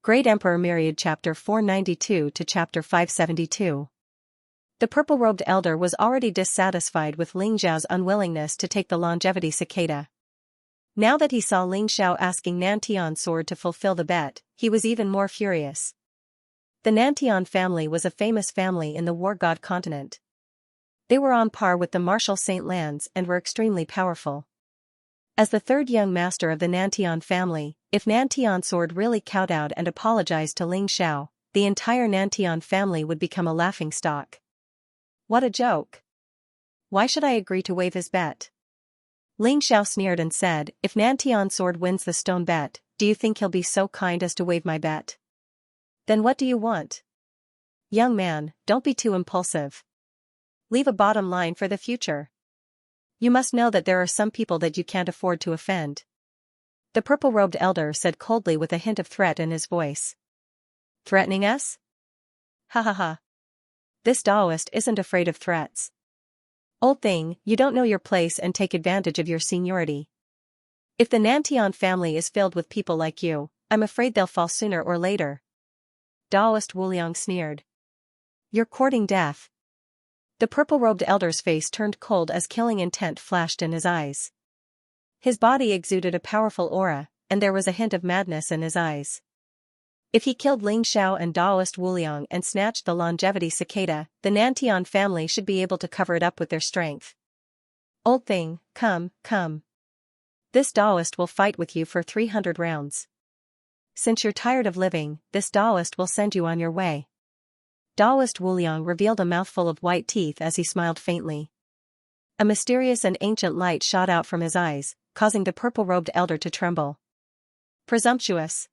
Great Emperor Myriad Chapter 492 to Chapter 572. The purple-robed elder was already dissatisfied with Ling Xiao's unwillingness to take the longevity cicada. Now that he saw Ling Xiao asking Nantian Sword to fulfill the bet, he was even more furious. The Nantian family was a famous family in the War God continent. They were on par with the martial Saint lands and were extremely powerful. As the third young master of the Nantian family, if Nantian Sword really kowtowed and apologized to Ling Xiao, the entire Nantian family would become a laughingstock. What a joke! Why should I agree to waive his bet? Ling Xiao sneered and said, if Nantian Sword wins the stone bet, do you think he'll be so kind as to waive my bet? Then what do you want? Young man, don't be too impulsive. Leave a bottom line for the future. You must know that there are some people that you can't afford to offend. The purple-robed elder said coldly with a hint of threat in his voice. Threatening us? Ha ha ha. This Taoist isn't afraid of threats. Old thing, you don't know your place and take advantage of your seniority. If the Nantian family is filled with people like you, I'm afraid they'll fall sooner or later. Taoist Wuliang sneered. You're courting death. The purple-robed elder's face turned cold as killing intent flashed in his eyes. His body exuded a powerful aura, and there was a hint of madness in his eyes. If he killed Ling Xiao and Taoist Wuliang and snatched the longevity cicada, the Nantian family should be able to cover it up with their strength. Old thing, come, come. This Taoist will fight with you for 300 rounds. Since you're tired of living, this Taoist will send you on your way. Taoist Wuliang revealed a mouthful of white teeth as he smiled faintly. A mysterious and ancient light shot out from his eyes, causing the purple-robed elder to tremble. Presumptuous.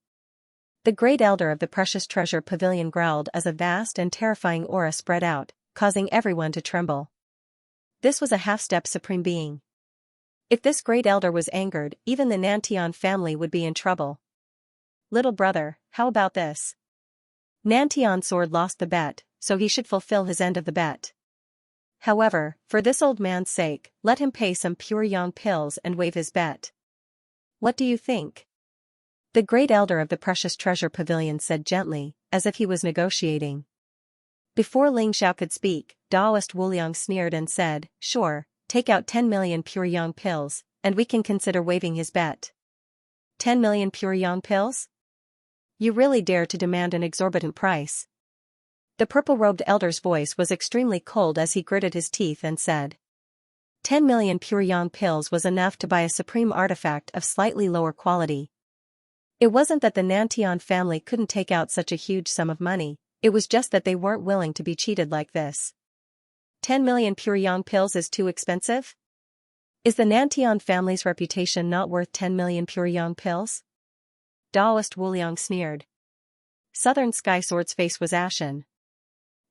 The great elder of the precious treasure pavilion growled as a vast and terrifying aura spread out, causing everyone to tremble. This was a half-step supreme being. If this great elder was angered, even the Nantian family would be in trouble. Little brother, how about this? Nantian Sword lost the bet, so he should fulfill his end of the bet. However, for this old man's sake, let him pay some pure yang pills and waive his bet. What do you think? The great elder of the precious treasure pavilion said gently, as if he was negotiating. Before Ling Xiao could speak, Taoist Wuliang sneered and said, sure, take out 10 million pure yang pills, and we can consider waiving his bet. 10 million pure yang pills? You really dare to demand an exorbitant price? The purple-robed elder's voice was extremely cold as he gritted his teeth and said. 10 million pure yang pills was enough to buy a supreme artifact of slightly lower quality. It wasn't that the Nantian family couldn't take out such a huge sum of money, it was just that they weren't willing to be cheated like this. 10 million pure yang pills is too expensive? Is the Nantian family's reputation not worth 10 million pure yang pills? Taoist Wuliang sneered. Southern Sky Sword's face was ashen.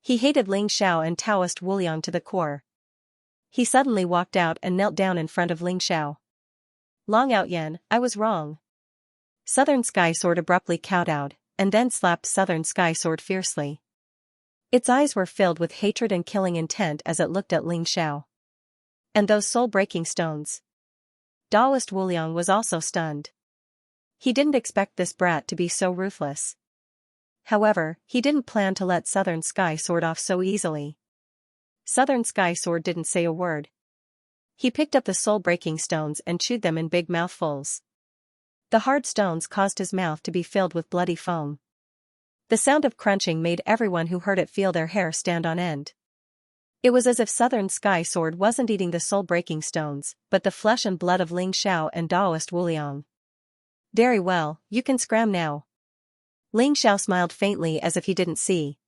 He hated Ling Xiao and Taoist Wuliang to the core. He suddenly walked out and knelt down in front of Ling Xiao. Long Out Yen, I was wrong. Southern Sky Sword abruptly kowtowed, and then slapped Southern Sky Sword fiercely. Its eyes were filled with hatred and killing intent as it looked at Ling Xiao. And those soul-breaking stones. Taoist Wuliang was also stunned. He didn't expect this brat to be so ruthless. However, he didn't plan to let Southern Sky Sword off so easily. Southern Sky Sword didn't say a word. He picked up the soul-breaking stones and chewed them in big mouthfuls. The hard stones caused his mouth to be filled with bloody foam. The sound of crunching made everyone who heard it feel their hair stand on end. It was as if Southern Sky Sword wasn't eating the soul-breaking stones, but the flesh and blood of Ling Xiao and Taoist Wuliang. Very well, you can scram now. Ling Xiao smiled faintly as if he didn't see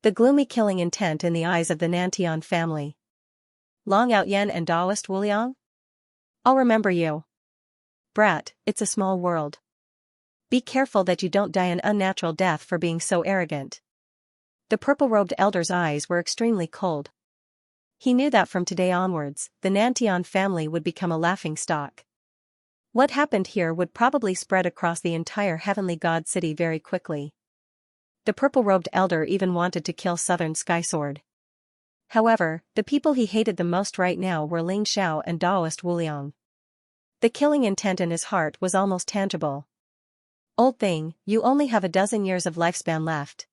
the gloomy killing intent in the eyes of the Nantian family. Long Out Yen and Taoist Wuliang? I'll remember you. Brat, it's a small world. Be careful that you don't die an unnatural death for being so arrogant. The purple-robed elder's eyes were extremely cold. He knew that from today onwards, the Nantian family would become a laughingstock. What happened here would probably spread across the entire heavenly god city very quickly. The purple-robed elder even wanted to kill Southern Sky Sword. However, the people he hated the most right now were Ling Xiao and Taoist Wuliang. The killing intent in his heart was almost tangible. Old thing, you only have a dozen years of lifespan left.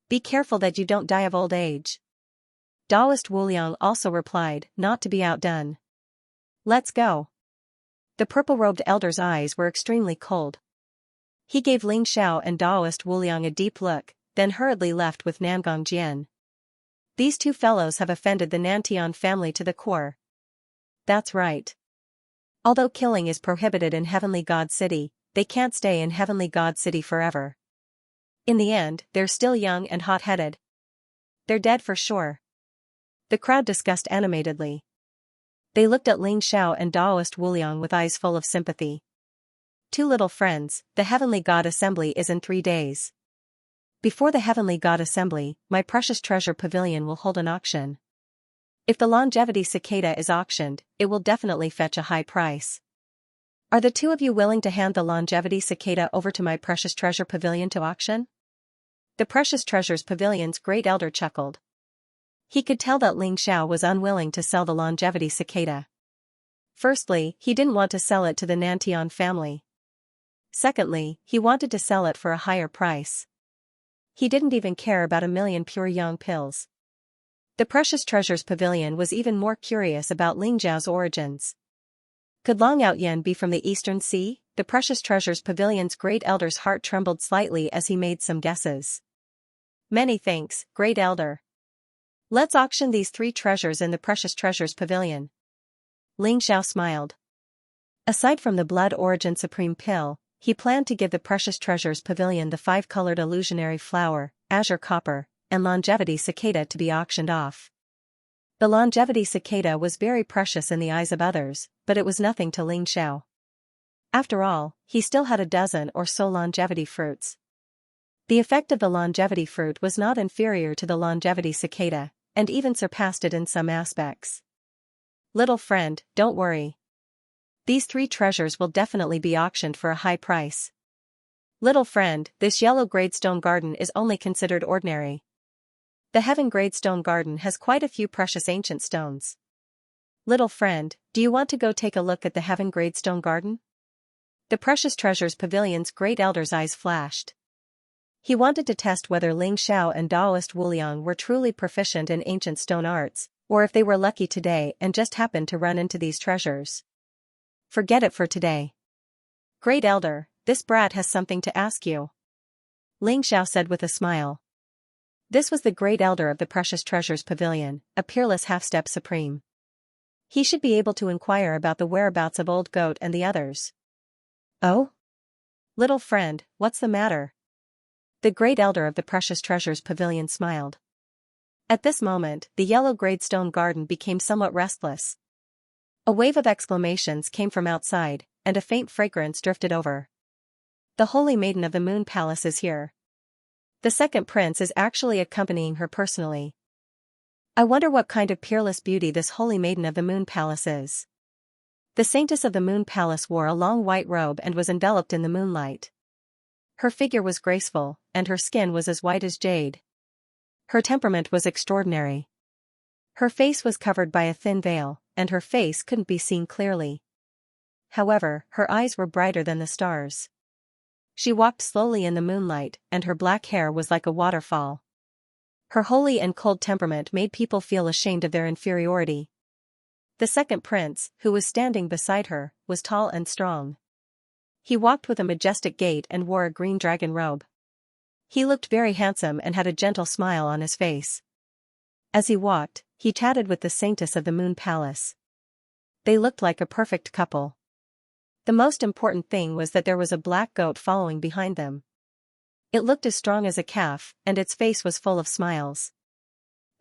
Be careful that you don't die of old age. Taoist Wuliang also replied, not to be outdone. Let's go. The purple-robed elder's eyes were extremely cold. He gave Ling Xiao and Taoist Wuliang a deep look, then hurriedly left with Nangong Jian. These two fellows have offended the Nantian family to the core. That's right. Although killing is prohibited in Heavenly God City, they can't stay in Heavenly God City forever. In the end, they're still young and hot-headed. They're dead for sure. The crowd discussed animatedly. They looked at Ling Xiao and Taoist Wuliang with eyes full of sympathy. Two little friends, the Heavenly God Assembly is in 3 days. Before the Heavenly God Assembly, my precious treasure pavilion will hold an auction. If the longevity cicada is auctioned, it will definitely fetch a high price. Are the two of you willing to hand the longevity cicada over to my precious treasure pavilion to auction? The precious treasures pavilion's great elder chuckled. He could tell that Ling Xiao was unwilling to sell the longevity cicada. Firstly, he didn't want to sell it to the Nantian family. Secondly, he wanted to sell it for a higher price. He didn't even care about 1,000,000 pure yang pills. The precious treasures pavilion was even more curious about Ling Xiao's origins. Could Long Outyen be from the Eastern Sea? The precious treasures pavilion's great elder's heart trembled slightly as he made some guesses. Many thanks, great elder. Let's auction these 3 treasures in the precious treasures pavilion. Ling Xiao smiled. Aside from the blood origin supreme pill, he planned to give the precious treasures pavilion the 5-colored illusionary flower, azure copper, and longevity cicada to be auctioned off. The longevity cicada was very precious in the eyes of others, but it was nothing to Ling Xiao. After all, he still had a dozen or so longevity fruits. The effect of the longevity fruit was not inferior to the longevity cicada, and even surpassed it in some aspects. Little friend, don't worry. These 3 treasures will definitely be auctioned for a high price. Little friend, this yellow gradestone garden is only considered ordinary. The Heaven Gradestone Garden has quite a few precious ancient stones. Little friend, do you want to go take a look at the Heaven Gradestone Garden? The precious treasures pavilion's great elder's eyes flashed. He wanted to test whether Ling Xiao and Taoist Wuliang were truly proficient in ancient stone arts, or if they were lucky today and just happened to run into these treasures. Forget it for today. Great elder, this brat has something to ask you. Ling Xiao said with a smile. This was the great elder of the precious treasures pavilion, a peerless half-step supreme. He should be able to inquire about the whereabouts of Old Goat and the others. Oh? Little friend, what's the matter? The great elder of the precious treasures pavilion smiled. At this moment, the yellow gradestone garden became somewhat restless. A wave of exclamations came from outside, and a faint fragrance drifted over. The Holy Maiden of the Moon Palace is here. The second prince is actually accompanying her personally. I wonder what kind of peerless beauty this Holy Maiden of the Moon Palace is. The Saintess of the Moon Palace wore a long white robe and was enveloped in the moonlight. Her figure was graceful, and her skin was as white as jade. Her temperament was extraordinary. Her face was covered by a thin veil, and her face couldn't be seen clearly. However, her eyes were brighter than the stars. She walked slowly in the moonlight, and her black hair was like a waterfall. Her holy and cold temperament made people feel ashamed of their inferiority. The second prince, who was standing beside her, was tall and strong. He walked with a majestic gait and wore a green dragon robe. He looked very handsome and had a gentle smile on his face. As he walked, he chatted with the Saintess of the Moon Palace. They looked like a perfect couple. The most important thing was that there was a black goat following behind them. It looked as strong as a calf, and its face was full of smiles.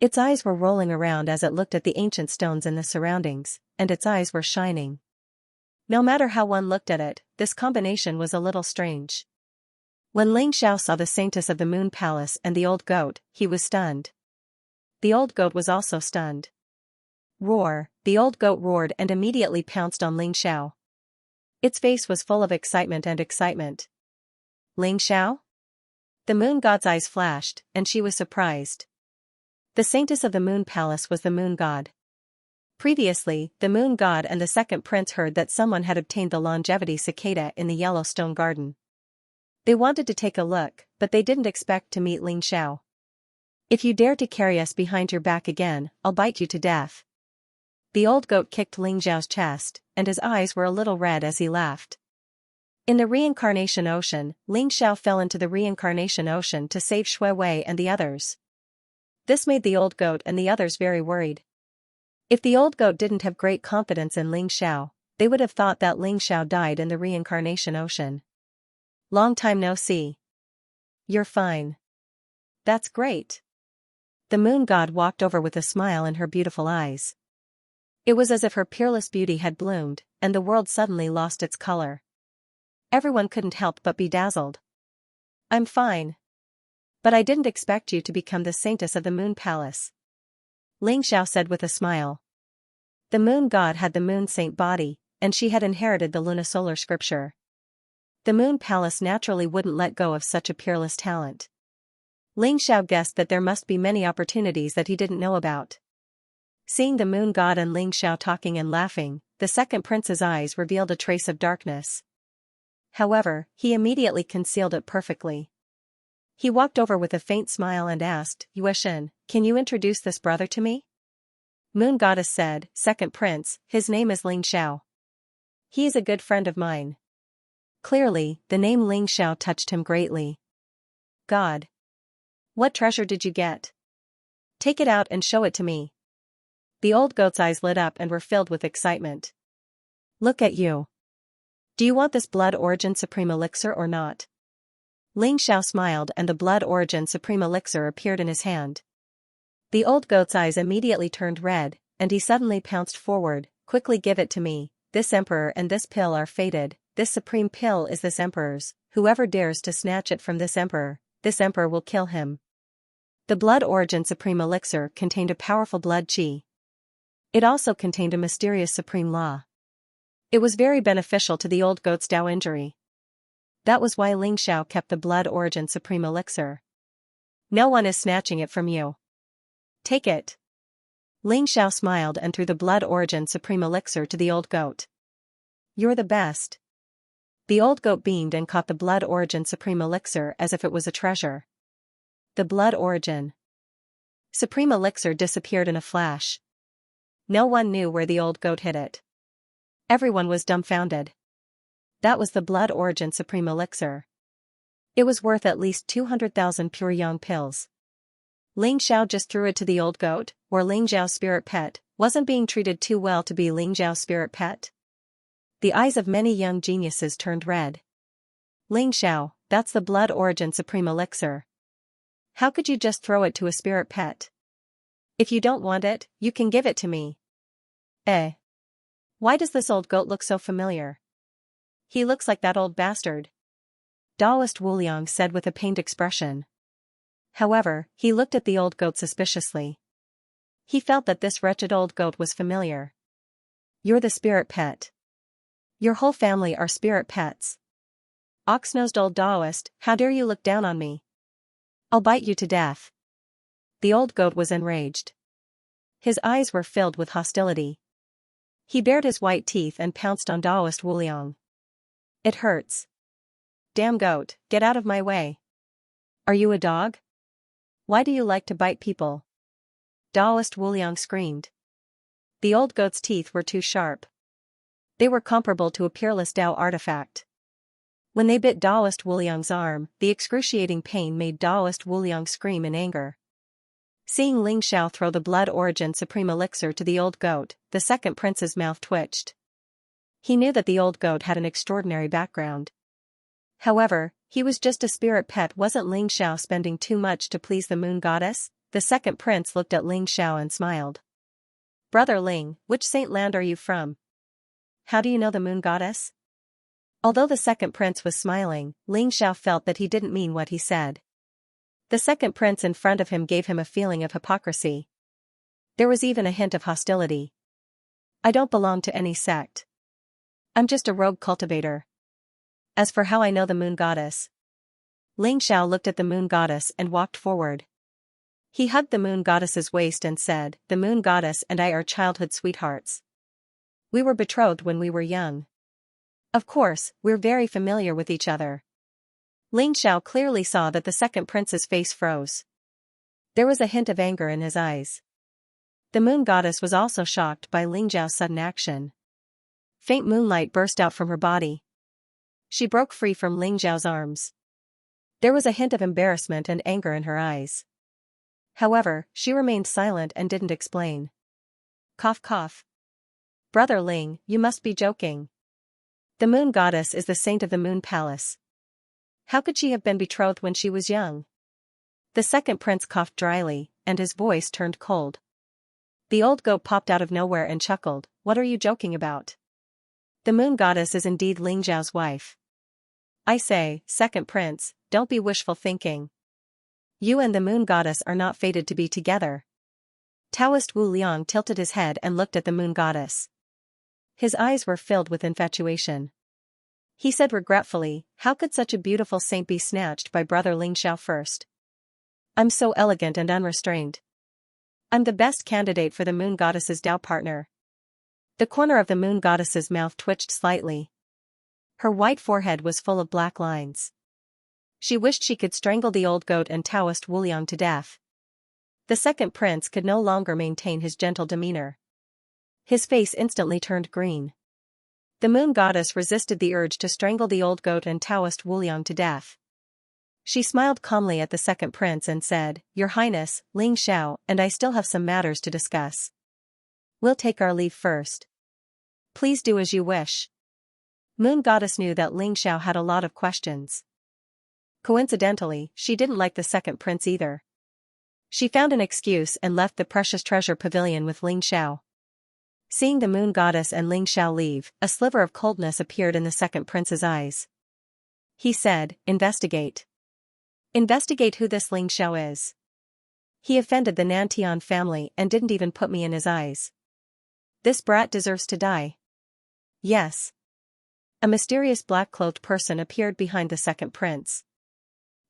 Its eyes were rolling around as it looked at the ancient stones in the surroundings, and its eyes were shining. No matter how one looked at it, this combination was a little strange. When Ling Xiao saw the Saintess of the Moon Palace and the old goat, he was stunned. The old goat was also stunned. Roar! The old goat roared and immediately pounced on Ling Xiao. Its face was full of excitement and excitement. Ling Xiao? The moon god's eyes flashed, and she was surprised. The Saintess of the Moon Palace was the moon god. Previously, the moon god and the second prince heard that someone had obtained the longevity cicada in the Yellowstone Garden. They wanted to take a look, but they didn't expect to meet Ling Xiao. "If you dare to carry us behind your back again, I'll bite you to death." The old goat kicked Ling Xiao's chest, and his eyes were a little red as he laughed. In the reincarnation ocean, Ling Xiao fell into the reincarnation ocean to save Shui Wei and the others. This made the old goat and the others very worried. If the old goat didn't have great confidence in Ling Xiao, they would have thought that Ling Xiao died in the reincarnation ocean. "Long time no see. You're fine." "That's great." The moon god walked over with a smile in her beautiful eyes. It was as if her peerless beauty had bloomed, and the world suddenly lost its color. Everyone couldn't help but be dazzled. "I'm fine. But I didn't expect you to become the saintess of the moon palace," Ling Xiao said with a smile. The moon god had the moon saint body, and she had inherited the lunisolar scripture. The moon palace naturally wouldn't let go of such a peerless talent. Ling Xiao guessed that there must be many opportunities that he didn't know about. Seeing the moon god and Ling Xiao talking and laughing, the second prince's eyes revealed a trace of darkness. However, he immediately concealed it perfectly. He walked over with a faint smile and asked, "Yueshin, can you introduce this brother to me?" Moon goddess said, "Second prince, his name is Ling Xiao. He is a good friend of mine." Clearly, the name Ling Xiao touched him greatly. "God! What treasure did you get? Take it out and show it to me." The old goat's eyes lit up and were filled with excitement. "Look at you. Do you want this blood origin supreme elixir or not?" Ling Xiao smiled and the blood origin supreme elixir appeared in his hand. The old goat's eyes immediately turned red, and he suddenly pounced forward. "Quickly give it to me. This emperor and this pill are fated. This supreme pill is this emperor's. Whoever dares to snatch it from this emperor will kill him." The blood origin supreme elixir contained a powerful blood qi. It also contained a mysterious supreme law. It was very beneficial to the old goat's Dao injury. That was why Ling Xiao kept the blood origin supreme elixir. "No one is snatching it from you. Take it." Ling Xiao smiled and threw the blood origin supreme elixir to the old goat. "You're the best." The old goat beamed and caught the blood origin supreme elixir as if it was a treasure. The blood origin supreme elixir disappeared in a flash. No one knew where the old goat hid it. Everyone was dumbfounded. That was the blood origin supreme elixir. It was worth at least 200,000 pure yang pills. Ling Xiao just threw it to the old goat, or Ling Xiao's spirit pet, wasn't being treated too well to be Ling Xiao's spirit pet. The eyes of many young geniuses turned red. "Ling Xiao, that's the blood origin supreme elixir. How could you just throw it to a spirit pet? If you don't want it, you can give it to me." "Eh? Why does this old goat look so familiar? He looks like that old bastard," Taoist Wuliang said with a pained expression. However, he looked at the old goat suspiciously. He felt that this wretched old goat was familiar. "You're the spirit pet. Your whole family are spirit pets. Ox-nosed old Taoist, how dare you look down on me? I'll bite you to death." The old goat was enraged. His eyes were filled with hostility. He bared his white teeth and pounced on Taoist Wuliang. "It hurts. Damn goat, get out of my way. Are you a dog? Why do you like to bite people?" Taoist Wuliang screamed. The old goat's teeth were too sharp. They were comparable to a peerless Dao artifact. When they bit Taoist Wuliang's arm, the excruciating pain made Taoist Wuliang scream in anger. Seeing Ling Xiao throw the blood origin supreme elixir to the old goat, the second prince's mouth twitched. He knew that the old goat had an extraordinary background. However, he was just a spirit pet. Wasn't Ling Xiao spending too much to please the moon goddess? The second prince looked at Ling Xiao and smiled. "Brother Ling, which saint land are you from? How do you know the moon goddess?" Although the second prince was smiling, Ling Xiao felt that he didn't mean what he said. The second prince in front of him gave him a feeling of hypocrisy. There was even a hint of hostility. "I don't belong to any sect. I'm just a rogue cultivator. As for how I know the moon goddess..." Ling Xiao looked at the moon goddess and walked forward. He hugged the moon goddess's waist and said, "The moon goddess and I are childhood sweethearts. We were betrothed when we were young. Of course, we're very familiar with each other." Ling Xiao clearly saw that the second prince's face froze. There was a hint of anger in his eyes. The moon goddess was also shocked by Ling Xiao's sudden action. Faint moonlight burst out from her body. She broke free from Ling Xiao's arms. There was a hint of embarrassment and anger in her eyes. However, she remained silent and didn't explain. Cough cough. Brother Ling, you must be joking. The moon goddess is the saint of the moon palace. How could she have been betrothed when she was young? The second prince coughed dryly, and his voice turned cold. The old goat popped out of nowhere and chuckled. What are you joking about? The moon goddess is indeed Ling Xiao's wife. I say, second prince, don't be wishful thinking. You and the moon goddess are not fated to be together. Taoist Wu Liang tilted his head and looked at the moon goddess. His eyes were filled with infatuation. He said regretfully, how could such a beautiful saint be snatched by brother Ling Xiao first? I'm so elegant and unrestrained. I'm the best candidate for the moon goddess's Tao partner. The corner of the moon goddess's mouth twitched slightly. Her white forehead was full of black lines. She wished she could strangle the old goat and Taoist Wu Liang to death. The second prince could no longer maintain his gentle demeanor. His face instantly turned green. The moon goddess resisted the urge to strangle the old goat and Taoist Wu Liang to death. She smiled calmly at the second prince and said, Your Highness, Ling Xiao and I still have some matters to discuss. We'll take our leave first. Please do as you wish. Moon goddess knew that Ling Xiao had a lot of questions. Coincidentally, she didn't like the second prince either. She found an excuse and left the precious treasure pavilion with Ling Xiao. Seeing the moon goddess and Ling Xiao leave, a sliver of coldness appeared in the second prince's eyes. He said, Investigate. Investigate who this Ling Xiao is. He offended the Nantian family and didn't even put me in his eyes. This brat deserves to die. Yes. A mysterious black-cloaked person appeared behind the second prince.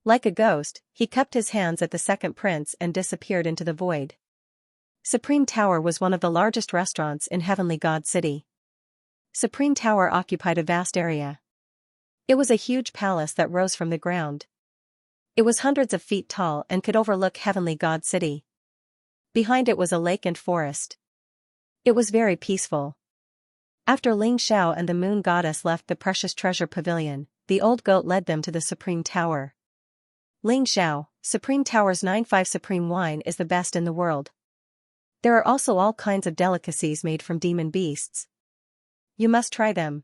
Like a ghost, he cupped his hands at the second prince and disappeared into the void. Supreme Tower was one of the largest restaurants in Heavenly God City. Supreme Tower occupied a vast area. It was a huge palace that rose from the ground. It was hundreds of feet tall and could overlook Heavenly God City. Behind it was a lake and forest. It was very peaceful. After Ling Xiao and the moon goddess left the precious treasure pavilion, the old goat led them to the Supreme Tower. Ling Xiao, Supreme Tower's 9-5 Supreme wine is the best in the world. There are also all kinds of delicacies made from demon beasts. You must try them.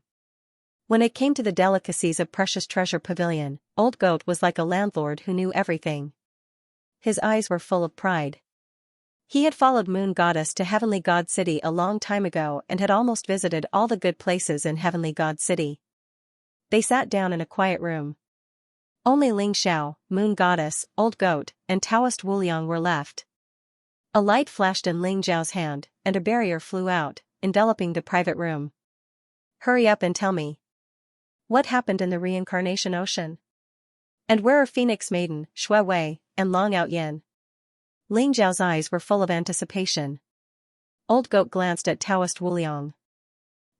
When it came to the delicacies of Precious Treasure Pavilion, Old Goat was like a landlord who knew everything. His eyes were full of pride. He had followed Moon Goddess to Heavenly God City a long time ago and had almost visited all the good places in Heavenly God City. They sat down in a quiet room. Only Ling Xiao, Moon Goddess, Old Goat, and Taoist Wu Liang were left. A light flashed in Ling Xiao's hand, and a barrier flew out, enveloping the private room. Hurry up and tell me. What happened in the reincarnation ocean? And where are Phoenix Maiden, Shui Wei, and Long Out Yin? Ling Xiao's eyes were full of anticipation. Old Goat glanced at Taoist Wu Liang.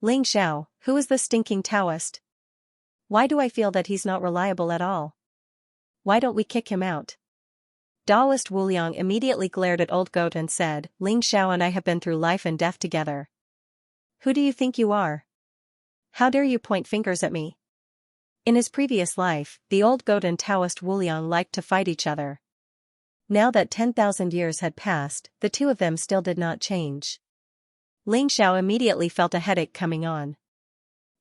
Ling Xiao, who is this stinking Taoist? Why do I feel that he's not reliable at all? Why don't we kick him out? Taoist Wu Liang immediately glared at Old Goat and said, Ling Xiao and I have been through life and death together. Who do you think you are? How dare you point fingers at me? In his previous life, the Old Goat and Taoist Wu Liang liked to fight each other. Now that 10,000 years had passed, the two of them still did not change. Ling Xiao immediately felt a headache coming on.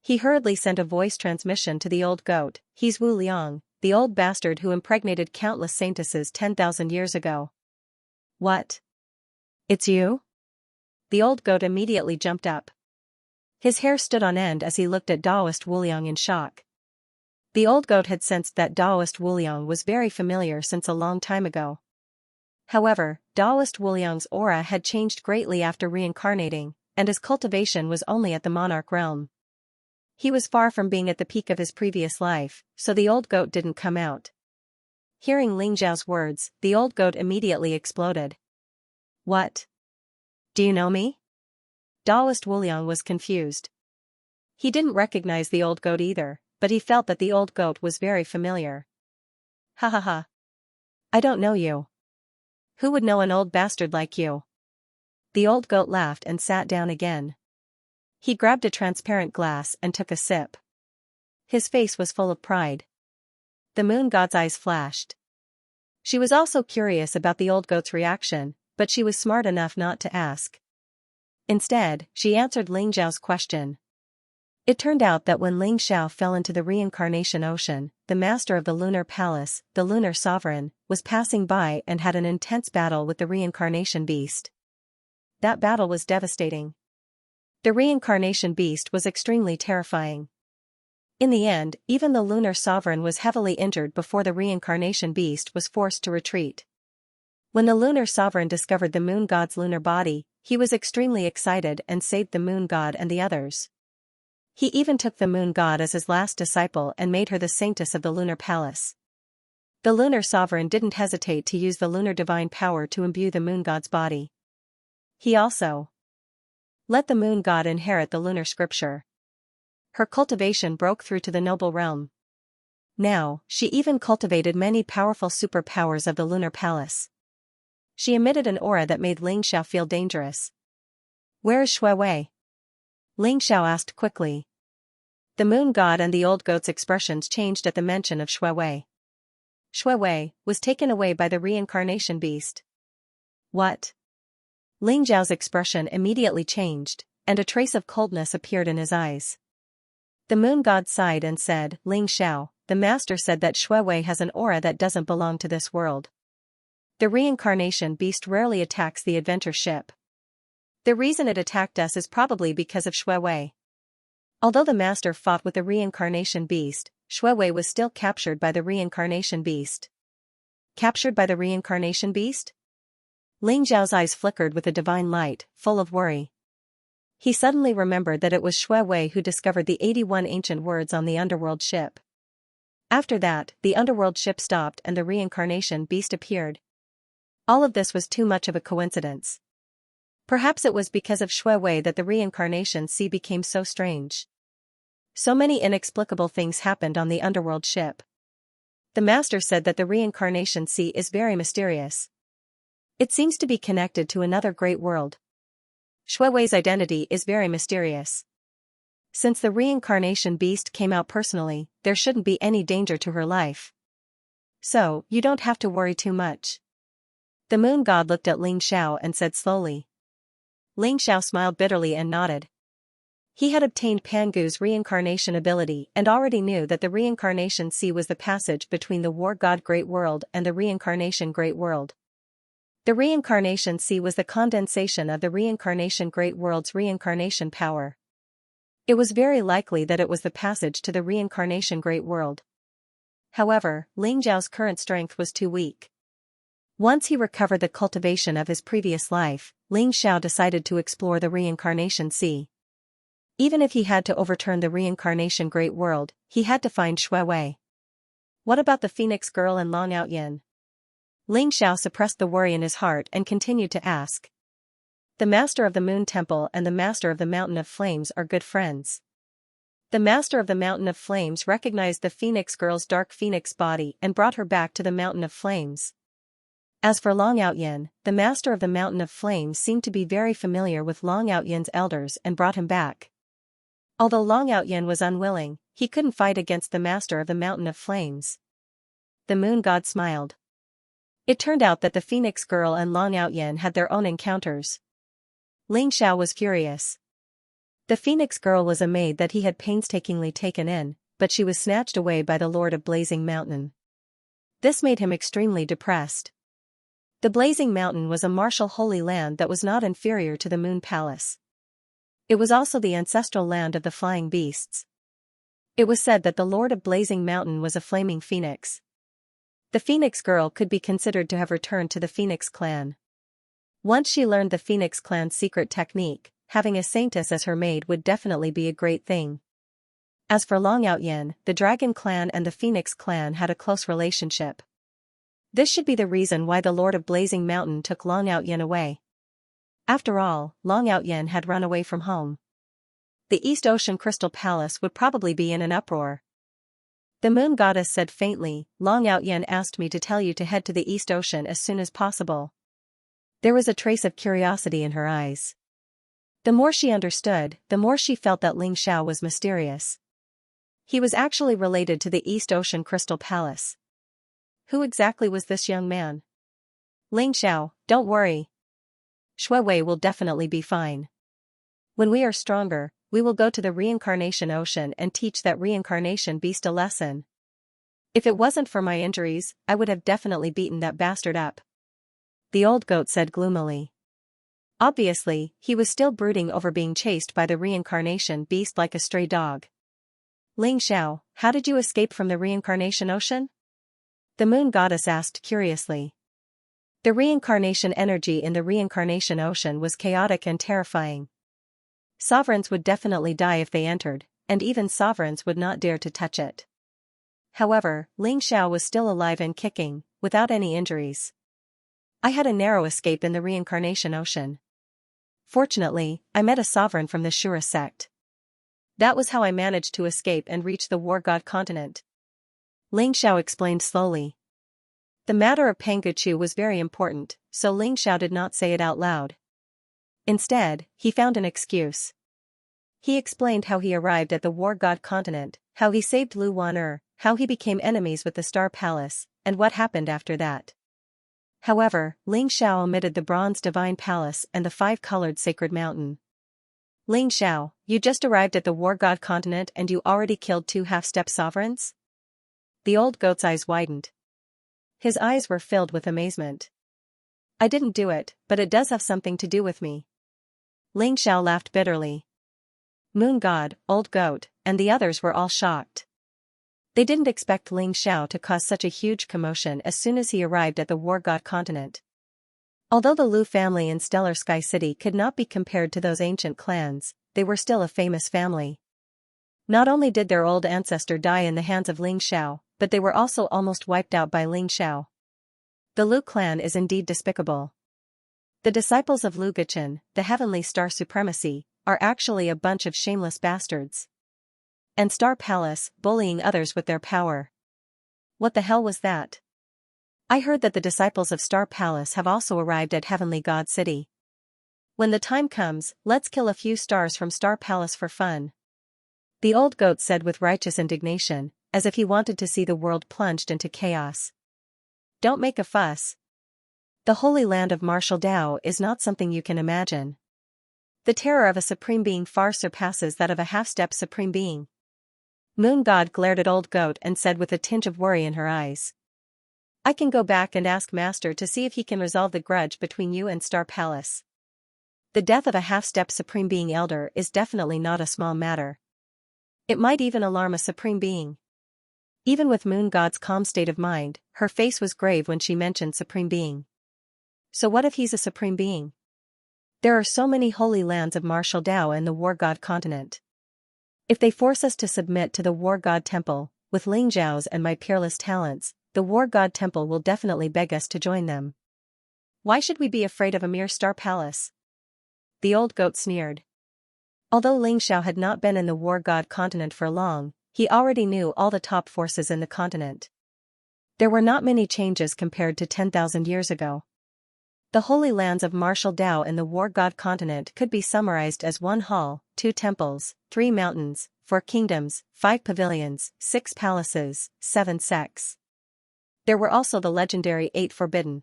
He hurriedly sent a voice transmission to the Old Goat. He's Wu Liang, the old bastard who impregnated countless saintesses 10,000 years ago. What? It's you? The Old Goat immediately jumped up. His hair stood on end as he looked at Taoist Wu Liang in shock. The Old Goat had sensed that Taoist Wu Liang was very familiar since a long time ago. However, Taoist Wu Liang's aura had changed greatly after reincarnating, and his cultivation was only at the monarch realm. He was far from being at the peak of his previous life, so the Old Goat didn't come out. Hearing Ling Xiao's words, the Old Goat immediately exploded. What? Do you know me? Taoist Wu Liang was confused. He didn't recognize the Old Goat either, but he felt that the Old Goat was very familiar. Ha ha ha. I don't know you. Who would know an old bastard like you? The old goat laughed and sat down again. He grabbed a transparent glass and took a sip. His face was full of pride. The moon god's eyes flashed. She was also curious about the old goat's reaction, but she was smart enough not to ask. Instead, she answered Ling Xiao's question. It turned out that when Ling Xiao fell into the reincarnation ocean, the master of the lunar palace, the lunar sovereign, was passing by and had an intense battle with the reincarnation beast. That battle was devastating. The reincarnation beast was extremely terrifying. In the end, even the lunar sovereign was heavily injured before the reincarnation beast was forced to retreat. When the lunar sovereign discovered the moon god's lunar body, he was extremely excited and saved the moon god and the others. He even took the moon god as his last disciple and made her the saintess of the lunar palace. The lunar sovereign didn't hesitate to use the lunar divine power to imbue the moon god's body. He also let the moon god inherit the lunar scripture. Her cultivation broke through to the noble realm. Now, she even cultivated many powerful superpowers of the lunar palace. She emitted an aura that made Ling Xiao feel dangerous. Where is Shui Wei? Ling Xiao asked quickly. The moon god and the old goat's expressions changed at the mention of Shui Wei. Shui Wei was taken away by the reincarnation beast. What? Ling Xiao's expression immediately changed, and a trace of coldness appeared in his eyes. The moon god sighed and said, Ling Xiao, the master said that Shui Wei has an aura that doesn't belong to this world. The reincarnation beast rarely attacks the adventure ship. The reason it attacked us is probably because of Shui Wei. Although the master fought with the reincarnation beast, Shui Wei was still captured by the reincarnation beast. Captured by the reincarnation beast? Ling Xiao's eyes flickered with a divine light, full of worry. He suddenly remembered that it was Shui Wei who discovered the 81 ancient words on the underworld ship. After that, the underworld ship stopped and the reincarnation beast appeared. All of this was too much of a coincidence. Perhaps it was because of Shui Wei that the reincarnation sea became so strange. So many inexplicable things happened on the underworld ship. The master said that the reincarnation sea is very mysterious. It seems to be connected to another great world. Shui Wei's identity is very mysterious. Since the reincarnation beast came out personally, there shouldn't be any danger to her life. So, you don't have to worry too much. The moon god looked at Ling Xiao and said slowly. Ling Xiao smiled bitterly and nodded. He had obtained Pangu's reincarnation ability and already knew that the reincarnation sea was the passage between the war god Great World and the reincarnation Great World. The reincarnation sea was the condensation of the reincarnation Great World's reincarnation power. It was very likely that it was the passage to the reincarnation Great World. However, Ling Xiao's current strength was too weak. Once he recovered the cultivation of his previous life, Ling Xiao decided to explore the reincarnation sea. Even if he had to overturn the reincarnation Great World, he had to find Shui Wei. What about the Phoenix Girl and Long Outyin? Ling Xiao suppressed the worry in his heart and continued to ask. The Master of the Moon Temple and the Master of the Mountain of Flames are good friends. The Master of the Mountain of Flames recognized the Phoenix Girl's dark phoenix body and brought her back to the Mountain of Flames. As for Long Outyin, the Master of the Mountain of Flames seemed to be very familiar with Long Outyin's elders and brought him back. Although Long Outyin was unwilling, he couldn't fight against the Master of the Mountain of Flames. The moon god smiled. It turned out that the Phoenix Girl and Long Outyin had their own encounters. Ling Xiao was furious. The Phoenix Girl was a maid that he had painstakingly taken in, but she was snatched away by the Lord of Blazing Mountain. This made him extremely depressed. The Blazing Mountain was a martial holy land that was not inferior to the Moon Palace. It was also the ancestral land of the flying beasts. It was said that the Lord of Blazing Mountain was a flaming phoenix. The Phoenix Girl could be considered to have returned to the Phoenix clan. Once she learned the Phoenix clan's secret technique, having a saintess as her maid would definitely be a great thing. As for Long Outyin, the Dragon clan and the Phoenix clan had a close relationship. This should be the reason why the Lord of Blazing Mountain took Long Outyin away. After all, Long Outyin had run away from home. The East Ocean Crystal Palace would probably be in an uproar. The moon goddess said faintly, Long Out Yen asked me to tell you to head to the East Ocean as soon as possible. There was a trace of curiosity in her eyes. The more she understood, the more she felt that Ling Xiao was mysterious. He was actually related to the East Ocean Crystal Palace. Who exactly was this young man? Ling Xiao, don't worry. Shui Wei will definitely be fine. When we are stronger, we will go to the reincarnation ocean and teach that reincarnation beast a lesson. If it wasn't for my injuries, I would have definitely beaten that bastard up. The old goat said gloomily. Obviously, he was still brooding over being chased by the reincarnation beast like a stray dog. Ling Xiao, how did you escape from the reincarnation ocean? The moon goddess asked curiously. The reincarnation energy in the reincarnation ocean was chaotic and terrifying. Sovereigns would definitely die if they entered, and even sovereigns would not dare to touch it. However, Ling Xiao was still alive and kicking, without any injuries. I had a narrow escape in the reincarnation ocean. Fortunately, I met a sovereign from the Shura sect. That was how I managed to escape and reach the War God continent. Ling Xiao explained slowly. The matter of Panguchu was very important, so Ling Xiao did not say it out loud. Instead, he found an excuse. He explained how he arrived at the War God continent, how he saved Lu Wan'er, how he became enemies with the Star Palace, and what happened after that. However, Ling Xiao omitted the Bronze Divine Palace and the five-colored Sacred Mountain. Ling Xiao, you just arrived at the War God continent and you already killed 2 half-step sovereigns? The old goat's eyes widened. His eyes were filled with amazement. I didn't do it, but it does have something to do with me. Ling Xiao laughed bitterly. Moon God, old goat, and the others were all shocked. They didn't expect Ling Xiao to cause such a huge commotion as soon as he arrived at the War God continent. Although the Lu family in Stellar Sky City could not be compared to those ancient clans, they were still a famous family. Not only did their old ancestor die in the hands of Ling Xiao, but they were also almost wiped out by Ling Xiao. The Lu clan is indeed despicable. The disciples of Lu Guchen, the Heavenly Star Supremacy, are actually a bunch of shameless bastards. And Star Palace, bullying others with their power. What the hell was that? I heard that the disciples of Star Palace have also arrived at Heavenly God City. When the time comes, let's kill a few stars from Star Palace for fun. The old goat said with righteous indignation, as if he wanted to see the world plunged into chaos. Don't make a fuss. The holy land of martial Dao is not something you can imagine. The terror of a supreme being far surpasses that of a half-step supreme being. Moon God glared at old goat and said with a tinge of worry in her eyes. I can go back and ask Master to see if he can resolve the grudge between you and Star Palace. The death of a half-step supreme being elder is definitely not a small matter. It might even alarm a supreme being. Even with Moon God's calm state of mind, her face was grave when she mentioned supreme being. So what if he's a supreme being? There are so many holy lands of martial Dao in the War God continent. If they force us to submit to the War God Temple, with Ling Zhao's and my peerless talents, the War God Temple will definitely beg us to join them. Why should we be afraid of a mere Star Palace? The old goat sneered. Although Ling Xiao had not been in the War God continent for long, he already knew all the top forces in the continent. There were not many changes compared to 10,000 years ago. The holy lands of martial Dao in the War God continent could be summarized as 1 hall, 2 temples, 3 mountains, 4 kingdoms, 5 pavilions, 6 palaces, 7 sects. There were also the legendary 8 forbidden.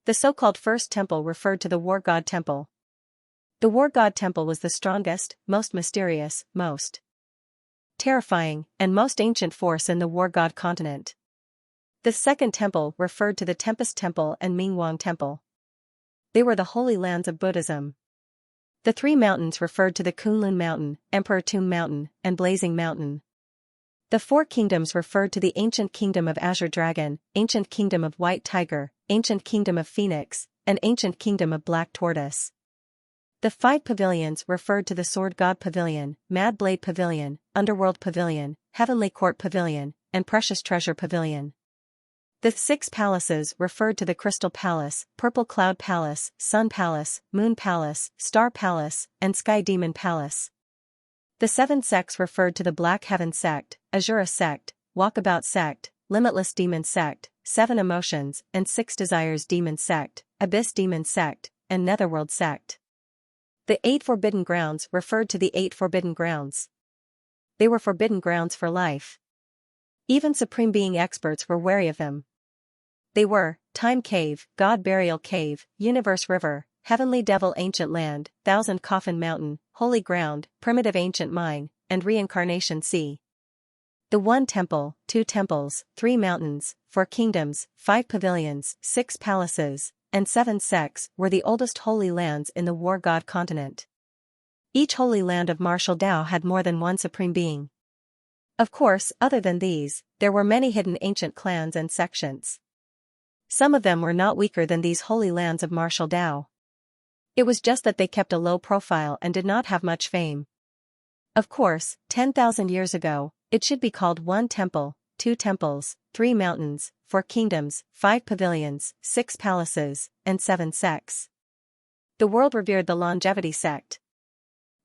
The so-called first temple referred to the War God Temple. The War God Temple was the strongest, most mysterious, most terrifying, and most ancient force in the War God continent. The second temple referred to the Tempest Temple and Mingwang Temple. They were the holy lands of Buddhism. The 3 mountains referred to the Kunlun Mountain, Emperor Tomb Mountain, and Blazing Mountain. The 4 kingdoms referred to the Ancient Kingdom of Azure Dragon, Ancient Kingdom of White Tiger, Ancient Kingdom of Phoenix, and Ancient Kingdom of Black Tortoise. The 5 pavilions referred to the Sword God Pavilion, Mad Blade Pavilion, Underworld Pavilion, Heavenly Court Pavilion, and Precious Treasure Pavilion. The 6 palaces referred to the Crystal Palace, Purple Cloud Palace, Sun Palace, Moon Palace, Star Palace, and Sky Demon Palace. The 7 sects referred to the Black Heaven Sect, Azura Sect, Walkabout Sect, Limitless Demon Sect, 7 Emotions and 6 Desires Demon Sect, Abyss Demon Sect, and Netherworld Sect. The 8 Forbidden Grounds referred to the 8 Forbidden Grounds. They were forbidden grounds for life. Even Supreme Being experts were wary of them. They were Time Cave, God Burial Cave, Universe River, Heavenly Devil Ancient Land, Thousand Coffin Mountain, Holy Ground, Primitive Ancient Mine, and Reincarnation Sea. The 1 Temple, 2 Temples, 3 Mountains, 4 Kingdoms, 5 Pavilions, 6 Palaces, and 7 Sects were the oldest holy lands in the War God continent. Each holy land of martial Tao had more than one supreme being. Of course, other than these, there were many hidden ancient clans and sections. Some of them were not weaker than these holy lands of martial Tao. It was just that they kept a low profile and did not have much fame. Of course, 10,000 years ago, it should be called 1 Temple, 2 Temples, 3 Mountains, 4 Kingdoms, 5 Pavilions, 6 Palaces, and 7 Sects. The world revered the Longevity Sect.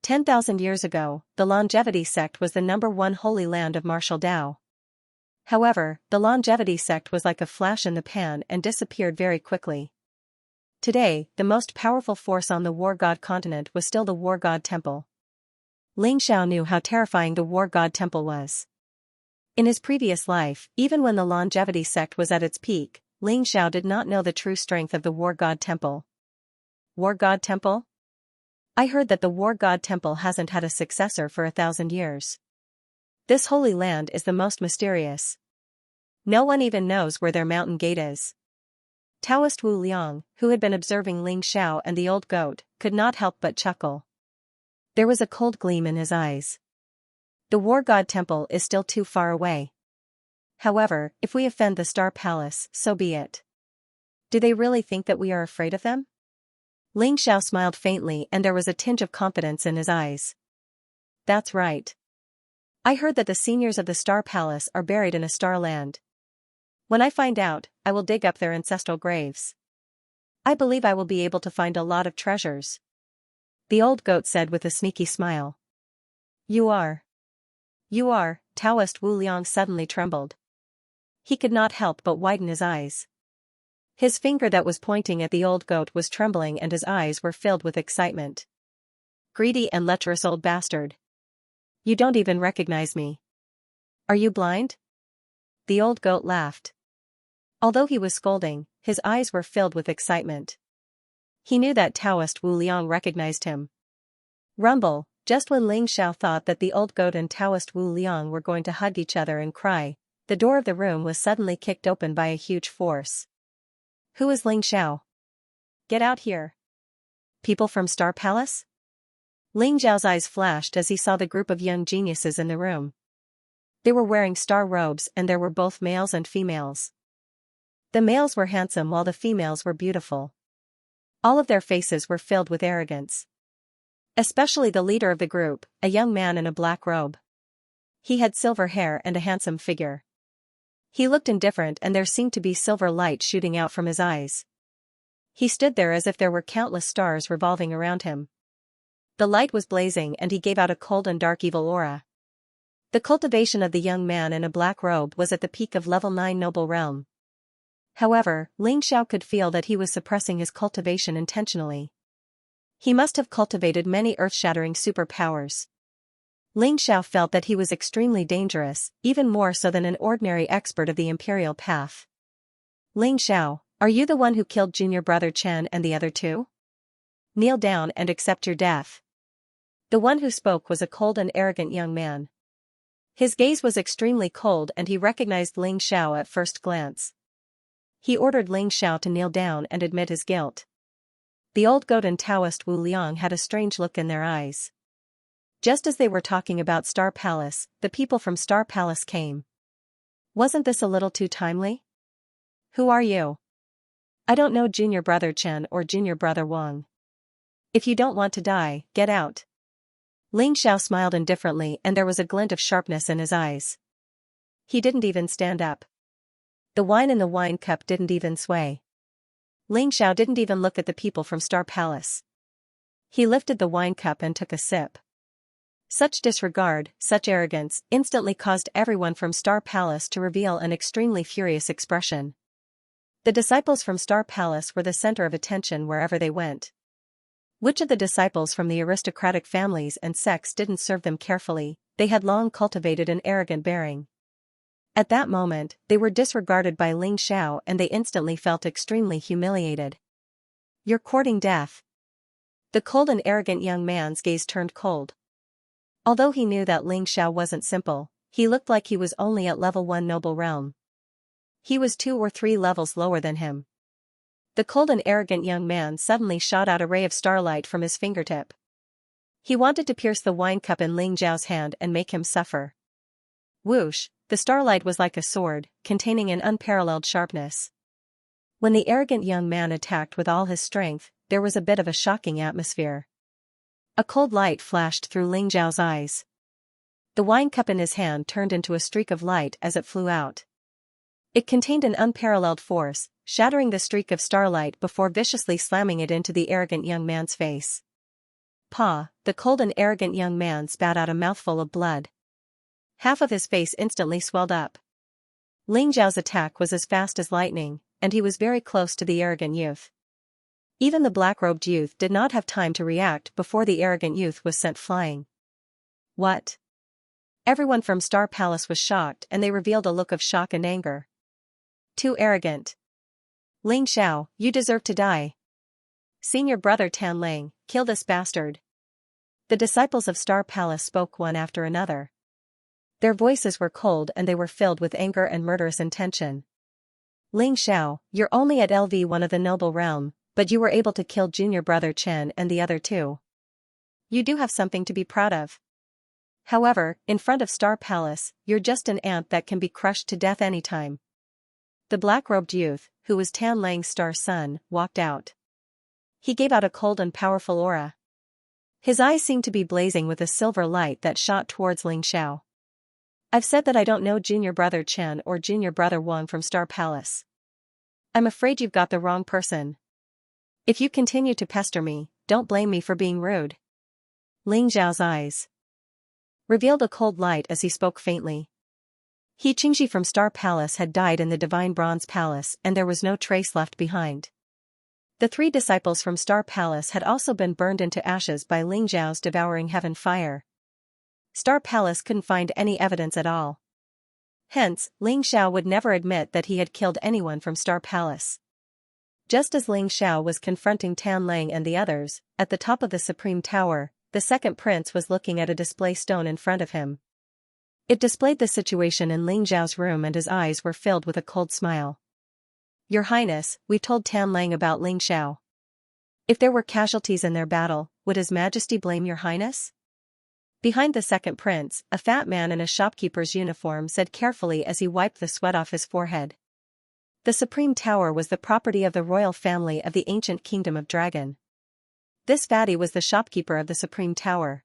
10,000 years ago, the Longevity Sect was the #1 holy land of martial Tao. However, the Longevity Sect was like a flash in the pan and disappeared very quickly. Today, the most powerful force on the War God continent was still the War God Temple. Ling Xiao knew how terrifying the War God Temple was. In his previous life, even when the Longevity Sect was at its peak, Ling Xiao did not know the true strength of the War God Temple. War God Temple? I heard that the War God Temple hasn't had a successor for 1,000 years. This holy land is the most mysterious. No one even knows where their mountain gate is. Taoist Wu Liang, who had been observing Ling Xiao and the old goat, could not help but chuckle. There was a cold gleam in his eyes. The War God Temple is still too far away. However, if we offend the Star Palace, so be it. Do they really think that we are afraid of them? Ling Xiao smiled faintly and there was a tinge of confidence in his eyes. That's right. I heard that the seniors of the Star Palace are buried in a star land. When I find out, I will dig up their ancestral graves. I believe I will be able to find a lot of treasures. The old goat said with a sneaky smile. You are, Taoist Wu Liang suddenly trembled. He could not help but widen his eyes. His finger that was pointing at the old goat was trembling and his eyes were filled with excitement. Greedy and lecherous old bastard. You don't even recognize me. Are you blind? The old goat laughed. Although he was scolding, his eyes were filled with excitement. He knew that Taoist Wu Liang recognized him. Rumble, just when Ling Xiao thought that the old goat and Taoist Wu Liang were going to hug each other and cry, the door of the room was suddenly kicked open by a huge force. Who is Ling Xiao? Get out here. People from Star Palace? Ling Xiao's eyes flashed as he saw the group of young geniuses in the room. They were wearing star robes and there were both males and females. The males were handsome while the females were beautiful. All of their faces were filled with arrogance. Especially the leader of the group, a young man in a black robe. He had silver hair and a handsome figure. He looked indifferent and there seemed to be silver light shooting out from his eyes. He stood there as if there were countless stars revolving around him. The light was blazing and he gave out a cold and dark evil aura. The cultivation of the young man in a black robe was at the peak of level 9 noble realm. However, Ling Xiao could feel that he was suppressing his cultivation intentionally. He must have cultivated many earth-shattering superpowers. Ling Xiao felt that he was extremely dangerous, even more so than an ordinary expert of the imperial path. Ling Xiao, are you the one who killed junior brother Chen and the other two? Kneel down and accept your death. The one who spoke was a cold and arrogant young man. His gaze was extremely cold and he recognized Ling Xiao at first glance. He ordered Ling Xiao to kneel down and admit his guilt. The old goat and Taoist Wu Liang had a strange look in their eyes. Just as they were talking about Star Palace, the people from Star Palace came. Wasn't this a little too timely? Who are you? I don't know junior brother Chen or junior brother Wang. If you don't want to die, get out. Ling Xiao smiled indifferently and there was a glint of sharpness in his eyes. He didn't even stand up. The wine in the wine cup didn't even sway. Ling Xiao didn't even look at the people from Star Palace. He lifted the wine cup and took a sip. Such disregard, such arrogance, instantly caused everyone from Star Palace to reveal an extremely furious expression. The disciples from Star Palace were the center of attention wherever they went. Which of the disciples from the aristocratic families and sects didn't serve them carefully? They had long cultivated an arrogant bearing. At that moment, they were disregarded by Ling Xiao and they instantly felt extremely humiliated. "You're courting death." The cold and arrogant young man's gaze turned cold. Although he knew that Ling Xiao wasn't simple, he looked like he was only at level 1 noble realm. He was 2 or 3 levels lower than him. The cold and arrogant young man suddenly shot out a ray of starlight from his fingertip. He wanted to pierce the wine cup in Ling Xiao's hand and make him suffer. Whoosh, the starlight was like a sword, containing an unparalleled sharpness. When the arrogant young man attacked with all his strength, there was a bit of a shocking atmosphere. A cold light flashed through Ling Xiao's eyes. The wine cup in his hand turned into a streak of light as it flew out. It contained an unparalleled force, shattering the streak of starlight before viciously slamming it into the arrogant young man's face. "Pah!" The cold and arrogant young man spat out a mouthful of blood. Half of his face instantly swelled up. Ling Xiao's attack was as fast as lightning, and he was very close to the arrogant youth. Even the black-robed youth did not have time to react before the arrogant youth was sent flying. "What?" Everyone from Star Palace was shocked and they revealed a look of shock and anger. "Too arrogant. Ling Xiao, you deserve to die. Senior brother Tan Lang, kill this bastard." The disciples of Star Palace spoke one after another. Their voices were cold and they were filled with anger and murderous intention. "Ling Xiao, you're only at LV1 of the noble realm, but you were able to kill junior brother Chen and the other 2. You do have something to be proud of. However, in front of Star Palace, you're just an ant that can be crushed to death anytime." The black-robed youth, who was Tan Lang's star son, walked out. He gave out a cold and powerful aura. His eyes seemed to be blazing with a silver light that shot towards Ling Xiao. "I've said that I don't know junior brother Chen or junior brother Wang from Star Palace. I'm afraid you've got the wrong person. If you continue to pester me, don't blame me for being rude." Ling Xiao's eyes revealed a cold light as he spoke faintly. Xianxia from Star Palace had died in the Divine Bronze Palace and there was no trace left behind. The 3 disciples from Star Palace had also been burned into ashes by Ling Xiao's devouring heaven fire. Star Palace couldn't find any evidence at all. Hence, Ling Xiao would never admit that he had killed anyone from Star Palace. Just as Ling Xiao was confronting Tan Lang and the others, at the top of the Supreme Tower, the second prince was looking at a display stone in front of him. It displayed the situation in Ling Xiao's room and his eyes were filled with a cold smile. "Your Highness, we told Tan Lang about Ling Xiao. If there were casualties in their battle, would His Majesty blame your Highness?" Behind the second prince, a fat man in a shopkeeper's uniform said carefully as he wiped the sweat off his forehead. The Supreme Tower was the property of the royal family of the ancient Kingdom of Dragon. This fatty was the shopkeeper of the Supreme Tower.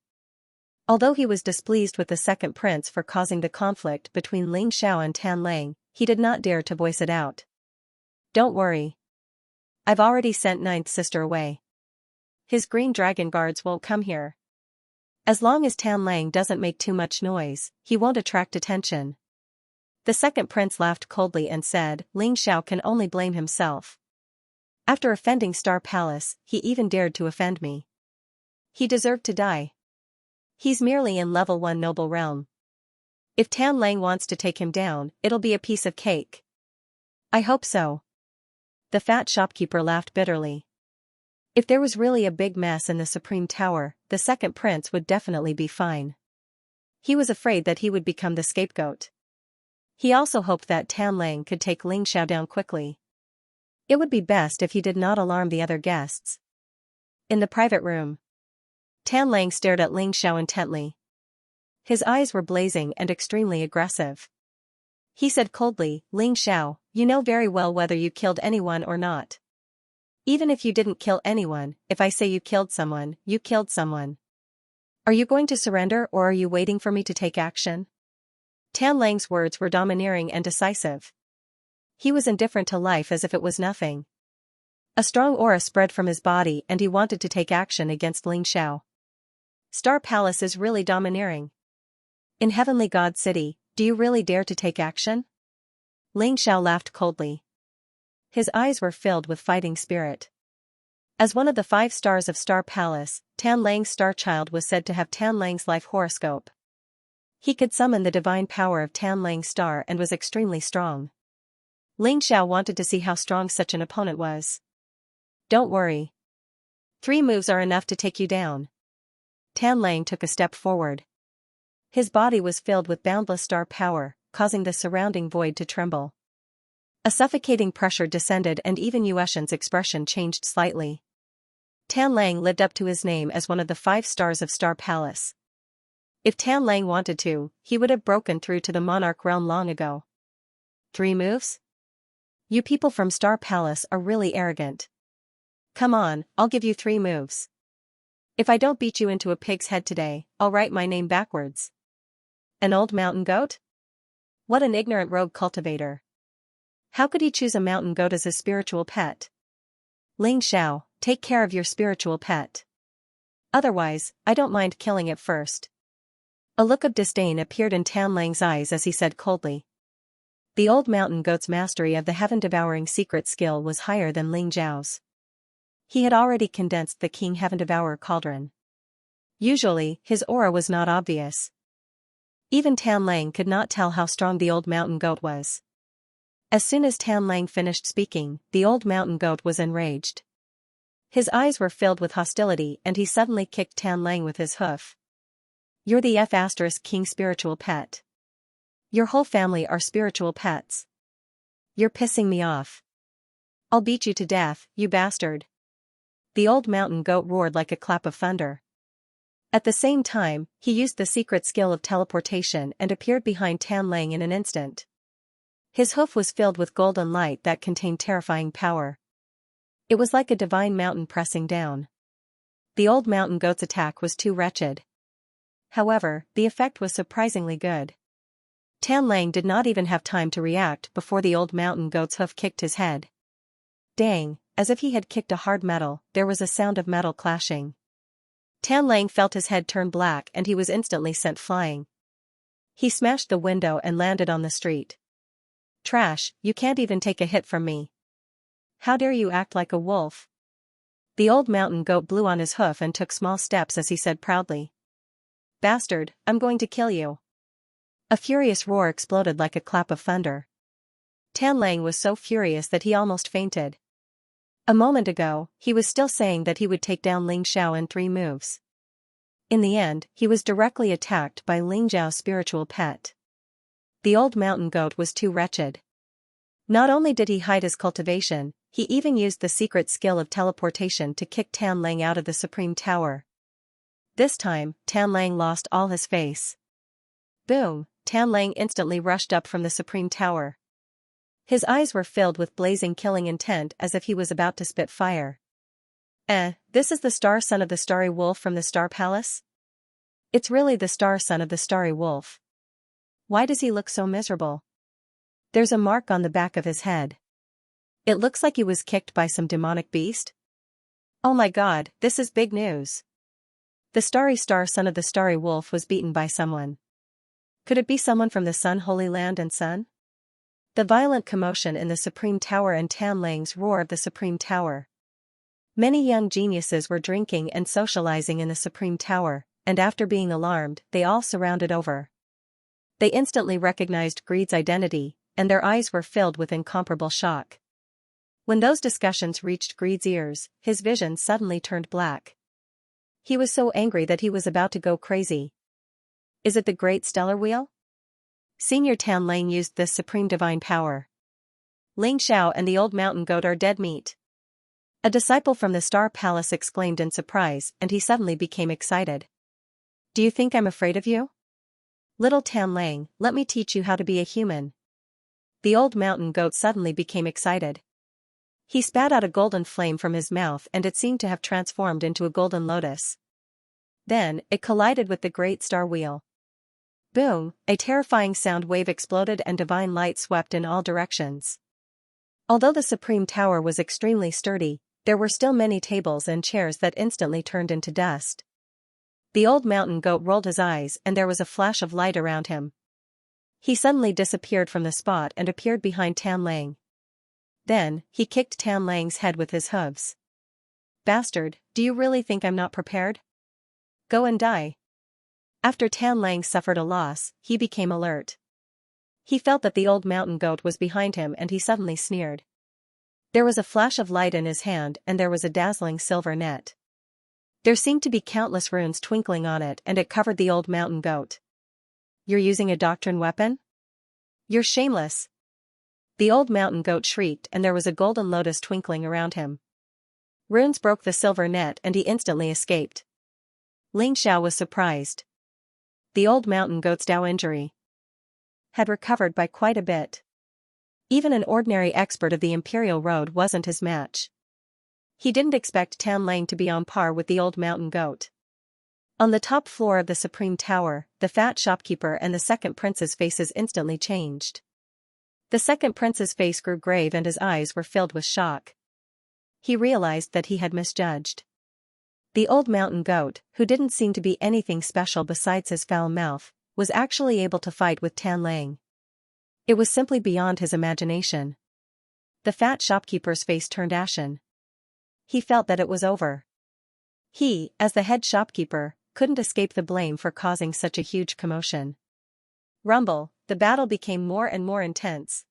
Although he was displeased with the second prince for causing the conflict between Ling Xiao and Tan Lang, he did not dare to voice it out. "Don't worry. I've already sent Ninth Sister away. His green dragon guards won't come here. As long as Tan Lang doesn't make too much noise, he won't attract attention." The second prince laughed coldly and said, "Ling Xiao can only blame himself. After offending Star Palace, he even dared to offend me. He deserved to die. He's merely in level 1 noble realm. If Tan Lang wants to take him down, it'll be a piece of cake." "I hope so." The fat shopkeeper laughed bitterly. If there was really a big mess in the Supreme Tower, the second prince would definitely be fine. He was afraid that he would become the scapegoat. He also hoped that Tan Lang could take Ling Xiao down quickly. It would be best if he did not alarm the other guests. In the private room, Tan Lang stared at Ling Xiao intently. His eyes were blazing and extremely aggressive. He said coldly, "Ling Xiao, you know very well whether you killed anyone or not. Even if you didn't kill anyone, if I say you killed someone, you killed someone. Are you going to surrender or are you waiting for me to take action?" Tan Lang's words were domineering and decisive. He was indifferent to life as if it was nothing. A strong aura spread from his body and he wanted to take action against Ling Xiao. Star Palace is really domineering. In Heavenly God City, do you really dare to take action? Ling Xiao laughed coldly. His eyes were filled with fighting spirit. As one of the 5 stars of Star Palace, Tan Lang's star child was said to have Tan Lang's life horoscope. He could summon the divine power of Tan Lang's star and was extremely strong. Ling Xiao wanted to see how strong such an opponent was. Don't worry. 3 moves are enough to take you down. Tan Lang took a step forward. His body was filled with boundless star power, causing the surrounding void to tremble. A suffocating pressure descended and even Yueshan's expression changed slightly. Tan Lang lived up to his name as one of the 5 stars of Star Palace. If Tan Lang wanted to, he would have broken through to the monarch realm long ago. 3 moves? You people from Star Palace are really arrogant. Come on, I'll give you 3 moves. If I don't beat you into a pig's head today, I'll write my name backwards. An old mountain goat? What an ignorant rogue cultivator. How could he choose a mountain goat as his spiritual pet? Ling Xiao, take care of your spiritual pet. Otherwise, I don't mind killing it first. A look of disdain appeared in Tan Lang's eyes as he said coldly. The old mountain goat's mastery of the heaven-devouring secret skill was higher than Ling Xiao's. He had already condensed the King Heaven-Devourer cauldron. Usually, his aura was not obvious. Even Tan Lang could not tell how strong the old mountain goat was. As soon as Tan Lang finished speaking, the old mountain goat was enraged. His eyes were filled with hostility and he suddenly kicked Tan Lang with his hoof. You're the King spiritual pet. Your whole family are spiritual pets. You're pissing me off. I'll beat you to death, you bastard. The old mountain goat roared like a clap of thunder. At the same time, he used the secret skill of teleportation and appeared behind Tan Lang in an instant. His hoof was filled with golden light that contained terrifying power. It was like a divine mountain pressing down. The old mountain goat's attack was too wretched. However, the effect was surprisingly good. Tan Lang did not even have time to react before the old mountain goat's hoof kicked his head. Dang, as if he had kicked a hard metal, there was a sound of metal clashing. Tan Lang felt his head turn black and he was instantly sent flying. He smashed the window and landed on the street. Trash, you can't even take a hit from me. How dare you act like a wolf? The old mountain goat blew on his hoof and took small steps as he said proudly. Bastard, I'm going to kill you. A furious roar exploded like a clap of thunder. Tan Lang was so furious that he almost fainted. A moment ago, he was still saying that he would take down Ling Xiao in 3 moves. In the end, he was directly attacked by Ling Xiao's spiritual pet. The old mountain goat was too wretched. Not only did he hide his cultivation, he even used the secret skill of teleportation to kick Tan Lang out of the Supreme Tower. This time, Tan Lang lost all his face. Boom, Tan Lang instantly rushed up from the Supreme Tower. His eyes were filled with blazing killing intent as if he was about to spit fire. This is the star son of the starry wolf from the Star Palace? It's really the star son of the starry wolf. Why does he look so miserable? There's a mark on the back of his head. It looks like he was kicked by some demonic beast. Oh my god, this is big news. The starry star son of the starry wolf was beaten by someone. Could it be someone from the Sun Holy Land and Sun? The violent commotion in the Supreme Tower and Tan Lang's roar of the Supreme Tower. Many young geniuses were drinking and socializing in the Supreme Tower, and after being alarmed, they all surrounded over. They instantly recognized Greed's identity, and their eyes were filled with incomparable shock. When those discussions reached Greed's ears, his vision suddenly turned black. He was so angry that he was about to go crazy. Is it the Great Stellar Wheel? Senior Tan Lang used this supreme divine power. Ling Xiao and the old mountain goat are dead meat. A disciple from the Star Palace exclaimed in surprise, and he suddenly became excited. Do you think I'm afraid of you? Little Tan Lang, let me teach you how to be a human. The old mountain goat suddenly became excited. He spat out a golden flame from his mouth and it seemed to have transformed into a golden lotus. Then, it collided with the great star wheel. Boom, a terrifying sound wave exploded and divine light swept in all directions. Although the Supreme Tower was extremely sturdy, there were still many tables and chairs that instantly turned into dust. The old mountain goat rolled his eyes and there was a flash of light around him. He suddenly disappeared from the spot and appeared behind Tan Lang. Then, he kicked Tan Lang's head with his hooves. "Bastard, do you really think I'm not prepared? Go and die." After Tan Lang suffered a loss, he became alert. He felt that the old mountain goat was behind him and he suddenly sneered. There was a flash of light in his hand and there was a dazzling silver net. There seemed to be countless runes twinkling on it and it covered the old mountain goat. "You're using a doctrine weapon? You're shameless." The old mountain goat shrieked and there was a golden lotus twinkling around him. Runes broke the silver net and he instantly escaped. Xianxia was surprised. The old mountain goat's Dao injury had recovered by quite a bit. Even an ordinary expert of the Imperial Road wasn't his match. He didn't expect Tan Lang to be on par with the old mountain goat. On the top floor of the Supreme Tower, the fat shopkeeper and the second prince's faces instantly changed. The second prince's face grew grave and his eyes were filled with shock. He realized that he had misjudged. The old mountain goat, who didn't seem to be anything special besides his foul mouth, was actually able to fight with Tan Lang. It was simply beyond his imagination. The fat shopkeeper's face turned ashen. He felt that it was over. He, as the head shopkeeper, couldn't escape the blame for causing such a huge commotion. Rumble, the battle became more and more intense.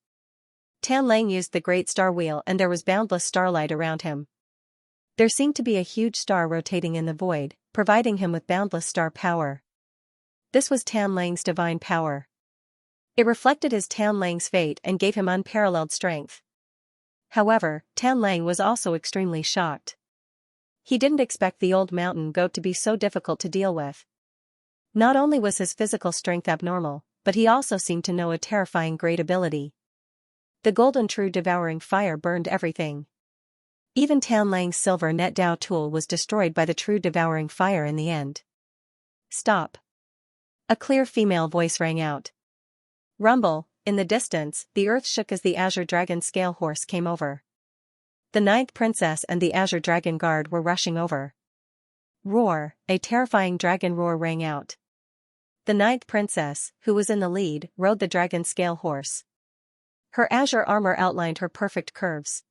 Tan Lang used the great star wheel and there was boundless starlight around him. There seemed to be a huge star rotating in the void, providing him with boundless star power. This was Tan Lang's divine power. It reflected his Tan Lang's fate and gave him unparalleled strength. However, Tan Lang was also extremely shocked. He didn't expect the old mountain goat to be so difficult to deal with. Not only was his physical strength abnormal, but he also seemed to know a terrifying great ability. The golden true devouring fire burned everything. Even Tan Lang's silver net Dao tool was destroyed by the true devouring fire in the end. "Stop." A clear female voice rang out. Rumble, in the distance, the earth shook as the Azure Dragon scale horse came over. The ninth princess and the Azure Dragon guard were rushing over. Roar, a terrifying dragon roar rang out. The ninth princess, who was in the lead, rode the dragon scale horse. Her azure armor outlined her perfect curves.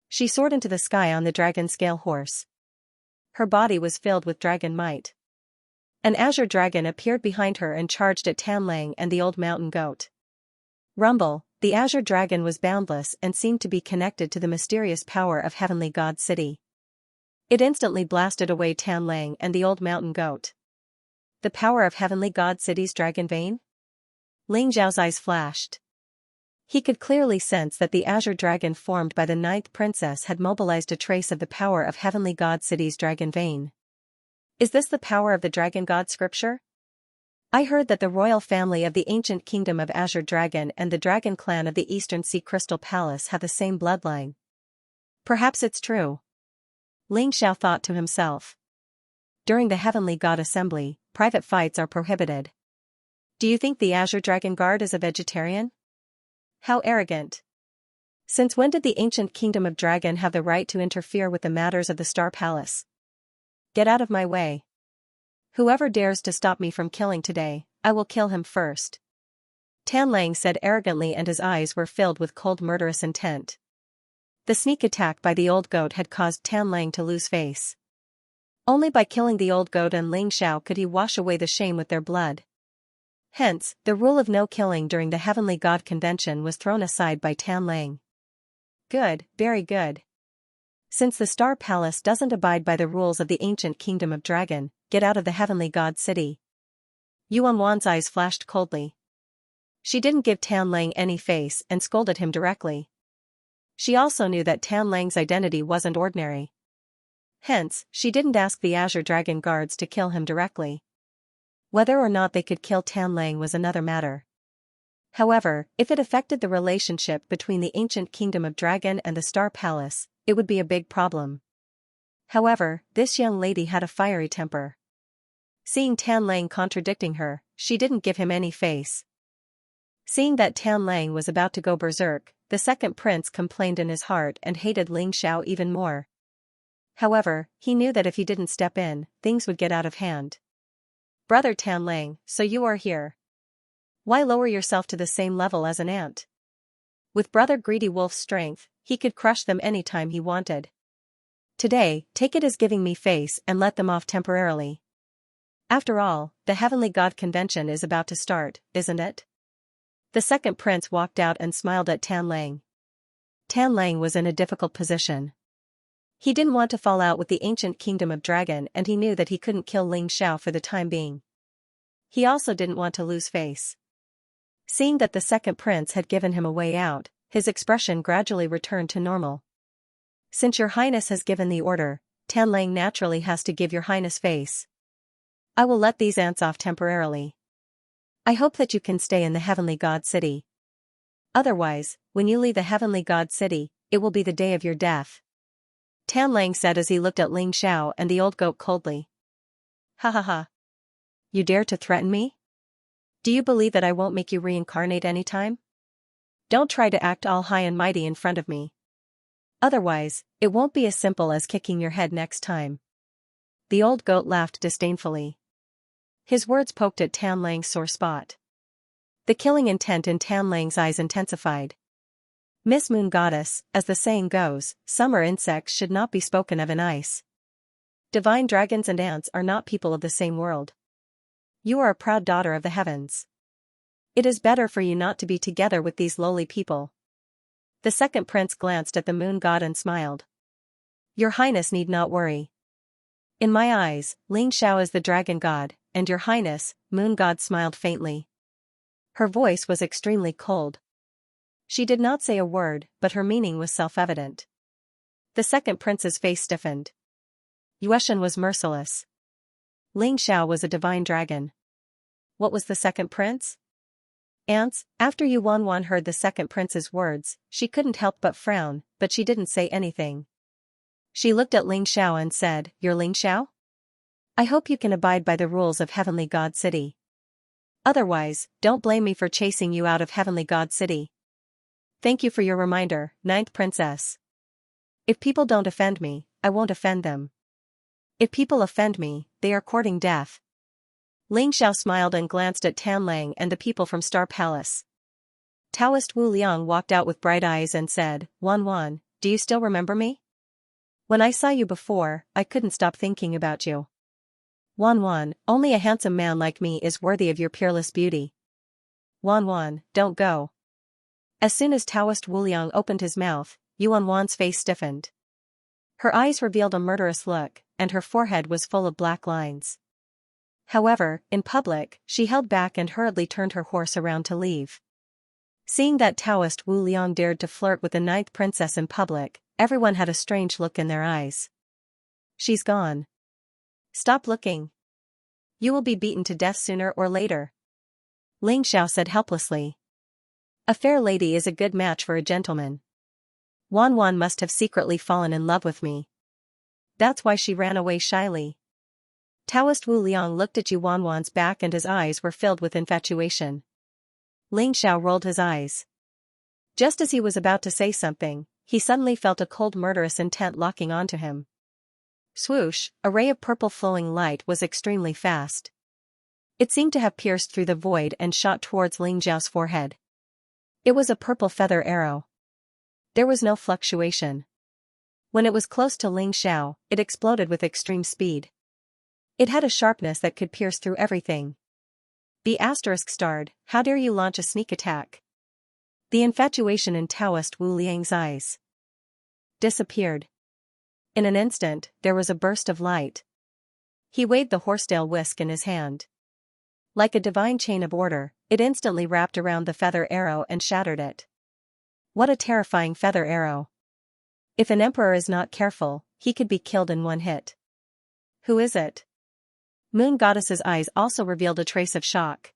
She soared into the sky on the dragon scale horse. Her body was filled with dragon might. An azure dragon appeared behind her and charged at Tan Lang and the old mountain goat. Rumble, the azure dragon was boundless and seemed to be connected to the mysterious power of Heavenly God City. It instantly blasted away Tan Lang and the old mountain goat. The power of Heavenly God City's dragon vein? Ling Zhao's eyes flashed. He could clearly sense that the azure dragon formed by the ninth princess had mobilized a trace of the power of Heavenly God City's dragon vein. Is this the power of the dragon god scripture? I heard that the royal family of the ancient kingdom of Azure Dragon and the dragon clan of the Eastern Sea Crystal Palace have the same bloodline. Perhaps it's true. Ling Xiao thought to himself. During the Heavenly God Assembly, private fights are prohibited. Do you think the Azure Dragon Guard is a vegetarian? How arrogant. Since when did the ancient kingdom of Dragon have the right to interfere with the matters of the Star Palace? Get out of my way. Whoever dares to stop me from killing today, I will kill him first. Tan Lang said arrogantly and his eyes were filled with cold murderous intent. The sneak attack by the old goat had caused Tan Lang to lose face. Only by killing the old goat and Ling Xiao could he wash away the shame with their blood. Hence, the rule of no killing during the Heavenly God Convention was thrown aside by Tan Lang. Good, very good. Since the Star Palace doesn't abide by the rules of the ancient kingdom of Dragon, get out of the Heavenly God City. Yuan Wan's eyes flashed coldly. She didn't give Tan Lang any face and scolded him directly. She also knew that Tan Lang's identity wasn't ordinary. Hence, she didn't ask the Azure Dragon guards to kill him directly. Whether or not they could kill Tan Lang was another matter. However, if it affected the relationship between the ancient kingdom of Dragon and the Star Palace, it would be a big problem. However, this young lady had a fiery temper. Seeing Tan Lang contradicting her, she didn't give him any face. Seeing that Tan Lang was about to go berserk, the second prince complained in his heart and hated Ling Xiao even more. However, he knew that if he didn't step in, things would get out of hand. Brother Tan Lang, so you are here. Why lower yourself to the same level as an ant? With Brother Greedy Wolf's strength, he could crush them anytime he wanted. Today, take it as giving me face and let them off temporarily. After all, the Heavenly God Convention is about to start, isn't it? The second prince walked out and smiled at Tan Lang. Tan Lang was in a difficult position. He didn't want to fall out with the ancient kingdom of Dragon, and he knew that he couldn't kill Ling Xiao for the time being. He also didn't want to lose face. Seeing that the second prince had given him a way out, his expression gradually returned to normal. Since your highness has given the order, Tan Lang naturally has to give your highness face. I will let these ants off temporarily. I hope that you can stay in the Heavenly God City. Otherwise, when you leave the Heavenly God City, it will be the day of your death. Tan Lang said as he looked at Ling Xiao and the old goat coldly. Ha ha ha. You dare to threaten me? Do you believe that I won't make you reincarnate anytime? Don't try to act all high and mighty in front of me. Otherwise, it won't be as simple as kicking your head next time. The old goat laughed disdainfully. His words poked at Tan Lang's sore spot. The killing intent in Tan Lang's eyes intensified. Miss Moon Goddess, as the saying goes, summer insects should not be spoken of in ice. Divine dragons and ants are not people of the same world. You are a proud daughter of the heavens. It is better for you not to be together with these lowly people. The second prince glanced at the moon god and smiled. Your highness need not worry. In my eyes, Ling Xiao is the dragon god, and your highness, moon god smiled faintly. Her voice was extremely cold. She did not say a word, but her meaning was self-evident. The second prince's face stiffened. Yueshan was merciless. Ling Xiao was a divine dragon. What was the second prince? Ants. After Yuan Wan heard the second prince's words, she couldn't help but frown, but she didn't say anything. She looked at Ling Xiao and said, You're Ling Xiao? I hope you can abide by the rules of Heavenly God City. Otherwise, don't blame me for chasing you out of Heavenly God City. Thank you for your reminder, Ninth Princess. If people don't offend me, I won't offend them. If people offend me, they are courting death. Ling Xiao smiled and glanced at Tan Lang and the people from Star Palace. Taoist Wu Liang walked out with bright eyes and said, Wan Wan, do you still remember me? When I saw you before, I couldn't stop thinking about you. Wan Wan, only a handsome man like me is worthy of your peerless beauty. Wan Wan, don't go. As soon as Taoist Wu Liang opened his mouth, Yuan Wan's face stiffened. Her eyes revealed a murderous look, and her forehead was full of black lines. However, in public, she held back and hurriedly turned her horse around to leave. Seeing that Taoist Wu Liang dared to flirt with the ninth princess in public, everyone had a strange look in their eyes. She's gone. Stop looking. You will be beaten to death sooner or later. Ling Xiao said helplessly. A fair lady is a good match for a gentleman. Wan Wan must have secretly fallen in love with me. That's why she ran away shyly. Taoist Wu Liang looked at Yuan Wan's back and his eyes were filled with infatuation. Ling Xiao rolled his eyes. Just as he was about to say something, he suddenly felt a cold murderous intent locking onto him. Swoosh, a ray of purple flowing light was extremely fast. It seemed to have pierced through the void and shot towards Ling Xiao's forehead. It was a purple feather arrow. There was no fluctuation. When it was close to Ling Xiao, it exploded with extreme speed. It had a sharpness that could pierce through everything. The asterisk starred, how dare you launch a sneak attack? The infatuation in Taoist Wu Liang's eyes disappeared. In an instant, there was a burst of light. He waved the horsetail whisk in his hand. Like a divine chain of order, it instantly wrapped around the feather arrow and shattered it. What a terrifying feather arrow. If an emperor is not careful, he could be killed in one hit. Who is it? Moon Goddess's eyes also revealed a trace of shock.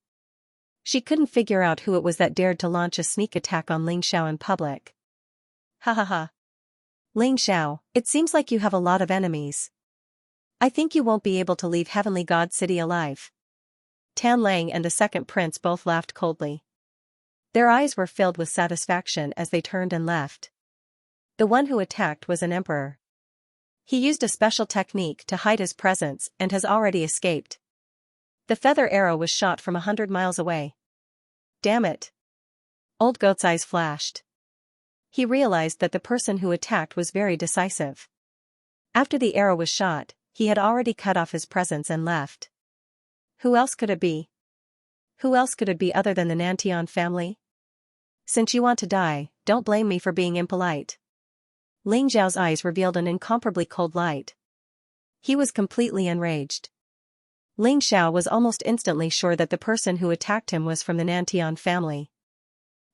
She couldn't figure out who it was that dared to launch a sneak attack on Ling Xiao in public. Ha ha ha. Ling Xiao, it seems like you have a lot of enemies. I think you won't be able to leave Heavenly God City alive. Tan Lang and the second prince both laughed coldly. Their eyes were filled with satisfaction as they turned and left. The one who attacked was an emperor. He used a special technique to hide his presence and has already escaped. The feather arrow was shot from 100 miles away. Damn it. Old Goat's eyes flashed. He realized that the person who attacked was very decisive. After the arrow was shot, he had already cut off his presence and left. Who else could it be? Who else could it be other than the Nantian family? Since you want to die, don't blame me for being impolite. Ling Zhao's eyes revealed an incomparably cold light. He was completely enraged. Ling Xiao was almost instantly sure that the person who attacked him was from the Nantian family.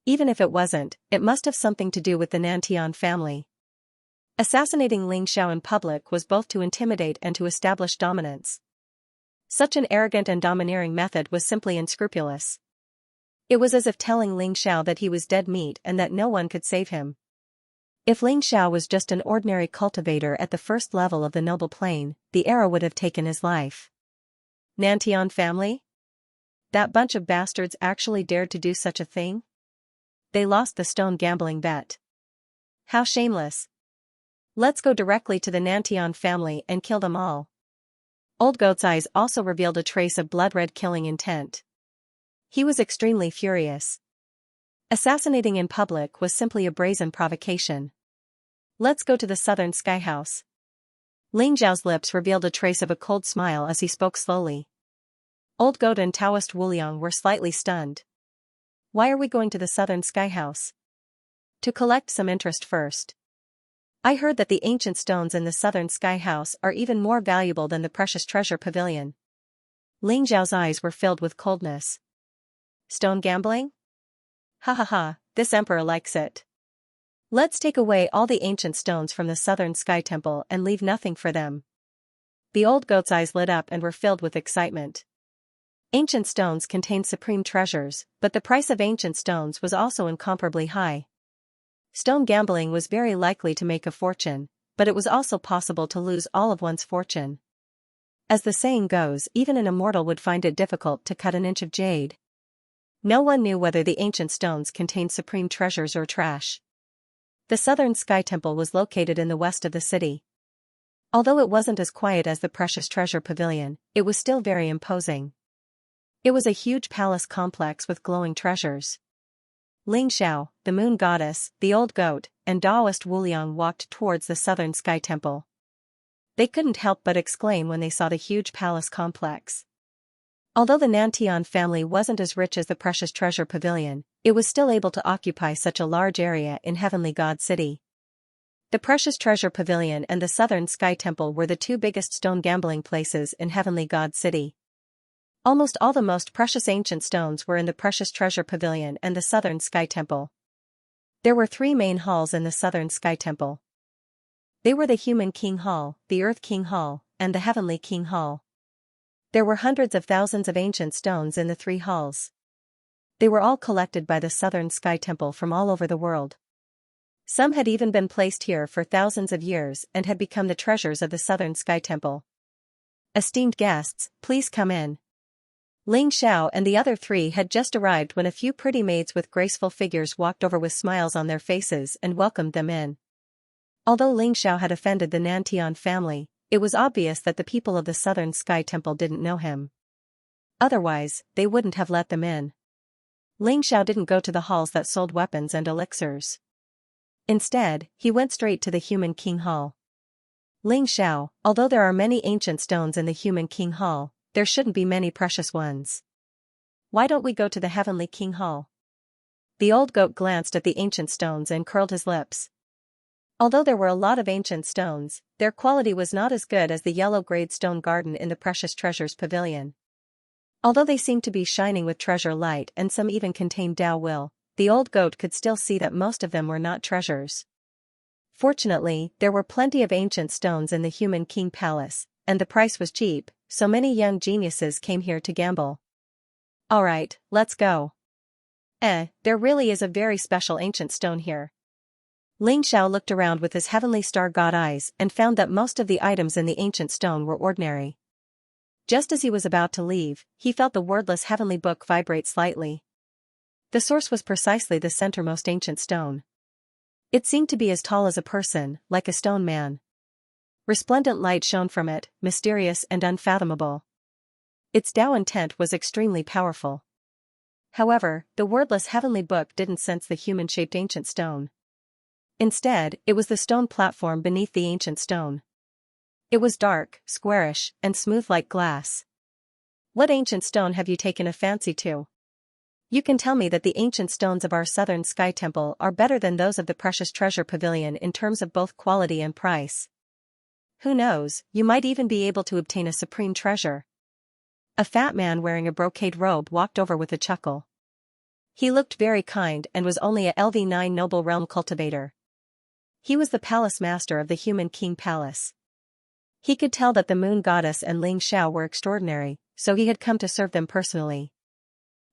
Even if it wasn't, it must have something to do with the Nantian family. Assassinating Ling Xiao in public was both to intimidate and to establish dominance. Such an arrogant and domineering method was simply unscrupulous. It was as if telling Ling Xiao that he was dead meat and that no one could save him. If Ling Xiao was just an ordinary cultivator at the first level of the noble plane, the arrow would have taken his life. Nantian family? That bunch of bastards actually dared to do such a thing? They lost the stone gambling bet. How shameless. Let's go directly to the Nantian family and kill them all. Old Goat's eyes also revealed a trace of blood-red killing intent. He was extremely furious. Assassinating in public was simply a brazen provocation. Let's go to the southern sky house. Ling Zhao's lips revealed a trace of a cold smile as he spoke slowly. Old Goat and Taoist Wuliang were slightly stunned. Why are we going to the southern sky house? To collect some interest first. I heard that the ancient stones in the southern sky house are even more valuable than the precious treasure pavilion. Ling Zhao's eyes were filled with coldness. Stone gambling? Ha ha ha, this emperor likes it. Let's take away all the ancient stones from the southern sky temple and leave nothing for them. The old goat's eyes lit up and were filled with excitement. Ancient stones contained supreme treasures, but the price of ancient stones was also incomparably high. Stone gambling was very likely to make a fortune, but it was also possible to lose all of one's fortune. As the saying goes, even an immortal would find it difficult to cut an inch of jade. No one knew whether the ancient stones contained supreme treasures or trash. The southern sky temple was located in the west of the city. Although it wasn't as quiet as the precious treasure pavilion, it was still very imposing. It was a huge palace complex with glowing treasures. Ling Xiao, the moon goddess, the old goat, and Taoist Wuliang walked towards the southern sky temple. They couldn't help but exclaim when they saw the huge palace complex. Although the Nantian family wasn't as rich as the precious treasure pavilion, it was still able to occupy such a large area in Heavenly God City. The precious treasure pavilion and the southern sky temple were the two biggest stone gambling places in Heavenly God City. Almost all the most precious ancient stones were in the precious treasure pavilion and the southern sky temple. There were 3 main halls in the southern sky temple. They were the Human King Hall, the Earth King Hall, and the Heavenly King Hall. There were hundreds of thousands of ancient stones in the 3 halls. They were all collected by the southern sky temple from all over the world. Some had even been placed here for thousands of years and had become the treasures of the southern sky temple. Esteemed guests, please come in. Ling Xiao and the other 3 had just arrived when a few pretty maids with graceful figures walked over with smiles on their faces and welcomed them in. Although Ling Xiao had offended the Nantian family, it was obvious that the people of the southern sky temple didn't know him. Otherwise, they wouldn't have let them in. Ling Xiao didn't go to the halls that sold weapons and elixirs. Instead, he went straight to the Human King Hall. Ling Xiao, although there are many ancient stones in the Human King Hall, there shouldn't be many precious ones. Why don't we go to the Heavenly King Hall? The old goat glanced at the ancient stones and curled his lips. Although there were a lot of ancient stones, their quality was not as good as the yellow-grade stone garden in the Precious Treasures Pavilion. Although they seemed to be shining with treasure light and some even contained Tao will, the old goat could still see that most of them were not treasures. Fortunately, there were plenty of ancient stones in the Human King Palace, and the price was cheap, so many young geniuses came here to gamble. Alright, let's go. There really is a very special ancient stone here. Ling Xiao looked around with his heavenly star god eyes and found that most of the items in the ancient stone were ordinary. Just as he was about to leave, he felt the wordless heavenly book vibrate slightly. The source was precisely the centermost ancient stone. It seemed to be as tall as a person, like a stone man. Resplendent light shone from it, mysterious and unfathomable. Its Tao intent was extremely powerful. However, the wordless heavenly book didn't sense the human-shaped ancient stone. Instead, it was the stone platform beneath the ancient stone. It was dark, squarish, and smooth like glass. What ancient stone have you taken a fancy to? You can tell me that the ancient stones of our southern sky temple are better than those of the precious treasure pavilion in terms of both quality and price. Who knows, you might even be able to obtain a supreme treasure. A fat man wearing a brocade robe walked over with a chuckle. He looked very kind and was only a LV9 noble realm cultivator. He was the palace master of the human king palace. He could tell that the moon goddess and Ling Xiao were extraordinary, so he had come to serve them personally.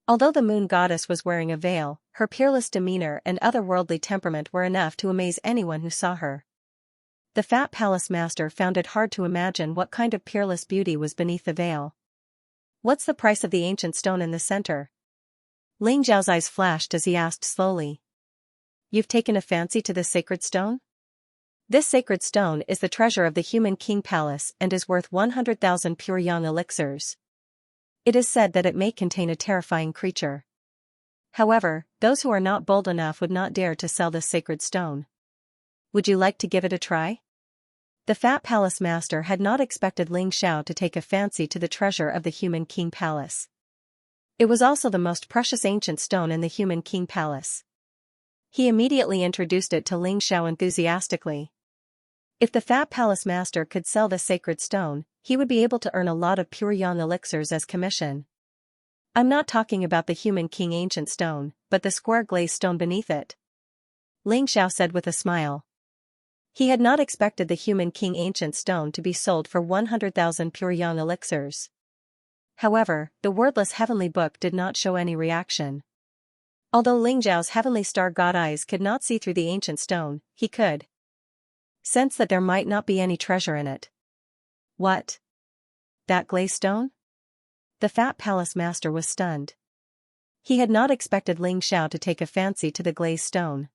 Although the moon goddess was wearing a veil, her peerless demeanor and otherworldly temperament were enough to amaze anyone who saw her. The fat palace master found it hard to imagine what kind of peerless beauty was beneath the veil. What's the price of the ancient stone in the center? Ling Xiao's eyes flashed as he asked slowly. You've taken a fancy to this sacred stone? This sacred stone is the treasure of the human king palace and is worth 100,000 pure yang elixirs. It is said that it may contain a terrifying creature. However, those who are not bold enough would not dare to sell this sacred stone. Would you like to give it a try? The fat palace master had not expected Ling Xiao to take a fancy to the treasure of the human king palace. It was also the most precious ancient stone in the human king palace. He immediately introduced it to Ling Xiao enthusiastically. If the fat palace master could sell the sacred stone, he would be able to earn a lot of pure yang elixirs as commission. I'm not talking about the human king ancient stone, but the square glazed stone beneath it. Ling Xiao said with a smile. He had not expected the human king ancient stone to be sold for 100,000 pure yang elixirs. However, the wordless heavenly book did not show any reaction. Although Ling Xiao's heavenly star god eyes could not see through the ancient stone, he could sense that there might not be any treasure in it. What? That glazed stone? The fat palace master was stunned. He had not expected Ling Xiao to take a fancy to the glazed stone.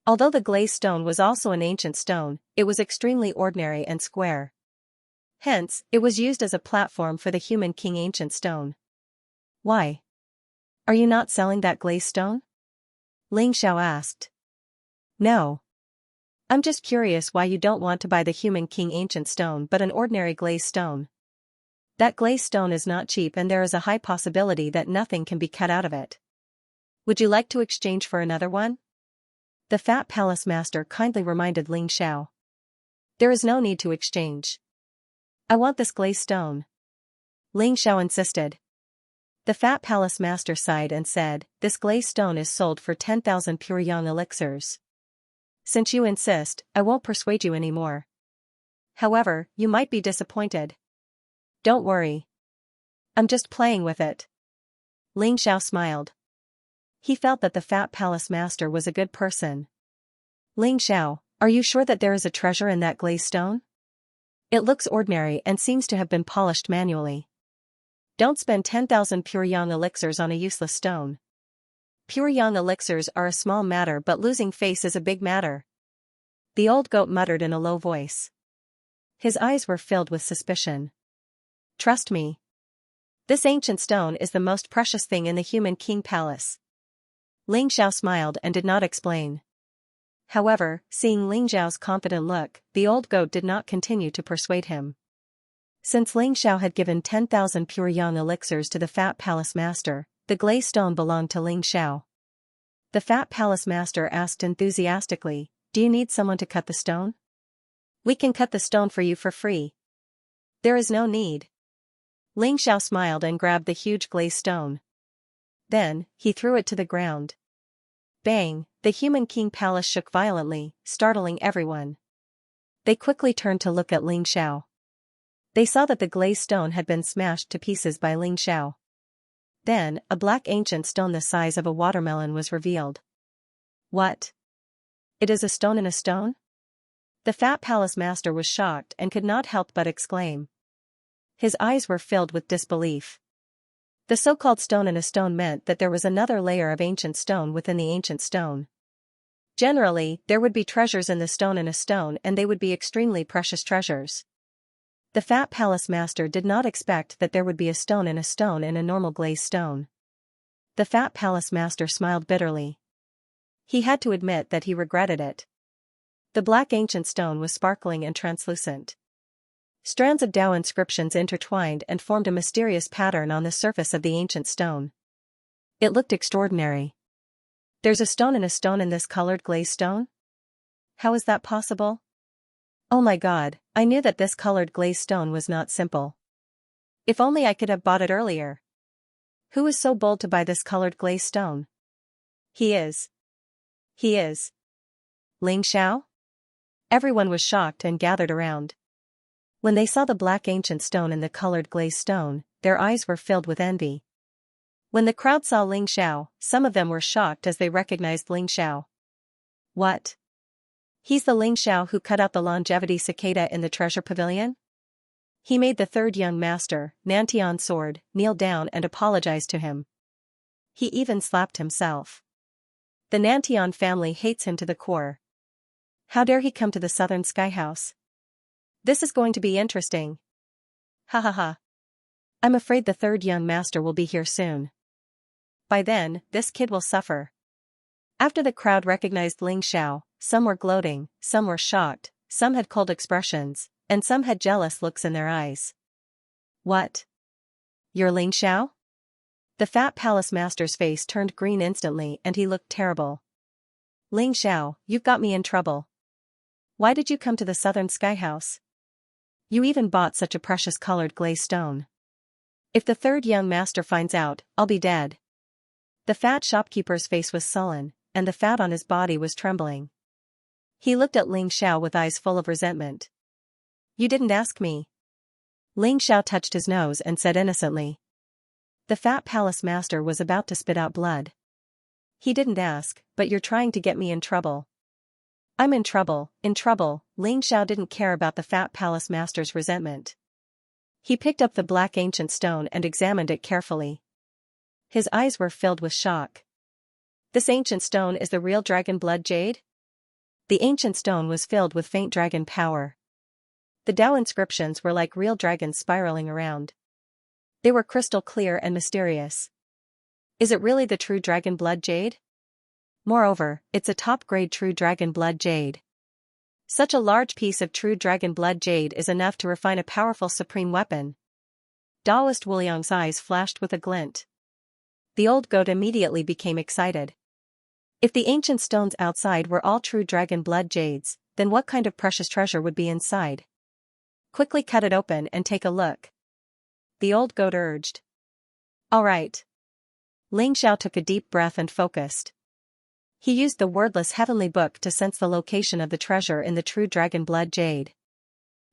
Although the glazed stone was also an ancient stone, it was extremely ordinary and square. Hence, it was used as a platform for the human king ancient stone. Why? Are you not selling that glazed stone? Ling Xiao asked. No. I'm just curious why you don't want to buy the human king ancient stone but an ordinary glazed stone. That glazed stone is not cheap and there is a high possibility that nothing can be cut out of it. Would you like to exchange for another one? The fat palace master kindly reminded Ling Xiao. There is no need to exchange. I want this glazed stone. Ling Xiao insisted. The fat palace master sighed and said, this glazed stone is sold for 10,000 pure yang elixirs. Since you insist, I won't persuade you anymore. However, you might be disappointed. Don't worry. I'm just playing with it. Ling Xiao smiled. He felt that the fat palace master was a good person. Ling Xiao, are you sure that there is a treasure in that glazed stone? It looks ordinary and seems to have been polished manually. Don't spend 10,000 pure yang elixirs on a useless stone. Pure yang elixirs are a small matter but losing face is a big matter. The old goat muttered in a low voice. His eyes were filled with suspicion. Trust me. This ancient stone is the most precious thing in the human king palace. Ling Xiao smiled and did not explain. However, seeing Ling Xiao's confident look, the old goat did not continue to persuade him. Since Ling Xiao had given 10,000 pure yang elixirs to the fat palace master, the glazed stone belonged to Ling Xiao. The fat palace master asked enthusiastically, do you need someone to cut the stone? We can cut the stone for you for free. There is no need. Ling Xiao smiled and grabbed the huge glazed stone. Then, he threw it to the ground. Bang, the human king palace shook violently, startling everyone. They quickly turned to look at Ling Xiao. They saw that the glazed stone had been smashed to pieces by Ling Xiao. Then, a black ancient stone the size of a watermelon was revealed. What? It is a stone in a stone? The fat palace master was shocked and could not help but exclaim. His eyes were filled with disbelief. The so-called stone in a stone meant that there was another layer of ancient stone within the ancient stone. Generally, there would be treasures in the stone in a stone and they would be extremely precious treasures. The fat palace master did not expect that there would be a stone in a normal glazed stone. The fat palace master smiled bitterly. He had to admit that he regretted it. The black ancient stone was sparkling and translucent. Strands of Tao inscriptions intertwined and formed a mysterious pattern on the surface of the ancient stone. It looked extraordinary. There's a stone in this colored glazed stone? How is that possible? Oh my God, I knew that this colored glazed stone was not simple. If only I could have bought it earlier. Who is so bold to buy this colored glazed stone? He is. Xiao? Everyone was shocked and gathered around. When they saw the black ancient stone and the colored glazed stone, their eyes were filled with envy. When the crowd saw Xiao, some of them were shocked as they recognized Xiao. What? He's the Xiao who cut out the longevity cicada in the treasure pavilion? He made the third young master, Nantian's sword, kneel down and apologize to him. He even slapped himself. The Nantian family hates him to the core. How dare he come to the Southern Sky House? This is going to be interesting. Ha ha ha. I'm afraid the third young master will be here soon. By then, this kid will suffer. After the crowd recognized Xiao, some were gloating, some were shocked, some had cold expressions, and some had jealous looks in their eyes. What? You're Xiao? The fat palace master's face turned green instantly and he looked terrible. Xiao, you've got me in trouble. Why did you come to the Southern Sky House? You even bought such a precious colored glazed stone. If the third young master finds out, I'll be dead. The fat shopkeeper's face was sullen, and the fat on his body was trembling. He looked at Xiao with eyes full of resentment. You didn't ask me. Xiao touched his nose and said innocently. The fat palace master was about to spit out blood. He didn't ask, but you're trying to get me in trouble. I'm in trouble. Xiao didn't care about the fat palace master's resentment. He picked up the black ancient stone and examined it carefully. His eyes were filled with shock. This ancient stone is the real dragon blood jade? The ancient stone was filled with faint dragon power. The Tao inscriptions were like real dragons spiraling around. They were crystal clear and mysterious. Is it really the true dragon blood jade? Moreover, it's a top-grade true dragon blood jade. Such a large piece of true dragon blood jade is enough to refine a powerful supreme weapon. Daoist Wuliang's eyes flashed with a glint. The old goat immediately became excited. If the ancient stones outside were all true dragon blood jades, then what kind of precious treasure would be inside? Quickly cut it open and take a look. The old goat urged. All right. Xiao took a deep breath and focused. He used the wordless heavenly book to sense the location of the treasure in the true dragon blood jade.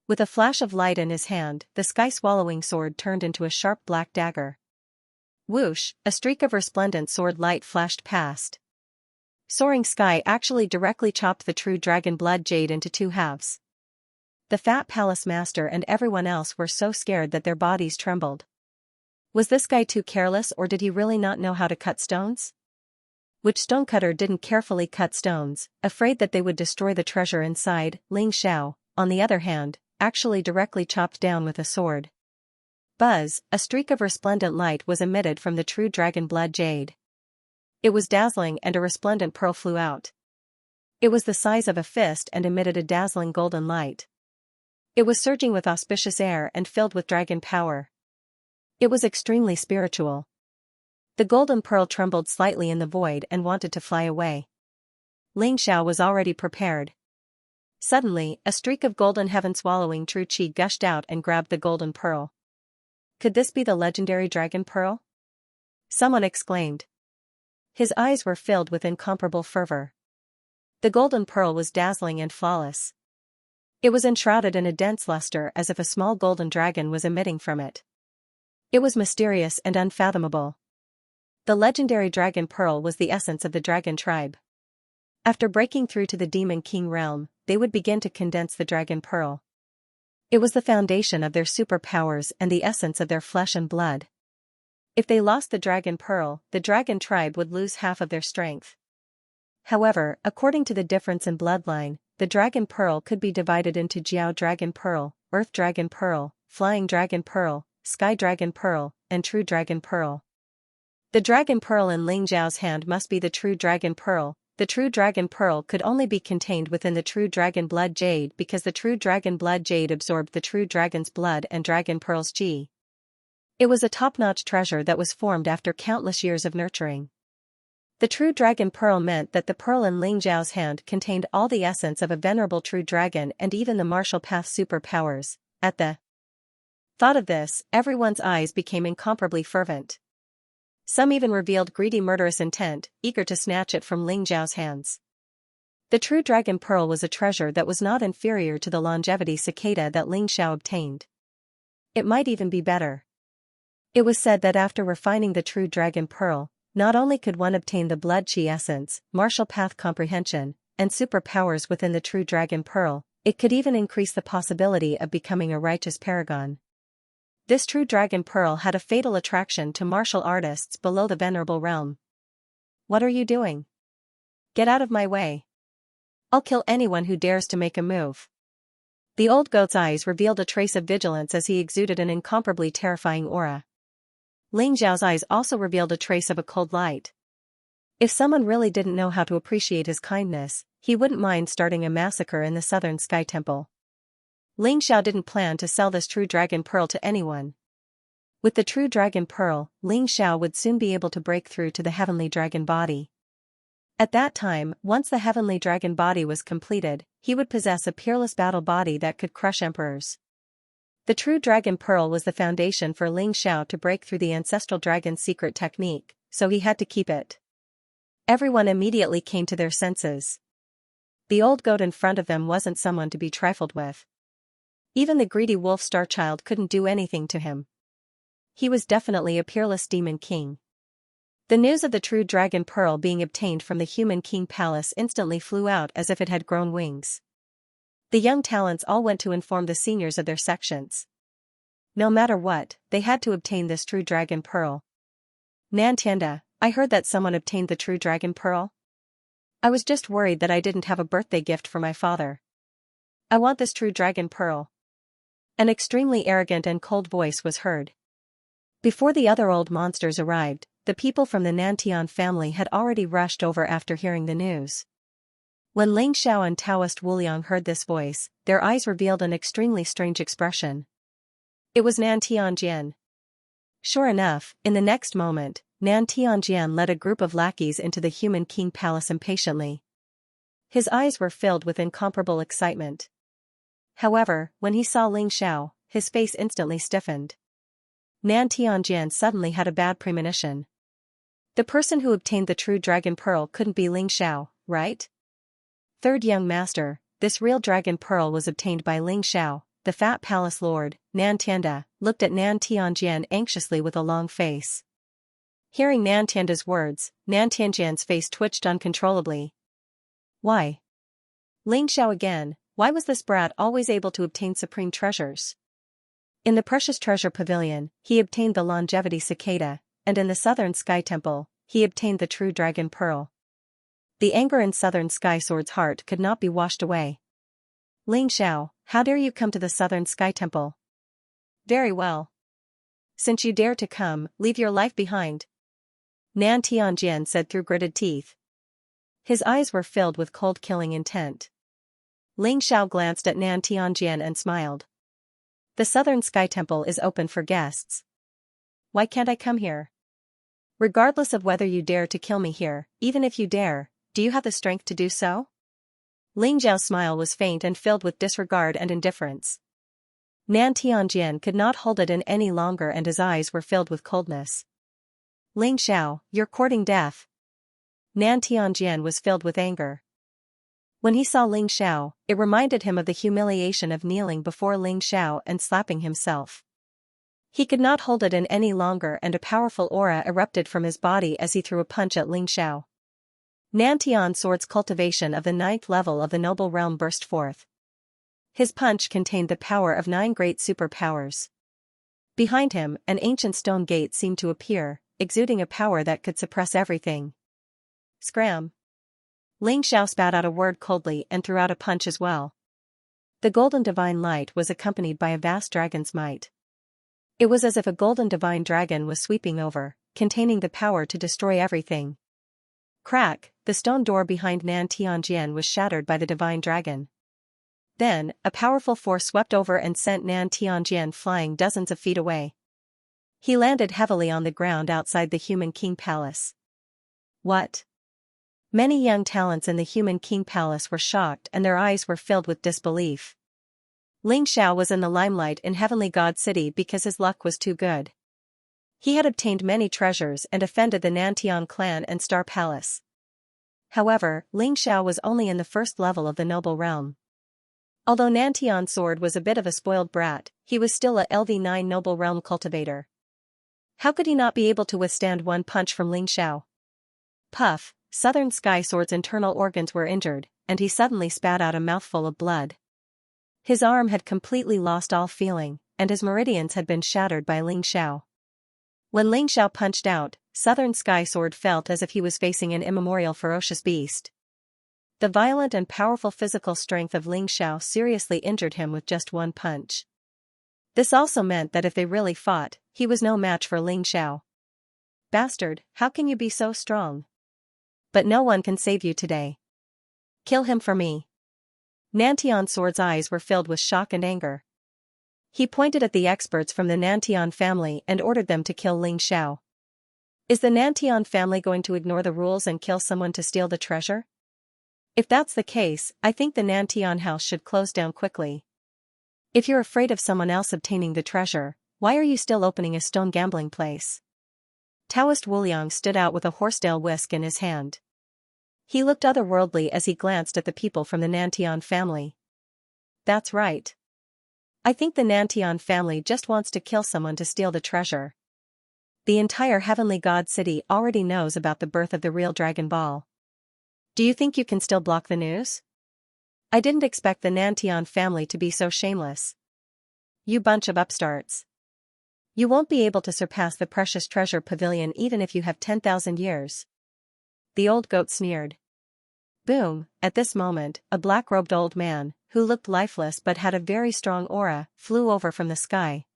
With a flash of light in his hand, the sky-swallowing sword turned into a sharp black dagger. Whoosh, a streak of resplendent sword light flashed past. Soaring sky actually directly chopped the true dragon blood jade into two halves. The fat palace master and everyone else were so scared that their bodies trembled. Was this guy too careless or did he really not know how to cut stones? Which stonecutter didn't carefully cut stones, afraid that they would destroy the treasure inside? Xiao, on the other hand, actually directly chopped down with a sword. Buzz, a streak of resplendent light was emitted from the true dragon blood jade. It was dazzling and a resplendent pearl flew out. It was the size of a fist and emitted a dazzling golden light. It was surging with auspicious air and filled with dragon power. It was extremely spiritual. The golden pearl trembled slightly in the void and wanted to fly away. Xiao was already prepared. Suddenly, a streak of golden heaven-swallowing true qi gushed out and grabbed the golden pearl. Could this be the legendary dragon pearl? Someone exclaimed. His eyes were filled with incomparable fervor. The golden pearl was dazzling and flawless. It was enshrouded in a dense luster as if a small golden dragon was emitting from it. It was mysterious and unfathomable. The legendary dragon pearl was the essence of the dragon tribe. After breaking through to the demon king realm, they would begin to condense the dragon pearl. It was the foundation of their superpowers and the essence of their flesh and blood. If they lost the dragon pearl, the dragon tribe would lose half of their strength. However, according to the difference in bloodline, the dragon pearl could be divided into Jiao dragon pearl, Earth Dragon Pearl, Flying Dragon Pearl, Sky Dragon Pearl, and True Dragon Pearl. The Dragon Pearl in Ling Xiao's hand must be the True Dragon Pearl. The True Dragon Pearl could only be contained within the True Dragon Blood Jade because the True Dragon Blood Jade absorbed the True Dragon's blood and Dragon Pearl's Qi. It was a top-notch treasure that was formed after countless years of nurturing. The True Dragon Pearl meant that the pearl in Ling Xiao's hand contained all the essence of a venerable true dragon and even the martial path superpowers. At the thought of this, everyone's eyes became incomparably fervent. Some even revealed greedy murderous intent, eager to snatch it from Ling Xiao's hands. The True Dragon Pearl was a treasure that was not inferior to the longevity cicada that Ling Xiao obtained. It might even be better. It was said that after refining the True Dragon Pearl, not only could one obtain the blood qi essence, martial path comprehension, and superpowers within the True Dragon Pearl, it could even increase the possibility of becoming a righteous paragon. This True Dragon Pearl had a fatal attraction to martial artists below the venerable realm. What are you doing? Get out of my way. I'll kill anyone who dares to make a move. The old goat's eyes revealed a trace of vigilance as he exuded an incomparably terrifying aura. Ling Xiao's eyes also revealed a trace of a cold light. If someone really didn't know how to appreciate his kindness, he wouldn't mind starting a massacre in the Southern Sky Temple. Ling Xiao didn't plan to sell this True Dragon Pearl to anyone. With the True Dragon Pearl, Ling Xiao would soon be able to break through to the Heavenly Dragon Body. At that time, once the Heavenly Dragon Body was completed, he would possess a peerless battle body that could crush emperors. The True Dragon Pearl was the foundation for Ling Xiao to break through the ancestral dragon's secret technique, so he had to keep it. Everyone immediately came to their senses. The old goat in front of them wasn't someone to be trifled with. Even the greedy wolf Starchild couldn't do anything to him. He was definitely a peerless demon king. The news of the True Dragon Pearl being obtained from the human king palace instantly flew out as if it had grown wings. The young talents all went to inform the seniors of their sections. No matter what, they had to obtain this True Dragon Pearl. Nantianda, I heard that someone obtained the True Dragon Pearl. I was just worried that I didn't have a birthday gift for my father. I want this True Dragon Pearl. An extremely arrogant and cold voice was heard. Before the other old monsters arrived, the people from the Nantian family had already rushed over after hearing the news. When Ling Xiao and Taoist Wuliang heard this voice, their eyes revealed an extremely strange expression. It was Nan Tianjian. Sure enough, in the next moment, Nan Tianjian led a group of lackeys into the human king palace impatiently. His eyes were filled with incomparable excitement. However, when he saw Ling Xiao, his face instantly stiffened. Nan Tianjian suddenly had a bad premonition. The person who obtained the True Dragon Pearl couldn't be Ling Xiao, right? Third young master, this real Dragon Pearl was obtained by Ling Xiao. The fat palace lord, Nan Tianda, looked at Nan Tianjian anxiously with a long face. Hearing Nan Tianda's words, Nan Tianjian's face twitched uncontrollably. Why? Ling Xiao again, why was this brat always able to obtain supreme treasures? In the Precious Treasure Pavilion, he obtained the Longevity Cicada, and in the Southern Sky Temple, he obtained the True Dragon Pearl. The anger in Southern Sky Sword's heart could not be washed away. Ling Xiao, how dare you come to the Southern Sky Temple? Very well. Since you dare to come, leave your life behind. Nan Tianjian said through gritted teeth. His eyes were filled with cold killing intent. Ling Xiao glanced at Nan Tianjian and smiled. The Southern Sky Temple is open for guests. Why can't I come here? Regardless of whether you dare to kill me here, even if you dare, do you have the strength to do so? Ling Xiao's smile was faint and filled with disregard and indifference. Nan Tianjian could not hold it in any longer and his eyes were filled with coldness. Ling Xiao, you're courting death. Nan Tianjian was filled with anger. When he saw Ling Xiao, it reminded him of the humiliation of kneeling before Ling Xiao and slapping himself. He could not hold it in any longer and a powerful aura erupted from his body as he threw a punch at Ling Xiao. Nantian Sword's cultivation of the 9th level of the noble realm burst forth. His punch contained the power of 9 great superpowers. Behind him, an ancient stone gate seemed to appear, exuding a power that could suppress everything. Scram! Ling Xiao spat out a word coldly and threw out a punch as well. The golden divine light was accompanied by a vast dragon's might. It was as if a golden divine dragon was sweeping over, containing the power to destroy everything. Crack, the stone door behind Nan Tianjian was shattered by the divine dragon. Then, a powerful force swept over and sent Nan Tianjian flying dozens of feet away. He landed heavily on the ground outside the Human King Palace. What? Many young talents in the Human King Palace were shocked and their eyes were filled with disbelief. Ling Xiao was in the limelight in Heavenly God City because his luck was too good. He had obtained many treasures and offended the Nantian clan and Star Palace. However, Ling Xiao was only in the first level of the noble realm. Although Nantian Sword was a bit of a spoiled brat, he was still a LV9 noble realm cultivator. How could he not be able to withstand one punch from Ling Xiao? Puff, Southern Sky Sword's internal organs were injured, and he suddenly spat out a mouthful of blood. His arm had completely lost all feeling, and his meridians had been shattered by Ling Xiao. When Ling Xiao punched out, Southern Sky Sword felt as if he was facing an immemorial ferocious beast. The violent and powerful physical strength of Ling Xiao seriously injured him with just one punch. This also meant that if they really fought, he was no match for Ling Xiao. Bastard, how can you be so strong? But no one can save you today. Kill him for me. Nantian Sword's eyes were filled with shock and anger. He pointed at the experts from the Nantian family and ordered them to kill Ling Xiao. Is the Nantian family going to ignore the rules and kill someone to steal the treasure? If that's the case, I think the Nantian house should close down quickly. If you're afraid of someone else obtaining the treasure, why are you still opening a stone gambling place? Taoist Wuliang stood out with a horsetail whisk in his hand. He looked otherworldly as he glanced at the people from the Nantian family. That's right. I think the Nantian family just wants to kill someone to steal the treasure. The entire Heavenly God City already knows about the birth of the real Dragon Ball. Do you think you can still block the news? I didn't expect the Nantian family to be so shameless. You bunch of upstarts. You won't be able to surpass the precious treasure pavilion even if you have 10,000 years. The old goat sneered. Boom, at this moment, a black-robed old man, who looked lifeless but had a very strong aura, flew over from the sky.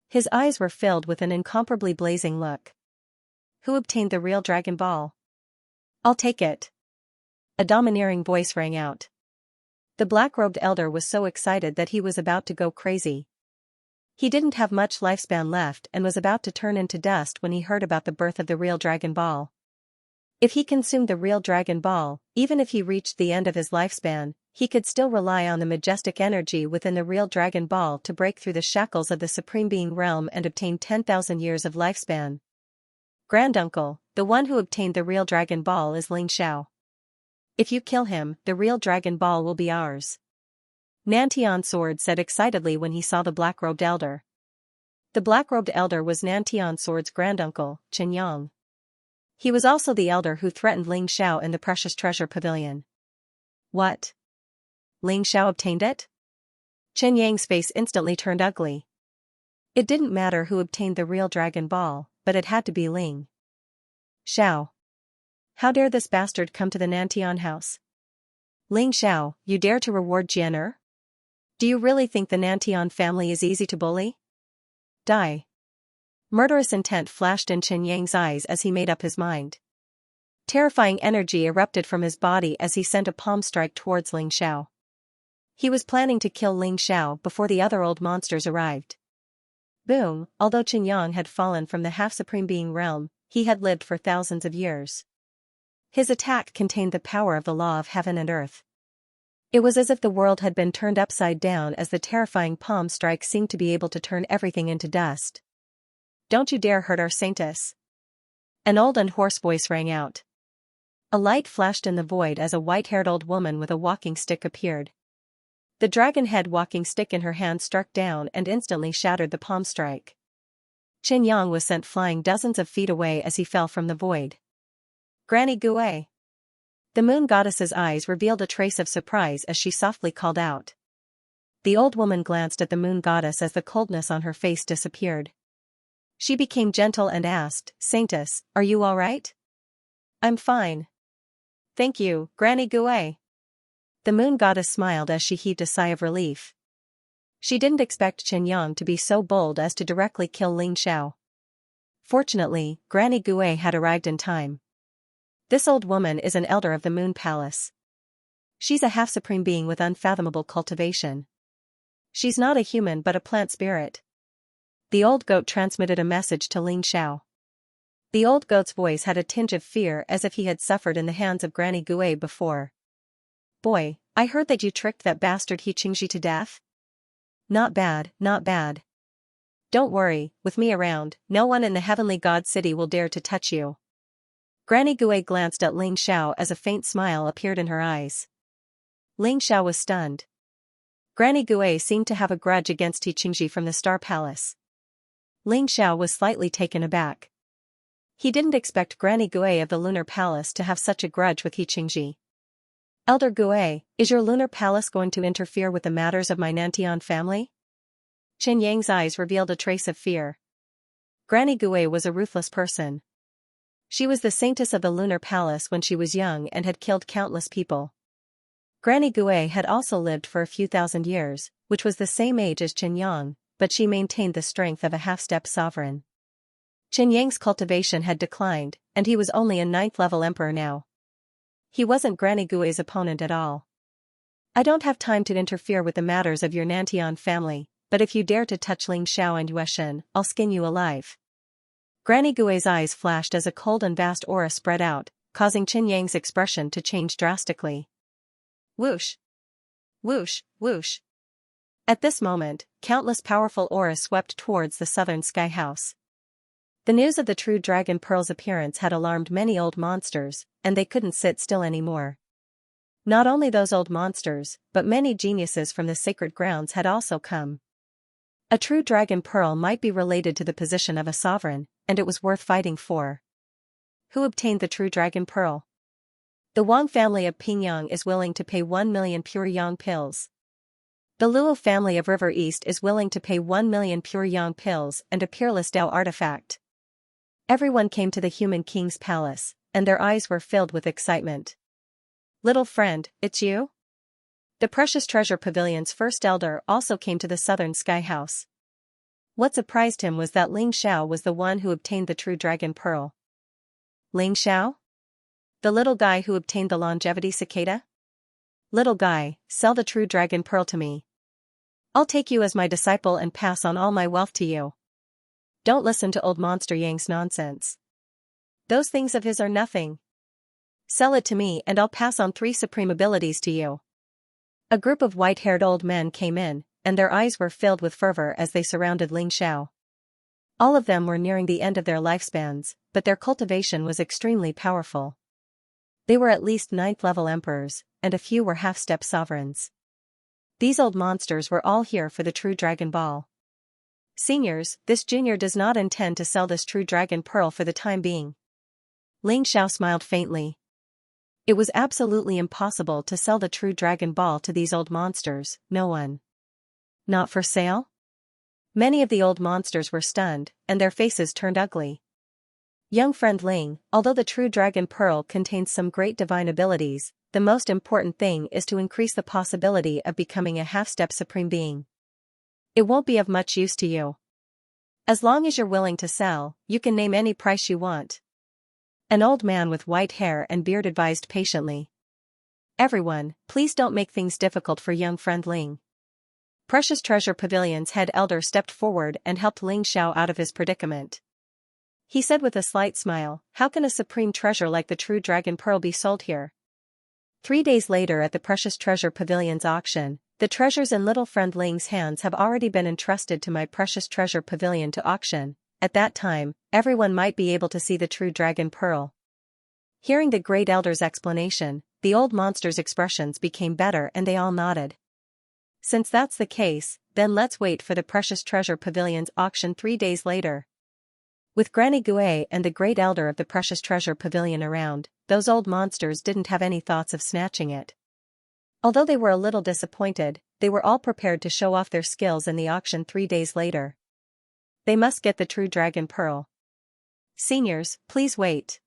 His eyes were filled with an incomparably blazing look. Who obtained the real Dragon Ball? I'll take it. A domineering voice rang out. The black-robed elder was so excited that he was about to go crazy. He didn't have much lifespan left and was about to turn into dust when he heard about the birth of the real Dragon Ball. If he consumed the real Dragon Ball, even if he reached the end of his lifespan, he could still rely on the majestic energy within the real Dragon Ball to break through the shackles of the Supreme Being realm and obtain 10,000 years of lifespan. Granduncle, the one who obtained the real Dragon Ball is Ling Xiao. If you kill him, the real Dragon Ball will be ours. Nantian Sword said excitedly when he saw the black-robed elder. The black-robed elder was Nantian Sword's granduncle, Xianxia. He was also the elder who threatened Ling Xiao in the precious treasure pavilion. What? Ling Xiao obtained it? Xianxia's face instantly turned ugly. It didn't matter who obtained the real Dragon Ball, but it had to be Ling Xiao. How dare this bastard come to the Nantian house? Ling Xiao, you dare to reward Jianer? Do you really think the Nantian family is easy to bully? Die. Murderous intent flashed in Xianxia's eyes as he made up his mind. Terrifying energy erupted from his body as he sent a palm strike towards Ling Xiao. He was planning to kill Ling Xiao before the other old monsters arrived. Boom, although Xianxia had fallen from the half-supreme being realm, he had lived for thousands of years. His attack contained the power of the law of heaven and earth. It was as if the world had been turned upside down as the terrifying palm strike seemed to be able to turn everything into dust. Don't you dare hurt our saintess. An old and hoarse voice rang out. A light flashed in the void as a white-haired old woman with a walking stick appeared. The dragon-head walking stick in her hand struck down and instantly shattered the palm strike. Xianxia was sent flying dozens of feet away as he fell from the void. Granny Gue. The moon goddess's eyes revealed a trace of surprise as she softly called out. The old woman glanced at the moon goddess as the coldness on her face disappeared. She became gentle and asked, Saintess, are you all right? I'm fine. Thank you, Granny Gue. The moon goddess smiled as she heaved a sigh of relief. She didn't expect Xianxia to be so bold as to directly kill Ling Xiao. Fortunately, Granny Gui had arrived in time. This old woman is an elder of the Moon Palace. She's a half-supreme being with unfathomable cultivation. She's not a human but a plant spirit. The old goat transmitted a message to Ling Xiao. The old goat's voice had a tinge of fear as if he had suffered in the hands of Granny Gui before. Boy, I heard that you tricked that bastard Xianxia to death? Not bad, not bad. Don't worry, with me around, no one in the heavenly god city will dare to touch you. Granny Gui glanced at Ling Xiao as a faint smile appeared in her eyes. Ling Xiao was stunned. Granny Gui seemed to have a grudge against Xianxia from the Star Palace. Ling Xiao was slightly taken aback. He didn't expect Granny Gui of the Lunar Palace to have such a grudge with Xianxia. Elder Gui, is your Lunar Palace going to interfere with the matters of my Nantian family? Chen Yang's eyes revealed a trace of fear. Granny Gui was a ruthless person. She was the saintess of the Lunar Palace when she was young and had killed countless people. Granny Gui had also lived for a few thousand years, which was the same age as Chen Yang, but she maintained the strength of a half-step sovereign. Chen Yang's cultivation had declined, and he was only a 9th-level emperor now. He wasn't Granny Gui's opponent at all. I don't have time to interfere with the matters of your Nantian family, but if you dare to touch Ling Xiao and Yueshen, I'll skin you alive. Granny Gui's eyes flashed as a cold and vast aura spread out, causing Chen Yang's expression to change drastically. Whoosh! Whoosh, whoosh! At this moment, countless powerful auras swept towards the southern sky house. The news of the true Dragon Pearl's appearance had alarmed many old monsters, and they couldn't sit still anymore. Not only those old monsters, but many geniuses from the sacred grounds had also come. A true Dragon Pearl might be related to the position of a sovereign, and it was worth fighting for. Who obtained the true Dragon Pearl? The Wang family of Pingyang is willing to pay 1 million pure yang pills. The Luo family of River East is willing to pay 1 million pure yang pills and a peerless Dao artifact. Everyone came to the Human King's palace, and their eyes were filled with excitement. Little friend, it's you? The Precious Treasure Pavilion's first elder also came to the southern sky house. What surprised him was that Ling Xiao was the one who obtained the true Dragon Pearl. Ling Xiao? The little guy who obtained the longevity cicada? Little guy, sell the true Dragon Pearl to me. I'll take you as my disciple and pass on all my wealth to you. Don't listen to old Monster Yang's nonsense. Those things of his are nothing. Sell it to me and I'll pass on 3 supreme abilities to you. A group of white-haired old men came in, and their eyes were filled with fervor as they surrounded Ling Xiao. All of them were nearing the end of their lifespans, but their cultivation was extremely powerful. They were at least 9th-level emperors, and a few were half-step sovereigns. These old monsters were all here for the true Dragon Ball. Seniors, this junior does not intend to sell this true Dragon Pearl for the time being. Ling Xiao smiled faintly. It was absolutely impossible to sell the true Dragon Ball to these old monsters, no one. Not for sale? Many of the old monsters were stunned, and their faces turned ugly. Young friend Ling, although the true Dragon Pearl contains some great divine abilities, the most important thing is to increase the possibility of becoming a half-step supreme being. It won't be of much use to you. As long as you're willing to sell, you can name any price you want. An old man with white hair and beard advised patiently. Everyone, please don't make things difficult for young friend Ling. Precious Treasure Pavilion's head elder stepped forward and helped Ling Xiao out of his predicament. He said with a slight smile, how can a supreme treasure like the true Dragon Pearl be sold here? 3 days later at the Precious Treasure Pavilion's auction, the treasures in little friend Ling's hands have already been entrusted to my Precious Treasure Pavilion to auction. At that time, everyone might be able to see the true Dragon Pearl. Hearing the great elder's explanation, the old monster's expressions became better and they all nodded. Since that's the case, then let's wait for the Precious Treasure Pavilion's auction 3 days later. With Granny Gui and the great elder of the Precious Treasure Pavilion around, those old monsters didn't have any thoughts of snatching it. Although they were a little disappointed, they were all prepared to show off their skills in the auction 3 days later. They must get the true Dragon Pearl. Seniors, please wait.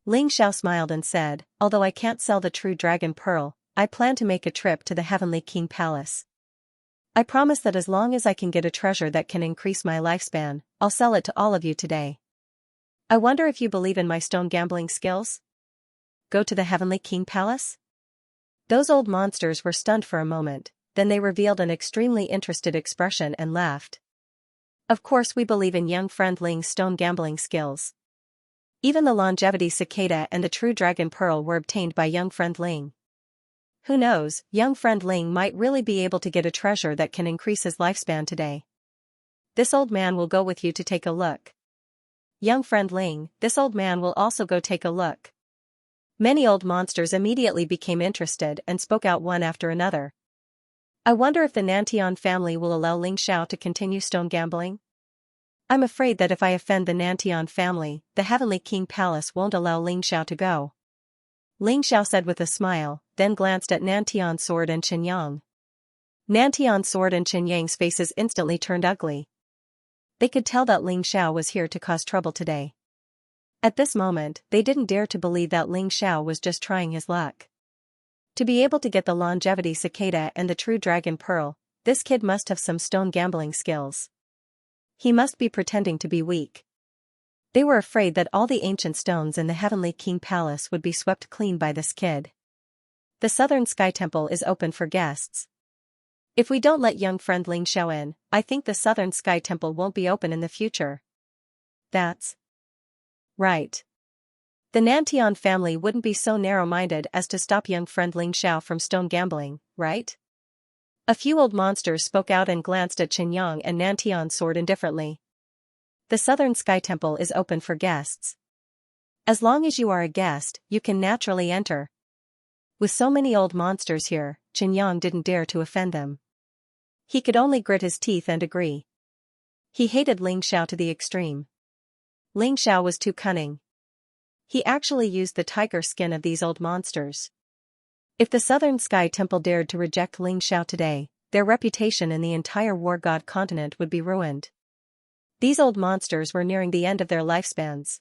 Ling Xiao smiled and said, although I can't sell the true Dragon Pearl, I plan to make a trip to the Heavenly King Palace. I promise that as long as I can get a treasure that can increase my lifespan, I'll sell it to all of you today. I wonder if you believe in my stone gambling skills? Go to the Heavenly King Palace? Those old monsters were stunned for a moment, then they revealed an extremely interested expression and laughed. Of course we believe in young friend Ling's stone gambling skills. Even the longevity cicada and the true dragon pearl were obtained by young friend Ling. Who knows, young friend Ling might really be able to get a treasure that can increase his lifespan today. This old man will go with you to take a look. Young friend Ling, this old man will also go take a look. Many old monsters immediately became interested and spoke out one after another. I wonder if the Nantian family will allow Ling Xiao to continue stone gambling? I'm afraid that if I offend the Nantian family, the Heavenly King Palace won't allow Ling Xiao to go. Ling Xiao said with a smile, then glanced at Nantian Sword and Xianyang. Nantian Sword and Xianyang's faces instantly turned ugly. They could tell that Ling Xiao was here to cause trouble today. At this moment, they didn't dare to believe that Ling Xiao was just trying his luck. To be able to get the longevity cicada and the true dragon pearl, this kid must have some stone gambling skills. He must be pretending to be weak. They were afraid that all the ancient stones in the Heavenly King Palace would be swept clean by this kid. The Southern Sky Temple is open for guests. If we don't let young friend Ling Xiao in, I think the Southern Sky Temple won't be open in the future. That's right. The Nantian family wouldn't be so narrow-minded as to stop young friend Ling Xiao from stone gambling, right? A few old monsters spoke out and glanced at Xianyang and Nantian Sword indifferently. The Southern Sky Temple is open for guests. As long as you are a guest, you can naturally enter. With so many old monsters here, Xianyang didn't dare to offend them. He could only grit his teeth and agree. He hated Ling Xiao to the extreme. Ling Xiao was too cunning. He actually used the tiger skin of these old monsters. If the Southern Sky Temple dared to reject Ling Xiao today, their reputation in the entire War God continent would be ruined. These old monsters were nearing the end of their lifespans.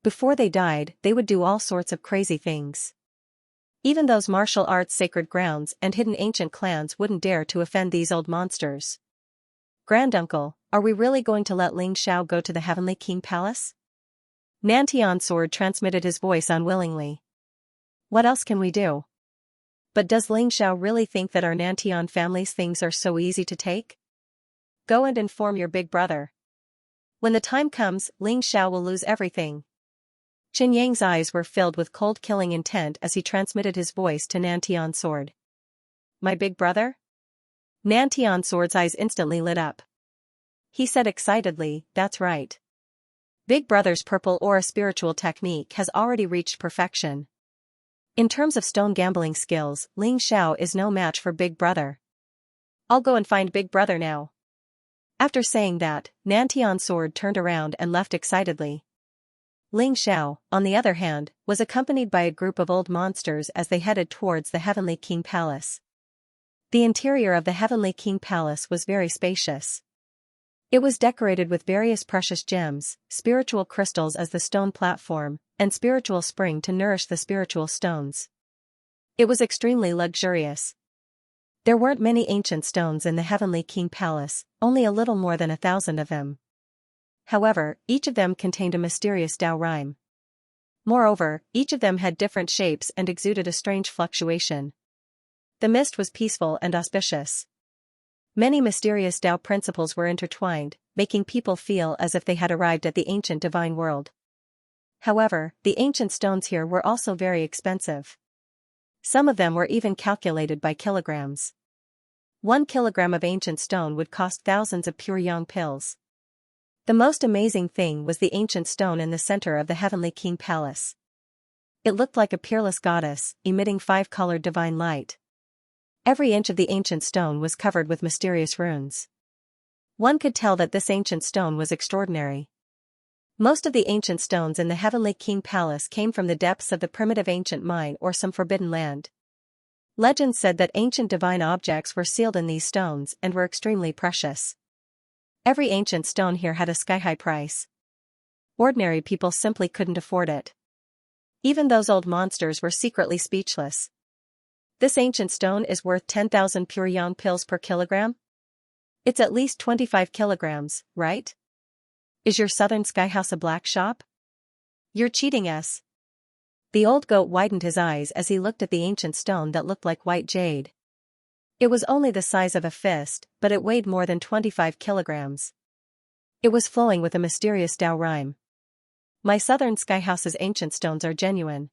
Before they died, they would do all sorts of crazy things. Even those martial arts sacred grounds and hidden ancient clans wouldn't dare to offend these old monsters. Granduncle, are we really going to let Ling Xiao go to the Heavenly King Palace? Nantian Sword transmitted his voice unwillingly. What else can we do? But does Ling Xiao really think that our Nantian family's things are so easy to take? Go and inform your big brother. When the time comes, Ling Xiao will lose everything. Xianyang's eyes were filled with cold killing intent as he transmitted his voice to Nantian Sword. My big brother? Nantian Sword's eyes instantly lit up. He said excitedly, that's right. Big Brother's purple aura spiritual technique has already reached perfection. In terms of stone gambling skills, Ling Xiao is no match for Big Brother. I'll go and find Big Brother now. After saying that, Nantian Sword turned around and left excitedly. Ling Xiao, on the other hand, was accompanied by a group of old monsters as they headed towards the Heavenly King Palace. The interior of the Heavenly King Palace was very spacious. It was decorated with various precious gems, spiritual crystals as the stone platform, and spiritual spring to nourish the spiritual stones. It was extremely luxurious. There weren't many ancient stones in the Heavenly King Palace, only a little more than 1,000 of them. However, each of them contained a mysterious Tao rhyme. Moreover, each of them had different shapes and exuded a strange fluctuation. The mist was peaceful and auspicious. Many mysterious Tao principles were intertwined, making people feel as if they had arrived at the ancient divine world. However, the ancient stones here were also very expensive. Some of them were even calculated by kilograms. 1 kilogram of ancient stone would cost thousands of pure yang pills. The most amazing thing was the ancient stone in the center of the Heavenly King Palace. It looked like a peerless goddess, emitting 5-colored divine light. Every inch of the ancient stone was covered with mysterious runes. One could tell that this ancient stone was extraordinary. Most of the ancient stones in the Heavenly King Palace came from the depths of the primitive ancient mine or some forbidden land. Legends said that ancient divine objects were sealed in these stones and were extremely precious. Every ancient stone here had a sky-high price. Ordinary people simply couldn't afford it. Even those old monsters were secretly speechless. This ancient stone is worth 10,000 pure yang pills per kilogram? It's at least 25 kilograms, right? Is your southern sky house a black shop? You're cheating us. The old goat widened his eyes as he looked at the ancient stone that looked like white jade. It was only the size of a fist, but it weighed more than 25 kilograms. It was flowing with a mysterious Tao rhyme. My southern sky house's ancient stones are genuine.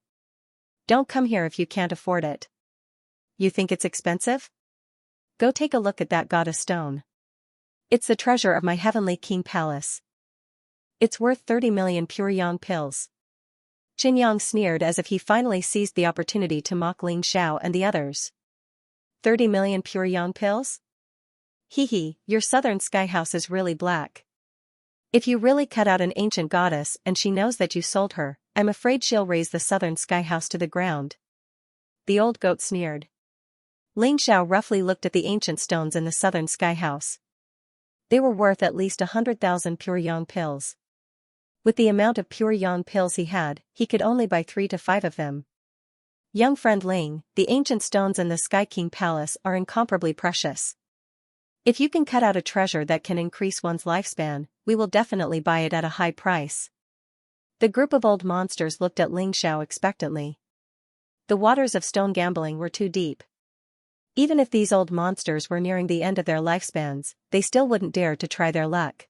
Don't come here if you can't afford it. You think it's expensive? Go take a look at that goddess stone. It's the treasure of my heavenly king palace. It's worth 30 million pure yang pills. Xianxia sneered as if he finally seized the opportunity to mock Ling Xiao and the others. 30 million pure yang pills? Hee hee, your southern sky house is really black. If you really cut out an ancient goddess and she knows that you sold her, I'm afraid she'll raise the southern sky house to the ground. The old goat sneered. Ling Xiao roughly looked at the ancient stones in the southern sky house. They were worth at least 100,000 pure yang pills. With the amount of pure yang pills he had, he could only buy 3 to 5 of them. Young friend Ling, the ancient stones in the Sky King Palace are incomparably precious. If you can cut out a treasure that can increase one's lifespan, we will definitely buy it at a high price. The group of old monsters looked at Ling Xiao expectantly. The waters of stone gambling were too deep. Even if these old monsters were nearing the end of their lifespans, they still wouldn't dare to try their luck.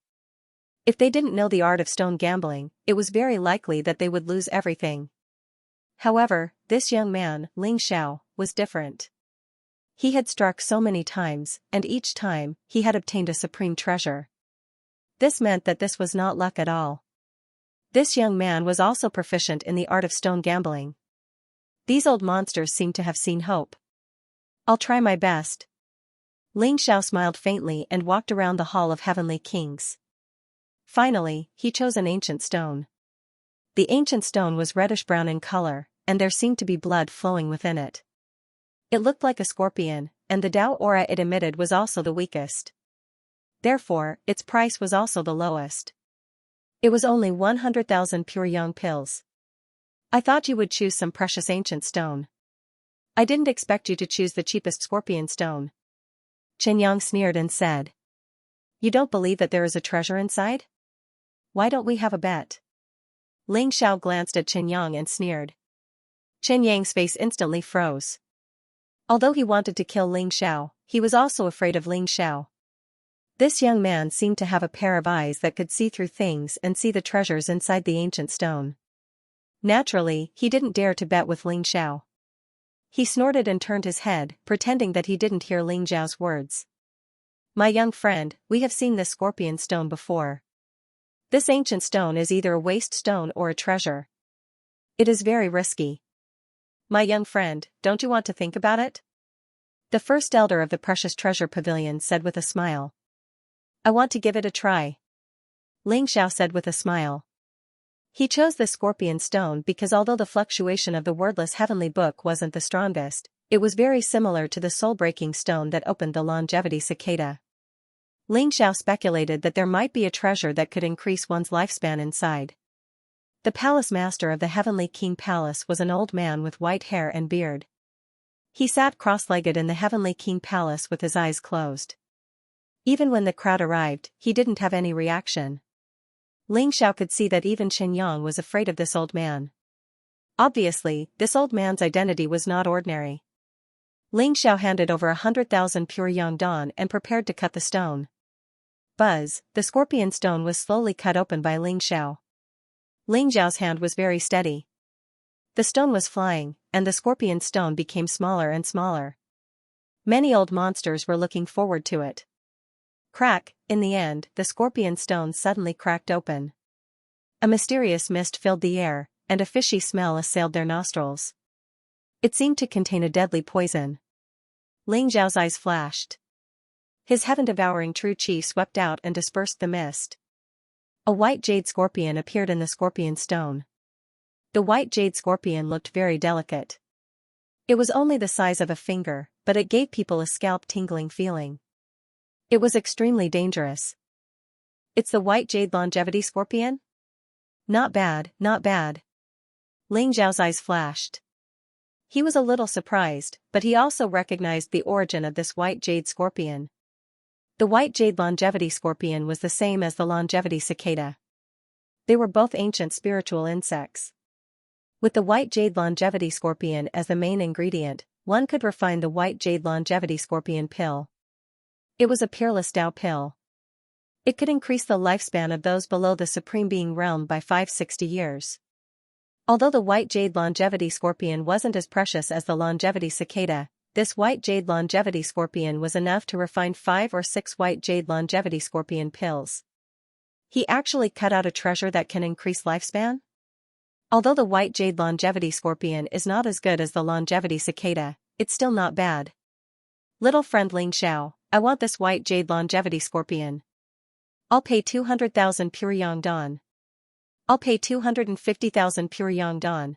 If they didn't know the art of stone gambling, it was very likely that they would lose everything. However, this young man, Ling Xiao, was different. He had struck so many times, and each time, he had obtained a supreme treasure. This meant that this was not luck at all. This young man was also proficient in the art of stone gambling. These old monsters seemed to have seen hope. I'll try my best. Ling Xiao smiled faintly and walked around the Hall of Heavenly Kings. Finally, he chose an ancient stone. The ancient stone was reddish-brown in color, and there seemed to be blood flowing within it. It looked like a scorpion, and the Tao aura it emitted was also the weakest. Therefore, its price was also the lowest. It was only 100,000 pure yang pills. I thought you would choose some precious ancient stone. I didn't expect you to choose the cheapest scorpion stone. Xianxia sneered and said. You don't believe that there is a treasure inside? Why don't we have a bet? Ling Xiao glanced at Xianxia and sneered. Xianxia's face instantly froze. Although he wanted to kill Ling Xiao, he was also afraid of Ling Xiao. This young man seemed to have a pair of eyes that could see through things and see the treasures inside the ancient stone. Naturally, he didn't dare to bet with Ling Xiao. He snorted and turned his head, pretending that he didn't hear Ling Xiao's words. My young friend, we have seen this scorpion stone before. This ancient stone is either a waste stone or a treasure. It is very risky. My young friend, don't you want to think about it? The first elder of the Precious Treasure Pavilion said with a smile. I want to give it a try. Ling Xiao said with a smile. He chose the scorpion stone because although the fluctuation of the wordless heavenly book wasn't the strongest, it was very similar to the soul-breaking stone that opened the longevity cicada. Ling Xiao speculated that there might be a treasure that could increase one's lifespan inside. The palace master of the Heavenly King Palace was an old man with white hair and beard. He sat cross-legged in the Heavenly King Palace with his eyes closed. Even when the crowd arrived, he didn't have any reaction. Ling Xiao could see that even Xianxia was afraid of this old man. Obviously, this old man's identity was not ordinary. Ling Xiao handed over 100,000 pure yang dan and prepared to cut the stone. Buzz, the scorpion stone was slowly cut open by Ling Xiao. Ling Xiao's hand was very steady. The stone was flying, and the scorpion stone became smaller and smaller. Many old monsters were looking forward to it. Crack, in the end, the scorpion stone suddenly cracked open. A mysterious mist filled the air, and a fishy smell assailed their nostrils. It seemed to contain a deadly poison. Ling Xiao's eyes flashed. His heaven-devouring true chi swept out and dispersed the mist. A white jade scorpion appeared in the scorpion stone. The white jade scorpion looked very delicate. It was only the size of a finger, but it gave people a scalp-tingling feeling. It was extremely dangerous. It's the white jade longevity scorpion? Not bad, not bad. Ling Xiao's eyes flashed. He was a little surprised, but he also recognized the origin of this white jade scorpion. The white jade longevity scorpion was the same as the longevity cicada. They were both ancient spiritual insects. With the white jade longevity scorpion as the main ingredient, one could refine the white jade longevity scorpion pill. It was a peerless Tao pill. It could increase the lifespan of those below the Supreme Being realm by 560 years. Although the white jade longevity scorpion wasn't as precious as the longevity cicada, this white jade longevity scorpion was enough to refine 5 or 6 white jade longevity scorpion pills. He actually cut out a treasure that can increase lifespan? Although the white jade longevity scorpion is not as good as the longevity cicada, it's still not bad. Little friend Ling Xiao, I want this white jade longevity scorpion. I'll pay 200,000 pure Yangdan. I'll pay 250,000 pure Yangdan.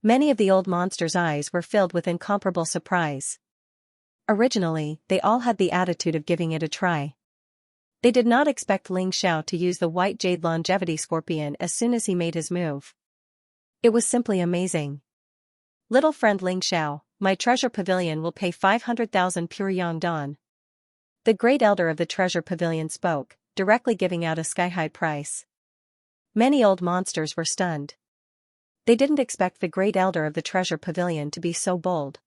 Many of the old monsters' eyes were filled with incomparable surprise. Originally, they all had the attitude of giving it a try. They did not expect Ling Xiao to use the white jade longevity scorpion as soon as he made his move. It was simply amazing. Little friend Ling Xiao, my treasure pavilion will pay 500,000 pure Yangdan. The great elder of the treasure pavilion spoke, directly giving out a sky-high price. Many old monsters were stunned. They didn't expect the great elder of the treasure pavilion to be so bold.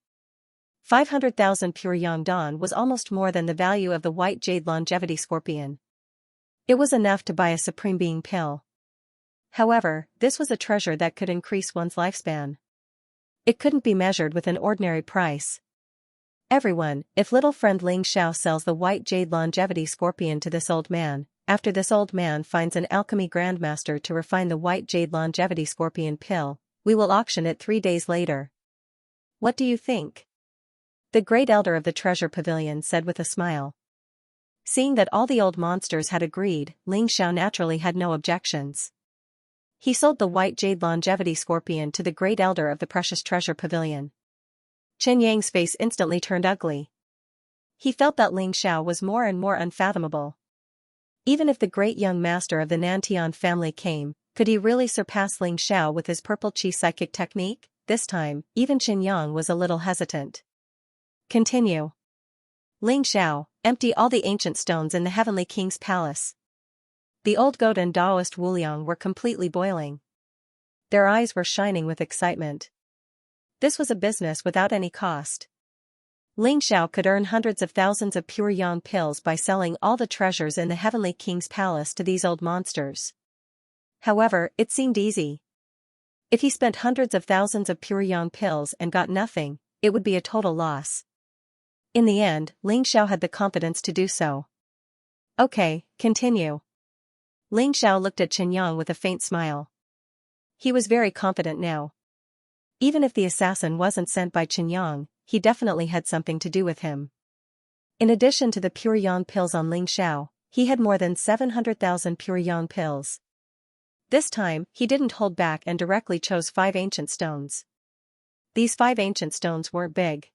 500,000 pure Yangdan was almost more than the value of the white jade longevity scorpion. It was enough to buy a Supreme Being pill. However, this was a treasure that could increase one's lifespan. It couldn't be measured with an ordinary price. Everyone, if little friend Ling Xiao sells the white jade longevity scorpion to this old man, after this old man finds an alchemy grandmaster to refine the white jade longevity scorpion pill, we will auction it 3 days later. What do you think? The great elder of the treasure pavilion said with a smile. Seeing that all the old monsters had agreed, Ling Xiao naturally had no objections. He sold the white jade longevity scorpion to the great elder of the precious treasure pavilion. Chen Yang's face instantly turned ugly. He felt that Ling Xiao was more and more unfathomable. Even if the great young master of the Nantian family came, could he really surpass Ling Xiao with his purple chi psychic technique? This time, even Chen Yang was a little hesitant. Continue. Ling Xiao, empty all the ancient stones in the Heavenly King's palace. The old goat and Taoist Wuliang were completely boiling. Their eyes were shining with excitement. This was a business without any cost. Ling Xiao could earn hundreds of thousands of pure yang pills by selling all the treasures in the Heavenly King's palace to these old monsters. However, it seemed easy. If he spent hundreds of thousands of pure yang pills and got nothing, it would be a total loss. In the end, Ling Xiao had the confidence to do so. Okay, continue. Ling Xiao looked at Chen Yang with a faint smile. He was very confident now. Even if the assassin wasn't sent by Chen Yang, he definitely had something to do with him. In addition to the pure yang pills on Ling Xiao, he had more than 700,000 pure yang pills. This time, he didn't hold back and directly chose 5 ancient stones. These 5 ancient stones weren't big.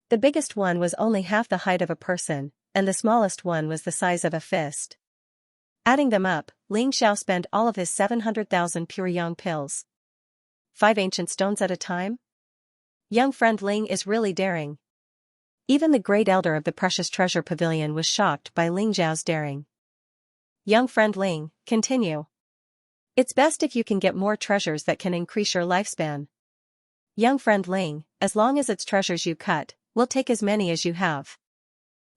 The biggest one was only half the height of a person, and the smallest one was the size of a fist. Adding them up, Ling Xiao spent all of his 700,000 pure yang pills. 5 ancient stones at a time? Young friend Ling is really daring. Even the great elder of the precious treasure pavilion was shocked by Ling Xiao's daring. Young friend Ling, continue. It's best if you can get more treasures that can increase your lifespan. Young friend Ling, as long as it's treasures you cut, we'll take as many as you have.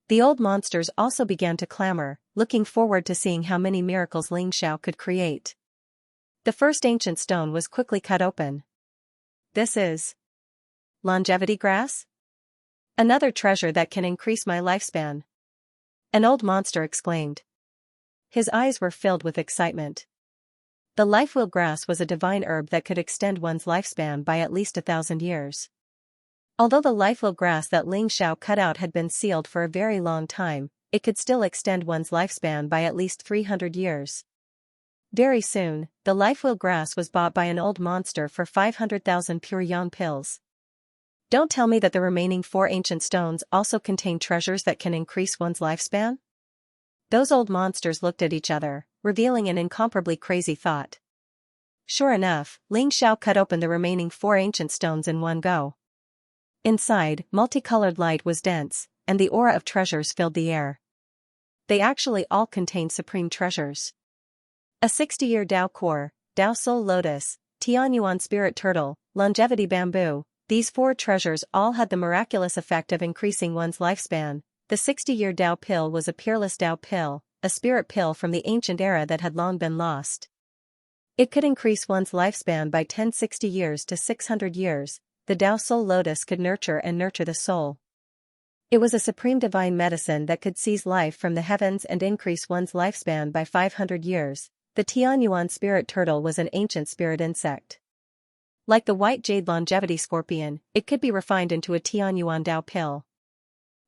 The old monsters also began to clamor, looking forward to seeing how many miracles Ling Xiao could create. The first ancient stone was quickly cut open. This is longevity grass? Another treasure that can increase my lifespan. An old monster exclaimed. His eyes were filled with excitement. The lifewheel grass was a divine herb that could extend one's lifespan by at least 1,000 years. Although the lifewheel grass that Ling Xiao cut out had been sealed for a very long time, it could still extend one's lifespan by at least 300 years. Very soon, the lifewheel grass was bought by an old monster for 500,000 pure yang pills. Don't tell me that the remaining 4 ancient stones also contain treasures that can increase one's lifespan? Those old monsters looked at each other, revealing an incomparably crazy thought. Sure enough, Ling Xiao cut open the remaining 4 ancient stones in one go. Inside, multicolored light was dense, and the aura of treasures filled the air. They actually all contained supreme treasures. A 60-year Tao core, Tao soul lotus, Tianyuan spirit turtle, longevity bamboo, these 4 treasures all had the miraculous effect of increasing one's lifespan. The 60-year Tao pill was a peerless Tao pill, a spirit pill from the ancient era that had long been lost. It could increase one's lifespan by 1060 years to 600 years. The Tao soul lotus could nurture the soul. It was a supreme divine medicine that could seize life from the heavens and increase one's lifespan by 500 years. The Tianyuan spirit turtle was an ancient spirit insect. Like the white jade longevity scorpion, it could be refined into a Tianyuan Tao pill.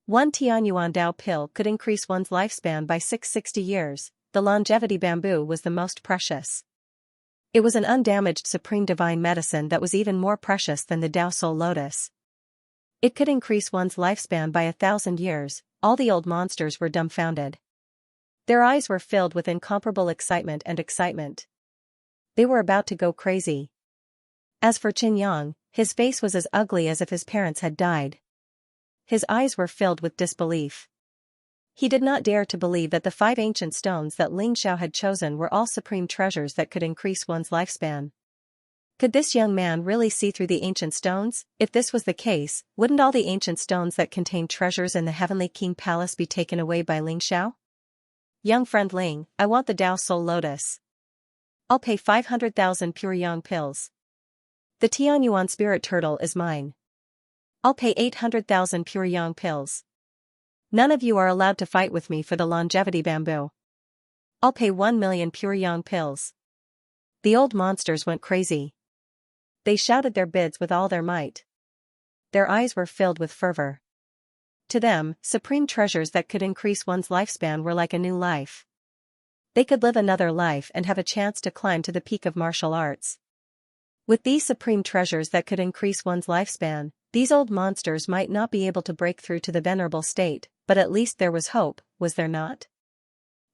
One Tianyuan Tao pill could increase one's lifespan by 660 years. The longevity bamboo was the most precious. It was an undamaged supreme divine medicine that was even more precious than the Tao soul lotus. It could increase one's lifespan by 1,000 years. All the old monsters were dumbfounded. Their eyes were filled with incomparable excitement. They were about to go crazy. As for Qin Yang, his face was as ugly as if his parents had died. His eyes were filled with disbelief. He did not dare to believe that the 5 ancient stones that Ling Xiao had chosen were all supreme treasures that could increase one's lifespan. Could this young man really see through the ancient stones? If this was the case, wouldn't all the ancient stones that contained treasures in the Heavenly King Palace be taken away by Ling Xiao? Young friend Ling, I want the Tao soul lotus. I'll pay 500,000 pure yang pills. The Tianyuan spirit turtle is mine. I'll pay 800,000 pure yang pills. None of you are allowed to fight with me for the longevity bamboo. I'll pay 1 million pure yang pills. The old monsters went crazy. They shouted their bids with all their might. Their eyes were filled with fervor. To them, supreme treasures that could increase one's lifespan were like a new life. They could live another life and have a chance to climb to the peak of martial arts. With these supreme treasures that could increase one's lifespan, these old monsters might not be able to break through to the venerable state, but at least there was hope, was there not?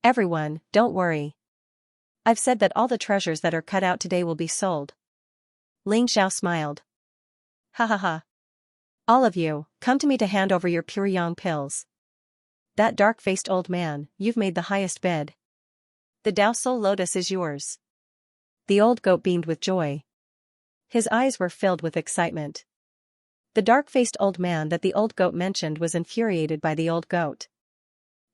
Everyone, don't worry. I've said that all the treasures that are cut out today will be sold. Ling Xiao smiled. Ha ha ha. All of you, come to me to hand over your pure yang pills. That dark-faced old man, you've made the highest bid. The Tao soul lotus is yours. The old goat beamed with joy. His eyes were filled with excitement. The dark-faced old man that the old goat mentioned was infuriated by the old goat.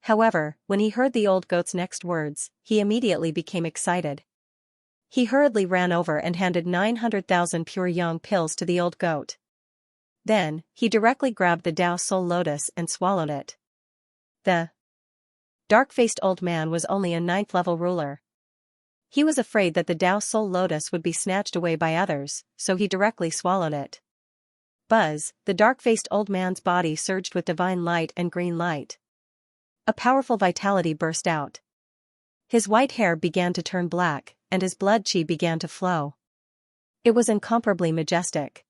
However, when he heard the old goat's next words, he immediately became excited. He hurriedly ran over and handed 900,000 pure yang pills to the old goat. Then, he directly grabbed the Tao soul lotus and swallowed it. The dark-faced old man was only a 9th-level ruler. He was afraid that the Tao soul lotus would be snatched away by others, so he directly swallowed it. Buzz, the dark-faced old man's body surged with divine light and green light. A powerful vitality burst out. His white hair began to turn black, and his blood qi began to flow. It was incomparably majestic.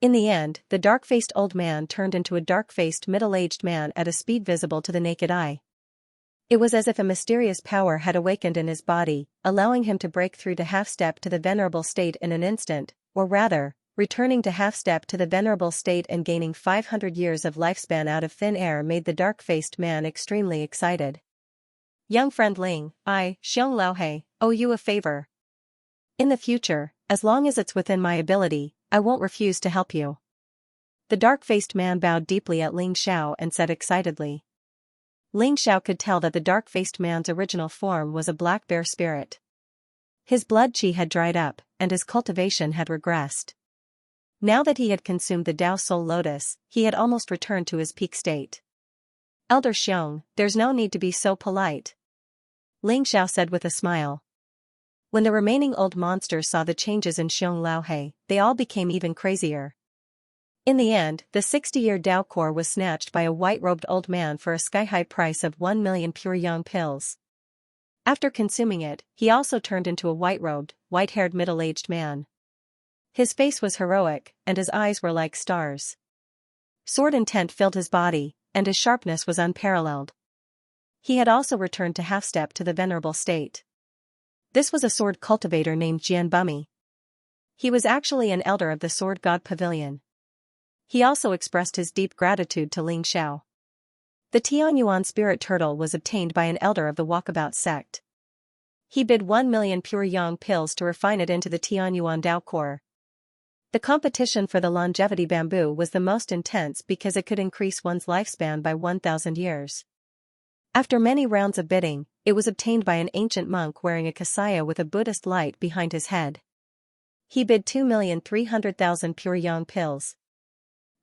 In the end, the dark-faced old man turned into a dark-faced middle-aged man at a speed visible to the naked eye. It was as if a mysterious power had awakened in his body, allowing him to break through to half-step to the venerable state in an instant, or rather, returning to half-step to the venerable state and gaining 500 years of lifespan out of thin air made the dark-faced man extremely excited. Young friend Ling, I, Xiong Laohe, owe you a favor. In the future, as long as it's within my ability, I won't refuse to help you. The dark-faced man bowed deeply at Ling Xiao and said excitedly. Ling Xiao could tell that the dark-faced man's original form was a black bear spirit. His blood qi had dried up, and his cultivation had regressed. Now that he had consumed the Tao soul lotus, he had almost returned to his peak state. Elder Xiong, there's no need to be so polite. Ling Xiao said with a smile. When the remaining old monsters saw the changes in Xiong Laohe, they all became even crazier. In the end, the 60-year Tao core was snatched by a white-robed old man for a sky-high price of 1 million pure yang pills. After consuming it, he also turned into a white-robed, white-haired middle-aged man. His face was heroic, and his eyes were like stars. Sword intent filled his body, and his sharpness was unparalleled. He had also returned to half-step to the venerable state. This was a sword cultivator named Jianbumi. He was actually an elder of the Sword God Pavilion. He also expressed his deep gratitude to Ling Xiao. The Tianyuan spirit turtle was obtained by an elder of the Walkabout sect. He bid 1,000,000 pure yang pills to refine it into the Tianyuan Dao core. The competition for the longevity bamboo was the most intense because it could increase one's lifespan by 1,000 years. After many rounds of bidding, it was obtained by an ancient monk wearing a kasaya with a Buddhist light behind his head. He bid 2,300,000 pure yang pills.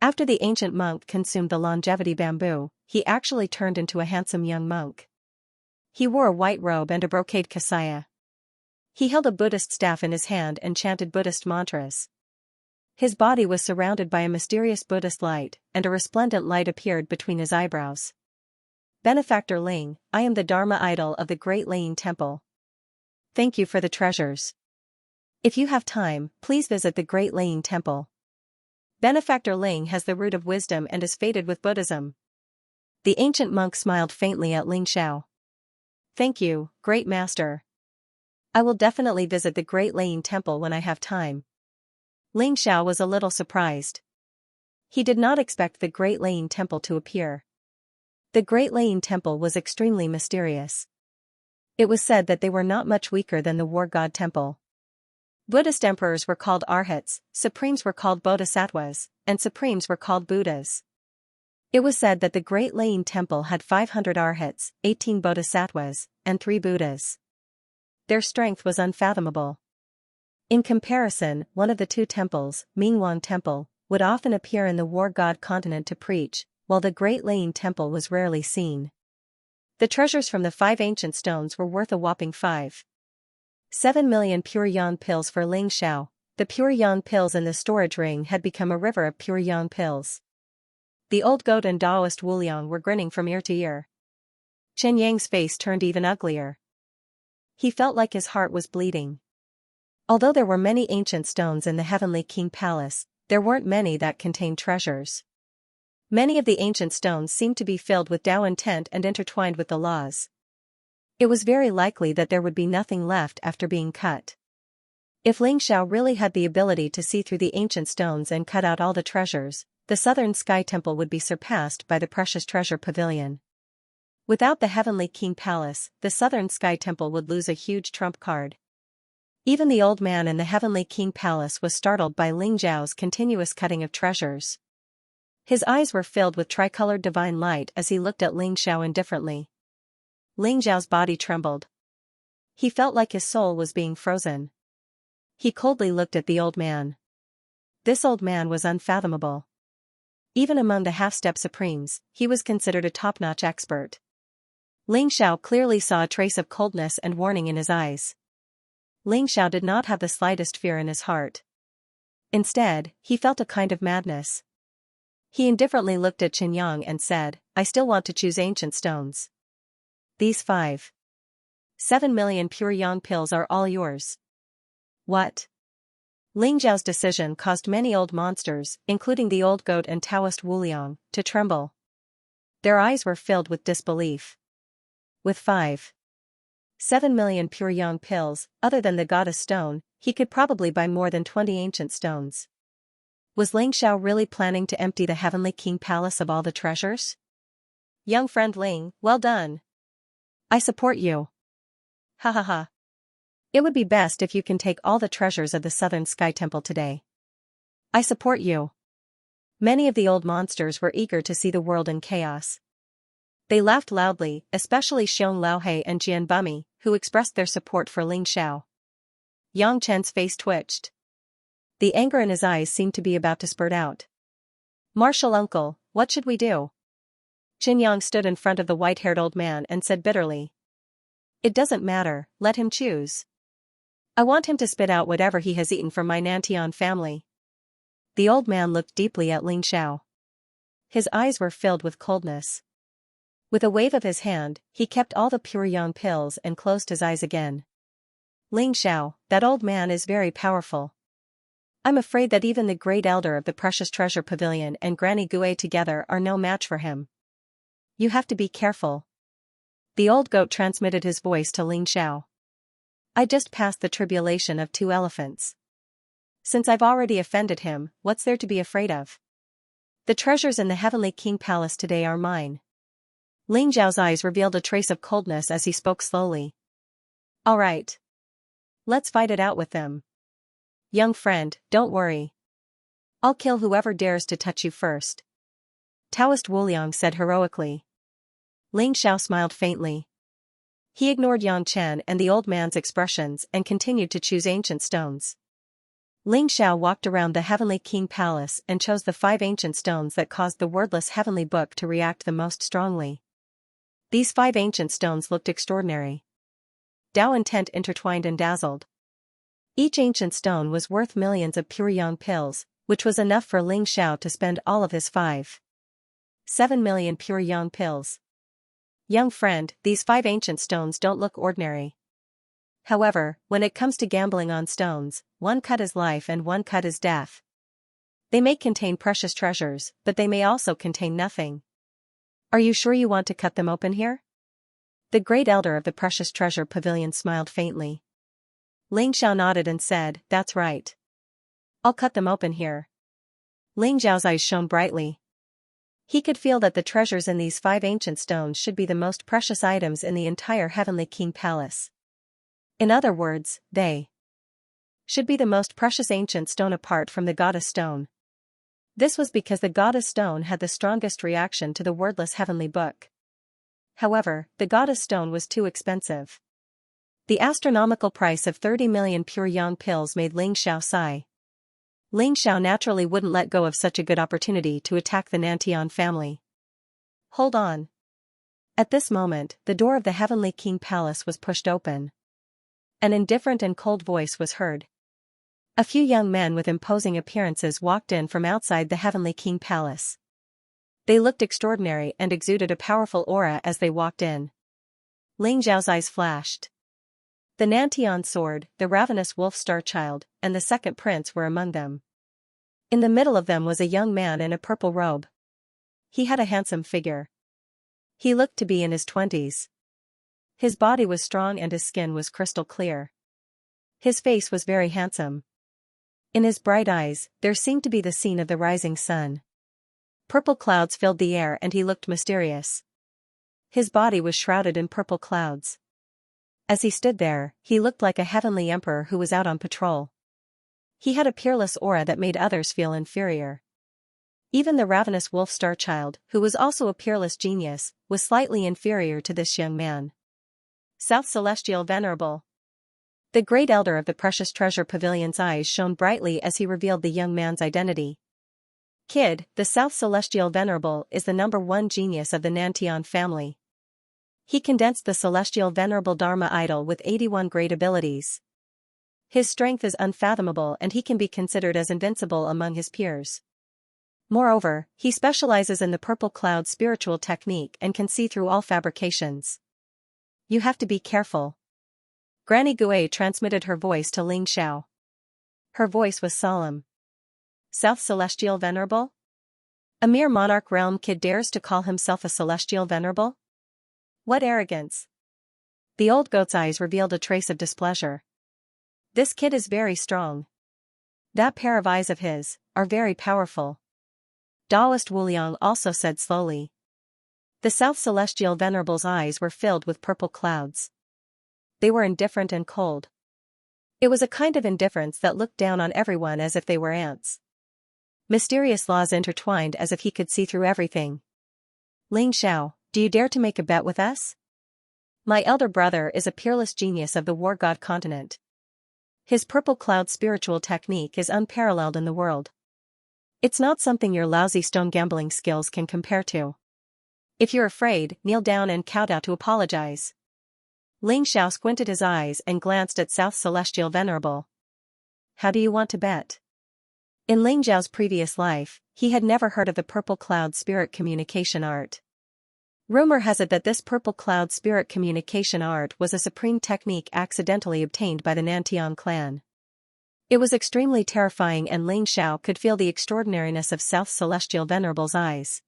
After the ancient monk consumed the longevity bamboo, he actually turned into a handsome young monk. He wore a white robe and a brocade kasaya. He held a Buddhist staff in his hand and chanted Buddhist mantras. His body was surrounded by a mysterious Buddhist light, and a resplendent light appeared between his eyebrows. Benefactor Ling, I am the Dharma idol of the Great Laying Temple. Thank you for the treasures. If you have time, please visit the Great Laying Temple. Benefactor Ling has the root of wisdom and is fated with Buddhism. The ancient monk smiled faintly at Ling Xiao. Thank you, Great Master. I will definitely visit the Great Laying Temple when I have time. Ling Xiao was a little surprised. He did not expect the Great Laying Temple to appear. The Great Laying Temple was extremely mysterious. It was said that they were not much weaker than the War God Temple. Buddhist emperors were called arhats, supremes were called bodhisattvas, and supremes were called Buddhas. It was said that the Great Laying Temple had 500 arhats, 18 bodhisattvas, and 3 Buddhas. Their strength was unfathomable. In comparison, one of the 2 temples, Mingwang Temple, would often appear in the War God continent to preach, while the Great Laying Temple was rarely seen. The treasures from the 5 ancient stones were worth a whopping 5.7 million pure yang pills for Ling Xiao. The pure yang pills in the storage ring had become a river of pure yang pills. The old goat and Taoist Wuliang were grinning from ear to ear. Chen Yang's face turned even uglier. He felt like his heart was bleeding. Although there were many ancient stones in the Heavenly King Palace, there weren't many that contained treasures. Many of the ancient stones seemed to be filled with Tao intent and intertwined with the laws. It was very likely that there would be nothing left after being cut. If Ling Xiao really had the ability to see through the ancient stones and cut out all the treasures, the Southern Sky Temple would be surpassed by the Precious Treasure Pavilion. Without the Heavenly King Palace, the Southern Sky Temple would lose a huge trump card. Even the old man in the Heavenly King Palace was startled by Ling Xiao's continuous cutting of treasures. His eyes were filled with tricolored divine light as he looked at Ling Xiao indifferently. Ling Xiao's body trembled. He felt like his soul was being frozen. He coldly looked at the old man. This old man was unfathomable. Even among the half-step supremes, he was considered a top-notch expert. Ling Xiao clearly saw a trace of coldness and warning in his eyes. Ling Xiao did not have the slightest fear in his heart. Instead, he felt a kind of madness. He indifferently looked at Chen Yang and said, I still want to choose ancient stones. These 5.7 million pure yang pills are all yours. What? Ling Xiao's decision caused many old monsters, including the old goat and Taoist Wuliang, to tremble. Their eyes were filled with disbelief. With 5.7 million pure yang pills, other than the goddess stone, he could probably buy more than 20 ancient stones. Was Ling Xiao really planning to empty the Heavenly King Palace of all the treasures? Young friend Ling, well done. I support you. Ha ha ha. It would be best if you can take all the treasures of the Southern Sky Temple today. I support you. Many of the old monsters were eager to see the world in chaos. They laughed loudly, especially Xiong Laohe and Jianbumi, who expressed their support for Ling Xiao. Yang Chen's face twitched. The anger in his eyes seemed to be about to spurt out. Martial uncle, what should we do? Qin Yang stood in front of the white-haired old man and said bitterly. It doesn't matter, let him choose. I want him to spit out whatever he has eaten from my Nantian family. The old man looked deeply at Ling Xiao. His eyes were filled with coldness. With a wave of his hand, he kept all the pure yang pills and closed his eyes again. Ling Xiao, that old man is very powerful. I'm afraid that even the great elder of the Precious Treasure Pavilion and Granny Gue together are no match for him. You have to be careful. The old goat transmitted his voice to Ling Xiao. I just passed the tribulation of 2 elephants. Since I've already offended him, what's there to be afraid of? The treasures in the Heavenly King Palace today are mine. Ling Zhao's eyes revealed a trace of coldness as he spoke slowly. All right. Let's fight it out with them. Young friend, don't worry. I'll kill whoever dares to touch you first. Taoist Wuliang said heroically. Ling Xiao smiled faintly. He ignored Yang Chen and the old man's expressions and continued to choose ancient stones. Ling Xiao walked around the Heavenly King Palace and chose the 5 ancient stones that caused the wordless Heavenly Book to react the most strongly. These 5 ancient stones looked extraordinary. Dao intent intertwined and dazzled. Each ancient stone was worth millions of pure yang pills, which was enough for Ling Xiao to spend all of his 7 million pure yang pills. Young friend, these 5 ancient stones don't look ordinary. However, when it comes to gambling on stones, one cut is life and one cut is death. They may contain precious treasures, but they may also contain nothing. Are you sure you want to cut them open here? The great elder of the Precious Treasure Pavilion smiled faintly. Ling Xiao nodded and said, that's right. I'll cut them open here. Ling Zhao's eyes shone brightly. He could feel that the treasures in these 5 ancient stones should be the most precious items in the entire Heavenly King Palace. In other words, they should be the most precious ancient stone apart from the Goddess Stone. This was because the Goddess Stone had the strongest reaction to the wordless Heavenly Book. However, the Goddess Stone was too expensive. The astronomical price of 30 million pure yang pills made Ling Xiao sigh. Ling Xiao naturally wouldn't let go of such a good opportunity to attack the Nantian family. Hold on. At this moment, the door of the Heavenly King Palace was pushed open. An indifferent and cold voice was heard. A few young men with imposing appearances walked in from outside the Heavenly King Palace. They looked extraordinary and exuded a powerful aura as they walked in. Ling Zhao's eyes flashed. The Nantian sword, the ravenous wolf star-child, and the second prince were among them. In the middle of them was a young man in a purple robe. He had a handsome figure. He looked to be in his 20s. His body was strong and his skin was crystal clear. His face was very handsome. In his bright eyes, there seemed to be the scene of the rising sun. Purple clouds filled the air and he looked mysterious. His body was shrouded in purple clouds. As he stood there, he looked like a heavenly emperor who was out on patrol. He had a peerless aura that made others feel inferior. Even the ravenous wolf star-child, who was also a peerless genius, was slightly inferior to this young man. South Celestial Venerable. The great elder of the Precious Treasure Pavilion's eyes shone brightly as he revealed the young man's identity. Kid, the South Celestial Venerable is the #1 genius of the Nantian family. He condensed the Celestial Venerable Dharma idol with 81 great abilities. His strength is unfathomable and he can be considered as invincible among his peers. Moreover, he specializes in the purple cloud spiritual technique and can see through all fabrications. You have to be careful. Granny Gui transmitted her voice to Ling Xiao. Her voice was solemn. South Celestial Venerable? A mere monarch realm kid dares to call himself a Celestial Venerable? What arrogance! The old goat's eyes revealed a trace of displeasure. This kid is very strong. That pair of eyes of his are very powerful. Taoist Wuliang also said slowly. The South Celestial Venerable's eyes were filled with purple clouds. They were indifferent and cold. It was a kind of indifference that looked down on everyone as if they were ants. Mysterious laws intertwined as if he could see through everything. Ling Xiao, do you dare to make a bet with us? My elder brother is a peerless genius of the war god continent. His purple cloud spiritual technique is unparalleled in the world. It's not something your lousy stone gambling skills can compare to. If you're afraid, kneel down and kowtow to apologize. Ling Xiao squinted his eyes and glanced at South Celestial Venerable. How do you want to bet? In Ling Zhao's previous life, he had never heard of the purple cloud spirit communication art. Rumor has it that this purple cloud spirit communication art was a supreme technique accidentally obtained by the Nantian clan. It was extremely terrifying and Ling Xiao could feel the extraordinariness of South Celestial Venerable's eyes.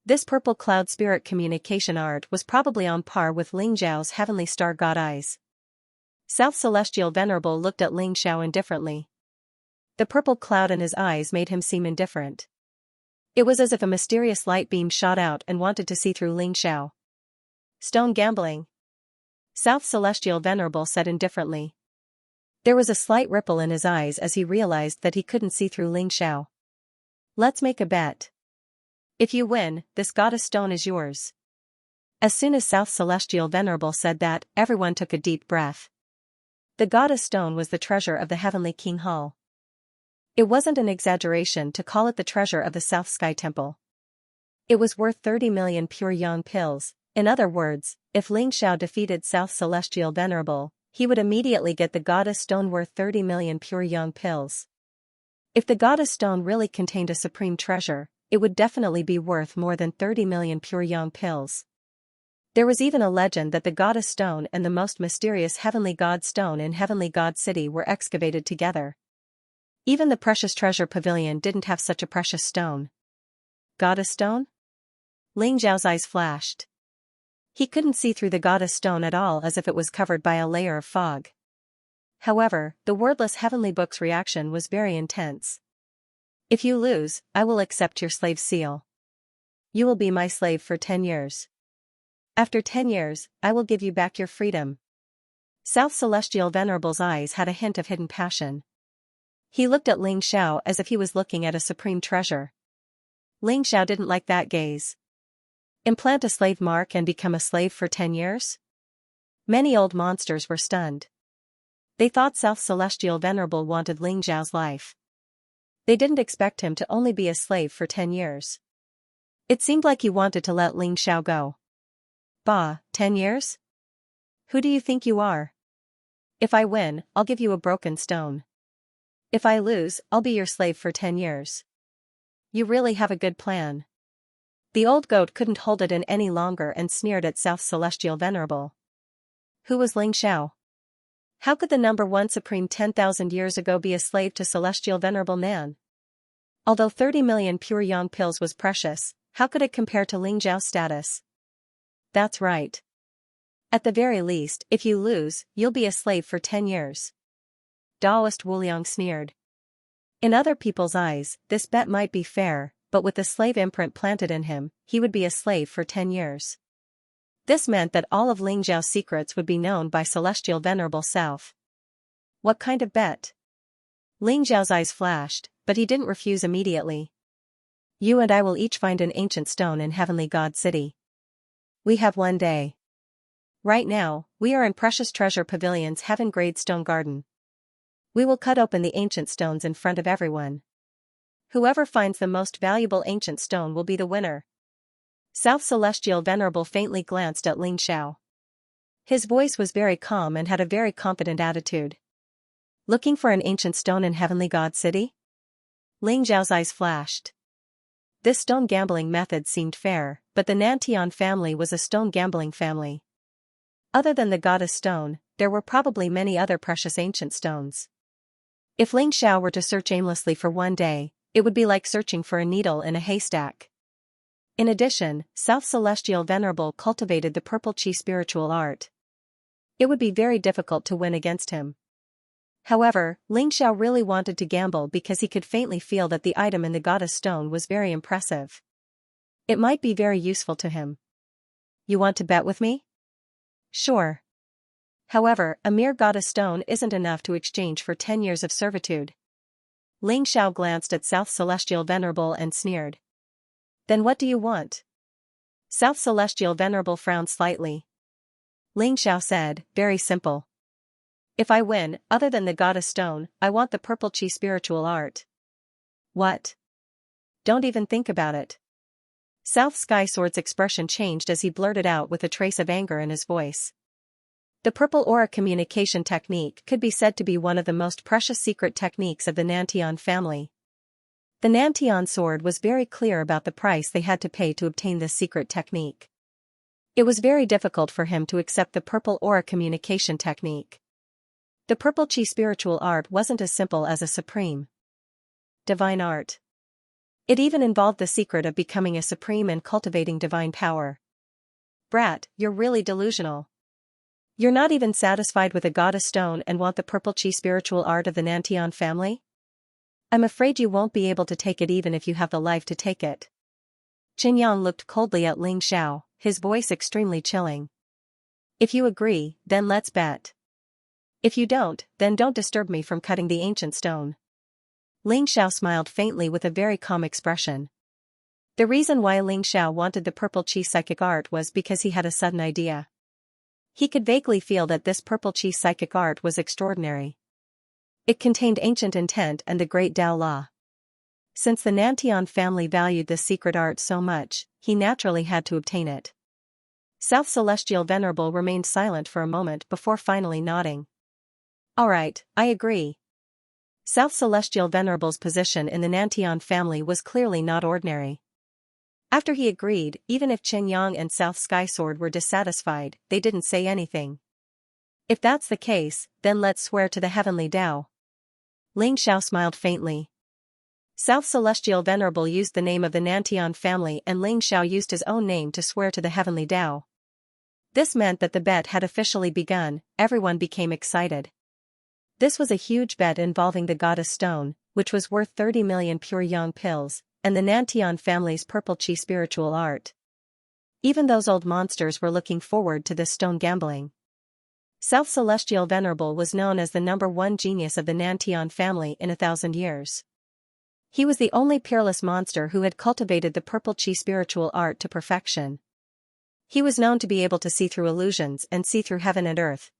This purple cloud spirit communication art was probably on par with Ling Zhao's heavenly star god eyes. South Celestial Venerable looked at Ling Xiao indifferently. The purple cloud in his eyes made him seem indifferent. It was as if a mysterious light beam shot out and wanted to see through Ling Xiao. Stone gambling? South Celestial Venerable said indifferently. There was a slight ripple in his eyes as he realized that he couldn't see through Ling Xiao. Let's make a bet. If you win, this goddess stone is yours. As soon as South Celestial Venerable said that, everyone took a deep breath. The goddess stone was the treasure of the Heavenly King Hall. It wasn't an exaggeration to call it the treasure of the South Sky Temple. It was worth 30 million pure yang pills. In other words, if Ling Xiao defeated South Celestial Venerable, he would immediately get the goddess stone worth 30 million pure yang pills. If the goddess stone really contained a supreme treasure, it would definitely be worth more than 30 million pure yang pills. There was even a legend that the goddess stone and the most mysterious heavenly god stone in Heavenly God City were excavated together. Even the precious treasure pavilion didn't have such a precious stone. Goddess stone? Ling Xiao's eyes flashed. He couldn't see through the goddess stone at all, as if it was covered by a layer of fog. However, the wordless Heavenly Book's reaction was very intense. If you lose, I will accept your slave seal. You will be my slave for 10 years. After 10 years, I will give you back your freedom. South Celestial Venerable's eyes had a hint of hidden passion. He looked at Ling Xiao as if he was looking at a supreme treasure. Ling Xiao didn't like that gaze. Implant a slave mark and become a slave for 10 years? Many old monsters were stunned. They thought South Celestial Venerable wanted Ling Xiao's life. They didn't expect him to only be a slave for 10 years. It seemed like he wanted to let Ling Xiao go. Bah, 10 years? Who do you think you are? If I win, I'll give you a broken stone. If I lose, I'll be your slave for 10 years. You really have a good plan. The old goat couldn't hold it in any longer and sneered at South Celestial Venerable. Who was Ling Xiao? How could the number one supreme 10,000 years ago be a slave to Celestial Venerable Man? Although 30 million pure yang pills was precious, how could it compare to Ling Xiao's status? That's right. At the very least, if you lose, you'll be a slave for 10 years. Daoist Wuliang sneered. In other people's eyes, this bet might be fair, but with the slave imprint planted in him, he would be a slave for 10 years. This meant that all of Ling Xiao's secrets would be known by Celestial Venerable South. What kind of bet? Ling Xiao's eyes flashed, but he didn't refuse immediately. You and I will each find an ancient stone in Heavenly God City. We have one day. Right now, we are in Precious Treasure Pavilion's heaven-grade stone garden. We will cut open the ancient stones in front of everyone. Whoever finds the most valuable ancient stone will be the winner. South Celestial Venerable faintly glanced at Ling Xiao. His voice was very calm and had a very confident attitude. Looking for an ancient stone in Heavenly God City? Ling Xiao's eyes flashed. This stone gambling method seemed fair, but the Nantian family was a stone gambling family. Other than the goddess stone, there were probably many other precious ancient stones. If Ling Xiao were to search aimlessly for one day, it would be like searching for a needle in a haystack. In addition, South Celestial Venerable cultivated the purple chi spiritual art. It would be very difficult to win against him. However, Ling Xiao really wanted to gamble because he could faintly feel that the item in the goddess stone was very impressive. It might be very useful to him. You want to bet with me? Sure. However, a mere goddess stone isn't enough to exchange for 10 years of servitude. Ling Xiao glanced at South Celestial Venerable and sneered. Then what do you want? South Celestial Venerable frowned slightly. Ling Xiao said, very simple. If I win, other than the goddess stone, I want the purple chi spiritual art. What? Don't even think about it. South Sky Sword's expression changed as he blurted out with a trace of anger in his voice. The purple aura communication technique could be said to be one of the most precious secret techniques of the Nantian family. The Nantian sword was very clear about the price they had to pay to obtain this secret technique. It was very difficult for him to accept the purple aura communication technique. The purple chi spiritual art wasn't as simple as a supreme divine art. It even involved the secret of becoming a supreme and cultivating divine power. Brat, you're really delusional. You're not even satisfied with a goddess stone and want the purple chi spiritual art of the Nantian family? I'm afraid you won't be able to take it even if you have the life to take it. Qin Yang looked coldly at Ling Xiao, his voice extremely chilling. If you agree, then let's bet. If you don't, then don't disturb me from cutting the ancient stone. Ling Xiao smiled faintly with a very calm expression. The reason why Ling Xiao wanted the purple chi psychic art was because he had a sudden idea. He could vaguely feel that this purple chi psychic art was extraordinary. It contained ancient intent and the great Tao law. Since the Nantian family valued this secret art so much, he naturally had to obtain it. South Celestial Venerable remained silent for a moment before finally nodding. All right, I agree. South Celestial Venerable's position in the Nantian family was clearly not ordinary. After he agreed, even if Qin Yang and South Sky Sword were dissatisfied, they didn't say anything. If that's the case, then let's swear to the heavenly Tao. Ling Xiao smiled faintly. South Celestial Venerable used the name of the Nantian family and Ling Xiao used his own name to swear to the heavenly Tao. This meant that the bet had officially begun. Everyone became excited. This was a huge bet involving the goddess stone, which was worth 30 million pure yang pills, and the Nantian family's purple chi spiritual art. Even those old monsters were looking forward to this stone gambling. South Celestial Venerable was known as the #1 genius of the Nantian family in 1,000 years. He was the only peerless monster who had cultivated the purple chi spiritual art to perfection. He was known to be able to see through illusions and see through heaven and earth.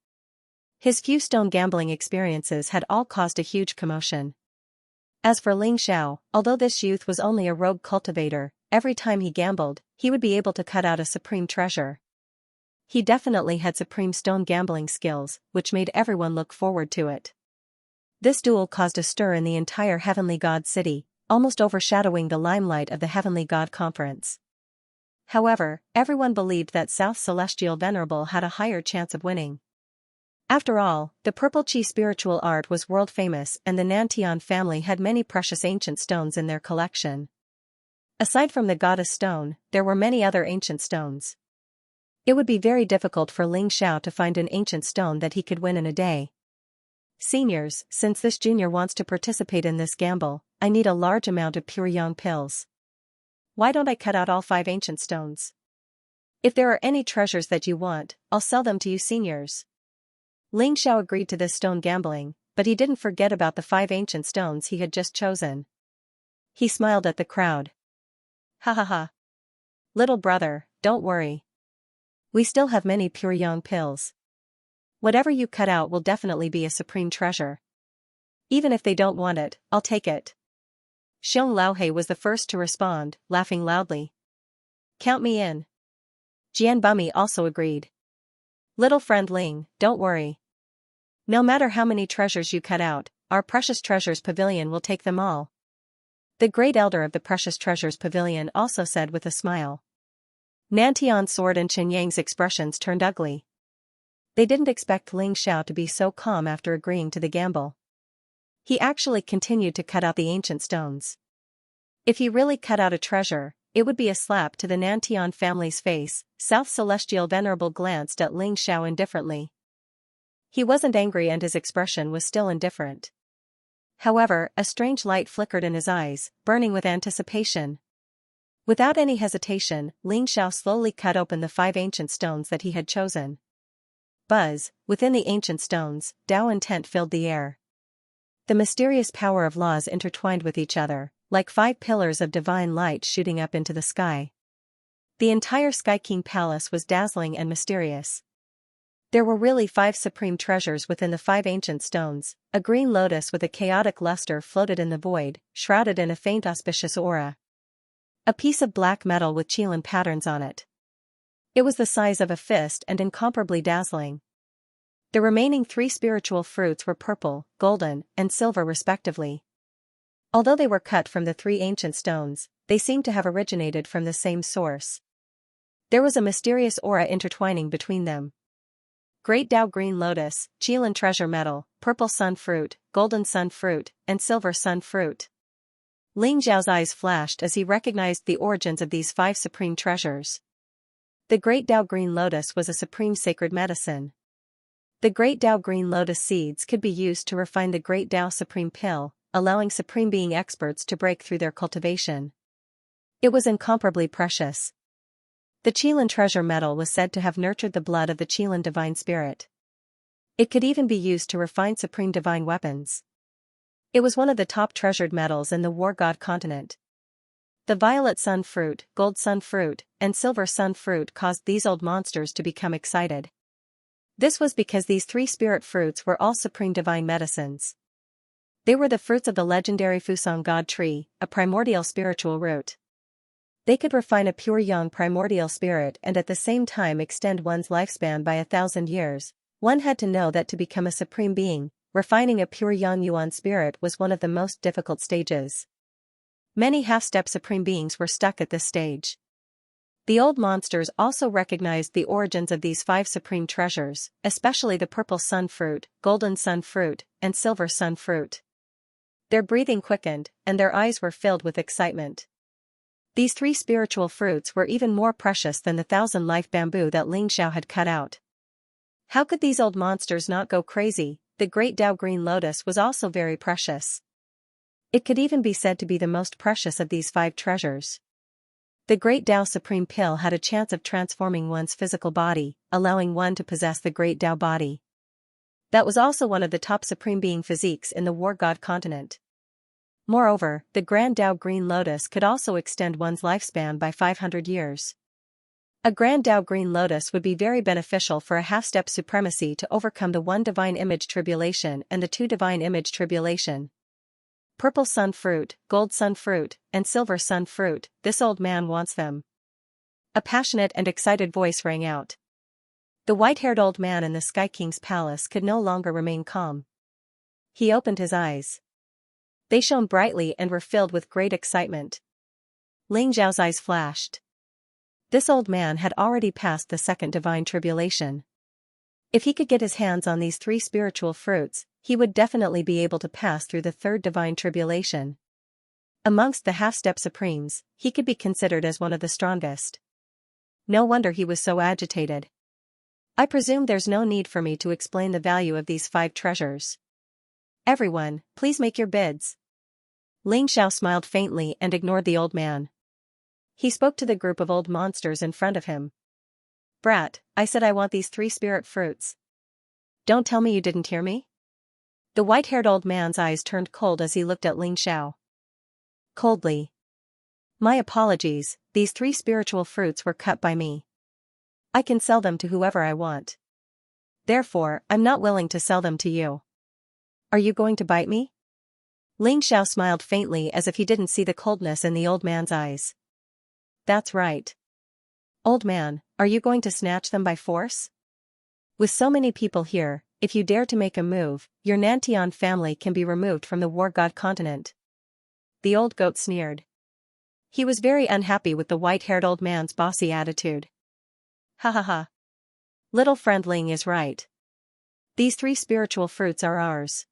His few stone gambling experiences had all caused a huge commotion. As for Ling Xiao, although this youth was only a rogue cultivator, every time he gambled, he would be able to cut out a supreme treasure. He definitely had supreme stone gambling skills, which made everyone look forward to it. This duel caused a stir in the entire Heavenly God city, almost overshadowing the limelight of the Heavenly God Conference. However, everyone believed that South Celestial Venerable had a higher chance of winning. After all, the purple chi spiritual art was world famous and the Nantian family had many precious ancient stones in their collection. Aside from the goddess stone, there were many other ancient stones. It would be very difficult for Ling Xiao to find an ancient stone that he could win in a day. Seniors, since this junior wants to participate in this gamble, I need a large amount of pure yang pills. Why don't I cut out all 5 ancient stones? If there are any treasures that you want, I'll sell them to you seniors. Ling Xiao agreed to this stone gambling, but he didn't forget about the 5 ancient stones he had just chosen. He smiled at the crowd. Ha ha ha. Little brother, don't worry. We still have many pure yang pills. Whatever you cut out will definitely be a supreme treasure. Even if they don't want it, I'll take it. Xiong Laohe was the first to respond, laughing loudly. Count me in. Jian Bumi also agreed. Little friend Ling, don't worry. No matter how many treasures you cut out, our Precious Treasures Pavilion will take them all. The great elder of the Precious Treasures Pavilion also said with a smile. Nantian Sword and Qin Yang's expressions turned ugly. They didn't expect Ling Xiao to be so calm after agreeing to the gamble. He actually continued to cut out the ancient stones. If he really cut out a treasure, it would be a slap to the Nantian family's face. South Celestial Venerable glanced at Ling Xiao indifferently. He wasn't angry and his expression was still indifferent. However, a strange light flickered in his eyes, burning with anticipation. Without any hesitation, Ling Xiao slowly cut open the 5 ancient stones that he had chosen. Buzz, within the ancient stones, Tao intent filled the air. The mysterious power of laws intertwined with each other, like 5 pillars of divine light shooting up into the sky. The entire Sky King Palace was dazzling and mysterious. There were really 5 supreme treasures within the 5 ancient stones. A green lotus with a chaotic luster floated in the void, shrouded in a faint auspicious aura. A piece of black metal with Qilin patterns on it. It was the size of a fist and incomparably dazzling. The remaining 3 spiritual fruits were purple, golden, and silver respectively. Although they were cut from the 3 ancient stones, they seemed to have originated from the same source. There was a mysterious aura intertwining between them. Great Tao Green Lotus, Qilin Treasure Metal, Purple Sun Fruit, Golden Sun Fruit, and Silver Sun Fruit. Ling Xiao's eyes flashed as he recognized the origins of these 5 supreme treasures. The Great Tao Green Lotus was a supreme sacred medicine. The Great Tao Green Lotus seeds could be used to refine the Great Tao Supreme Pill, allowing Supreme Being experts to break through their cultivation. It was incomparably precious. The Qilin treasure metal was said to have nurtured the blood of the Qilin divine spirit. It could even be used to refine supreme divine weapons. It was one of the top treasured metals in the war god continent. The violet sun fruit, gold sun fruit, and silver sun fruit caused these old monsters to become excited. This was because these three spirit fruits were all supreme divine medicines. They were the fruits of the legendary Fusang God tree, a primordial spiritual root. They could refine a pure young primordial spirit and at the same time extend one's lifespan by 1,000 years. One had to know that to become a supreme being, refining a pure young yuan spirit was one of the most difficult stages. Many half-step supreme beings were stuck at this stage. The old monsters also recognized the origins of these 5 supreme treasures, especially the purple sun fruit, golden sun fruit, and silver sun fruit. Their breathing quickened, and their eyes were filled with excitement. These 3 spiritual fruits were even more precious than the 1,000-life bamboo that Ling Xiao had cut out. How could these old monsters not go crazy? The Great Tao Green Lotus was also very precious. It could even be said to be the most precious of these 5 treasures. The Great Tao Supreme Pill had a chance of transforming one's physical body, allowing one to possess the Great Tao body. That was also one of the top supreme being physiques in the war god continent. Moreover, the Grand Tao Green Lotus could also extend one's lifespan by 500 years. A Grand Tao Green Lotus would be very beneficial for a half-step supremacy to overcome the 1 divine image tribulation and the 2 divine image tribulation. Purple sun fruit, gold sun fruit, and silver sun fruit, this old man wants them. A passionate and excited voice rang out. The white-haired old man in the Sky King's palace could no longer remain calm. He opened his eyes. They shone brightly and were filled with great excitement. Ling Zhao's eyes flashed. This old man had already passed the 2nd divine tribulation. If he could get his hands on these 3 spiritual fruits, he would definitely be able to pass through the 3rd divine tribulation. Amongst the half-step supremes, he could be considered as one of the strongest. No wonder he was so agitated. I presume there's no need for me to explain the value of these 5 treasures. Everyone, please make your bids. Ling Xiao smiled faintly and ignored the old man. He spoke to the group of old monsters in front of him. Brat, I said I want these 3 spirit fruits. Don't tell me you didn't hear me? The white-haired old man's eyes turned cold as he looked at Ling Xiao. Coldly. My apologies, these 3 spiritual fruits were cut by me. I can sell them to whoever I want. Therefore, I'm not willing to sell them to you. Are you going to bite me? Ling Xiao smiled faintly as if he didn't see the coldness in the old man's eyes. That's right. Old man, are you going to snatch them by force? With so many people here, if you dare to make a move, your Nantian family can be removed from the war god continent. The old goat sneered. He was very unhappy with the white-haired old man's bossy attitude. Ha ha ha. Little friend Ling is right. These 3 spiritual fruits are ours.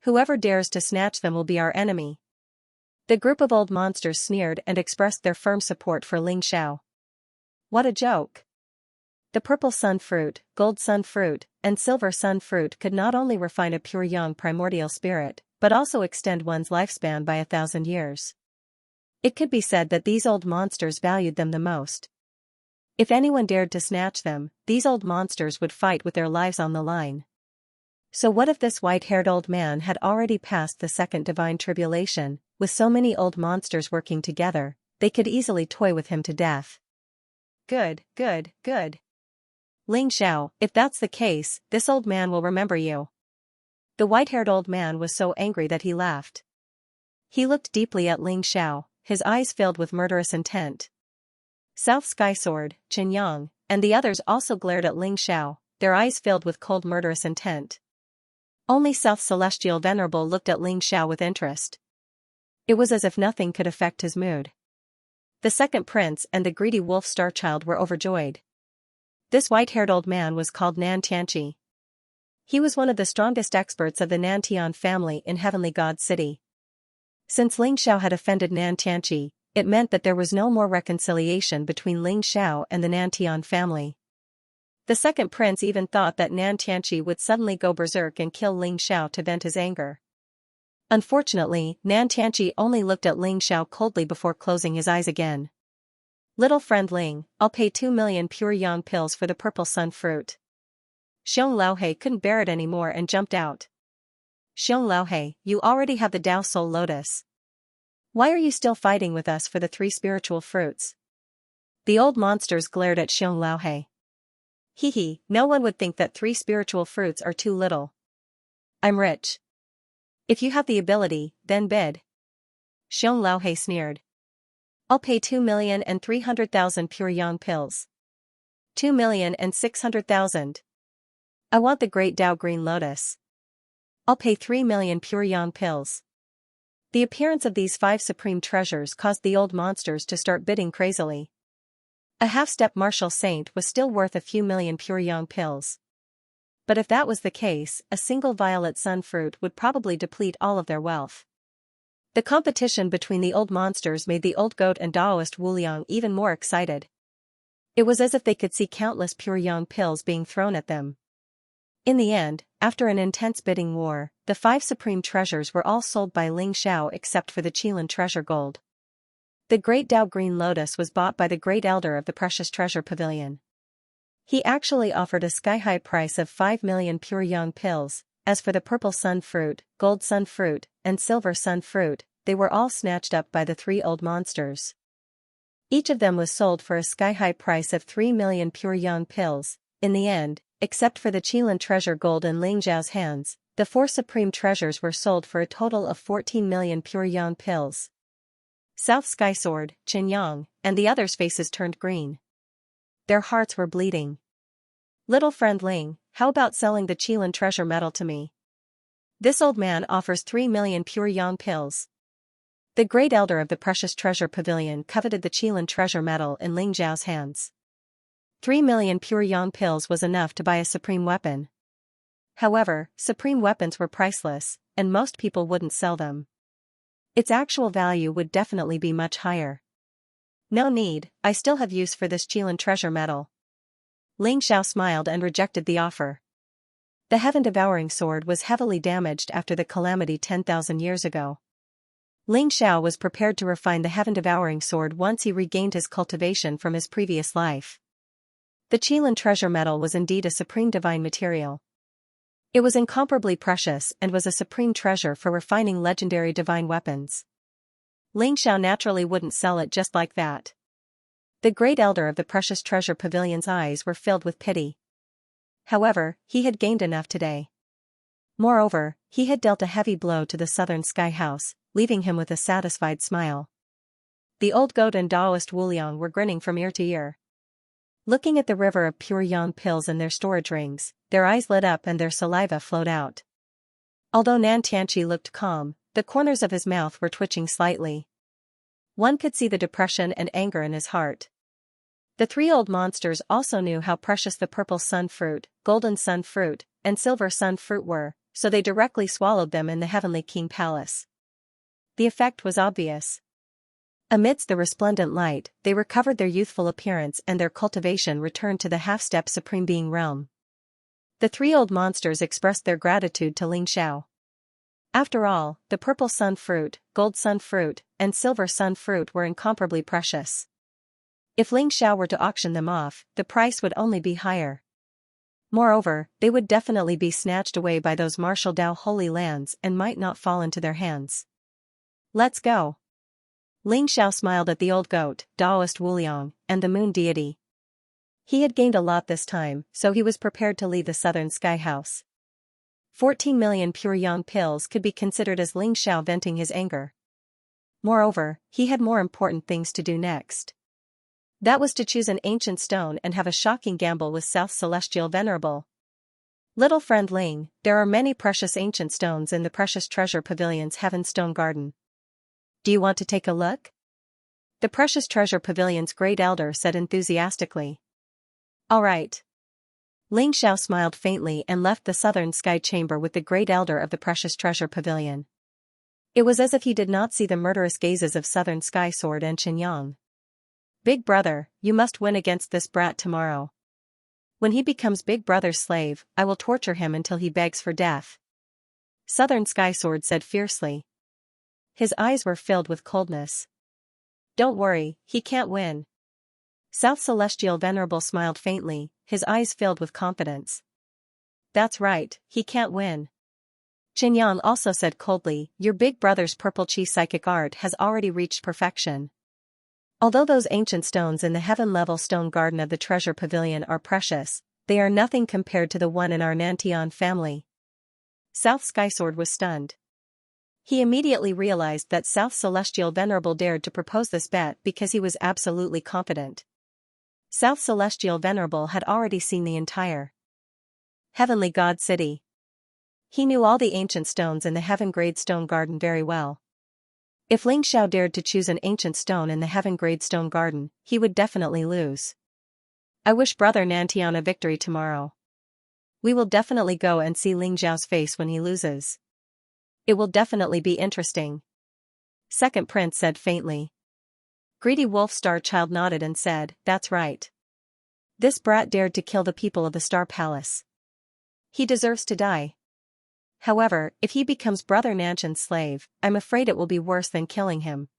Whoever dares to snatch them will be our enemy. The group of old monsters sneered and expressed their firm support for Ling Xiao. What a joke. The purple sun fruit, gold sun fruit, and silver sun fruit could not only refine a pure young primordial spirit, but also extend one's lifespan by 1,000 years. It could be said that these old monsters valued them the most. If anyone dared to snatch them, these old monsters would fight with their lives on the line. So what if this white-haired old man had already passed the 2nd divine tribulation? With so many old monsters working together, they could easily toy with him to death. Good, good, good. Ling Xiao, if that's the case, this old man will remember you. The white-haired old man was so angry that he laughed. He looked deeply at Ling Xiao, his eyes filled with murderous intent. South Sky Sword, Chen Yang, and the others also glared at Ling Xiao, their eyes filled with cold murderous intent. Only South Celestial Venerable looked at Ling Xiao with interest. It was as if nothing could affect his mood. The 2nd prince and the greedy wolf Starchild were overjoyed. This white-haired old man was called Nan Tianqi. He was one of the strongest experts of the Nantian family in Heavenly God City. Since Ling Xiao had offended Nan Tianqi, it meant that there was no more reconciliation between Ling Xiao and the Nantian family. The second prince even thought that Nan Tianqi would suddenly go berserk and kill Ling Xiao to vent his anger. Unfortunately, Nan Tianqi only looked at Ling Xiao coldly before closing his eyes again. "Little friend Ling, I'll pay 2 million pure yang pills for the purple sun fruit." Xiong Laohe couldn't bear it anymore and jumped out. "Xiong Laohe, you already have the Dao Soul Lotus. Why are you still fighting with us for the 3 spiritual fruits?" The old monsters glared at Xiong Laohe. "Hee, no one would think that 3 spiritual fruits are too little. I'm rich. If you have the ability, then bid." Xiong Laohe sneered. "I'll pay 2,300,000 pure yang pills. 2,600,000. I want the great Dao Green Lotus. I'll pay 3 million pure yang pills." The appearance of these 5 supreme treasures caused the old monsters to start bidding crazily. A half-step martial saint was still worth a few million pure yang pills. But if that was the case, a single violet sun fruit would probably deplete all of their wealth. The competition between the old monsters made the old goat and Daoist Wuliang even more excited. It was as if they could see countless pure yang pills being thrown at them. In the end, after an intense bidding war, the 5 supreme treasures were all sold by Ling Xiao except for the Qilin treasure gold. The great Dao Green Lotus was bought by the great elder of the Precious Treasure Pavilion. He actually offered a sky-high price of 5 million pure yang pills. As for the purple sun fruit, gold sun fruit, and silver sun fruit, they were all snatched up by the 3 old monsters. Each of them was sold for a sky-high price of 3 million pure yang pills. In the end, except for the Qilin treasure gold in Ling Zhao's hands, the 4 supreme treasures were sold for a total of 14 million pure yang pills. South Sky Sword, Qin Yang, and the others' faces turned green. Their hearts were bleeding. "Little friend Ling, how about selling the Qilin treasure medal to me? This old man offers 3 million pure yang pills." The great elder of the Precious Treasure Pavilion coveted the Qilin treasure medal in Ling Zhao's hands. 3 million pure yang pills was enough to buy a supreme weapon. However, supreme weapons were priceless, and most people wouldn't sell them. Its actual value would definitely be much higher. "No need, I still have use for this Qilin treasure medal." Ling Xiao smiled and rejected the offer. The heaven-devouring sword was heavily damaged after the calamity 10,000 years ago. Ling Xiao was prepared to refine the heaven-devouring sword once he regained his cultivation from his previous life. The Qilin treasure medal was indeed a supreme divine material. It was incomparably precious and was a supreme treasure for refining legendary divine weapons. Ling Xiao naturally wouldn't sell it just like that. The great elder of the Precious Treasure Pavilion's eyes were filled with pity. However, he had gained enough today. Moreover, he had dealt a heavy blow to the Southern Sky House, leaving him with a satisfied smile. The old goat and Daoist Wuliang were grinning from ear to ear. Looking at the river of pure yang pills in their storage rings, their eyes lit up and their saliva flowed out. Although Nan Tianqi looked calm, the corners of his mouth were twitching slightly. One could see the depression and anger in his heart. The 3 old monsters also knew how precious the purple sun fruit, golden sun fruit, and silver sun fruit were, so they directly swallowed them in the Heavenly King Palace. The effect was obvious. Amidst the resplendent light, they recovered their youthful appearance and their cultivation returned to the half-step Supreme Being realm. The 3 old monsters expressed their gratitude to Ling Xiao. After all, the purple sun fruit, gold sun fruit, and silver sun fruit were incomparably precious. If Ling Xiao were to auction them off, the price would only be higher. Moreover, they would definitely be snatched away by those martial Dao holy lands and might not fall into their hands. "Let's go." Ling Xiao smiled at the old goat, Daoist Wuliang, and the moon deity. He had gained a lot this time, so he was prepared to leave the Southern Sky House. 14 million pure yang pills could be considered as Ling Xiao venting his anger. Moreover, he had more important things to do next. That was to choose an ancient stone and have a shocking gamble with South Celestial Venerable. "Little friend Ling, there are many precious ancient stones in the Precious Treasure Pavilion's Heaven Stone Garden. Do you want to take a look?" The Precious Treasure Pavilion's great elder said enthusiastically. "All right." Ling Xiao smiled faintly and left the Southern Sky Chamber with the great elder of the Precious Treasure Pavilion. It was as if he did not see the murderous gazes of Southern Sky Sword and Qin Yang. "Big brother, you must win against this brat tomorrow. When he becomes Big Brother's slave, I will torture him until he begs for death. Southern Sky Sword said fiercely. His eyes were filled with coldness. Don't worry, he can't win. South Celestial Venerable smiled faintly, his eyes filled with confidence. That's right, he can't win. Xianxia also said coldly, your Big Brother's purple chi psychic art has already reached perfection. Although those ancient stones in the heaven-level stone garden of the treasure pavilion are precious, they are nothing compared to the one in our Nantian family. South Skysword was stunned. He immediately realized that South Celestial Venerable dared to propose this bet because he was absolutely confident. South Celestial Venerable had already seen the entire Heavenly God City. He knew all the ancient stones in the Heaven Grade Stone Garden very well. If Ling Xiao dared to choose an ancient stone in the Heaven Grade Stone Garden, he would definitely lose. I wish Brother Nantian a victory tomorrow. We will definitely go and see Ling Xiao's face when he loses. It will definitely be interesting. Second Prince said faintly. Greedy Wolf Star Child nodded and said, that's right. This brat dared to kill the people of the Star Palace. He deserves to die. However, if he becomes Brother Nantian's slave, I'm afraid it will be worse than killing him.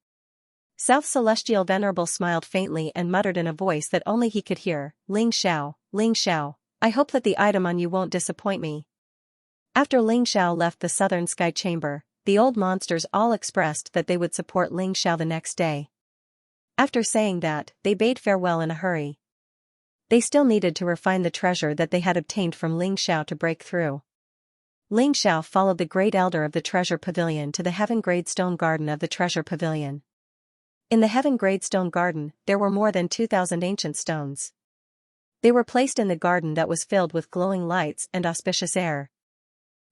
South Celestial Venerable smiled faintly and muttered in a voice that only he could hear, Ling Xiao, I hope that the item on you won't disappoint me. After Ling Xiao left the Southern Sky Chamber, the old monsters all expressed that they would support Ling Xiao the next day. After saying that, they bade farewell in a hurry. They still needed to refine the treasure that they had obtained from Ling Xiao to break through. Ling Xiao followed the Great Elder of the Treasure Pavilion to the Heaven Grade Stone Garden of the Treasure Pavilion. In the Heaven Grade Stone Garden, there were more than 2,000 ancient stones. They were placed in the garden that was filled with glowing lights and auspicious air.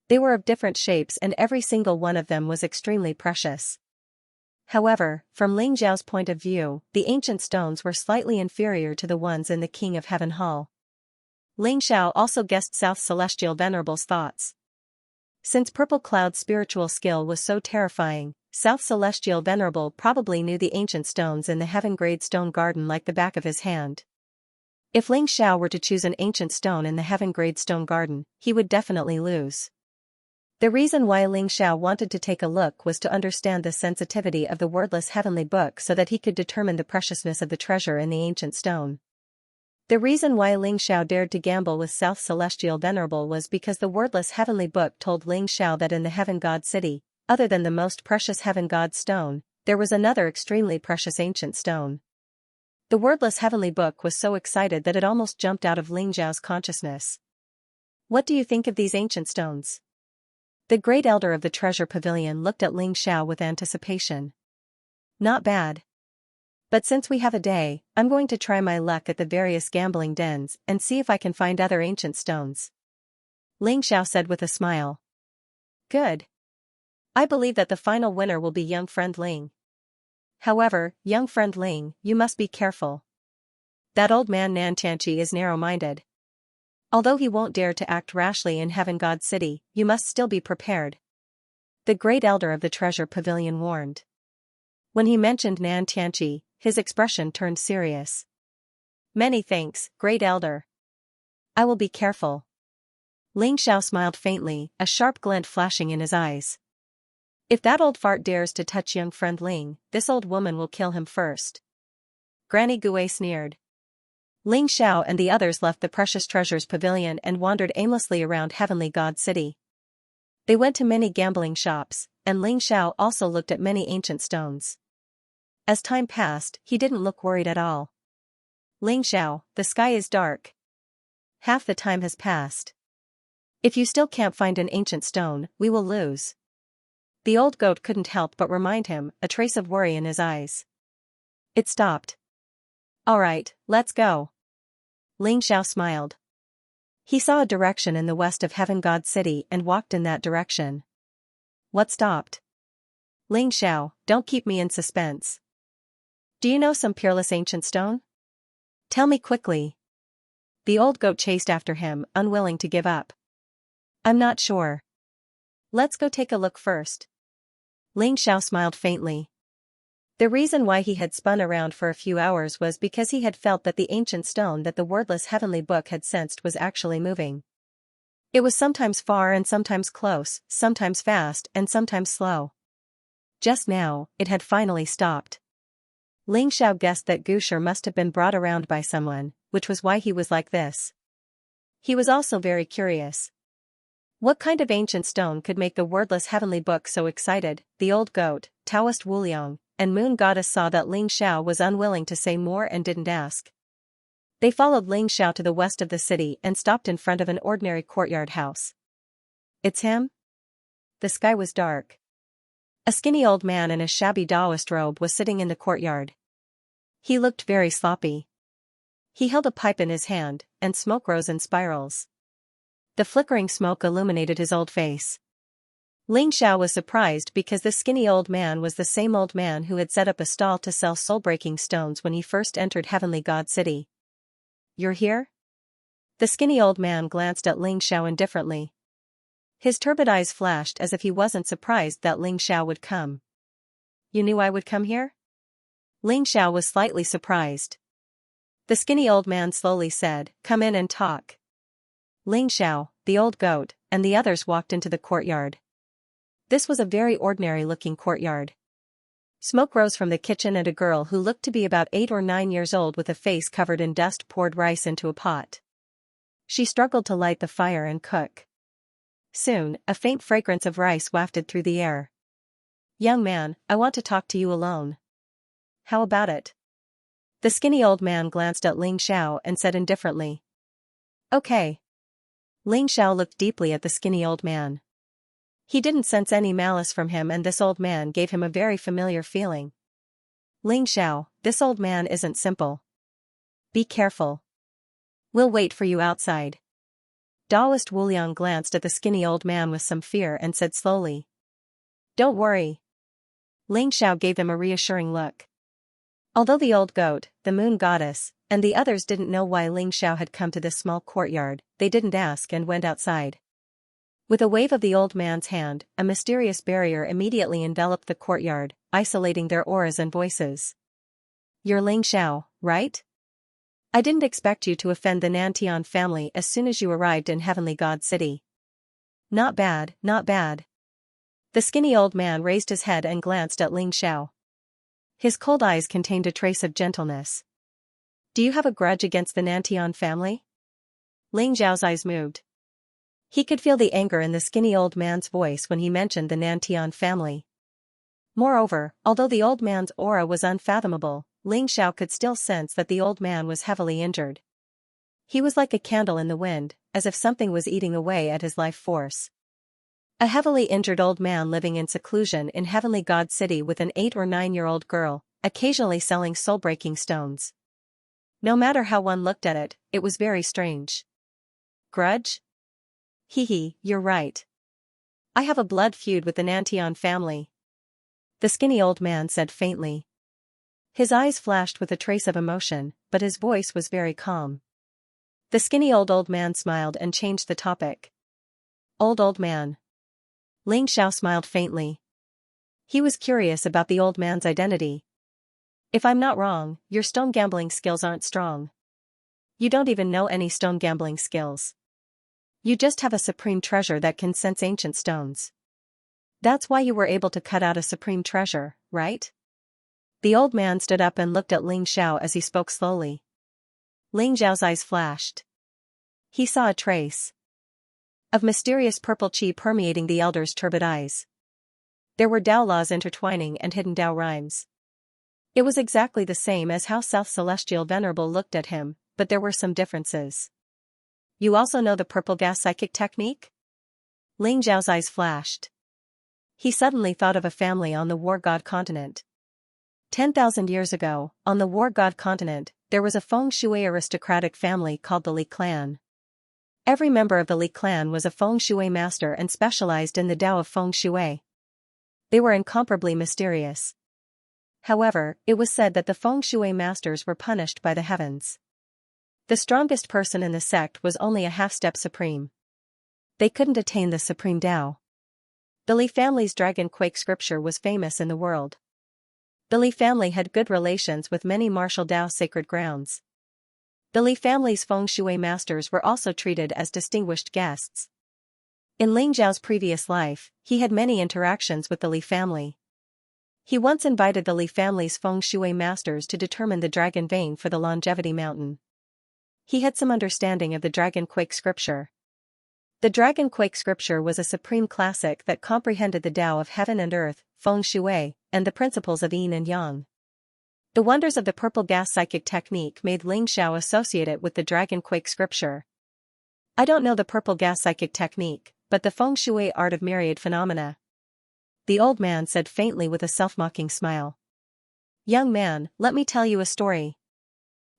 They were of different shapes and every single one of them was extremely precious. However, from Ling Xiao's point of view, the ancient stones were slightly inferior to the ones in the King of Heaven Hall. Ling Xiao also guessed South Celestial Venerable's thoughts. Since Purple Cloud's spiritual skill was so terrifying, South Celestial Venerable probably knew the ancient stones in the Heaven Grade Stone Garden like the back of his hand. If Ling Xiao were to choose an ancient stone in the Heaven Grade Stone Garden, he would definitely lose. The reason why Ling Xiao wanted to take a look was to understand the sensitivity of the wordless heavenly book so that he could determine the preciousness of the treasure in the ancient stone. The reason why Ling Xiao dared to gamble with South Celestial Venerable was because the wordless heavenly book told Ling Xiao that in the Heaven God City, other than the most precious Heaven God stone, there was another extremely precious ancient stone. The wordless heavenly book was so excited that it almost jumped out of Ling Xiao's consciousness. What do you think of these ancient stones? The Great Elder of the Treasure Pavilion looked at Ling Xiao with anticipation. Not bad. But since we have a day, I'm going to try my luck at the various gambling dens and see if I can find other ancient stones. Ling Xiao said with a smile. Good. I believe that the final winner will be young friend Ling. However, young friend Ling, you must be careful. That old man Nantianchi is narrow-minded. Although he won't dare to act rashly in Heaven God City, you must still be prepared. The Great Elder of the Treasure Pavilion warned. When he mentioned Nantianchi, his expression turned serious. Many thanks, Great Elder. I will be careful. Ling Xiao smiled faintly, a sharp glint flashing in his eyes. If that old fart dares to touch young friend Ling, this old woman will kill him first. Granny Gui sneered. Ling Xiao and the others left the Precious Treasures Pavilion and wandered aimlessly around Heavenly God City. They went to many gambling shops, and Ling Xiao also looked at many ancient stones. As time passed, he didn't look worried at all. Ling Xiao, the sky is dark. Half the time has passed. If you still can't find an ancient stone, we will lose. The old goat couldn't help but remind him, a trace of worry in his eyes. It stopped. All right, let's go. Ling Xiao smiled. He saw a direction in the west of Heaven God City and walked in that direction. What stopped? Ling Xiao, don't keep me in suspense. Do you know some peerless ancient stone? Tell me quickly. The old goat chased after him, unwilling to give up. I'm not sure. Let's go take a look first. Ling Xiao smiled faintly. The reason why he had spun around for a few hours was because he had felt that the ancient stone that the wordless heavenly book had sensed was actually moving. It was sometimes far and sometimes close, sometimes fast and sometimes slow. Just now, it had finally stopped. Ling Xiao guessed that Gusher must have been brought around by someone, which was why he was like this. He was also very curious. What kind of ancient stone could make the wordless heavenly book so excited? The old goat, Taoist Wuliang, and Moon Goddess saw that Ling Xiao was unwilling to say more and didn't ask. They followed Ling Xiao to the west of the city and stopped in front of an ordinary courtyard house. It's him? The sky was dark. A skinny old man in a shabby Taoist robe was sitting in the courtyard. He looked very sloppy. He held a pipe in his hand, and smoke rose in spirals. The flickering smoke illuminated his old face. Ling Xiao was surprised because the skinny old man was the same old man who had set up a stall to sell soul-breaking stones when he first entered Heavenly God City. You're here? The skinny old man glanced at Ling Xiao indifferently. His turbid eyes flashed as if he wasn't surprised that Ling Xiao would come. You knew I would come here? Ling Xiao was slightly surprised. The skinny old man slowly said, "Come in and talk." Ling Xiao, the old goat, and the others walked into the courtyard. This was a very ordinary-looking courtyard. Smoke rose from the kitchen and a girl who looked to be about 8 or 9 years old with a face covered in dust poured rice into a pot. She struggled to light the fire and cook. Soon, a faint fragrance of rice wafted through the air. "Young man, I want to talk to you alone." "How about it?" The skinny old man glanced at Ling Xiao and said indifferently. "Okay." Ling Xiao looked deeply at the skinny old man. He didn't sense any malice from him, and this old man gave him a very familiar feeling. "Ling Xiao, this old man isn't simple. Be careful. We'll wait for you outside." Taoist Wuliang glanced at the skinny old man with some fear and said slowly. "Don't worry." Ling Xiao gave them a reassuring look. Although the old goat, the moon goddess, and the others didn't know why Ling Xiao had come to this small courtyard, they didn't ask and went outside. With a wave of the old man's hand, a mysterious barrier immediately enveloped the courtyard, isolating their auras and voices. "You're Ling Xiao, right? I didn't expect you to offend the Nantian family as soon as you arrived in Heavenly God City." "Not bad, not bad." The skinny old man raised his head and glanced at Ling Xiao. His cold eyes contained a trace of gentleness. "Do you have a grudge against the Nantian family?" Ling Xiao's eyes moved. He could feel the anger in the skinny old man's voice when he mentioned the Nantian family. Moreover, although the old man's aura was unfathomable, Ling Xiao could still sense that the old man was heavily injured. He was like a candle in the wind, as if something was eating away at his life force. A heavily injured old man living in seclusion in Heavenly God City with an 8 or 9-year-old girl, occasionally selling soul-breaking stones. No matter how one looked at it, it was very strange. Grudge? Hee, you're right. I have a blood feud with the Nantian family. The skinny old man said faintly. His eyes flashed with a trace of emotion, but his voice was very calm. The skinny old man smiled and changed the topic. Old man. Ling Xiao smiled faintly. He was curious about the old man's identity. If I'm not wrong, your stone gambling skills aren't strong. You don't even know any stone gambling skills. You just have a supreme treasure that can sense ancient stones. That's why you were able to cut out a supreme treasure, right? The old man stood up and looked at Ling Xiao as he spoke slowly. Ling Xiao's eyes flashed. He saw a trace of mysterious purple qi permeating the elder's turbid eyes. There were Dao laws intertwining and hidden Dao rhymes. It was exactly the same as how South Celestial Venerable looked at him, but there were some differences. You also know the purple gas psychic technique? Ling Xiao's eyes flashed. He suddenly thought of a family on the War God continent. 10,000 years ago, on the War God continent, there was a feng shui aristocratic family called the Li clan. Every member of the Li clan was a feng shui master and specialized in the Dao of feng shui. They were incomparably mysterious. However, it was said that the feng shui masters were punished by the heavens. The strongest person in the sect was only a half-step supreme. They couldn't attain the supreme Dao. The Li family's dragon quake scripture was famous in the world. The Li family had good relations with many martial Dao sacred grounds. The Li family's feng shui masters were also treated as distinguished guests. In Ling Zhao's previous life, he had many interactions with the Li family. He once invited the Li family's feng shui masters to determine the dragon vein for the longevity mountain. He had some understanding of the Dragon Quake scripture. The Dragon Quake scripture was a supreme classic that comprehended the Tao of heaven and earth, feng shui, and the principles of yin and yang. The wonders of the purple gas psychic technique made Ling Xiao associate it with the Dragon Quake scripture. I don't know the purple gas psychic technique, but the feng shui art of myriad phenomena. The old man said faintly with a self-mocking smile. Young man, let me tell you a story.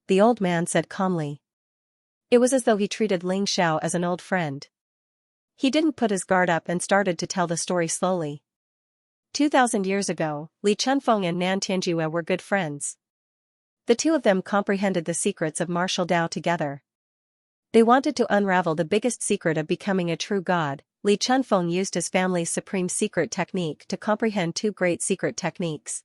The old man said calmly. It was as though he treated Ling Xiao as an old friend. He didn't put his guard up and started to tell the story slowly. 2,000 years ago, Li Chunfeng and Nan Tianjue were good friends. The two of them comprehended the secrets of martial Dao together. They wanted to unravel the biggest secret of becoming a true god. Li Chunfeng used his family's supreme secret technique to comprehend two great secret techniques.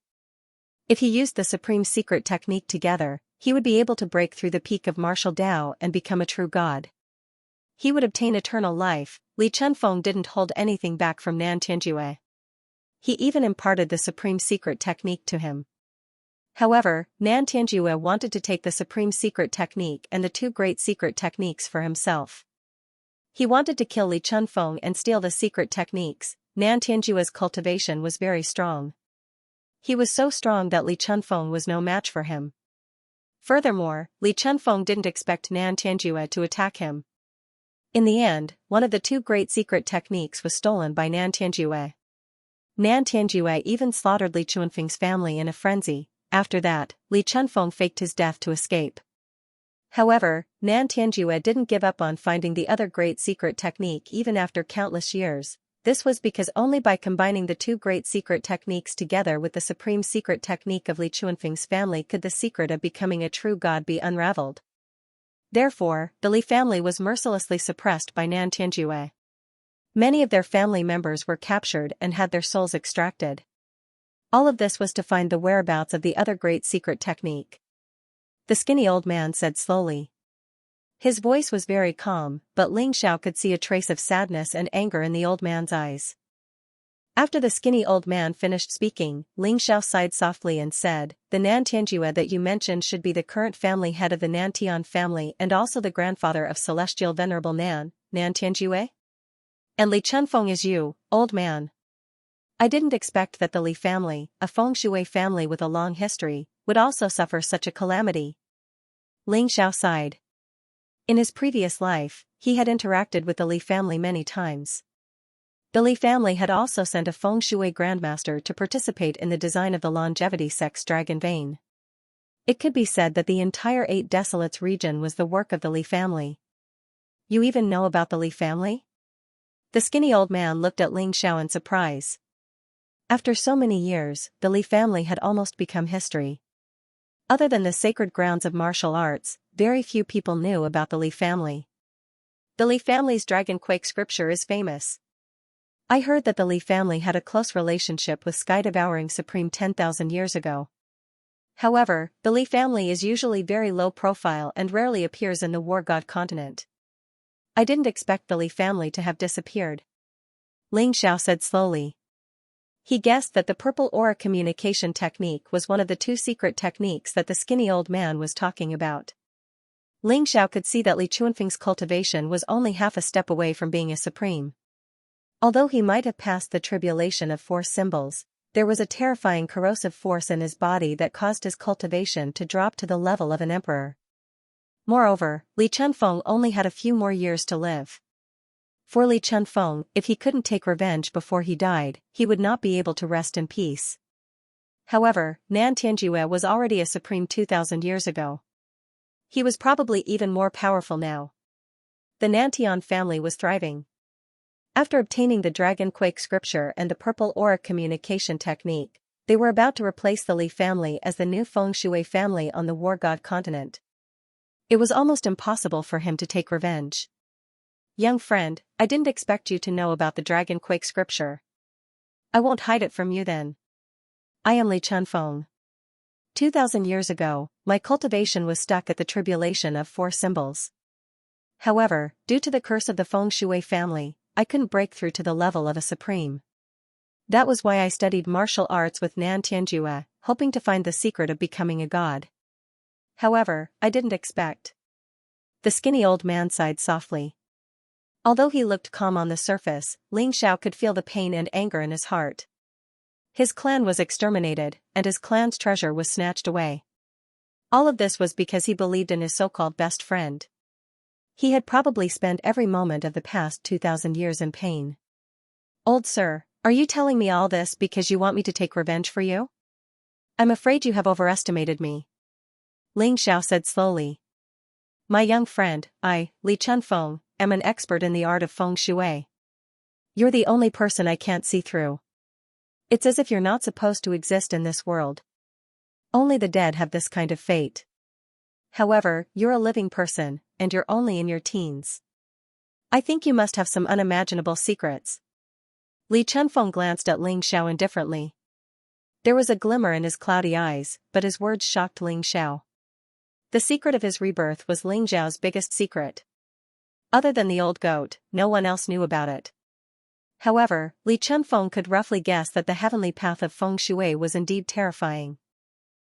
If he used the supreme secret technique together, he would be able to break through the peak of martial Dao and become a true god. He would obtain eternal life. Li Chunfeng didn't hold anything back from Nan Tianjue. He even imparted the supreme secret technique to him. However, Nan Tianjue wanted to take the supreme secret technique and the two great secret techniques for himself. He wanted to kill Li Chunfeng and steal the secret techniques. Nan Tianjue's cultivation was very strong. He was so strong that Li Chunfeng was no match for him. Furthermore, Li Chunfeng didn't expect Nan Tianjue to attack him. In the end, one of the two great secret techniques was stolen by Nan Tianjue. Nan Tianjue even slaughtered Li Chunfeng's family in a frenzy. After that, Li Chunfeng faked his death to escape. However, Nan Tianjue didn't give up on finding the other great secret technique even after countless years. This was because only by combining the two great secret techniques together with the supreme secret technique of Li Chunfeng's family could the secret of becoming a true god be unraveled. Therefore, the Li family was mercilessly suppressed by Nan Tianjue. Many of their family members were captured and had their souls extracted. All of this was to find the whereabouts of the other great secret technique. The skinny old man said slowly. His voice was very calm, but Ling Xiao could see a trace of sadness and anger in the old man's eyes. After the skinny old man finished speaking, Ling Xiao sighed softly and said, "The Nan Tianjue that you mentioned should be the current family head of the Nan Tian family and also the grandfather of Celestial Venerable Nan Tianjue? And Li Chunfeng is you, old man." I didn't expect that the Li family, a feng shui family with a long history, would also suffer such a calamity. Ling Xiao sighed. In his previous life, he had interacted with the Li family many times. The Li family had also sent a feng shui grandmaster to participate in the design of the longevity sect's dragon vein. It could be said that the entire 8 Desolates region was the work of the Li family. You even know about the Li family? The skinny old man looked at Ling Xiao in surprise. After so many years, the Li family had almost become history. Other than the sacred grounds of martial arts, very few people knew about the Li family. The Li family's Dragon Quake scripture is famous. I heard that the Li family had a close relationship with Sky Devouring Supreme 10,000 years ago. However, the Li family is usually very low profile and rarely appears in the War God continent. I didn't expect the Li family to have disappeared. Ling Xiao said slowly. He guessed that the purple aura communication technique was one of the 2 secret techniques that the skinny old man was talking about. Ling Xiao could see that Li Chunfeng's cultivation was only half a step away from being a supreme. Although he might have passed the tribulation of 4 symbols, there was a terrifying corrosive force in his body that caused his cultivation to drop to the level of an emperor. Moreover, Li Chunfeng only had a few more years to live. For Li Chunfeng, if he couldn't take revenge before he died, he would not be able to rest in peace. However, Nan Tianjue was already a supreme 2,000 years ago. He was probably even more powerful now. The Nantian family was thriving. After obtaining the Dragon Quake scripture and the purple aura communication technique, they were about to replace the Li family as the new feng shui family on the War God continent. It was almost impossible for him to take revenge. Young friend, I didn't expect you to know about the Dragon Quake scripture. I won't hide it from you then. I am Li Chunfeng. 2,000 years ago, my cultivation was stuck at the tribulation of 4 symbols. However, due to the curse of the feng shui family, I couldn't break through to the level of a supreme. That was why I studied martial arts with Nan Tianjue, hoping to find the secret of becoming a god. However, I didn't expect. The skinny old man sighed softly. Although he looked calm on the surface, Ling Xiao could feel the pain and anger in his heart. His clan was exterminated, and his clan's treasure was snatched away. All of this was because he believed in his so-called best friend. He had probably spent every moment of the past 2,000 years in pain. Old sir, are you telling me all this because you want me to take revenge for you? I'm afraid you have overestimated me. Ling Xiao said slowly. My young friend, Li Chunfeng, am an expert in the art of feng shui. You're the only person I can't see through. It's as if you're not supposed to exist in this world. Only the dead have this kind of fate. However, you're a living person, and you're only in your teens. I think you must have some unimaginable secrets. Li Chunfeng glanced at Ling Xiao indifferently. There was a glimmer in his cloudy eyes, but his words shocked Ling Xiao. The secret of his rebirth was Ling Xiao's biggest secret. Other than the old goat, no one else knew about it. However, Li Chunfeng could roughly guess that the heavenly path of feng shui was indeed terrifying.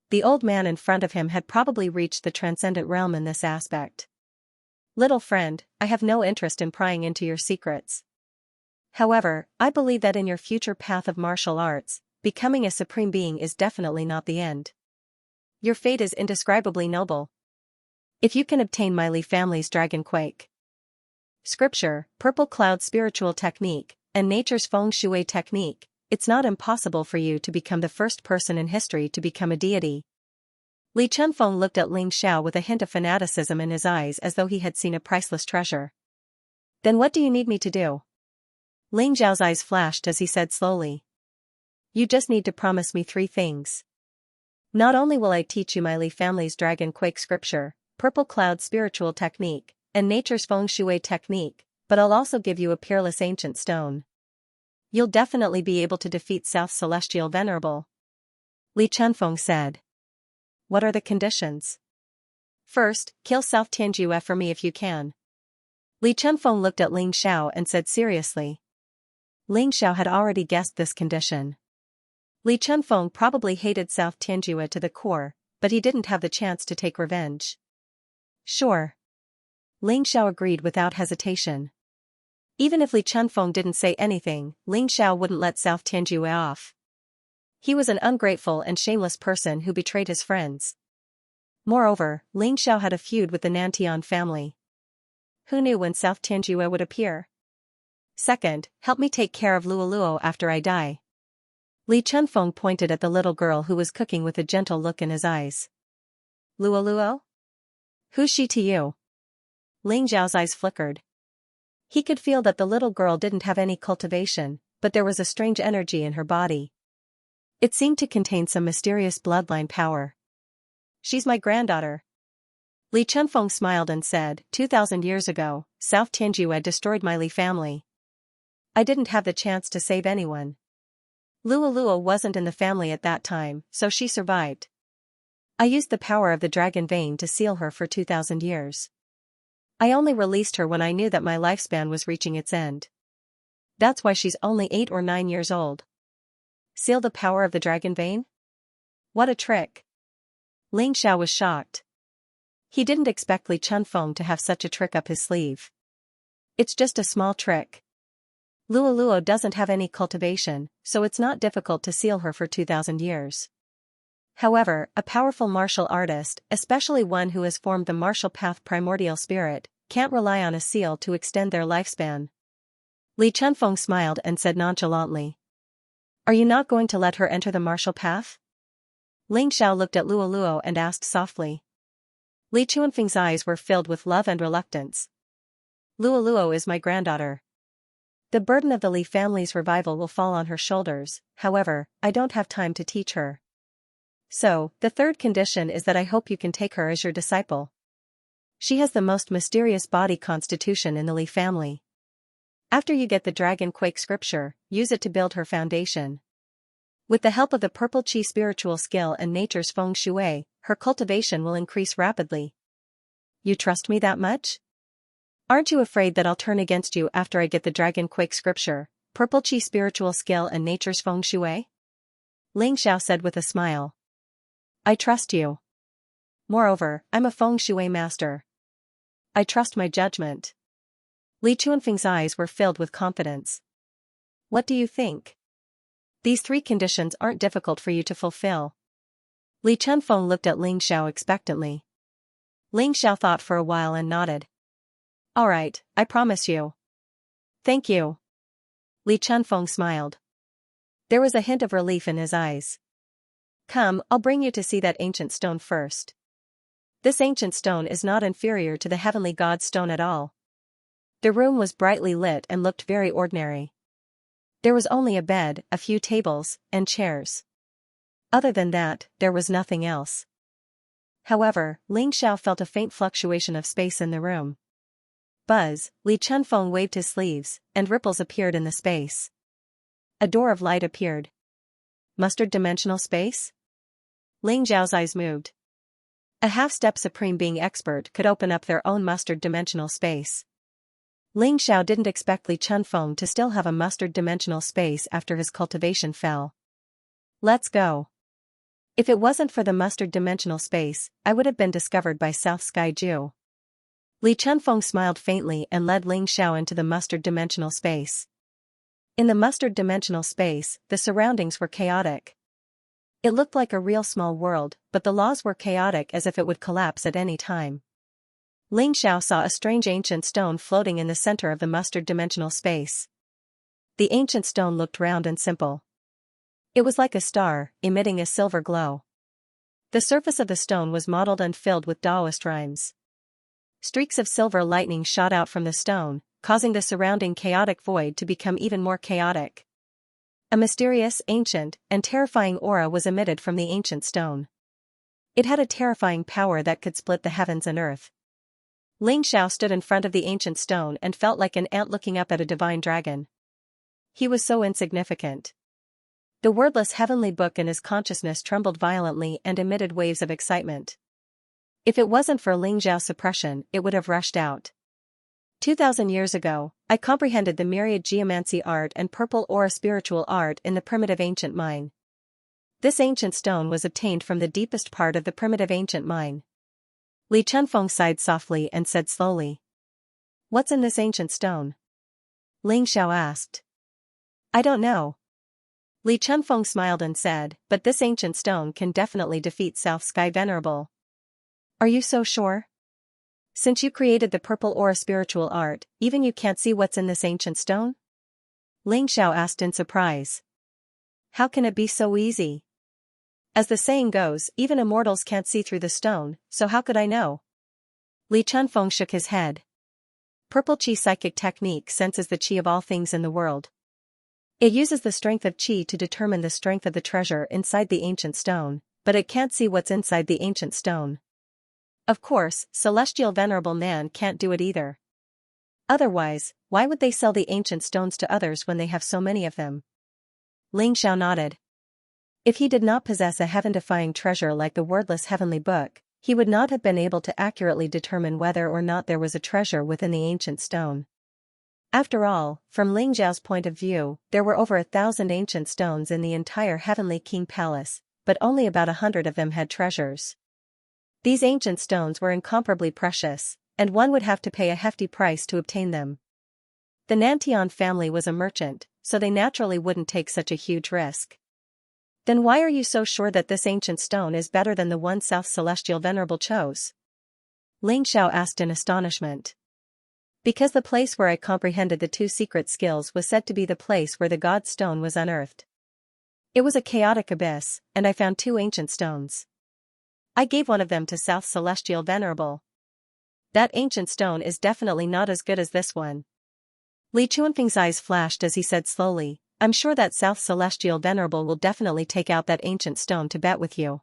The old man in front of him had probably reached the transcendent realm in this aspect. Little friend, I have no interest in prying into your secrets. However, I believe that in your future path of martial arts, becoming a supreme being is definitely not the end. Your fate is indescribably noble. If you can obtain my Li family's Dragon Quake Scripture, Purple Cloud spiritual technique, and Nature's feng shui technique, it's not impossible for you to become the first person in history to become a deity. Li Chunfeng looked at Ling Xiao with a hint of fanaticism in his eyes as though he had seen a priceless treasure. Then what do you need me to do? Ling Xiao's eyes flashed as he said slowly. You just need to promise me 3 things. Not only will I teach you my Li family's Dragon Quake Scripture, Purple Cloud spiritual technique, and Nature's feng shui technique, but I'll also give you a peerless ancient stone. You'll definitely be able to defeat South's Celestial Venerable. Li Chunfeng said. What are the conditions? First, kill South Tianjue for me if you can. Li Chunfeng looked at Ling Xiao and said seriously. Ling Xiao had already guessed this condition. Li Chunfeng probably hated South Tianjue to the core, but he didn't have the chance to take revenge. Sure. Ling Xiao agreed without hesitation. Even if Li Chunfeng didn't say anything, Ling Xiao wouldn't let South Tianjue off. He was an ungrateful and shameless person who betrayed his friends. Moreover, Ling Xiao had a feud with the Nantian family. Who knew when South Tianjue would appear? Second, help me take care of Luoluo after I die. Li Chunfeng pointed at the little girl who was cooking with a gentle look in his eyes. Luoluo? Who's she to you? Ling Xiao's eyes flickered. He could feel that the little girl didn't have any cultivation, but there was a strange energy in her body. It seemed to contain some mysterious bloodline power. She's my granddaughter. Li Chunfeng smiled and said, 2,000 years ago, South Tianjue destroyed my Li family. I didn't have the chance to save anyone. Luoluo wasn't in the family at that time, so she survived. I used the power of the dragon vein to seal her for 2,000 years. I only released her when I knew that my lifespan was reaching its end. That's why she's only 8 or 9 years old. Seal the power of the dragon vein? What a trick. Ling Xiao was shocked. He didn't expect Li Chunfeng to have such a trick up his sleeve. It's just a small trick. Luoluo doesn't have any cultivation, so it's not difficult to seal her for 2,000 years. However, a powerful martial artist, especially one who has formed the martial path primordial spirit, can't rely on a seal to extend their lifespan. Li Chunfeng smiled and said nonchalantly. Are you not going to let her enter the martial path? Ling Xiao looked at Luoluo and asked softly. Li Chunfeng's eyes were filled with love and reluctance. Luoluo is my granddaughter. The burden of the Li family's revival will fall on her shoulders, however, I don't have time to teach her. So, the third condition is that I hope you can take her as your disciple. She has the most mysterious body constitution in the Li family. After you get the Dragon Quake Scripture, use it to build her foundation. With the help of the purple chi spiritual skill and nature's feng shui, her cultivation will increase rapidly. You trust me that much? Aren't you afraid that I'll turn against you after I get the Dragon Quake scripture, purple chi spiritual skill and nature's feng shui? Ling Xiao said with a smile. I trust you. Moreover, I'm a feng shui master. I trust my judgment. Li Chuanfeng's eyes were filled with confidence. What do you think? These 3 conditions aren't difficult for you to fulfill. Li Chunfeng looked at Ling Xiao expectantly. Ling Xiao thought for a while and nodded. All right, I promise you. Thank you. Li Chunfeng smiled. There was a hint of relief in his eyes. Come, I'll bring you to see that ancient stone first. This ancient stone is not inferior to the heavenly god stone at all. The room was brightly lit and looked very ordinary. There was only a bed, a few tables, and chairs. Other than that, there was nothing else. However, Ling Xiao felt a faint fluctuation of space in the room. Buzz, Li Chunfeng waved his sleeves, and ripples appeared in the space. A door of light appeared. Mustard dimensional space? Ling Xiao's eyes moved. A half-step supreme being expert could open up their own mustard dimensional space. Ling Xiao didn't expect Li Chunfeng to still have a mustard dimensional space after his cultivation fell. Let's go. If it wasn't for the mustard dimensional space, I would have been discovered by South Sky Ju. Li Chunfeng smiled faintly and led Ling Xiao into the mustard dimensional space. In the mustard dimensional space, the surroundings were chaotic. It looked like a real small world, but the laws were chaotic as if it would collapse at any time. Ling Xiao saw a strange ancient stone floating in the center of the mustard dimensional space. The ancient stone looked round and simple. It was like a star, emitting a silver glow. The surface of the stone was mottled and filled with Taoist rhymes. Streaks of silver lightning shot out from the stone, causing the surrounding chaotic void to become even more chaotic. A mysterious, ancient, and terrifying aura was emitted from the ancient stone. It had a terrifying power that could split the heavens and earth. Ling Xiao stood in front of the ancient stone and felt like an ant looking up at a divine dragon. He was so insignificant. The wordless heavenly book in his consciousness trembled violently and emitted waves of excitement. If it wasn't for Ling Xiao's suppression, it would have rushed out. 2,000 years ago, I comprehended the myriad geomancy art and purple aura spiritual art in the primitive ancient mine. This ancient stone was obtained from the deepest part of the primitive ancient mine. Li Chunfeng sighed softly and said slowly. What's in this ancient stone? Ling Xiao asked. I don't know. Li Chunfeng smiled and said, but this ancient stone can definitely defeat South Sky Venerable. Are you so sure? Since you created the purple aura spiritual art, even you can't see what's in this ancient stone? Ling Xiao asked in surprise. How can it be so easy? As the saying goes, even immortals can't see through the stone, so how could I know? Li Chunfeng shook his head. Purple Qi psychic technique senses the Qi of all things in the world. It uses the strength of Qi to determine the strength of the treasure inside the ancient stone, but it can't see what's inside the ancient stone. Of course, celestial venerable man can't do it either. Otherwise, why would they sell the ancient stones to others when they have so many of them? Ling Xiao nodded. If he did not possess a heaven-defying treasure like the wordless heavenly book, he would not have been able to accurately determine whether or not there was a treasure within the ancient stone. After all, from Ling Xiao's point of view, there were over 1,000 ancient stones in the entire Heavenly King Palace, but only about 100 of them had treasures. These ancient stones were incomparably precious, and one would have to pay a hefty price to obtain them. The Nantian family was a merchant, so they naturally wouldn't take such a huge risk. Then why are you so sure that this ancient stone is better than the one South Celestial Venerable chose? Ling Xiao asked in astonishment. Because the place where I comprehended the 2 secret skills was said to be the place where the God Stone was unearthed. It was a chaotic abyss, and I found 2 ancient stones. I gave one of them to South Celestial Venerable. That ancient stone is definitely not as good as this one. Li Chuanfeng's eyes flashed as he said slowly, I'm sure that South Celestial Venerable will definitely take out that ancient stone to bet with you.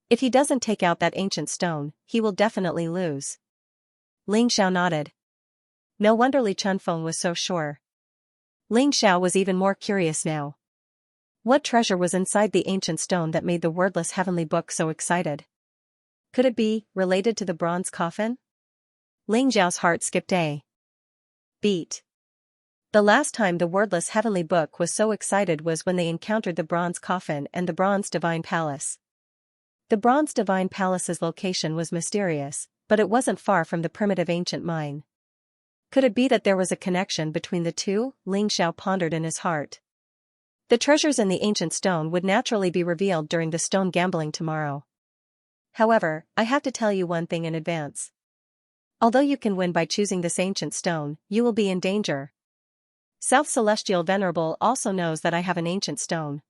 If he doesn't take out that ancient stone, he will definitely lose. Ling Xiao nodded. No wonder Li Chunfeng was so sure. Ling Xiao was even more curious now. What treasure was inside the ancient stone that made the wordless heavenly book so excited? Could it be related to the bronze coffin? Ling Zhao's heart skipped a beat. The last time the wordless heavenly book was so excited was when they encountered the bronze coffin and the bronze divine palace. The bronze divine palace's location was mysterious, but it wasn't far from the primitive ancient mine. Could it be that there was a connection between the two? Ling Xiao pondered in his heart. The treasures in the ancient stone would naturally be revealed during the stone gambling tomorrow. However, I have to tell you one thing in advance. Although you can win by choosing this ancient stone, you will be in danger. South Celestial Venerable also knows that I have an ancient stone.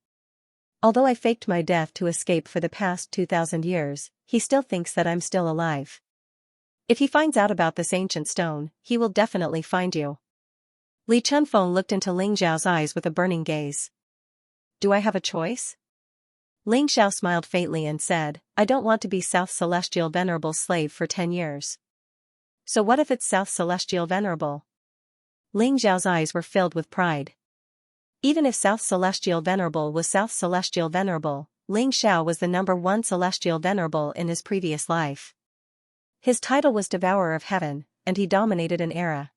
Although I faked my death to escape for the past 2,000 years, he still thinks that I'm still alive. If he finds out about this ancient stone, he will definitely find you. Li Chunfeng looked into Ling Zhao's eyes with a burning gaze. Do I have a choice? Ling Xiao smiled faintly and said, I don't want to be South Celestial Venerable's slave for 10 years. So what if it's South Celestial Venerable? Ling Zhao's eyes were filled with pride. Even if South Celestial Venerable was South Celestial Venerable, Ling Xiao was the #1 Celestial Venerable in his previous life. His title was Devourer of Heaven, and he dominated an era.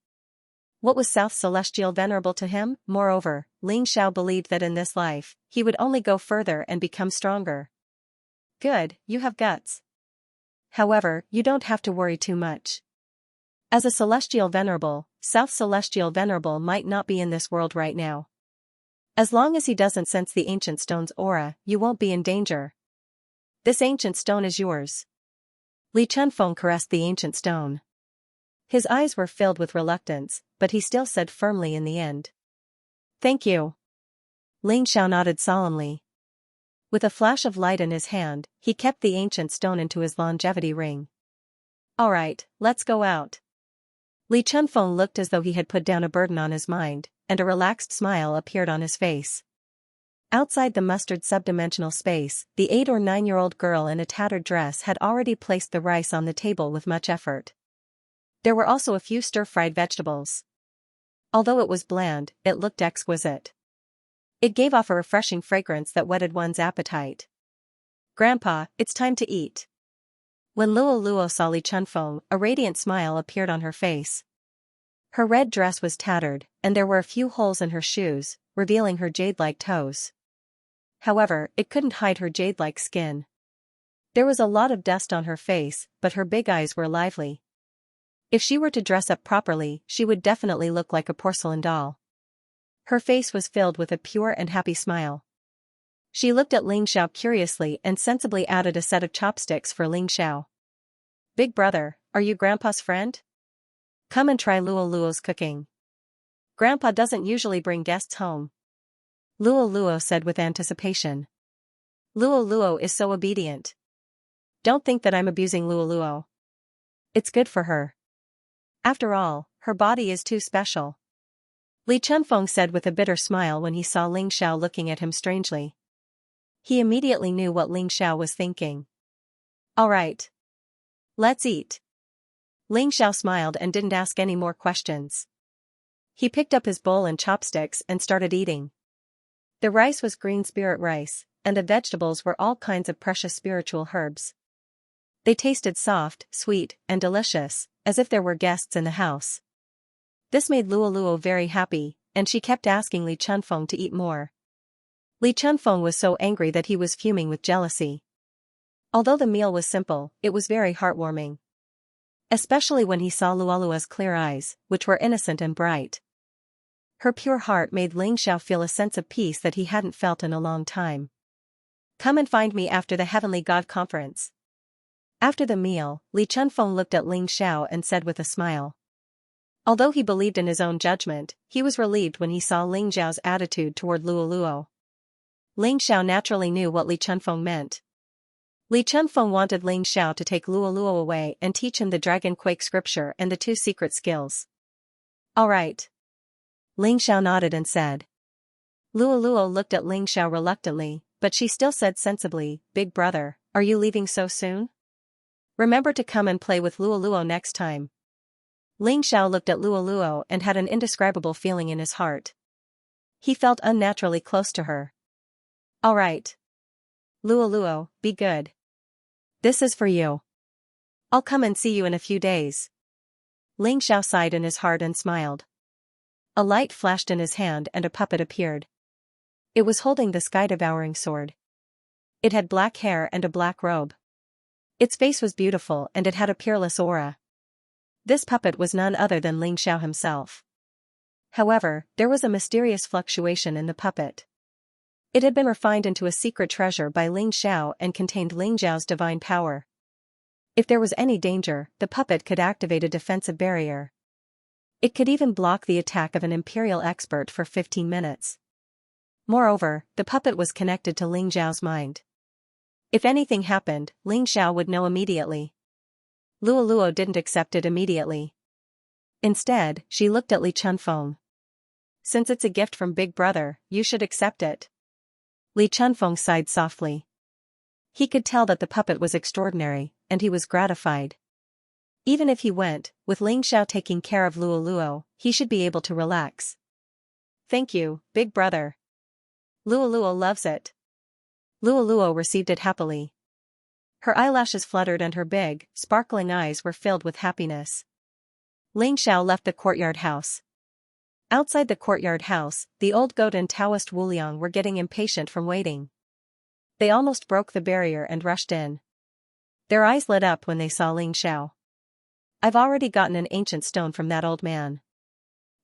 What was South Celestial Venerable to him? Moreover, Ling Xiao believed that in this life, he would only go further and become stronger. Good, you have guts. However, you don't have to worry too much. As a Celestial Venerable, South Celestial Venerable might not be in this world right now. As long as he doesn't sense the ancient stone's aura, you won't be in danger. This ancient stone is yours. Li Chunfeng caressed the ancient stone. His eyes were filled with reluctance, but he still said firmly in the end. Thank you. Ling Xiao nodded solemnly. With a flash of light in his hand, he kept the ancient stone into his longevity ring. Alright, let's go out. Li Chunfeng looked as though he had put down a burden on his mind, and a relaxed smile appeared on his face. Outside the mustard subdimensional space, the 8 or 9-year-old girl in a tattered dress had already placed the rice on the table with much effort. There were also a few stir-fried vegetables. Although it was bland, it looked exquisite. It gave off a refreshing fragrance that whetted one's appetite. Grandpa, it's time to eat. When Luo Luo saw Li Chunfeng, a radiant smile appeared on her face. Her red dress was tattered, and there were a few holes in her shoes, revealing her jade-like toes. However, it couldn't hide her jade-like skin. There was a lot of dust on her face, but her big eyes were lively. If she were to dress up properly, she would definitely look like a porcelain doll. Her face was filled with a pure and happy smile. She looked at Ling Xiao curiously and sensibly added a set of chopsticks for Ling Xiao. Big brother, are you Grandpa's friend? Come and try Luo Luo's cooking. Grandpa doesn't usually bring guests home. Luo Luo said with anticipation. Luo Luo is so obedient. Don't think that I'm abusing Luo Luo. It's good for her. After all, her body is too special. Li Chunfeng said with a bitter smile when he saw Ling Xiao looking at him strangely. He immediately knew what Ling Xiao was thinking. Alright. Let's eat. Ling Xiao smiled and didn't ask any more questions. He picked up his bowl and chopsticks and started eating. The rice was green spirit rice, and the vegetables were all kinds of precious spiritual herbs. They tasted soft, sweet, and delicious, as if there were guests in the house. This made Luo Luo very happy, and she kept asking Li Chunfeng to eat more. Li Chunfeng was so angry that he was fuming with jealousy. Although the meal was simple, it was very heartwarming. Especially when he saw Luolua's clear eyes, which were innocent and bright. Her pure heart made Ling Xiao feel a sense of peace that he hadn't felt in a long time. Come and find me after the Heavenly God Conference. After the meal, Li Chunfeng looked at Ling Xiao and said with a smile. Although he believed in his own judgment, he was relieved when he saw Ling Xiao's attitude toward Luo Luo. Ling Xiao naturally knew what Li Chunfeng meant. Li Chunfeng wanted Ling Xiao to take Luo Luo away and teach him the Dragon Quake scripture and the 2 secret skills. Alright. Ling Xiao nodded and said. Luo Luo looked at Ling Xiao reluctantly, but she still said sensibly, Big brother, are you leaving so soon? Remember to come and play with Luo Luo next time. Ling Xiao looked at Luo Luo and had an indescribable feeling in his heart. He felt unnaturally close to her. Alright. Luo, be good. This is for you. I'll come and see you in a few days. Ling Xiao sighed in his heart and smiled. A light flashed in his hand and a puppet appeared. It was holding the sky-devouring sword. It had black hair and a black robe. Its face was beautiful and it had a peerless aura. This puppet was none other than Ling Xiao himself. However, there was a mysterious fluctuation in the puppet. It had been refined into a secret treasure by Ling Xiao and contained Ling Xiao's divine power. If there was any danger, the puppet could activate a defensive barrier. It could even block the attack of an imperial expert for 15 minutes. Moreover, the puppet was connected to Ling Xiao's mind. If anything happened, Ling Xiao would know immediately. Luo didn't accept it immediately. Instead, she looked at Li Chunfeng. Since it's a gift from Big Brother, you should accept it. Li Chunfeng sighed softly. He could tell that the puppet was extraordinary, and he was gratified. Even if he went, with Ling Xiao taking care of Luo, he should be able to relax. Thank you, Big Brother. Luo loves it. Luo received it happily. Her eyelashes fluttered and her big, sparkling eyes were filled with happiness. Ling Xiao left the courtyard house. Outside the courtyard house, the old goat and Taoist Wuliang were getting impatient from waiting. They almost broke the barrier and rushed in. Their eyes lit up when they saw Ling Xiao. I've already gotten an ancient stone from that old man.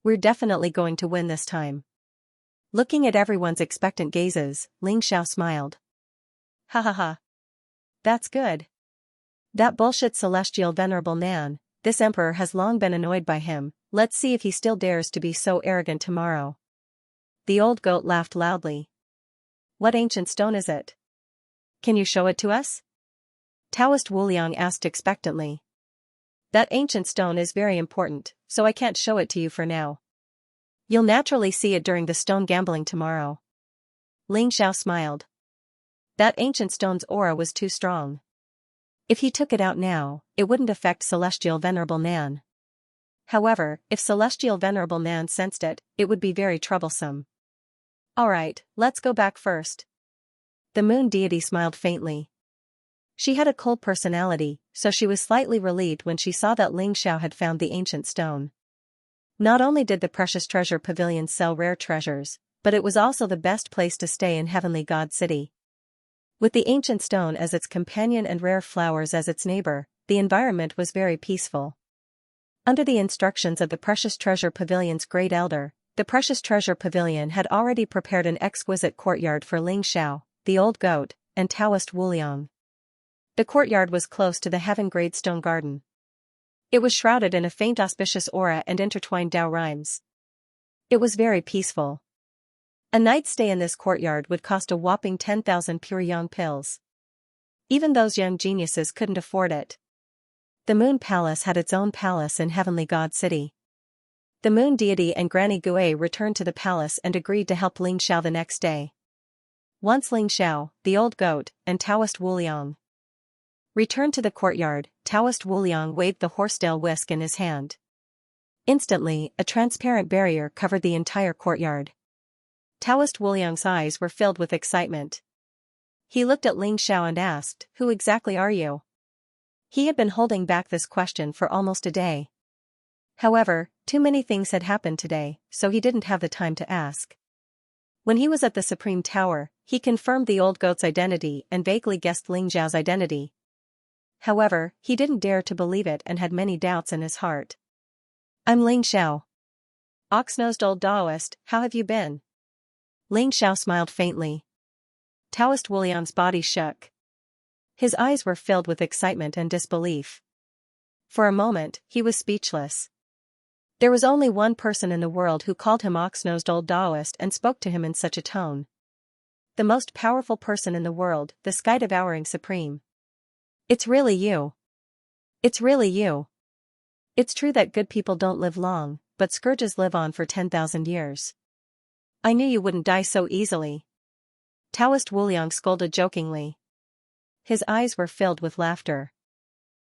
We're definitely going to win this time. Looking at everyone's expectant gazes, Ling Xiao smiled. Ha ha ha. That's good. That bullshit celestial venerable Nan, this emperor has long been annoyed by him, let's see if he still dares to be so arrogant tomorrow. The old goat laughed loudly. What ancient stone is it? Can you show it to us? Taoist Wuliang asked expectantly. That ancient stone is very important, so I can't show it to you for now. You'll naturally see it during the stone gambling tomorrow. Ling Xiao smiled. That ancient stone's aura was too strong. If he took it out now, it wouldn't affect Celestial Venerable Nan. However, if Celestial Venerable Nan sensed it, it would be very troublesome. Alright, let's go back first. The moon deity smiled faintly. She had a cold personality, so she was slightly relieved when she saw that Ling Xiao had found the ancient stone. Not only did the Precious Treasure Pavilion sell rare treasures, but it was also the best place to stay in Heavenly God City. With the ancient stone as its companion and rare flowers as its neighbor, the environment was very peaceful. Under the instructions of the Precious Treasure Pavilion's great elder, the Precious Treasure Pavilion had already prepared an exquisite courtyard for Ling Xiao, the old goat, and Taoist Wuliang. The courtyard was close to the heaven-grade stone garden. It was shrouded in a faint auspicious aura and intertwined Tao rhymes. It was very peaceful. A night's stay in this courtyard would cost a whopping 10,000 pure yang pills. Even those young geniuses couldn't afford it. The Moon Palace had its own palace in Heavenly God City. The moon deity and Granny Gui returned to the palace and agreed to help Ling Xiao the next day. Once Ling Xiao, the old goat, and Taoist Wuliang returned to the courtyard, Taoist Wuliang waved the horsetail whisk in his hand. Instantly, a transparent barrier covered the entire courtyard. Taoist Wuliang's eyes were filled with excitement. He looked at Ling Xiao and asked, "Who exactly are you?" He had been holding back this question for almost a day. However, too many things had happened today, so he didn't have the time to ask. When he was at the Supreme Tower, he confirmed the old goat's identity and vaguely guessed Ling Xiao's identity. However, he didn't dare to believe it and had many doubts in his heart. "I'm Ling Xiao. Ox-nosed old Taoist, how have you been?" Ling Xiao smiled faintly. Taoist Wuliang's body shook. His eyes were filled with excitement and disbelief. For a moment, he was speechless. There was only one person in the world who called him ox-nosed old Taoist and spoke to him in such a tone. The most powerful person in the world, the sky-devouring Supreme. "It's really you. It's really you. It's true that good people don't live long, but scourges live on for 10,000 years. I knew you wouldn't die so easily." Taoist Wuliang scolded jokingly. His eyes were filled with laughter.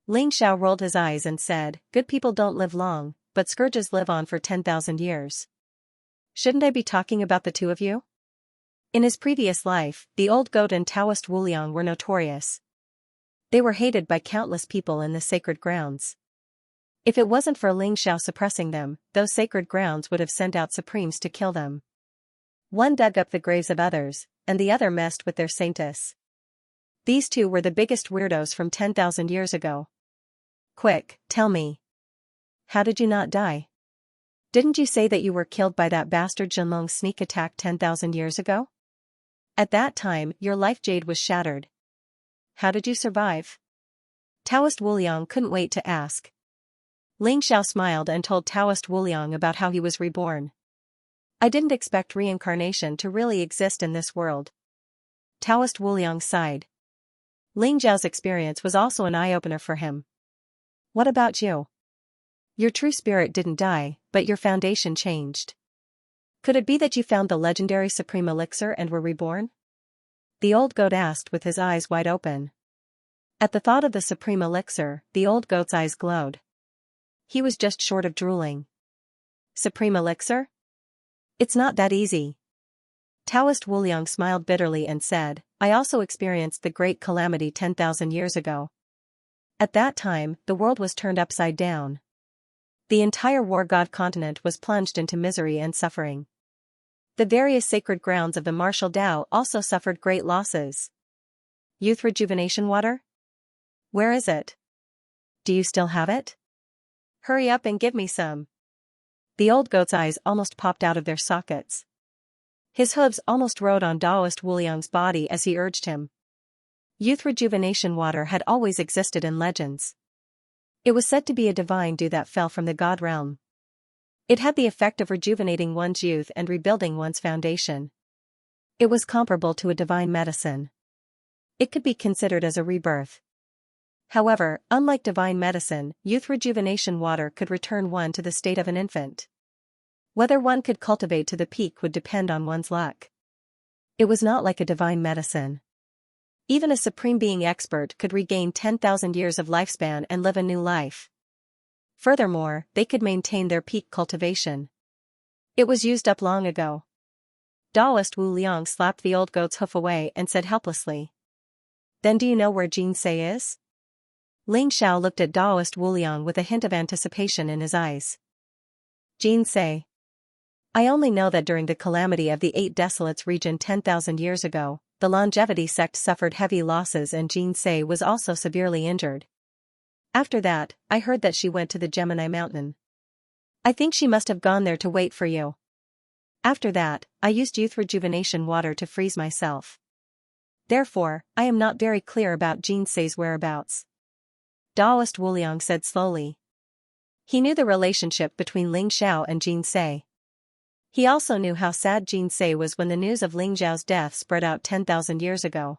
Ling Xiao rolled his eyes and said, "Good people don't live long, but scourges live on for 10,000 years. Shouldn't I be talking about the two of you?" In his previous life, the old goat and Taoist Wuliang were notorious. They were hated by countless people in the sacred grounds. If it wasn't for Ling Xiao suppressing them, those sacred grounds would have sent out supremes to kill them. One dug up the graves of others, and the other messed with their saintess. These two were the biggest weirdos from 10,000 years ago. Quick, tell me. How did you not die? Didn't you say that you were killed by that bastard Jinlong's sneak attack 10,000 years ago? At that time, your life jade was shattered. How did you survive? Taoist Wuliang couldn't wait to ask. Ling Xiao smiled and told Taoist Wuliang about how he was reborn. I didn't expect reincarnation to really exist in this world. Taoist Wuliang sighed. Ling Xiao's experience was also an eye-opener for him. What about you? Your true spirit didn't die, but your foundation changed. Could it be that you found the legendary supreme elixir and were reborn? The old goat asked with his eyes wide open. At the thought of the supreme elixir, the old goat's eyes glowed. He was just short of drooling. Supreme elixir? It's not that easy. Taoist Wuliang smiled bitterly and said, I also experienced the great calamity 10,000 years ago. At that time, the world was turned upside down. The entire war god continent was plunged into misery and suffering. The various sacred grounds of the martial Tao also suffered great losses. Youth rejuvenation water? Where is it? Do you still have it? Hurry up and give me some. The old goat's eyes almost popped out of their sockets. His hooves almost rode on Taoist Wuliang's body as he urged him. Youth rejuvenation water had always existed in legends. It was said to be a divine dew that fell from the god realm. It had the effect of rejuvenating one's youth and rebuilding one's foundation. It was comparable to a divine medicine. It could be considered as a rebirth. However, unlike divine medicine, youth rejuvenation water could return one to the state of an infant. Whether one could cultivate to the peak would depend on one's luck. It was not like a divine medicine. Even a supreme being expert could regain 10,000 years of lifespan and live a new life. Furthermore, they could maintain their peak cultivation. It was used up long ago. Taoist Wu Liang slapped the old goat's hoof away and said helplessly. Then do you know where Xianxia is? Ling Xiao looked at Taoist Wu Liang with a hint of anticipation in his eyes. Xianxia. I only know that during the calamity of the Eight Desolates region 10,000 years ago, the longevity sect suffered heavy losses and Xianxia was also severely injured. After that, I heard that she went to the Gemini Mountain. I think she must have gone there to wait for you. After that, I used youth rejuvenation water to freeze myself. Therefore, I am not very clear about Xianxia's whereabouts. Taoist Wuliang said slowly. He knew the relationship between Ling Xiao and Xianxia. He also knew how sad Xianxia was when the news of Ling Xiao's death spread out 10,000 years ago.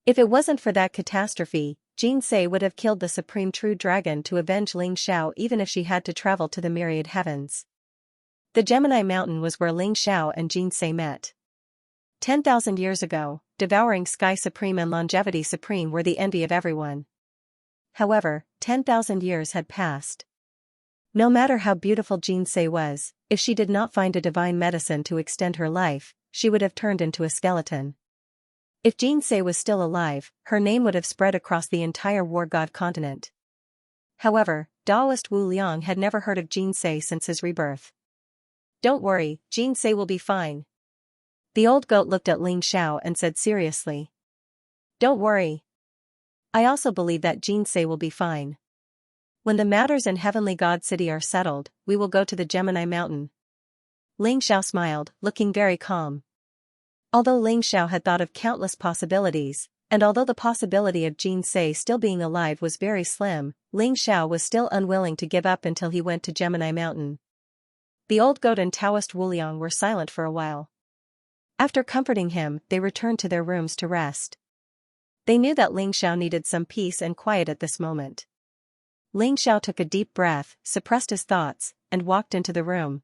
If it wasn't for that catastrophe, Xianxia would have killed the supreme true dragon to avenge Ling Xiao even if she had to travel to the Myriad heavens. The Gemini Mountain was where Ling Xiao and Xianxia met. 10,000 years ago, Devouring Sky Supreme and Longevity Supreme were the envy of everyone. However, 10,000 years had passed. No matter how beautiful Xianxia was, if she did not find a divine medicine to extend her life, she would have turned into a skeleton. If Xianxia was still alive, her name would have spread across the entire war god continent. However, Taoist Wu Liang had never heard of Xianxia since his rebirth. Don't worry, Xianxia will be fine. The old goat looked at Ling Xiao and said seriously. Don't worry. I also believe that Xianxia will be fine. When the matters in Heavenly God City are settled, we will go to the Gemini Mountain. Ling Xiao smiled, looking very calm. Although Ling Xiao had thought of countless possibilities, and although the possibility of Xianxia still being alive was very slim, Ling Xiao was still unwilling to give up until he went to Gemini Mountain. The old goat and Taoist Wuliang were silent for a while. After comforting him, they returned to their rooms to rest. They knew that Ling Xiao needed some peace and quiet at this moment. Ling Xiao took a deep breath, suppressed his thoughts, and walked into the room.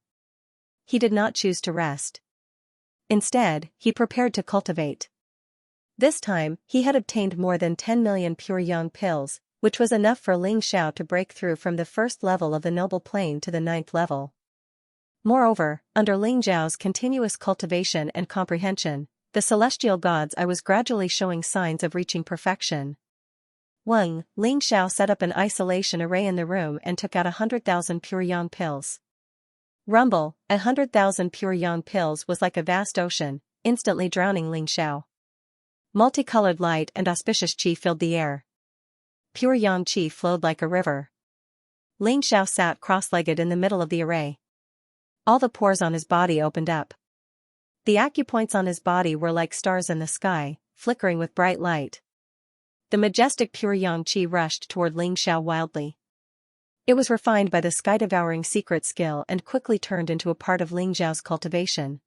He did not choose to rest. Instead, he prepared to cultivate. This time, he had obtained more than 10 million pure yang pills, which was enough for Ling Xiao to break through from the first level of the noble plane to the 9th level. Moreover, under Ling Xiao's continuous cultivation and comprehension, the celestial gods I was gradually showing signs of reaching perfection. 1. Ling Xiao set up an isolation array in the room and took out 100,000 pure yang pills. Rumble, 100,000 pure yang pills was like a vast ocean, instantly drowning Ling Xiao. Multicolored light and auspicious qi filled the air. Pure yang qi flowed like a river. Ling Xiao sat cross-legged in the middle of the array. All the pores on his body opened up. The acupoints on his body were like stars in the sky, flickering with bright light. The majestic pure yang qi rushed toward Ling Xiao wildly. It was refined by the sky-devouring secret skill and quickly turned into a part of Ling Xiao's cultivation.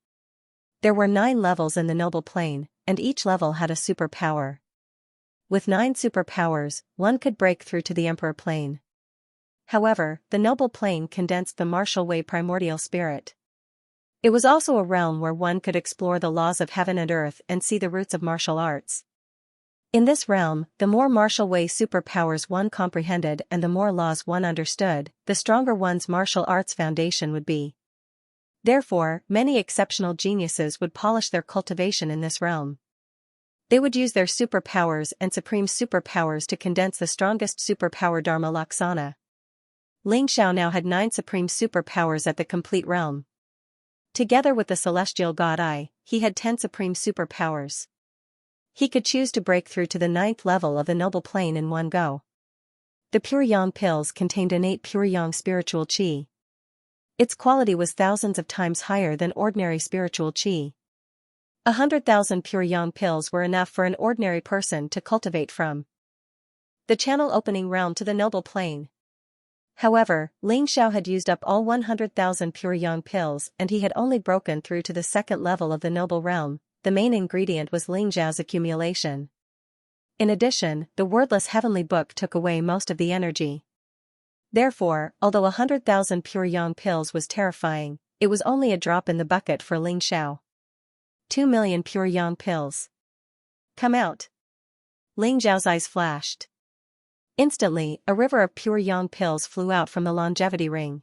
There were 9 levels in the noble plane, and each level had a superpower. With 9 superpowers, one could break through to the emperor plane. However, the noble plane condensed the martial way primordial spirit. It was also a realm where one could explore the laws of heaven and earth and see the roots of martial arts. In this realm, the more martial way superpowers one comprehended and the more laws one understood, the stronger one's martial arts foundation would be. Therefore, many exceptional geniuses would polish their cultivation in this realm. They would use their superpowers and supreme superpowers to condense the strongest superpower Dharma Laksana. Ling Xiao now had 9 supreme superpowers at the complete realm. Together with the celestial god Ai, he had 10 supreme superpowers. He could choose to break through to the 9th level of the noble plane in one go. The pure yang pills contained innate pure yang spiritual qi. Its quality was thousands of times higher than ordinary spiritual qi. 100,000 pure yang pills were enough for an ordinary person to cultivate from the channel opening realm to the noble plane. However, Ling Xiao had used up all 100,000 pure yang pills and he had only broken through to the 2nd level of the noble realm. The main ingredient was Ling Xiao's accumulation. In addition, the wordless heavenly book took away most of the energy. Therefore, although 100,000 pure yang pills was terrifying, it was only a drop in the bucket for Ling Xiao. 2 million pure yang pills. Come out. Ling Xiao's eyes flashed. Instantly, a river of pure yang pills flew out from the longevity ring.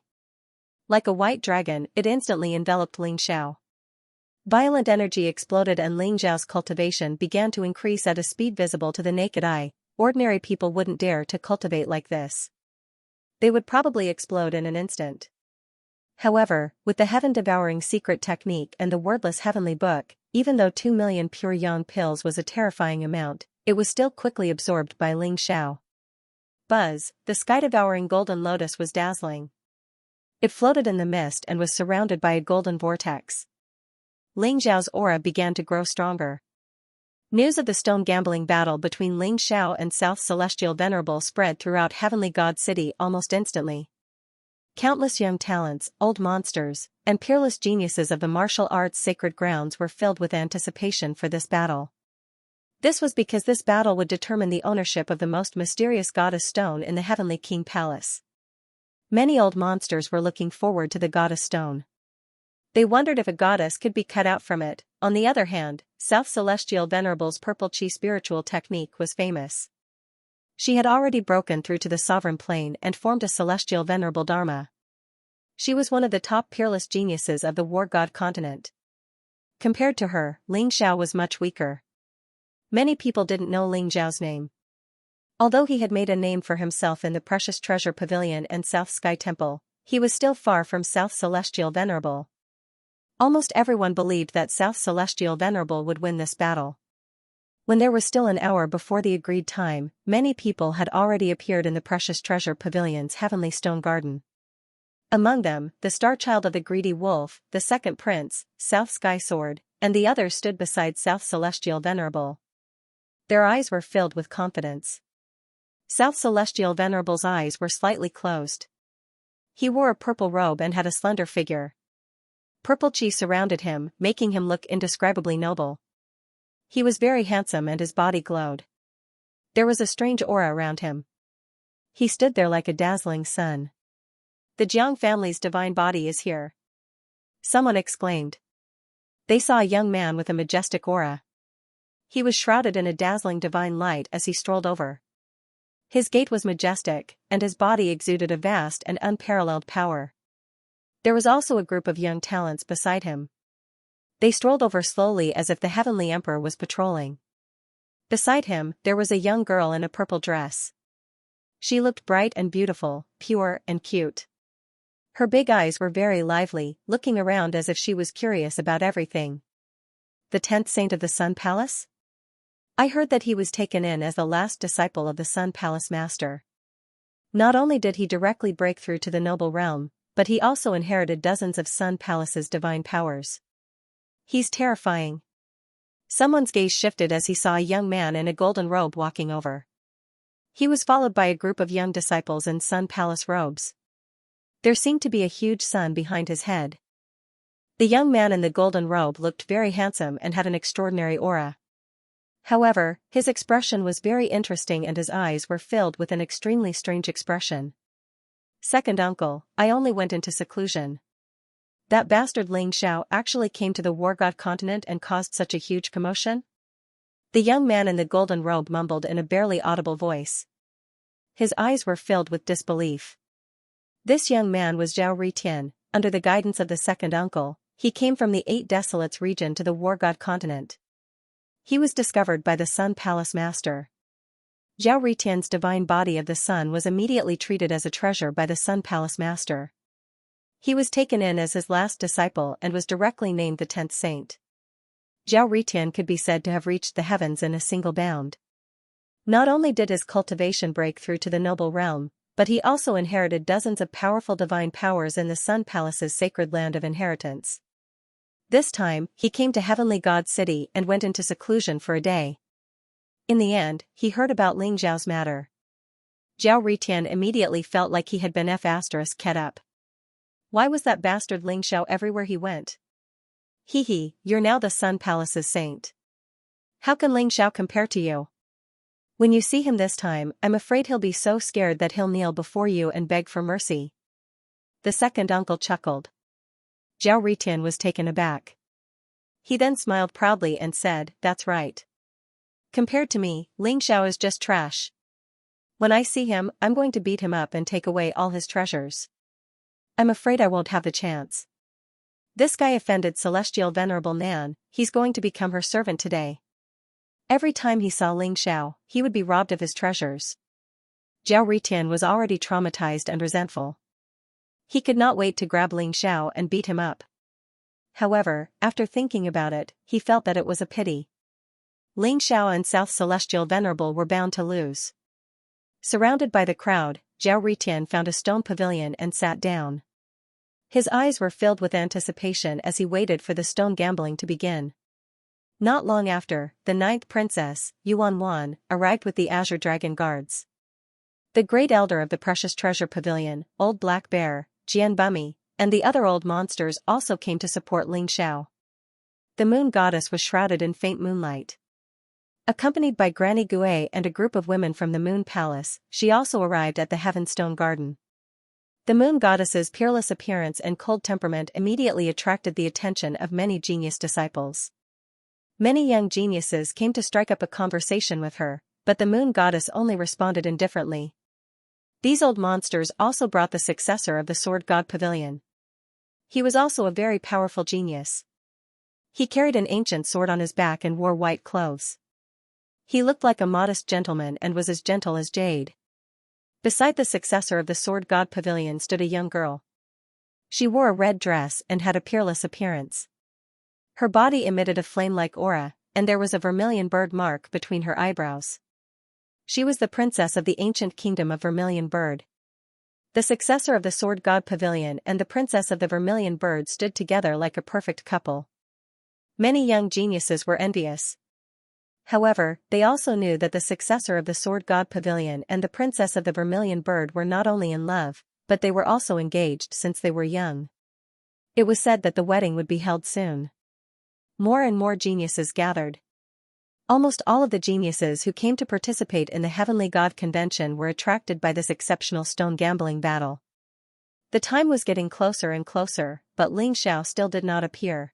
Like a white dragon, it instantly enveloped Ling Xiao. Violent energy exploded and Ling Xiao's cultivation began to increase at a speed visible to the naked eye. Ordinary people wouldn't dare to cultivate like this. They would probably explode in an instant. However, with the heaven-devouring secret technique and the wordless heavenly book, even though 2 million pure yang pills was a terrifying amount, it was still quickly absorbed by Ling Xiao. Buzz, the sky-devouring golden lotus was dazzling. It floated in the mist and was surrounded by a golden vortex. Ling Xiao's aura began to grow stronger. News of the stone gambling battle between Ling Xiao and South Celestial Venerable spread throughout Heavenly God City almost instantly. Countless young talents, old monsters, and peerless geniuses of the martial arts sacred grounds were filled with anticipation for this battle. This was because this battle would determine the ownership of the most mysterious goddess stone in the Heavenly King Palace. Many old monsters were looking forward to the goddess stone. They wondered if a goddess could be cut out from it. On the other hand, South Celestial Venerable's purple chi spiritual technique was famous. She had already broken through to the sovereign plane and formed a celestial venerable dharma. She was one of the top peerless geniuses of the war god continent. Compared to her, Ling Xiao was much weaker. Many people didn't know Ling Xiao's name. Although he had made a name for himself in the Precious Treasure Pavilion and South Sky Temple, he was still far from South Celestial Venerable. Almost everyone believed that South Celestial Venerable would win this battle. When there was still an hour before the agreed time, many people had already appeared in the Precious Treasure Pavilion's heavenly stone garden. Among them, the star child of the greedy wolf, the second prince, South Sky Sword, and the others stood beside South Celestial Venerable. Their eyes were filled with confidence. South Celestial Venerable's eyes were slightly closed. He wore a purple robe and had a slender figure. Purple chi surrounded him, making him look indescribably noble. He was very handsome and his body glowed. There was a strange aura around him. He stood there like a dazzling sun. The Jiang family's divine body is here. Someone exclaimed. They saw a young man with a majestic aura. He was shrouded in a dazzling divine light as he strolled over. His gait was majestic, and his body exuded a vast and unparalleled power. There was also a group of young talents beside him. They strolled over slowly as if the heavenly emperor was patrolling. Beside him, there was a young girl in a purple dress. She looked bright and beautiful, pure and cute. Her big eyes were very lively, looking around as if she was curious about everything. The 10th saint of the Sun Palace? I heard that he was taken in as the last disciple of the Sun Palace master. Not only did he directly break through to the noble realm, but he also inherited dozens of Sun Palace's divine powers. He's terrifying. Someone's gaze shifted as he saw a young man in a golden robe walking over. He was followed by a group of young disciples in Sun Palace robes. There seemed to be a huge sun behind his head. The young man in the golden robe looked very handsome and had an extraordinary aura. However, his expression was very interesting and his eyes were filled with an extremely strange expression. Second uncle, I only went into seclusion. That bastard Ling Xiao actually came to the War God continent and caused such a huge commotion? The young man in the golden robe mumbled in a barely audible voice. His eyes were filled with disbelief. This young man was Zhao Ritian. Under the guidance of the second uncle, he came from the 8 Desolates region to the War God continent. He was discovered by the Sun Palace master. Zhao Ritian's divine body of the sun was immediately treated as a treasure by the Sun Palace master. He was taken in as his last disciple and was directly named the 10th saint. Zhao Ritian could be said to have reached the heavens in a single bound. Not only did his cultivation break through to the noble realm, but he also inherited dozens of powerful divine powers in the Sun Palace's sacred land of inheritance. This time, he came to Heavenly God City and went into seclusion for a day. In the end, he heard about Ling Xiao's matter. Zhao Ritian immediately felt like he had been ket up. Why was that bastard Ling Xiao everywhere he went? Hee, you're now the Sun Palace's saint. How can Ling Xiao compare to you? When you see him this time, I'm afraid he'll be so scared that he'll kneel before you and beg for mercy. The second uncle chuckled. Zhao Ritian was taken aback. He then smiled proudly and said, that's right. Compared to me, Ling Xiao is just trash. When I see him, I'm going to beat him up and take away all his treasures. I'm afraid I won't have the chance. This guy offended Celestial Venerable Nan, he's going to become her servant today. Every time he saw Ling Xiao, he would be robbed of his treasures. Zhao Ritian was already traumatized and resentful. He could not wait to grab Ling Xiao and beat him up. However, after thinking about it, he felt that it was a pity. Ling Xiao and South Celestial Venerable were bound to lose. Surrounded by the crowd, Zhao Ritian found a stone pavilion and sat down. His eyes were filled with anticipation as he waited for the stone gambling to begin. Not long after, the 9th princess, Yuan Wan, arrived with the Azure Dragon Guards. The great elder of the Precious Treasure Pavilion, Old Black Bear, Jian Bummy, and the other old monsters also came to support Ling Xiao. The moon goddess was shrouded in faint moonlight. Accompanied by Granny Gui and a group of women from the Moon Palace, she also arrived at the Heavenstone Garden. The moon goddess's peerless appearance and cold temperament immediately attracted the attention of many genius disciples. Many young geniuses came to strike up a conversation with her, but the moon goddess only responded indifferently. These old monsters also brought the successor of the Sword God Pavilion. He was also a very powerful genius. He carried an ancient sword on his back and wore white clothes. He looked like a modest gentleman and was as gentle as jade. Beside the successor of the Sword God Pavilion stood a young girl. She wore a red dress and had a peerless appearance. Her body emitted a flame-like aura, and there was a vermilion bird mark between her eyebrows. She was the princess of the ancient kingdom of Vermilion Bird. The successor of the Sword God Pavilion and the princess of the Vermilion Bird stood together like a perfect couple. Many young geniuses were envious. However, they also knew that the successor of the Sword God Pavilion and the princess of the Vermilion Bird were not only in love, but they were also engaged since they were young. It was said that the wedding would be held soon. More and more geniuses gathered. Almost all of the geniuses who came to participate in the Heavenly God Convention were attracted by this exceptional stone gambling battle. The time was getting closer and closer, but Ling Xiao still did not appear.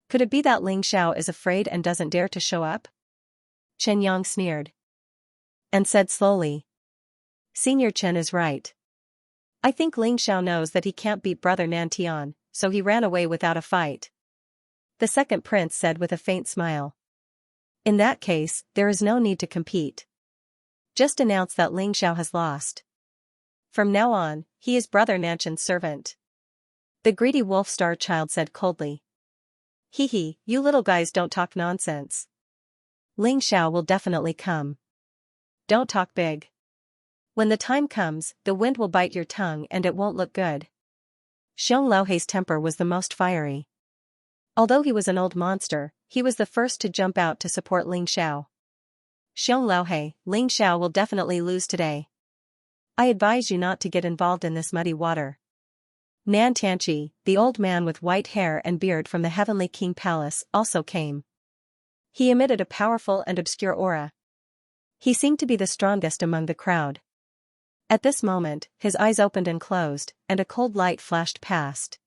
Could it be that Ling Xiao is afraid and doesn't dare to show up? Chen Yang sneered. And said slowly. Senior Chen is right. I think Ling Xiao knows that he can't beat brother Nan Tian, so he ran away without a fight. The second prince said with a faint smile. In that case, there is no need to compete. Just announce that Xianxia has lost. From now on, he is Brother Nanchan's servant. The greedy wolf star child said coldly. Hee hee, you little guys don't talk nonsense. Xianxia will definitely come. Don't talk big. When the time comes, the wind will bite your tongue and it won't look good. Xiong Laohei's temper was the most fiery. Although he was an old monster, he was the first to jump out to support Xianxia. Xiong Laohei, Xianxia will definitely lose today. I advise you not to get involved in this muddy water. Nan Tianqi, the old man with white hair and beard from the Heavenly King Palace, also came. He emitted a powerful and obscure aura. He seemed to be the strongest among the crowd. At this moment, his eyes opened and closed, and a cold light flashed past.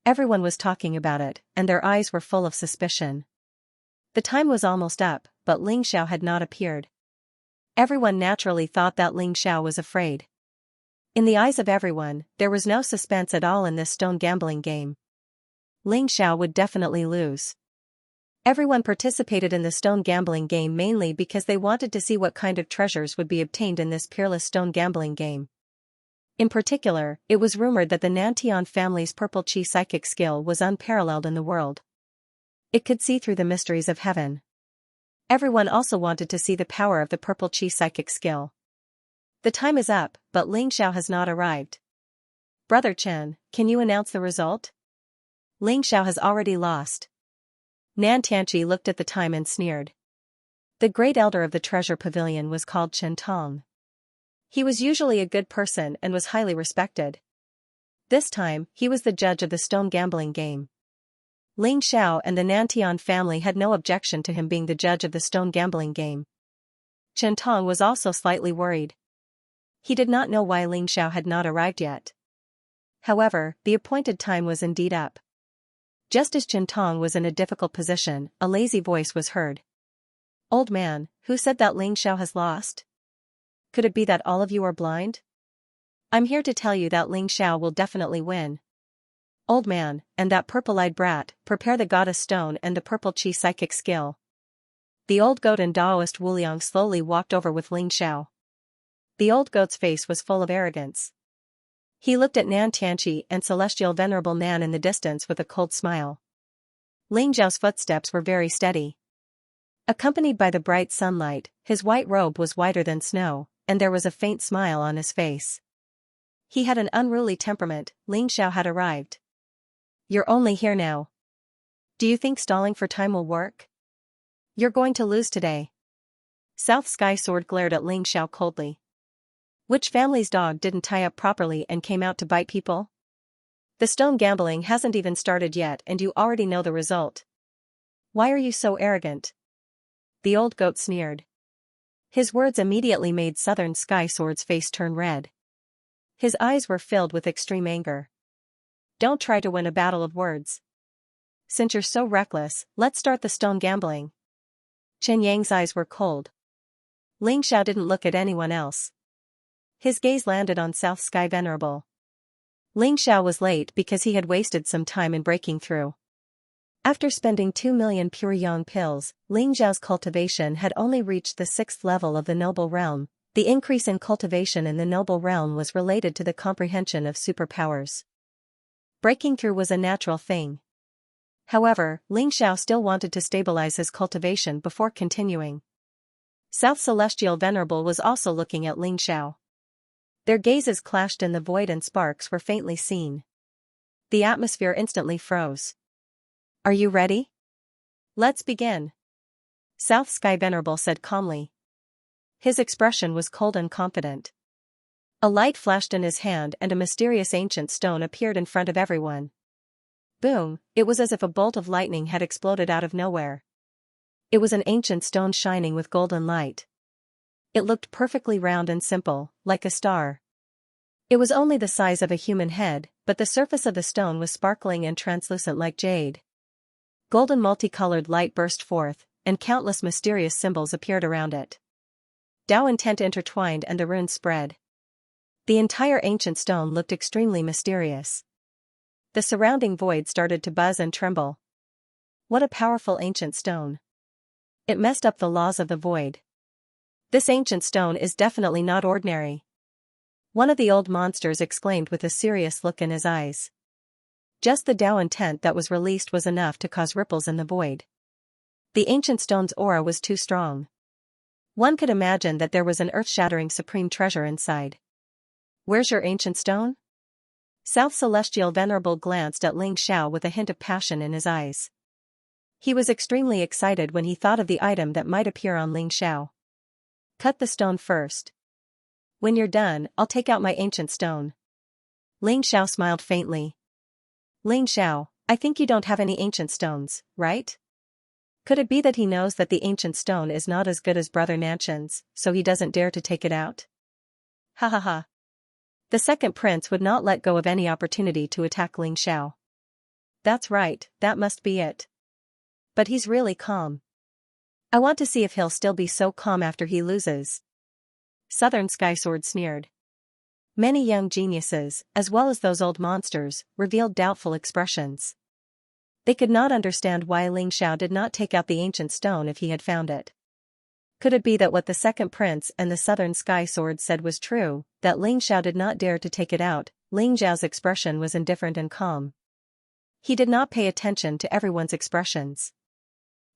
Everyone was talking about it, and their eyes were full of suspicion. The time was almost up, but Xianxia had not appeared. Everyone naturally thought that Xianxia was afraid. In the eyes of everyone, there was no suspense at all in this stone gambling game. Xianxia would definitely lose. Everyone participated in the stone gambling game mainly because they wanted to see what kind of treasures would be obtained in this peerless stone gambling game. In particular, it was rumored that the Nantian family's purple chi psychic skill was unparalleled in the world. It could see through the mysteries of heaven. Everyone also wanted to see the power of the purple chi psychic skill. The time is up, but Xianxia has not arrived. Brother Chen, can you announce the result? Xianxia has already lost. Nan Tianqi looked at the time and sneered. The great elder of the treasure pavilion was called Chen Tong. He was usually a good person and was highly respected. This time, he was the judge of the stone gambling game. Xianxia and the Nantian family had no objection to him being the judge of the stone gambling game. Chen Tong was also slightly worried. He did not know why Xianxia had not arrived yet. However, the appointed time was indeed up. Just as Chen Tong was in a difficult position, a lazy voice was heard. Old man, who said that Xianxia has lost? Could it be that all of you are blind? I'm here to tell you that Xianxia will definitely win. Old man, and that purple-eyed brat, prepare the goddess stone and the purple chi psychic skill. The old goat and Taoist Wuliang slowly walked over with Xianxia. The old goat's face was full of arrogance. He looked at Nan Tianqi and Celestial Venerable Nan in the distance with a cold smile. Xiao's footsteps were very steady. Accompanied by the bright sunlight, his white robe was whiter than snow, and there was a faint smile on his face. He had an unruly temperament. Xiao had arrived. You're only here now. Do you think stalling for time will work? You're going to lose today. South Sky Sword glared at Xiao coldly. Which family's dog didn't tie up properly and came out to bite people? The stone gambling hasn't even started yet and you already know the result. Why are you so arrogant? The old goat sneered. His words immediately made Southern Sky Sword's face turn red. His eyes were filled with extreme anger. Don't try to win a battle of words. Since you're so reckless, let's start the stone gambling. Chen Yang's eyes were cold. Xiao didn't look at anyone else. His gaze landed on South Sky Venerable. Xiao was late because he had wasted some time in breaking through. After spending 2 million pure yang pills, Xiao's cultivation had only reached the 6th level of the noble realm. The increase in cultivation in the noble realm was related to the comprehension of superpowers. Breaking through was a natural thing. However, Xiao still wanted to stabilize his cultivation before continuing. South Celestial Venerable was also looking at Xiao. Their gazes clashed in the void and sparks were faintly seen. The atmosphere instantly froze. Are you ready? Let's begin. South Sky Venerable said calmly. His expression was cold and confident. A light flashed in his hand and a mysterious ancient stone appeared in front of everyone. Boom, it was as if a bolt of lightning had exploded out of nowhere. It was an ancient stone shining with golden light. It looked perfectly round and simple, like a star. It was only the size of a human head, but the surface of the stone was sparkling and translucent like jade. Golden multicolored light burst forth, and countless mysterious symbols appeared around it. Tao intent intertwined and the runes spread. The entire ancient stone looked extremely mysterious. The surrounding void started to buzz and tremble. What a powerful ancient stone. It messed up the laws of the void. This ancient stone is definitely not ordinary. One of the old monsters exclaimed with a serious look in his eyes. Just the Tao intent that was released was enough to cause ripples in the void. The ancient stone's aura was too strong. One could imagine that there was an earth-shattering supreme treasure inside. Where's your ancient stone? South Celestial Venerable glanced at Ling Xiao with a hint of passion in his eyes. He was extremely excited when he thought of the item that might appear on Ling Xiao. Cut the stone first. When you're done, I'll take out my ancient stone. Ling Xiao smiled faintly. Ling Xiao, I think you don't have any ancient stones, right? Could it be that he knows that the ancient stone is not as good as Brother Nanshan's, so he doesn't dare to take it out? Ha ha ha. The second prince would not let go of any opportunity to attack Ling Xiao. That's right, that must be it. But he's really calm. I want to see if he'll still be so calm after he loses. Southern Sky Sword sneered. Many young geniuses, as well as those old monsters, revealed doubtful expressions. They could not understand why Ling Xiao did not take out the ancient stone if he had found it. Could it be that what the second prince and the Southern Sky Sword said was true, that Ling Xiao did not dare to take it out? Ling Xiao's expression was indifferent and calm. He did not pay attention to everyone's expressions.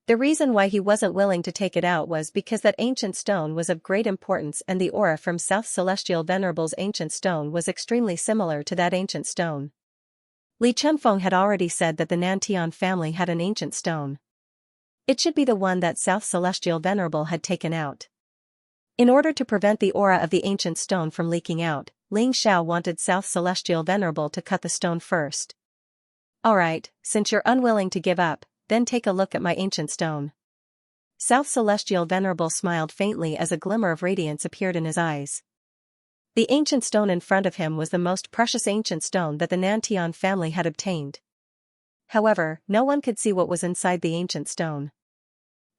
The reason why he wasn't willing to take it out was because that ancient stone was of great importance and the aura from South Celestial Venerable's ancient stone was extremely similar to that ancient stone. Li Chunfeng had already said that the Nantian family had an ancient stone. It should be the one that South Celestial Venerable had taken out. In order to prevent the aura of the ancient stone from leaking out, Ling Xiao wanted South Celestial Venerable to cut the stone first. Alright, since you're unwilling to give up, then take a look at my ancient stone. South Celestial Venerable smiled faintly as a glimmer of radiance appeared in his eyes. The ancient stone in front of him was the most precious ancient stone that the Nantian family had obtained. However, no one could see what was inside the ancient stone.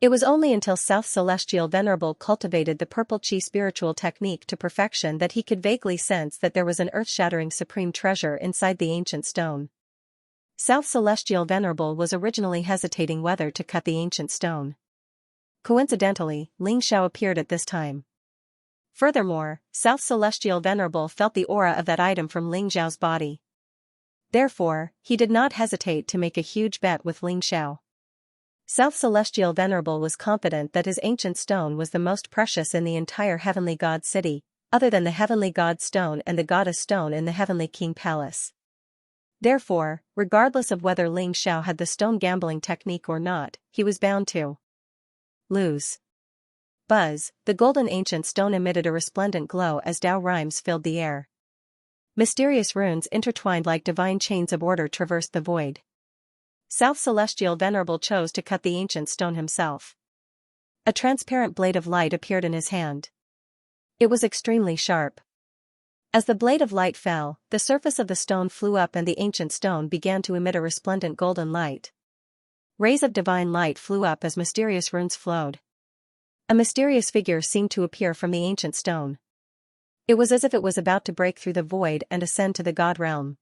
It was only until South Celestial Venerable cultivated the purple chi spiritual technique to perfection that he could vaguely sense that there was an earth-shattering supreme treasure inside the ancient stone. South Celestial Venerable was originally hesitating whether to cut the ancient stone. Coincidentally, Ling Xiao appeared at this time. Furthermore, South Celestial Venerable felt the aura of that item from Ling Xiao's body. Therefore, he did not hesitate to make a huge bet with Ling Xiao. South Celestial Venerable was confident that his ancient stone was the most precious in the entire Heavenly God City, other than the Heavenly God Stone and the Goddess Stone in the Heavenly King Palace. Therefore, regardless of whether Ling Xiao had the stone gambling technique or not, he was bound to lose. Buzz, the golden ancient stone emitted a resplendent glow as Tao rhymes filled the air. Mysterious runes intertwined like divine chains of order traversed the void. South Celestial Venerable chose to cut the ancient stone himself. A transparent blade of light appeared in his hand. It was extremely sharp. As the blade of light fell, the surface of the stone flew up and the ancient stone began to emit a resplendent golden light. Rays of divine light flew up as mysterious runes flowed. A mysterious figure seemed to appear from the ancient stone. It was as if it was about to break through the void and ascend to the God realm.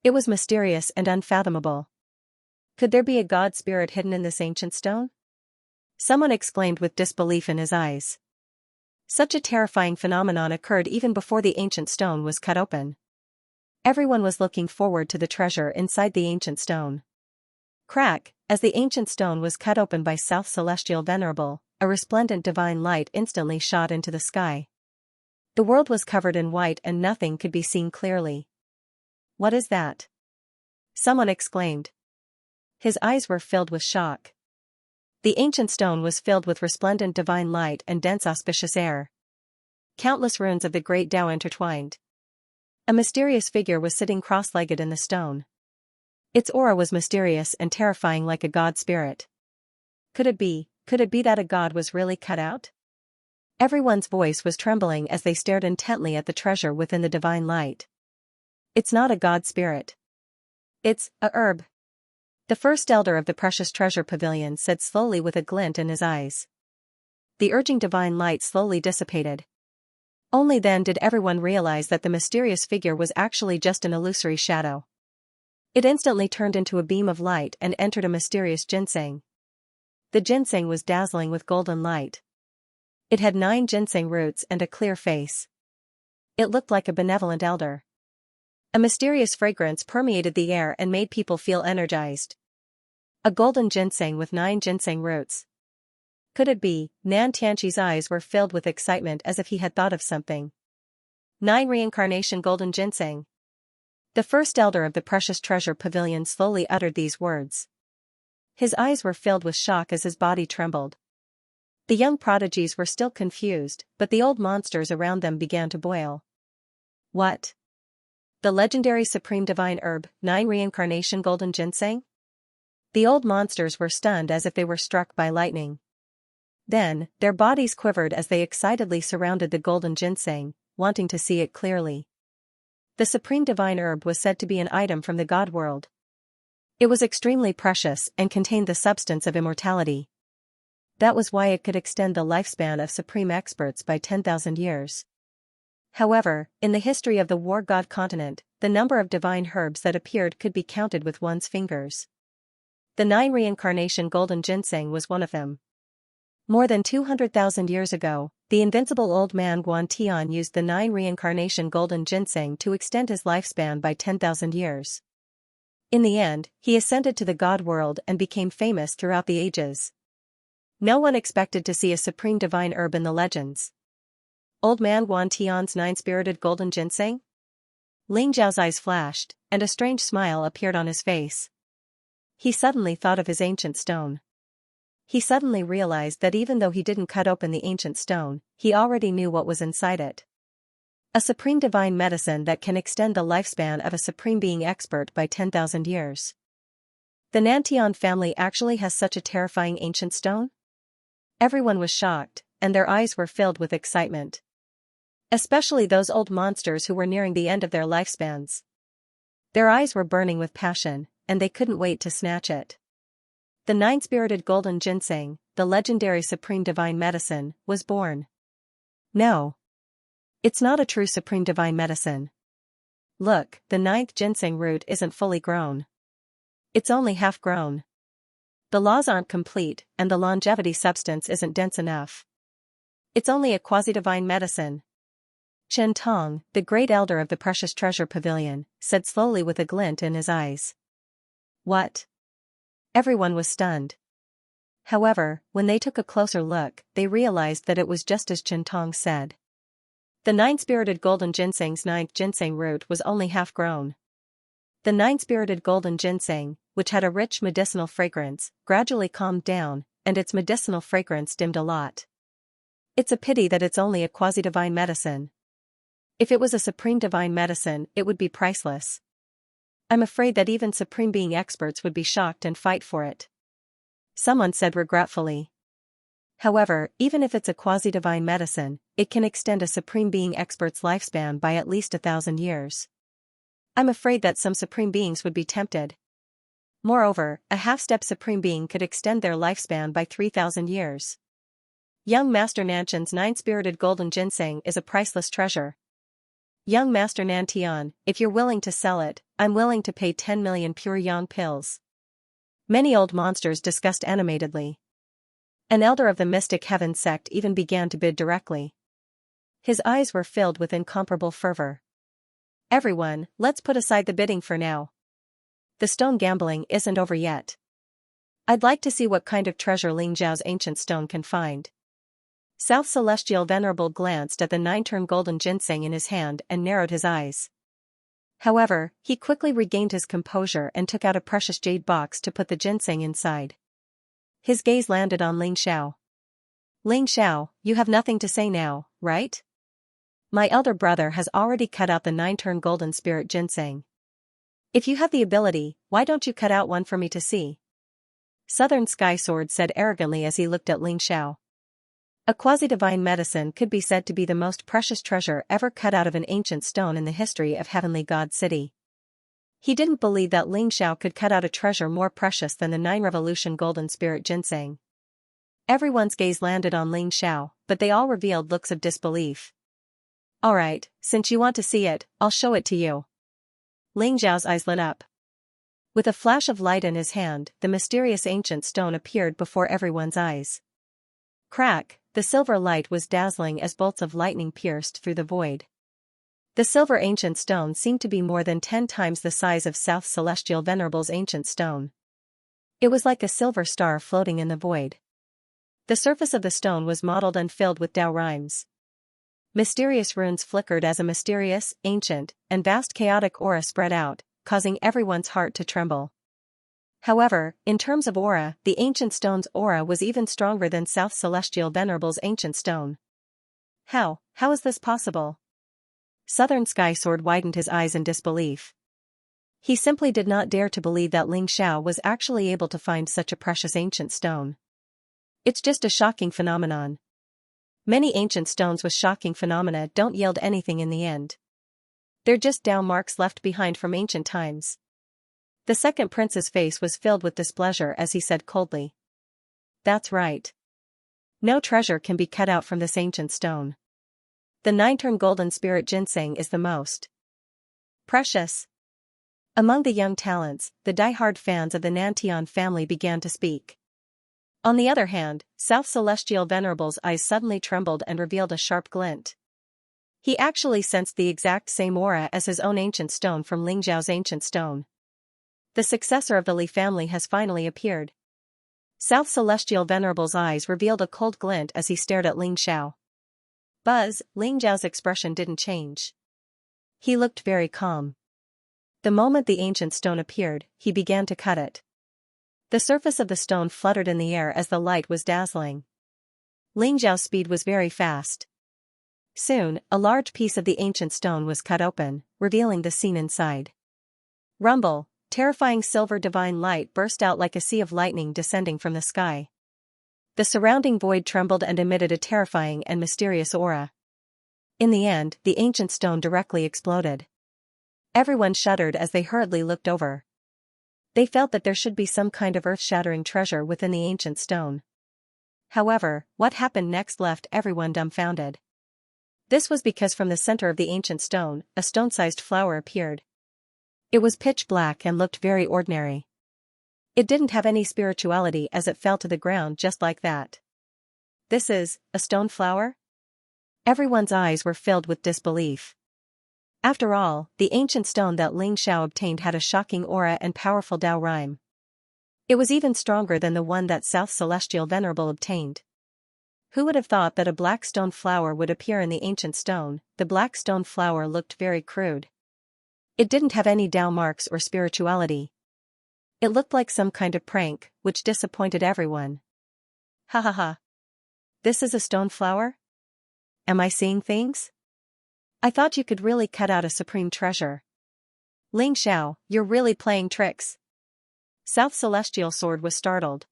It was mysterious and unfathomable. Could there be a God spirit hidden in this ancient stone? Someone exclaimed with disbelief in his eyes. Such a terrifying phenomenon occurred even before the ancient stone was cut open. Everyone was looking forward to the treasure inside the ancient stone. Crack, as the ancient stone was cut open by South Celestial Venerable, a resplendent divine light instantly shot into the sky. The world was covered in white and nothing could be seen clearly. What is that? Someone exclaimed. His eyes were filled with shock. The ancient stone was filled with resplendent divine light and dense auspicious air. Countless runes of the great Tao intertwined. A mysterious figure was sitting cross-legged in the stone. Its aura was mysterious and terrifying like a god spirit. Could it be that a god was really cut out? Everyone's voice was trembling as they stared intently at the treasure within the divine light. It's not a god spirit. It's a herb. The first elder of the precious treasure pavilion said slowly with a glint in his eyes. The urging divine light slowly dissipated. Only then did everyone realize that the mysterious figure was actually just an illusory shadow. It instantly turned into a beam of light and entered a mysterious ginseng. The ginseng was dazzling with golden light. It had 9 ginseng roots and a clear face. It looked like a benevolent elder. A mysterious fragrance permeated the air and made people feel energized. A golden ginseng with 9 ginseng roots. Could it be? Nan Tianqi's eyes were filled with excitement as if he had thought of something. 9 reincarnation golden ginseng. The first elder of the precious treasure pavilion slowly uttered these words. His eyes were filled with shock as his body trembled. The young prodigies were still confused, but the old monsters around them began to boil. What? The legendary supreme divine herb, 9 reincarnation golden ginseng? The old monsters were stunned as if they were struck by lightning. Then, their bodies quivered as they excitedly surrounded the golden ginseng, wanting to see it clearly. The supreme divine herb was said to be an item from the God world. It was extremely precious and contained the substance of immortality. That was why it could extend the lifespan of supreme experts by 10,000 years. However, in the history of the war god continent, the number of divine herbs that appeared could be counted with one's fingers. The 9 reincarnation golden ginseng was one of them. More than 200,000 years ago, the invincible old man Guan Tian used the 9 reincarnation golden ginseng to extend his lifespan by 10,000 years. In the end, he ascended to the God world and became famous throughout the ages. No one expected to see a supreme divine herb in the legends. Old man Guan Tian's 9-spirited golden ginseng? Ling Zhao's eyes flashed, and a strange smile appeared on his face. He suddenly thought of his ancient stone. He suddenly realized that even though he didn't cut open the ancient stone, he already knew what was inside it. A supreme divine medicine that can extend the lifespan of a supreme being expert by 10,000 years. The Nantian family actually has such a terrifying ancient stone? Everyone was shocked, and their eyes were filled with excitement. Especially those old monsters who were nearing the end of their lifespans. Their eyes were burning with passion, and they couldn't wait to snatch it. The 9-spirited golden ginseng, the legendary supreme divine medicine, was born. No. It's not a true supreme divine medicine. Look, the 9th ginseng root isn't fully grown. It's only half grown. The laws aren't complete, and the longevity substance isn't dense enough. It's only a quasi-divine medicine. Chen Tong, the great elder of the precious treasure pavilion, said slowly with a glint in his eyes. What? Everyone was stunned. However, when they took a closer look, they realized that it was just as Chen Tong said. The 9-spirited golden ginseng's 9th ginseng root was only half grown. The 9-spirited golden ginseng, which had a rich medicinal fragrance, gradually calmed down, and its medicinal fragrance dimmed a lot. It's a pity that it's only a quasi-divine medicine. If it was a supreme divine medicine, it would be priceless. I'm afraid that even supreme being experts would be shocked and fight for it. Someone said regretfully. However, even if it's a quasi-divine medicine, it can extend a supreme being expert's lifespan by at least 1,000 years. I'm afraid that some supreme beings would be tempted. Moreover, a half-step supreme being could extend their lifespan by 3,000 years. Young Master Nanchan's 9-spirited golden ginseng is a priceless treasure. Young Master Nantian, if you're willing to sell it, I'm willing to pay 10 million pure yang pills. Many old monsters discussed animatedly. An elder of the Mystic Heaven sect even began to bid directly. His eyes were filled with incomparable fervor. Everyone, let's put aside the bidding for now. The stone gambling isn't over yet. I'd like to see what kind of treasure Ling Zhao's ancient stone can find. South Celestial Venerable glanced at the 9-turn golden ginseng in his hand and narrowed his eyes. However, he quickly regained his composure and took out a precious jade box to put the ginseng inside. His gaze landed on Ling Xiao. Ling Xiao, you have nothing to say now, right? My elder brother has already cut out the 9-turn golden spirit ginseng. If you have the ability, why don't you cut out one for me to see? Southern Sky Sword said arrogantly as he looked at Ling Xiao. A quasi-divine medicine could be said to be the most precious treasure ever cut out of an ancient stone in the history of Heavenly God City. He didn't believe that Ling Xiao could cut out a treasure more precious than the 9-revolution golden spirit ginseng. Everyone's gaze landed on Ling Xiao, but they all revealed looks of disbelief. Alright, since you want to see it, I'll show it to you. Ling Zhao's eyes lit up. With a flash of light in his hand, the mysterious ancient stone appeared before everyone's eyes. Crack, the silver light was dazzling as bolts of lightning pierced through the void. The silver ancient stone seemed to be more than 10 times the size of South Celestial Venerable's ancient stone. It was like a silver star floating in the void. The surface of the stone was mottled and filled with Tao rhymes. Mysterious runes flickered as a mysterious, ancient, and vast chaotic aura spread out, causing everyone's heart to tremble. However, in terms of aura, the ancient stone's aura was even stronger than South Celestial Venerable's ancient stone. How is this possible? Southern Sky Sword widened his eyes in disbelief. He simply did not dare to believe that Ling Xiao was actually able to find such a precious ancient stone. It's just a shocking phenomenon. Many ancient stones with shocking phenomena don't yield anything in the end. They're just Tao marks left behind from ancient times. The second prince's face was filled with displeasure as he said coldly. That's right. No treasure can be cut out from this ancient stone. The 9-turn golden spirit ginseng is the most precious. Among the young talents, the die-hard fans of the Nantian family began to speak. On the other hand, South Celestial Venerable's eyes suddenly trembled and revealed a sharp glint. He actually sensed the exact same aura as his own ancient stone from Ling Xiao's ancient stone. The successor of the Li family has finally appeared. South Celestial Venerable's eyes revealed a cold glint as he stared at Ling Xiao. Buzz, Ling Xiao's expression didn't change. He looked very calm. The moment the ancient stone appeared, he began to cut it. The surface of the stone fluttered in the air as the light was dazzling. Ling Xiao's speed was very fast. Soon, a large piece of the ancient stone was cut open, revealing the scene inside. Rumble, terrifying silver divine light burst out like a sea of lightning descending from the sky. The surrounding void trembled and emitted a terrifying and mysterious aura. In the end, the ancient stone directly exploded. Everyone shuddered as they hurriedly looked over. They felt that there should be some kind of earth-shattering treasure within the ancient stone. However, what happened next left everyone dumbfounded. This was because from the center of the ancient stone, a stone-sized flower appeared. It was pitch black and looked very ordinary. It didn't have any spirituality as it fell to the ground just like that. This is a stone flower? Everyone's eyes were filled with disbelief. After all, the ancient stone that Ling Xiao obtained had a shocking aura and powerful Tao rhyme. It was even stronger than the one that South Celestial Venerable obtained. Who would have thought that a black stone flower would appear in the ancient stone? The black stone flower looked very crude. It didn't have any Tao marks or spirituality. It looked like some kind of prank, which disappointed everyone. Ha ha ha. This is a stone flower? Am I seeing things? I thought you could really cut out a supreme treasure. Ling Xiao, you're really playing tricks. South Celestial Sword was startled.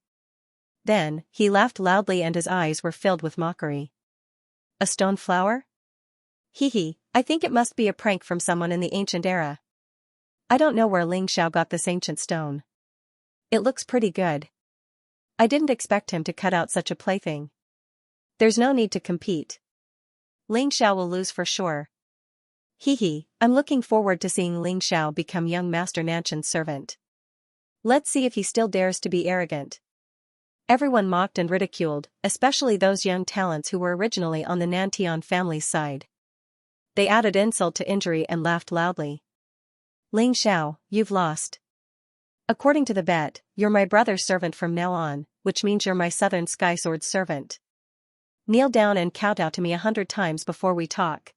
Then, he laughed loudly and his eyes were filled with mockery. A stone flower? Hee hee, I think it must be a prank from someone in the ancient era. I don't know where Ling Xiao got this ancient stone. It looks pretty good. I didn't expect him to cut out such a plaything. There's no need to compete. Ling Xiao will lose for sure. Hee hee, I'm looking forward to seeing Ling Xiao become young Master Nanshan's servant. Let's see if he still dares to be arrogant. Everyone mocked and ridiculed, especially those young talents who were originally on the Nantian family's side. They added insult to injury and laughed loudly. Ling Xiao, you've lost. According to the bet, you're my brother's servant from now on, which means you're my Southern Sky Sword servant. Kneel down and kowtow to me 100 times before we talk.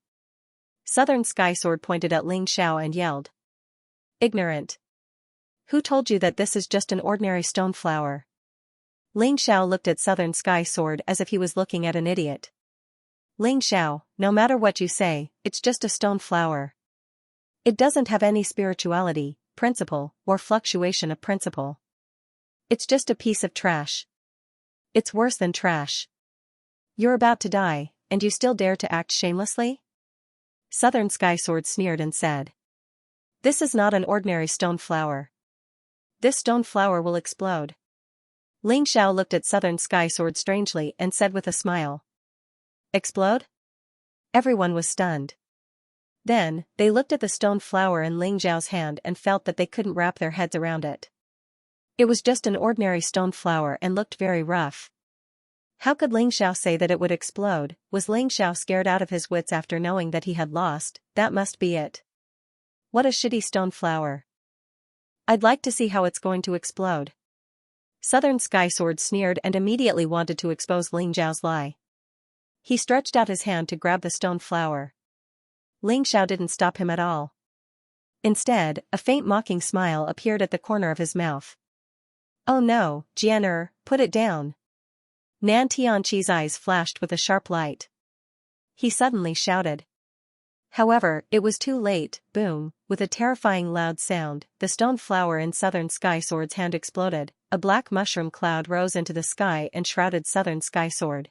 Southern Sky Sword pointed at Ling Xiao and yelled. Ignorant. Who told you that this is just an ordinary stone flower? Ling Xiao looked at Southern Sky Sword as if he was looking at an idiot. Ling Xiao, no matter what you say, it's just a stone flower. It doesn't have any spirituality, principle, or fluctuation of principle. It's just a piece of trash. It's worse than trash. You're about to die, and you still dare to act shamelessly? Southern Sky Sword sneered and said. This is not an ordinary stone flower. This stone flower will explode. Ling Xiao looked at Southern Sky Sword strangely and said with a smile. Explode? Everyone was stunned. Then, they looked at the stone flower in Ling Zhao's hand and felt that they couldn't wrap their heads around it. It was just an ordinary stone flower and looked very rough. How could Ling Xiao say that it would explode? Was Ling Xiao scared out of his wits after knowing that he had lost? That must be it. What a shitty stone flower. I'd like to see how it's going to explode. Southern Sky Sword sneered and immediately wanted to expose Ling Xiao's lie. He stretched out his hand to grab the stone flower. Ling Xiao didn't stop him at all. Instead, a faint mocking smile appeared at the corner of his mouth. Oh no, Jian, put it down. Nan Tianqi's eyes flashed with a sharp light. He suddenly shouted. However, it was too late. Boom, with a terrifying loud sound, the stone flower in Southern Sky Sword's hand exploded. A black mushroom cloud rose into the sky and shrouded Southern Sky Sword.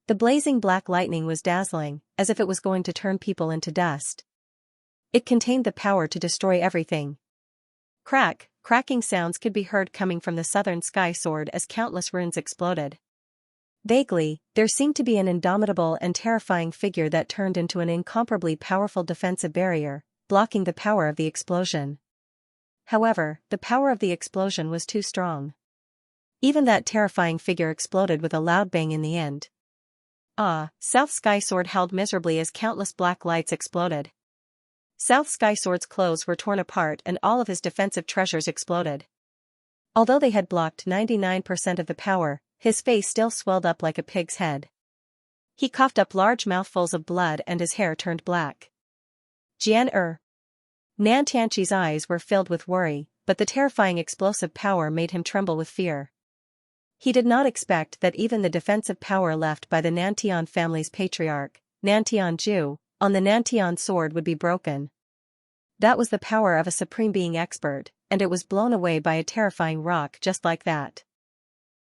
The blazing black lightning was dazzling, as if it was going to turn people into dust. It contained the power to destroy everything. Cracking sounds could be heard coming from the Southern Sky Sword as countless runes exploded. Vaguely, there seemed to be an indomitable and terrifying figure that turned into an incomparably powerful defensive barrier, blocking the power of the explosion. However, the power of the explosion was too strong. Even that terrifying figure exploded with a loud bang in the end. South Sky Sword howled miserably as countless black lights exploded. South Sky Sword's clothes were torn apart and all of his defensive treasures exploded. Although they had blocked 99% of the power, his face still swelled up like a pig's head. He coughed up large mouthfuls of blood and his hair turned black. Jian. Nan Tianqi's eyes were filled with worry, but the terrifying explosive power made him tremble with fear. He did not expect that even the defensive power left by the Nantian family's patriarch, Nantian Ju, on the Nantian sword would be broken. That was the power of a supreme being expert, and it was blown away by a terrifying rock just like that.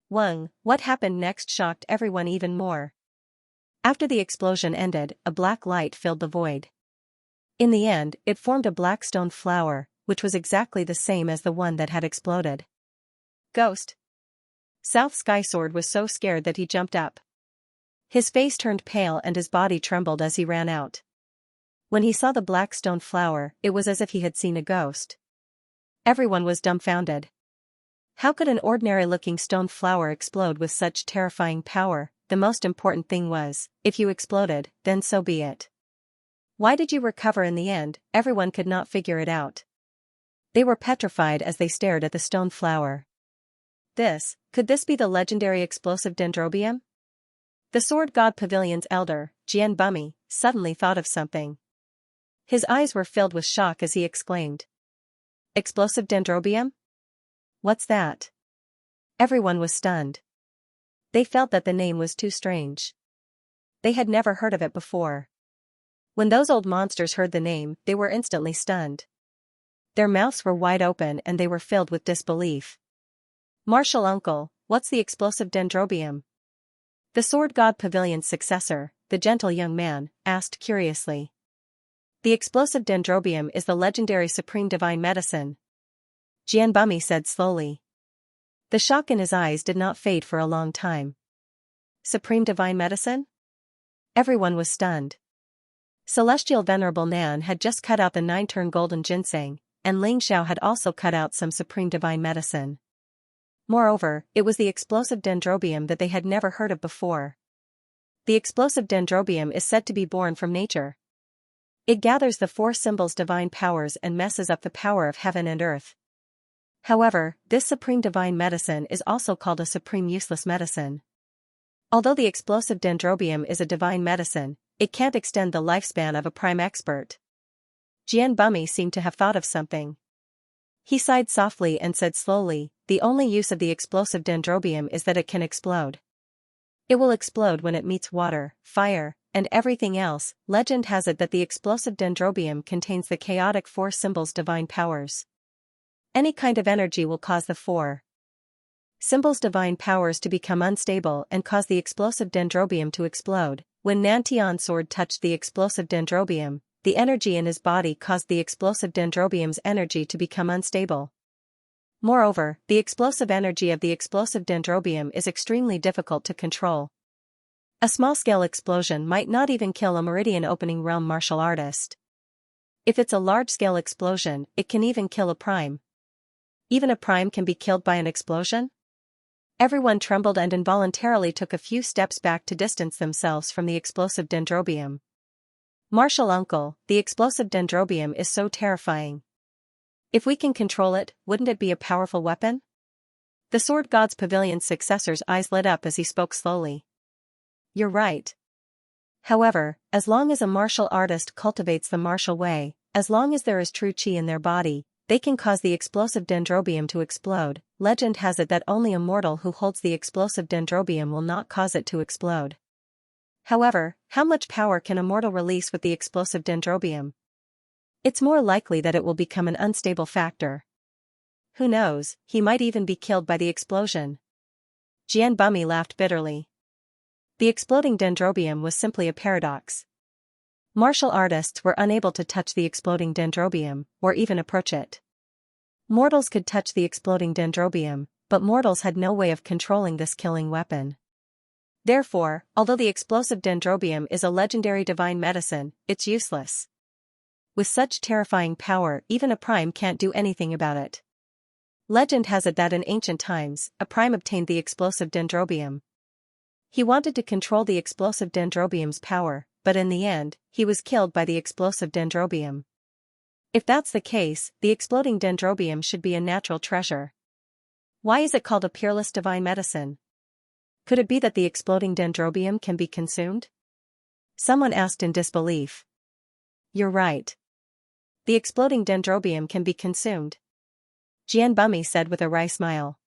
What happened next shocked everyone even more. After the explosion ended, a black light filled the void. In the end, it formed a black stone flower, which was exactly the same as the one that had exploded. Ghost. South Sky Sword was so scared that he jumped up. His face turned pale and his body trembled as he ran out. When he saw the black stone flower, it was as if he had seen a ghost. Everyone was dumbfounded. How could an ordinary-looking stone flower explode with such terrifying power? The most important thing was, if you exploded, then so be it. Why did you recover in the end? Everyone could not figure it out. They were petrified as they stared at the stone flower. Could this be the legendary explosive dendrobium? The Sword God Pavilion's elder, Jian Bumi, suddenly thought of something. His eyes were filled with shock as he exclaimed. Explosive dendrobium? What's that? Everyone was stunned. They felt that the name was too strange. They had never heard of it before. When those old monsters heard the name, they were instantly stunned. Their mouths were wide open and they were filled with disbelief. Martial uncle, what's the explosive dendrobium? The Sword God Pavilion's successor, the gentle young man, asked curiously. The explosive dendrobium is the legendary supreme divine medicine. Jian Bumi said slowly. The shock in his eyes did not fade for a long time. Supreme divine medicine? Everyone was stunned. Celestial Venerable Nan had just cut out the 9-turn golden ginseng, and Ling Xiao had also cut out some supreme divine medicine. Moreover, it was the explosive dendrobium that they had never heard of before. The explosive dendrobium is said to be born from nature. It gathers the 4 symbols' divine powers and messes up the power of heaven and earth. However, this supreme divine medicine is also called a supreme useless medicine. Although the explosive dendrobium is a divine medicine, it can't extend the lifespan of a prime expert. Jian Bumi seemed to have thought of something. He sighed softly and said slowly, the only use of the explosive dendrobium is that it can explode. It will explode when it meets water, fire, and everything else. Legend has it that the explosive dendrobium contains the chaotic 4 symbols' divine powers. Any kind of energy will cause the 4 symbols' divine powers to become unstable and cause the explosive dendrobium to explode. When Nantian's sword touched the explosive dendrobium, the energy in his body caused the explosive dendrobium's energy to become unstable. Moreover, the explosive energy of the explosive dendrobium is extremely difficult to control. A small-scale explosion might not even kill a meridian-opening realm martial artist. If it's a large-scale explosion, it can even kill a prime. Even a prime can be killed by an explosion? Everyone trembled and involuntarily took a few steps back to distance themselves from the explosive dendrobium. Martial uncle, the explosive dendrobium is so terrifying. If we can control it, wouldn't it be a powerful weapon? The Sword God's Pavilion's successor's eyes lit up as he spoke slowly. You're right. However, as long as a martial artist cultivates the martial way, as long as there is true qi in their body, they can cause the explosive dendrobium to explode. Legend has it that only a mortal who holds the explosive dendrobium will not cause it to explode. However, how much power can a mortal release with the explosive dendrobium? It's more likely that it will become an unstable factor. Who knows, he might even be killed by the explosion. Jian Bumi laughed bitterly. The exploding dendrobium was simply a paradox. Martial artists were unable to touch the exploding dendrobium, or even approach it. Mortals could touch the exploding dendrobium, but mortals had no way of controlling this killing weapon. Therefore, although the explosive dendrobium is a legendary divine medicine, it's useless. With such terrifying power, even a prime can't do anything about it. Legend has it that in ancient times, a prime obtained the explosive dendrobium. He wanted to control the explosive dendrobium's power, but in the end, he was killed by the explosive dendrobium. If that's the case, the exploding dendrobium should be a natural treasure. Why is it called a peerless divine medicine? Could it be that the exploding dendrobium can be consumed? Someone asked in disbelief. You're right. The exploding dendrobium can be consumed. Jian Bumi said with a wry smile.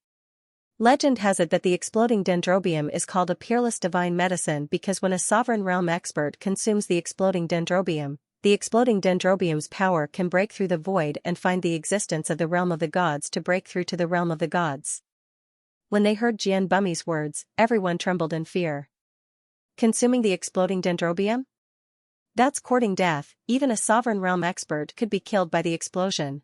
Legend has it that the exploding dendrobium is called a peerless divine medicine because when a sovereign realm expert consumes the exploding dendrobium, the exploding dendrobium's power can break through the void and find the existence of the realm of the gods to break through to the realm of the gods. When they heard Jian Bumi's words, everyone trembled in fear. Consuming the exploding dendrobium? That's courting death. Even a sovereign realm expert could be killed by the explosion.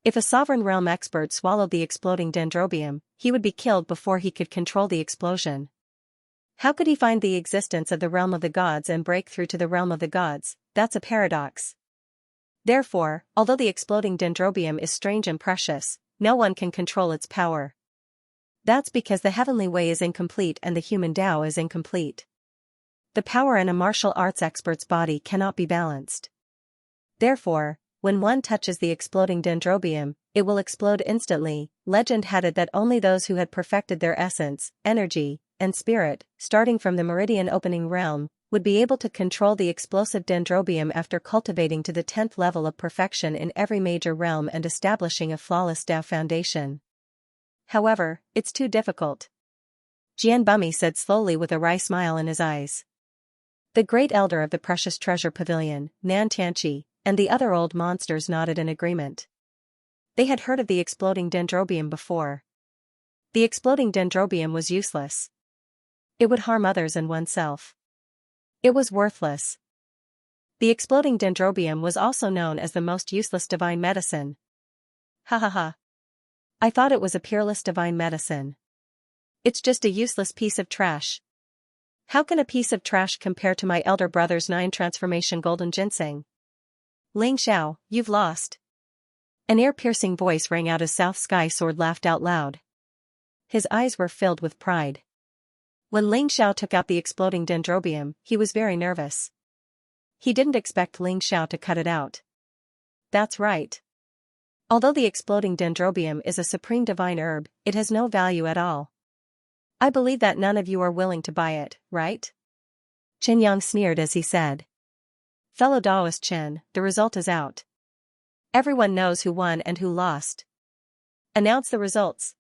If a sovereign realm expert swallowed the exploding dendrobium, he would be killed before he could control the explosion. How could he find the existence of the realm of the gods and break through to the realm of the gods? That's a paradox. Therefore, although the exploding dendrobium is strange and precious, no one can control its power. That's because the heavenly way is incomplete and the human Tao is incomplete. The power in a martial arts expert's body cannot be balanced. Therefore, when one touches the exploding dendrobium, it will explode instantly. Legend had it that only those who had perfected their essence, energy, and spirit, starting from the meridian opening realm, would be able to control the explosive dendrobium after cultivating to the 10th level of perfection in every major realm and establishing a flawless Tao foundation. However, it's too difficult. Jian Bumi said slowly with a wry smile in his eyes. The great elder of the precious treasure pavilion, Xianxia, and the other old monsters nodded in agreement. They had heard of the exploding dendrobium before. The exploding dendrobium was useless. It would harm others and oneself. It was worthless. The exploding dendrobium was also known as the most useless divine medicine. Ha ha ha. I thought it was a peerless divine medicine. It's just a useless piece of trash. How can a piece of trash compare to my elder brother's 9 transformation golden ginseng? Ling Xiao, you've lost. An ear-piercing voice rang out as South Sky Sword laughed out loud. His eyes were filled with pride. When Ling Xiao took out the exploding dendrobium, he was very nervous. He didn't expect Ling Xiao to cut it out. That's right. Although the exploding dendrobium is a supreme divine herb, it has no value at all. I believe that none of you are willing to buy it, right? Chen Yang sneered as he said. Fellow Daoist Chen, the result is out. Everyone knows who won and who lost. Announce the results.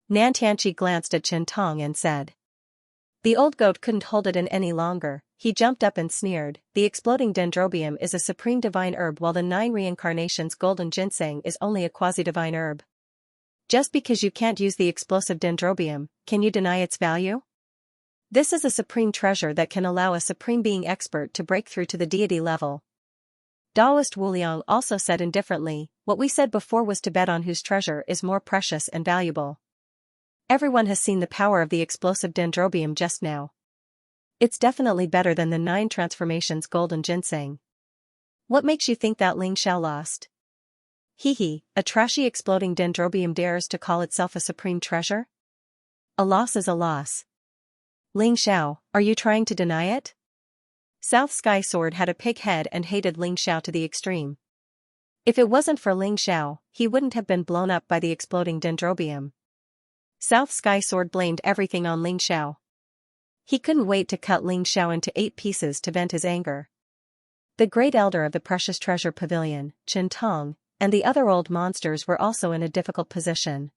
Nan Tianqi glanced at Chen Tong and said. The old goat couldn't hold it in any longer. He jumped up and sneered. The exploding dendrobium is a supreme divine herb while the 9 reincarnations golden ginseng is only a quasi-divine herb. Just because you can't use the explosive dendrobium, can you deny its value? This is a supreme treasure that can allow a supreme being expert to break through to the deity level. Daoist Wu Liang also said indifferently, what we said before was to bet on whose treasure is more precious and valuable. Everyone has seen the power of the explosive dendrobium just now. It's definitely better than the 9 transformations golden ginseng. What makes you think that Ling Xiao lost? Hee, a trashy exploding dendrobium dares to call itself a supreme treasure? A loss is a loss. Ling Xiao, are you trying to deny it? South Sky Sword had a pig head and hated Ling Xiao to the extreme. If it wasn't for Ling Xiao, he wouldn't have been blown up by the exploding dendrobium. South Sky Sword blamed everything on Ling Xiao. He couldn't wait to cut Ling Xiao into 8 pieces to vent his anger. The great elder of the Precious Treasure Pavilion, Chen Tong, and the other old monsters were also in a difficult position.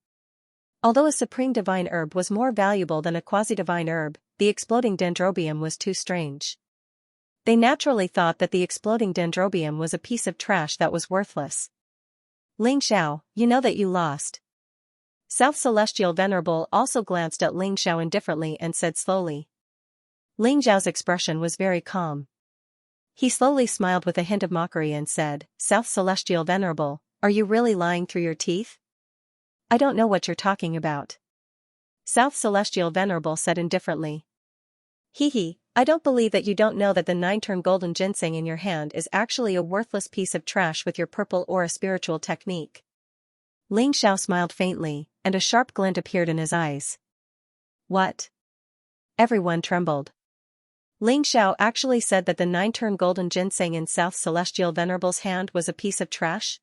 Although a supreme divine herb was more valuable than a quasi-divine herb, the exploding dendrobium was too strange. They naturally thought that the exploding dendrobium was a piece of trash that was worthless. Ling Xiao, you know that you lost. South Celestial Venerable also glanced at Ling Xiao indifferently and said slowly. Ling Xiao's expression was very calm. He slowly smiled with a hint of mockery and said, South Celestial Venerable, are you really lying through your teeth? I don't know what you're talking about. South Celestial Venerable said indifferently. Hee, I don't believe that you don't know that the 9-turn golden ginseng in your hand is actually a worthless piece of trash with your purple aura spiritual technique. Ling Xiao smiled faintly, and a sharp glint appeared in his eyes. What? Everyone trembled. Ling Xiao actually said that the 9-turn golden ginseng in South Celestial Venerable's hand was a piece of trash?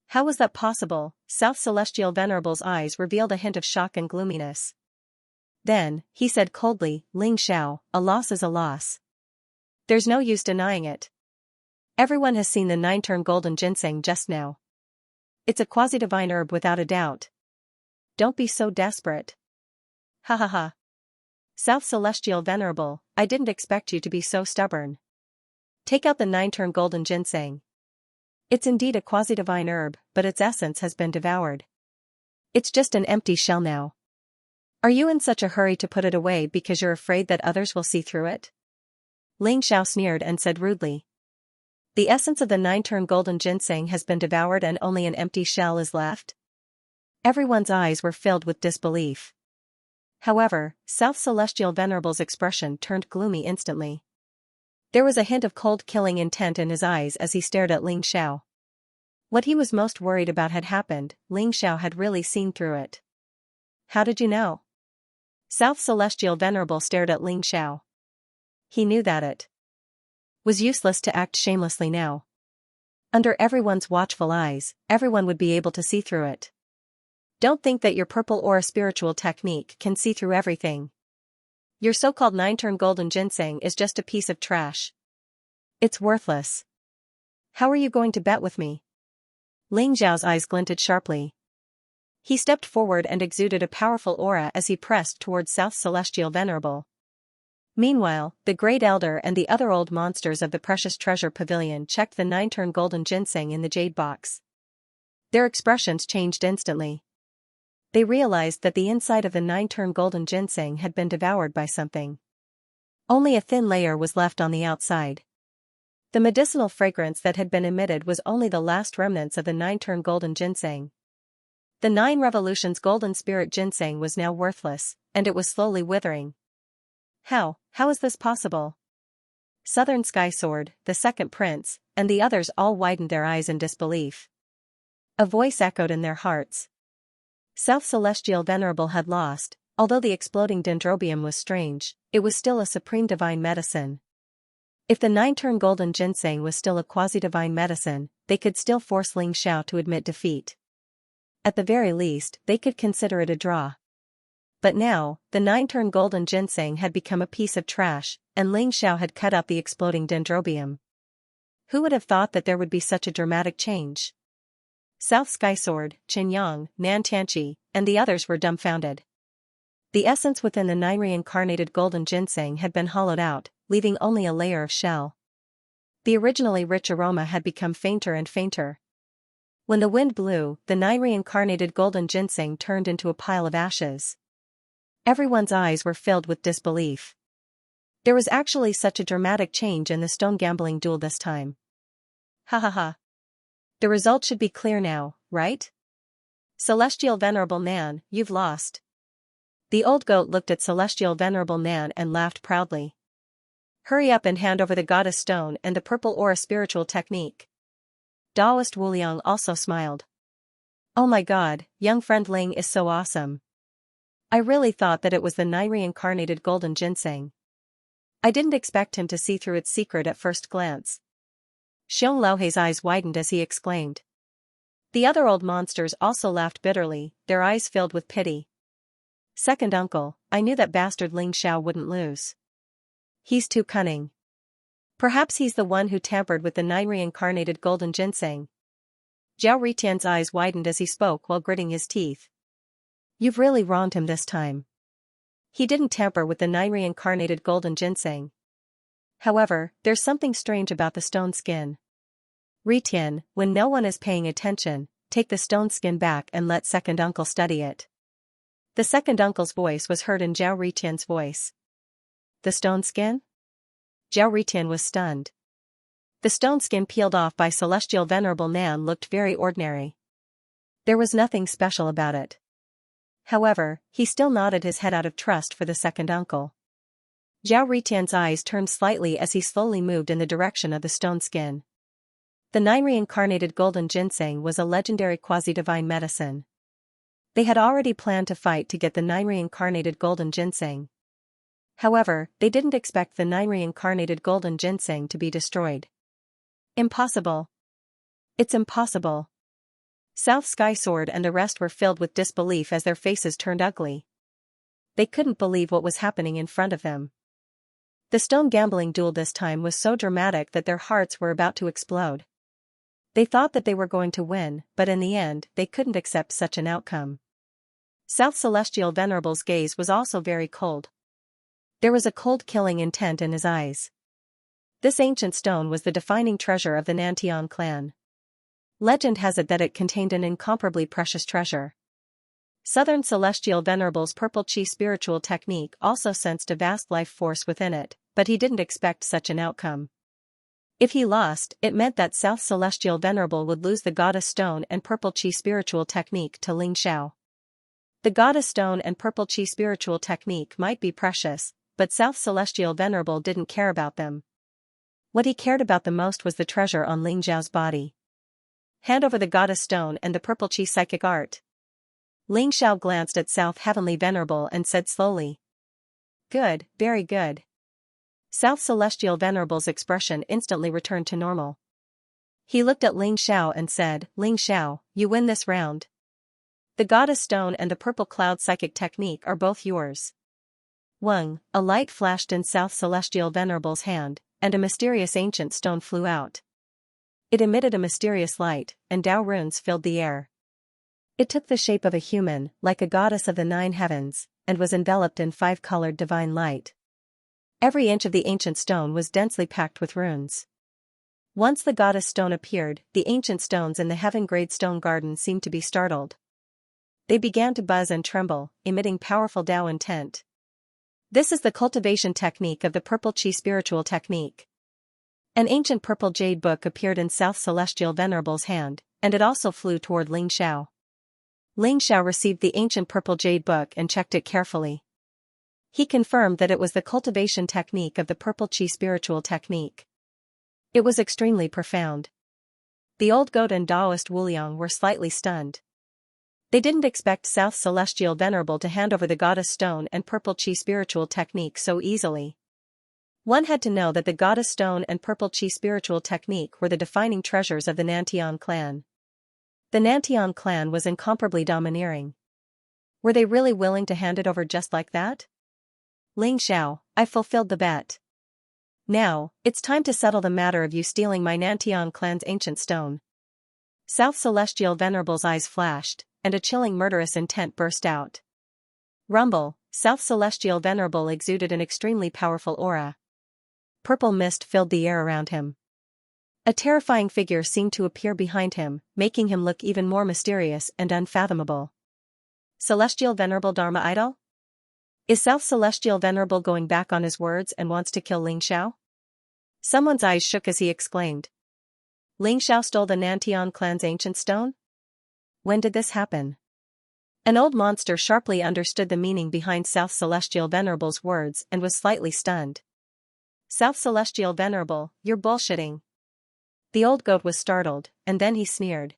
How was that possible? South Celestial Venerable's eyes revealed a hint of shock and gloominess. Then, he said coldly, Ling Xiao, a loss is a loss. There's no use denying it. Everyone has seen the 9-turn golden ginseng just now. It's a quasi-divine herb without a doubt. Don't be so desperate. Ha ha ha. South Celestial Venerable, I didn't expect you to be so stubborn. Take out the 9-turn golden ginseng. It's indeed a quasi-divine herb, but its essence has been devoured. It's just an empty shell now. Are you in such a hurry to put it away because you're afraid that others will see through it? Ling Xiao sneered and said rudely. The essence of the 9-turn golden ginseng has been devoured and only an empty shell is left? Everyone's eyes were filled with disbelief. However, South Celestial Venerable's expression turned gloomy instantly. There was a hint of cold killing intent in his eyes as he stared at Ling Xiao. What he was most worried about had happened, Ling Xiao had really seen through it. How did you know? South Celestial Venerable stared at Ling Xiao. He knew that it was useless to act shamelessly now. Under everyone's watchful eyes, everyone would be able to see through it. Don't think that your purple aura spiritual technique can see through everything. Your so-called 9-turn golden ginseng is just a piece of trash. It's worthless. How are you going to bet with me? Ling Xiao's eyes glinted sharply. He stepped forward and exuded a powerful aura as he pressed towards South Celestial Venerable. Meanwhile, the Great Elder and the other old monsters of the Precious Treasure Pavilion checked the 9-turn golden ginseng in the jade box. Their expressions changed instantly. They realized that the inside of the 9-turn golden ginseng had been devoured by something. Only a thin layer was left on the outside. The medicinal fragrance that had been emitted was only the last remnants of the 9-turn golden ginseng. The 9 Revolutions golden spirit ginseng was now worthless, and it was slowly withering. How is this possible? Southern Sky Sword, the second prince, and the others all widened their eyes in disbelief. A voice echoed in their hearts. South Celestial Venerable had lost. Although the exploding dendrobium was strange, it was still a supreme divine medicine. If the 9-turn golden ginseng was still a quasi-divine medicine, they could still force Ling Xiao to admit defeat. At the very least, they could consider it a draw. But now, the 9-turn golden ginseng had become a piece of trash, and Ling Xiao had cut out the exploding dendrobium. Who would have thought that there would be such a dramatic change? South Sky Sword, Chen Yang, Nan Tianqi, and the others were dumbfounded. The essence within the 9 reincarnated golden ginseng had been hollowed out, leaving only a layer of shell. The originally rich aroma had become fainter and fainter. When the wind blew, the 9 reincarnated golden ginseng turned into a pile of ashes. Everyone's eyes were filled with disbelief. There was actually such a dramatic change in the stone gambling duel this time. Ha ha ha. The result should be clear now, right? Celestial Venerable Nan, you've lost. The old goat looked at Celestial Venerable Nan and laughed proudly. Hurry up and hand over the goddess stone and the purple aura spiritual technique. Taoist Wuliang also smiled. Oh my god, young friend Ling is so awesome. I really thought that it was the reincarnated golden ginseng. I didn't expect him to see through its secret at first glance. Xiong Laohei's eyes widened as he exclaimed. The other old monsters also laughed bitterly, their eyes filled with pity. Second uncle, I knew that bastard Ling Xiao wouldn't lose. He's too cunning. Perhaps he's the one who tampered with the reincarnated golden ginseng. Zhao Ritian's eyes widened as he spoke while gritting his teeth. You've really wronged him this time. He didn't tamper with the reincarnated golden ginseng. However, there's something strange about the stone skin. Ritian, when no one is paying attention, take the stone skin back and let second uncle study it. The second uncle's voice was heard in Zhao Ritian's voice. The stone skin? Zhao Ritian was stunned. The stone skin peeled off by Celestial Venerable Nan looked very ordinary. There was nothing special about it. However, he still nodded his head out of trust for the second uncle. Zhao Ritian's eyes turned slightly as he slowly moved in the direction of the stone skin. The reincarnated golden ginseng was a legendary quasi-divine medicine. They had already planned to fight to get the reincarnated golden ginseng. However, they didn't expect the reincarnated golden ginseng to be destroyed. Impossible. It's impossible. South Sky Sword and the rest were filled with disbelief as their faces turned ugly. They couldn't believe what was happening in front of them. The stone gambling duel this time was so dramatic that their hearts were about to explode. They thought that they were going to win, but in the end, they couldn't accept such an outcome. South Celestial Venerable's gaze was also very cold. There was a cold killing intent in his eyes. This ancient stone was the defining treasure of the Nantian clan. Legend has it that it contained an incomparably precious treasure. Southern Celestial Venerable's purple chi spiritual technique also sensed a vast life force within it, but he didn't expect such an outcome. If he lost, it meant that South Celestial Venerable would lose the goddess stone and purple chi spiritual technique to Ling Xiao. The goddess stone and purple chi spiritual technique might be precious, but South Celestial Venerable didn't care about them. What he cared about the most was the treasure on Ling Xiao's body. Hand over the goddess stone and the purple chi psychic art. Ling Xiao glanced at South Heavenly Venerable and said slowly. Good, very good. South Celestial Venerable's expression instantly returned to normal. He looked at Ling Xiao and said, Ling Xiao, you win this round. The goddess stone and the purple cloud psychic technique are both yours. Wang, a light flashed in South Celestial Venerable's hand, and a mysterious ancient stone flew out. It emitted a mysterious light, and Dao runes filled the air. It took the shape of a human, like a goddess of the 9 heavens, and was enveloped in 5-colored divine light. Every inch of the ancient stone was densely packed with runes. Once the goddess stone appeared, the ancient stones in the heaven-grade stone garden seemed to be startled. They began to buzz and tremble, emitting powerful Dao intent. This is the cultivation technique of the purple chi spiritual technique. An ancient purple jade book appeared in South Celestial Venerable's hand, and it also flew toward Ling Xiao. Ling Xiao received the ancient purple jade book and checked it carefully. He confirmed that it was the cultivation technique of the purple chi spiritual technique. It was extremely profound. The old goat and Taoist Wuliang were slightly stunned. They didn't expect South Celestial Venerable to hand over the goddess stone and purple chi spiritual technique so easily. One had to know that the goddess stone and purple chi spiritual technique were the defining treasures of the Nantian clan. The Nantian clan was incomparably domineering. Were they really willing to hand it over just like that? Ling Xiao, I fulfilled the bet. Now, it's time to settle the matter of you stealing my Nantian clan's ancient stone. South Celestial Venerable's eyes flashed, and a chilling murderous intent burst out. Rumble, South Celestial Venerable exuded an extremely powerful aura. Purple mist filled the air around him. A terrifying figure seemed to appear behind him, making him look even more mysterious and unfathomable. Celestial Venerable Dharma Idol? Is South Celestial Venerable going back on his words and wants to kill Ling Xiao? Someone's eyes shook as he exclaimed. Ling Xiao stole the Nantian clan's ancient stone? When did this happen? An old monster sharply understood the meaning behind South Celestial Venerable's words and was slightly stunned. South Celestial Venerable, you're bullshitting. The old goat was startled, and then he sneered.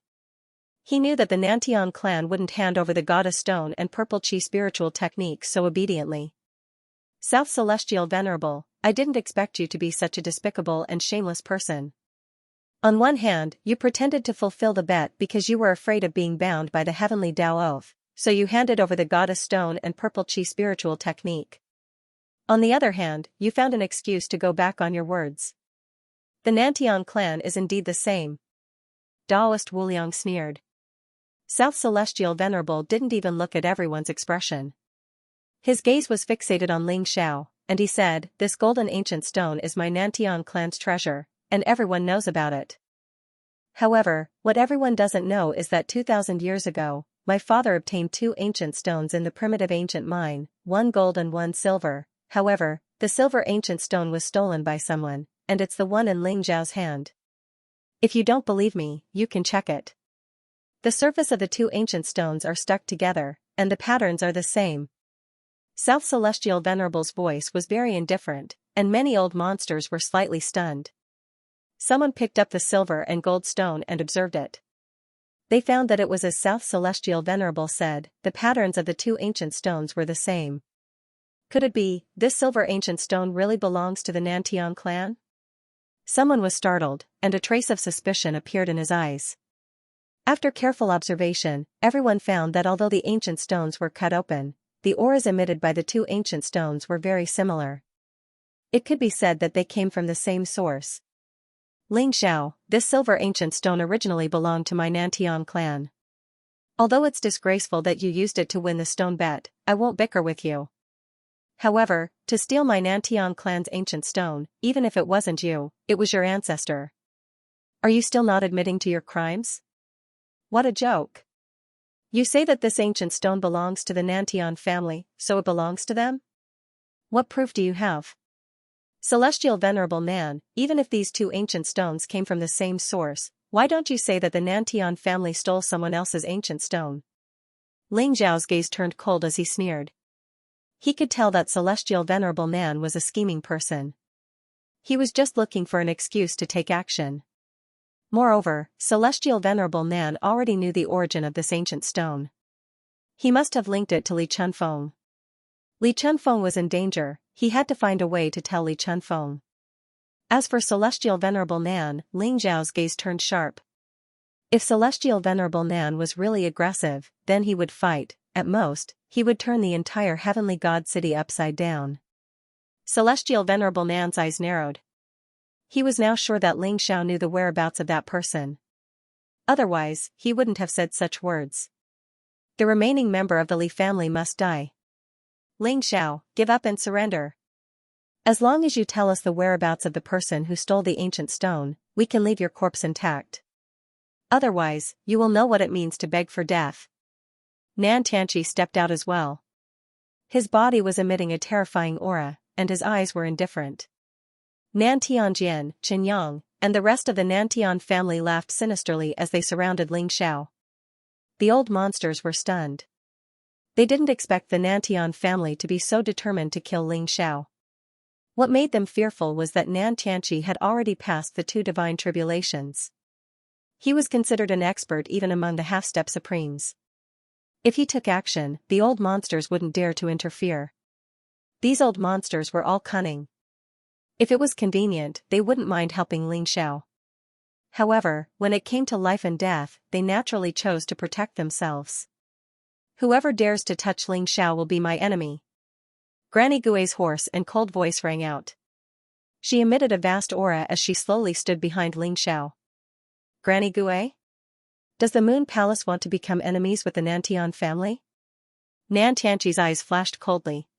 He knew that the Nantian clan wouldn't hand over the goddess stone and purple chi spiritual techniques so obediently. South Celestial Venerable, I didn't expect you to be such a despicable and shameless person. On one hand, you pretended to fulfill the bet because you were afraid of being bound by the heavenly Tao oath, so you handed over the goddess stone and purple chi spiritual technique. On the other hand, you found an excuse to go back on your words. The Nantian clan is indeed the same. Taoist Wuliang sneered. South Celestial Venerable didn't even look at everyone's expression. His gaze was fixated on Ling Xiao, and he said, "This golden ancient stone is my Nantian clan's treasure, and everyone knows about it. However, what everyone doesn't know is that 2,000 years ago, my father obtained 2 ancient stones in the primitive ancient mine, 1 gold and 1 silver. However, the silver ancient stone was stolen by someone, and it's the one in Ling Xiao's hand. If you don't believe me, you can check it. The surface of the 2 ancient stones are stuck together, and the patterns are the same." South Celestial Venerable's voice was very indifferent, and many old monsters were slightly stunned. Someone picked up the silver and gold stone and observed it. They found that it was as South Celestial Venerable said, the patterns of the 2 ancient stones were the same. Could it be, this silver ancient stone really belongs to the Nantian clan? Someone was startled, and a trace of suspicion appeared in his eyes. After careful observation, everyone found that although the ancient stones were cut open, the auras emitted by the 2 ancient stones were very similar. It could be said that they came from the same source. Ling Xiao, this silver ancient stone originally belonged to my Nantian clan. Although it's disgraceful that you used it to win the stone bet, I won't bicker with you. However, to steal my Nantian clan's ancient stone, even if it wasn't you, it was your ancestor. Are you still not admitting to your crimes? What a joke. You say that this ancient stone belongs to the Nantian family, so it belongs to them? What proof do you have? Celestial Venerable Nan, even if these 2 ancient stones came from the same source, why don't you say that the Nantian family stole someone else's ancient stone? Ling Xiao's gaze turned cold as he sneered. He could tell that Celestial Venerable Nan was a scheming person. He was just looking for an excuse to take action. Moreover, Celestial Venerable Nan already knew the origin of this ancient stone. He must have linked it to Li Chunfeng. Li Chunfeng was in danger, he had to find a way to tell Li Chunfeng. As for Celestial Venerable Nan, Ling Xiao's gaze turned sharp. If Celestial Venerable Nan was really aggressive, then he would fight, at most, he would turn the entire Heavenly God City upside down. Celestial Venerable Nan's eyes narrowed. He was now sure that Ling Xiao knew the whereabouts of that person. Otherwise, he wouldn't have said such words. The remaining member of the Li family must die. Ling Xiao, give up and surrender. As long as you tell us the whereabouts of the person who stole the ancient stone, we can leave your corpse intact. Otherwise, you will know what it means to beg for death. Nan Tianqi stepped out as well. His body was emitting a terrifying aura, and his eyes were indifferent. Nan Tianjian, Chen Yang, and the rest of the Nantian family laughed sinisterly as they surrounded Ling Xiao. The old monsters were stunned. They didn't expect the Nantian family to be so determined to kill Ling Xiao. What made them fearful was that Nan Tianqi had already passed the 2 divine tribulations. He was considered an expert even among the half-step supremes. If he took action, the old monsters wouldn't dare to interfere. These old monsters were all cunning. If it was convenient, they wouldn't mind helping Ling Xiao. However, when it came to life and death, they naturally chose to protect themselves. Whoever dares to touch Ling Xiao will be my enemy. Granny Gui's hoarse and cold voice rang out. She emitted a vast aura as she slowly stood behind Ling Xiao. Granny Gui? Does the Moon Palace want to become enemies with the Nantian family? Nan Tianqi's eyes flashed coldly.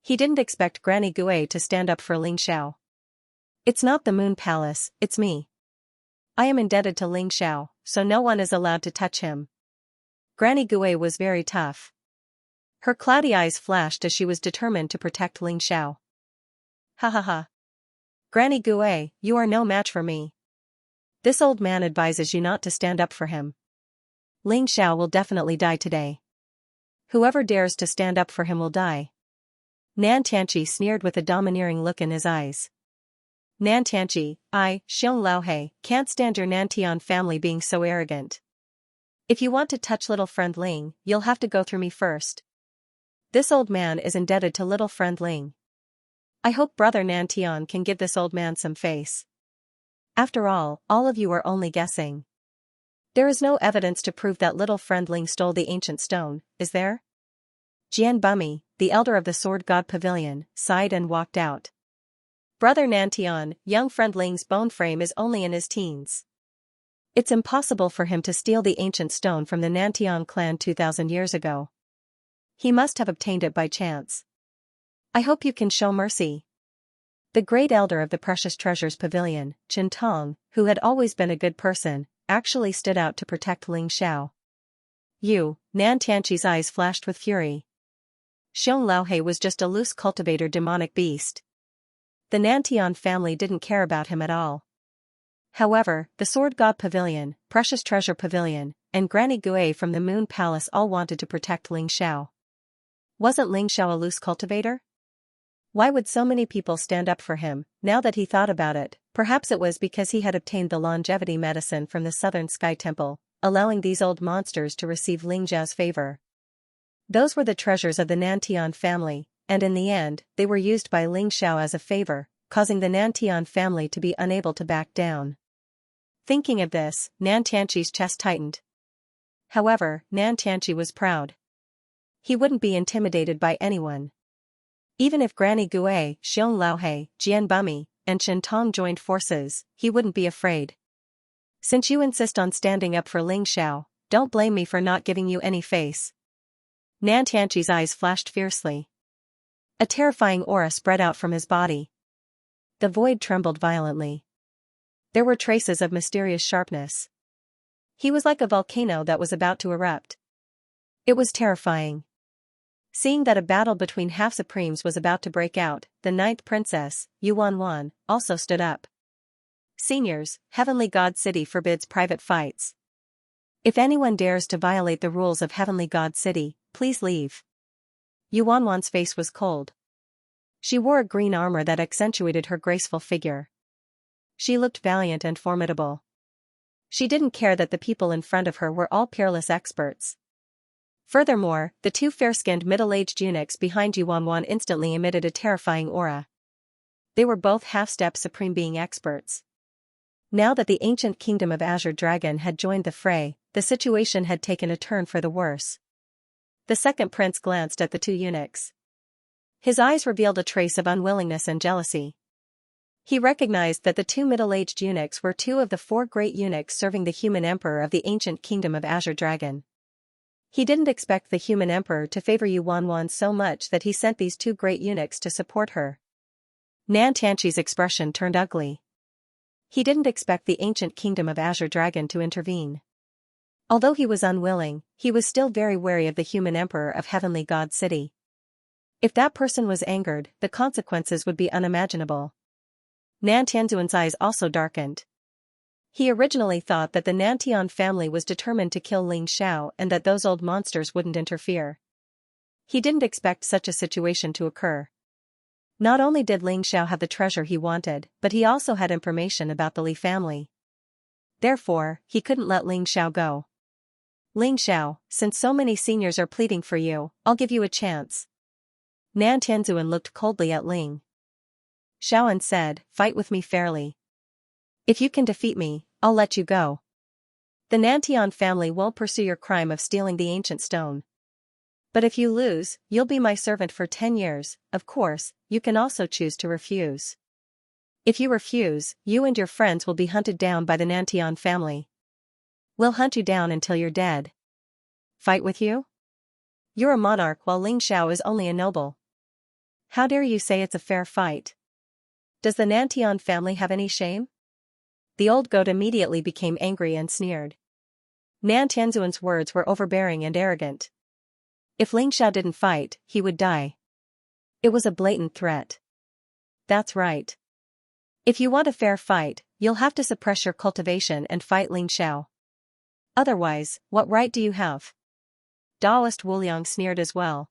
He didn't expect Granny Gui to stand up for Ling Xiao. It's not the Moon Palace, it's me. I am indebted to Ling Xiao, so no one is allowed to touch him. Granny Gui was very tough. Her cloudy eyes flashed as she was determined to protect Ling Xiao. Ha ha ha. Granny Gui, you are no match for me. This old man advises you not to stand up for him. Ling Xiao will definitely die today. Whoever dares to stand up for him will die. Nan Tianqi sneered with a domineering look in his eyes. Nan Tianqi, Xiong Laohe, can't stand your Nantian family being so arrogant. If you want to touch little friend Ling, you'll have to go through me first. This old man is indebted to little friend Ling. I hope brother Nantian can give this old man some face. After all of you are only guessing. There is no evidence to prove that little friend Ling stole the ancient stone, is there? Jian Bumi, the elder of the Sword God Pavilion, sighed and walked out. Brother Nantian, young friend Ling's bone frame is only in his teens. It's impossible for him to steal the ancient stone from the Nantian clan 2,000 years ago. He must have obtained it by chance. I hope you can show mercy. The great elder of the Precious Treasures Pavilion, Chen Tong, who had always been a good person, actually stood out to protect Ling Xiao. You, Nan Tianqi's eyes flashed with fury. Xiong Laohe was just a loose cultivator demonic beast. The Nantian family didn't care about him at all. However, the Sword God Pavilion, Precious Treasure Pavilion, and Granny Gui from the Moon Palace all wanted to protect Ling Xiao. Wasn't Ling Xiao a loose cultivator? Why would so many people stand up for him? Now that he thought about it, perhaps it was because he had obtained the longevity medicine from the Southern Sky Temple, allowing these old monsters to receive Ling Xiao's favor. Those were the treasures of the Nantian family, and in the end, they were used by Ling Xiao as a favor, causing the Nantian family to be unable to back down. Thinking of this, Nan Tianqi's chest tightened. However, Nan Tianqi was proud. He wouldn't be intimidated by anyone. Even if Granny Gui, Xiong Laohe, Jian Bumi, and Chen Tong joined forces, he wouldn't be afraid. Since you insist on standing up for Ling Xiao, don't blame me for not giving you any face. Nan Tianqi's eyes flashed fiercely. A terrifying aura spread out from his body. The void trembled violently. There were traces of mysterious sharpness. He was like a volcano that was about to erupt. It was terrifying. Seeing that a battle between half-supremes was about to break out, the ninth princess, Yuan, also stood up. Seniors, Heavenly God City forbids private fights. If anyone dares to violate the rules of Heavenly God City, please leave. Yuan's face was cold. She wore a green armor that accentuated her graceful figure. She looked valiant and formidable. She didn't care that the people in front of her were all peerless experts. Furthermore, the two fair-skinned middle-aged eunuchs behind Yuan instantly emitted a terrifying aura. They were both half-step supreme being experts. Now that the ancient kingdom of Azure Dragon had joined the fray, the situation had taken a turn for the worse. The second prince glanced at the two eunuchs. His eyes revealed a trace of unwillingness and jealousy. He recognized that the two middle-aged eunuchs were two of the four great eunuchs serving the human emperor of the ancient kingdom of Azure Dragon. He didn't expect the human emperor to favor Yuan so much that he sent these two great eunuchs to support her. Nan Tianqi's expression turned ugly. He didn't expect the ancient kingdom of Azure Dragon to intervene. Although he was unwilling, he was still very wary of the human emperor of Heavenly God City. If that person was angered, the consequences would be unimaginable. Nan Tianzuan's eyes also darkened. He originally thought that the Nantian family was determined to kill Ling Xiao and that those old monsters wouldn't interfere. He didn't expect such a situation to occur. Not only did Ling Xiao have the treasure he wanted, but he also had information about the Li family. Therefore, he couldn't let Ling Xiao go. Ling Xiao, since so many seniors are pleading for you, I'll give you a chance. Nan Tianzuan looked coldly at Ling Xiao and said, fight with me fairly. If you can defeat me, I'll let you go. The Nantian family won't pursue your crime of stealing the ancient stone. But if you lose, you'll be my servant for 10 years, of course, you can also choose to refuse. If you refuse, you and your friends will be hunted down by the Nantian family. We'll hunt you down until you're dead. Fight with you? You're a monarch while Ling Xiao is only a noble. How dare you say it's a fair fight? Does the Nantian family have any shame? The old goat immediately became angry and sneered. Nan Tianzuan's words were overbearing and arrogant. If Ling Xiao didn't fight, he would die. It was a blatant threat. That's right. If you want a fair fight, you'll have to suppress your cultivation and fight Ling Xiao. Otherwise, what right do you have? Daoist Wuliang sneered as well.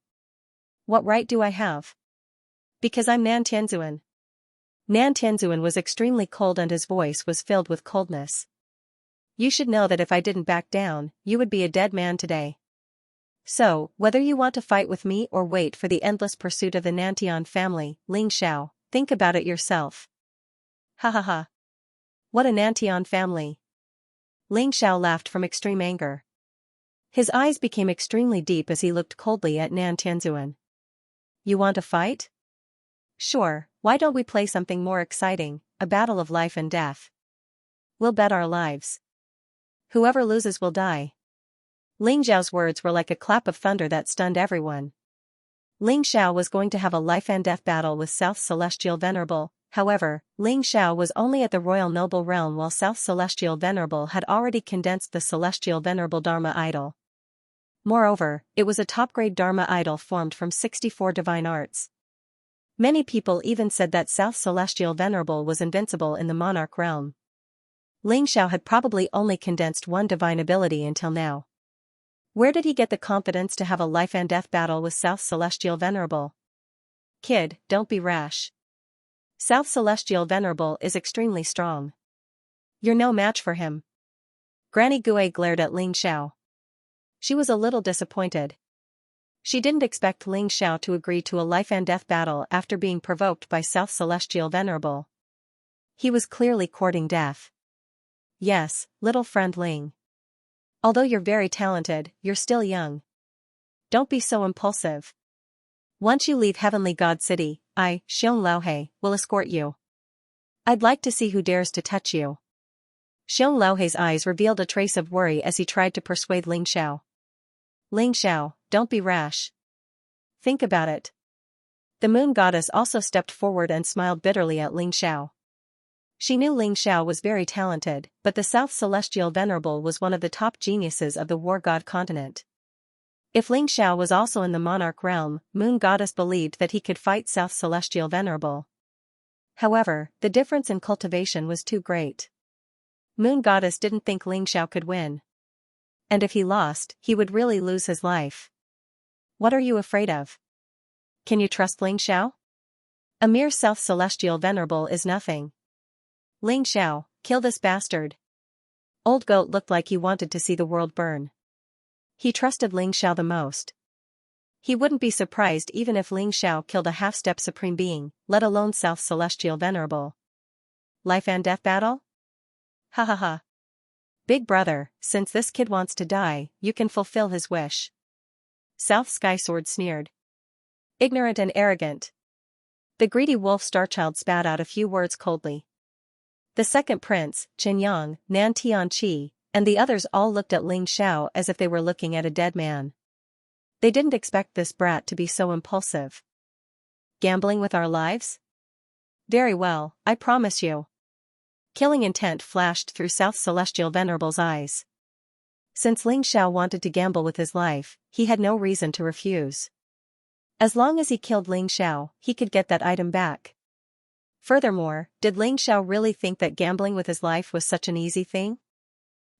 What right do I have? Because I'm Nan Tianzuan. Nan Tianzuan was extremely cold and his voice was filled with coldness. You should know that if I didn't back down, you would be a dead man today. So, whether you want to fight with me or wait for the endless pursuit of the Nantian family, Ling Xiao, think about it yourself. Ha ha ha. What a Nantian family. Ling Xiao laughed from extreme anger. His eyes became extremely deep as he looked coldly at Nan Tianzuan. You want to fight? Sure, why don't we play something more exciting, a battle of life and death? We'll bet our lives. Whoever loses will die. Ling Xiao's words were like a clap of thunder that stunned everyone. Ling Xiao was going to have a life and death battle with South's Celestial Venerable. However, Ling Xiao was only at the Royal Noble Realm while South's Celestial Venerable had already condensed the Celestial Venerable Dharma idol. Moreover, it was a top-grade Dharma idol formed from 64 divine arts. Many people even said that South's Celestial Venerable was invincible in the Monarch realm. Ling Xiao had probably only condensed one divine ability until now. Where did he get the confidence to have a life and death battle with South's Celestial Venerable? Kid, don't be rash. South's Celestial Venerable is extremely strong. You're no match for him. Granny Gui glared at Ling Xiao. She was a little disappointed. She didn't expect Ling Xiao to agree to a life and death battle after being provoked by South's Celestial Venerable. He was clearly courting death. Yes, little friend Ling. Although you're very talented, you're still young. Don't be so impulsive. Once you leave Heavenly God City, I, Xiong Laohe, will escort you. I'd like to see who dares to touch you. Xiong Laohe's eyes revealed a trace of worry as he tried to persuade Ling Xiao. Ling Xiao, don't be rash. Think about it. The moon goddess also stepped forward and smiled bitterly at Ling Xiao. She knew Ling Xiao was very talented, but the South Celestial Venerable was one of the top geniuses of the War God continent. If Ling Xiao was also in the Monarch realm, Moon Goddess believed that he could fight South Celestial Venerable. However, the difference in cultivation was too great. Moon Goddess didn't think Ling Xiao could win. And if he lost, he would really lose his life. What are you afraid of? Can you trust Ling Xiao? A mere South Celestial Venerable is nothing. Ling Xiao, kill this bastard. Old Goat looked like he wanted to see the world burn. He trusted Ling Xiao the most. He wouldn't be surprised even if Ling Xiao killed a half-step Supreme Being, let alone South Celestial Venerable. Life and death battle? Ha ha ha. Big brother, since this kid wants to die, you can fulfill his wish. South Sky Sword sneered. Ignorant and arrogant. The greedy wolf Starchild spat out a few words coldly. The second prince, Qinyang, Nan Tianqi, and the others all looked at Ling Xiao as if they were looking at a dead man. They didn't expect this brat to be so impulsive. Gambling with our lives? Very well, I promise you. Killing intent flashed through South Celestial Venerable's eyes. Since Ling Xiao wanted to gamble with his life, he had no reason to refuse. As long as he killed Ling Xiao, he could get that item back. Furthermore, did Ling Xiao really think that gambling with his life was such an easy thing?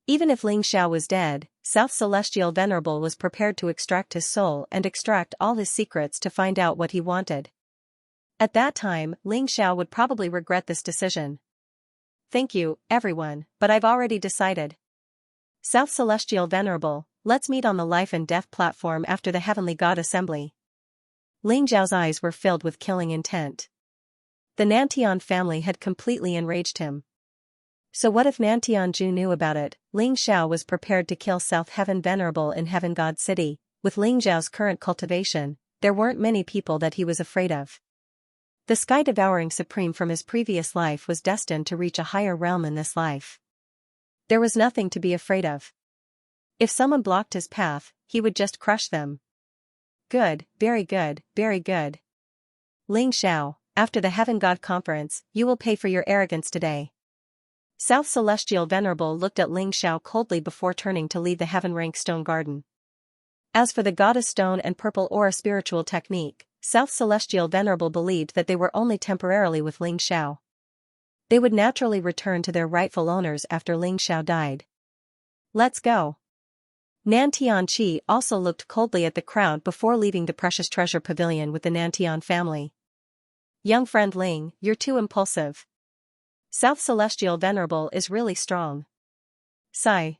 Even if Ling Xiao was dead, South Celestial Venerable was prepared to extract his soul and extract all his secrets to find out what he wanted. At that time, Ling Xiao would probably regret this decision. Thank you, everyone, but I've already decided. South Celestial Venerable, let's meet on the life and death platform after the Heavenly God Assembly. Ling Xiao's eyes were filled with killing intent. The Nantian family had completely enraged him. So what if Nantianju knew about it? Ling Xiao was prepared to kill South Heaven Venerable in Heaven God City. With Ling Xiao's current cultivation, there weren't many people that he was afraid of. The sky-devouring supreme from his previous life was destined to reach a higher realm in this life. There was nothing to be afraid of. If someone blocked his path, he would just crush them. Good, very good, very good. Ling Xiao, after the Heaven God Conference, you will pay for your arrogance today. South Celestial Venerable looked at Ling Xiao coldly before turning to leave the Heaven Rank Stone Garden. As for the Goddess Stone and Purple Aura spiritual technique, South Celestial Venerable believed that they were only temporarily with Ling Xiao. They would naturally return to their rightful owners after Ling Xiao died. Let's go. Nan Tianqi also looked coldly at the crowd before leaving the Precious Treasure Pavilion with the Nantian family. Young friend Ling, you're too impulsive. South Celestial Venerable is really strong. Sigh.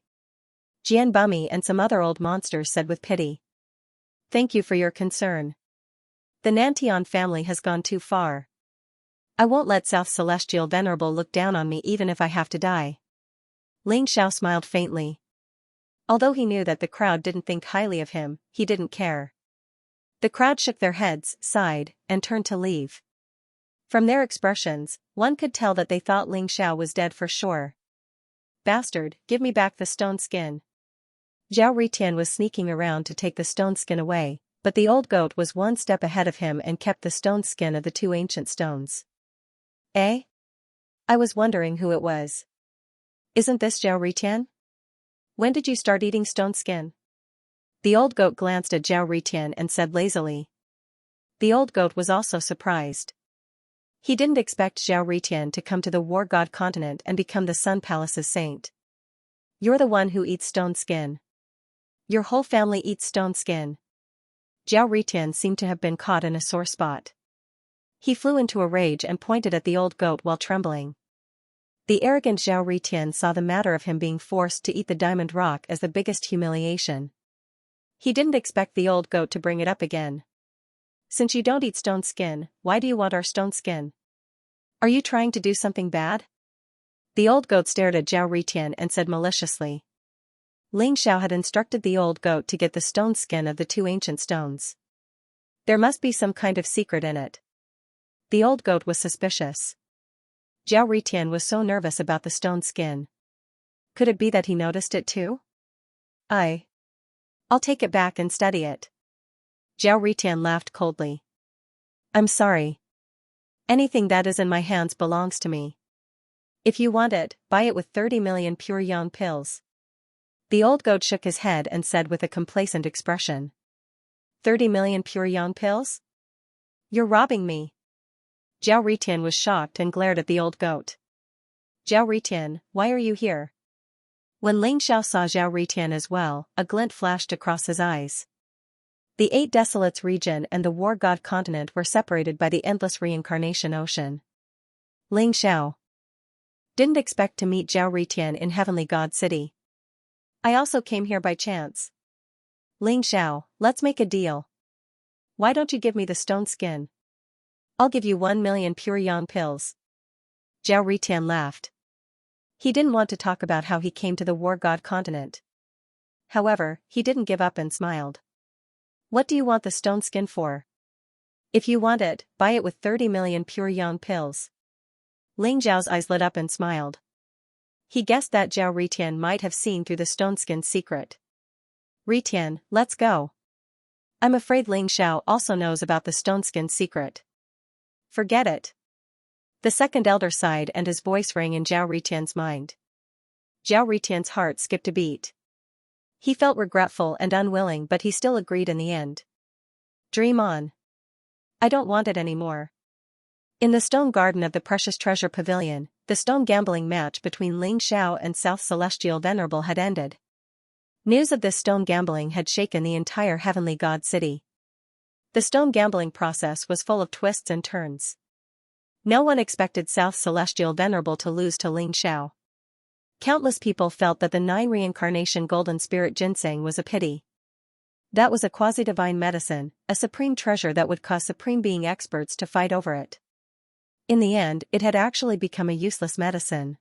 Jian Bummy and some other old monsters said with pity. Thank you for your concern. The Nantian family has gone too far. I won't let South Celestial Venerable look down on me even if I have to die. Ling Xiao smiled faintly. Although he knew that the crowd didn't think highly of him, he didn't care. The crowd shook their heads, sighed, and turned to leave. From their expressions, one could tell that they thought Ling Xiao was dead for sure. Bastard, give me back the stone skin. Zhao Ritian was sneaking around to take the stone skin away, but the old goat was one step ahead of him and kept the stone skin of the two ancient stones. Eh? I was wondering who it was. Isn't this Zhao Ritian? When did you start eating stone skin? The old goat glanced at Zhao Ritian and said lazily. The old goat was also surprised. He didn't expect Zhao Ritian to come to the War God continent and become the Sun Palace's saint. You're the one who eats stone skin. Your whole family eats stone skin. Zhao Ritian seemed to have been caught in a sore spot. He flew into a rage and pointed at the old goat while trembling. The arrogant Zhao Ritian saw the matter of him being forced to eat the diamond rock as the biggest humiliation. He didn't expect the old goat to bring it up again. Since you don't eat stone skin, why do you want our stone skin? Are you trying to do something bad? The old goat stared at Zhao Ritian and said maliciously. Ling Xiao had instructed the old goat to get the stone skin of the two ancient stones. There must be some kind of secret in it. The old goat was suspicious. Zhao Ritian was so nervous about the stone skin. Could it be that he noticed it too? I'll take it back and study it. Zhao Ritian laughed coldly. I'm sorry. Anything that is in my hands belongs to me. If you want it, buy it with 30 million pure yang pills. The old goat shook his head and said with a complacent expression. 30 million pure yang pills? You're robbing me. Zhao Ritian was shocked and glared at the old goat. Zhao Ritian, why are you here? When Ling Xiao saw Zhao Ritian as well, a glint flashed across his eyes. The Eight Desolates region and the War God continent were separated by the endless reincarnation ocean. Ling Xiao. Didn't expect to meet Zhao Ritian in Heavenly God City. I also came here by chance. Ling Xiao, let's make a deal. Why don't you give me the stone skin? I'll give you 1 million pure yang pills. Zhao Ritian laughed. He didn't want to talk about how he came to the War God continent. However, he didn't give up and smiled. What do you want the stone skin for? If you want it, buy it with 30 million pure yang pills. Ling Xiao's eyes lit up and smiled. He guessed that Zhao Ritian might have seen through the stone skin secret. Ritian, let's go. I'm afraid Ling Xiao also knows about the stone skin secret. Forget it. The second elder sighed and his voice rang in Zhao Ritian's mind. Zhao Ritian's heart skipped a beat. He felt regretful and unwilling, but he still agreed in the end. Dream on. I don't want it anymore. In the stone garden of the Precious Treasure Pavilion, the stone gambling match between Ling Xiao and South Celestial Venerable had ended. News of this stone gambling had shaken the entire Heavenly God City. The stone gambling process was full of twists and turns. No one expected South Celestial Venerable to lose to Ling Xiao. Countless people felt that the 9 reincarnation golden spirit ginseng was a pity. That was a quasi-divine medicine, a supreme treasure that would cause supreme being experts to fight over it. In the end, it had actually become a useless medicine.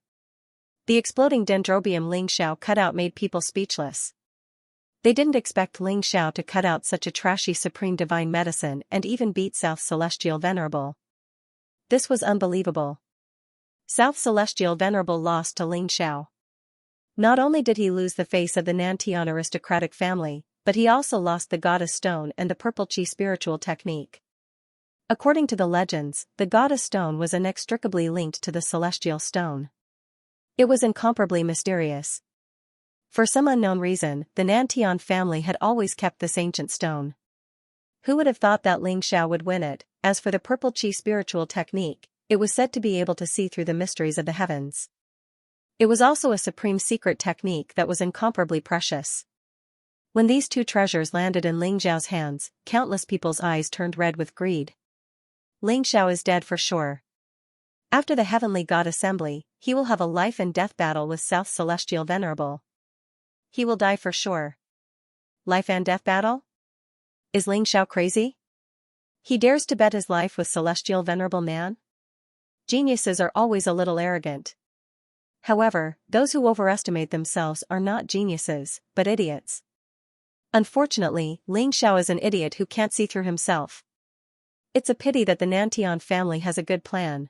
The exploding dendrobium Ling Xiao cut out made people speechless. They didn't expect Ling Xiao to cut out such a trashy supreme divine medicine and even beat South Celestial Venerable. This was unbelievable. South Celestial Venerable lost to Ling Xiao. Not only did he lose the face of the Nantian aristocratic family, but he also lost the Goddess Stone and the Purple Chi spiritual technique. According to the legends, the Goddess Stone was inextricably linked to the Celestial Stone. It was incomparably mysterious. For some unknown reason, the Nantian family had always kept this ancient stone. Who would have thought that Ling Xiao would win it? As for the Purple Chi spiritual technique, it was said to be able to see through the mysteries of the heavens. It was also a supreme secret technique that was incomparably precious. When these two treasures landed in Ling Xiao's hands, countless people's eyes turned red with greed. Ling Xiao is dead for sure. After the Heavenly God Assembly, he will have a life and death battle with South Celestial Venerable. He will die for sure. Life and death battle? Is Ling Xiao crazy? He dares to bet his life with Celestial Venerable Man? Geniuses are always a little arrogant. However, those who overestimate themselves are not geniuses, but idiots. Unfortunately, Ling Xiao is an idiot who can't see through himself. It's a pity that the Nantian family has a good plan.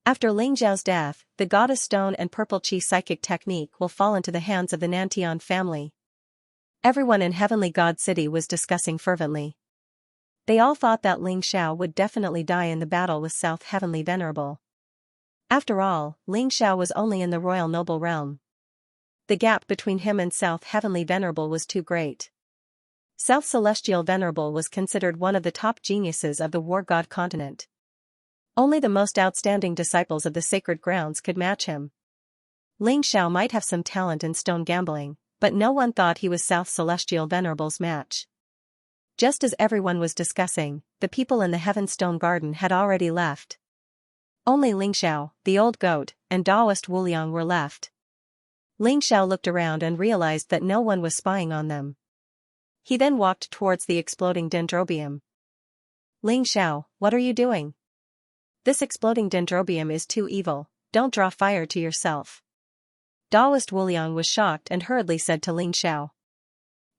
After Ling Xiao's death, the Goddess Stone and Purple Chi psychic technique will fall into the hands of the Nantian family. Everyone in Heavenly God City was discussing fervently. They all thought that Ling Xiao would definitely die in the battle with South Heavenly Venerable. After all, Ling Xiao was only in the Royal Noble realm. The gap between him and South Heavenly Venerable was too great. South Celestial Venerable was considered one of the top geniuses of the War God continent. Only the most outstanding disciples of the sacred grounds could match him. Ling Xiao might have some talent in stone gambling, but no one thought he was South Celestial Venerable's match. Just as everyone was discussing, the people in the Heaven Stone Garden had already left. Only Ling Xiao, the old goat, and Taoist Wuliang were left. Ling Xiao looked around and realized that no one was spying on them. He then walked towards the exploding dendrobium. Ling Xiao, what are you doing? This exploding dendrobium is too evil, don't draw fire to yourself. Taoist Wuliang was shocked and hurriedly said to Ling Xiao.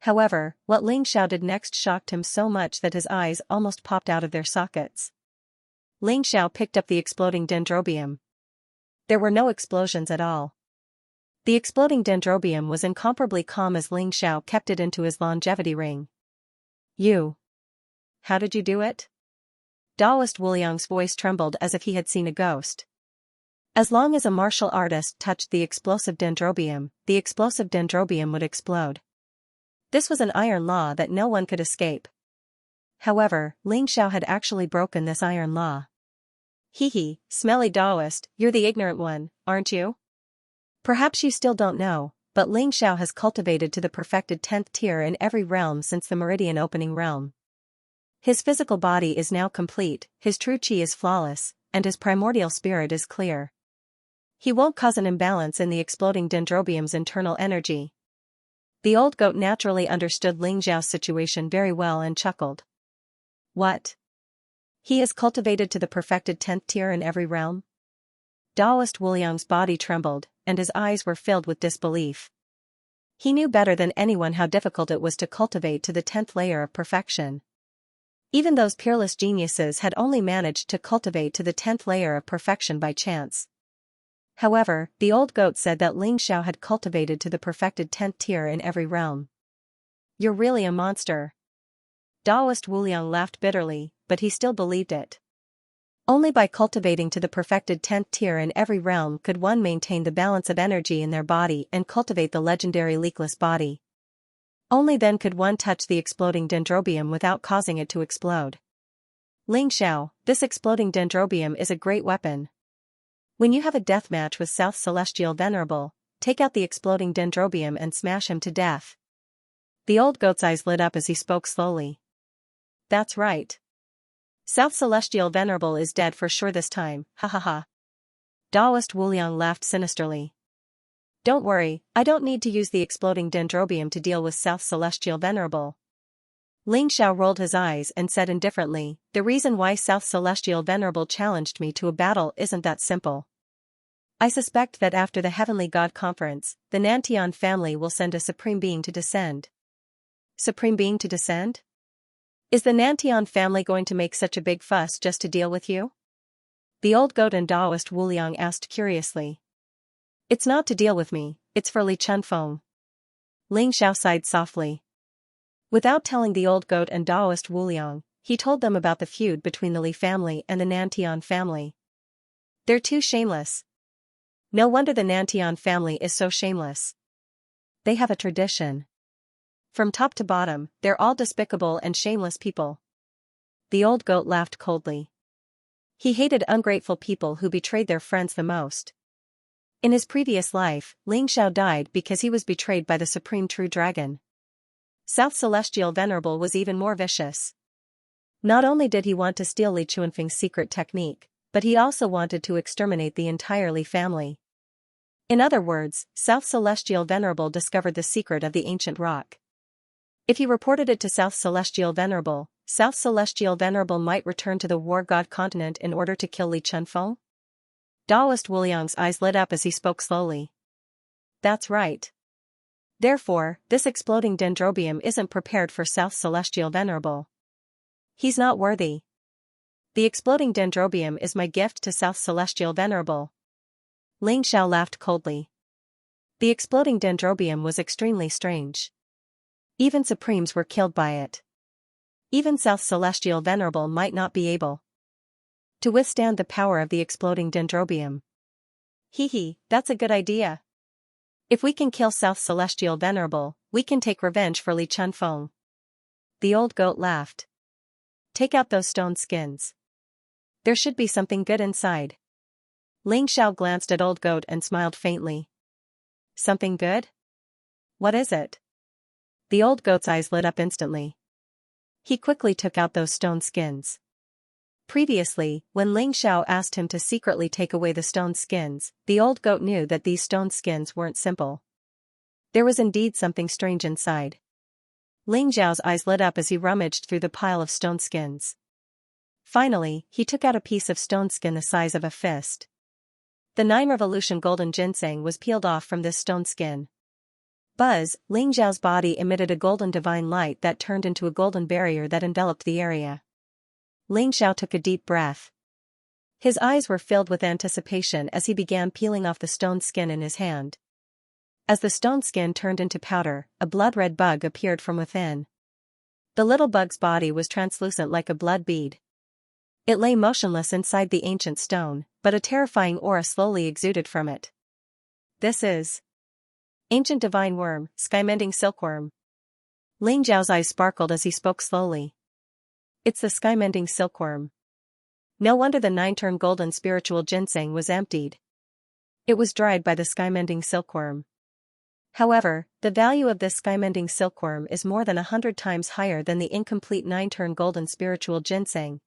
However, what Ling Xiao did next shocked him so much that his eyes almost popped out of their sockets. Ling Xiao picked up the exploding dendrobium. There were no explosions at all. The exploding dendrobium was incomparably calm as Ling Xiao kept it into his longevity ring. You. How did you do it? Taoist Wuliang's voice trembled as if he had seen a ghost. As long as a martial artist touched the explosive dendrobium would explode. This was an iron law that no one could escape. However, Ling Xiao had actually broken this iron law. Hee, smelly Taoist, you're the ignorant one, aren't you? Perhaps you still don't know, but Ling Xiao has cultivated to the perfected 10th tier in every realm since the Meridian opening realm. His physical body is now complete, his true chi is flawless, and his primordial spirit is clear. He won't cause an imbalance in the exploding dendrobium's internal energy. The old goat naturally understood Ling Xiao's situation very well and chuckled. What? He is cultivated to the perfected 10th tier in every realm? Taoist Wuliang's body trembled, and his eyes were filled with disbelief. He knew better than anyone how difficult it was to cultivate to the 10th layer of perfection. Even those peerless geniuses had only managed to cultivate to the 10th layer of perfection by chance. However, the old goat said that Ling Xiao had cultivated to the perfected 10th tier in every realm. You're really a monster. Taoist Wuliang laughed bitterly, but he still believed it. Only by cultivating to the perfected 10th tier in every realm could one maintain the balance of energy in their body and cultivate the legendary leakless body. Only then could one touch the exploding dendrobium without causing it to explode. Ling Xiao, this exploding dendrobium is a great weapon. When you have a death match with South Celestial Venerable, take out the exploding dendrobium and smash him to death. The old goat's eyes lit up as he spoke slowly. That's right. South Celestial Venerable is dead for sure this time, ha ha ha. Taoist Wuliang laughed sinisterly. Don't worry, I don't need to use the exploding dendrobium to deal with South Celestial Venerable. Ling Xiao rolled his eyes and said indifferently, the reason why South Celestial Venerable challenged me to a battle isn't that simple. I suspect that after the Heavenly God Conference, the Nantian family will send a Supreme Being to descend. Supreme Being to descend? Is the Nantian family going to make such a big fuss just to deal with you? The old goat and Taoist Wuliang asked curiously. It's not to deal with me, it's for Li Chunfeng. Ling Xiao sighed softly. Without telling the old goat and Taoist Wuliang, he told them about the feud between the Li family and the Nantian family. They're too shameless. No wonder the Nantian family is so shameless. They have a tradition. From top to bottom, they're all despicable and shameless people. The old goat laughed coldly. He hated ungrateful people who betrayed their friends the most. In his previous life, Ling Xiao died because he was betrayed by the Supreme True Dragon. South Celestial Venerable was even more vicious. Not only did he want to steal Li Chuanfeng's secret technique, but he also wanted to exterminate the entire Li family. In other words, South Celestial Venerable discovered the secret of the ancient rock. If he reported it to South Celestial Venerable might return to the War God continent in order to kill Li Chunfeng? Daoist Wuliang's eyes lit up as he spoke slowly. That's right. Therefore, this exploding dendrobium isn't prepared for South Celestial Venerable. He's not worthy. The exploding dendrobium is my gift to South Celestial Venerable. Ling Xiao laughed coldly. The exploding dendrobium was extremely strange. Even Supremes were killed by it. Even South Celestial Venerable might not be able to withstand the power of the exploding dendrobium. That's a good idea. If we can kill South Celestial Venerable, we can take revenge for Li Chunfeng. The old goat laughed. Take out those stone skins. There should be something good inside. Ling Xiao glanced at old goat and smiled faintly. Something good? What is it? The old goat's eyes lit up instantly. He quickly took out those stone skins. Previously, when Ling Xiao asked him to secretly take away the stone skins, the old goat knew that these stone skins weren't simple. There was indeed something strange inside. Ling Xiao's eyes lit up as he rummaged through the pile of stone skins. Finally, he took out a piece of stone skin the size of a fist. The 9 Revolution Golden Ginseng was peeled off from this stone skin. Buzz, Ling Xiao's body emitted a golden divine light that turned into a golden barrier that enveloped the area. Ling Xiao took a deep breath. His eyes were filled with anticipation as he began peeling off the stone skin in his hand. As the stone skin turned into powder, a blood-red bug appeared from within. The little bug's body was translucent like a blood bead. It lay motionless inside the ancient stone, but a terrifying aura slowly exuded from it. This is Ancient Divine Worm, Skymending Silkworm. Ling Zhao's eyes sparkled as he spoke slowly. It's the Skymending Silkworm. No wonder the 9-turn golden spiritual ginseng was emptied. It was dried by the Skymending Silkworm. However, the value of this Skymending Silkworm is more than 100 times higher than the incomplete 9-turn golden spiritual ginseng.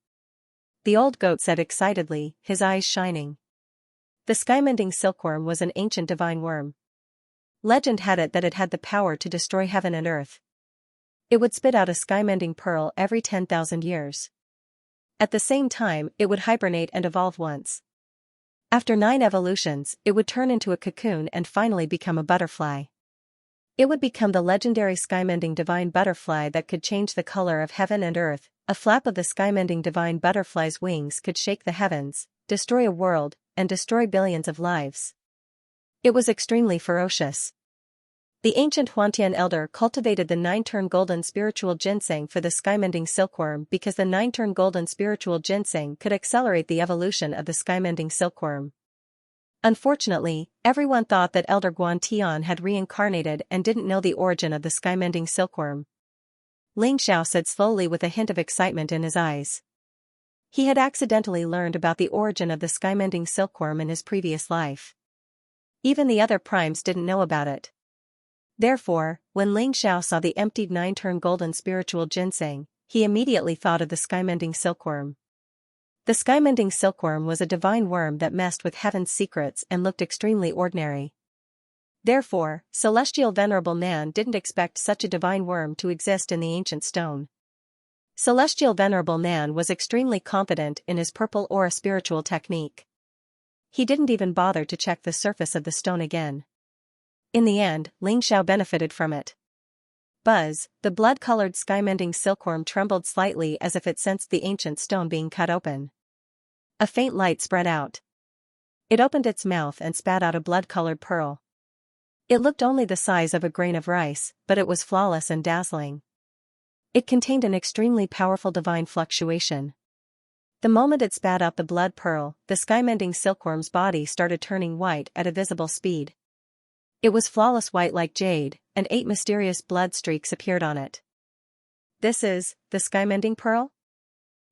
The old goat said excitedly, his eyes shining. The Skymending Silkworm was an ancient divine worm. Legend had it that it had the power to destroy heaven and earth. It would spit out a skymending pearl every 10,000 years. At the same time, it would hibernate and evolve once. After 9 evolutions, it would turn into a cocoon and finally become a butterfly. It would become the legendary skymending divine butterfly that could change the color of heaven and earth. A flap of the skymending divine butterfly's wings could shake the heavens, destroy a world, and destroy billions of lives. It was extremely ferocious. The ancient Huantian elder cultivated the 9-turn golden spiritual ginseng for the skymending silkworm because the 9-turn golden spiritual ginseng could accelerate the evolution of the skymending silkworm. Unfortunately, everyone thought that Elder Guantian had reincarnated and didn't know the origin of the skymending silkworm. Ling Xiao said slowly with a hint of excitement in his eyes. He had accidentally learned about the origin of the skymending silkworm in his previous life. Even the other primes didn't know about it. Therefore, when Ling Xiao saw the emptied 9-turn golden spiritual ginseng, he immediately thought of the skymending silkworm. The skymending silkworm was a divine worm that messed with heaven's secrets and looked extremely ordinary. Therefore, Celestial Venerable Man didn't expect such a divine worm to exist in the ancient stone. Celestial Venerable Man was extremely confident in his purple aura spiritual technique. He didn't even bother to check the surface of the stone again. In the end, Ling Xiao benefited from it. Buzz, the blood-colored skymending silkworm trembled slightly as if it sensed the ancient stone being cut open. A faint light spread out. It opened its mouth and spat out a blood-colored pearl. It looked only the size of a grain of rice, but it was flawless and dazzling. It contained an extremely powerful divine fluctuation. The moment it spat out the blood pearl, the skymending silkworm's body started turning white at a visible speed. It was flawless white like jade, and 8 mysterious blood streaks appeared on it. This is the skymending pearl?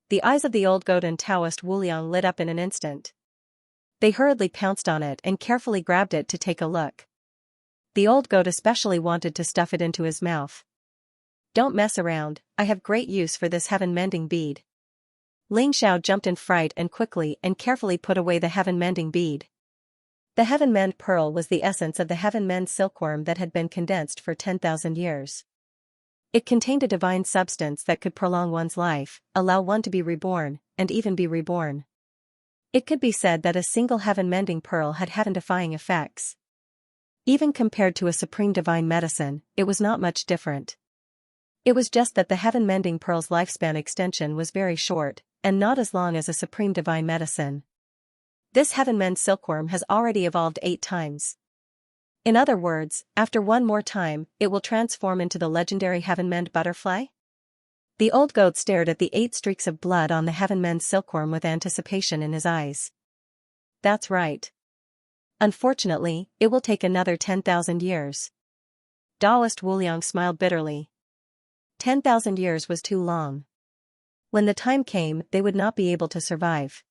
The eyes of the old goat and Taoist Wuliang lit up in an instant. They hurriedly pounced on it and carefully grabbed it to take a look. The old goat especially wanted to stuff it into his mouth. Don't mess around, I have great use for this heaven-mending bead. Ling Xiao jumped in fright and quickly and carefully put away the heaven-mending bead. The heaven-mend pearl was the essence of the heaven-mend silkworm that had been condensed for 10,000 years. It contained a divine substance that could prolong one's life, allow one to be reborn, and even be reborn. It could be said that a single heaven-mending pearl had heaven-defying effects. Even compared to a supreme divine medicine, it was not much different. It was just that the heaven-mending pearl's lifespan extension was very short, and not as long as a supreme divine medicine. This heaven-mend silkworm has already evolved 8 times. In other words, after one more time, it will transform into the legendary heaven-mend butterfly? The old goat stared at the 8 streaks of blood on the heaven-mend silkworm with anticipation in his eyes. That's right. Unfortunately, it will take another 10,000 years. Taoist Wuliang smiled bitterly. 10,000 years was too long. When the time came, they would not be able to survive.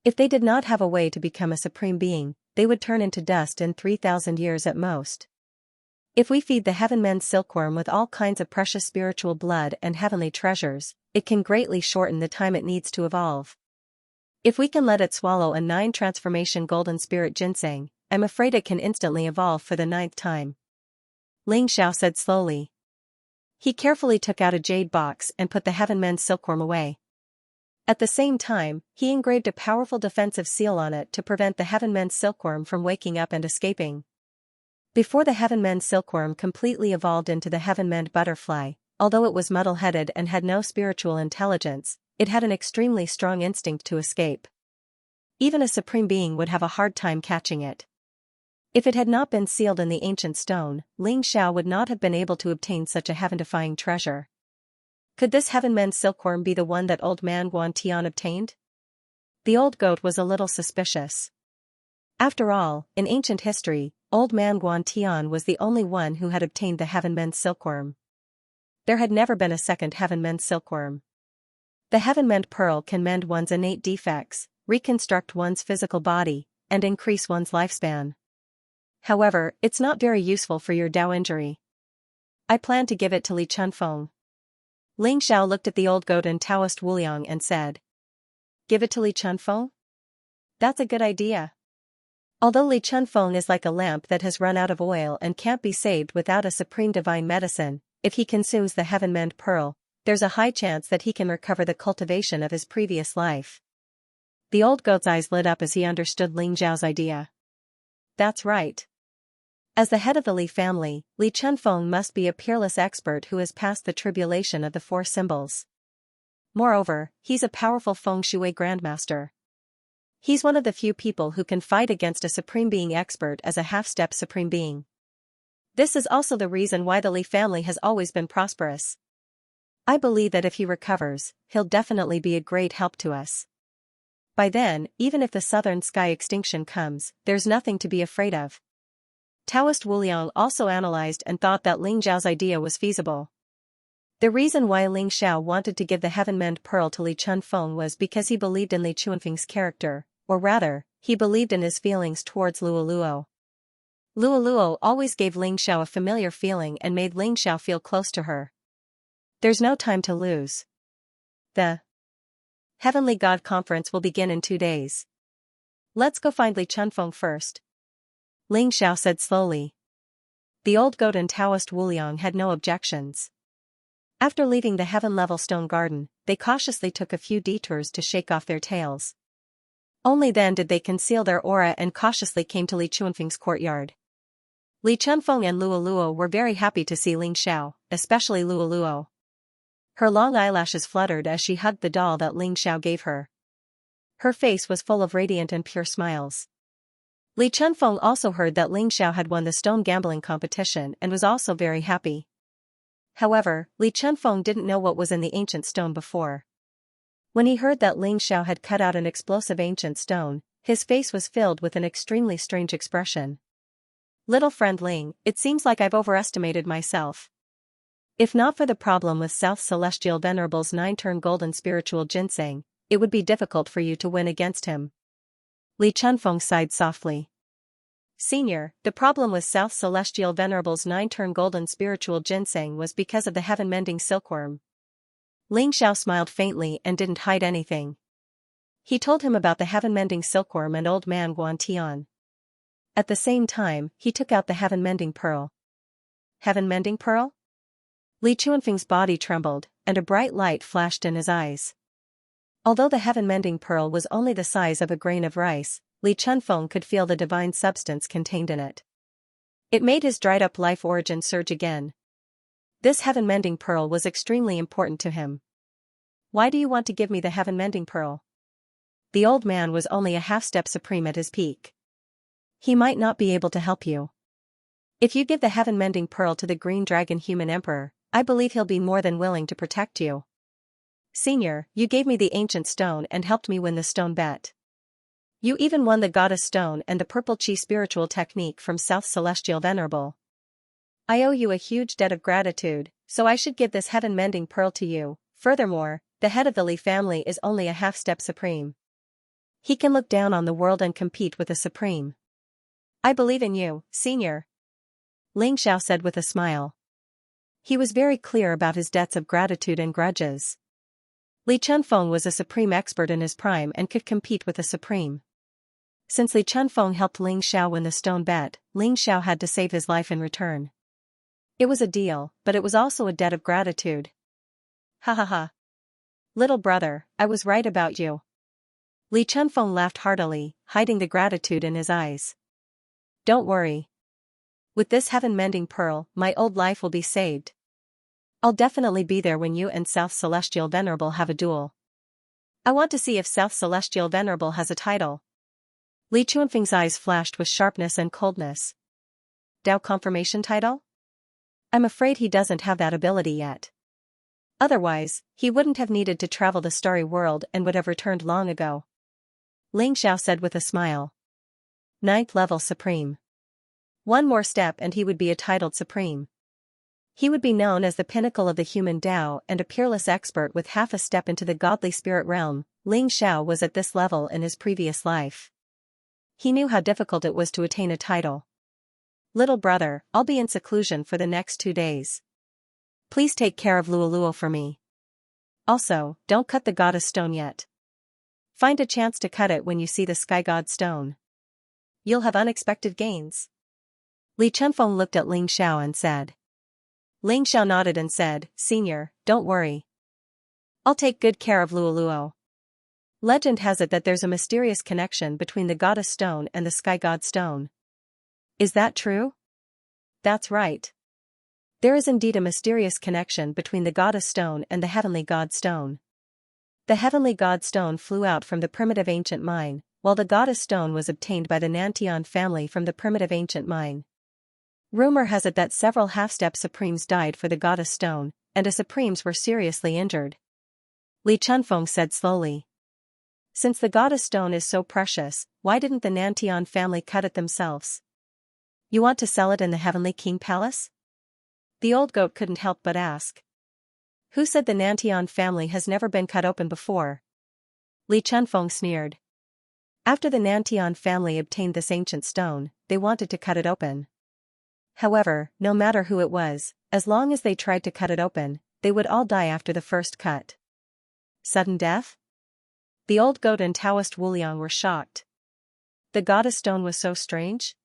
If they did not have a way to become a supreme being, they would turn into dust in 3,000 years at most. If we feed the heaven-mend silkworm with all kinds of precious spiritual blood and heavenly treasures, it can greatly shorten the time it needs to evolve. If we can let it swallow a 9 transformation golden spirit ginseng, I'm afraid it can instantly evolve for the 9th time. Ling Xiao said slowly. He carefully took out a jade box and put the heaven-mend silkworm away. At the same time, he engraved a powerful defensive seal on it to prevent the heaven-mend silkworm from waking up and escaping. Before the heaven-mend silkworm completely evolved into the heaven-mend butterfly, although it was muddle-headed and had no spiritual intelligence, it had an extremely strong instinct to escape. Even a supreme being would have a hard time catching it. If it had not been sealed in the ancient stone, Ling Xiao would not have been able to obtain such a heaven-defying treasure. Could this heaven-mend silkworm be the one that old man Guan Tian obtained? The old goat was a little suspicious. After all, in ancient history, old man Guan Tian was the only one who had obtained the heaven-mend silkworm. There had never been a second heaven-mend silkworm. The heaven-mend pearl can mend one's innate defects, reconstruct one's physical body, and increase one's lifespan. However, it's not very useful for your Dao injury. I plan to give it to Li Chunfeng. Ling Xiao looked at the old goat and Taoist Wuliang and said, Give it to Li Chunfeng? That's a good idea. Although Li Chunfeng is like a lamp that has run out of oil and can't be saved without a supreme divine medicine, if he consumes the heaven-mend pearl, there's a high chance that he can recover the cultivation of his previous life. The old goat's eyes lit up as he understood Ling Xiao's idea. That's right. As the head of the Li family, Li Chunfeng must be a peerless expert who has passed the tribulation of the 4 symbols. Moreover, he's a powerful feng shui grandmaster. He's one of the few people who can fight against a supreme being expert as a half-step supreme being. This is also the reason why the Li family has always been prosperous. I believe that if he recovers, he'll definitely be a great help to us. By then, even if the southern sky extinction comes, there's nothing to be afraid of. Taoist Wuliang also analyzed and thought that Ling Xiao's idea was feasible. The reason why Ling Xiao wanted to give the heaven-mend pearl to Li Chunfeng was because he believed in Li Chunfeng's character, or rather, he believed in his feelings towards Luoluo. Luoluo always gave Ling Xiao a familiar feeling and made Ling Xiao feel close to her. There's no time to lose. The Heavenly God Conference will begin in 2 days. Let's go find Li Chunfeng first. Ling Xiao said slowly. The old goat and Taoist Wuliang had no objections. After leaving the heaven-level stone garden, they cautiously took a few detours to shake off their tails. Only then did they conceal their aura and cautiously came to Li Chunfeng's courtyard. Li Chunfeng and Luoluo were very happy to see Ling Xiao, especially Luoluo. Her long eyelashes fluttered as she hugged the doll that Ling Xiao gave her. Her face was full of radiant and pure smiles. Li Chunfeng also heard that Ling Xiao had won the stone gambling competition and was also very happy. However, Li Chunfeng didn't know what was in the ancient stone before. When he heard that Ling Xiao had cut out an explosive ancient stone, his face was filled with an extremely strange expression. Little friend Ling, it seems like I've overestimated myself. If not for the problem with South Celestial Venerable's 9-turn golden spiritual ginseng, it would be difficult for you to win against him. Li Chunfeng sighed softly. Senior, the problem with South Celestial Venerable's 9-turn golden spiritual ginseng was because of the heaven-mending silkworm. Ling Xiao smiled faintly and didn't hide anything. He told him about the heaven-mending silkworm and old man Guan Tian. At the same time, he took out the heaven-mending pearl. Heaven-mending pearl? Li Chuanfeng's body trembled, and a bright light flashed in his eyes. Although the heaven-mending pearl was only the size of a grain of rice, Li Chunfeng could feel the divine substance contained in it. It made his dried-up life origin surge again. This heaven-mending pearl was extremely important to him. Why do you want to give me the heaven-mending pearl? The old man was only a half-step supreme at his peak. He might not be able to help you. If you give the heaven-mending pearl to the green dragon human emperor, I believe he'll be more than willing to protect you. Senior, you gave me the ancient stone and helped me win the stone bet. You even won the goddess stone and the purple chi spiritual technique from South Celestial Venerable. I owe you a huge debt of gratitude, so I should give this heaven-mending pearl to you. Furthermore, the head of the Li family is only a half-step supreme. He can look down on the world and compete with a supreme. I believe in you, senior. Ling Xiao said with a smile. He was very clear about his debts of gratitude and grudges. Li Chunfeng was a supreme expert in his prime and could compete with a supreme. Since Li Chunfeng helped Ling Xiao win the stone bet, Ling Xiao had to save his life in return. It was a deal, but it was also a debt of gratitude. Ha ha ha. Little brother, I was right about you. Li Chunfeng laughed heartily, hiding the gratitude in his eyes. Don't worry. With this heaven-mending pearl, my old life will be saved. I'll definitely be there when you and South Celestial Venerable have a duel. I want to see if South Celestial Venerable has a title. Li Chuanfeng's eyes flashed with sharpness and coldness. Dao confirmation title? I'm afraid he doesn't have that ability yet. Otherwise, he wouldn't have needed to travel the starry world and would have returned long ago. Ling Xiao said with a smile. 9th level supreme. One more step and he would be a titled supreme. He would be known as the pinnacle of the human Tao and a peerless expert with half a step into the godly spirit realm. Ling Xiao was at this level in his previous life. He knew how difficult it was to attain a title. Little brother, I'll be in seclusion for the next 2 days. Please take care of Luoluo for me. Also, don't cut the goddess stone yet. Find a chance to cut it when you see the sky god stone. You'll have unexpected gains. Li Chunfeng looked at Ling Xiao and said. Ling Xiao nodded and said, Senior, don't worry. I'll take good care of Luoluo. Legend has it that there's a mysterious connection between the goddess stone and the sky god stone. Is that true? That's right. There is indeed a mysterious connection between the goddess stone and the heavenly god stone. The heavenly god stone flew out from the primitive ancient mine, while the goddess stone was obtained by the Nantian family from the primitive ancient mine. Rumor has it that several half-step supremes died for the goddess stone, and a supremes were seriously injured. Li Chunfeng said slowly. Since the goddess stone is so precious, why didn't the Nantian family cut it themselves? You want to sell it in the Heavenly King Palace? The old goat couldn't help but ask. Who said the Nantian family has never been cut open before? Li Chunfeng sneered. After the Nantian family obtained this ancient stone, they wanted to cut it open. However, no matter who it was, as long as they tried to cut it open, they would all die after the first cut. Sudden death? The old goat and Taoist Wuliang were shocked. The goddess stone was so strange?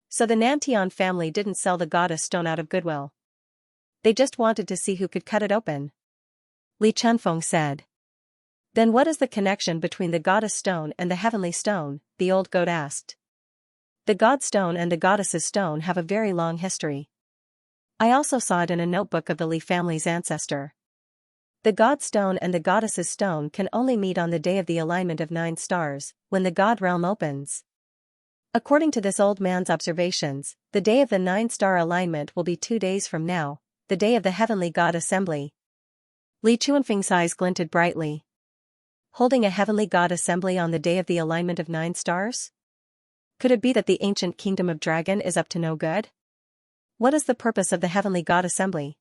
So the Nantian family didn't sell the goddess stone out of goodwill. They just wanted to see who could cut it open. Li Chunfeng said. Then what is the connection between the goddess stone and the heavenly stone? The old goat asked. The god stone and the goddess's stone have a very long history. I also saw it in a notebook of the Li family's ancestor. The god stone and the goddess's stone can only meet on the day of the alignment of 9 stars, when the god realm opens. According to this old man's observations, the day of the 9-star alignment will be 2 days from now, the day of the heavenly god assembly. Li Chuanfeng's eyes glinted brightly. Holding a heavenly god assembly on the day of the alignment of 9 stars? Could it be that the ancient kingdom of dragon is up to no good? What is the purpose of the heavenly god assembly?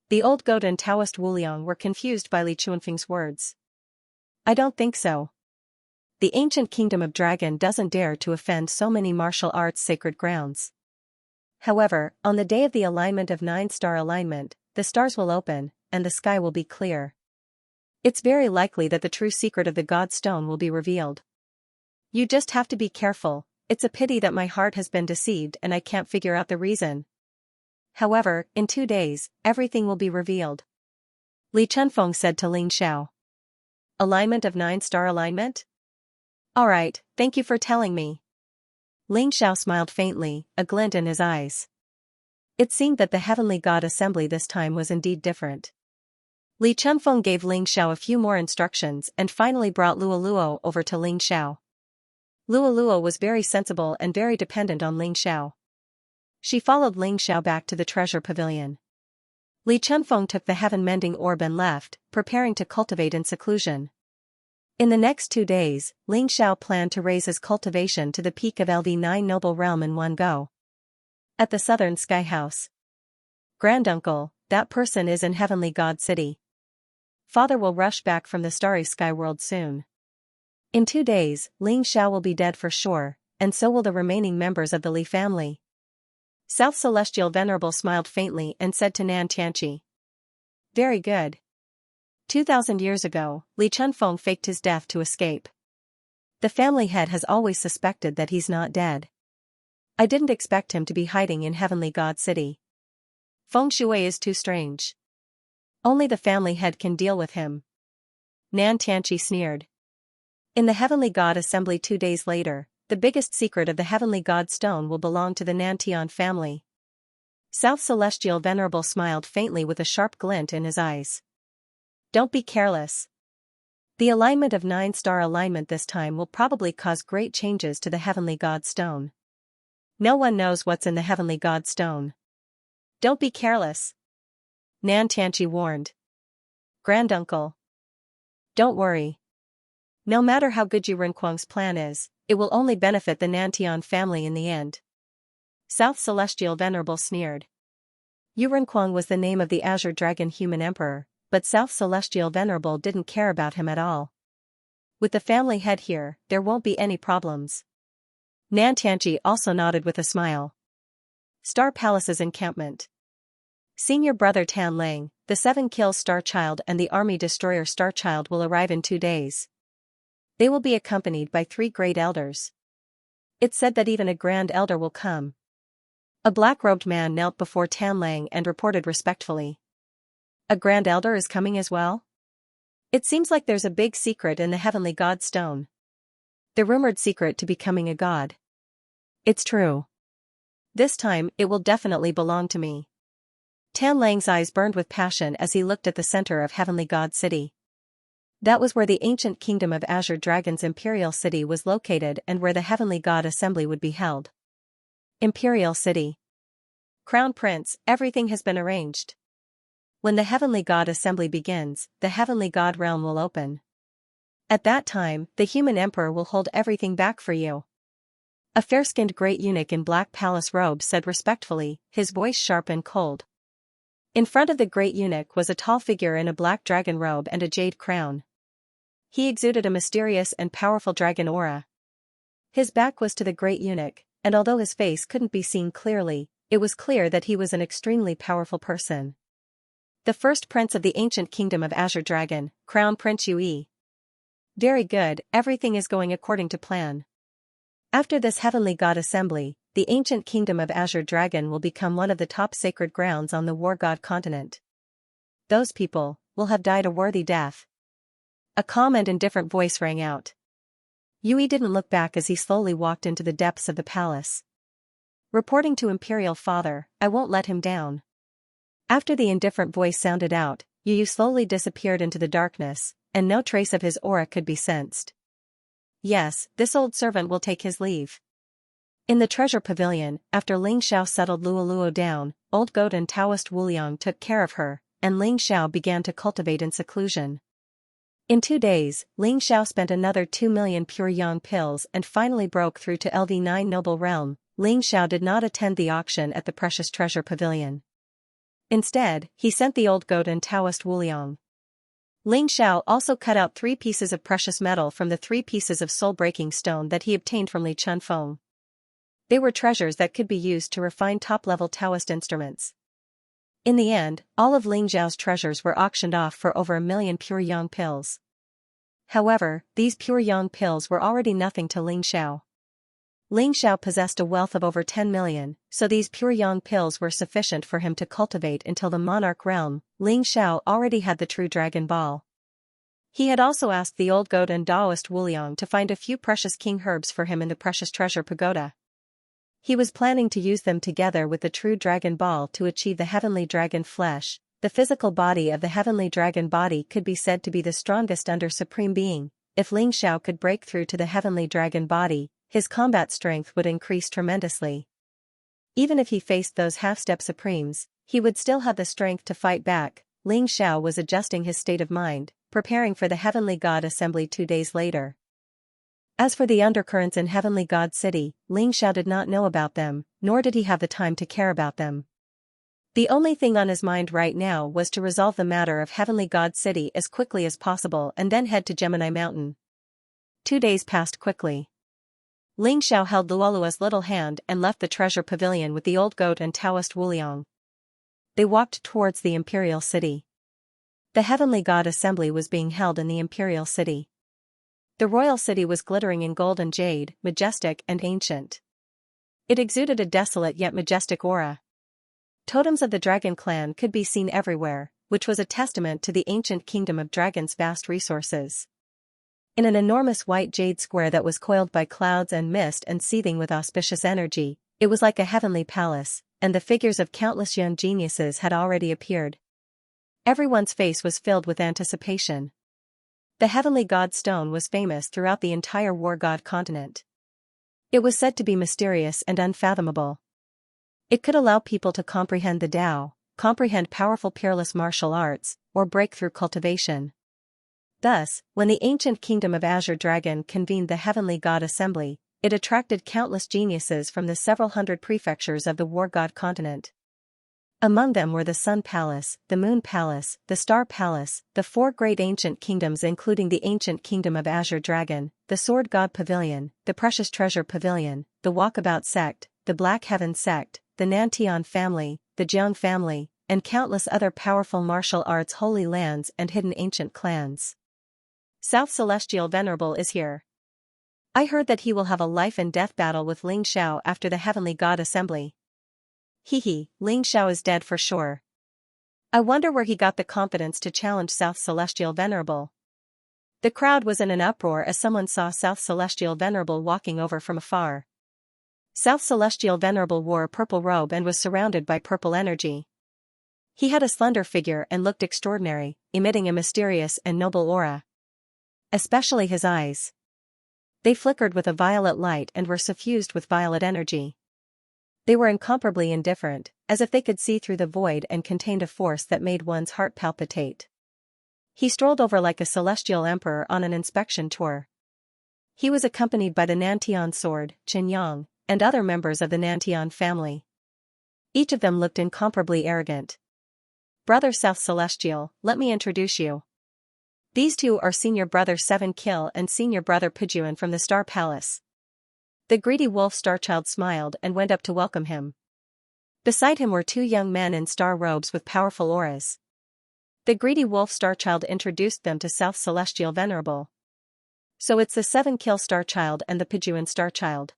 The old goat and Taoist Wuliang were confused by Li Chuanfeng's words. I don't think so. The ancient kingdom of dragon doesn't dare to offend so many martial arts sacred grounds. However, on the day of the alignment of 9-star alignment, the stars will open, and the sky will be clear. It's very likely that the true secret of the God Stone will be revealed. You just have to be careful. It's a pity that my heart has been deceived and I can't figure out the reason. However, in 2 days, everything will be revealed. Li Chunfeng said to Ling Xiao. Alignment of 9-star alignment? Alright, thank you for telling me. Ling Xiao smiled faintly, a glint in his eyes. It seemed that the Heavenly God Assembly this time was indeed different. Li Chunfeng gave Ling Xiao a few more instructions and finally brought Luoluo over to Ling Xiao. Luoluo was very sensible and very dependent on Ling Xiao. She followed Ling Xiao back to the treasure pavilion. Li Chunfeng took the heaven-mending orb and left, preparing to cultivate in seclusion. In the next 2 days, Ling Xiao planned to raise his cultivation to the peak of LV9 Noble Realm in one go. At the Southern Sky House. Granduncle, that person is in Heavenly God City. Father will rush back from the starry sky world soon. In 2 days, Ling Xiao will be dead for sure, and so will the remaining members of the Li family. South Celestial Venerable smiled faintly and said to Nan Tianqi. Very good. 2,000 years ago, Li Chunfeng faked his death to escape. The family head has always suspected that he's not dead. I didn't expect him to be hiding in Heavenly God City. Feng Shui is too strange. Only the family head can deal with him. Nan Tianqi sneered. In the Heavenly God Assembly 2 days later, the biggest secret of the Heavenly God Stone will belong to the Nantian family. South Celestial Venerable smiled faintly with a sharp glint in his eyes. Don't be careless. The alignment of 9-star alignment this time will probably cause great changes to the Heavenly God Stone. No one knows what's in the Heavenly God Stone. Don't be careless. Nan Tianqi warned. Granduncle. Don't worry. No matter how good Yu Renquang's plan is, it will only benefit the Nantian family in the end. South Celestial Venerable sneered. Yu Renquang was the name of the Azure Dragon Human Emperor, but South Celestial Venerable didn't care about him at all. With the family head here, there won't be any problems. Nan Tianqi also nodded with a smile. Star Palace's encampment. Senior brother Tan Lang, the 7 Kills Star Child and the Army Destroyer Star Child will arrive in 2 days. They will be accompanied by 3 great elders. It's said that even a grand elder will come. A black-robed man knelt before Tan Lang and reported respectfully. A grand elder is coming as well? It seems like there's a big secret in the Heavenly God Stone. The rumored secret to becoming a god. It's true. This time, it will definitely belong to me. Tan Lang's eyes burned with passion as he looked at the center of Heavenly God City. That was where the ancient kingdom of Azure Dragon's Imperial City was located and where the Heavenly God Assembly would be held. Imperial City. Crown Prince, everything has been arranged. When the Heavenly God Assembly begins, the Heavenly God Realm will open. At that time, the human emperor will hold everything back for you. A fair-skinned great eunuch in black palace robes said respectfully, his voice sharp and cold. In front of the great eunuch was a tall figure in a black dragon robe and a jade crown. He exuded a mysterious and powerful dragon aura. His back was to the great eunuch, and although his face couldn't be seen clearly, it was clear that he was an extremely powerful person. The first prince of the ancient kingdom of Azure Dragon, Crown Prince Yui. Very good, everything is going according to plan. After this Heavenly God Assembly, the ancient kingdom of Azure Dragon will become one of the top sacred grounds on the War God continent. Those people will have died a worthy death. A calm and indifferent voice rang out. Yui didn't look back as he slowly walked into the depths of the palace. Reporting to Imperial Father, I won't let him down. After the indifferent voice sounded out, Yui slowly disappeared into the darkness, and no trace of his aura could be sensed. Yes, this old servant will take his leave. In the treasure pavilion, after Ling Xiao settled Luoluo down, old goat and Taoist Wuliang took care of her, and Ling Xiao began to cultivate in seclusion. In 2 days, Ling Xiao spent another 2 million pure yang pills and finally broke through to LV9 Noble Realm. Ling Xiao did not attend the auction at the Precious Treasure Pavilion. Instead, he sent the old goat and Taoist Wuliang. Ling Xiao also cut out 3 pieces of precious metal from the 3 pieces of soul-breaking stone that he obtained from Li Chunfeng. They were treasures that could be used to refine top-level Taoist instruments. In the end, all of Ling Xiao's treasures were auctioned off for over 1 million pure yang pills. However, these pure yang pills were already nothing to Ling Xiao. Ling Xiao possessed a wealth of over 10 million, so these pure yang pills were sufficient for him to cultivate until the monarch realm. Ling Xiao already had the true Dragon Ball. He had also asked the old goat and Taoist Wuliang to find a few precious king herbs for him in the precious treasure pagoda. He was planning to use them together with the true Dragon Ball to achieve the heavenly dragon flesh. The physical body of the heavenly dragon body could be said to be the strongest under Supreme Being. If Ling Xiao could break through to the heavenly dragon body, his combat strength would increase tremendously. Even if he faced those half-step Supremes, he would still have the strength to fight back. Ling Xiao was adjusting his state of mind, preparing for the Heavenly God Assembly 2 days later. As for the undercurrents in Heavenly God City, Ling Xiao did not know about them, nor did he have the time to care about them. The only thing on his mind right now was to resolve the matter of Heavenly God City as quickly as possible and then head to Gemini Mountain. 2 days passed quickly. Ling Xiao held Luolua's little hand and left the treasure pavilion with the old goat and Taoist Wuliang. They walked towards the Imperial City. The Heavenly God Assembly was being held in the Imperial City. The royal city was glittering in gold and jade, majestic and ancient. It exuded a desolate yet majestic aura. Totems of the dragon clan could be seen everywhere, which was a testament to the ancient kingdom of dragons' vast resources. In an enormous white jade square that was coiled by clouds and mist and seething with auspicious energy, it was like a heavenly palace, and the figures of countless young geniuses had already appeared. Everyone's face was filled with anticipation. The Heavenly God Stone was famous throughout the entire War God continent. It was said to be mysterious and unfathomable. It could allow people to comprehend the Tao, comprehend powerful peerless martial arts, or break through cultivation. Thus, when the ancient kingdom of Azure Dragon convened the Heavenly God Assembly, it attracted countless geniuses from the several hundred prefectures of the War God continent. Among them were the Sun Palace, the Moon Palace, the Star Palace, the 4 great ancient kingdoms including the ancient kingdom of Azure Dragon, the Sword God Pavilion, the Precious Treasure Pavilion, the Walkabout Sect, the Black Heaven Sect, the Nantian family, the Jiang family, and countless other powerful martial arts holy lands and hidden ancient clans. South Celestial Venerable is here. I heard that he will have a life and death battle with Ling Xiao after the Heavenly God Assembly. Ling Xiao is dead for sure. I wonder where he got the confidence to challenge South Celestial Venerable. The crowd was in an uproar as someone saw South Celestial Venerable walking over from afar. South Celestial Venerable wore a purple robe and was surrounded by purple energy. He had a slender figure and looked extraordinary, emitting a mysterious and noble aura. Especially his eyes. They flickered with a violet light and were suffused with violet energy. They were incomparably indifferent, as if they could see through the void and contained a force that made one's heart palpitate. He strolled over like a celestial emperor on an inspection tour. He was accompanied by the Nantian sword, Xianxia, and other members of the Nantian family. Each of them looked incomparably arrogant. Brother South Celestial, let me introduce you. These two are Senior Brother Seven Kill and Senior Brother Pijuan from the Star Palace. The greedy wolf Starchild smiled and went up to welcome him. Beside him were 2 young men in star robes with powerful auras. The greedy wolf Starchild introduced them to South Celestial Venerable. So it's the 7 Kill Starchild and the Pijuan Starchild.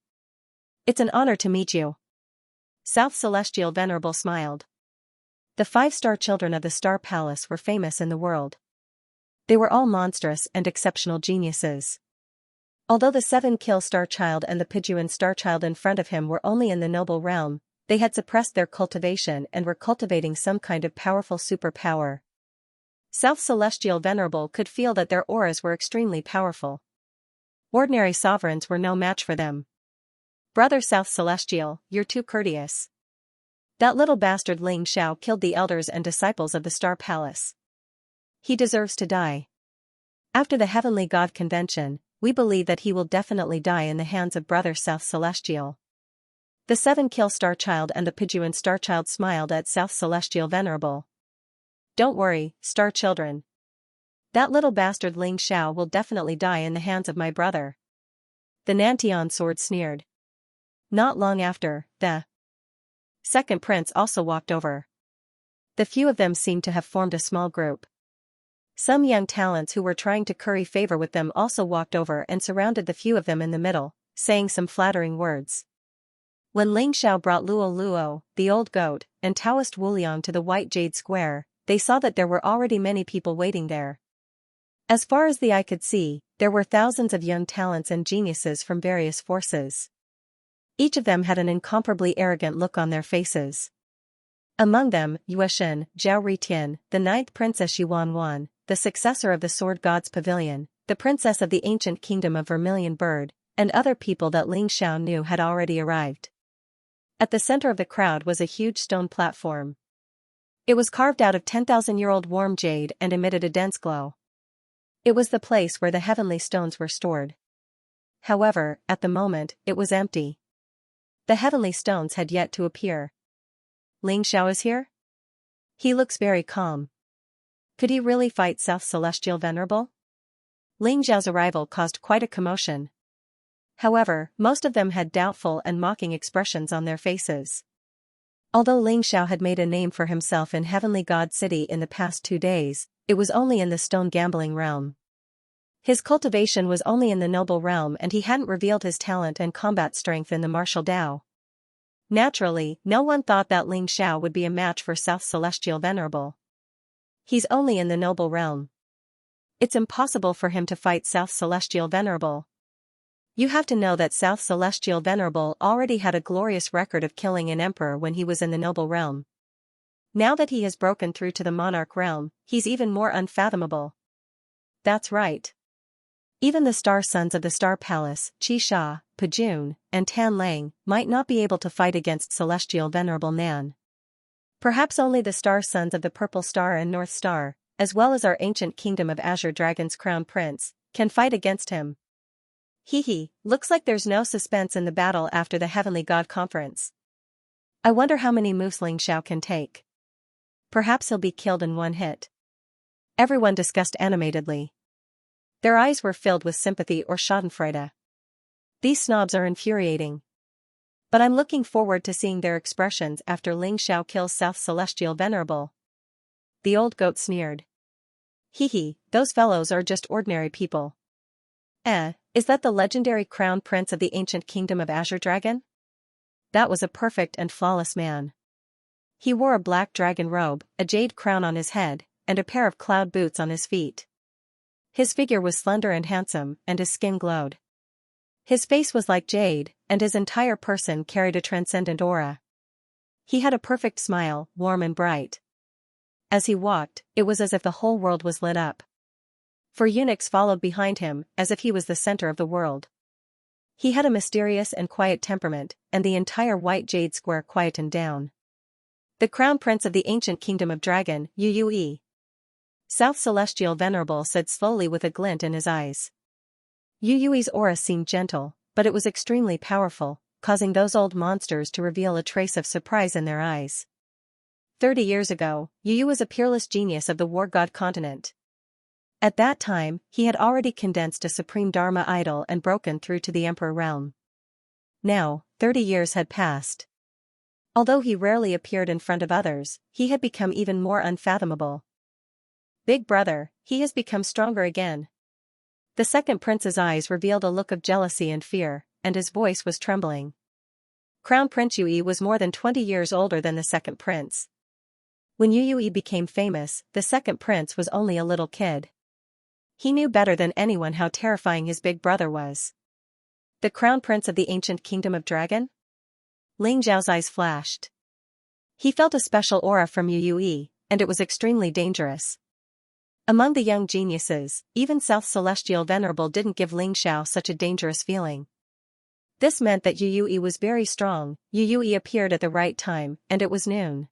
It's an honor to meet you. South Celestial Venerable smiled. The 5-star children of the Star Palace were famous in the world. They were all monstrous and exceptional geniuses. Although the 7 Kill Starchild and the Pijuan Starchild in front of him were only in the noble realm, they had suppressed their cultivation and were cultivating some kind of powerful superpower. South Celestial Venerable could feel that their auras were extremely powerful. Ordinary sovereigns were no match for them. Brother South Celestial, you're too courteous. That little bastard Ling Xiao killed the elders and disciples of the Star Palace. He deserves to die. After the Heavenly God Convention, we believe that he will definitely die in the hands of Brother South Celestial. The 7 Kill Starchild and the Pijuan Starchild smiled at South Celestial Venerable. Don't worry, Star Children. That little bastard Ling Xiao will definitely die in the hands of my brother. The Nantian sword sneered. Not long after, the second prince also walked over. The few of them seemed to have formed a small group. Some young talents who were trying to curry favor with them also walked over and surrounded the few of them in the middle, saying some flattering words. When Ling Xiao brought Luo Luo, the old goat, and Taoist Wuliang to the White Jade Square, they saw that there were already many people waiting there. As far as the eye could see, there were thousands of young talents and geniuses from various forces. Each of them had an incomparably arrogant look on their faces. Among them, Yueshen, Zhao Ritian, the 9th Princess Yuanwan, the successor of the Sword God's Pavilion, the princess of the ancient kingdom of Vermilion Bird, and other people that Ling Xiao knew had already arrived. At the center of the crowd was a huge stone platform. It was carved out of 10,000-year-old warm jade and emitted a dense glow. It was the place where the heavenly stones were stored. However, at the moment, it was empty. The heavenly stones had yet to appear. Ling Xiao is here? He looks very calm. Could he really fight South Celestial Venerable? Ling Xiao's arrival caused quite a commotion. However, most of them had doubtful and mocking expressions on their faces. Although Ling Xiao had made a name for himself in Heavenly God City in the past 2 days, it was only in the stone gambling realm. His cultivation was only in the noble realm and he hadn't revealed his talent and combat strength in the martial Dao. Naturally, no one thought that Ling Xiao would be a match for South Celestial Venerable. He's only in the noble realm. It's impossible for him to fight South Celestial Venerable. You have to know that South Celestial Venerable already had a glorious record of killing an emperor when he was in the noble realm. Now that he has broken through to the monarch realm, he's even more unfathomable. That's right. Even the star sons of the Star Palace, Qi Sha, Pajun, and Tan Lang, might not be able to fight against Celestial Venerable Nan. Perhaps only the star sons of the Purple Star and North Star, as well as our ancient kingdom of Azure Dragon's Crown Prince, can fight against him. Looks like there's no suspense in the battle after the Heavenly God Conference. I wonder how many moves Ling Xiao can take. Perhaps he'll be killed in one hit. Everyone discussed animatedly. Their eyes were filled with sympathy or schadenfreude. These snobs are infuriating. But I'm looking forward to seeing their expressions after Ling Xiao kills South Celestial Venerable. The old goat sneered. Those fellows are just ordinary people. Is that the legendary crown prince of the ancient kingdom of Azure Dragon? That was a perfect and flawless man. He wore a black dragon robe, a jade crown on his head, and a pair of cloud boots on his feet. His figure was slender and handsome, and his skin glowed. His face was like jade, and his entire person carried a transcendent aura. He had a perfect smile, warm and bright. As he walked, it was as if the whole world was lit up. For eunuchs followed behind him, as if he was the center of the world. He had a mysterious and quiet temperament, and the entire White Jade Square quietened down. The crown prince of the ancient kingdom of Dragon, Yue. South Celestial Venerable said slowly with a glint in his eyes. Yue's aura seemed gentle, but it was extremely powerful, causing those old monsters to reveal a trace of surprise in their eyes. 30 years ago, Yue was a peerless genius of the War God continent. At that time, he had already condensed a supreme Dharma idol and broken through to the Emperor realm. Now, 30 years had passed. Although he rarely appeared in front of others, he had become even more unfathomable. Big brother, he has become stronger again. The second prince's eyes revealed a look of jealousy and fear, and his voice was trembling. Crown Prince Yue was more than 20 years older than the second prince. When Yue became famous, the second prince was only a little kid. He knew better than anyone how terrifying his big brother was. The crown prince of the ancient kingdom of Dragon? Ling Xiao's eyes flashed. He felt a special aura from Yue, and it was extremely dangerous. Among the young geniuses, even South Celestial Venerable didn't give Ling Xiao such a dangerous feeling. This meant that Yue was very strong. Yue appeared at the right time, and it was noon.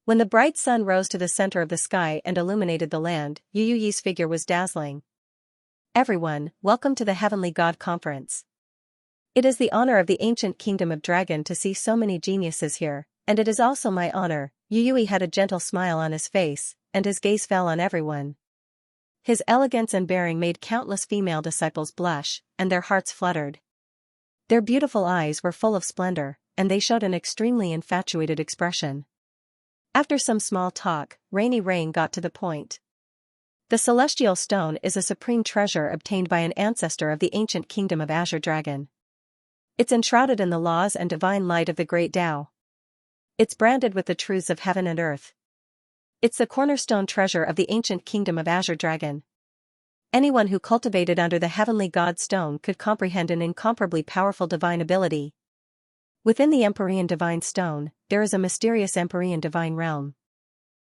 When the bright sun rose to the center of the sky and illuminated the land, Yue's figure was dazzling. Everyone, welcome to the Heavenly God Conference. It is the honor of the ancient kingdom of Dragon to see so many geniuses here, and it is also my honor. Yue had a gentle smile on his face, and his gaze fell on everyone. His elegance and bearing made countless female disciples blush, and their hearts fluttered. Their beautiful eyes were full of splendor, and they showed an extremely infatuated expression. After some small talk, Rainy Rain got to the point. The celestial stone is a supreme treasure obtained by an ancestor of the ancient kingdom of Azure Dragon. It's enshrouded in the laws and divine light of the great Tao. It's branded with the truths of heaven and earth. It's the cornerstone treasure of the ancient kingdom of Azure Dragon. Anyone who cultivated under the heavenly god stone could comprehend an incomparably powerful divine ability. Within the Empyrean divine stone, there is a mysterious Empyrean divine realm.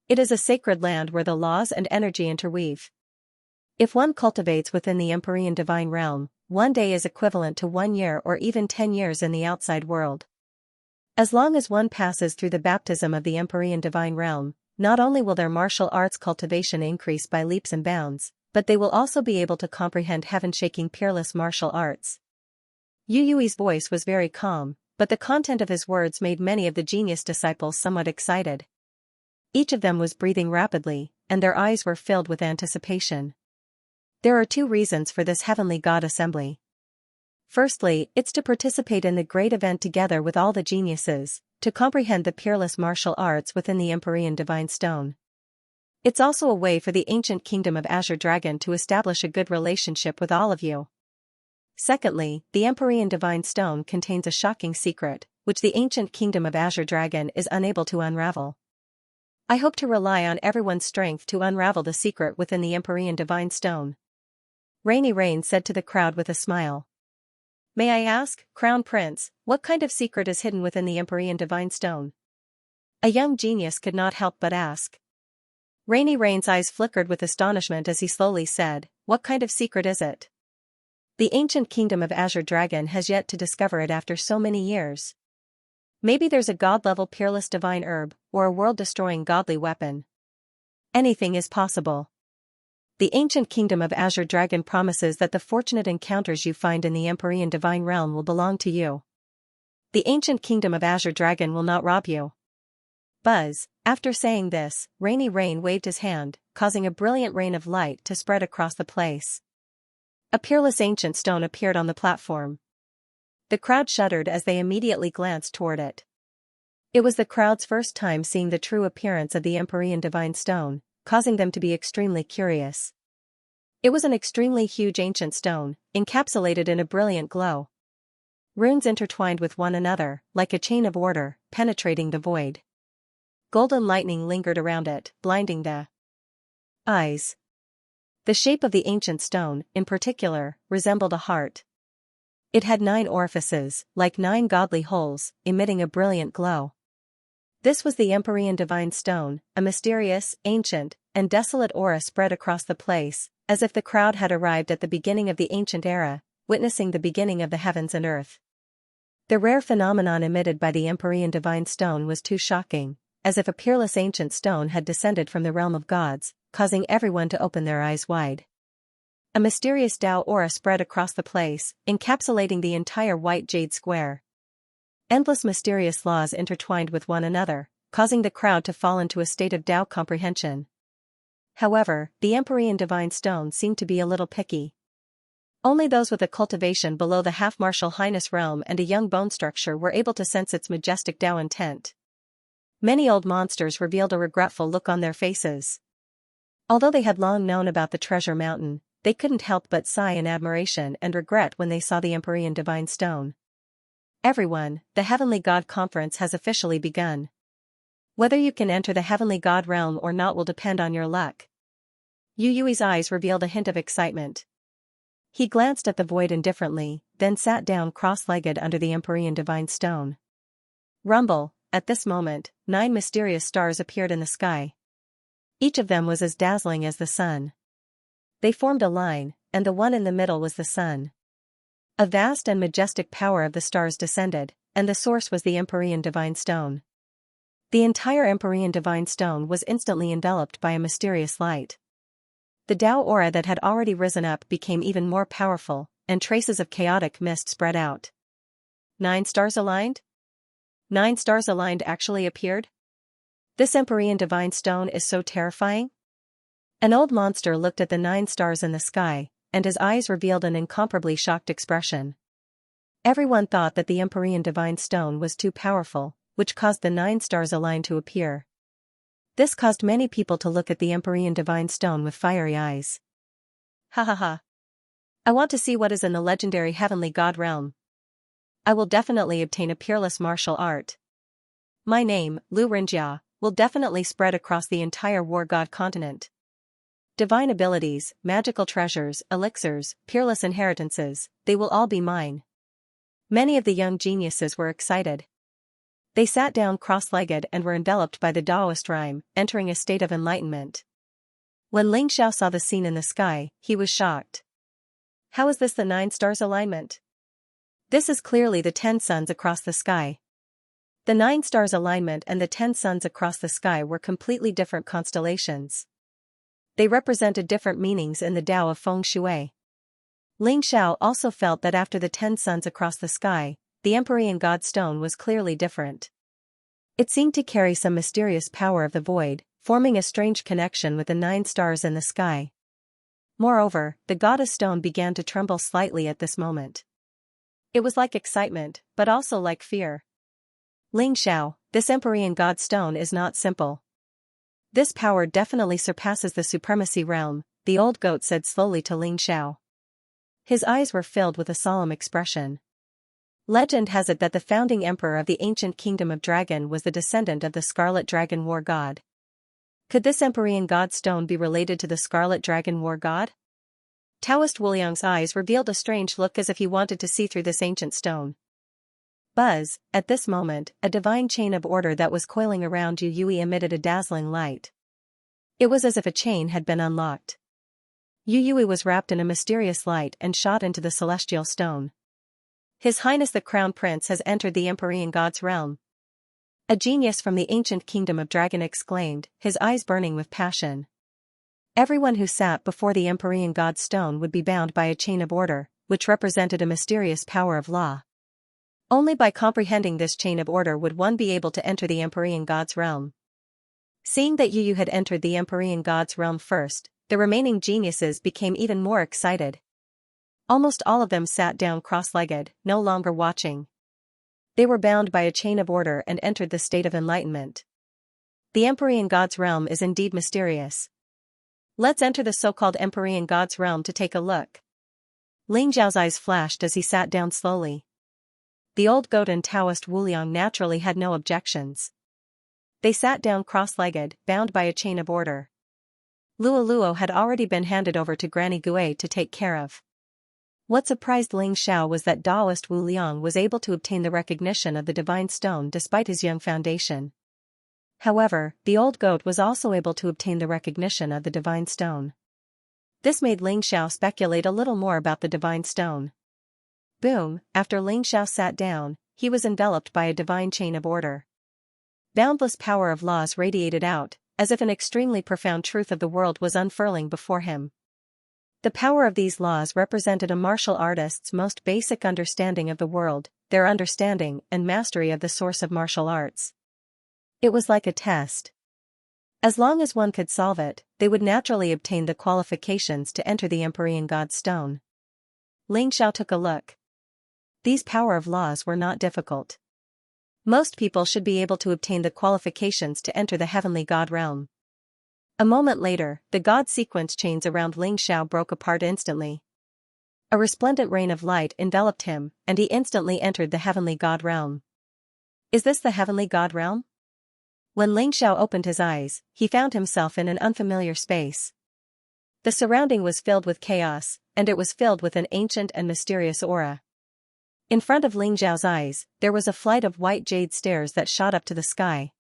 It is a sacred land where the laws and energy interweave. If one cultivates within the Empyrean divine realm, one day is equivalent to 1 year or even 10 years in the outside world. As long as one passes through the baptism of the Empyrean divine realm, not only will their martial arts cultivation increase by leaps and bounds, but they will also be able to comprehend heaven-shaking peerless martial arts. Yu Yui's voice was very calm, but the content of his words made many of the genius disciples somewhat excited. Each of them was breathing rapidly, and their eyes were filled with anticipation. There are 2 reasons for this heavenly god assembly. Firstly, it's to participate in the great event together with all the geniuses, to comprehend the peerless martial arts within the Empyrean divine stone. It's also a way for the ancient kingdom of Azure Dragon to establish a good relationship with all of you. Secondly, the Empyrean divine stone contains a shocking secret, which the ancient kingdom of Azure Dragon is unable to unravel. I hope to rely on everyone's strength to unravel the secret within the Empyrean divine stone. Rainy Rain said to the crowd with a smile. May I ask, Crown Prince, what kind of secret is hidden within the Empyrean divine stone? A young genius could not help but ask. Rainy Rain's eyes flickered with astonishment as he slowly said, what kind of secret is it? The ancient kingdom of Azure Dragon has yet to discover it after so many years. Maybe there's a god-level peerless divine herb, or a world-destroying godly weapon. Anything is possible. The ancient kingdom of Azure Dragon promises that the fortunate encounters you find in the Empyrean divine realm will belong to you. The ancient kingdom of Azure Dragon will not rob you. Buzz, after saying this, Rainy Rain waved his hand, causing a brilliant rain of light to spread across the place. A peerless ancient stone appeared on the platform. The crowd shuddered as they immediately glanced toward it. It was the crowd's first time seeing the true appearance of the Empyrean divine stone, causing them to be extremely curious. It was an extremely huge ancient stone, encapsulated in a brilliant glow. Runes intertwined with one another, like a chain of order, penetrating the void. Golden lightning lingered around it, blinding the eyes. The shape of the ancient stone, in particular, resembled a heart. It had 9 orifices, like 9 godly holes, emitting a brilliant glow. This was the Empyrean divine stone, a mysterious, ancient, and desolate aura spread across the place, as if the crowd had arrived at the beginning of the ancient era, witnessing the beginning of the heavens and earth. The rare phenomenon emitted by the Empyrean divine stone was too shocking, as if a peerless ancient stone had descended from the realm of gods, causing everyone to open their eyes wide. A mysterious Tao aura spread across the place, encapsulating the entire white jade square. Endless mysterious laws intertwined with one another, causing the crowd to fall into a state of Tao comprehension. However, the Empyrean divine stone seemed to be a little picky. Only those with a cultivation below the half-martial highness realm and a young bone structure were able to sense its majestic Tao intent. Many old monsters revealed a regretful look on their faces. Although they had long known about the treasure mountain, they couldn't help but sigh in admiration and regret when they saw the Empyrean divine stone. Everyone, the Heavenly God Conference has officially begun. Whether you can enter the Heavenly God realm or not will depend on your luck. Yu Yui's eyes revealed a hint of excitement. He glanced at the void indifferently, then sat down cross-legged under the Empyrean divine stone. Rumble, at this moment, 9 mysterious stars appeared in the sky. Each of them was as dazzling as the sun. They formed a line, and the one in the middle was the sun. A vast and majestic power of the stars descended, and the source was the Empyrean divine stone. The entire Empyrean divine stone was instantly enveloped by a mysterious light. The Tao aura that had already risen up became even more powerful, and traces of chaotic mist spread out. 9 stars aligned? 9 stars aligned actually appeared? This Empyrean divine stone is so terrifying? An old monster looked at the 9 stars in the sky, and his eyes revealed an incomparably shocked expression. Everyone thought that the Empyrean divine stone was too powerful, which caused the 9 stars aligned to appear. This caused many people to look at the Empyrean divine stone with fiery eyes. Ha ha ha. I want to see what is in the legendary heavenly god realm. I will definitely obtain a peerless martial art. My name, Lu Rinjia, will definitely spread across the entire war god continent. Divine abilities, magical treasures, elixirs, peerless inheritances, they will all be mine. Many of the young geniuses were excited. They sat down cross-legged and were enveloped by the Taoist rhyme, entering a state of enlightenment. When Ling Xiao saw the scene in the sky, he was shocked. How is this the 9 stars alignment? This is clearly the 10 suns across the sky. The 9 stars alignment and the 10 suns across the sky were completely different constellations. They represented different meanings in the Tao of Feng Shui. Ling Xiao also felt that after the 10 suns across the sky, the Empyrean God Stone was clearly different. It seemed to carry some mysterious power of the void, forming a strange connection with the 9 stars in the sky. Moreover, the goddess stone began to tremble slightly at this moment. It was like excitement, but also like fear. Ling Xiao, this Empyrean God Stone is not simple. This power definitely surpasses the supremacy realm, the old goat said slowly to Ling Xiao. His eyes were filled with a solemn expression. Legend has it that the founding emperor of the ancient kingdom of Dragon was the descendant of the Scarlet Dragon War God. Could this Empyrean God Stone be related to the Scarlet Dragon War God? Taoist Wuliang's eyes revealed a strange look as if he wanted to see through this ancient stone. Buzz, at this moment, a divine chain of order that was coiling around Yu Yui emitted a dazzling light. It was as if a chain had been unlocked. Yu Yui was wrapped in a mysterious light and shot into the celestial stone. His Highness the Crown Prince has entered the Empyrean God's realm. A genius from the ancient kingdom of Dragon exclaimed, his eyes burning with passion. Everyone who sat before the Empyrean God's stone would be bound by a chain of order, which represented a mysterious power of law. Only by comprehending this chain of order would one be able to enter the Empyrean God's realm. Seeing that Yu Yu had entered the Empyrean God's realm first, the remaining geniuses became even more excited. Almost all of them sat down cross-legged, no longer watching. They were bound by a chain of order and entered the state of enlightenment. The Empyrean God's realm is indeed mysterious. Let's enter the so-called Empyrean God's realm to take a look. Ling Zhao's eyes flashed as he sat down slowly. The old goat and Taoist Wuliang naturally had no objections. They sat down cross-legged, bound by a chain of order. Luo Luo had already been handed over to Granny Gui to take care of. What surprised Ling Xiao was that Taoist Wu Liang was able to obtain the recognition of the divine stone despite his young foundation. However, the old goat was also able to obtain the recognition of the divine stone. This made Ling Xiao speculate a little more about the divine stone. Boom, after Ling Xiao sat down, he was enveloped by a divine chain of order. Boundless power of laws radiated out, as if an extremely profound truth of the world was unfurling before him. The power of these laws represented a martial artist's most basic understanding of the world, their understanding and mastery of the source of martial arts. It was like a test. As long as one could solve it, they would naturally obtain the qualifications to enter the Empyrean God's Stone. Ling Xiao took a look. These power of laws were not difficult. Most people should be able to obtain the qualifications to enter the heavenly God realm. A moment later, the God sequence chains around Ling Xiao broke apart instantly. A resplendent rain of light enveloped him, and he instantly entered the heavenly God realm. Is this the heavenly God realm? When Ling Xiao opened his eyes, he found himself in an unfamiliar space. The surrounding was filled with chaos, and it was filled with an ancient and mysterious aura. In front of Ling Xiao's eyes, there was a flight of white jade stairs that shot up to the sky.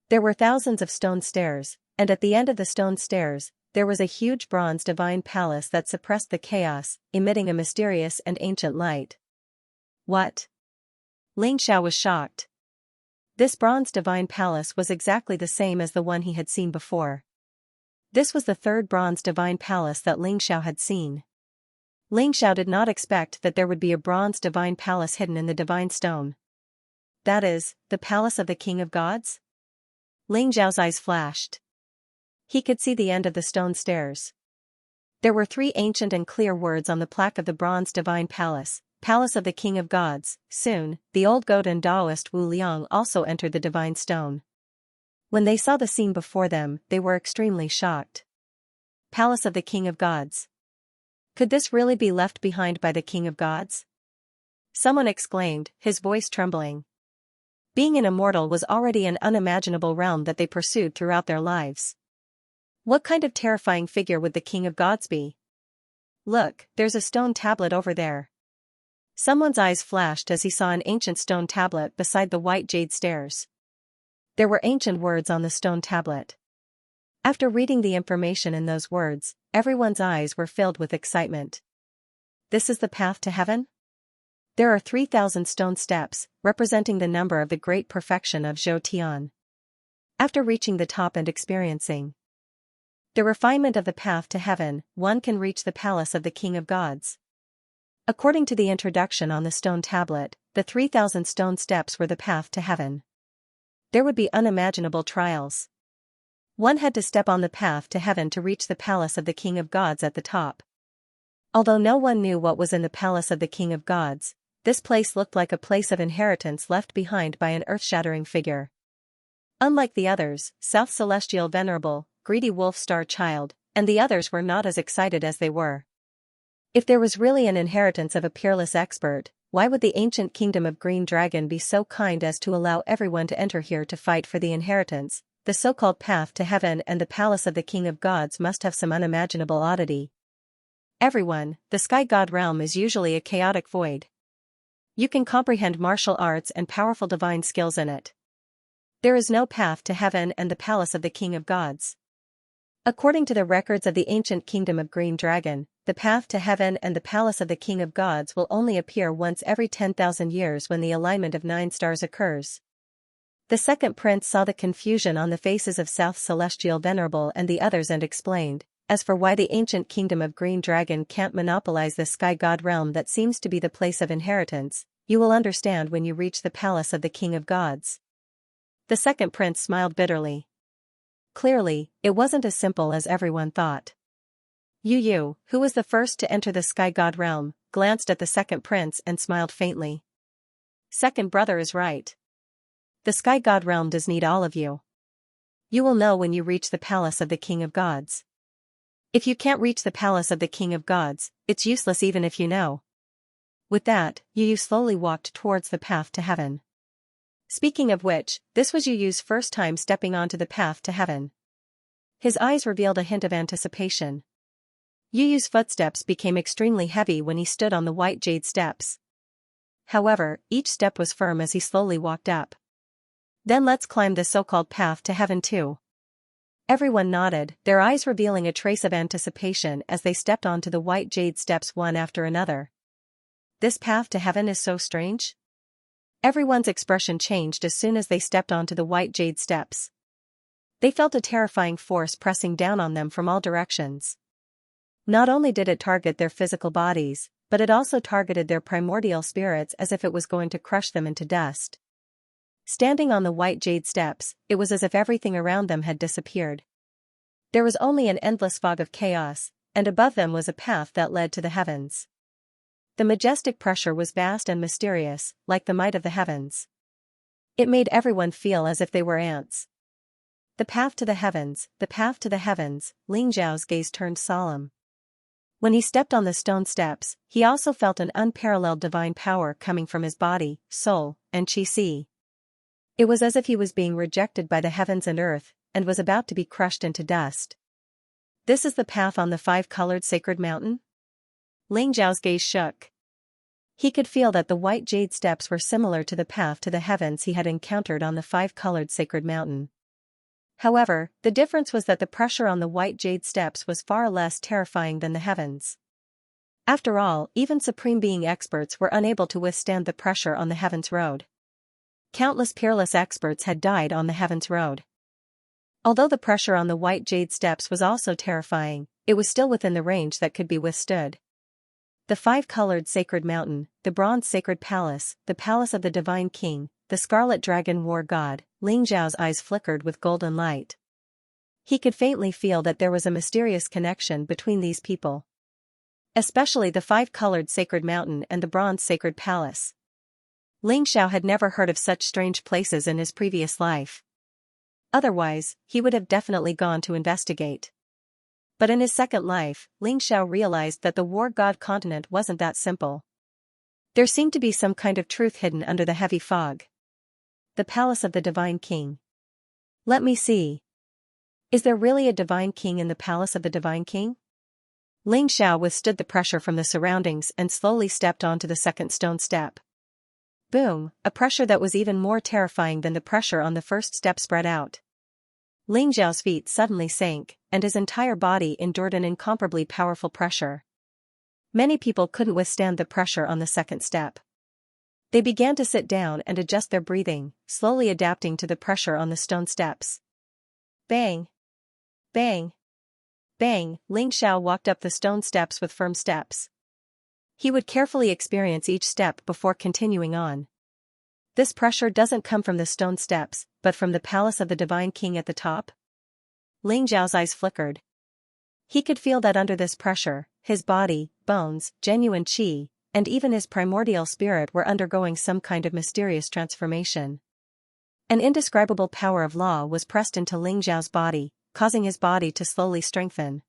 There were thousands of stone stairs, and at the end of the stone stairs, there was a huge bronze divine palace that suppressed the chaos, emitting a mysterious and ancient light. What? Ling Xiao was shocked. This bronze divine palace was exactly the same as the one he had seen before. This was the third bronze divine palace that Ling Xiao had seen. Ling Xiao did not expect that there would be a bronze divine palace hidden in the divine stone. That is, the palace of the King of Gods? Ling Xiao's eyes flashed. He could see the end of the stone stairs. There were 3 ancient and clear words on the plaque of the bronze divine palace, Palace of the King of Gods. Soon, the old goat and Taoist Wu Liang also entered the divine stone. When they saw the scene before them, they were extremely shocked. Palace of the King of Gods. Could this really be left behind by the King of Gods? Someone exclaimed, his voice trembling. Being an immortal was already an unimaginable realm that they pursued throughout their lives. What kind of terrifying figure would the King of Gods be? Look, there's a stone tablet over there. Someone's eyes flashed as he saw an ancient stone tablet beside the white jade stairs. There were ancient words on the stone tablet. After reading the information in those words, everyone's eyes were filled with excitement. This is the path to heaven? There are 3,000 stone steps, representing the number of the great perfection of Zhou Tian. After reaching the top and experiencing the refinement of the path to heaven, one can reach the palace of the King of Gods. According to the introduction on the stone tablet, the 3,000 stone steps were the path to heaven. There would be unimaginable trials. One had to step on the path to heaven to reach the palace of the King of Gods at the top. Although no one knew what was in the palace of the King of Gods, this place looked like a place of inheritance left behind by an earth-shattering figure. Unlike the others, South Celestial Venerable, Greedy Wolf Star Child, and the others were not as excited as they were. If there was really an inheritance of a peerless expert, why would the ancient kingdom of Green Dragon be so kind as to allow everyone to enter here to fight for the inheritance? The so-called path to heaven and the palace of the King of Gods must have some unimaginable oddity. Everyone, the Sky God realm is usually a chaotic void. You can comprehend martial arts and powerful divine skills in it. There is no path to heaven and the palace of the King of Gods. According to the records of the ancient kingdom of Green Dragon, the path to heaven and the palace of the King of Gods will only appear once every 10,000 years when the alignment of 9 stars occurs. The second prince saw the confusion on the faces of South Celestial Venerable and the others and explained, as for why the ancient kingdom of Green Dragon can't monopolize the Sky God realm that seems to be the place of inheritance, you will understand when you reach the palace of the King of Gods. The second prince smiled bitterly. Clearly, it wasn't as simple as everyone thought. Yu, who was the first to enter the Sky God realm, glanced at the second prince and smiled faintly. Second brother is right. The Sky God realm does need all of you. You will know when you reach the palace of the King of Gods. If you can't reach the palace of the King of Gods, it's useless even if you know. With that, Yu slowly walked towards the path to heaven. Speaking of which, this was Yu's first time stepping onto the path to heaven. His eyes revealed a hint of anticipation. Yu's footsteps became extremely heavy when he stood on the white jade steps. However, each step was firm as he slowly walked up. Then let's climb the so-called path to heaven too. Everyone nodded, their eyes revealing a trace of anticipation as they stepped onto the white jade steps one after another. This path to heaven is so strange? Everyone's expression changed as soon as they stepped onto the white jade steps. They felt a terrifying force pressing down on them from all directions. Not only did it target their physical bodies, but it also targeted their primordial spirits as if it was going to crush them into dust. Standing on the white jade steps, it was as if everything around them had disappeared. There was only an endless fog of chaos, and above them was a path that led to the heavens. The majestic pressure was vast and mysterious, like the might of the heavens. It made everyone feel as if they were ants. The path to the heavens, the path to the heavens, Ling Zhao's gaze turned solemn. When he stepped on the stone steps, he also felt an unparalleled divine power coming from his body, soul, and qi. It was as if he was being rejected by the heavens and earth, and was about to be crushed into dust. This is the path on the 5-colored sacred mountain? Ling Zhao's gaze shook. He could feel that the white jade steps were similar to the path to the heavens he had encountered on the 5-colored sacred mountain. However, the difference was that the pressure on the white jade steps was far less terrifying than the heavens. After all, even Supreme Being experts were unable to withstand the pressure on the heavens road. Countless peerless experts had died on the heavens road. Although the pressure on the white jade steps was also terrifying, it was still within the range that could be withstood. The 5-colored sacred mountain, the bronze sacred palace, the palace of the divine king, the scarlet dragon war god, Ling Zhao's eyes flickered with golden light. He could faintly feel that there was a mysterious connection between these people. Especially the 5-colored sacred mountain and the bronze sacred palace. Ling Zhao had never heard of such strange places in his previous life. Otherwise, he would have definitely gone to investigate. But in his second life, Xianxia realized that the war god continent wasn't that simple. There seemed to be some kind of truth hidden under the heavy fog. The palace of the divine king. Let me see. Is there really a divine king in the palace of the divine king? Xianxia withstood the pressure from the surroundings and slowly stepped onto the second stone step. Boom, a pressure that was even more terrifying than the pressure on the first step spread out. Xiao's feet suddenly sank, and his entire body endured an incomparably powerful pressure. Many people couldn't withstand the pressure on the second step. They began to sit down and adjust their breathing, slowly adapting to the pressure on the stone steps. Bang! Bang! Bang! Xiao walked up the stone steps with firm steps. He would carefully experience each step before continuing on. This pressure doesn't come from the stone steps, but from the palace of the divine king at the top. Xiao's eyes flickered. He could feel that under this pressure, his body, bones, genuine qi, and even his primordial spirit were undergoing some kind of mysterious transformation. An indescribable power of law was pressed into Xiao's body, causing his body to slowly strengthen.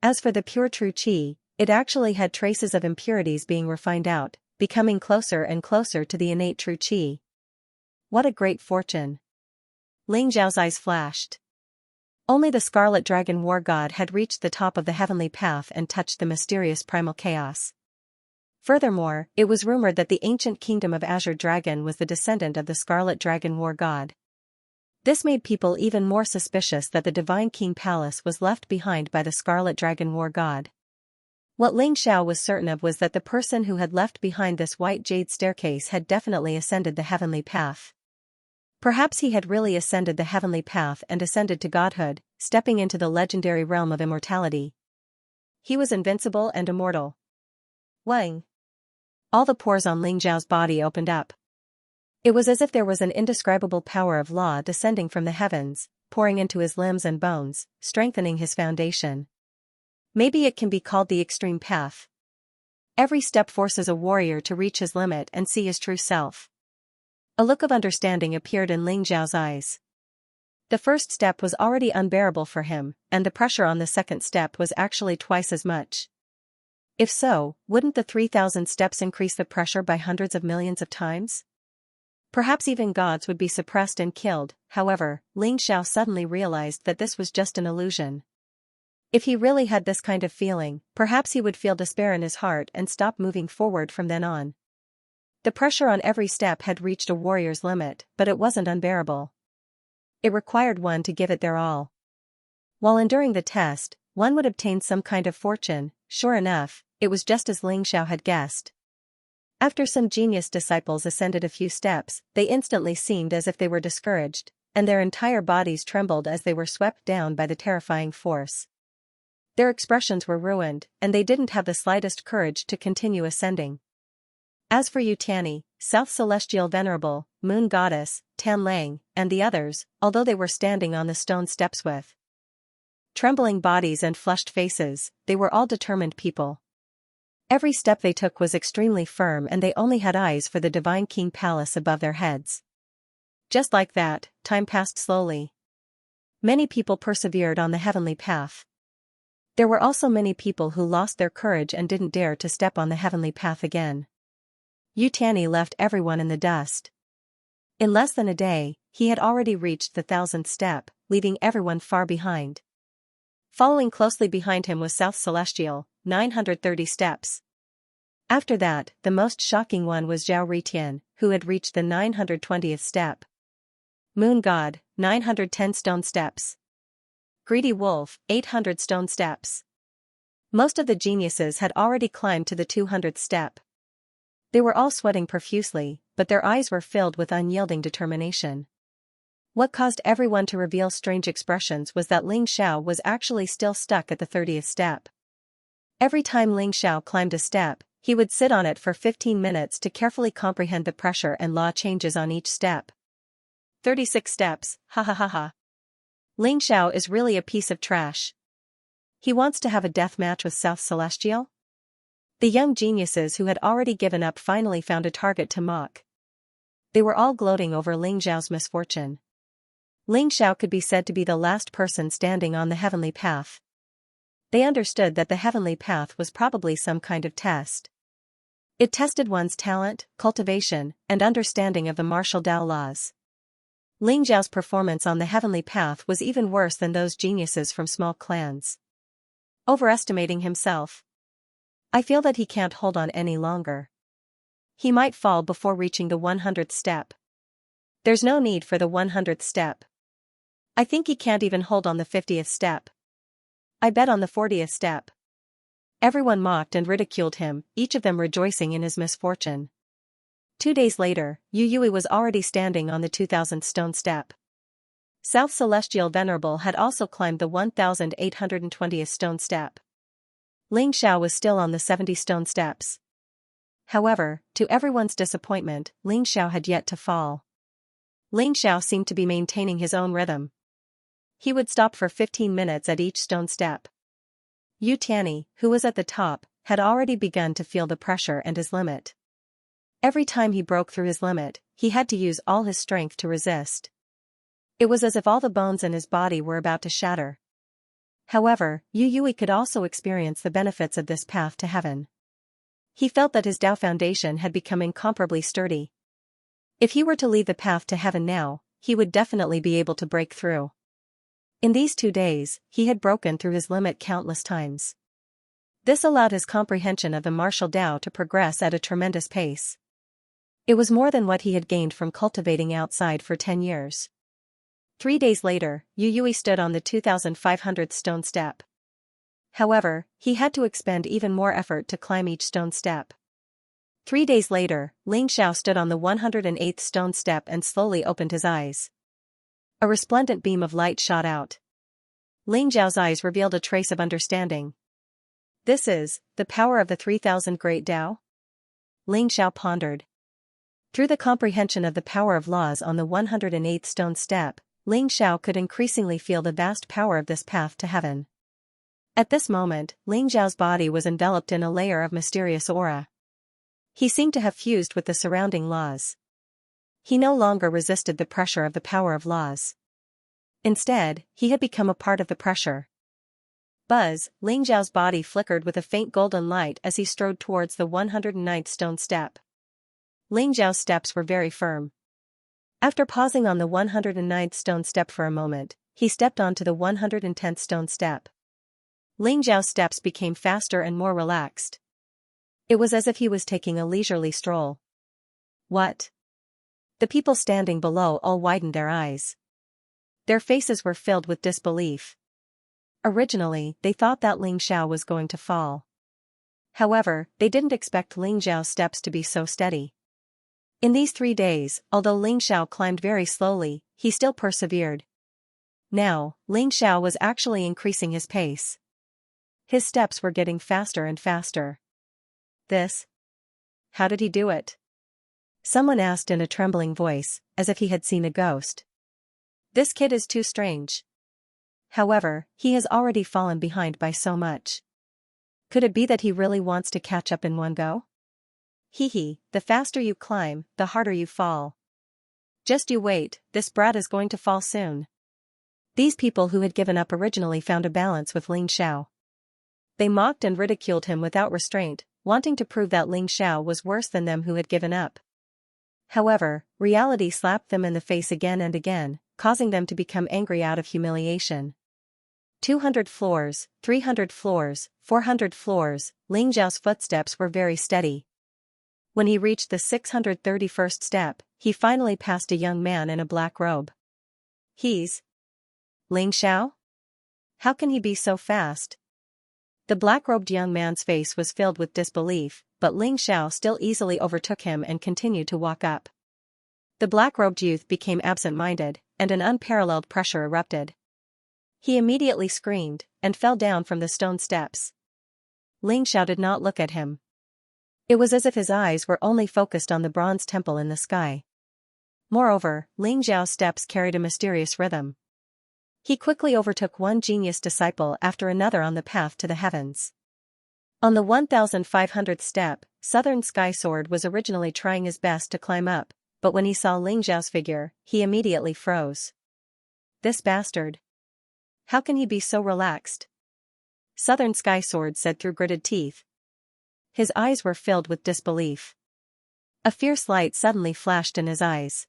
As for the pure true qi, it actually had traces of impurities being refined out, becoming closer and closer to the innate true qi. What a great fortune! Xiao's eyes flashed. Only the Scarlet Dragon War God had reached the top of the heavenly path and touched the mysterious primal chaos. Furthermore, it was rumored that the ancient kingdom of Azure Dragon was the descendant of the Scarlet Dragon War God. This made people even more suspicious that the Divine King Palace was left behind by the Scarlet Dragon War God. What Xiao was certain of was that the person who had left behind this white jade staircase had definitely ascended the heavenly path. Perhaps he had really ascended the heavenly path and ascended to godhood, stepping into the legendary realm of immortality. He was invincible and immortal. Wang! All the pores on Xiao's body opened up. It was as if there was an indescribable power of law descending from the heavens, pouring into his limbs and bones, strengthening his foundation. Maybe it can be called the extreme path. Every step forces a warrior to reach his limit and see his true self. A look of understanding appeared in Xiao's eyes. The first step was already unbearable for him, and the pressure on the second step was actually twice as much. If so, wouldn't the 3,000 steps increase the pressure by hundreds of millions of times? Perhaps even gods would be suppressed and killed. However, Xiao suddenly realized that this was just an illusion. If he really had this kind of feeling, perhaps he would feel despair in his heart and stop moving forward from then on. The pressure on every step had reached a warrior's limit, but it wasn't unbearable. It required one to give it their all. While enduring the test, one would obtain some kind of fortune. Sure enough, it was just as Xiao had guessed. After some genius disciples ascended a few steps, they instantly seemed as if they were discouraged, and their entire bodies trembled as they were swept down by the terrifying force. Their expressions were ruined, and they didn't have the slightest courage to continue ascending. As for Yutani, South Celestial Venerable, Moon Goddess, Tan Lang, and the others, although they were standing on the stone steps with trembling bodies and flushed faces, they were all determined people. Every step they took was extremely firm and they only had eyes for the Divine King Palace above their heads. Just like that, time passed slowly. Many people persevered on the heavenly path. There were also many people who lost their courage and didn't dare to step on the heavenly path again. Yutani left everyone in the dust. In less than a day, he had already reached the 1,000th step, leaving everyone far behind. Following closely behind him was South Celestial, 930 steps. After that, the most shocking one was Zhao Ritian, who had reached the 920th step. Moon God, 910 stone steps. Greedy Wolf, 800 stone steps. Most of the geniuses had already climbed to the 200th step. They were all sweating profusely, but their eyes were filled with unyielding determination. What caused everyone to reveal strange expressions was that Xiao was actually still stuck at the 30th step. Every time Xiao climbed a step, he would sit on it for 15 minutes to carefully comprehend the pressure and law changes on each step. 36 steps, ha ha ha ha. Xiao is really a piece of trash. He wants to have a death match with South Celestial? The young geniuses who had already given up finally found a target to mock. They were all gloating over Xiao's misfortune. Ling Xiao could be said to be the last person standing on the heavenly path. They understood that the heavenly path was probably some kind of test. It tested one's talent, cultivation, and understanding of the martial Tao laws. Ling Xiao's performance on the heavenly path was even worse than those geniuses from small clans. Overestimating himself. I feel that he can't hold on any longer. He might fall before reaching the 100th step. There's no need for the 100th step. I think he can't even hold on the 50th step. I bet on the 40th step. Everyone mocked and ridiculed him, each of them rejoicing in his misfortune. 2 days later, Yu Yui was already standing on the 2000th stone step. South Celestial Venerable had also climbed the 1820th stone step. Ling Xiao was still on the 70 stone steps. However, to everyone's disappointment, Ling Xiao had yet to fall. Ling Xiao seemed to be maintaining his own rhythm. He would stop for 15 minutes at each stone step. Yu Tianyi, who was at the top, had already begun to feel the pressure and his limit. Every time he broke through his limit, he had to use all his strength to resist. It was as if all the bones in his body were about to shatter. However, Yu Yui could also experience the benefits of this path to heaven. He felt that his Tao foundation had become incomparably sturdy. If he were to leave the path to heaven now, he would definitely be able to break through. In these 2 days, he had broken through his limit countless times. This allowed his comprehension of the martial Tao to progress at a tremendous pace. It was more than what he had gained from cultivating outside for 10 years. 3 days later, Yu Yui stood on the 2500th stone step. However, he had to expend even more effort to climb each stone step. 3 days later, Ling Xiao stood on the 108th stone step and slowly opened his eyes. A resplendent beam of light shot out. Ling Xiao's eyes revealed a trace of understanding. This is the power of the 3000 Great Tao? Ling Xiao pondered. Through the comprehension of the power of laws on the 108th stone step, Ling Xiao could increasingly feel the vast power of this path to heaven. At this moment, Ling Xiao's body was enveloped in a layer of mysterious aura. He seemed to have fused with the surrounding laws. He no longer resisted the pressure of the power of laws. Instead, he had become a part of the pressure. Buzz, Ling Xiao's body flickered with a faint golden light as he strode towards the 109th stone step. Ling Xiao's steps were very firm. After pausing on the 109th stone step for a moment, he stepped onto the 110th stone step. Ling Xiao's steps became faster and more relaxed. It was as if he was taking a leisurely stroll. What? The people standing below all widened their eyes. Their faces were filled with disbelief. Originally, they thought that Ling Xiao was going to fall. However, they didn't expect Ling Xiao's steps to be so steady. In these 3 days, although Ling Xiao climbed very slowly, he still persevered. Now, Ling Xiao was actually increasing his pace. His steps were getting faster and faster. How did he do it? Someone asked in a trembling voice, as if he had seen a ghost. This kid is too strange. However, he has already fallen behind by so much. Could it be that he really wants to catch up in one go? The faster you climb, the harder you fall. Just you wait, this brat is going to fall soon. These people who had given up originally found a balance with Ling Xiao. They mocked and ridiculed him without restraint, wanting to prove that Ling Xiao was worse than them who had given up. However, reality slapped them in the face again and again, causing them to become angry out of humiliation. 200 floors, 300 floors, 400 floors, Ling Xiao's footsteps were very steady. When he reached the 631st step, he finally passed a young man in a black robe. He's Ling Xiao? How can he be so fast? The black-robed young man's face was filled with disbelief, but Ling Xiao still easily overtook him and continued to walk up. The black-robed youth became absent-minded, and an unparalleled pressure erupted. He immediately screamed, and fell down from the stone steps. Ling Xiao did not look at him. It was as if his eyes were only focused on the bronze temple in the sky. Moreover, Ling Xiao's steps carried a mysterious rhythm. He quickly overtook one genius disciple after another on the path to the heavens. On the 1500th step, Southern Sky Sword was originally trying his best to climb up, but when he saw Ling Xiao's figure, he immediately froze. This bastard. How can he be so relaxed? Southern Sky Sword said through gritted teeth. His eyes were filled with disbelief. A fierce light suddenly flashed in his eyes.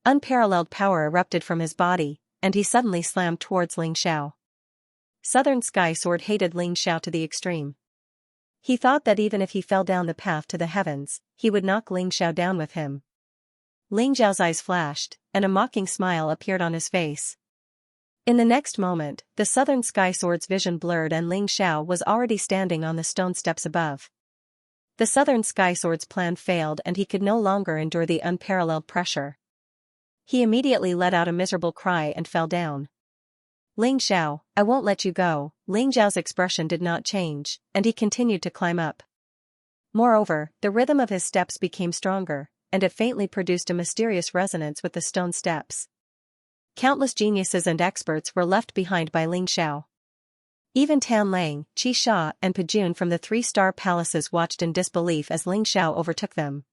Unparalleled power erupted from his body, and he suddenly slammed towards Ling Xiao. Southern Sky Sword hated Ling Xiao to the extreme. He thought that even if he fell down the path to the heavens, he would knock Ling Xiao down with him. Ling Xiao's eyes flashed, and a mocking smile appeared on his face. In the next moment, the Southern Sky Sword's vision blurred and Ling Xiao was already standing on the stone steps above. The Southern Sky Sword's plan failed and he could no longer endure the unparalleled pressure. He immediately let out a miserable cry and fell down. Ling Xiao, I won't let you go. Ling Xiao's expression did not change, and he continued to climb up. Moreover, the rhythm of his steps became stronger, and it faintly produced a mysterious resonance with the stone steps. Countless geniuses and experts were left behind by Ling Xiao. Even Tan Lang, Qi Sha, and Pajun from the three-star palaces watched in disbelief as Ling Xiao overtook them.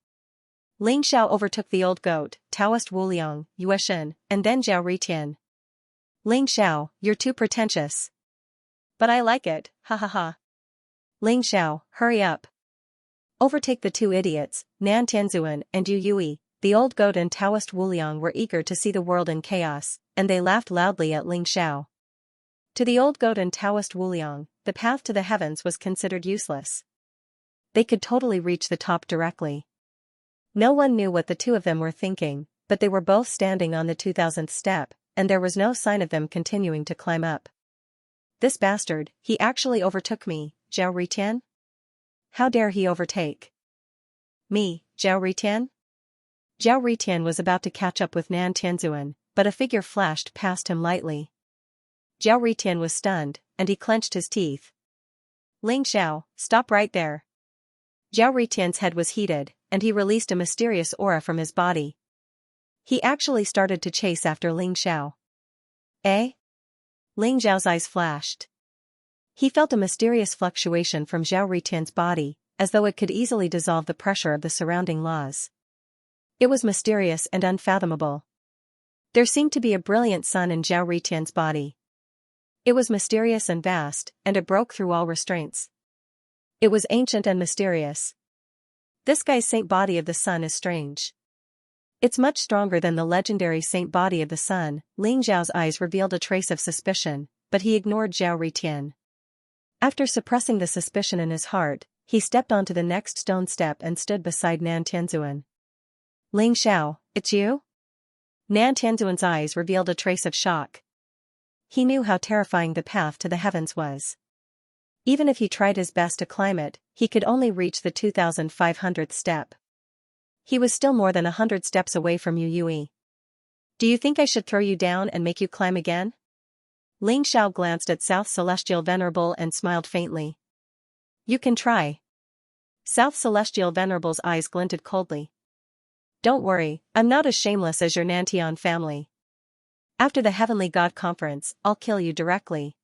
Ling Xiao overtook the old goat, Taoist Wu Liang, Yue Shen, and then Zhao Ritian. Ling Xiao, you're too pretentious. But I like it, ha ha ha. Ling Xiao, hurry up. Overtake the two idiots, Nan Tianzuan and Yu Yui. The old goat and Taoist Wu Liang were eager to see the world in chaos, and they laughed loudly at Ling Xiao. To the old goat and Taoist Wu Liang, the path to the heavens was considered useless. They could totally reach the top directly. No one knew what the two of them were thinking, but they were both standing on the 2000th step, and there was no sign of them continuing to climb up. This bastard, he actually overtook me, Zhao Ritian? How dare he overtake me, Zhao Ritian? Zhao Ritian was about to catch up with Nan Tianzuan, but a figure flashed past him lightly. Zhao Ritian was stunned, and he clenched his teeth. Ling Xiao, stop right there. Zhao Ritian's head was heated, and he released a mysterious aura from his body. He actually started to chase after Ling Xiao. Eh? Ling Xiao's eyes flashed. He felt a mysterious fluctuation from Zhao Ritian's body, as though it could easily dissolve the pressure of the surrounding laws. It was mysterious and unfathomable. There seemed to be a brilliant sun in Zhao Ritian's body. It was mysterious and vast, and it broke through all restraints. It was ancient and mysterious. This guy's saint body of the sun is strange. It's much stronger than the legendary saint body of the sun. Ling Xiao's eyes revealed a trace of suspicion, but he ignored Zhao Ritian. After suppressing the suspicion in his heart, he stepped onto the next stone step and stood beside Nan Tianzuan. Ling Xiao, it's you? Nan Tianzuan's eyes revealed a trace of shock. He knew how terrifying the path to the heavens was. Even if he tried his best to climb it, he could only reach the 2500th step. He was still more than 100 steps away from Yu Yui. Do you think I should throw you down and make you climb again? Ling Xiao glanced at South Celestial Venerable and smiled faintly. You can try. South Celestial Venerable's eyes glinted coldly. Don't worry, I'm not as shameless as your Nantian family. After the Heavenly God Conference, I'll kill you directly.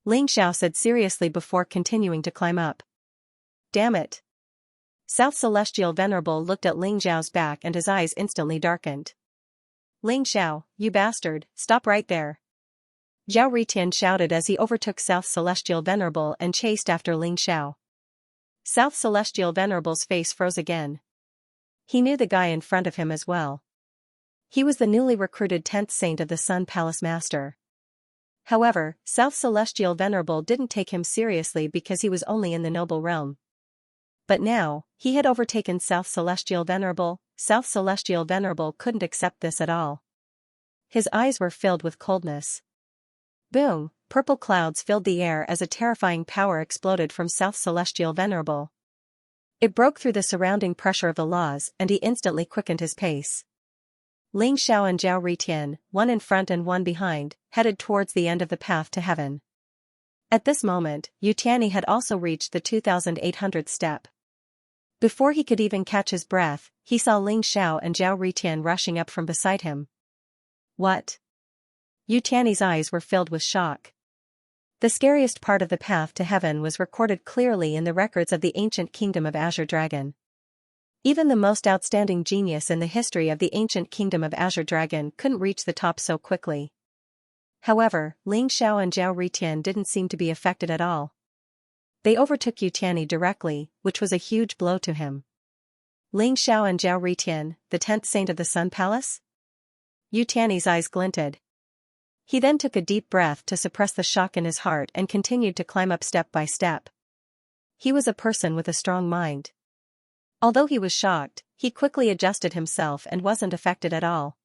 Ling Xiao said seriously before continuing to climb up. Damn it. South Celestial Venerable looked at Ling Xiao's back and his eyes instantly darkened. Ling Xiao, you bastard, stop right there. Zhao Ritian shouted as he overtook South Celestial Venerable and chased after Ling Xiao. South Celestial Venerable's face froze again. He knew the guy in front of him as well. He was the newly recruited 10th Saint of the Sun Palace Master. However, South Celestial Venerable didn't take him seriously because he was only in the noble realm. But now, he had overtaken South Celestial Venerable. South Celestial Venerable couldn't accept this at all. His eyes were filled with coldness. Boom, purple clouds filled the air as a terrifying power exploded from South Celestial Venerable. It broke through the surrounding pressure of the laws and he instantly quickened his pace. Ling Xiao and Zhao Ritian, one in front and one behind, headed towards the end of the path to heaven. At this moment, Yu Tianyi had also reached the 2800th step. Before he could even catch his breath, he saw Ling Xiao and Zhao Ritian rushing up from beside him. What? Yu Tianyi's eyes were filled with shock. The scariest part of the path to heaven was recorded clearly in the records of the ancient kingdom of Azure Dragon. Even the most outstanding genius in the history of the ancient kingdom of Azure Dragon couldn't reach the top so quickly. However, Ling Xiao and Zhao Ritian didn't seem to be affected at all. They overtook Yu Tianyi directly, which was a huge blow to him. Ling Xiao and Zhao Ritian, the 10th saint of the Sun Palace? Yu Tianyi's eyes glinted. He then took a deep breath to suppress the shock in his heart and continued to climb up step by step. He was a person with a strong mind. Although he was shocked, he quickly adjusted himself and wasn't affected at all.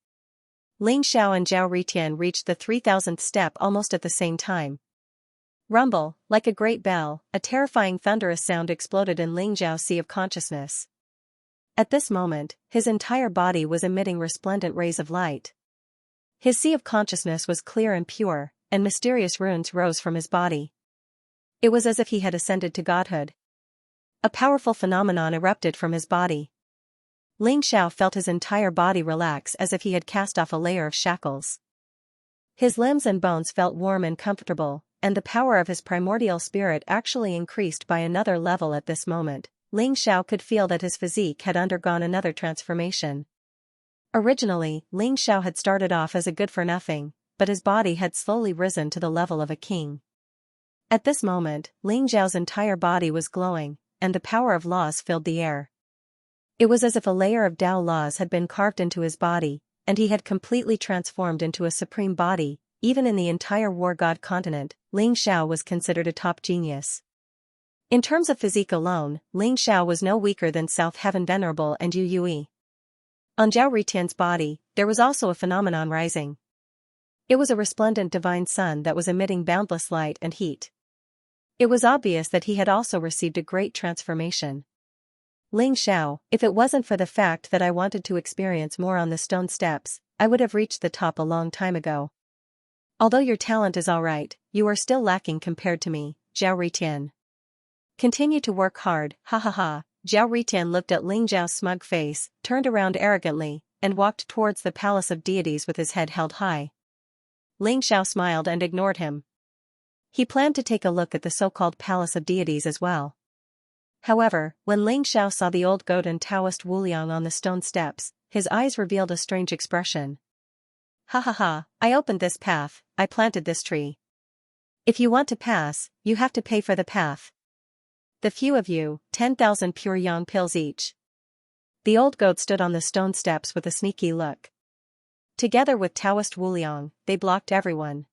Ling Xiao and Zhao Ritian reached the 3000th step almost at the same time. Rumble, like a great bell, a terrifying thunderous sound exploded in Ling Zhao's sea of consciousness. At this moment, his entire body was emitting resplendent rays of light. His sea of consciousness was clear and pure, and mysterious runes rose from his body. It was as if he had ascended to godhood. A powerful phenomenon erupted from his body. Ling Xiao felt his entire body relax as if he had cast off a layer of shackles. His limbs and bones felt warm and comfortable, and the power of his primordial spirit actually increased by another level at this moment. Ling Xiao could feel that his physique had undergone another transformation. Originally, Ling Xiao had started off as a good-for-nothing, but his body had slowly risen to the level of a king. At this moment, Ling Xiao's entire body was glowing, and the power of laws filled the air. It was as if a layer of Tao laws had been carved into his body, and he had completely transformed into a supreme body. Even in the entire War God continent, Ling Xiao was considered a top genius. In terms of physique alone, Ling Xiao was no weaker than South Heaven Venerable and Yu Yui. On Zhao Ritian's body, there was also a phenomenon rising. It was a resplendent divine sun that was emitting boundless light and heat. It was obvious that he had also received a great transformation. Ling Xiao, if it wasn't for the fact that I wanted to experience more on the stone steps, I would have reached the top a long time ago. Although your talent is alright, you are still lacking compared to me, Zhao Ritian. Continue to work hard, ha ha ha. Zhao Ritian looked at Ling Zhao's smug face, turned around arrogantly, and walked towards the palace of deities with his head held high. Ling Xiao smiled and ignored him. He planned to take a look at the so-called palace of deities as well. However, when Ling Xiao saw the old goat and Taoist Wuliang on the stone steps, his eyes revealed a strange expression. Ha ha ha, I opened this path, I planted this tree. If you want to pass, you have to pay for the path. The few of you, 10,000 pure yang pills each. The old goat stood on the stone steps with a sneaky look. Together with Taoist Wuliang, they blocked everyone.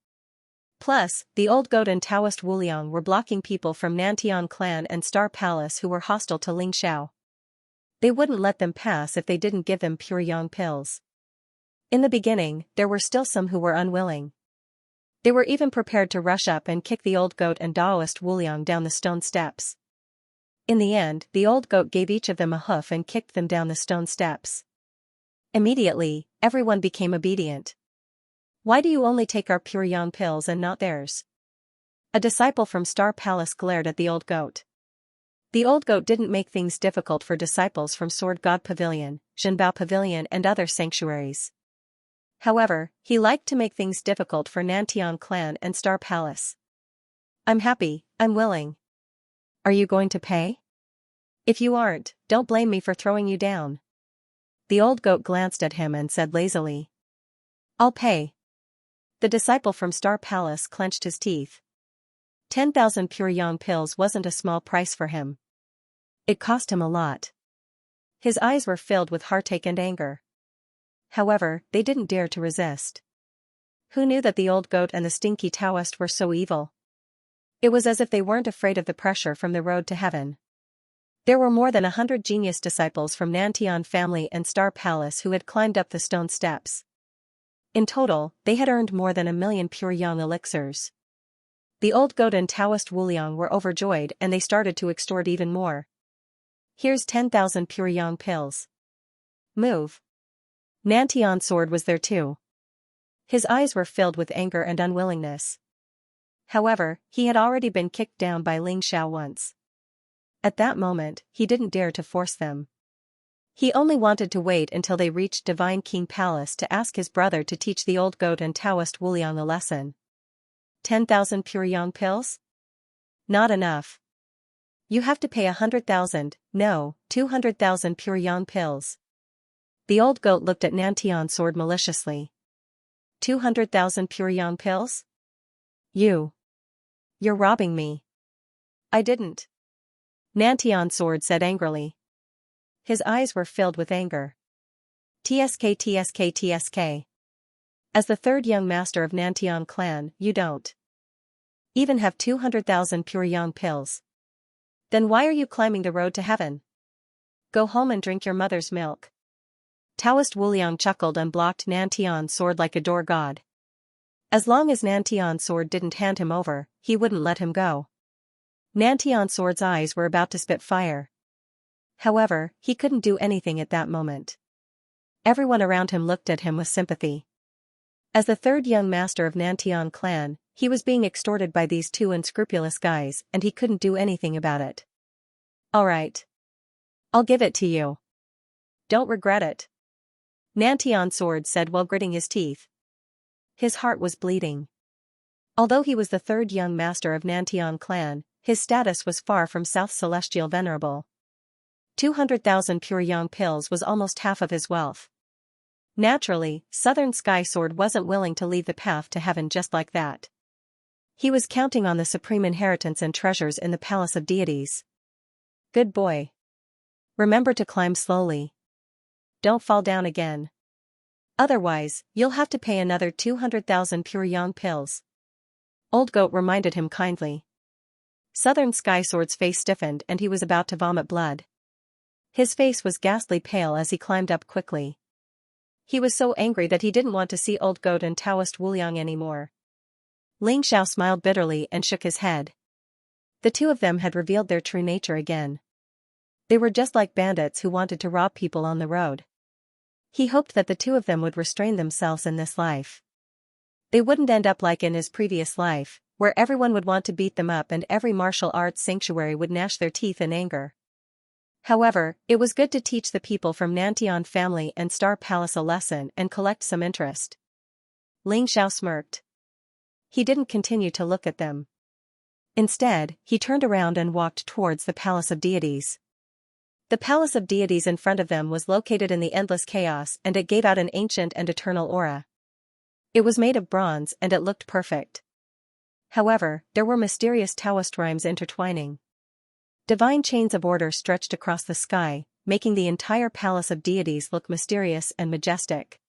Plus, the old goat and Taoist Wuliang were blocking people from Nantian clan and Star Palace who were hostile to Ling Xiao. They wouldn't let them pass if they didn't give them pure yang pills. In the beginning, there were still some who were unwilling. They were even prepared to rush up and kick the old goat and Taoist Wuliang down the stone steps. In the end, the old goat gave each of them a hoof and kicked them down the stone steps. Immediately, everyone became obedient. Why do you only take our pure yang pills and not theirs? A disciple from Star Palace glared at the old goat. The old goat didn't make things difficult for disciples from Sword God Pavilion, Zhenbao Pavilion and other sanctuaries. However, he liked to make things difficult for Nantian clan and Star Palace. I'm happy, I'm willing. Are you going to pay? If you aren't, don't blame me for throwing you down. The old goat glanced at him and said lazily. I'll pay. The disciple from Star Palace clenched his teeth. 10,000 pure yang pills wasn't a small price for him. It cost him a lot. His eyes were filled with heartache and anger. However, they didn't dare to resist. Who knew that the old goat and the stinky Taoist were so evil? It was as if they weren't afraid of the pressure from the road to heaven. There were more than 100 genius disciples from Nantian family and Star Palace who had climbed up the stone steps. In total, they had earned more than 1,000,000 pure yang elixirs. The old goat and Taoist Wuliang were overjoyed and they started to extort even more. Here's 10,000 pure yang pills. Move. Nantian sword was there too. His eyes were filled with anger and unwillingness. However, he had already been kicked down by Ling Xiao once. At that moment, he didn't dare to force them. He only wanted to wait until they reached Divine King Palace to ask his brother to teach the old goat and Taoist Wuliang a lesson. 10,000 pure yang pills? Not enough. You have to pay 100,000, no, 200,000 pure yang pills. The old goat looked at Nantian sword maliciously. 200,000 pure yang pills? You're robbing me. I didn't. Nantian Sword said angrily. His eyes were filled with anger. TSK TSK TSK. As the third young master of Nantian clan, you don't even have 200,000 pure yang pills. Then why are you climbing the road to heaven? Go home and drink your mother's milk. Taoist Wuliang chuckled and blocked Nantian Sword like a door god. As long as Nantian Sword didn't hand him over, he wouldn't let him go. Nantian Sword's eyes were about to spit fire. However, he couldn't do anything at that moment. Everyone around him looked at him with sympathy. As the third young master of Nantian clan, he was being extorted by these two unscrupulous guys and he couldn't do anything about it. Alright. I'll give it to you. Don't regret it. Nantian Sword said while gritting his teeth. His heart was bleeding. Although he was the third young master of Nantian clan, his status was far from South Celestial Venerable. 200,000 pure yang pills was almost half of his wealth. Naturally, Southern Sky Sword wasn't willing to leave the path to heaven just like that. He was counting on the supreme inheritance and treasures in the Palace of Deities. Good boy. Remember to climb slowly. Don't fall down again. Otherwise, you'll have to pay another 200,000 pure yang pills. Old Goat reminded him kindly. Southern Sky Sword's face stiffened and he was about to vomit blood. His face was ghastly pale as he climbed up quickly. He was so angry that he didn't want to see Old Goat and Taoist Wuliang anymore. Ling Xiao smiled bitterly and shook his head. The two of them had revealed their true nature again. They were just like bandits who wanted to rob people on the road. He hoped that the two of them would restrain themselves in this life. They wouldn't end up like in his previous life, where everyone would want to beat them up and every martial arts sanctuary would gnash their teeth in anger. However, it was good to teach the people from Nantian family and Star Palace a lesson and collect some interest. Ling Xiao smirked. He didn't continue to look at them. Instead, he turned around and walked towards the Palace of Deities. The Palace of Deities in front of them was located in the endless chaos and it gave out an ancient and eternal aura. It was made of bronze and it looked perfect. However, there were mysterious Taoist rhymes intertwining. Divine chains of order stretched across the sky, making the entire Palace of Deities look mysterious and majestic.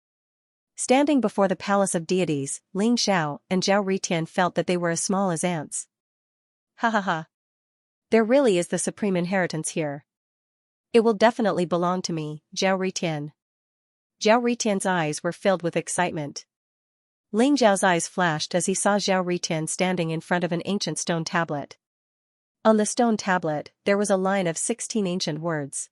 Standing before the Palace of Deities, Ling Xiao and Zhao Ritian felt that they were as small as ants. Ha ha ha. There really is the supreme inheritance here. It will definitely belong to me, Zhao Ritian. Zhao Ritian's eyes were filled with excitement. Ling Xiao's eyes flashed as he saw Zhao Ritian standing in front of an ancient stone tablet. On the stone tablet, there was a line of 16 ancient words.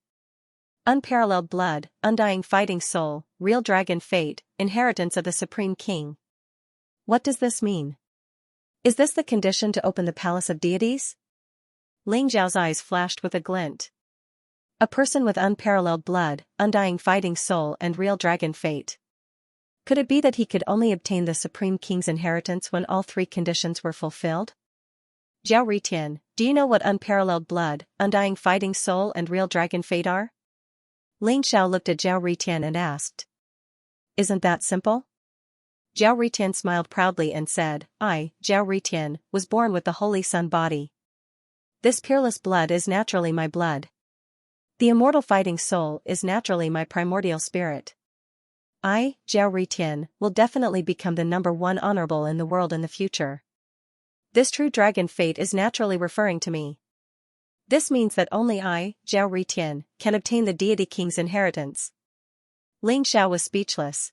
Unparalleled blood, undying fighting soul, real dragon fate, inheritance of the Supreme King. What does this mean? Is this the condition to open the Palace of Deities? Ling Xiao's eyes flashed with a glint. A person with unparalleled blood, undying fighting soul and real dragon fate. Could it be that he could only obtain the Supreme King's inheritance when all three conditions were fulfilled? Zhao Ritian, do you know what unparalleled blood, undying fighting soul and real dragon fate are? Ling Xiao looked at Zhao Ritian and asked. Isn't that simple? Zhao Ritian smiled proudly and said, I, Zhao Ritian, was born with the Holy Sun body. This peerless blood is naturally my blood. The immortal fighting soul is naturally my primordial spirit. I, Zhao Ritian, will definitely become the #1 honorable in the world in the future. This true dragon fate is naturally referring to me. This means that only I, Zhao Ritian, can obtain the deity king's inheritance. Ling Xiao was speechless.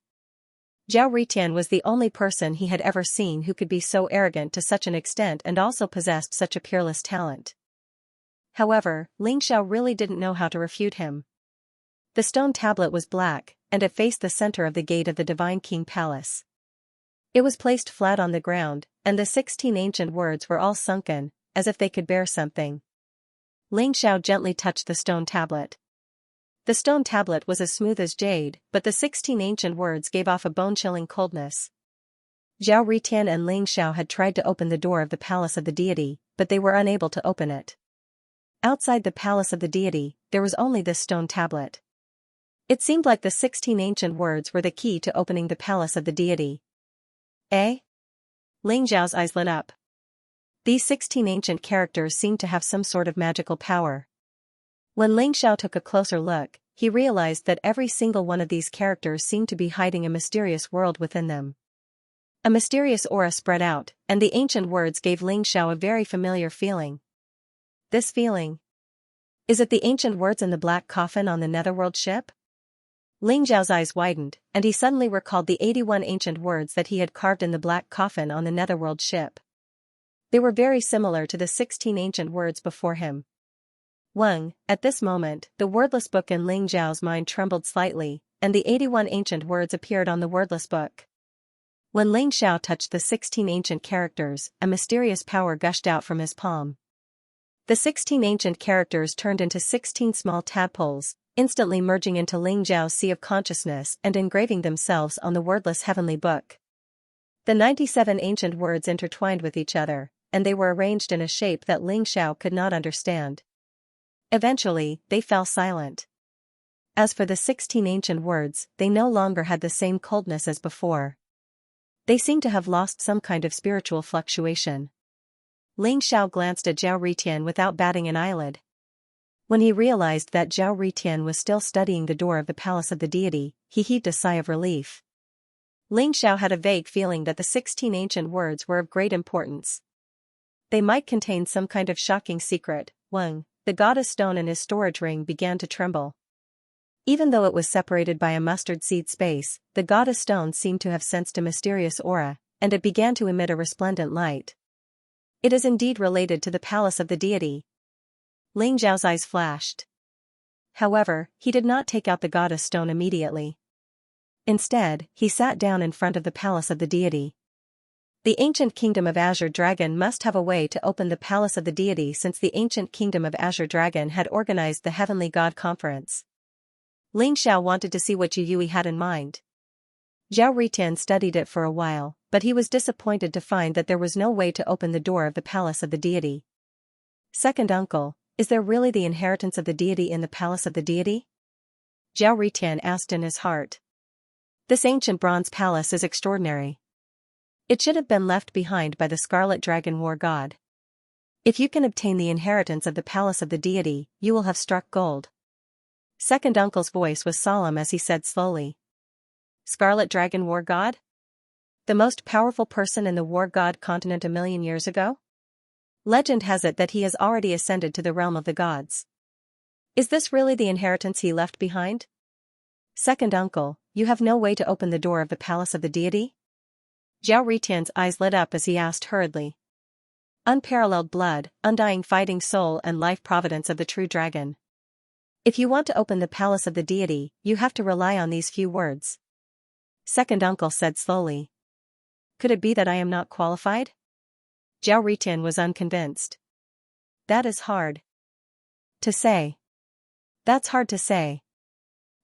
Zhao Ritian was the only person he had ever seen who could be so arrogant to such an extent and also possessed such a peerless talent. However, Ling Xiao really didn't know how to refute him. The stone tablet was black, and it faced the center of the gate of the Divine King Palace. It was placed flat on the ground, and the 16 ancient words were all sunken, as if they could bear something. Ling Xiao gently touched the stone tablet. The stone tablet was as smooth as jade, but the 16 ancient words gave off a bone-chilling coldness. Zhao Ritian and Ling Xiao had tried to open the door of the Palace of the Deity, but they were unable to open it. Outside the Palace of the Deity, there was only this stone tablet. It seemed like the 16 ancient words were the key to opening the Palace of the Deity. Eh? Ling Zhao's eyes lit up. These 16 ancient characters seemed to have some sort of magical power. When Ling Xiao took a closer look, he realized that every single one of these characters seemed to be hiding a mysterious world within them. A mysterious aura spread out, and the ancient words gave Ling Xiao a very familiar feeling. This feeling. Is it the ancient words in the black coffin on the Netherworld ship? Ling Xiao's eyes widened, and he suddenly recalled the 81 ancient words that he had carved in the black coffin on the Netherworld ship. They were very similar to the 16 ancient words before him. Weng, at this moment, the wordless book in Ling Zhao's mind trembled slightly, and the 81 ancient words appeared on the wordless book. When Ling Xiao touched the 16 ancient characters, a mysterious power gushed out from his palm. The 16 ancient characters turned into 16 small tadpoles, instantly merging into Ling Zhao's sea of consciousness and engraving themselves on the wordless heavenly book. The 97 ancient words intertwined with each other, and they were arranged in a shape that Ling Xiao could not understand. Eventually, they fell silent. As for the 16 ancient words, they no longer had the same coldness as before. They seemed to have lost some kind of spiritual fluctuation. Ling Xiao glanced at Zhao Ritian without batting an eyelid. When he realized that Zhao Ritian was still studying the door of the palace of the deity, he heaved a sigh of relief. Ling Xiao had a vague feeling that the 16 ancient words were of great importance. They might contain some kind of shocking secret. Weng, the goddess stone in his storage ring, began to tremble. Even though it was separated by a mustard seed space, the goddess stone seemed to have sensed a mysterious aura, and it began to emit a resplendent light. It is indeed related to the palace of the deity. Ling Zhao's eyes flashed. However, he did not take out the goddess stone immediately. Instead, he sat down in front of the palace of the deity. The ancient kingdom of Azure Dragon must have a way to open the palace of the deity, since the ancient kingdom of Azure Dragon had organized the Heavenly God Conference. Ling Xiao wanted to see what Yu Yui had in mind. Zhao Ritian studied it for a while, but he was disappointed to find that there was no way to open the door of the palace of the deity. Second uncle, is there really the inheritance of the deity in the palace of the deity? Zhao Ritian asked in his heart. This ancient bronze palace is extraordinary. It should have been left behind by the Scarlet Dragon War God. If you can obtain the inheritance of the palace of the deity, you will have struck gold. Second uncle's voice was solemn as he said slowly. Scarlet Dragon War God? The most powerful person in the War God continent 1,000,000 years ago? Legend has it that he has already ascended to the realm of the gods. Is this really the inheritance he left behind? Second uncle, you have no way to open the door of the palace of the deity? Zhao Ritian's eyes lit up as he asked hurriedly. Unparalleled blood, undying fighting soul and life providence of the true dragon. If you want to open the palace of the deity, you have to rely on these few words. Second uncle said slowly. Could it be that I am not qualified? Zhao Ritian was unconvinced. That is hard to say. That's hard to say.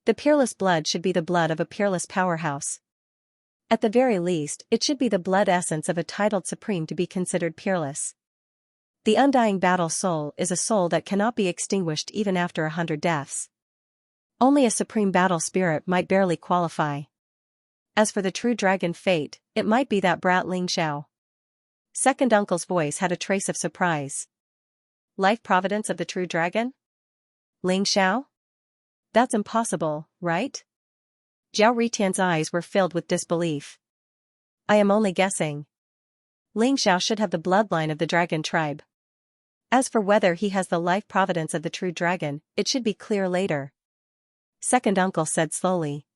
The peerless blood should be the blood of a peerless powerhouse. At the very least, it should be the blood essence of a titled supreme to be considered peerless. The undying battle soul is a soul that cannot be extinguished even after 100 deaths. Only a supreme battle spirit might barely qualify. As for the true dragon fate, it might be that brat Ling Xiao. Second uncle's voice had a trace of surprise. Life providence of the true dragon? Ling Xiao? That's impossible, right? Zhao Ritian's eyes were filled with disbelief. I am only guessing. Ling Xiao should have the bloodline of the dragon tribe. As for whether he has the life providence of the true dragon, it should be clear later. Second uncle said slowly.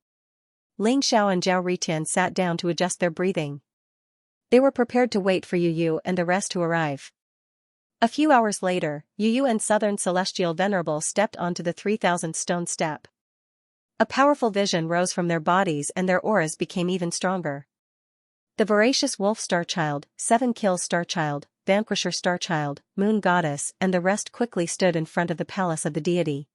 Ling Xiao and Zhao Ritian sat down to adjust their breathing. They were prepared to wait for Yu Yu and the rest to arrive. A few hours later, Yu Yu and Southern Celestial Venerable stepped onto the 3,000 stone step. A powerful vision rose from their bodies and their auras became even stronger. The voracious Wolf Starchild, 7 Kills Starchild, Vanquisher Starchild, Moon Goddess and the rest quickly stood in front of the palace of the deity.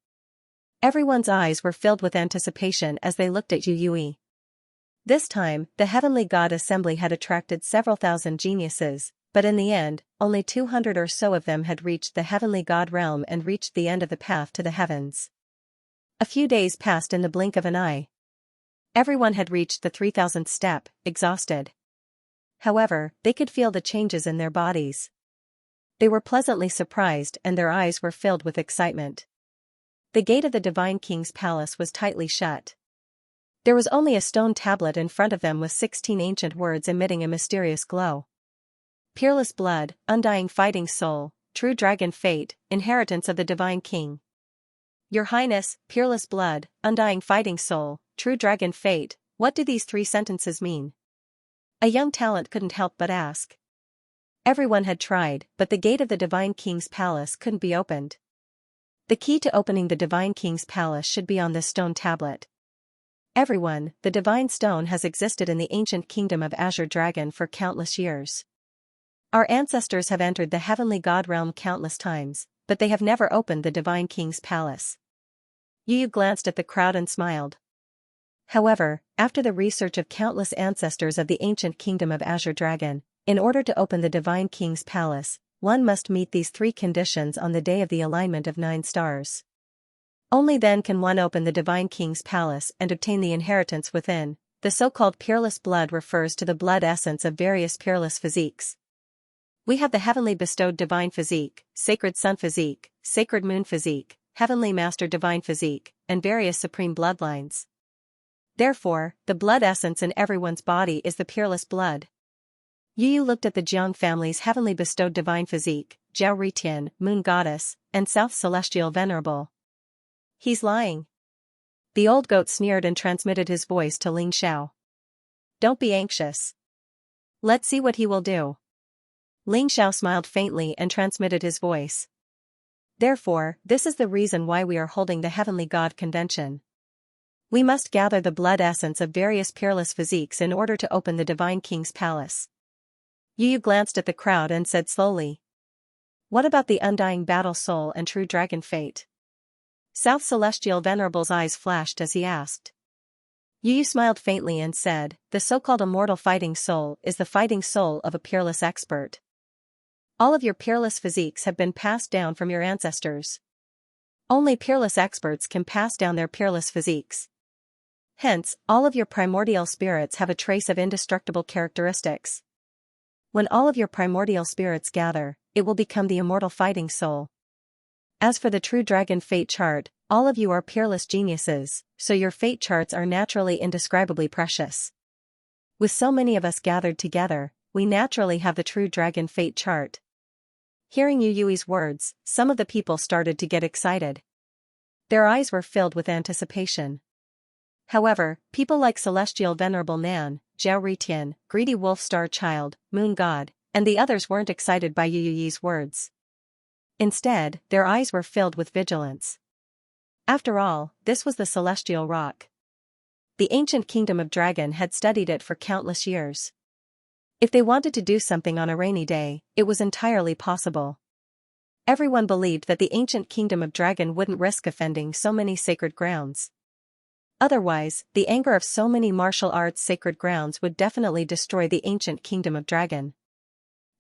Everyone's eyes were filled with anticipation as they looked at Yu Yui. This time, the Heavenly God Assembly had attracted several thousand geniuses, but in the end, only 200 or so of them had reached the Heavenly God realm and reached the end of the path to the heavens. A few days passed in the blink of an eye. Everyone had reached the 3,000th step, exhausted. However, they could feel the changes in their bodies. They were pleasantly surprised and their eyes were filled with excitement. The gate of the Divine King's palace was tightly shut. There was only a stone tablet in front of them with 16 ancient words emitting a mysterious glow. Peerless blood, undying fighting soul, true dragon fate, inheritance of the Divine King. Your Highness, peerless blood, undying fighting soul, true dragon fate, what do these 3 sentences mean? A young talent couldn't help but ask. Everyone had tried, but the gate of the Divine King's palace couldn't be opened. The key to opening the Divine King's palace should be on this stone tablet. Everyone, the divine stone has existed in the ancient kingdom of Azure Dragon for countless years. Our ancestors have entered the heavenly god realm countless times, but they have never opened the Divine King's palace. Yu glanced at the crowd and smiled. However, after the research of countless ancestors of the ancient kingdom of Azure Dragon, in order to open the Divine King's palace, one must meet these 3 conditions on the day of the alignment of 9 stars. Only then can one open the Divine King's palace and obtain the inheritance within. The so-called peerless blood refers to the blood essence of various peerless physiques. We have the heavenly bestowed divine physique, sacred sun physique, sacred moon physique, heavenly master divine physique, and various supreme bloodlines. Therefore, the blood essence in everyone's body is the peerless blood. Yu looked at the Jiang family's heavenly bestowed divine physique, Jiao Ritian, moon goddess, and South celestial venerable. He's lying. The old goat sneered and transmitted his voice to Ling Xiao. Don't be anxious. Let's see what he will do. Ling Xiao smiled faintly and transmitted his voice. Therefore, this is the reason why we are holding the Heavenly God Convention. We must gather the blood essence of various peerless physiques in order to open the Divine King's palace. Yu glanced at the crowd and said slowly. What about the undying battle soul and true dragon fate? South Celestial Venerable's eyes flashed as he asked. Yu smiled faintly and said, the so-called immortal fighting soul is the fighting soul of a peerless expert. All of your peerless physiques have been passed down from your ancestors. Only peerless experts can pass down their peerless physiques. Hence, all of your primordial spirits have a trace of indestructible characteristics. When all of your primordial spirits gather, it will become the immortal fighting soul. As for the true dragon fate chart, all of you are peerless geniuses, so your fate charts are naturally indescribably precious. With so many of us gathered together, we naturally have the true dragon fate chart. Hearing Yui's words, some of the people started to get excited. Their eyes were filled with anticipation. However, people like Celestial Venerable Nan, Jiao Ritian, Greedy Wolf Star Child, Moon God, and the others weren't excited by Yui's words. Instead, their eyes were filled with vigilance. After all, this was the Celestial Rock. The ancient kingdom of Dragon had studied it for countless years. If they wanted to do something on a rainy day, it was entirely possible. Everyone believed that the ancient kingdom of Dragon wouldn't risk offending so many sacred grounds. Otherwise, the anger of so many martial arts sacred grounds would definitely destroy the ancient kingdom of Dragon.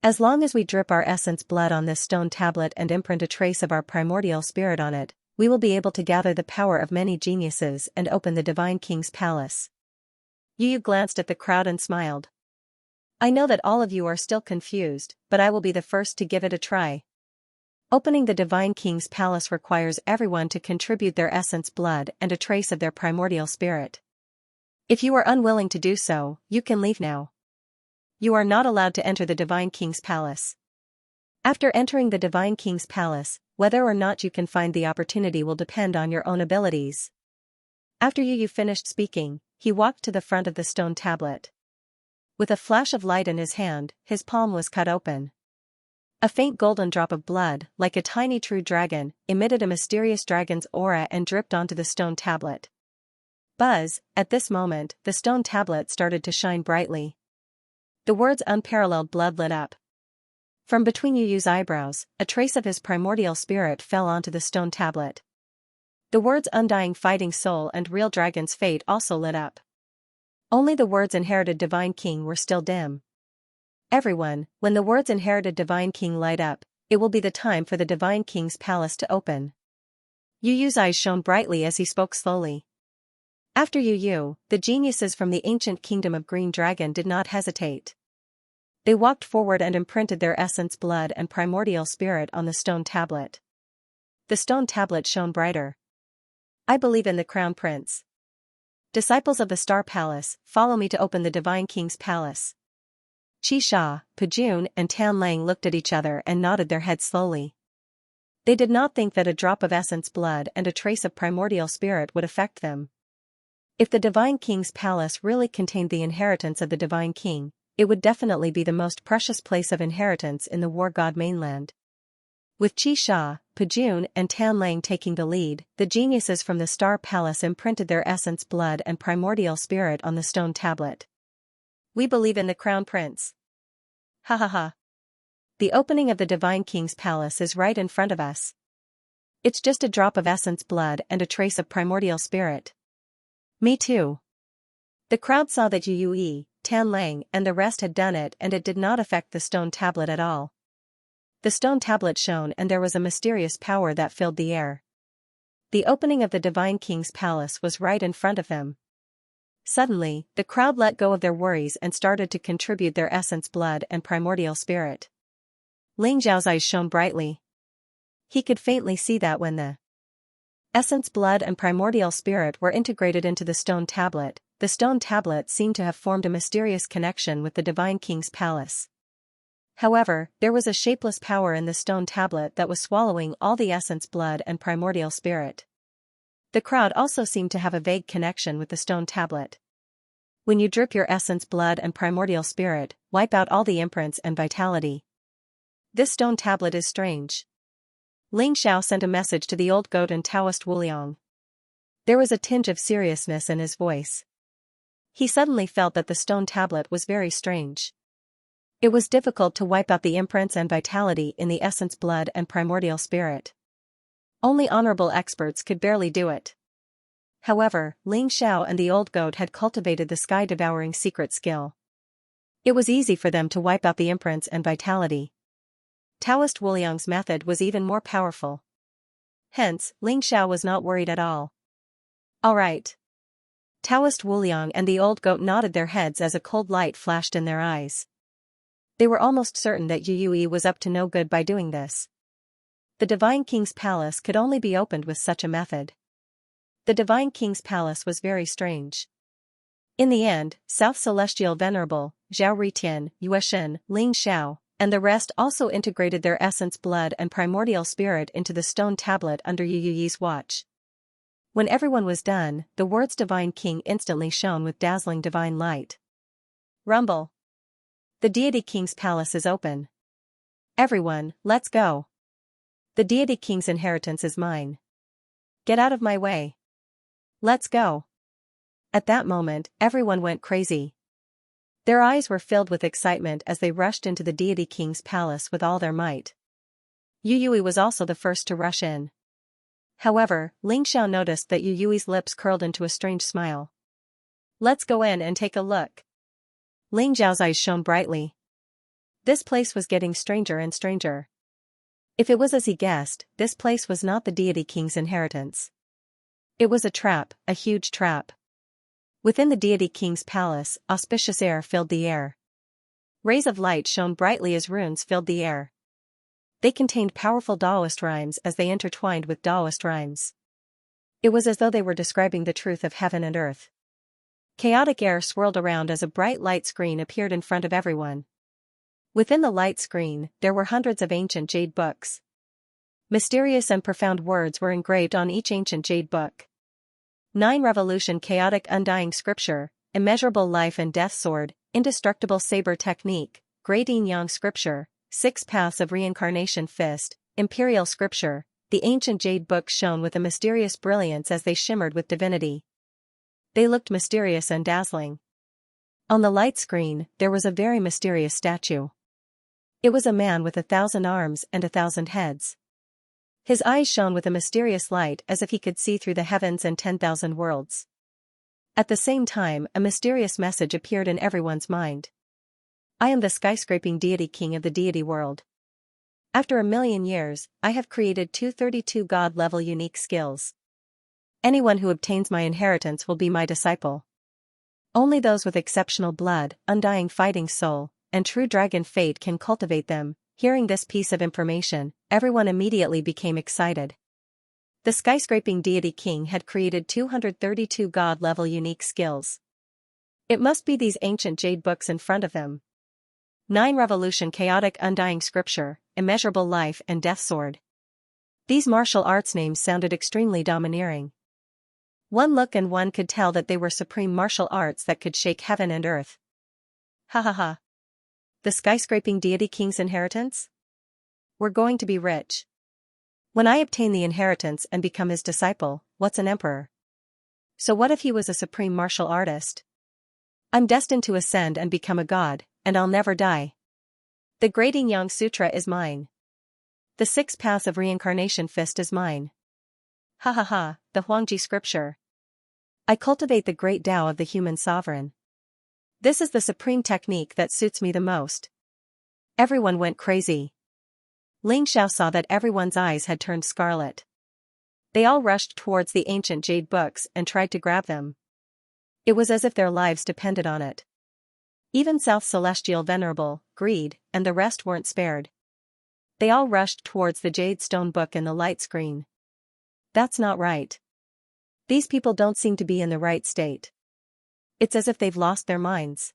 As long as we drip our essence blood on this stone tablet and imprint a trace of our primordial spirit on it, we will be able to gather the power of many geniuses and open the Divine King's palace. Yu glanced at the crowd and smiled. I know that all of you are still confused, but I will be the first to give it a try. Opening the Divine King's palace requires everyone to contribute their essence blood and a trace of their primordial spirit. If you are unwilling to do so, you can leave now. You are not allowed to enter the Divine King's palace. After entering the Divine King's palace, whether or not you can find the opportunity will depend on your own abilities. After Yu finished speaking, he walked to the front of the stone tablet. With a flash of light in his hand, his palm was cut open. A faint golden drop of blood, like a tiny true dragon, emitted a mysterious dragon's aura and dripped onto the stone tablet. Buzz, at this moment, the stone tablet started to shine brightly. The words unparalleled blood lit up. From between Yu's eyebrows, a trace of his primordial spirit fell onto the stone tablet. The words undying fighting soul and real dragon's fate also lit up. Only the words inherited divine king were still dim. Everyone, when the words inherited divine king light up, it will be the time for the Divine King's palace to open. Yu's eyes shone brightly as he spoke slowly. After Yu, the geniuses from the ancient kingdom of Green Dragon did not hesitate. They walked forward and imprinted their essence blood and primordial spirit on the stone tablet. The stone tablet shone brighter. I believe in the Crown Prince. Disciples of the Star Palace, follow me to open the Divine King's palace. Xianxia, Pejun and Tanlang looked at each other and nodded their heads slowly. They did not think that a drop of essence blood and a trace of primordial spirit would affect them. If the Divine King's palace really contained the inheritance of the Divine King, it would definitely be the most precious place of inheritance in the War God mainland. With Xianxia, Pejun and Tanlang taking the lead, the geniuses from the Star Palace imprinted their essence blood and primordial spirit on the stone tablet. We believe in the Crown Prince. Ha ha ha. The opening of the Divine King's palace is right in front of us. It's just a drop of essence blood and a trace of primordial spirit. Me too. The crowd saw that Yue, Tanlang and the rest had done it, and it did not affect the stone tablet at all. The stone tablet shone and there was a mysterious power that filled the air. The opening of the Divine King's palace was right in front of them. Suddenly, the crowd let go of their worries and started to contribute their essence blood and primordial spirit. Ling Zhao's eyes shone brightly. He could faintly see that when the essence blood and primordial spirit were integrated into the stone tablet seemed to have formed a mysterious connection with the Divine King's palace. However, there was a shapeless power in the stone tablet that was swallowing all the essence blood and primordial spirit. The crowd also seemed to have a vague connection with the stone tablet. When you drip your essence blood and primordial spirit, wipe out all the imprints and vitality. This stone tablet is strange. Ling Xiao sent a message to the old goat and Taoist Wuliang. There was a tinge of seriousness in his voice. He suddenly felt that the stone tablet was very strange. It was difficult to wipe out the imprints and vitality in the essence blood and primordial spirit. Only honorable experts could barely do it. However, Ling Xiao and the old goat had cultivated the sky-devouring secret skill. It was easy for them to wipe out the imprints and vitality. Taoist Wuliang's method was even more powerful. Hence, Ling Xiao was not worried at all. All right. Taoist Wuliang and the old goat nodded their heads as a cold light flashed in their eyes. They were almost certain that Yue was up to no good by doing this. The Divine King's palace could only be opened with such a method. The Divine King's palace was very strange. In the end, South Celestial Venerable, Zhao Ritian, Yueshin, Ling Xiao, and the rest also integrated their essence blood and primordial spirit into the stone tablet under Yue's watch. When everyone was done, the words Divine King instantly shone with dazzling divine light. Rumble. The Deity King's palace is open. Everyone, let's go. The Deity King's inheritance is mine. Get out of my way. Let's go. At that moment, everyone went crazy. Their eyes were filled with excitement as they rushed into the Deity King's palace with all their might. Yue was also the first to rush in. However, Ling Xiao noticed that Yue's lips curled into a strange smile. Let's go in and take a look. Ling Zhao's eyes shone brightly. This place was getting stranger and stranger. If it was as he guessed, this place was not the Deity King's inheritance. It was a trap, a huge trap. Within the Deity King's palace, auspicious air filled the air. Rays of light shone brightly as runes filled the air. They contained powerful Taoist rhymes as they intertwined with Taoist rhymes. It was as though they were describing the truth of heaven and earth. Chaotic air swirled around as a bright light screen appeared in front of everyone. Within the light screen, there were hundreds of ancient jade books. Mysterious and profound words were engraved on each ancient jade book. 9 Revolution Chaotic Undying Scripture, Immeasurable Life and Death Sword, Indestructible Saber Technique, Great Yin Yang Scripture, 6 Paths of Reincarnation Fist, Imperial Scripture. The ancient jade books shone with a mysterious brilliance as they shimmered with divinity. They looked mysterious and dazzling. On the light screen, there was a very mysterious statue. It was a man with 1,000 arms and 1,000 heads. His eyes shone with a mysterious light as if he could see through the heavens and 10,000 worlds. At the same time, a mysterious message appeared in everyone's mind. I am the skyscraping deity king of the deity world. After 1,000,000 years, I have created 232 god-level unique skills. Anyone who obtains my inheritance will be my disciple. Only those with exceptional blood, undying fighting soul, and true dragon fate can cultivate them. Hearing this piece of information, everyone immediately became excited. The skyscraping deity king had created 232 god-level unique skills. It must be these ancient jade books in front of them. 9 Revolution, chaotic undying scripture, immeasurable life and death sword. These martial arts names sounded extremely domineering. One look and one could tell that they were supreme martial arts that could shake heaven and earth. Ha ha ha. The skyscraping deity king's inheritance? We're going to be rich. When I obtain the inheritance and become his disciple, what's an emperor? So what if he was a supreme martial artist? I'm destined to ascend and become a god, and I'll never die. The Great Yin Yang Sutra is mine. The 6 Paths of Reincarnation Fist is mine. Ha ha ha, the Huangji scripture. I cultivate the great Tao of the human sovereign. This is the supreme technique that suits me the most. Everyone went crazy. Ling Xiao saw that everyone's eyes had turned scarlet. They all rushed towards the ancient jade books and tried to grab them. It was as if their lives depended on it. Even South Celestial Venerable, Greed, and the rest weren't spared. They all rushed towards the jade stone book in the light screen. That's not right. These people don't seem to be in the right state. It's as if they've lost their minds.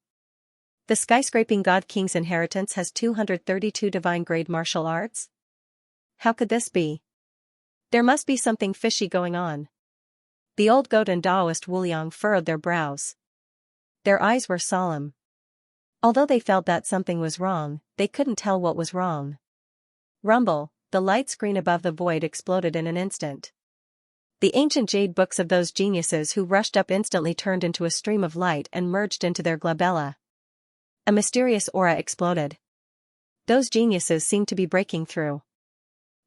The skyscraping god king's inheritance has 232 divine grade martial arts? How could this be? There must be something fishy going on. The old goat and Taoist Wuliang furrowed their brows. Their eyes were solemn. Although they felt that something was wrong, they couldn't tell what was wrong. Rumble, the light screen above the void exploded in an instant. The ancient jade books of those geniuses who rushed up instantly turned into a stream of light and merged into their glabella. A mysterious aura exploded. Those geniuses seemed to be breaking through.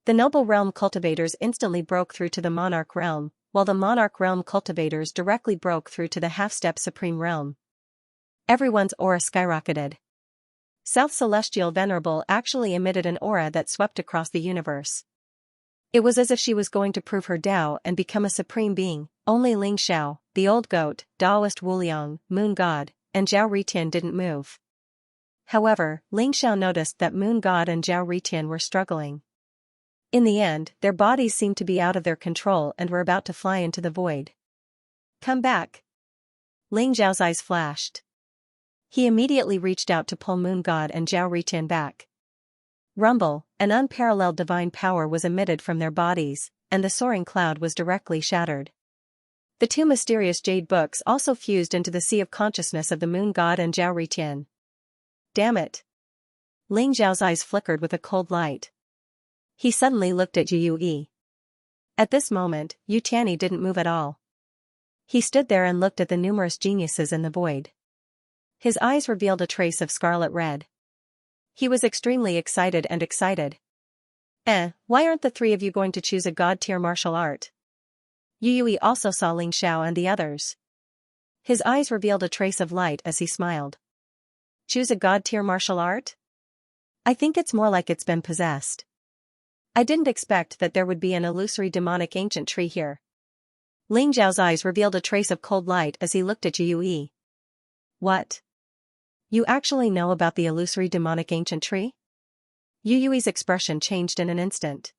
The noble realm cultivators instantly broke through to the monarch realm, while the monarch realm cultivators directly broke through to the half-step supreme realm. Everyone's aura skyrocketed. South Celestial Venerable actually emitted an aura that swept across the universe. It was as if she was going to prove her Tao and become a supreme being. Only Ling Xiao, the old goat, Taoist Wuliang, Moon God, and Zhao Ritian didn't move. However, Ling Xiao noticed that Moon God and Zhao Ritian were struggling. In the end, their bodies seemed to be out of their control and were about to fly into the void. Come back. Ling Zhao's eyes flashed. He immediately reached out to pull Moon God and Zhao Ritian back. Rumble, an unparalleled divine power was emitted from their bodies, and the soaring cloud was directly shattered. The 2 mysterious jade books also fused into the sea of consciousness of the Moon God and Zhao Ritian. Damn it! Ling Zhao's eyes flickered with a cold light. He suddenly looked at Yu Yi. At this moment, Yu Tianyi didn't move at all. He stood there and looked at the numerous geniuses in the void. His eyes revealed a trace of scarlet red. He was extremely excited. Why aren't the 3 of you going to choose a god-tier martial art? Yu Yui also saw Ling Xiao and the others. His eyes revealed a trace of light as he smiled. Choose a god-tier martial art? I think it's more like it's been possessed. I didn't expect that there would be an illusory demonic ancient tree here. Ling Zhao's eyes revealed a trace of cold light as he looked at Yu Yi. What? You actually know about the illusory demonic ancient tree? Yu Yui's expression changed in an instant.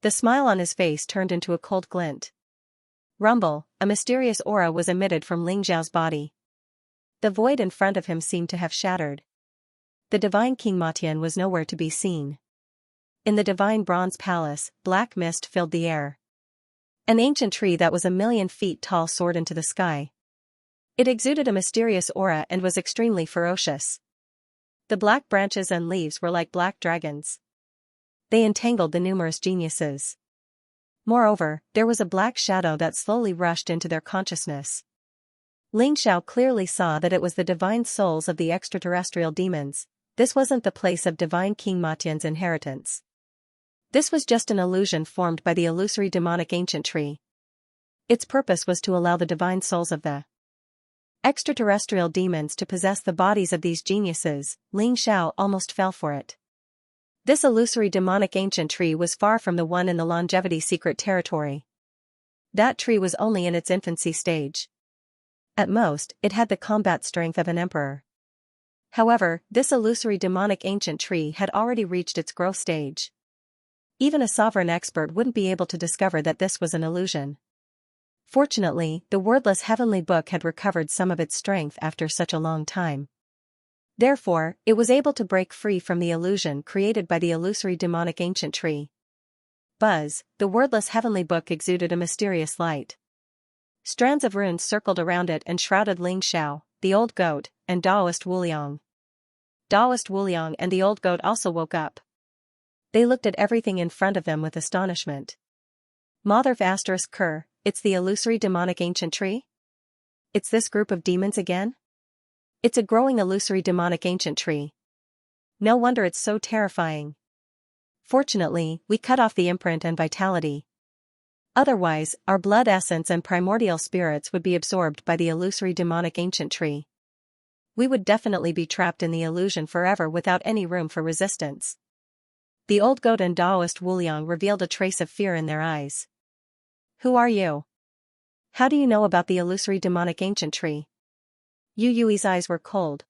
The smile on his face turned into a cold glint. Rumble, a mysterious aura was emitted from Ling Zhao's body. The void in front of him seemed to have shattered. The divine King Matian was nowhere to be seen. In the divine bronze palace, black mist filled the air. An ancient tree that was 1,000,000 feet tall soared into the sky. It exuded a mysterious aura and was extremely ferocious. The black branches and leaves were like black dragons. They entangled the numerous geniuses. Moreover, there was a black shadow that slowly rushed into their consciousness. Ling Xiao clearly saw that it was the divine souls of the extraterrestrial demons. This wasn't the place of divine King Matian's inheritance. This was just an illusion formed by the illusory demonic ancient tree. Its purpose was to allow the divine souls of the extraterrestrial demons to possess the bodies of these geniuses. Ling Xiao almost fell for it. This illusory demonic ancient tree was far from the one in the longevity secret territory. That tree was only in its infancy stage. At most, it had the combat strength of an emperor. However, this illusory demonic ancient tree had already reached its growth stage. Even a sovereign expert wouldn't be able to discover that this was an illusion. Fortunately, the wordless heavenly book had recovered some of its strength after such a long time. Therefore, it was able to break free from the illusion created by the illusory demonic ancient tree. Buzz, the wordless heavenly book exuded a mysterious light. Strands of runes circled around it and shrouded Xianxia, the old goat, and Daoist Wuliang. Daoist Wuliang and the old goat also woke up. They looked at everything in front of them with astonishment. Motherv ****, it's the illusory demonic ancient tree? It's this group of demons again? It's a growing illusory demonic ancient tree. No wonder it's so terrifying. Fortunately, we cut off the imprint and vitality. Otherwise, our blood essence and primordial spirits would be absorbed by the illusory demonic ancient tree. We would definitely be trapped in the illusion forever without any room for resistance. The old goat and Daoist Wuliang revealed a trace of fear in their eyes. Who are you? How do you know about the illusory demonic ancient tree? Yu Yui's eyes were cold.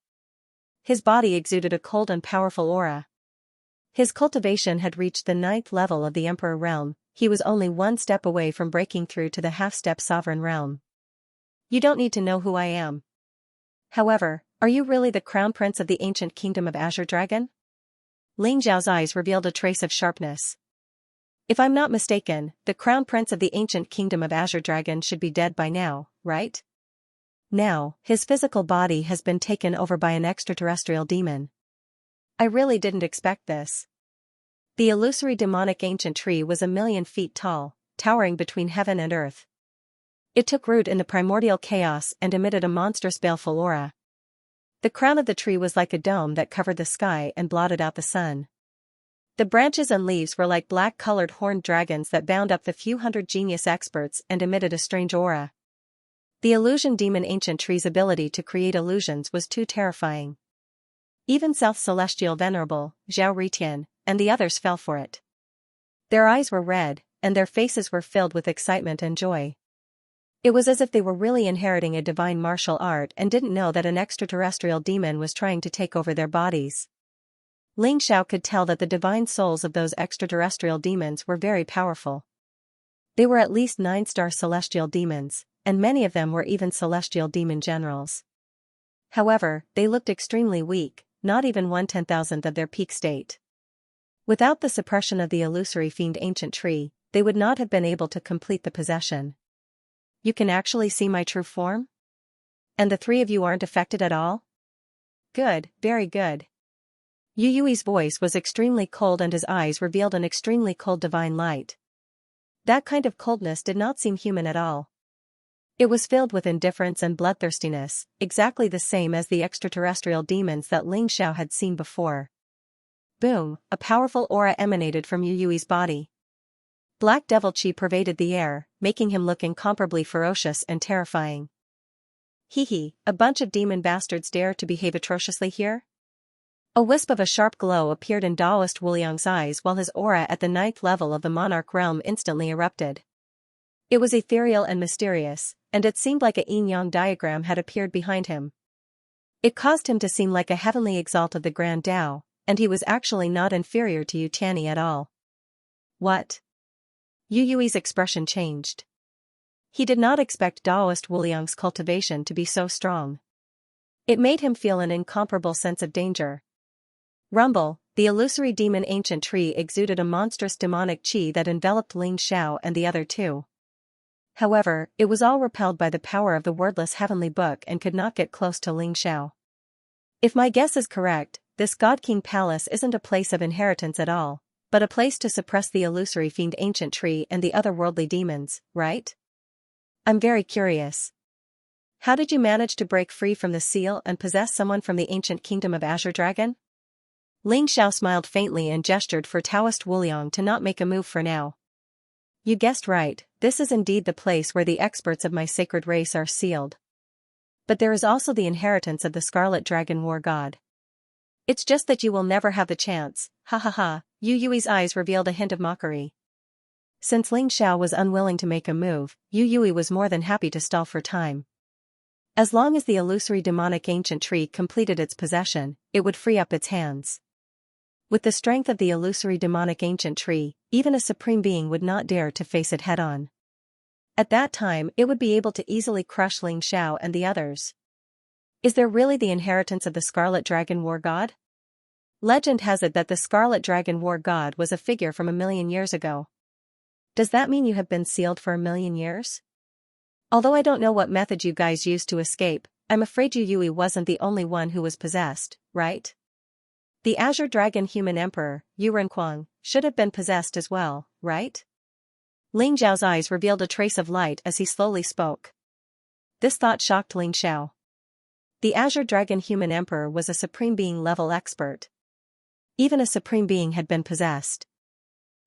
His body exuded a cold and powerful aura. His cultivation had reached the 9th level of the Emperor realm. He was only one step away from breaking through to the half-step sovereign realm. You don't need to know who I am. However, are you really the crown prince of the ancient kingdom of Azure Dragon? Ling Zhao's eyes revealed a trace of sharpness. If I'm not mistaken, the crown prince of the ancient kingdom of Azure Dragon should be dead by now, right? Now, his physical body has been taken over by an extraterrestrial demon. I really didn't expect this. The illusory demonic ancient tree was 1,000,000 feet tall, towering between heaven and earth. It took root in the primordial chaos and emitted a monstrous baleful aura. The crown of the tree was like a dome that covered the sky and blotted out the sun. The branches and leaves were like black-colored horned dragons that bound up the few hundred genius experts and emitted a strange aura. The illusion demon ancient tree's ability to create illusions was too terrifying. Even South Celestial Venerable, Zhao Ritian, and the others fell for it. Their eyes were red, and their faces were filled with excitement and joy. It was as if they were really inheriting a divine martial art and didn't know that an extraterrestrial demon was trying to take over their bodies. Ling Xiao could tell that the divine souls of those extraterrestrial demons were very powerful. They were at least 9-star celestial demons, and many of them were even celestial demon generals. However, they looked extremely weak, not even 1/10,000th of their peak state. Without the suppression of the illusory fiend ancient tree, they would not have been able to complete the possession. You can actually see my true form? And the 3 of you aren't affected at all? Good, very good. Yu Yui's voice was extremely cold and his eyes revealed an extremely cold divine light. That kind of coldness did not seem human at all. It was filled with indifference and bloodthirstiness, exactly the same as the extraterrestrial demons that Ling Xiao had seen before. Boom, a powerful aura emanated from Yu Yui's body. Black devil chi pervaded the air, making him look incomparably ferocious and terrifying. Hee, a bunch of demon bastards dare to behave atrociously here? A wisp of a sharp glow appeared in Daoist Wuliang's eyes while his aura at the 9th level of the monarch realm instantly erupted. It was ethereal and mysterious, and it seemed like a yin-yang diagram had appeared behind him. It caused him to seem like a heavenly exalt of the Grand Tao, and he was actually not inferior to Yu Tianyi at all. What? Yu Yui's expression changed. He did not expect Daoist Wuliang's cultivation to be so strong. It made him feel an incomparable sense of danger. Rumble, the illusory demon ancient tree exuded a monstrous demonic chi that enveloped Ling Xiao and the other 2. However, it was all repelled by the power of the wordless heavenly book and could not get close to Ling Xiao. If my guess is correct, this God King Palace isn't a place of inheritance at all, but a place to suppress the illusory fiend ancient tree and the other worldly demons, right? I'm very curious. How did you manage to break free from the seal and possess someone from the ancient kingdom of Azure Dragon? Ling Xiao smiled faintly and gestured for Taoist Wuliang to not make a move for now. You guessed right, this is indeed the place where the experts of my sacred race are sealed. But there is also the inheritance of the Scarlet Dragon War God. It's just that you will never have the chance, ha ha ha. Yu Yui's eyes revealed a hint of mockery. Since Ling Xiao was unwilling to make a move, Yu Yui was more than happy to stall for time. As long as the illusory demonic ancient tree completed its possession, it would free up its hands. With the strength of the illusory demonic ancient tree, even a supreme being would not dare to face it head-on. At that time it would be able to easily crush Xianxia and the others. Is there really the inheritance of the Scarlet Dragon War God? Legend has it that the Scarlet Dragon War God was a figure from 1,000,000 years ago. Does that mean you have been sealed for 1,000,000 years? Although I don't know what method you guys used to escape, I'm afraid Yui wasn't the only one who was possessed, right? The Azure Dragon Human Emperor, Yurenquang, should have been possessed as well, right? Ling Zhao's eyes revealed a trace of light as he slowly spoke. This thought shocked Ling Xiao. The Azure Dragon Human Emperor was a Supreme Being level expert. Even a Supreme Being had been possessed.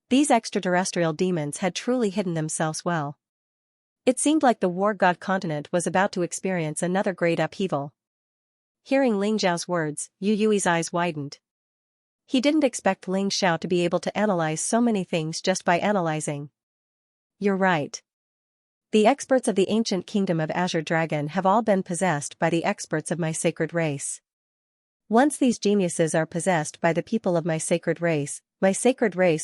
These extraterrestrial demons had truly hidden themselves well. It seemed like the War God continent was about to experience another great upheaval. Hearing Ling Zhao's words, Yui's eyes widened. He didn't expect Ling Xiao to be able to analyze so many things just by analyzing. You're right. The experts of the ancient kingdom of Azure Dragon have all been possessed by the experts of my sacred race. Once these geniuses are possessed by the people of my sacred race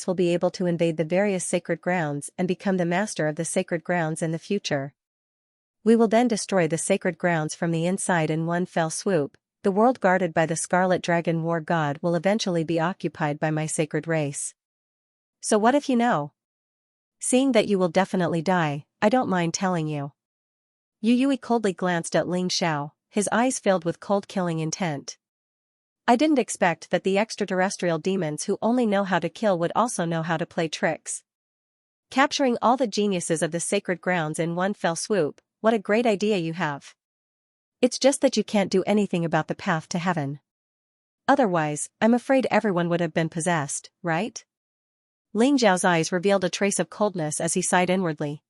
will be able to invade the various sacred grounds and become the master of the sacred grounds in the future. We will then destroy the sacred grounds from the inside in one fell swoop. The world guarded by the Scarlet Dragon War God will eventually be occupied by my sacred race. So what if you know? Seeing that you will definitely die, I don't mind telling you. Yui coldly glanced at Ling Xiao, his eyes filled with cold killing intent. I didn't expect that the extraterrestrial demons who only know how to kill would also know how to play tricks. Capturing all the geniuses of the sacred grounds in one fell swoop, what a great idea you have. It's just that you can't do anything about the path to heaven. Otherwise, I'm afraid everyone would have been possessed, right? Ling Zhao's eyes revealed a trace of coldness as he sighed inwardly.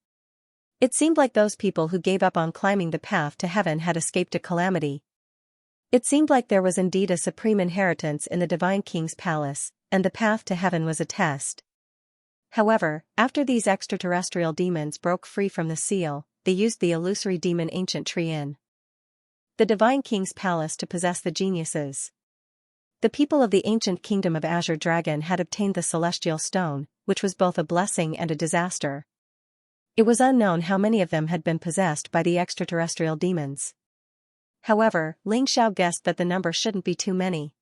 It seemed like those people who gave up on climbing the path to heaven had escaped a calamity. It seemed like there was indeed a supreme inheritance in the Divine King's palace, and the path to heaven was a test. However, after these extraterrestrial demons broke free from the seal, they used the illusory demon ancient tree in the Divine King's palace to possess the geniuses. The people of the ancient kingdom of Azure Dragon had obtained the celestial stone, which was both a blessing and a disaster. It was unknown how many of them had been possessed by the extraterrestrial demons. However, Ling Xiao guessed that the number shouldn't be too many.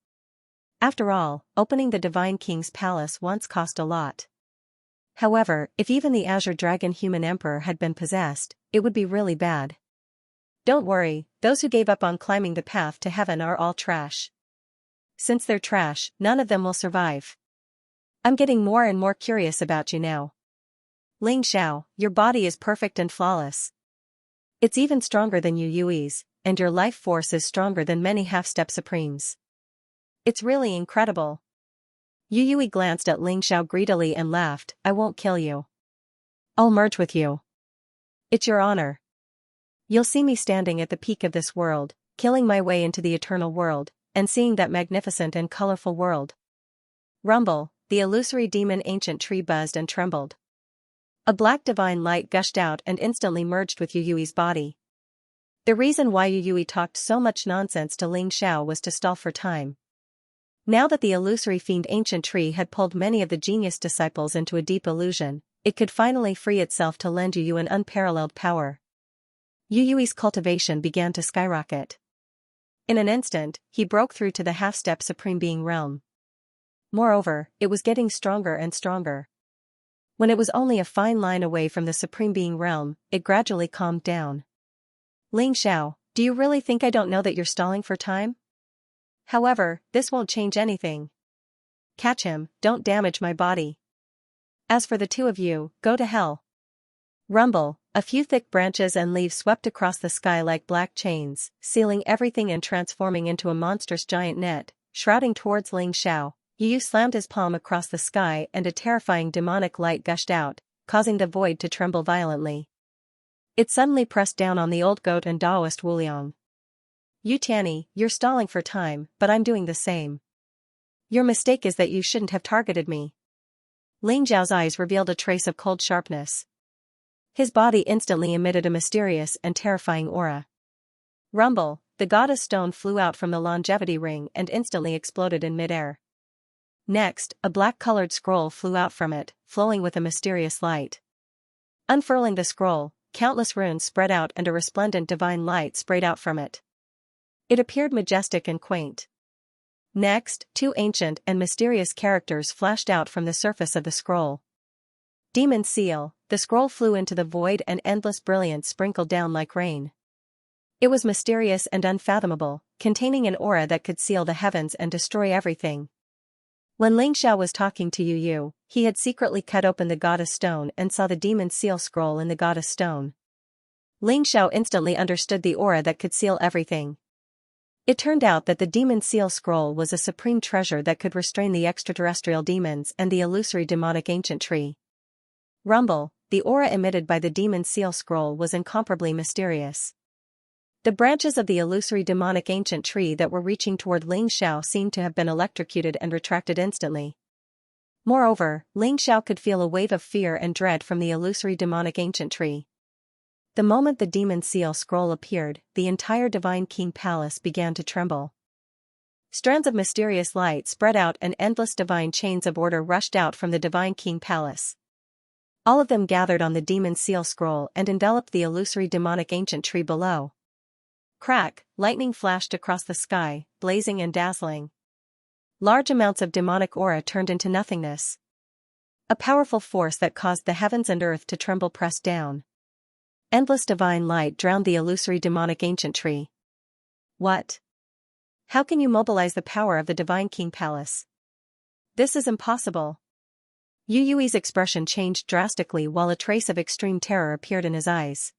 After all, opening the Divine King's palace once cost a lot. However, if even the Azure Dragon Human Emperor had been possessed, it would be really bad. Don't worry, those who gave up on climbing the path to heaven are all trash. Since they're trash, none of them will survive. I'm getting more and more curious about you now. Ling Xiao, your body is perfect and flawless. It's even stronger than Yui's, and your life force is stronger than many half-step supremes. It's really incredible. Yui glanced at Ling Xiao greedily and laughed. I won't kill you. I'll merge with you. It's your honor. You'll see me standing at the peak of this world, killing my way into the eternal world, and seeing that magnificent and colorful world. Rumble, the illusory demon ancient tree buzzed and trembled. A black divine light gushed out and instantly merged with Yui's body. The reason why Yui talked so much nonsense to Ling Xiao was to stall for time. Now that the illusory fiend ancient tree had pulled many of the genius disciples into a deep illusion, it could finally free itself to lend Yu an unparalleled power. Yui's cultivation began to skyrocket. In an instant, he broke through to the half-step Supreme Being realm. Moreover, it was getting stronger and stronger. When it was only a fine line away from the Supreme Being realm, it gradually calmed down. Ling Xiao, do you really think I don't know that you're stalling for time? However, this won't change anything. Catch him, don't damage my body. As for the two of you, go to hell. Rumble, a few thick branches and leaves swept across the sky like black chains, sealing everything and transforming into a monstrous giant net, shrouding towards Ling Xiao. Yu slammed his palm across the sky and a terrifying demonic light gushed out, causing the void to tremble violently. It suddenly pressed down on the old goat and Taoist Wuliang. Yu Tianyi, you're stalling for time, but I'm doing the same. Your mistake is that you shouldn't have targeted me. Ling Zhao's eyes revealed a trace of cold sharpness. His body instantly emitted a mysterious and terrifying aura. Rumble, the goddess stone flew out from the longevity ring and instantly exploded in midair. Next, a black-colored scroll flew out from it, flowing with a mysterious light. Unfurling the scroll, countless runes spread out and a resplendent divine light sprayed out from it. It appeared majestic and quaint. Next, two ancient and mysterious characters flashed out from the surface of the scroll. Demon Seal, the scroll flew into the void and endless brilliance sprinkled down like rain. It was mysterious and unfathomable, containing an aura that could seal the heavens and destroy everything. When Xianxia was talking to Yu Yu, he had secretly cut open the goddess stone and saw the demon seal scroll in the goddess stone. Xianxia instantly understood the aura that could seal everything. It turned out that the demon seal scroll was a supreme treasure that could restrain the extraterrestrial demons and the illusory demonic ancient tree. Rumble, the aura emitted by the demon seal scroll was incomparably mysterious. The branches of the illusory demonic ancient tree that were reaching toward Xianxia seemed to have been electrocuted and retracted instantly. Moreover, Xianxia could feel a wave of fear and dread from the illusory demonic ancient tree. The moment the demon seal scroll appeared, the entire Divine King Palace began to tremble. Strands of mysterious light spread out and endless divine chains of order rushed out from the Divine King Palace. All of them gathered on the demon seal scroll and enveloped the illusory demonic ancient tree below. Crack, lightning flashed across the sky, blazing and dazzling. Large amounts of demonic aura turned into nothingness. A powerful force that caused the heavens and earth to tremble pressed down. Endless divine light drowned the illusory demonic ancient tree. What? How can you mobilize the power of the Divine King Palace? This is impossible. Yu Yui's expression changed drastically while a trace of extreme terror appeared in his eyes.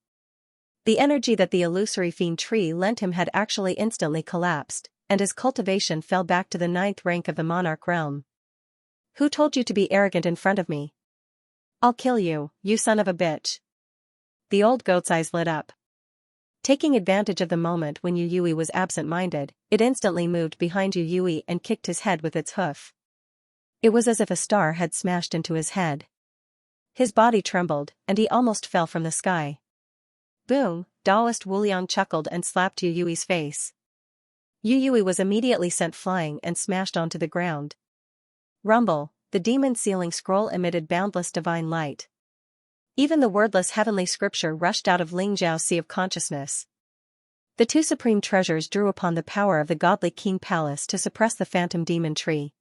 The energy that the illusory fiend tree lent him had actually instantly collapsed, and his cultivation fell back to the 9th rank of the monarch realm. Who told you to be arrogant in front of me? I'll kill you, you son of a bitch. The old goat's eyes lit up. Taking advantage of the moment when Yu Yui was absent-minded, it instantly moved behind Yu Yui and kicked his head with its hoof. It was as if a star had smashed into his head. His body trembled, and he almost fell from the sky. Boom, Daoist Wuliang chuckled and slapped Yu Yui's face. Yu Yui was immediately sent flying and smashed onto the ground. Rumble, the demon sealing scroll emitted boundless divine light. Even the wordless heavenly scripture rushed out of Xiao's sea of consciousness. The two supreme treasures drew upon the power of the godly King Palace to suppress the phantom demon tree.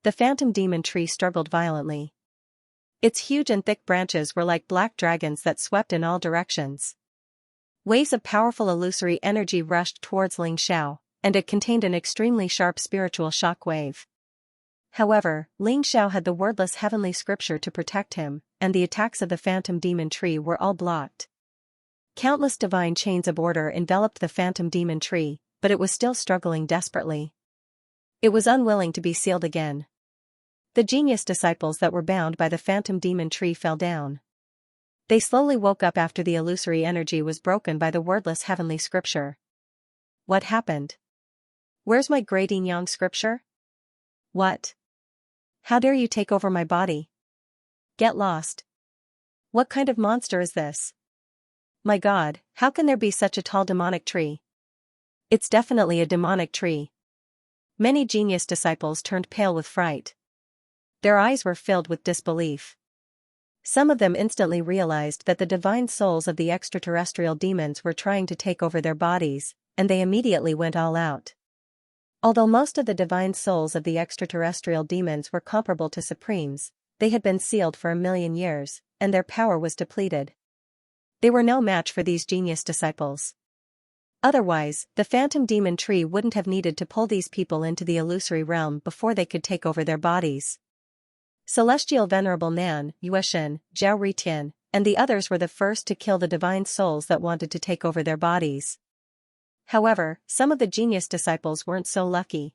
The phantom demon tree struggled violently. Its huge and thick branches were like black dragons that swept in all directions. Waves of powerful illusory energy rushed towards Xiao, and it contained an extremely sharp spiritual shock wave. However, Xiao had the wordless heavenly scripture to protect him, and the attacks of the phantom demon tree were all blocked. Countless divine chains of order enveloped the phantom demon tree, but it was still struggling desperately. It was unwilling to be sealed again. The genius disciples that were bound by the phantom demon tree fell down. They slowly woke up after the illusory energy was broken by the wordless heavenly scripture. What happened? Where's my great yin yang scripture? What? How dare you take over my body? Get lost. What kind of monster is this? My God, how can there be such a tall demonic tree? It's definitely a demonic tree. Many genius disciples turned pale with fright. Their eyes were filled with disbelief. Some of them instantly realized that the divine souls of the extraterrestrial demons were trying to take over their bodies, and they immediately went all out. Although most of the divine souls of the extraterrestrial demons were comparable to supremes, they had been sealed for 1,000,000 years, and their power was depleted. They were no match for these genius disciples. Otherwise, the phantom demon tree wouldn't have needed to pull these people into the illusory realm before they could take over their bodies. Celestial Venerable Nan, Yueshin, Zhao Ritian, and the others were the first to kill the divine souls that wanted to take over their bodies. However, some of the genius disciples weren't so lucky.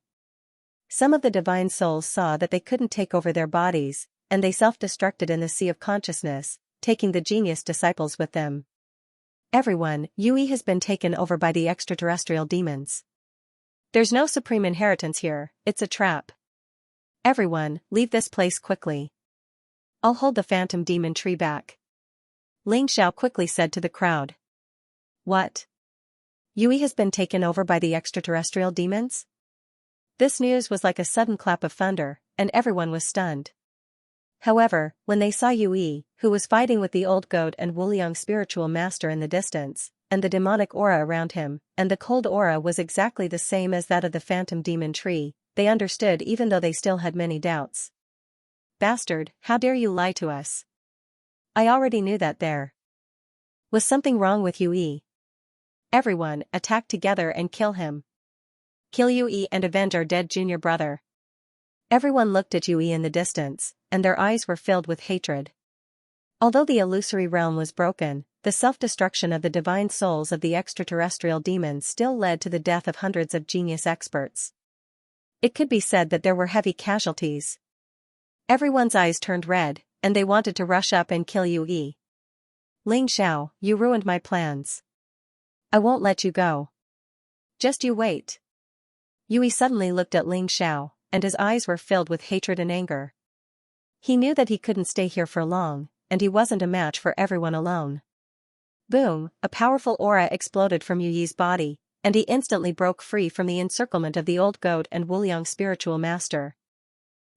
Some of the divine souls saw that they couldn't take over their bodies, and they self-destructed in the sea of consciousness, taking the genius disciples with them. Everyone, Yui has been taken over by the extraterrestrial demons. There's no supreme inheritance here, it's a trap. Everyone, leave this place quickly. I'll hold the phantom demon tree back. Xiao quickly said to the crowd. What? Yui has been taken over by the extraterrestrial demons? This news was like a sudden clap of thunder, and everyone was stunned. However, when they saw Yui, who was fighting with the old goat and Wuliang spiritual master in the distance, and the demonic aura around him, and the cold aura was exactly the same as that of the phantom demon tree, they understood even though they still had many doubts. Bastard, how dare you lie to us? I already knew that there was something wrong with Yui. Everyone, attack together and kill him. Kill Yui and avenge our dead junior brother. Everyone looked at Yui in the distance, and their eyes were filled with hatred. Although the illusory realm was broken, the self-destruction of the divine souls of the extraterrestrial demons still led to the death of hundreds of genius experts. It could be said that there were heavy casualties. Everyone's eyes turned red, and they wanted to rush up and kill Yui. Ling Xiao, you ruined my plans. I won't let you go. Just you wait. Yui suddenly looked at Ling Xiao, and his eyes were filled with hatred and anger. He knew that he couldn't stay here for long, and he wasn't a match for everyone alone. Boom, a powerful aura exploded from Yui's body, and he instantly broke free from the encirclement of the old goat and Wuliang spiritual master.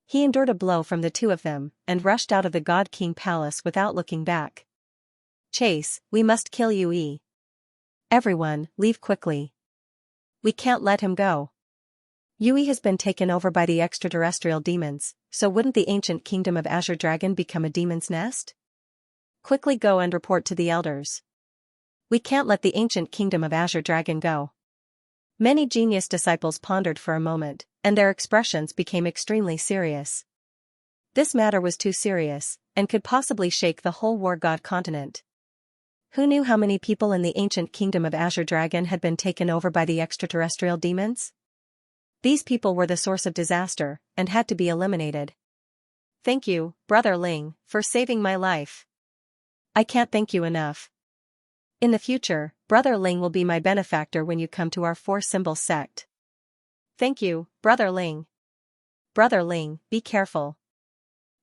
He endured a blow from the two of them, and rushed out of the God King Palace without looking back. Chase, we must kill Yui. Everyone, leave quickly. We can't let him go. Yui has been taken over by the extraterrestrial demons, so wouldn't the ancient kingdom of Azure Dragon become a demon's nest? Quickly go and report to the elders. We can't let the ancient kingdom of Azure Dragon go. Many genius disciples pondered for a moment, and their expressions became extremely serious. This matter was too serious, and could possibly shake the whole war god continent. Who knew how many people in the ancient kingdom of Azure Dragon had been taken over by the extraterrestrial demons? These people were the source of disaster, and had to be eliminated. Thank you, Brother Ling, for saving my life. I can't thank you enough. In the future, Brother Ling will be my benefactor when you come to our Four Symbols sect. Thank you, Brother Ling. Brother Ling, be careful.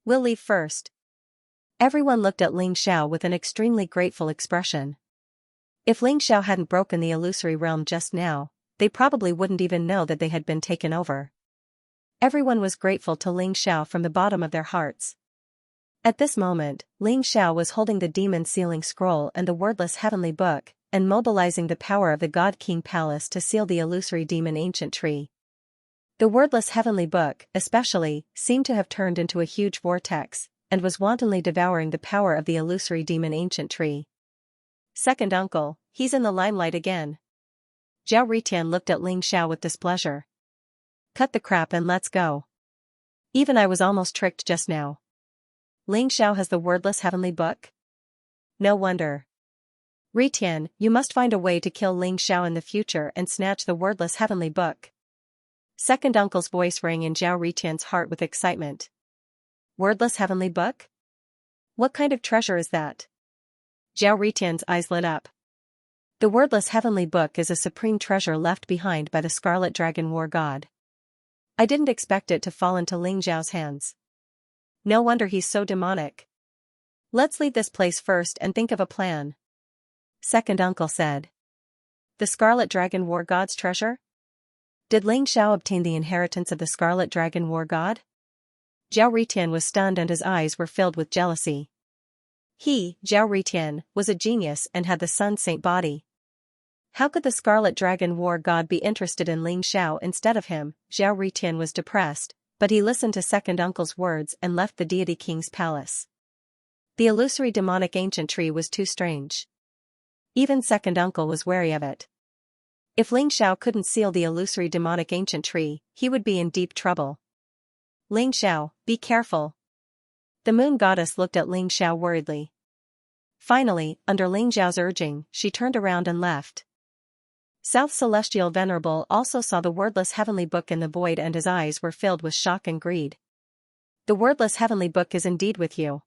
We'll leave first. Everyone looked at Ling Xiao with an extremely grateful expression. If Ling Xiao hadn't broken the illusory realm just now, they probably wouldn't even know that they had been taken over. Everyone was grateful to Ling Xiao from the bottom of their hearts. At this moment, Ling Xiao was holding the demon sealing scroll and the wordless heavenly book, and mobilizing the power of the God King Palace to seal the illusory demon ancient tree. The wordless heavenly book, especially, seemed to have turned into a huge vortex, and was wantonly devouring the power of the illusory demon ancient tree. Second uncle, he's in the limelight again. Zhao Ritian looked at Ling Xiao with displeasure. Cut the crap and let's go. Even I was almost tricked just now. Ling Xiao has the wordless heavenly book? No wonder. Ritian, you must find a way to kill Ling Xiao in the future and snatch the wordless heavenly book. Second uncle's voice rang in Zhao Ritian's heart with excitement. Wordless heavenly book? What kind of treasure is that? Zhao Ritian's eyes lit up. The wordless heavenly book is a supreme treasure left behind by the Scarlet Dragon War God. I didn't expect it to fall into Ling Xiao's hands. No wonder he's so demonic. Let's leave this place first and think of a plan. Second uncle said. The Scarlet Dragon War God's treasure? Did Ling Xiao obtain the inheritance of the Scarlet Dragon War God? Zhao Ritian was stunned and his eyes were filled with jealousy. He, Zhao Ritian, was a genius and had the Sun Saint body. How could the Scarlet Dragon War God be interested in Ling Xiao instead of him? Zhao Ritian was depressed, but he listened to second uncle's words and left the deity king's palace. The illusory demonic ancient tree was too strange. Even second uncle was wary of it. If Ling Xiao couldn't seal the illusory demonic ancient tree, he would be in deep trouble. Ling Xiao, be careful. The moon goddess looked at Ling Xiao worriedly. Finally, under Ling Xiao's urging, she turned around and left. South Celestial Venerable also saw the wordless heavenly book in the void and his eyes were filled with shock and greed. The wordless heavenly book is indeed with you.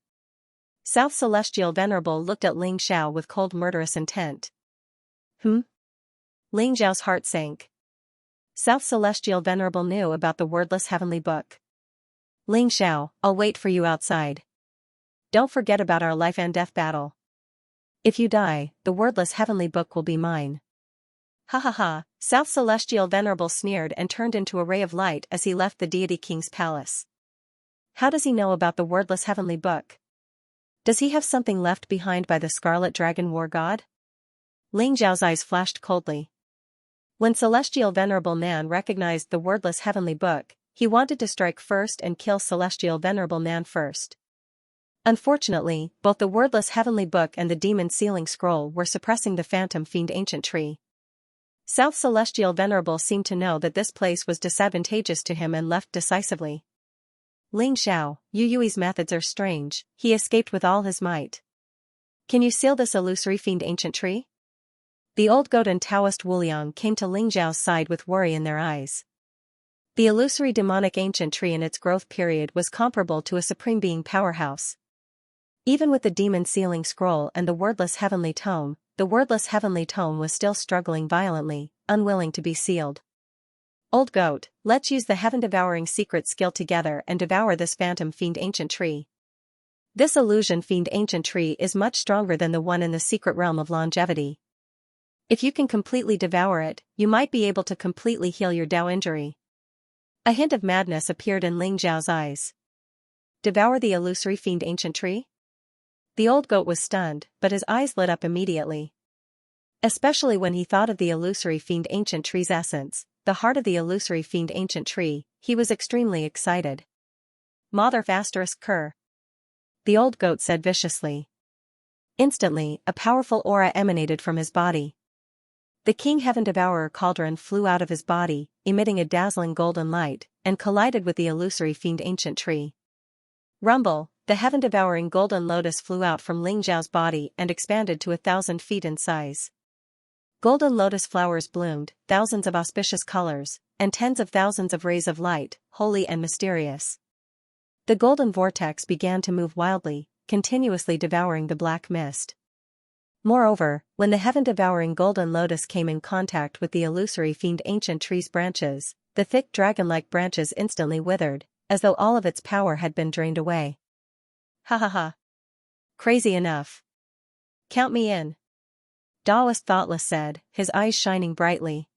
South Celestial Venerable looked at Ling Xiao with cold murderous intent. Ling Xiao's heart sank. South Celestial Venerable knew about the wordless heavenly book. Ling Xiao, I'll wait for you outside. Don't forget about our life and death battle. If you die, the wordless heavenly book will be mine. Ha ha ha, South Celestial Venerable sneered and turned into a ray of light as he left the deity king's palace. How does he know about the wordless heavenly book? Does he have something left behind by the Scarlet Dragon War God? Ling Zhao's eyes flashed coldly. When Celestial Venerable Man recognized the wordless heavenly book, he wanted to strike first and kill Celestial Venerable Man first. Unfortunately, both the wordless heavenly book and the demon sealing scroll were suppressing the phantom fiend ancient tree. South Celestial Venerable seemed to know that this place was disadvantageous to him and left decisively. Ling Xiao, Yu Yui's methods are strange, he escaped with all his might. Can you seal this illusory fiend ancient tree? The old goat and Taoist Wuliang came to Ling Zhao's side with worry in their eyes. The illusory demonic ancient tree in its growth period was comparable to a supreme being powerhouse. Even with the demon sealing scroll and the wordless heavenly tome was still struggling violently, unwilling to be sealed. Old goat, let's use the heaven-devouring secret skill together and devour this phantom fiend ancient tree. This illusion fiend ancient tree is much stronger than the one in the secret realm of longevity. If you can completely devour it, you might be able to completely heal your Dao injury. A hint of madness appeared in Ling Zhao's eyes. Devour the illusory fiend ancient tree? The old goat was stunned, but his eyes lit up immediately. Especially when he thought of the illusory fiend ancient tree's essence, the heart of the illusory fiend ancient tree, he was extremely excited. Mother asterisk cur. The old goat said viciously. Instantly, a powerful aura emanated from his body. The King Heaven Devourer cauldron flew out of his body, emitting a dazzling golden light, and collided with the illusory fiend ancient tree. Rumble, the heaven-devouring golden lotus flew out from Ling Zhao's body and expanded to 1,000 feet in size. Golden lotus flowers bloomed, thousands of auspicious colors, and tens of thousands of rays of light, holy and mysterious. The golden vortex began to move wildly, continuously devouring the black mist. Moreover, when the heaven-devouring golden lotus came in contact with the illusory fiend ancient tree's branches, the thick dragon-like branches instantly withered, as though all of its power had been drained away. Ha ha ha. Crazy enough. Count me in. Daoist Thoughtless said, his eyes shining brightly.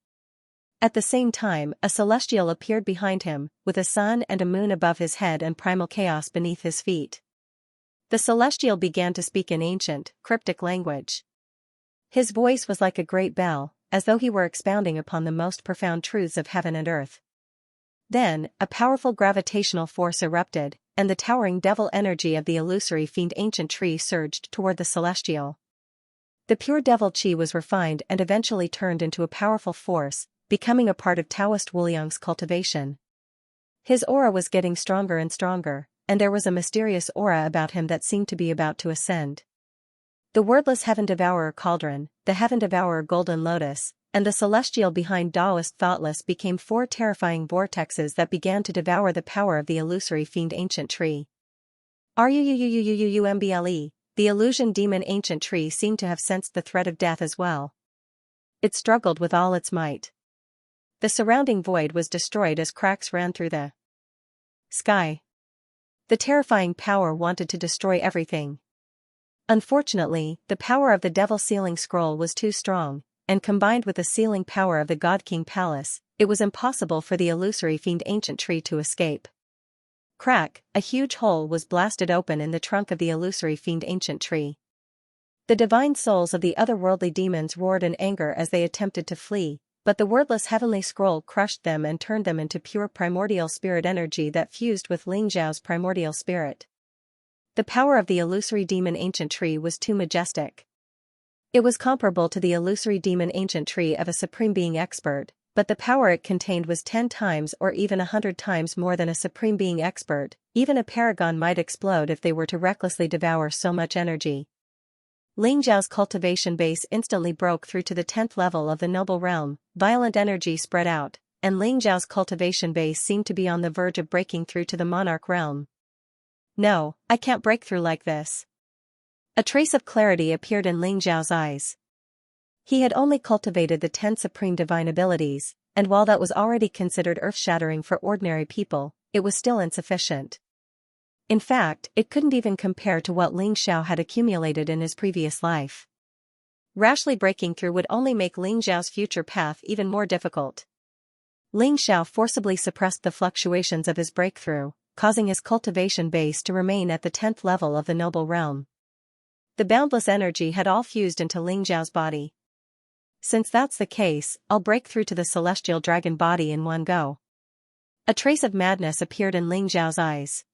At the same time, a celestial appeared behind him, with a sun and a moon above his head and primal chaos beneath his feet. The celestial began to speak in ancient, cryptic language. His voice was like a great bell, as though he were expounding upon the most profound truths of heaven and earth. Then, a powerful gravitational force erupted, and the towering devil energy of the illusory fiend ancient tree surged toward the celestial. The pure devil chi was refined and eventually turned into a powerful force, becoming a part of Taoist Wuliang's cultivation. His aura was getting stronger and stronger, and there was a mysterious aura about him that seemed to be about to ascend. The wordless Heaven Devourer cauldron, the Heaven Devourer golden lotus, and the celestial behind Daoist Thoughtless became 4 terrifying vortexes that began to devour the power of the illusory fiend ancient tree. Rumble, the illusion demon ancient tree seemed to have sensed the threat of death as well. It struggled with all its might. The surrounding void was destroyed as cracks ran through the sky. The terrifying power wanted to destroy everything. Unfortunately, the power of the devil sealing scroll was too strong, and combined with the sealing power of the God King Palace, it was impossible for the illusory fiend ancient tree to escape. Crack, a huge hole was blasted open in the trunk of the illusory fiend ancient tree. The divine souls of the otherworldly demons roared in anger as they attempted to flee, but the wordless heavenly scroll crushed them and turned them into pure primordial spirit energy that fused with Ling Zhao's primordial spirit. The power of the illusory demon ancient tree was too majestic. It was comparable to the illusory demon ancient tree of a supreme being expert, but the power it contained was 10 times or even 100 times more than a supreme being expert. Even a paragon might explode if they were to recklessly devour so much energy. Ling Zhao's cultivation base instantly broke through to the 10th level of the noble realm, violent energy spread out, and Ling Zhao's cultivation base seemed to be on the verge of breaking through to the monarch realm. No, I can't break through like this. A trace of clarity appeared in Ling Zhao's eyes. He had only cultivated the 10 supreme divine abilities, and while that was already considered earth-shattering for ordinary people, it was still insufficient. In fact, it couldn't even compare to what Ling Xiao had accumulated in his previous life. Rashly breaking through would only make Ling Xiao's future path even more difficult. Ling Xiao forcibly suppressed the fluctuations of his breakthrough, causing his cultivation base to remain at the 10th level of the noble realm. The boundless energy had all fused into Ling Xiao's body. Since that's the case, I'll break through to the celestial dragon body in one go. A trace of madness appeared in Ling Xiao's eyes.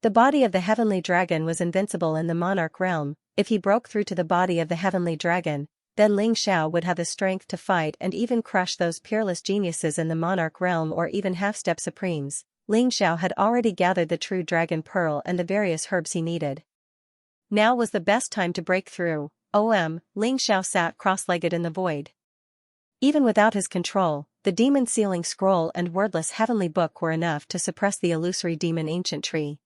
The body of the heavenly dragon was invincible in the monarch realm. If he broke through to the body of the heavenly dragon, then Ling Xiao would have the strength to fight and even crush those peerless geniuses in the monarch realm or even half-step supremes. Ling Xiao had already gathered the true dragon pearl and the various herbs he needed. Now was the best time to break through. Ling Xiao sat cross-legged in the void. Even without his control, the demon sealing scroll and wordless heavenly book were enough to suppress the illusory demon ancient tree.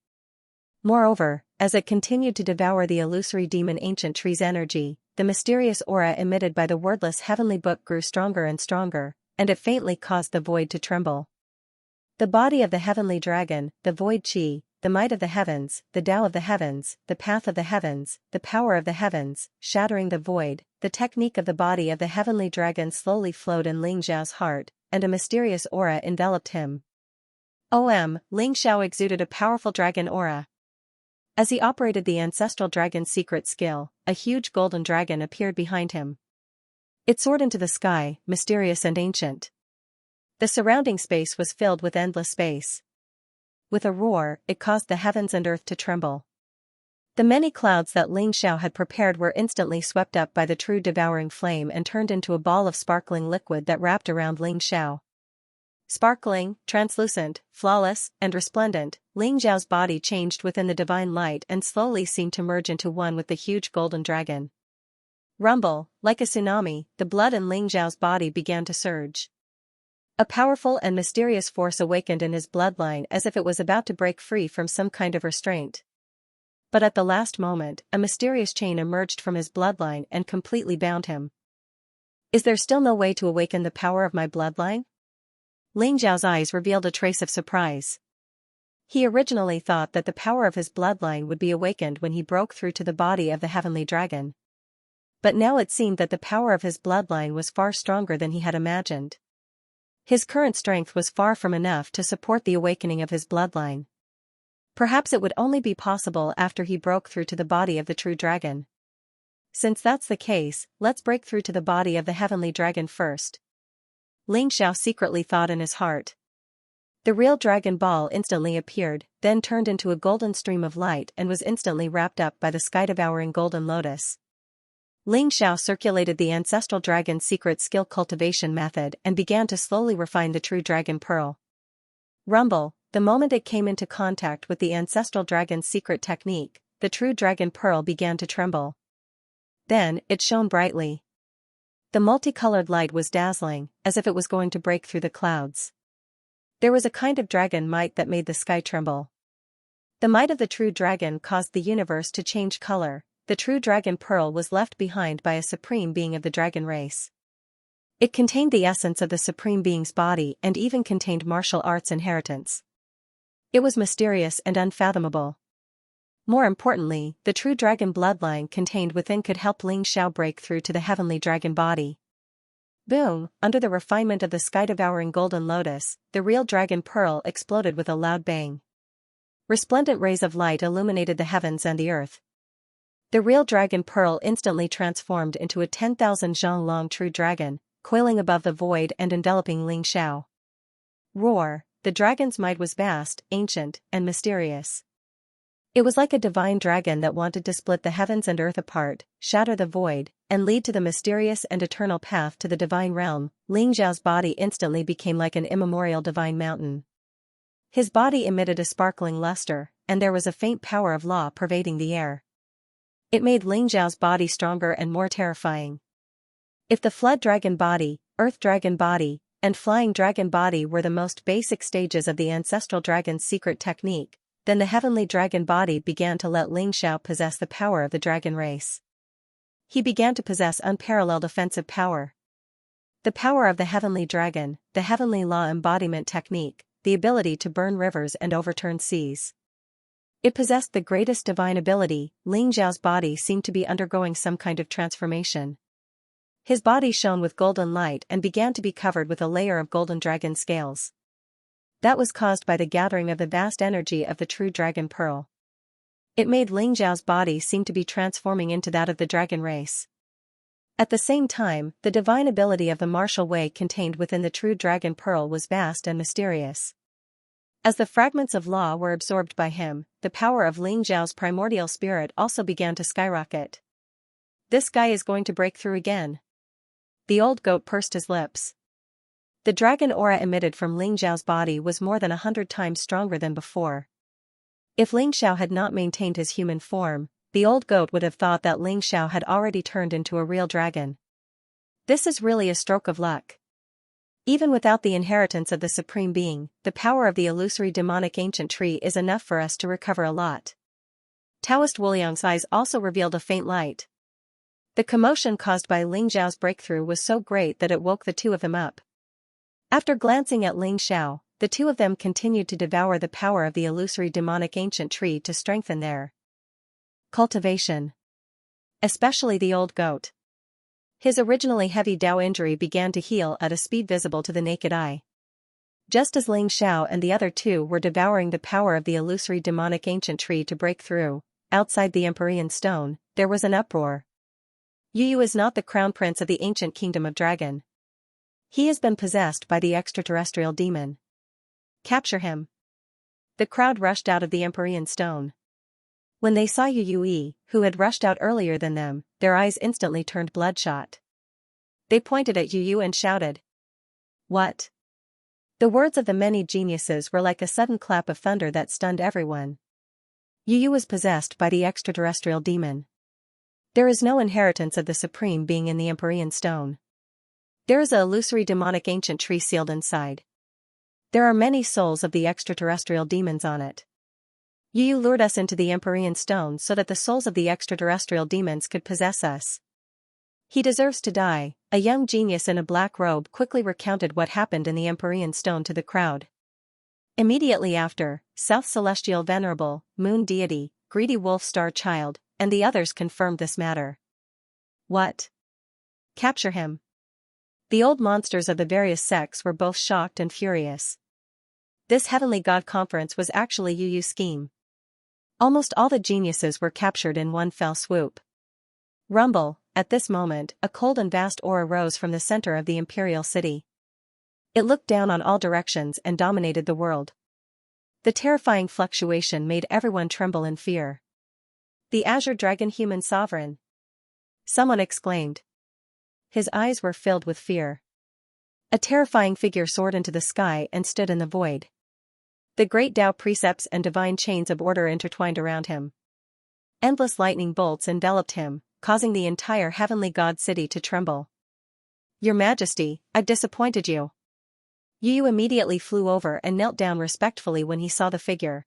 Moreover, as it continued to devour the illusory demon ancient tree's energy, the mysterious aura emitted by the wordless heavenly book grew stronger and stronger, and it faintly caused the void to tremble. The body of the heavenly dragon, the void chi, the might of the heavens, the Tao of the heavens, the path of the heavens, the power of the heavens, shattering the void, the technique of the body of the heavenly dragon slowly flowed in Ling Xiao's heart, and a mysterious aura enveloped him. Ling Xiao exuded a powerful dragon aura. As he operated the ancestral dragon's secret skill, a huge golden dragon appeared behind him. It soared into the sky, mysterious and ancient. The surrounding space was filled with endless space. With a roar, it caused the heavens and earth to tremble. The many clouds that Ling Xiao had prepared were instantly swept up by the true devouring flame and turned into a ball of sparkling liquid that wrapped around Ling Xiao. Sparkling, translucent, flawless, and resplendent, Ling Xiao's body changed within the divine light and slowly seemed to merge into one with the huge golden dragon. Rumble, like a tsunami, the blood in Ling Xiao's body began to surge. A powerful and mysterious force awakened in his bloodline as if it was about to break free from some kind of restraint. But at the last moment, a mysterious chain emerged from his bloodline and completely bound him. Is there still no way to awaken the power of my bloodline? Ling Xiao's eyes revealed a trace of surprise. He originally thought that the power of his bloodline would be awakened when he broke through to the body of the heavenly dragon. But now it seemed that the power of his bloodline was far stronger than he had imagined. His current strength was far from enough to support the awakening of his bloodline. Perhaps it would only be possible after he broke through to the body of the true dragon. Since that's the case, let's break through to the body of the heavenly dragon first. Ling Xiao secretly thought in his heart. The real dragon ball instantly appeared, then turned into a golden stream of light and was instantly wrapped up by the sky-devouring golden lotus. Ling Xiao circulated the ancestral dragon's secret skill cultivation method and began to slowly refine the true dragon pearl. Rumble, the moment it came into contact with the ancestral dragon's secret technique, the true dragon pearl began to tremble. Then, it shone brightly. The multicolored light was dazzling, as if it was going to break through the clouds. There was a kind of dragon might that made the sky tremble. The might of the true dragon caused the universe to change color. The true dragon pearl was left behind by a supreme being of the dragon race. It contained the essence of the supreme being's body and even contained martial arts inheritance. It was mysterious and unfathomable. More importantly, the true dragon bloodline contained within could help Ling Xiao break through to the heavenly dragon body. Boom! Under the refinement of the sky-devouring golden lotus, the real dragon pearl exploded with a loud bang. Resplendent rays of light illuminated the heavens and the earth. The real dragon pearl instantly transformed into a 10,000 zhang long true dragon, coiling above the void and enveloping Ling Xiao. Roar! The dragon's might was vast, ancient, and mysterious. It was like a divine dragon that wanted to split the heavens and earth apart, shatter the void, and lead to the mysterious and eternal path to the divine realm. Ling Xiao's body instantly became like an immemorial divine mountain. His body emitted a sparkling luster, and there was a faint power of law pervading the air. It made Ling Xiao's body stronger and more terrifying. If the flood dragon body, earth dragon body, and flying dragon body were the most basic stages of the ancestral dragon's secret technique, then the heavenly dragon body began to let Ling Xiao possess the power of the dragon race. He began to possess unparalleled offensive power. The power of the heavenly dragon, the heavenly law embodiment technique, the ability to burn rivers and overturn seas. It possessed the greatest divine ability. Ling Xiao's body seemed to be undergoing some kind of transformation. His body shone with golden light and began to be covered with a layer of golden dragon scales. That was caused by the gathering of the vast energy of the true dragon pearl. It made Ling Zhao's body seem to be transforming into that of the dragon race. At the same time, the divine ability of the martial way contained within the true dragon pearl was vast and mysterious. As the fragments of law were absorbed by him, the power of Ling Zhao's primordial spirit also began to skyrocket. This guy is going to break through again. The old goat pursed his lips. The dragon aura emitted from Ling Zhao's body was more than 100 times stronger than before. If Ling Xiao had not maintained his human form, the old goat would have thought that Ling Xiao had already turned into a real dragon. This is really a stroke of luck. Even without the inheritance of the Supreme Being, the power of the illusory demonic ancient tree is enough for us to recover a lot. Taoist Wuliang's eyes also revealed a faint light. The commotion caused by Ling Zhao's breakthrough was so great that it woke the two of them up. After glancing at Ling Xiao, the two of them continued to devour the power of the illusory demonic ancient tree to strengthen their cultivation. Especially the old goat. His originally heavy Dao injury began to heal at a speed visible to the naked eye. Just as Ling Xiao and the other two were devouring the power of the illusory demonic ancient tree to break through, outside the Empyrean stone, there was an uproar. Yu is not the crown prince of the ancient kingdom of dragon. He has been possessed by the extraterrestrial demon. Capture him. The crowd rushed out of the Empyrean stone. When they saw Yu Yui, who had rushed out earlier than them, their eyes instantly turned bloodshot. They pointed at Yu and shouted. What? The words of the many geniuses were like a sudden clap of thunder that stunned everyone. Yu was possessed by the extraterrestrial demon. There is no inheritance of the Supreme Being in the Empyrean stone. There is an illusory demonic ancient tree sealed inside. There are many souls of the extraterrestrial demons on it. Yu lured us into the Empyrean stone so that the souls of the extraterrestrial demons could possess us. He deserves to die. A young genius in a black robe quickly recounted what happened in the Empyrean stone to the crowd. Immediately after, South Celestial Venerable, Moon Deity, Greedy Wolf Star Child, and the others confirmed this matter. What? Capture him. The old monsters of the various sects were both shocked and furious. This heavenly god conference was actually Yu's scheme. Almost all the geniuses were captured in one fell swoop. Rumble, at this moment, a cold and vast aura rose from the center of the imperial city. It looked down on all directions and dominated the world. The terrifying fluctuation made everyone tremble in fear. The Azure Dragon Human Sovereign! Someone exclaimed. His eyes were filled with fear. A terrifying figure soared into the sky and stood in the void. The great Tao precepts and divine chains of order intertwined around him. Endless lightning bolts enveloped him, causing the entire heavenly god city to tremble. Your Majesty, I've disappointed you. Yu immediately flew over and knelt down respectfully when he saw the figure.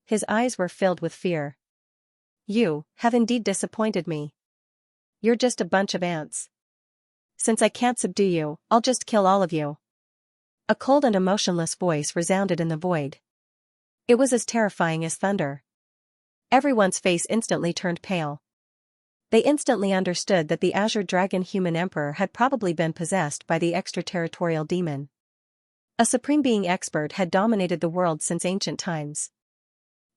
His eyes were filled with fear. You have indeed disappointed me. You're just a bunch of ants. Since I can't subdue you, I'll just kill all of you. A cold and emotionless voice resounded in the void. It was as terrifying as thunder. Everyone's face instantly turned pale. They instantly understood that the Azure Dragon Human Emperor had probably been possessed by the extraterritorial demon. A Supreme Being expert had dominated the world since ancient times.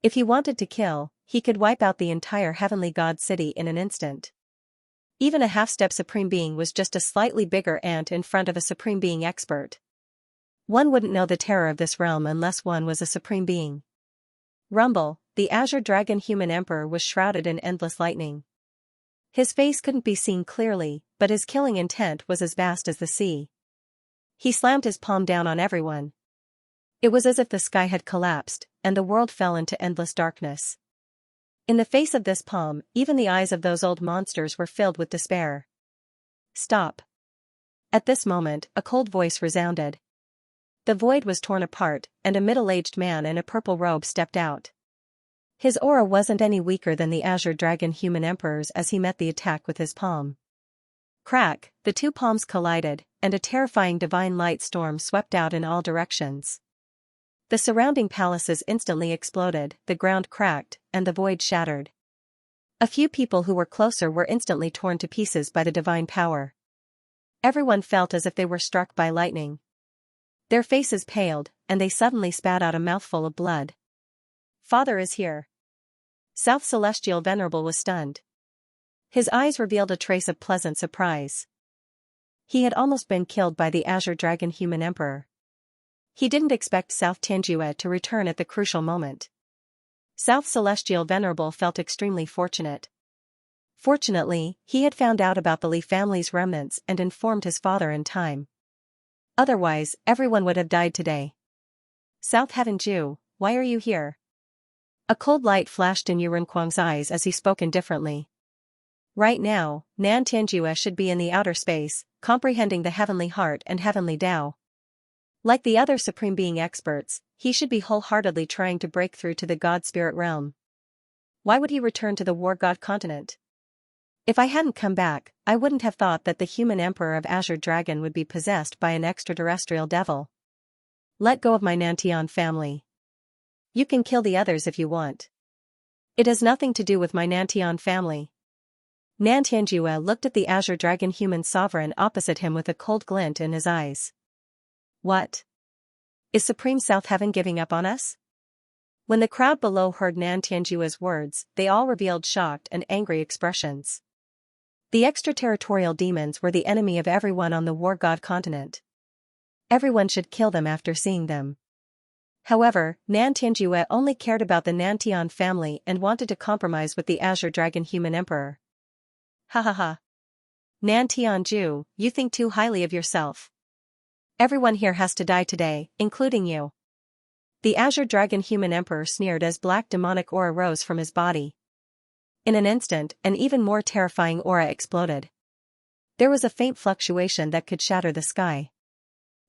If he wanted to kill, he could wipe out the entire heavenly god city in an instant. Even a half-step Supreme Being was just a slightly bigger ant in front of a Supreme Being expert. One wouldn't know the terror of this realm unless one was a Supreme Being. Rumble, the Azure Dragon Human Emperor was shrouded in endless lightning. His face couldn't be seen clearly, but his killing intent was as vast as the sea. He slammed his palm down on everyone. It was as if the sky had collapsed, and the world fell into endless darkness. In the face of this palm, even the eyes of those old monsters were filled with despair. Stop. At this moment, a cold voice resounded. The void was torn apart, and a middle-aged man in a purple robe stepped out. His aura wasn't any weaker than the Azure Dragon Human Emperor's as he met the attack with his palm. Crack, the two palms collided, and a terrifying divine light storm swept out in all directions. The surrounding palaces instantly exploded, the ground cracked, and the void shattered. A few people who were closer were instantly torn to pieces by the divine power. Everyone felt as if they were struck by lightning. Their faces paled, and they suddenly spat out a mouthful of blood. Father is here. South Celestial Venerable was stunned. His eyes revealed a trace of pleasant surprise. He had almost been killed by the Azure Dragon Human Emperor. He didn't expect South Xianxia to return at the crucial moment. South Celestial Venerable felt extremely fortunate. Fortunately, he had found out about the Li family's remnants and informed his father in time. Otherwise, everyone would have died today. South Heaven Jew, why are you here? A cold light flashed in Yurenquang's eyes as he spoke indifferently. Right now, Nan Tianjue should be in the outer space, comprehending the heavenly heart and heavenly Tao. Like the other Supreme Being experts, he should be wholeheartedly trying to break through to the God Spirit realm. Why would he return to the War God continent? If I hadn't come back, I wouldn't have thought that the human emperor of Azure Dragon would be possessed by an extraterrestrial devil. Let go of my Nantian family. You can kill the others if you want. It has nothing to do with my Nantian family. Nan Tianjue looked at the Azure Dragon human sovereign opposite him with a cold glint in his eyes. What? Is Supreme South Heaven giving up on us? When the crowd below heard Nan Tianjue's words, they all revealed shocked and angry expressions. The extraterritorial demons were the enemy of everyone on the War God continent. Everyone should kill them after seeing them. However, Nan Tianjue only cared about the Nantian family and wanted to compromise with the Azure Dragon human emperor. Ha ha ha. Nan Tianju, you think too highly of yourself. Everyone here has to die today, including you. The Azure Dragon human emperor sneered as black demonic aura rose from his body. In an instant, an even more terrifying aura exploded. There was a faint fluctuation that could shatter the sky.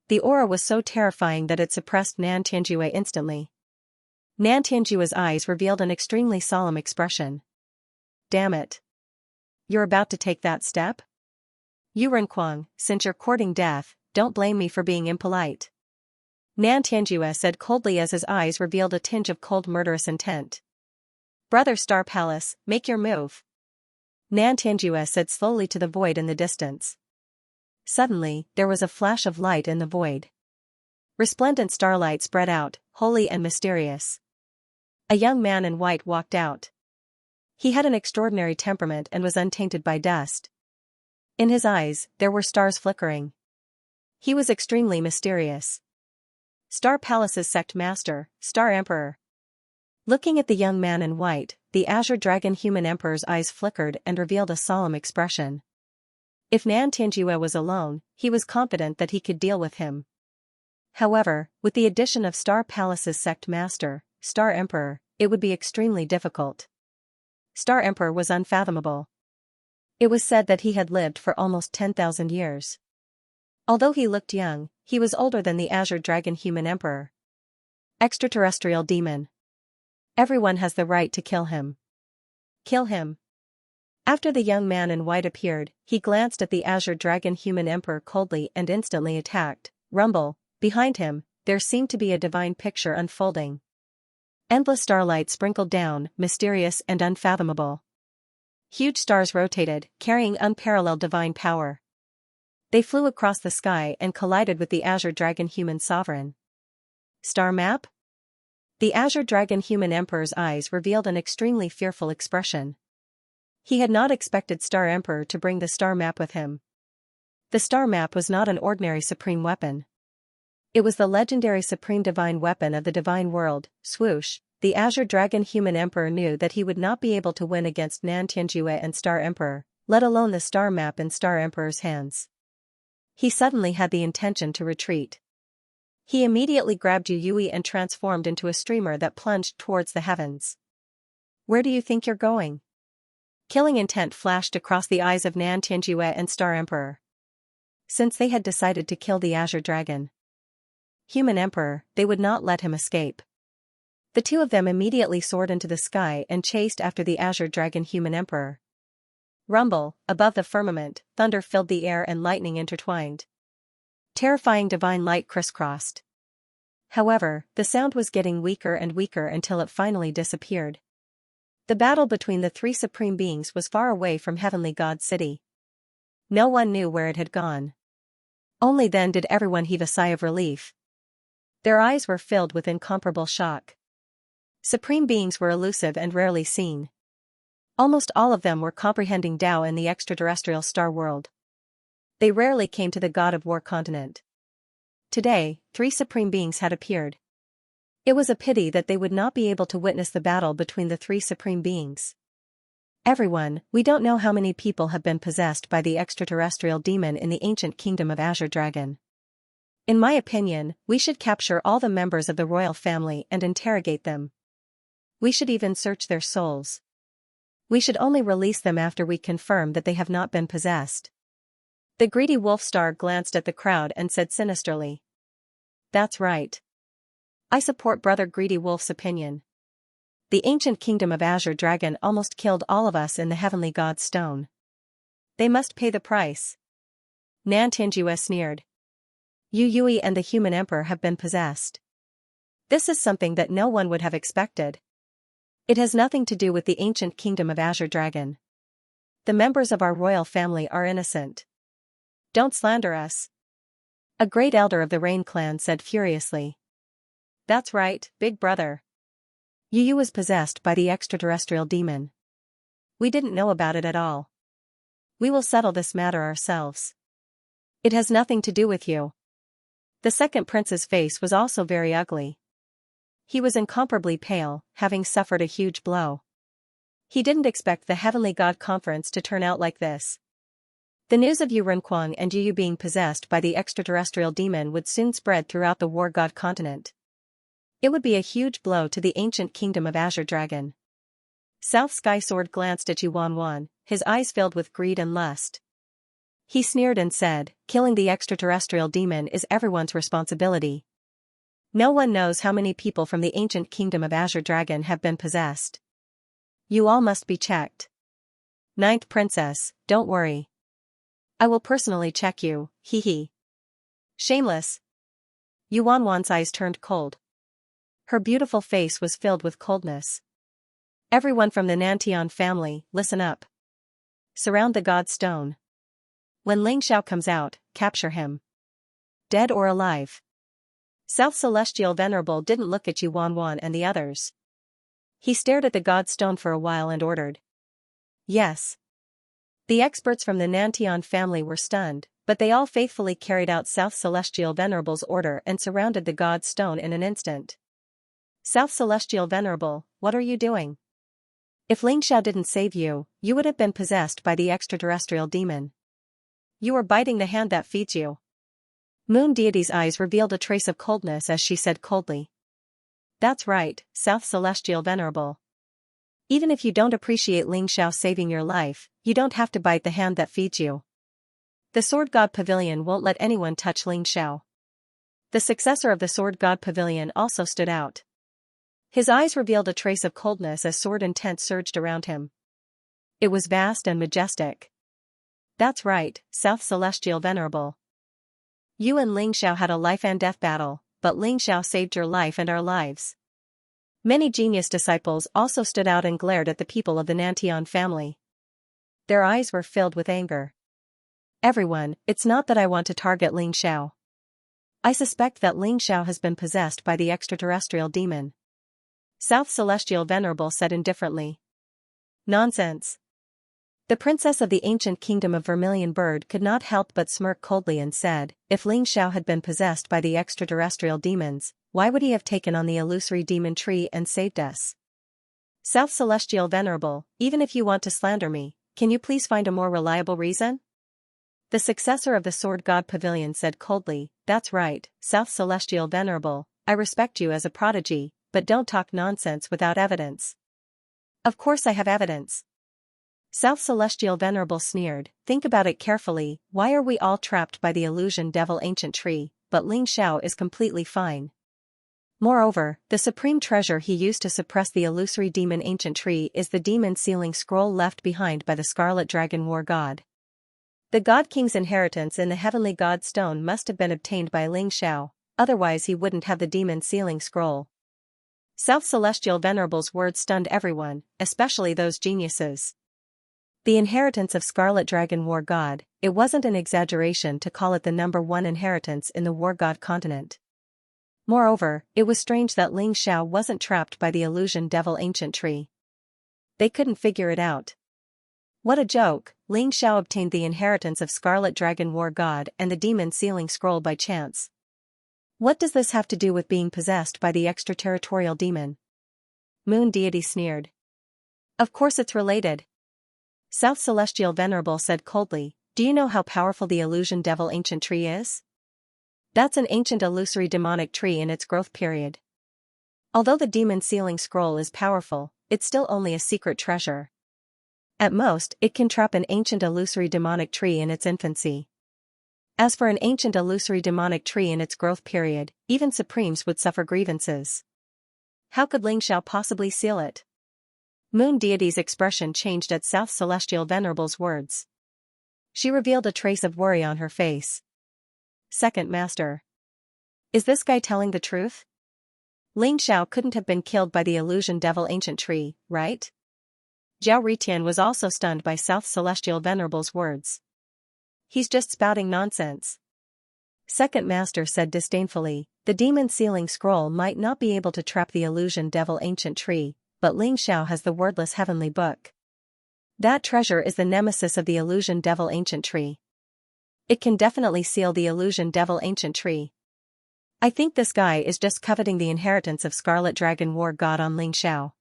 The aura was so terrifying that it suppressed Nan Tianjue instantly. Nan Tianjue's eyes revealed an extremely solemn expression. Damn it. You're about to take that step? Yurenquang, since you're courting death, don't blame me for being impolite. Nan Tianjue said coldly as his eyes revealed a tinge of cold murderous intent. Brother Star Palace, make your move. Nan Tianjue said slowly to the void in the distance. Suddenly, there was a flash of light in the void. Resplendent starlight spread out, holy and mysterious. A young man in white walked out. He had an extraordinary temperament and was untainted by dust. In his eyes, there were stars flickering. He was extremely mysterious. Star Palace's sect master, Star Emperor. Looking at the young man in white, the Azure Dragon human emperor's eyes flickered and revealed a solemn expression. If Nan Tianjue was alone, he was confident that he could deal with him. However, with the addition of Star Palace's sect master, Star Emperor, it would be extremely difficult. Star Emperor was unfathomable. It was said that he had lived for almost 10,000 years. Although he looked young, he was older than the Azure Dragon human emperor. Extraterrestrial demon. Everyone has the right to kill him. Kill him. After the young man in white appeared, he glanced at the Azure Dragon human emperor coldly and instantly attacked. Rumble, behind him, there seemed to be a divine picture unfolding. Endless starlight sprinkled down, mysterious and unfathomable. Huge stars rotated, carrying unparalleled divine power. They flew across the sky and collided with the Azure Dragon human sovereign. Star map? The Azure Dragon human emperor's eyes revealed an extremely fearful expression. He had not expected Star Emperor to bring the star map with him. The star map was not an ordinary supreme weapon. It was the legendary supreme divine weapon of the divine world. Swoosh, the Azure Dragon human emperor knew that he would not be able to win against Nan Tianjue and Star Emperor, let alone the star map in Star Emperor's hands. He suddenly had the intention to retreat. He immediately grabbed Yu Yui and transformed into a streamer that plunged towards the heavens. Where do you think you're going? Killing intent flashed across the eyes of Nan Tianjue and Star Emperor. Since they had decided to kill the Azure Dragon human emperor, they would not let him escape. The two of them immediately soared into the sky and chased after the Azure Dragon human emperor. Rumble, above the firmament, thunder filled the air and lightning intertwined. Terrifying divine light crisscrossed. However, the sound was getting weaker and weaker until it finally disappeared. The battle between the three supreme beings was far away from Heavenly God City. No one knew where it had gone. Only then did everyone heave a sigh of relief. Their eyes were filled with incomparable shock. Supreme beings were elusive and rarely seen. Almost all of them were comprehending Tao in the extraterrestrial star world. They rarely came to the God of War continent. Today, 3 supreme beings had appeared. It was a pity that they would not be able to witness the battle between the 3 supreme beings. Everyone, we don't know how many people have been possessed by the extraterrestrial demon in the ancient kingdom of Azure Dragon. In my opinion, we should capture all the members of the royal family and interrogate them. We should even search their souls. We should only release them after we confirm that they have not been possessed. The greedy wolf star glanced at the crowd and said sinisterly. That's right. I support Brother Greedy Wolf's opinion. The ancient kingdom of Azure Dragon almost killed all of us in the heavenly god's stone. They must pay the price. Xianxia sneered. Yu Yui and the human emperor have been possessed. This is something that no one would have expected. It has nothing to do with the ancient kingdom of Azure Dragon. The members of our royal family are innocent. Don't slander us. A great elder of the Rain clan said furiously. That's right, big brother. Yu Yu was possessed by the extraterrestrial demon. We didn't know about it at all. We will settle this matter ourselves. It has nothing to do with you. The second prince's face was also very ugly. He was incomparably pale, having suffered a huge blow. He didn't expect the Heavenly God Conference to turn out like this. The news of Yu Renquang and Yu Yu being possessed by the extraterrestrial demon would soon spread throughout the War God continent. It would be a huge blow to the ancient kingdom of Azure Dragon. South Sky Sword glanced at Yu Wanwan, his eyes filled with greed and lust. He sneered and said, killing the extraterrestrial demon is everyone's responsibility. No one knows how many people from the ancient kingdom of Azure Dragon have been possessed. You all must be checked. Ninth Princess, don't worry. I will personally check you, hee hee. Shameless. Yu Wanwan's eyes turned cold. Her beautiful face was filled with coldness. Everyone from the Nantian family, listen up. Surround the god stone. When Ling Xiao comes out, capture him. Dead or alive. South Celestial Venerable didn't look at Yu Wanwan and the others. He stared at the god stone for a while and ordered. Yes. The experts from the Nantian family were stunned, but they all faithfully carried out South Celestial Venerable's order and surrounded the god stone in an instant. South Celestial Venerable, what are you doing? If Ling Xiao didn't save you, you would have been possessed by the extraterrestrial demon. You are biting the hand that feeds you. Moon Deity's eyes revealed a trace of coldness as she said coldly. That's right, South Celestial Venerable. Even if you don't appreciate Ling Xiao saving your life, you don't have to bite the hand that feeds you. The Sword God Pavilion won't let anyone touch Ling Xiao. The successor of the Sword God Pavilion also stood out. His eyes revealed a trace of coldness as sword intent surged around him. It was vast and majestic. That's right, South Celestial Venerable. You and Ling Xiao had a life and death battle, but Ling Xiao saved your life and our lives. Many genius disciples also stood out and glared at the people of the Nantian family. Their eyes were filled with anger. Everyone, it's not that I want to target Ling Xiao. I suspect that Ling Xiao has been possessed by the extraterrestrial demon. South Celestial Venerable said indifferently. Nonsense. The princess of the ancient kingdom of Vermilion Bird could not help but smirk coldly and said, if Ling Xiao had been possessed by the extraterrestrial demons, why would he have taken on the illusory demon tree and saved us? South Celestial Venerable, even if you want to slander me, can you please find a more reliable reason? The successor of the Sword God Pavilion said coldly, that's right, South Celestial Venerable, I respect you as a prodigy, but don't talk nonsense without evidence. Of course I have evidence. South Celestial Venerable sneered, think about it carefully, why are we all trapped by the illusion devil ancient tree, but Ling Xiao is completely fine. Moreover, the supreme treasure he used to suppress the illusory demon ancient tree is the demon sealing scroll left behind by the Scarlet Dragon War God. The God King's inheritance in the Heavenly God Stone must have been obtained by Ling Xiao, otherwise he wouldn't have the demon sealing scroll. South Celestial Venerable's words stunned everyone, especially those geniuses. The inheritance of Scarlet Dragon War God, it wasn't an exaggeration to call it the #1 inheritance in the War God continent. Moreover, it was strange that Ling Xiao wasn't trapped by the illusion devil ancient tree. They couldn't figure it out. What a joke, Ling Xiao obtained the inheritance of Scarlet Dragon War God and the demon sealing scroll by chance. What does this have to do with being possessed by the extraterritorial demon? Moon deity sneered. Of course it's related. South Celestial Venerable said coldly, do you know how powerful the illusion devil ancient tree is? That's an ancient illusory demonic tree in its growth period. Although the demon sealing scroll is powerful, it's still only a secret treasure. At most, it can trap an ancient illusory demonic tree in its infancy. As for an ancient illusory demonic tree in its growth period, even supremes would suffer grievances. How could Ling Xiao possibly seal it? Moon deity's expression changed at South Celestial Venerable's words. She revealed a trace of worry on her face. Second Master. Is this guy telling the truth? Ling Xiao couldn't have been killed by the illusion devil ancient tree, right? Zhao Ritian was also stunned by South Celestial Venerable's words. He's just spouting nonsense. Second Master said disdainfully, the demon sealing scroll might not be able to trap the illusion devil ancient tree, but Ling Xiao has the wordless heavenly book. That treasure is the nemesis of the illusion devil ancient tree. It can definitely seal the illusion devil ancient tree. I think this guy is just coveting the inheritance of Scarlet Dragon War God on Ling Xiao.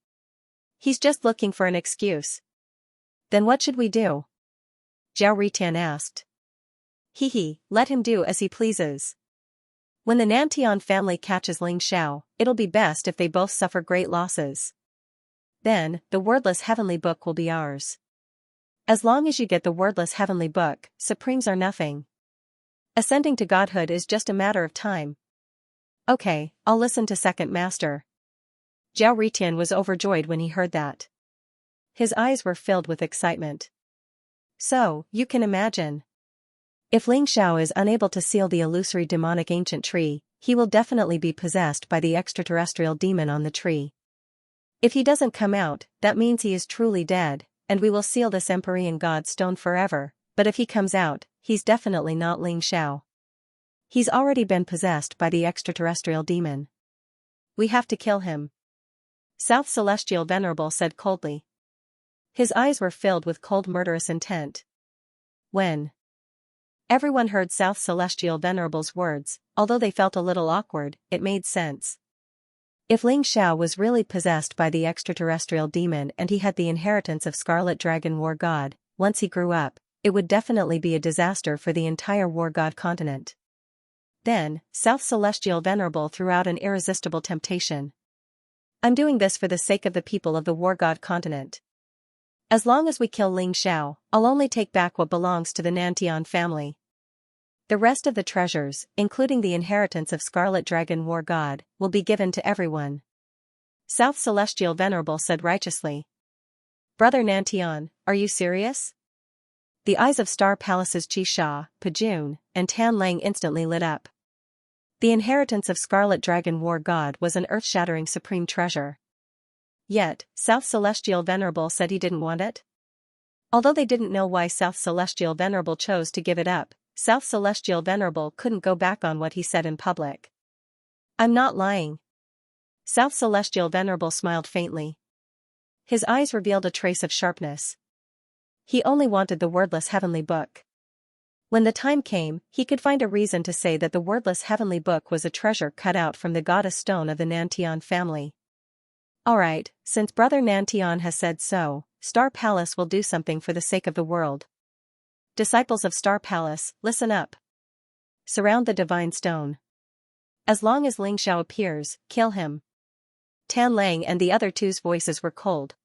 He's just looking for an excuse. Then what should we do? Zhao Ritian asked. Let him do as he pleases. When the Nantian family catches Ling Xiao, it'll be best if they both suffer great losses. Then, the wordless heavenly book will be ours. As long as you get the wordless heavenly book, supremes are nothing. Ascending to godhood is just a matter of time. Okay, I'll listen to Second Master. Zhao Ritian was overjoyed when he heard that. His eyes were filled with excitement. So, you can imagine. If Ling Xiao is unable to seal the illusory demonic ancient tree, he will definitely be possessed by the extraterrestrial demon on the tree. If he doesn't come out, that means he is truly dead, and we will seal this Empyrean God stone forever, but if he comes out, he's definitely not Ling Xiao. He's already been possessed by the extraterrestrial demon. We have to kill him. South Celestial Venerable said coldly. His eyes were filled with cold murderous intent. When everyone heard South Celestial Venerable's words, although they felt a little awkward, it made sense. If Ling Xiao was really possessed by the extraterrestrial demon and he had the inheritance of Scarlet Dragon War God, once he grew up, it would definitely be a disaster for the entire War God continent. Then, South Celestial Venerable threw out an irresistible temptation. I'm doing this for the sake of the people of the War God continent. As long as we kill Ling Xiao, I'll only take back what belongs to the Nantian family. The rest of the treasures, including the inheritance of Scarlet Dragon War God, will be given to everyone. South Celestial Venerable said righteously. Brother Nantian, are you serious? The eyes of Star Palace's Qisha, Pajun, and Tan Lang instantly lit up. The inheritance of Scarlet Dragon War God was an earth-shattering supreme treasure. Yet, South Celestial Venerable said he didn't want it? Although they didn't know why South Celestial Venerable chose to give it up, South Celestial Venerable couldn't go back on what he said in public. I'm not lying. South Celestial Venerable smiled faintly. His eyes revealed a trace of sharpness. He only wanted the wordless heavenly book. When the time came, he could find a reason to say that the wordless heavenly book was a treasure cut out from the goddess stone of the Nantian family. Alright, since Brother Nantian has said so, Star Palace will do something for the sake of the world. Disciples of Star Palace, listen up. Surround the divine stone. As long as Ling Xiao appears, kill him. Tan Lang and the other two's voices were cold.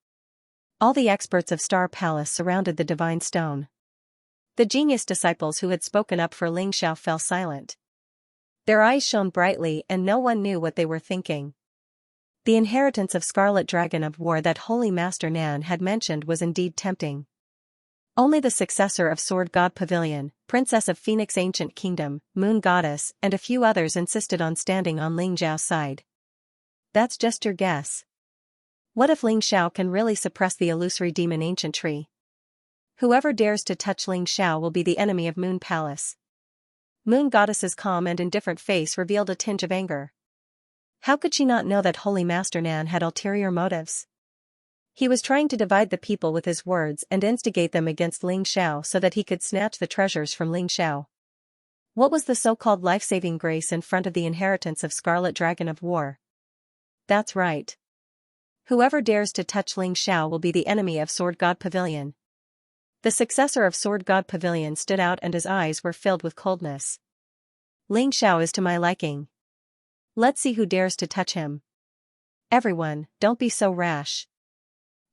All the experts of Star Palace surrounded the divine stone. The genius disciples who had spoken up for Ling Xiao fell silent. Their eyes shone brightly and no one knew what they were thinking. The inheritance of Scarlet Dragon of War that Holy Master Nan had mentioned was indeed tempting. Only the successor of Sword God Pavilion, Princess of Phoenix Ancient Kingdom, Moon Goddess, and a few others insisted on standing on Ling Xiao's side. That's just your guess. What if Ling Xiao can really suppress the illusory demon ancient tree? Whoever dares to touch Ling Xiao will be the enemy of Moon Palace. Moon Goddess's calm and indifferent face revealed a tinge of anger. How could she not know that Holy Master Nan had ulterior motives? He was trying to divide the people with his words and instigate them against Ling Xiao so that he could snatch the treasures from Ling Xiao. What was the so-called life-saving grace in front of the inheritance of Scarlet Dragon of War? That's right. Whoever dares to touch Ling Xiao will be the enemy of Sword God Pavilion. The successor of Sword God Pavilion stood out and his eyes were filled with coldness. Ling Xiao is to my liking. Let's see who dares to touch him. Everyone, don't be so rash.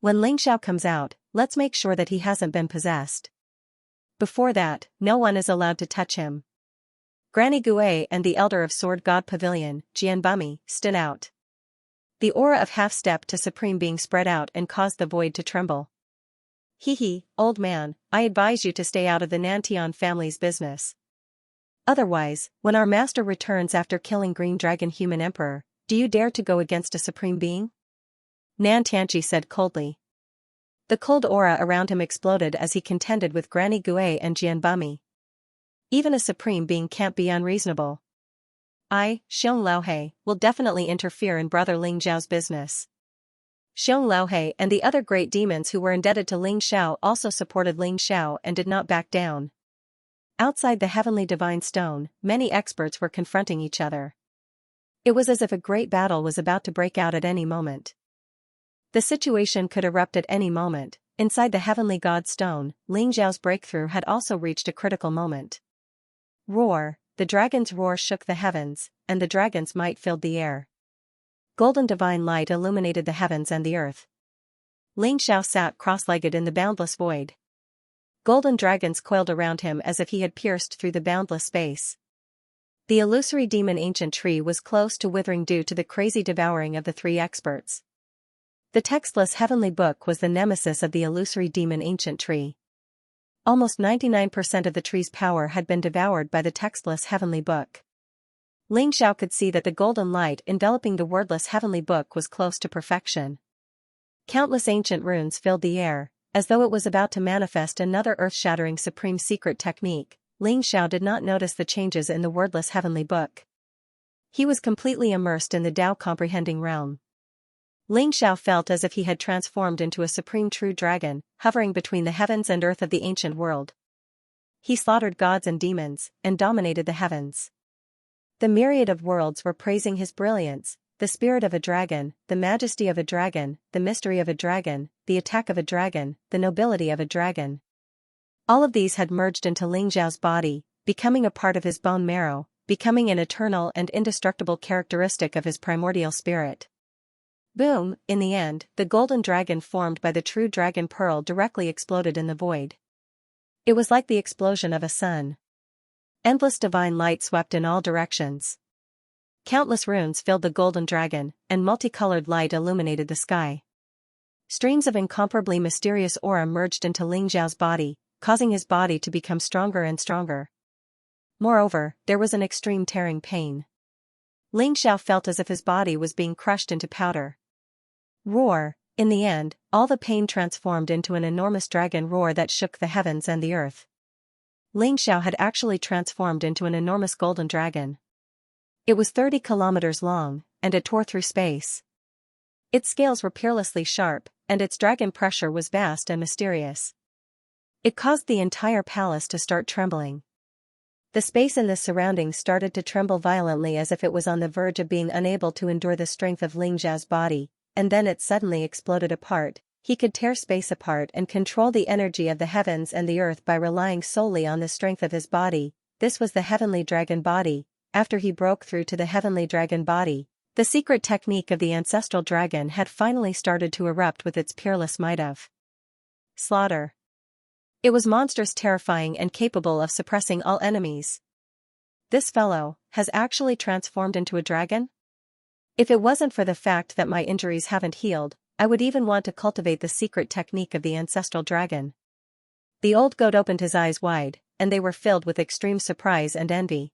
When Ling Xiao comes out, let's make sure that he hasn't been possessed. Before that, no one is allowed to touch him. Granny Gui and the elder of Sword God Pavilion, Jianbumi, stood out. The aura of half-step to supreme being spread out and caused the void to tremble. Hee, old man, I advise you to stay out of the Nantian family's business. Otherwise, when our master returns after killing Green Dragon Human Emperor, do you dare to go against a supreme being? Nan Tianchi said coldly. The cold aura around him exploded as he contended with Granny Gui and Jianbumi. Even a supreme being can't be unreasonable. I, Xiong Laohe, will definitely interfere in Brother Ling Xiao's business. Xiong Laohe and the other great demons who were indebted to Ling Xiao also supported Ling Xiao and did not back down. Outside the heavenly divine stone, many experts were confronting each other. It was as if a great battle was about to break out at any moment. The situation could erupt at any moment. Inside the heavenly god stone, Ling Xiao's breakthrough had also reached a critical moment. Roar, the dragon's roar shook the heavens, and the dragon's might filled the air. Golden divine light illuminated the heavens and the earth. Ling Xiao sat cross-legged in the boundless void. Golden dragons coiled around him as if he had pierced through the boundless space. The illusory demon ancient tree was close to withering due to the crazy devouring of the three experts. The textless heavenly book was the nemesis of the illusory demon ancient tree. Almost 99% of the tree's power had been devoured by the textless heavenly book. Ling Xiao could see that the golden light enveloping the wordless heavenly book was close to perfection. Countless ancient runes filled the air, as though it was about to manifest another earth-shattering supreme secret technique. Ling Xiao did not notice the changes in the wordless heavenly book. He was completely immersed in the Tao comprehending realm. Ling Xiao felt as if he had transformed into a supreme true dragon, hovering between the heavens and earth of the ancient world. He slaughtered gods and demons, and dominated the heavens. The myriad of worlds were praising his brilliance, the spirit of a dragon, the majesty of a dragon, the mystery of a dragon, the attack of a dragon, the nobility of a dragon. All of these had merged into Ling Xiao's body, becoming a part of his bone marrow, becoming an eternal and indestructible characteristic of his primordial spirit. Boom, in the end, the golden dragon formed by the true dragon pearl directly exploded in the void. It was like the explosion of a sun. Endless divine light swept in all directions. Countless runes filled the golden dragon, and multicolored light illuminated the sky. Streams of incomparably mysterious aura merged into Ling Xiao's body, causing his body to become stronger and stronger. Moreover, there was an extreme tearing pain. Ling Xiao felt as if his body was being crushed into powder. Roar, in the end, all the pain transformed into an enormous dragon roar that shook the heavens and the earth. Ling Xiao had actually transformed into an enormous golden dragon. It was 30 kilometers long, and it tore through space. Its scales were peerlessly sharp, and its dragon pressure was vast and mysterious. It caused the entire palace to start trembling. The space in the surroundings started to tremble violently as if it was on the verge of being unable to endure the strength of Ling Xiao's body, and then it suddenly exploded apart. He could tear space apart and control the energy of the heavens and the earth by relying solely on the strength of his body. This was the heavenly dragon body. After he broke through to the heavenly dragon body, the secret technique of the ancestral dragon had finally started to erupt with its peerless might of slaughter. It was monstrous, terrifying, and capable of suppressing all enemies. This fellow has actually transformed into a dragon? If it wasn't for the fact that my injuries haven't healed, I would even want to cultivate the secret technique of the ancestral dragon. The old goat opened his eyes wide, and they were filled with extreme surprise and envy.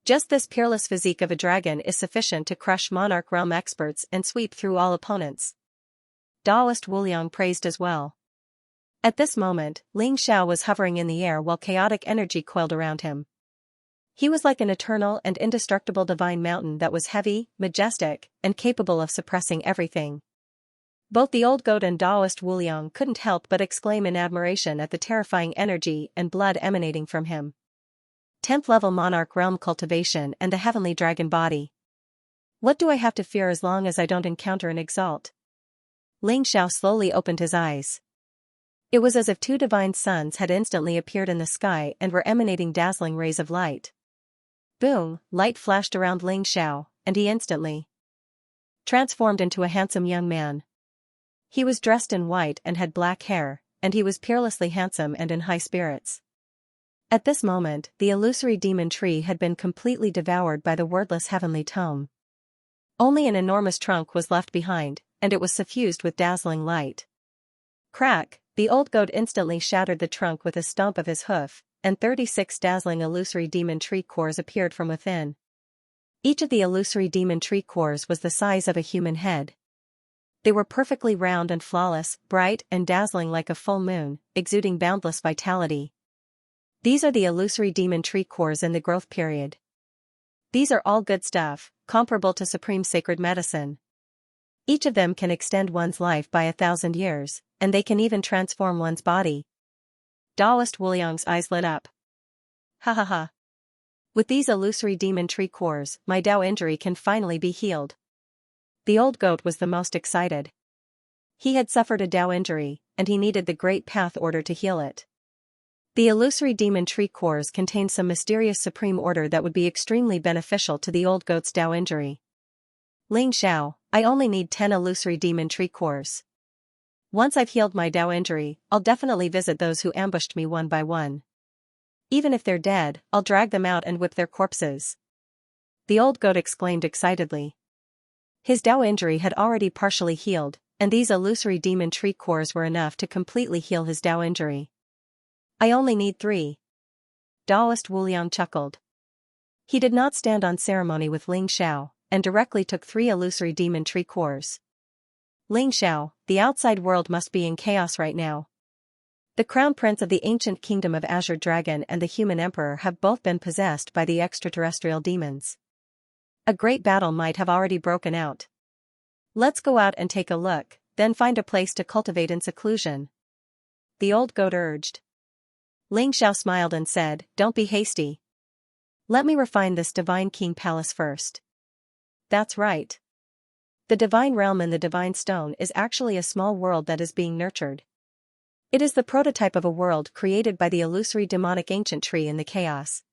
Just this peerless physique of a dragon is sufficient to crush monarch realm experts and sweep through all opponents. Taoist Wuliang praised as well. At this moment, Ling Xiao was hovering in the air while chaotic energy coiled around him. He was like an eternal and indestructible divine mountain that was heavy, majestic, and capable of suppressing everything. Both the old goat and Taoist Wuliang couldn't help but exclaim in admiration at the terrifying energy and blood emanating from him. 10th level monarch realm cultivation and the heavenly dragon body. What do I have to fear as long as I don't encounter an exalt? Ling Xiao slowly opened his eyes. It was as if two divine suns had instantly appeared in the sky and were emanating dazzling rays of light. Boom, light flashed around Ling Xiao, and he instantly transformed into a handsome young man. He was dressed in white and had black hair, and he was peerlessly handsome and in high spirits. At this moment, the illusory demon tree had been completely devoured by the wordless heavenly tome. Only an enormous trunk was left behind, and it was suffused with dazzling light. Crack, the old goat instantly shattered the trunk with a stomp of his hoof, and 36 dazzling illusory demon tree cores appeared from within. Each of the illusory demon tree cores was the size of a human head. They were perfectly round and flawless, bright and dazzling like a full moon, exuding boundless vitality. These are the illusory demon tree cores in the growth period. These are all good stuff, comparable to supreme sacred medicine. Each of them can extend one's life by 1,000 years, and they can even transform one's body. Taoist Wuliang's eyes lit up. Ha ha ha. With these illusory demon tree cores, my Dao injury can finally be healed. The old goat was the most excited. He had suffered a Dao injury, and he needed the Great Path Order to heal it. The illusory demon tree cores contained some mysterious supreme order that would be extremely beneficial to the old goat's Dao injury. Ling Xiao, I only need 10 illusory demon tree cores. Once I've healed my Dao injury, I'll definitely visit those who ambushed me one by one. Even if they're dead, I'll drag them out and whip their corpses. The old goat exclaimed excitedly. His Dao injury had already partially healed, and these illusory demon tree cores were enough to completely heal his Dao injury. I only need 3. Taoist Wuliang chuckled. He did not stand on ceremony with Ling Xiao, and directly took 3 illusory demon tree cores. Ling Xiao, the outside world must be in chaos right now. The crown prince of the ancient kingdom of Azure Dragon and the human emperor have both been possessed by the extraterrestrial demons. A great battle might have already broken out. Let's go out and take a look, then find a place to cultivate in seclusion. The old goat urged. Ling Xiao smiled and said, Don't be hasty. Let me refine this divine king palace first. That's right. The divine realm in the divine stone is actually a small world that is being nurtured. It is the prototype of a world created by the illusory demonic ancient tree in the chaos.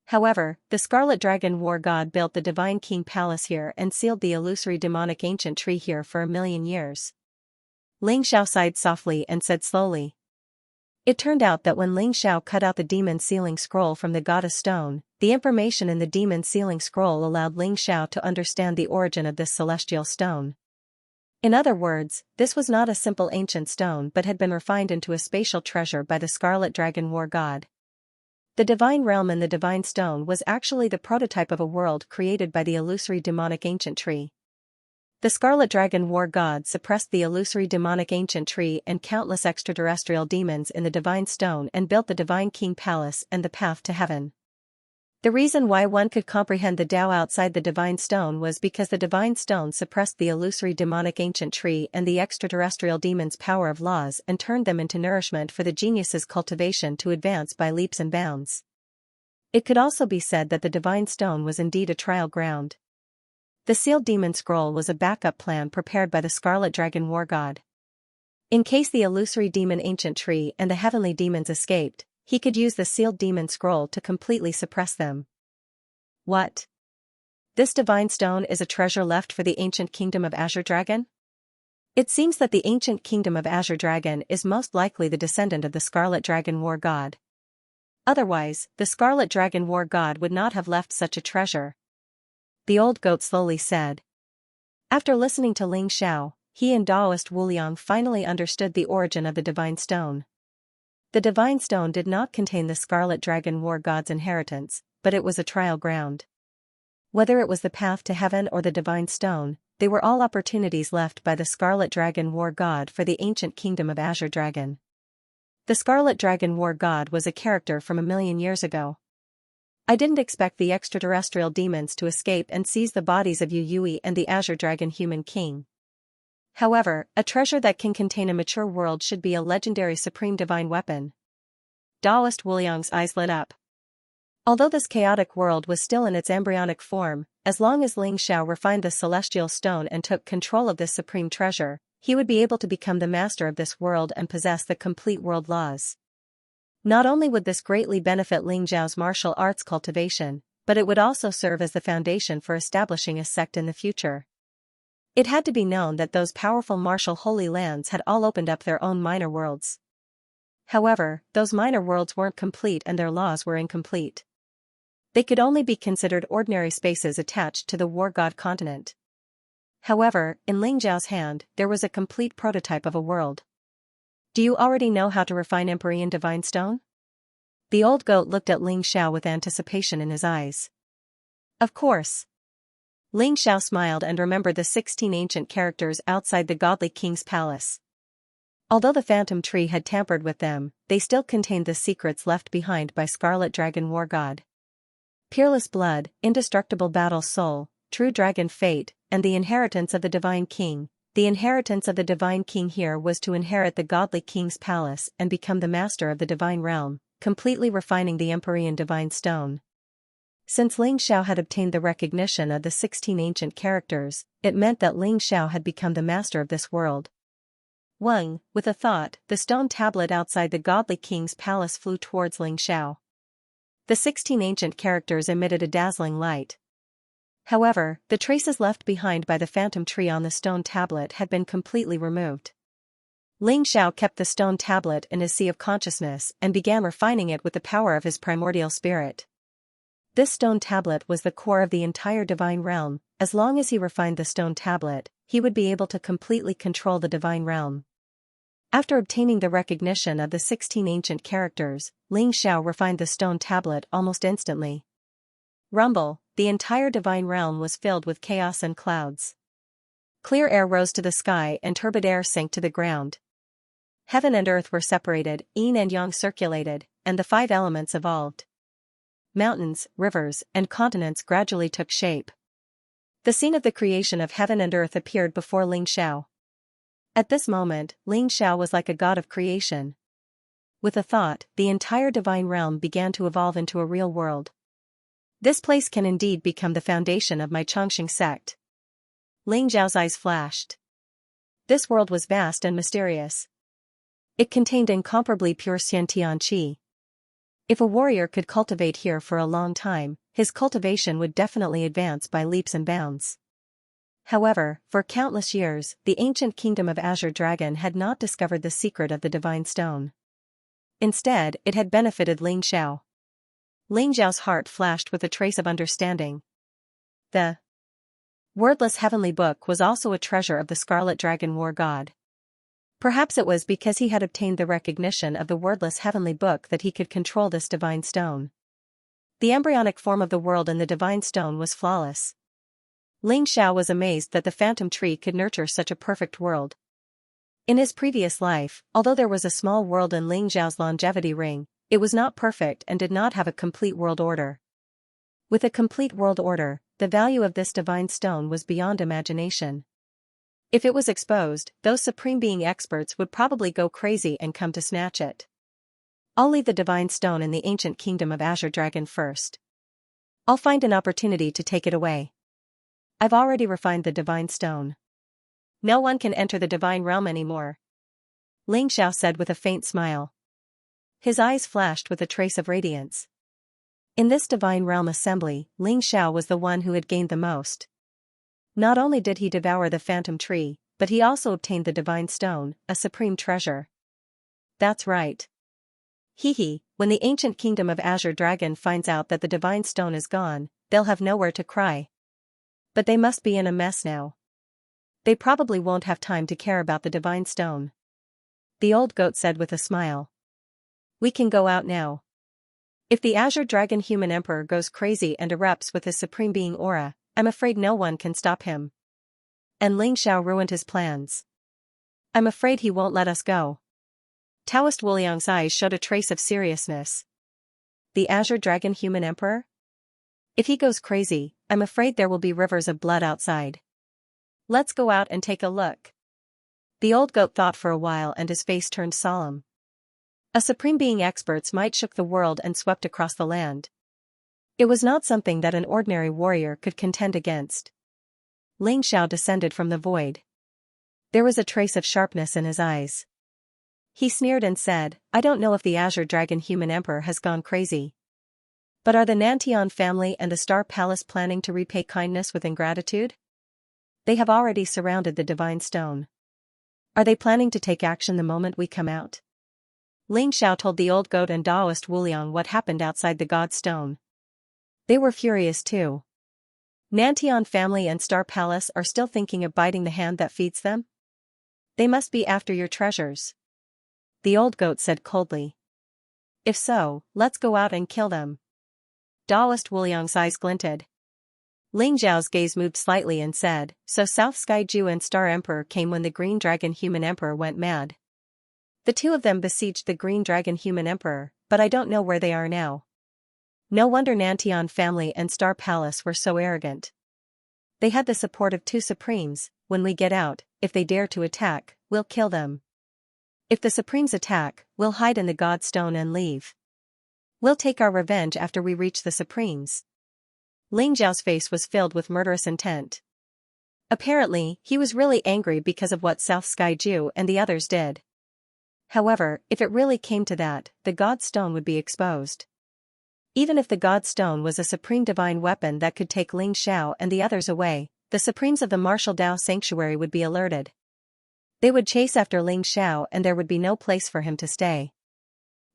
However, the Scarlet Dragon War God built the Divine King Palace here and sealed the illusory demonic ancient tree here for 1,000,000 years. Ling Xiao sighed softly and said slowly. It turned out that when Ling Xiao cut out the demon sealing scroll from the goddess stone, the information in the demon sealing scroll allowed Ling Xiao to understand the origin of this celestial stone. In other words, this was not a simple ancient stone but had been refined into a spatial treasure by the Scarlet Dragon War God. The divine realm in the divine stone was actually the prototype of a world created by the illusory demonic ancient tree. The Scarlet Dragon War God suppressed the illusory demonic ancient tree and countless extraterrestrial demons in the divine stone and built the Divine King Palace and the path to heaven. The reason why one could comprehend the Tao outside the divine stone was because the divine stone suppressed the illusory demonic ancient tree and the extraterrestrial demons' power of laws and turned them into nourishment for the genius's cultivation to advance by leaps and bounds. It could also be said that the divine stone was indeed a trial ground. The sealed demon scroll was a backup plan prepared by the Scarlet Dragon War God. In case the illusory demon ancient tree and the heavenly demons escaped, he could use the sealed demon scroll to completely suppress them. What? This divine stone is a treasure left for the ancient kingdom of Azure Dragon? It seems that the ancient kingdom of Azure Dragon is most likely the descendant of the Scarlet Dragon War God. Otherwise, the Scarlet Dragon War God would not have left such a treasure. The old goat slowly said. After listening to Ling Xiao, he and Taoist Wuliang finally understood the origin of the divine stone. The divine stone did not contain the Scarlet Dragon War God's inheritance, but it was a trial ground. Whether it was the path to heaven or the divine stone, they were all opportunities left by the Scarlet Dragon War God for the ancient kingdom of Azure Dragon. The Scarlet Dragon War God was a character from a million years ago. I didn't expect the extraterrestrial demons to escape and seize the bodies of Yu Yui and the Azure Dragon Human King. However, a treasure that can contain a mature world should be a legendary supreme divine weapon. Daoist Wuliang's eyes lit up. Although this chaotic world was still in its embryonic form, as long as Ling Xiao refined the celestial stone and took control of this supreme treasure, he would be able to become the master of this world and possess the complete world laws. Not only would this greatly benefit Ling Xiao's martial arts cultivation, but it would also serve as the foundation for establishing a sect in the future. It had to be known that those powerful martial holy lands had all opened up their own minor worlds. However, those minor worlds weren't complete and their laws were incomplete. They could only be considered ordinary spaces attached to the War God continent. However, in Ling Xiao's hand, there was a complete prototype of a world. Do you already know how to refine Empyrean Divine Stone? The old goat looked at Ling Xiao with anticipation in his eyes. Of course. Ling Xiao smiled and remembered the 16 ancient characters outside the godly king's palace. Although the phantom tree had tampered with them, they still contained the secrets left behind by Scarlet Dragon War God. Peerless blood, indestructible battle soul, true dragon fate, and the inheritance of the divine king. The inheritance of the divine king here was to inherit the godly king's palace and become the master of the divine realm, completely refining the Empyrean divine stone. Since Ling Xiao had obtained the recognition of the 16 ancient characters, it meant that Ling Xiao had become the master of this world. Wang, with a thought, the stone tablet outside the godly king's palace flew towards Ling Xiao. The 16 ancient characters emitted a dazzling light. However, the traces left behind by the phantom tree on the stone tablet had been completely removed. Ling Xiao kept the stone tablet in his sea of consciousness and began refining it with the power of his primordial spirit. This stone tablet was the core of the entire divine realm. As long as he refined the stone tablet, he would be able to completely control the divine realm. After obtaining the recognition of the 16 ancient characters, Ling Xiao refined the stone tablet almost instantly. Rumble, the entire divine realm was filled with chaos and clouds. Clear air rose to the sky and turbid air sank to the ground. Heaven and earth were separated, yin and yang circulated, and the 5 elements evolved. Mountains, rivers, and continents gradually took shape. The scene of the creation of heaven and earth appeared before Ling Xiao. At this moment, Ling Xiao was like a god of creation. With a thought, the entire divine realm began to evolve into a real world. This place can indeed become the foundation of my Chongqing sect. Ling Xiao's eyes flashed. This world was vast and mysterious. It contained incomparably pure Xiantian qi. If a warrior could cultivate here for a long time, his cultivation would definitely advance by leaps and bounds. However, for countless years, the ancient kingdom of Azure Dragon had not discovered the secret of the divine stone. Instead, it had benefited Ling Xiao. Ling Xiao's heart flashed with a trace of understanding. The wordless heavenly book was also a treasure of the Scarlet Dragon War God. Perhaps it was because he had obtained the recognition of the wordless heavenly book that he could control this divine stone. The embryonic form of the world in the divine stone was flawless. Ling Xiao was amazed that the phantom tree could nurture such a perfect world. In his previous life, although there was a small world in Ling Xiao's longevity ring, it was not perfect and did not have a complete world order. With a complete world order, the value of this divine stone was beyond imagination. If it was exposed, those supreme being experts would probably go crazy and come to snatch it. I'll leave the divine stone in the ancient kingdom of Azure Dragon first. I'll find an opportunity to take it away. I've already refined the divine stone. No one can enter the divine realm anymore. Ling Xiao said with a faint smile. His eyes flashed with a trace of radiance. In this divine realm assembly, Ling Xiao was the one who had gained the most. Not only did he devour the phantom tree, but he also obtained the divine stone, a supreme treasure. That's right. When the ancient kingdom of Azure Dragon finds out that the divine stone is gone, they'll have nowhere to cry. But they must be in a mess now. They probably won't have time to care about the divine stone. The old goat said with a smile. We can go out now. If the Azure Dragon Human Emperor goes crazy and erupts with his supreme being aura, I'm afraid no one can stop him. And Ling Xiao ruined his plans. I'm afraid he won't let us go. Taoist Wuliang's eyes showed a trace of seriousness. The Azure Dragon Human Emperor? If he goes crazy, I'm afraid there will be rivers of blood outside. Let's go out and take a look. The old goat thought for a while and his face turned solemn. A supreme being experts might shook the world and swept across the land. It was not something that an ordinary warrior could contend against. Ling Xiao descended from the void. There was a trace of sharpness in his eyes. He sneered and said, I don't know if the Azure Dragon Human Emperor has gone crazy. But are the Nantian family and the Star Palace planning to repay kindness with ingratitude? They have already surrounded the Divine Stone. Are they planning to take action the moment we come out? Ling Xiao told the old goat and Taoist Wuliang what happened outside the God Stone. They were furious too. Nantian family and Star Palace are still thinking of biting the hand that feeds them? They must be after your treasures. The old goat said coldly. If so, let's go out and kill them. Taoist Wuliang's eyes glinted. Ling Zhao's gaze moved slightly and said, so South Sky Ju and Star Emperor came when the Green Dragon Human Emperor went mad. The two of them besieged the Green Dragon Human Emperor, but I don't know where they are now. No wonder Nantian family and Star Palace were so arrogant. They had the support of two Supremes. When we get out, if they dare to attack, we'll kill them. If the Supremes attack, we'll hide in the God Stone and leave. We'll take our revenge after we reach the Supremes. Ling Zhao's face was filled with murderous intent. Apparently, he was really angry because of what South Sky Ju and the others did. However, if it really came to that, the God Stone would be exposed. Even if the God Stone was a supreme divine weapon that could take Ling Xiao and the others away, the Supremes of the Martial Dao Sanctuary would be alerted. They would chase after Ling Xiao and there would be no place for him to stay.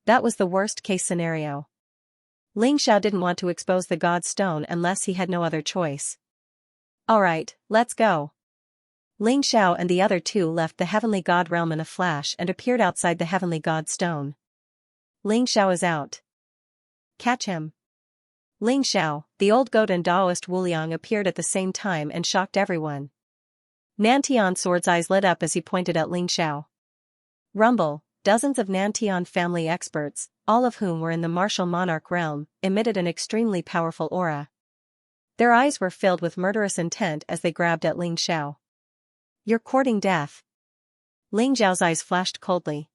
That was the worst-case scenario. Ling Xiao didn't want to expose the God Stone unless he had no other choice. Alright, let's go. Ling Xiao and the other two left the Heavenly God realm in a flash and appeared outside the Heavenly God Stone. Ling Xiao is out. Catch him. Ling Xiao, the old goat and Taoist Wuliang appeared at the same time and shocked everyone. Nantian Sword's eyes lit up as he pointed at Ling Xiao. Rumble, dozens of Nantian family experts, all of whom were in the martial monarch realm, emitted an extremely powerful aura. Their eyes were filled with murderous intent as they grabbed at Ling Xiao. You're courting death. Ling Xiao's eyes flashed coldly.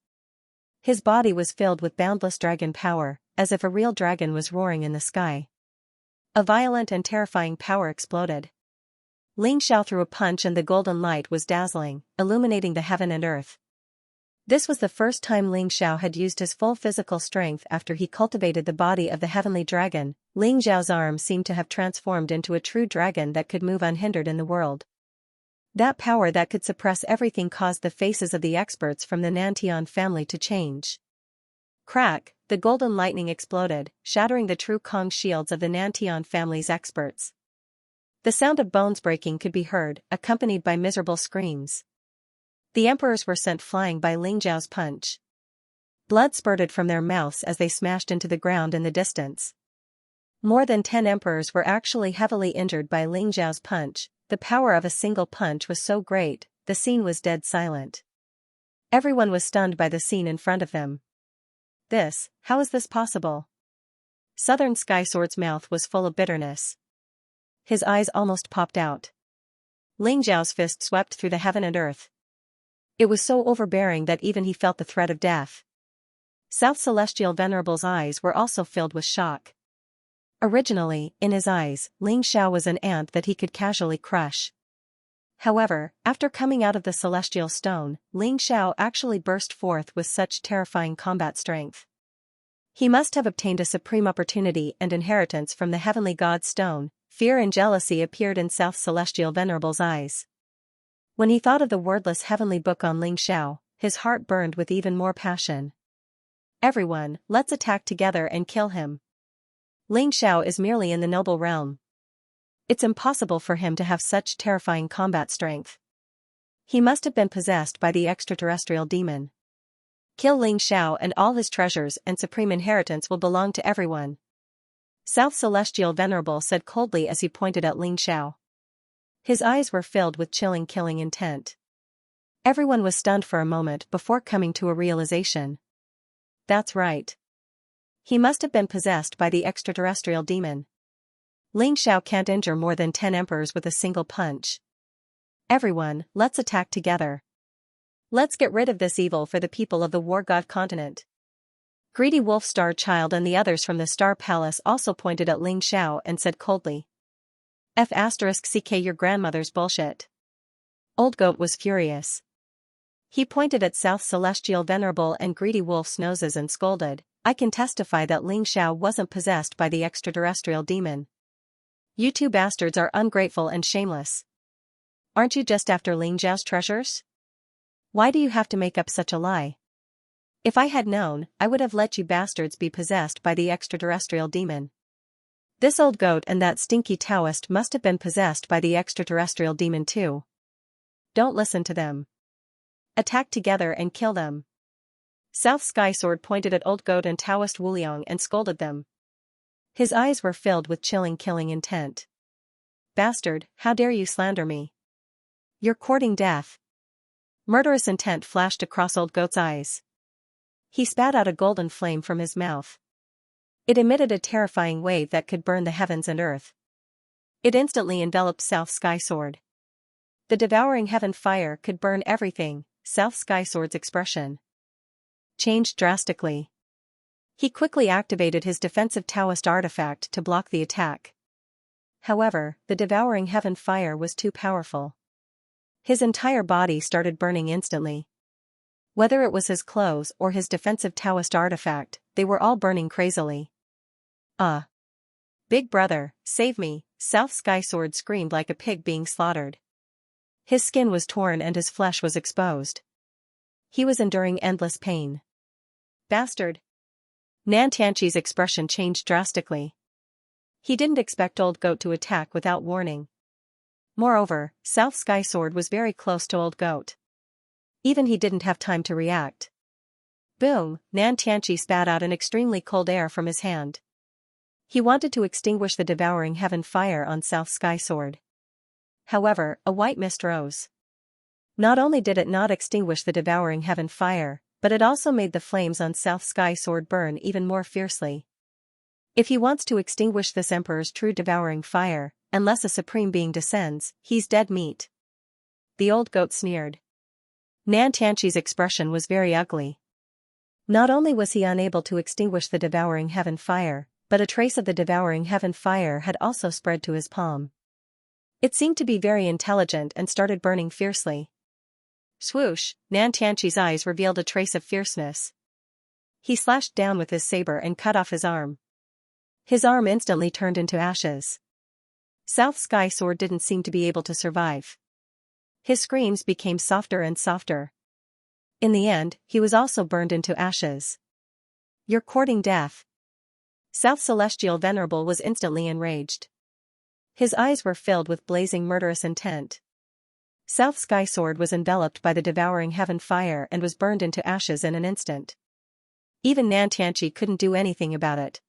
His body was filled with boundless dragon power, as if a real dragon was roaring in the sky. A violent and terrifying power exploded. Ling Xiao threw a punch and the golden light was dazzling, illuminating the heaven and earth. This was the first time Ling Xiao had used his full physical strength after he cultivated the body of the heavenly dragon. Ling Xiao's arm seemed to have transformed into a true dragon that could move unhindered in the world. That power that could suppress everything caused the faces of the experts from the Nantian family to change. Crack, the golden lightning exploded, shattering the true Kong shields of the Nantian family's experts. The sound of bones breaking could be heard, accompanied by miserable screams. The emperors were sent flying by Ling Zhao's punch. Blood spurted from their mouths as they smashed into the ground in the distance. More than 10 emperors were actually heavily injured by Ling Zhao's punch. The power of a single punch was so great, the scene was dead silent. Everyone was stunned by the scene in front of them. How is this possible? Southern Sky Sword's mouth was full of bitterness. His eyes almost popped out. Ling Zhao's fist swept through the heaven and earth. It was so overbearing that even he felt the threat of death. South Celestial Venerable's eyes were also filled with shock. Originally, in his eyes, Ling Xiao was an ant that he could casually crush. However, after coming out of the Celestial Stone, Ling Xiao actually burst forth with such terrifying combat strength. He must have obtained a supreme opportunity and inheritance from the Heavenly God Stone. Fear and jealousy appeared in South Celestial Venerable's eyes. When he thought of the wordless heavenly book on Ling Xiao, his heart burned with even more passion. Everyone, let's attack together and kill him. Ling Xiao is merely in the noble realm. It's impossible for him to have such terrifying combat strength. He must have been possessed by the extraterrestrial demon. Kill Ling Xiao and all his treasures and supreme inheritance will belong to everyone. South Celestial Venerable said coldly as he pointed at Ling Xiao. His eyes were filled with chilling killing intent. Everyone was stunned for a moment before coming to a realization. That's right. He must have been possessed by the extraterrestrial demon. Ling Xiao can't injure more than 10 emperors with a single punch. Everyone, let's attack together. Let's get rid of this evil for the people of the War God continent. Greedy Wolf Star Child and the others from the Star Palace also pointed at Ling Xiao and said coldly. *CK your grandmother's bullshit. Old Goat was furious. He pointed at South Celestial Venerable and Greedy Wolf's noses and scolded, I can testify that Ling Xiao wasn't possessed by the extraterrestrial demon. You two bastards are ungrateful and shameless. Aren't you just after Ling Xiao's treasures? Why do you have to make up such a lie? If I had known, I would have let you bastards be possessed by the extraterrestrial demon. This old goat and that stinky Taoist must have been possessed by the extraterrestrial demon too. Don't listen to them. Attack together and kill them. South Sky Sword pointed at Old Goat and Taoist Wuliang and scolded them. His eyes were filled with chilling killing intent. Bastard, how dare you slander me? You're courting death. Murderous intent flashed across Old Goat's eyes. He spat out a golden flame from his mouth. It emitted a terrifying wave that could burn the heavens and earth. It instantly enveloped South Sky Sword. The devouring heaven fire could burn everything. South Sky Sword's expression changed drastically. He quickly activated his defensive Taoist artifact to block the attack. However, the devouring heaven fire was too powerful. His entire body started burning instantly. Whether it was his clothes or his defensive Taoist artifact, they were all burning crazily. Big brother, save me, South Sky Sword screamed like a pig being slaughtered. His skin was torn and his flesh was exposed. He was enduring endless pain. Bastard! Nan Tianqi's expression changed drastically. He didn't expect Old Goat to attack without warning. Moreover, South Sky Sword was very close to Old Goat. Even he didn't have time to react. Boom! Nan Tianqi spat out an extremely cold air from his hand. He wanted to extinguish the devouring heaven fire on South Sky Sword. However, a white mist rose. Not only did it not extinguish the devouring heaven fire, but it also made the flames on South Sky Sword burn even more fiercely. If he wants to extinguish this emperor's true devouring fire, unless a supreme being descends, he's dead meat. The old goat sneered. Nan Tianqi's expression was very ugly. Not only was he unable to extinguish the devouring heaven fire, but a trace of the devouring heaven fire had also spread to his palm. It seemed to be very intelligent and started burning fiercely. Swoosh! Nan Tianqi's eyes revealed a trace of fierceness. He slashed down with his saber and cut off his arm. His arm instantly turned into ashes. South Sky Sword didn't seem to be able to survive. His screams became softer and softer. In the end, he was also burned into ashes. You're courting death. South Celestial Venerable was instantly enraged. His eyes were filled with blazing murderous intent. South Sky Sword was enveloped by the devouring heaven fire and was burned into ashes in an instant. Even Nan Tianqi couldn't do anything about it.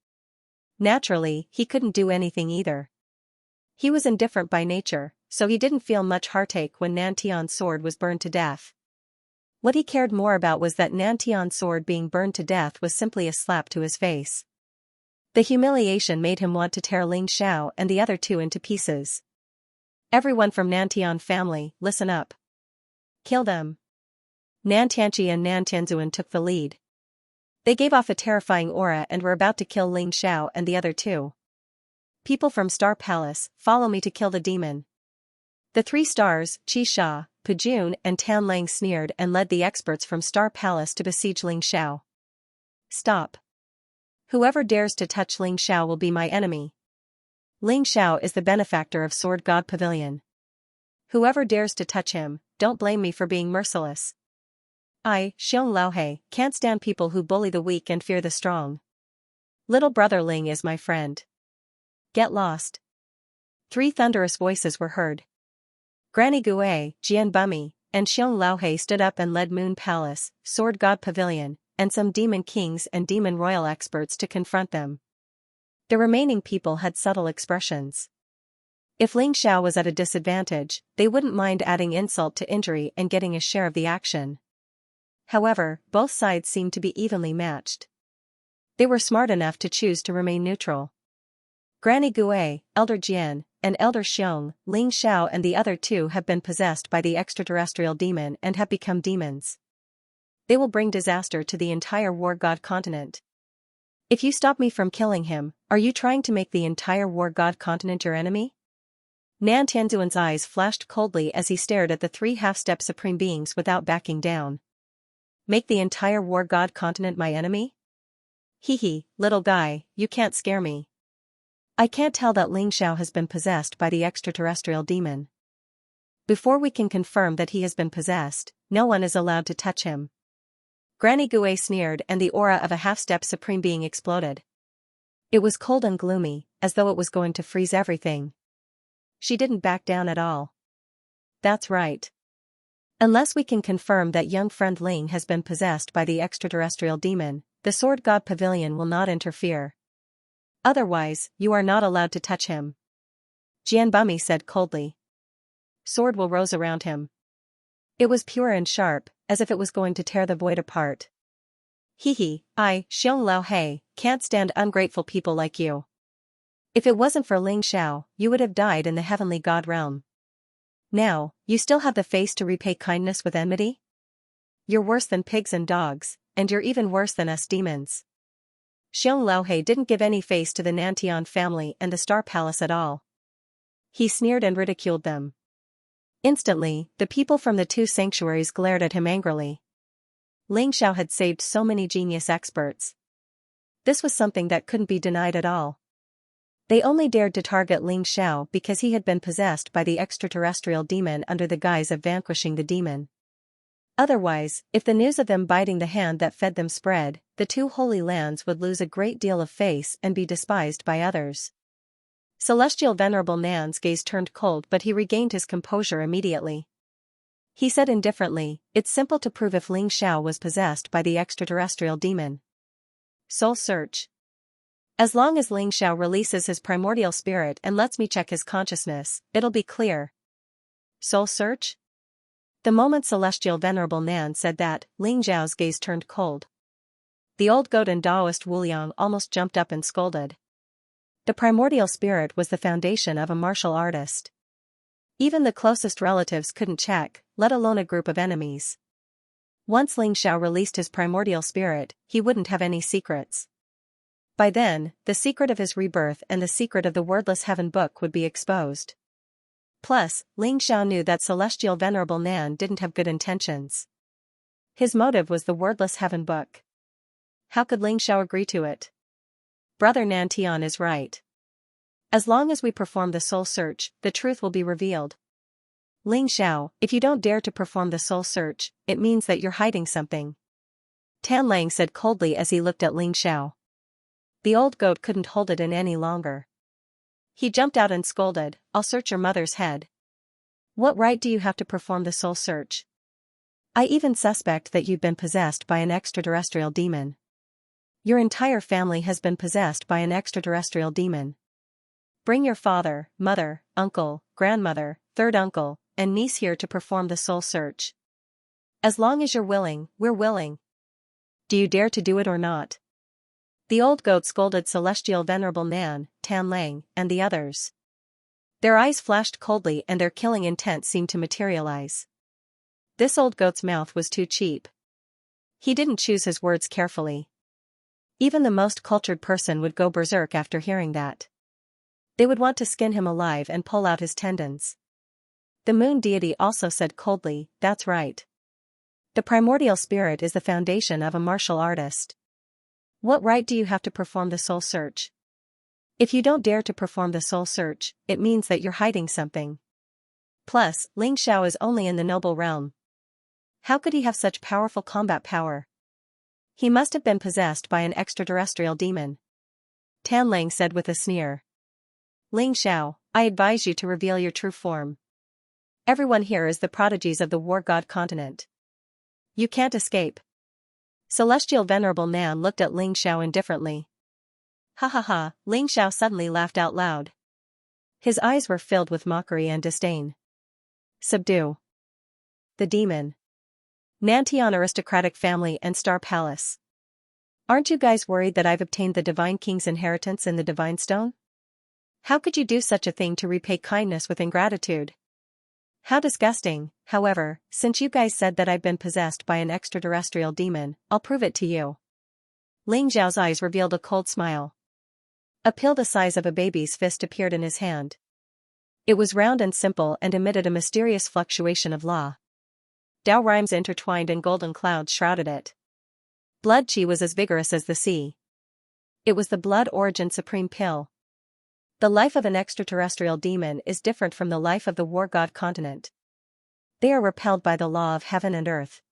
Naturally, he couldn't do anything either. He was indifferent by nature, so he didn't feel much heartache when Nan Tian's sword was burned to death. What he cared more about was that Nan Tian's sword being burned to death was simply a slap to his face. The humiliation made him want to tear Ling Xiao and the other two into pieces. Everyone from Nan Tian family, listen up. Kill them. Nan Tianqi and Nan Tianzuan took the lead. They gave off a terrifying aura and were about to kill Ling Xiao and the other two. People from Star Palace, follow me to kill the demon. The 3 stars, Qi Sha, Pujun and Tan Lang sneered and led the experts from Star Palace to besiege Ling Xiao. Stop. Whoever dares to touch Ling Xiao will be my enemy. Ling Xiao is the benefactor of Sword God Pavilion. Whoever dares to touch him, don't blame me for being merciless. I, Xiong Laohe, can't stand people who bully the weak and fear the strong. Little brother Ling is my friend. Get lost. 3 thunderous voices were heard. Granny Gue, Jian Bummy, and Xiong Laohe stood up and led Moon Palace, Sword God Pavilion, and some demon kings and demon royal experts to confront them. The remaining people had subtle expressions. If Ling Xiao was at a disadvantage, they wouldn't mind adding insult to injury and getting a share of the action. However, both sides seemed to be evenly matched. They were smart enough to choose to remain neutral. Granny Gui, Elder Jian, and Elder Xiong, Ling Xiao and the other two have been possessed by the extraterrestrial demon and have become demons. They will bring disaster to the entire War God continent. If you stop me from killing him, are you trying to make the entire War God continent your enemy? Nan Tianzuan's eyes flashed coldly as he stared at the three half-step supreme beings without backing down. Make the entire War God continent my enemy? Hee, little guy, you can't scare me. I can't tell that Ling Xiao has been possessed by the extraterrestrial demon. Before we can confirm that he has been possessed, no one is allowed to touch him. Granny Gui sneered and the aura of a half-step supreme being exploded. It was cold and gloomy, as though it was going to freeze everything. She didn't back down at all. That's right. Unless we can confirm that young friend Ling has been possessed by the extraterrestrial demon, the Sword God Pavilion will not interfere. Otherwise, you are not allowed to touch him. Jian Bumi said coldly. Sword will rose around him. It was pure and sharp, as if it was going to tear the void apart. I, Xiong Lao Hei, can't stand ungrateful people like you. If it wasn't for Ling Xiao, you would have died in the heavenly god realm. Now, you still have the face to repay kindness with enmity? You're worse than pigs and dogs, and you're even worse than us demons. Xiong Lao Hei didn't give any face to the Nantian family and the Star Palace at all. He sneered and ridiculed them. Instantly, the people from the two sanctuaries glared at him angrily. Ling Xiao had saved so many genius experts. This was something that couldn't be denied at all. They only dared to target Ling Xiao because he had been possessed by the extraterrestrial demon under the guise of vanquishing the demon. Otherwise, if the news of them biting the hand that fed them spread, the two holy lands would lose a great deal of face and be despised by others. Celestial Venerable Nan's gaze turned cold, but he regained his composure immediately. He said indifferently, it's simple to prove if Ling Xiao was possessed by the extraterrestrial demon. Soul search. As long as Ling Xiao releases his primordial spirit and lets me check his consciousness, it'll be clear. Soul search? The moment Celestial Venerable Nan said that, Ling Xiao's gaze turned cold. The old goat and Taoist Wuliang almost jumped up and scolded. The primordial spirit was the foundation of a martial artist. Even the closest relatives couldn't check, let alone a group of enemies. Once Ling Xiao released his primordial spirit, he wouldn't have any secrets. By then, the secret of his rebirth and the secret of the wordless heaven book would be exposed. Plus, Ling Xiao knew that Celestial Venerable Nan didn't have good intentions. His motive was the wordless heaven book. How could Ling Xiao agree to it? Brother Nan Tian is right. As long as we perform the soul search, the truth will be revealed. Ling Xiao, if you don't dare to perform the soul search, it means that you're hiding something. Tan Lang said coldly as he looked at Ling Xiao. The old goat couldn't hold it in any longer. He jumped out and scolded, I'll search your mother's head. What right do you have to perform the soul search? I even suspect that you've been possessed by an extraterrestrial demon. Your entire family has been possessed by an extraterrestrial demon. Bring your father, mother, uncle, grandmother, third uncle, and niece here to perform the soul search. As long as you're willing, we're willing. Do you dare to do it or not? The old goat scolded Celestial Venerable Nan, Tan Lang, and the others. Their eyes flashed coldly and their killing intent seemed to materialize. This old goat's mouth was too cheap. He didn't choose his words carefully. Even the most cultured person would go berserk after hearing that. They would want to skin him alive and pull out his tendons. The moon deity also said coldly, that's right. The primordial spirit is the foundation of a martial artist. What right do you have to perform the soul search? If you don't dare to perform the soul search, it means that you're hiding something. Plus, Ling Xiao is only in the noble realm. How could he have such powerful combat power? He must have been possessed by an extraterrestrial demon. Tan Lang said with a sneer. Ling Xiao, I advise you to reveal your true form. Everyone here is the prodigies of the War God continent. You can't escape. Celestial Venerable Nan looked at Ling Xiao indifferently. Ha ha ha, Ling Xiao suddenly laughed out loud. His eyes were filled with mockery and disdain. Subdue the demon. Nantian aristocratic family and star palace. Aren't you guys worried that I've obtained the Divine King's inheritance in the Divine Stone? How could you do such a thing to repay kindness with ingratitude? How disgusting. However, since you guys said that I've been possessed by an extraterrestrial demon, I'll prove it to you. Ling Xiao's eyes revealed a cold smile. A pill the size of a baby's fist appeared in his hand. It was round and simple and emitted a mysterious fluctuation of law. Dao rhymes intertwined and golden clouds shrouded it. Blood chi was as vigorous as the sea. It was the blood origin supreme pill. The life of an extraterrestrial demon is different from the life of the war god continent. They are repelled by the law of heaven and earth.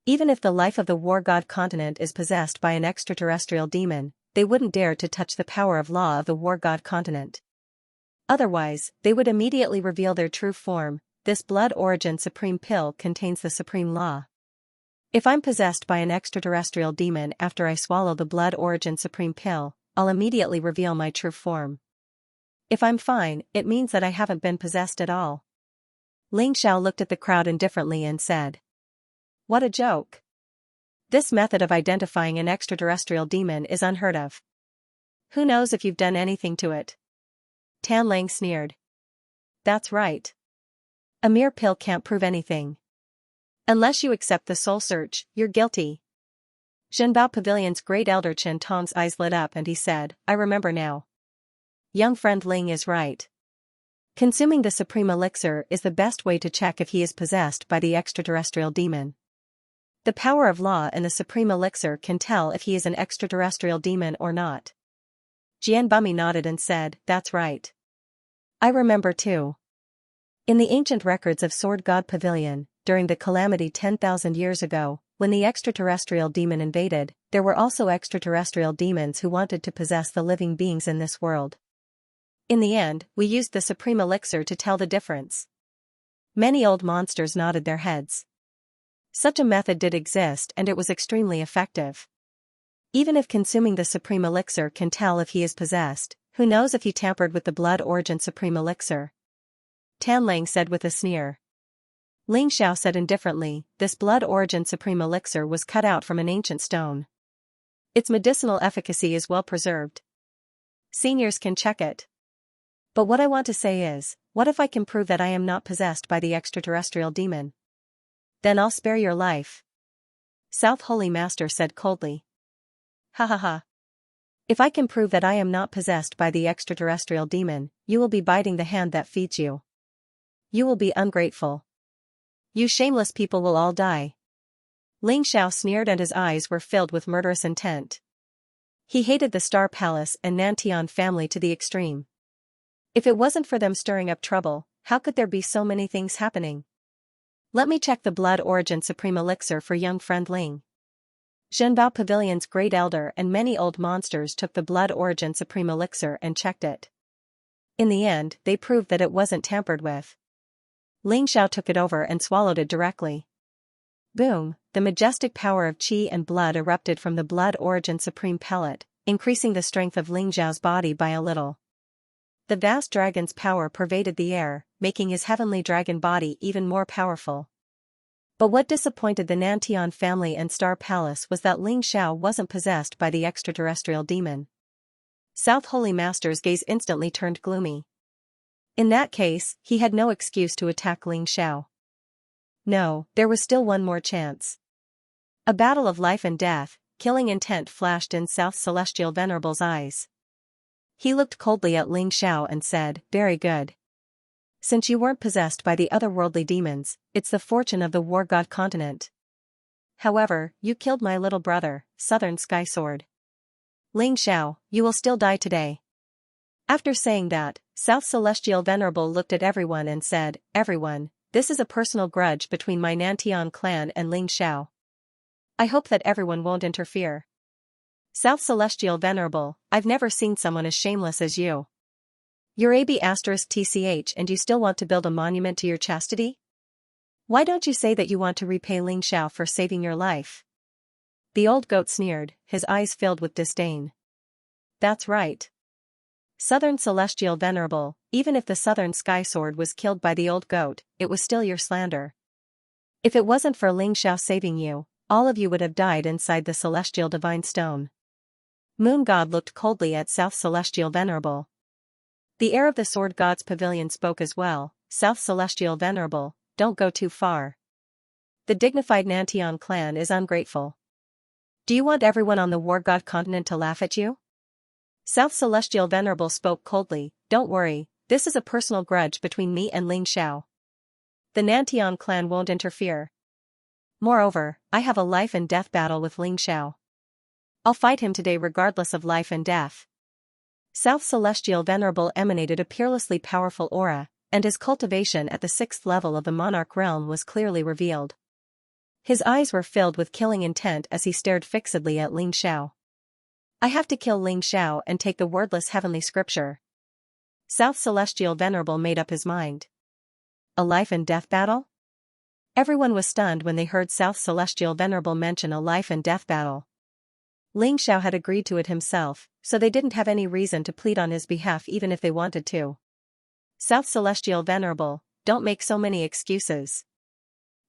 Even if the life of the war god continent is possessed by an extraterrestrial demon, they wouldn't dare to touch the power of law of the war god continent. Otherwise, they would immediately reveal their true form. This blood origin supreme pill contains the supreme law. If I'm possessed by an extraterrestrial demon after I swallow the blood origin supreme pill, I'll immediately reveal my true form. If I'm fine, it means that I haven't been possessed at all. Ling Xiao looked at the crowd indifferently and said, "What a joke. This method of identifying an extraterrestrial demon is unheard of. Who knows if you've done anything to it?" Tan Lang sneered. "That's right. A mere pill can't prove anything. Unless you accept the soul search, you're guilty." Zhenbao Pavilion's great elder Chen Tong's eyes lit up and he said, "I remember now. Young friend Ling is right. Consuming the supreme elixir is the best way to check if he is possessed by the extraterrestrial demon. The power of law and the supreme elixir can tell if he is an extraterrestrial demon or not." Jian Bumi nodded and said, "That's right. I remember too. In the ancient records of Sword God Pavilion, during the calamity 10,000 years ago, when the extraterrestrial demon invaded, there were also extraterrestrial demons who wanted to possess the living beings in this world. In the end, we used the supreme elixir to tell the difference." Many old monsters nodded their heads. Such a method did exist and it was extremely effective. Even if consuming the supreme elixir can tell if he is possessed, who knows if he tampered with the blood origin supreme elixir? Tan Lang said with a sneer. Ling Xiao said indifferently, "This blood origin supreme elixir was cut out from an ancient stone. Its medicinal efficacy is well preserved. Seniors can check it. But what I want to say is, what if I can prove that I am not possessed by the extraterrestrial demon? Then I'll spare your life." South Holy Master said coldly. "Ha ha ha. If I can prove that I am not possessed by the extraterrestrial demon, you will be biting the hand that feeds you. You will be ungrateful. You shameless people will all die." Ling Xiao sneered and his eyes were filled with murderous intent. He hated the Star Palace and Nantian family to the extreme. If it wasn't for them stirring up trouble, how could there be so many things happening? "Let me check the blood origin supreme elixir for young friend Ling." Zhenbao Pavilion's great elder and many old monsters took the blood origin supreme elixir and checked it. In the end, they proved that it wasn't tampered with. Ling Xiao took it over and swallowed it directly. Boom, the majestic power of qi and blood erupted from the blood origin supreme pellet, increasing the strength of Ling Xiao's body by a little. The vast dragon's power pervaded the air, making his heavenly dragon body even more powerful. But what disappointed the Nantian family and Star Palace was that Ling Xiao wasn't possessed by the extraterrestrial demon. South Holy Master's gaze instantly turned gloomy. In that case, he had no excuse to attack Ling Xiao. No, there was still one more chance. A battle of life and death, killing intent flashed in South Celestial Venerable's eyes. He looked coldly at Ling Xiao and said, "Very good. Since you weren't possessed by the otherworldly demons, it's the fortune of the war god continent. However, you killed my little brother, Southern Sky Sword. Ling Xiao, you will still die today." After saying that, South Celestial Venerable looked at everyone and said, "Everyone, this is a personal grudge between my Nantian clan and Ling Xiao. I hope that everyone won't interfere. South Celestial Venerable, I've never seen someone as shameless as you. You're AB*TCH and you still want to build a monument to your chastity? Why don't you say that you want to repay Ling Xiao for saving your life?" The old goat sneered, his eyes filled with disdain. "That's right. Southern Celestial Venerable, even if the Southern Sky Sword was killed by the old goat, it was still your slander. If it wasn't for Ling Xiao saving you, all of you would have died inside the celestial divine stone. Moon God looked coldly at South Celestial Venerable. The heir of the Sword God's pavilion spoke as well. South Celestial Venerable, don't go too far. The dignified Nantian clan is ungrateful. Do you want everyone on the War God continent to laugh at you? South Celestial Venerable spoke coldly. Don't worry, this is a personal grudge between me and Ling Xiao. The Nantian clan won't interfere. Moreover, I have a life and death battle with Ling Xiao. I'll fight him today regardless of life and death. South Celestial Venerable emanated a peerlessly powerful aura, and his cultivation at the 6th level of the monarch realm was clearly revealed. His eyes were filled with killing intent as he stared fixedly at Ling Xiao. I have to kill Ling Xiao and take the wordless heavenly scripture. South Celestial Venerable made up his mind. A life and death battle? Everyone was stunned when they heard South Celestial Venerable mention a life and death battle. Ling Xiao had agreed to it himself, so they didn't have any reason to plead on his behalf even if they wanted to. South Celestial Venerable, don't make so many excuses.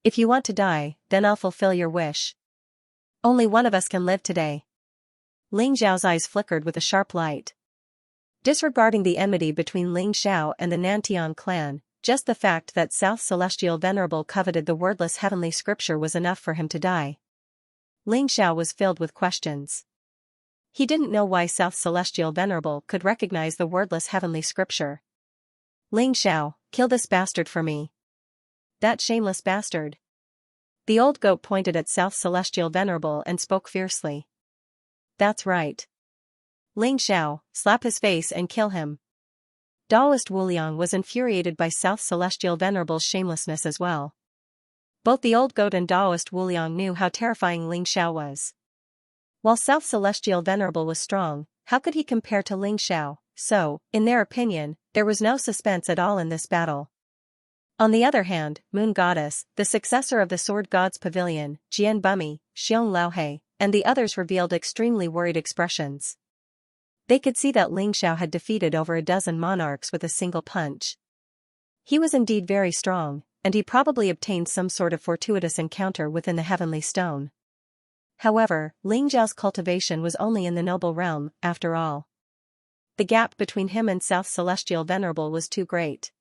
If you want to die, then I'll fulfill your wish. Only one of us can live today. Ling Xiao's eyes flickered with a sharp light. Disregarding the enmity between Ling Xiao and the Nantian clan, just the fact that South Celestial Venerable coveted the wordless heavenly scripture was enough for him to die. Ling Xiao was filled with questions. He didn't know why South Celestial Venerable could recognize the wordless heavenly scripture. Ling Xiao, kill this bastard for me. That shameless bastard. The old goat pointed at South Celestial Venerable and spoke fiercely. That's right. Ling Xiao, slap his face and kill him. Daoist Wuliang was infuriated by South Celestial Venerable's shamelessness as well. Both the old goat and Daoist Wuliang knew how terrifying Ling Xiao was. While South Celestial Venerable was strong, how could he compare to Ling Xiao? So, in their opinion, there was no suspense at all in this battle. On the other hand, Moon Goddess, the successor of the Sword God's pavilion, Jian Bumi, Xiong Laohe, and the others revealed extremely worried expressions. They could see that Ling Xiao had defeated over a dozen monarchs with a single punch. He was indeed very strong, and he probably obtained some sort of fortuitous encounter within the heavenly stone. However, Ling Xiao's cultivation was only in the noble realm, after all. The gap between him and South Celestial Venerable was too great.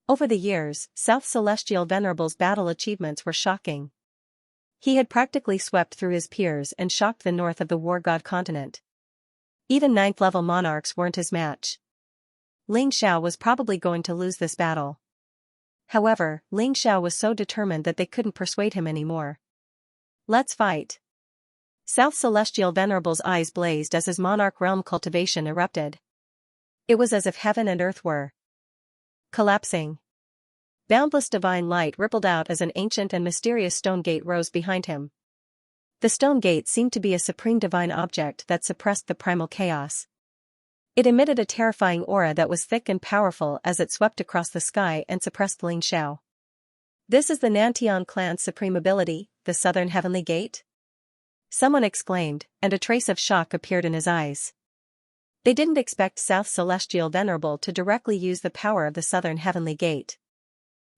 Over the years, South Celestial Venerable's battle achievements were shocking. He had practically swept through his peers and shocked the north of the War God continent. Even 9th-level monarchs weren't his match. Ling Xiao was probably going to lose this battle. However, Ling Xiao was so determined that they couldn't persuade him anymore. Let's fight. South Celestial Venerable's eyes blazed as his monarch realm cultivation erupted. It was as if heaven and earth were collapsing. Boundless divine light rippled out as an ancient and mysterious stone gate rose behind him. The stone gate seemed to be a supreme divine object that suppressed the primal chaos. It emitted a terrifying aura that was thick and powerful as it swept across the sky and suppressed Ling Xiao. This is the Nantian clan's supreme ability, the Southern Heavenly Gate? Someone exclaimed, and a trace of shock appeared in his eyes. They didn't expect South Celestial Venerable to directly use the power of the Southern Heavenly Gate.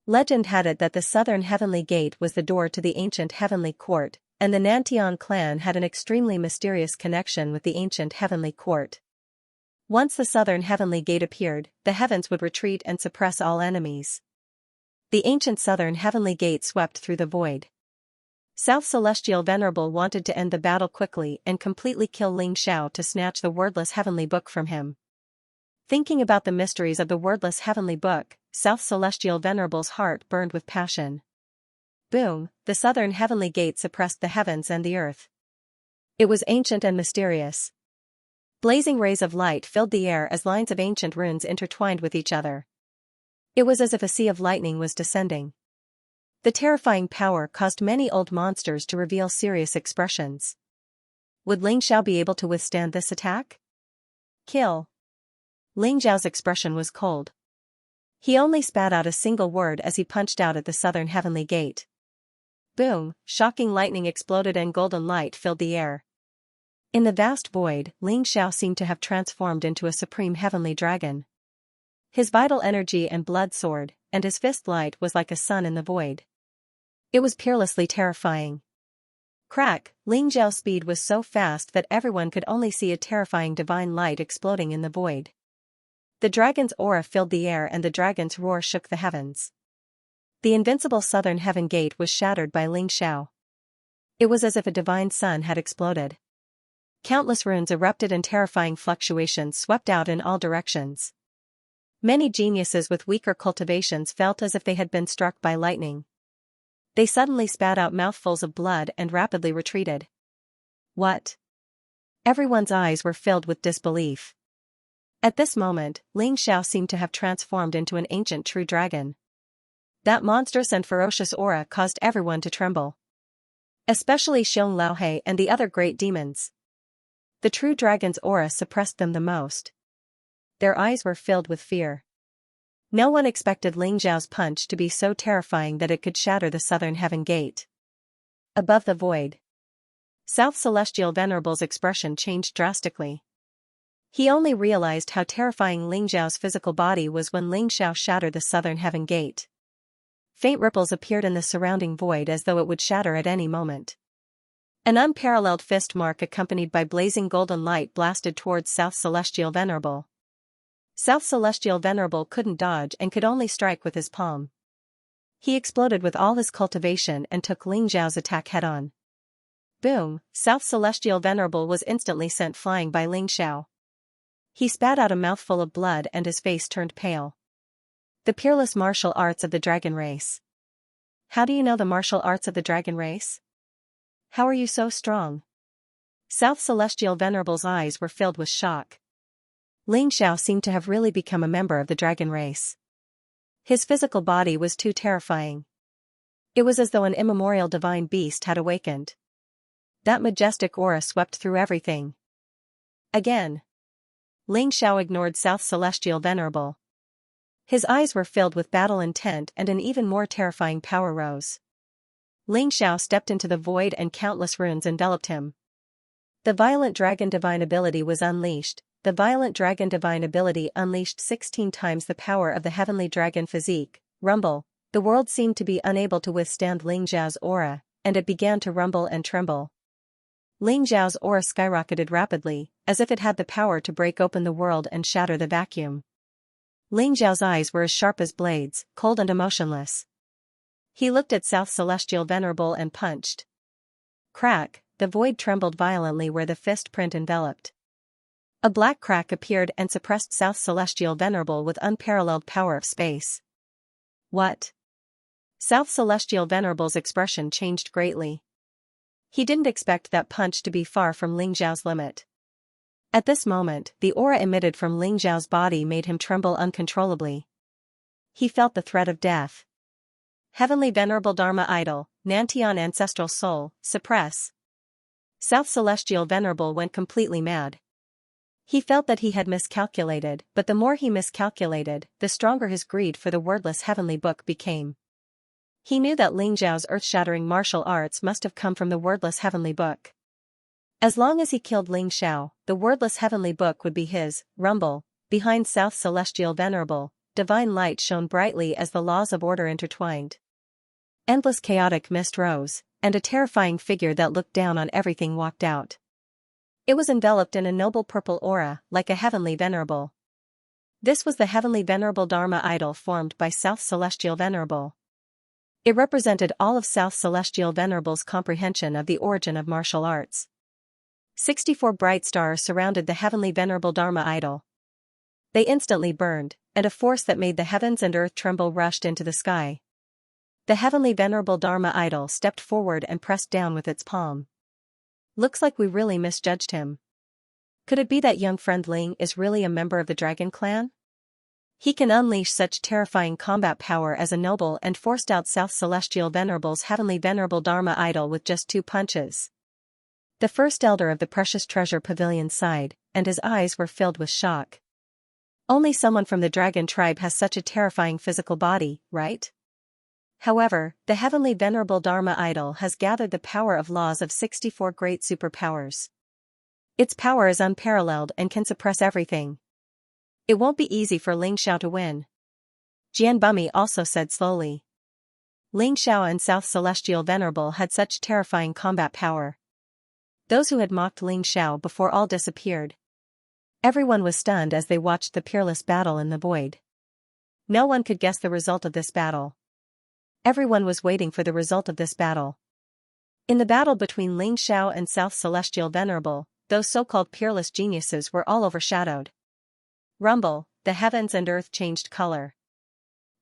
Legend had it that the Southern Heavenly Gate was the door to the ancient Heavenly Court, and the Nantian clan had an extremely mysterious connection with the ancient Heavenly Court. Once the Southern Heavenly Gate appeared, the heavens would retreat and suppress all enemies. The ancient Southern Heavenly Gate swept through the void. South Celestial Venerable wanted to end the battle quickly and completely kill Ling Xiao to snatch the wordless heavenly book from him. Thinking about the mysteries of the wordless heavenly book, South Celestial Venerable's heart burned with passion. Boom, the Southern Heavenly Gate suppressed the heavens and the earth. It was ancient and mysterious. Blazing rays of light filled the air as lines of ancient runes intertwined with each other. It was as if a sea of lightning was descending. The terrifying power caused many old monsters to reveal serious expressions. Would Ling Xiao be able to withstand this attack? Kill. Ling Xiao's expression was cold. He only spat out a single word as he punched out at the Southern Heavenly Gate. Boom, shocking lightning exploded and golden light filled the air. In the vast void, Ling Xiao seemed to have transformed into a supreme heavenly dragon. His vital energy and blood soared, and his fist light was like a sun in the void. It was peerlessly terrifying. Crack, Ling Zhao's speed was so fast that everyone could only see a terrifying divine light exploding in the void. The dragon's aura filled the air and the dragon's roar shook the heavens. The invincible southern heaven gate was shattered by Ling Xiao. It was as if a divine sun had exploded. Countless runes erupted and terrifying fluctuations swept out in all directions. Many geniuses with weaker cultivations felt as if they had been struck by lightning. They suddenly spat out mouthfuls of blood and rapidly retreated. What? Everyone's eyes were filled with disbelief. At this moment, Ling Xiao seemed to have transformed into an ancient true dragon. That monstrous and ferocious aura caused everyone to tremble. Especially Xiong Laohe and the other great demons. The true dragon's aura suppressed them the most. Their eyes were filled with fear. No one expected Ling Zhao's punch to be so terrifying that it could shatter the southern heaven gate. Above the void, South Celestial Venerable's expression changed drastically. He only realized how terrifying Ling Zhao's physical body was when Ling Xiao shattered the southern heaven gate. Faint ripples appeared in the surrounding void as though it would shatter at any moment. An unparalleled fist mark accompanied by blazing golden light blasted towards South Celestial Venerable. South Celestial Venerable couldn't dodge and could only strike with his palm. He exploded with all his cultivation and took Ling Zhao's attack head-on. Boom! South Celestial Venerable was instantly sent flying by Ling Xiao. He spat out a mouthful of blood and his face turned pale. The peerless martial arts of the dragon race. How do you know the martial arts of the dragon race? How are you so strong? South Celestial Venerable's eyes were filled with shock. Ling Xiao seemed to have really become a member of the dragon race. His physical body was too terrifying. It was as though an immemorial divine beast had awakened. That majestic aura swept through everything. Again. Ling Xiao ignored South Celestial Venerable. His eyes were filled with battle intent and an even more terrifying power rose. Ling Xiao stepped into the void and countless runes enveloped him. The violent dragon divine ability was unleashed. The violent dragon divine ability unleashed 16 times the power of the heavenly dragon physique. Rumble. The world seemed to be unable to withstand Ling Zhao's aura, and it began to rumble and tremble. Ling Zhao's aura skyrocketed rapidly, as if it had the power to break open the world and shatter the vacuum. Ling Zhao's eyes were as sharp as blades, cold and emotionless. He looked at South Celestial Venerable and punched. Crack, the void trembled violently where the fist print enveloped. A black crack appeared and suppressed South Celestial Venerable with unparalleled power of space. What? South Celestial Venerable's expression changed greatly. He didn't expect that punch to be far from Ling Zhao's limit. At this moment, the aura emitted from Ling Zhao's body made him tremble uncontrollably. He felt the threat of death. Heavenly Venerable Dharma Idol, Nantian Ancestral Soul, suppress. South Celestial Venerable went completely mad. He felt that he had miscalculated, but the more he miscalculated, the stronger his greed for the wordless heavenly book became. He knew that Ling Zhao's earth-shattering martial arts must have come from the wordless heavenly book. As long as he killed Ling Xiao, the wordless heavenly book would be his. Rumble. Behind South Celestial Venerable, divine light shone brightly as the laws of order intertwined. Endless chaotic mist rose, and a terrifying figure that looked down on everything walked out. It was enveloped in a noble purple aura, like a heavenly venerable. This was the heavenly venerable Dharma idol formed by South Celestial Venerable. It represented all of South Celestial Venerable's comprehension of the origin of martial arts. 64 bright stars surrounded the heavenly venerable Dharma idol. They instantly burned, and a force that made the heavens and earth tremble rushed into the sky. The heavenly venerable Dharma idol stepped forward and pressed down with its palm. Looks like we really misjudged him. Could it be that young friend Ling is really a member of the Dragon Clan? He can unleash such terrifying combat power as a noble and forced out South Celestial Venerable's heavenly venerable Dharma idol with just 2 punches. The first elder of the precious treasure pavilion sighed, and his eyes were filled with shock. Only someone from the dragon tribe has such a terrifying physical body, right? However, the heavenly venerable Dharma idol has gathered the power of laws of 64 great superpowers. Its power is unparalleled and can suppress everything. It won't be easy for Ling Xiao to win. Jian Bumi also said slowly. Ling Xiao and South Celestial Venerable had such terrifying combat power. Those who had mocked Ling Xiao before all disappeared. Everyone was stunned as they watched the peerless battle in the void. No one could guess the result of this battle. Everyone was waiting for the result of this battle. In the battle between Ling Xiao and South Celestial Venerable, those so-called peerless geniuses were all overshadowed. Rumble, the heavens and earth changed color.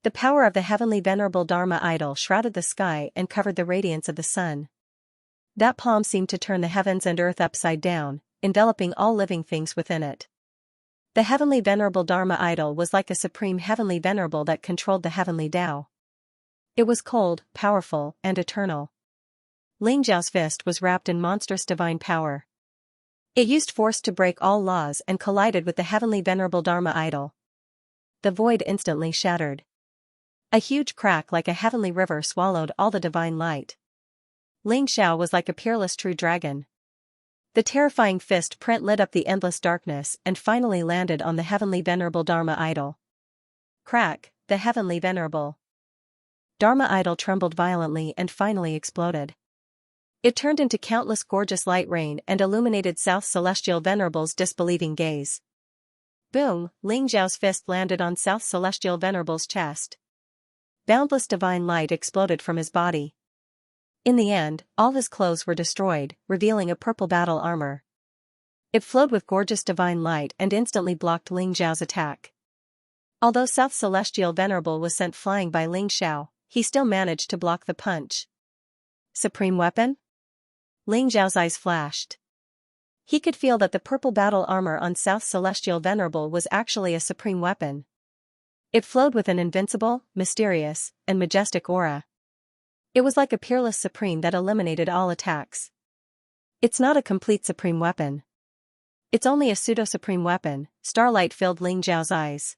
The power of the heavenly venerable Dharma idol shrouded the sky and covered the radiance of the sun. That palm seemed to turn the heavens and earth upside down, enveloping all living things within it. The heavenly venerable Dharma idol was like a supreme heavenly venerable that controlled the heavenly Tao. It was cold, powerful, and eternal. Ling Zhao's fist was wrapped in monstrous divine power. It used force to break all laws and collided with the heavenly venerable Dharma idol. The void instantly shattered. A huge crack like a heavenly river swallowed all the divine light. Ling Xiao was like a peerless true dragon. The terrifying fist print lit up the endless darkness and finally landed on the heavenly venerable Dharma idol. Crack, the heavenly venerable Dharma idol trembled violently and finally exploded. It turned into countless gorgeous light rain and illuminated South Celestial Venerable's disbelieving gaze. Boom, Ling Zhao's fist landed on South Celestial Venerable's chest. Boundless divine light exploded from his body. In the end, all his clothes were destroyed, revealing a purple battle armor. It flowed with gorgeous divine light and instantly blocked Ling Zhao's attack. Although South Celestial Venerable was sent flying by Ling Xiao, he still managed to block the punch. Supreme weapon? Ling Zhao's eyes flashed. He could feel that the purple battle armor on South Celestial Venerable was actually a supreme weapon. It flowed with an invincible, mysterious, and majestic aura. It was like a peerless supreme that eliminated all attacks. It's not a complete supreme weapon. It's only a pseudo-supreme weapon, starlight filled Ling Zhao's eyes.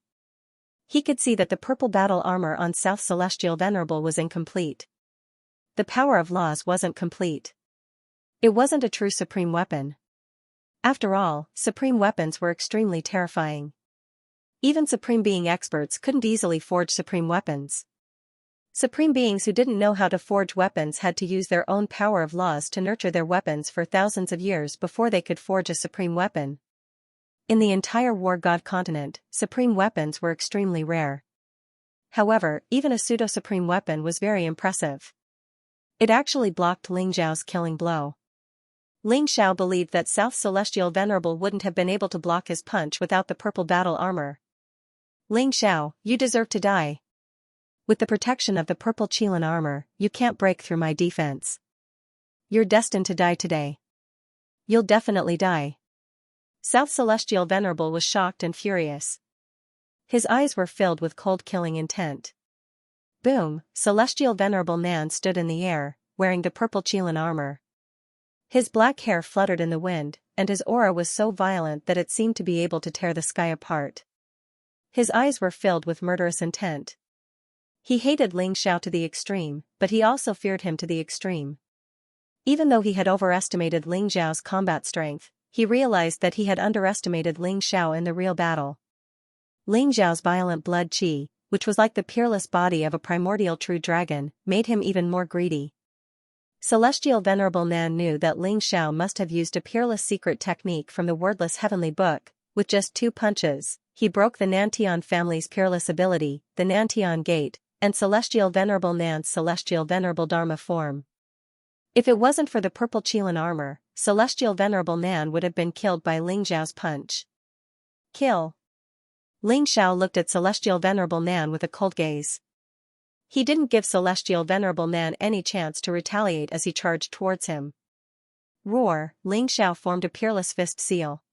He could see that the purple battle armor on South Celestial Venerable was incomplete. The power of laws wasn't complete. It wasn't a true supreme weapon. After all, supreme weapons were extremely terrifying. Even supreme being experts couldn't easily forge supreme weapons. Supreme beings who didn't know how to forge weapons had to use their own power of laws to nurture their weapons for thousands of years before they could forge a supreme weapon. In the entire War God continent, supreme weapons were extremely rare. However, even a pseudo-supreme weapon was very impressive. It actually blocked Ling Zhao's killing blow. Ling Xiao believed that South Celestial Venerable wouldn't have been able to block his punch without the purple battle armor. Ling Xiao, you deserve to die. With the protection of the purple Qilin armor, you can't break through my defense. You're destined to die today. You'll definitely die. South Celestial Venerable was shocked and furious. His eyes were filled with cold killing intent. Boom, Celestial Venerable Nan stood in the air, wearing the purple Qilin armor. His black hair fluttered in the wind, and his aura was so violent that it seemed to be able to tear the sky apart. His eyes were filled with murderous intent. He hated Ling Xiao to the extreme, but he also feared him to the extreme. Even though he had overestimated Ling Xiao's combat strength, he realized that he had underestimated Ling Xiao in the real battle. Ling Xiao's violent blood qi, which was like the peerless body of a primordial true dragon, made him even more greedy. Celestial Venerable Nan knew that Ling Xiao must have used a peerless secret technique from the wordless heavenly book. With just 2 punches, he broke the Nantian family's peerless ability, the Nantian Gate, and Celestial Venerable Nan's Celestial Venerable Dharma form. If it wasn't for the purple Qilin armor, Celestial Venerable Nan would have been killed by Ling Xiao's punch. Kill. Ling Xiao looked at Celestial Venerable Nan with a cold gaze. He didn't give Celestial Venerable Nan any chance to retaliate as he charged towards him. Roar, Ling Xiao formed a peerless fist seal.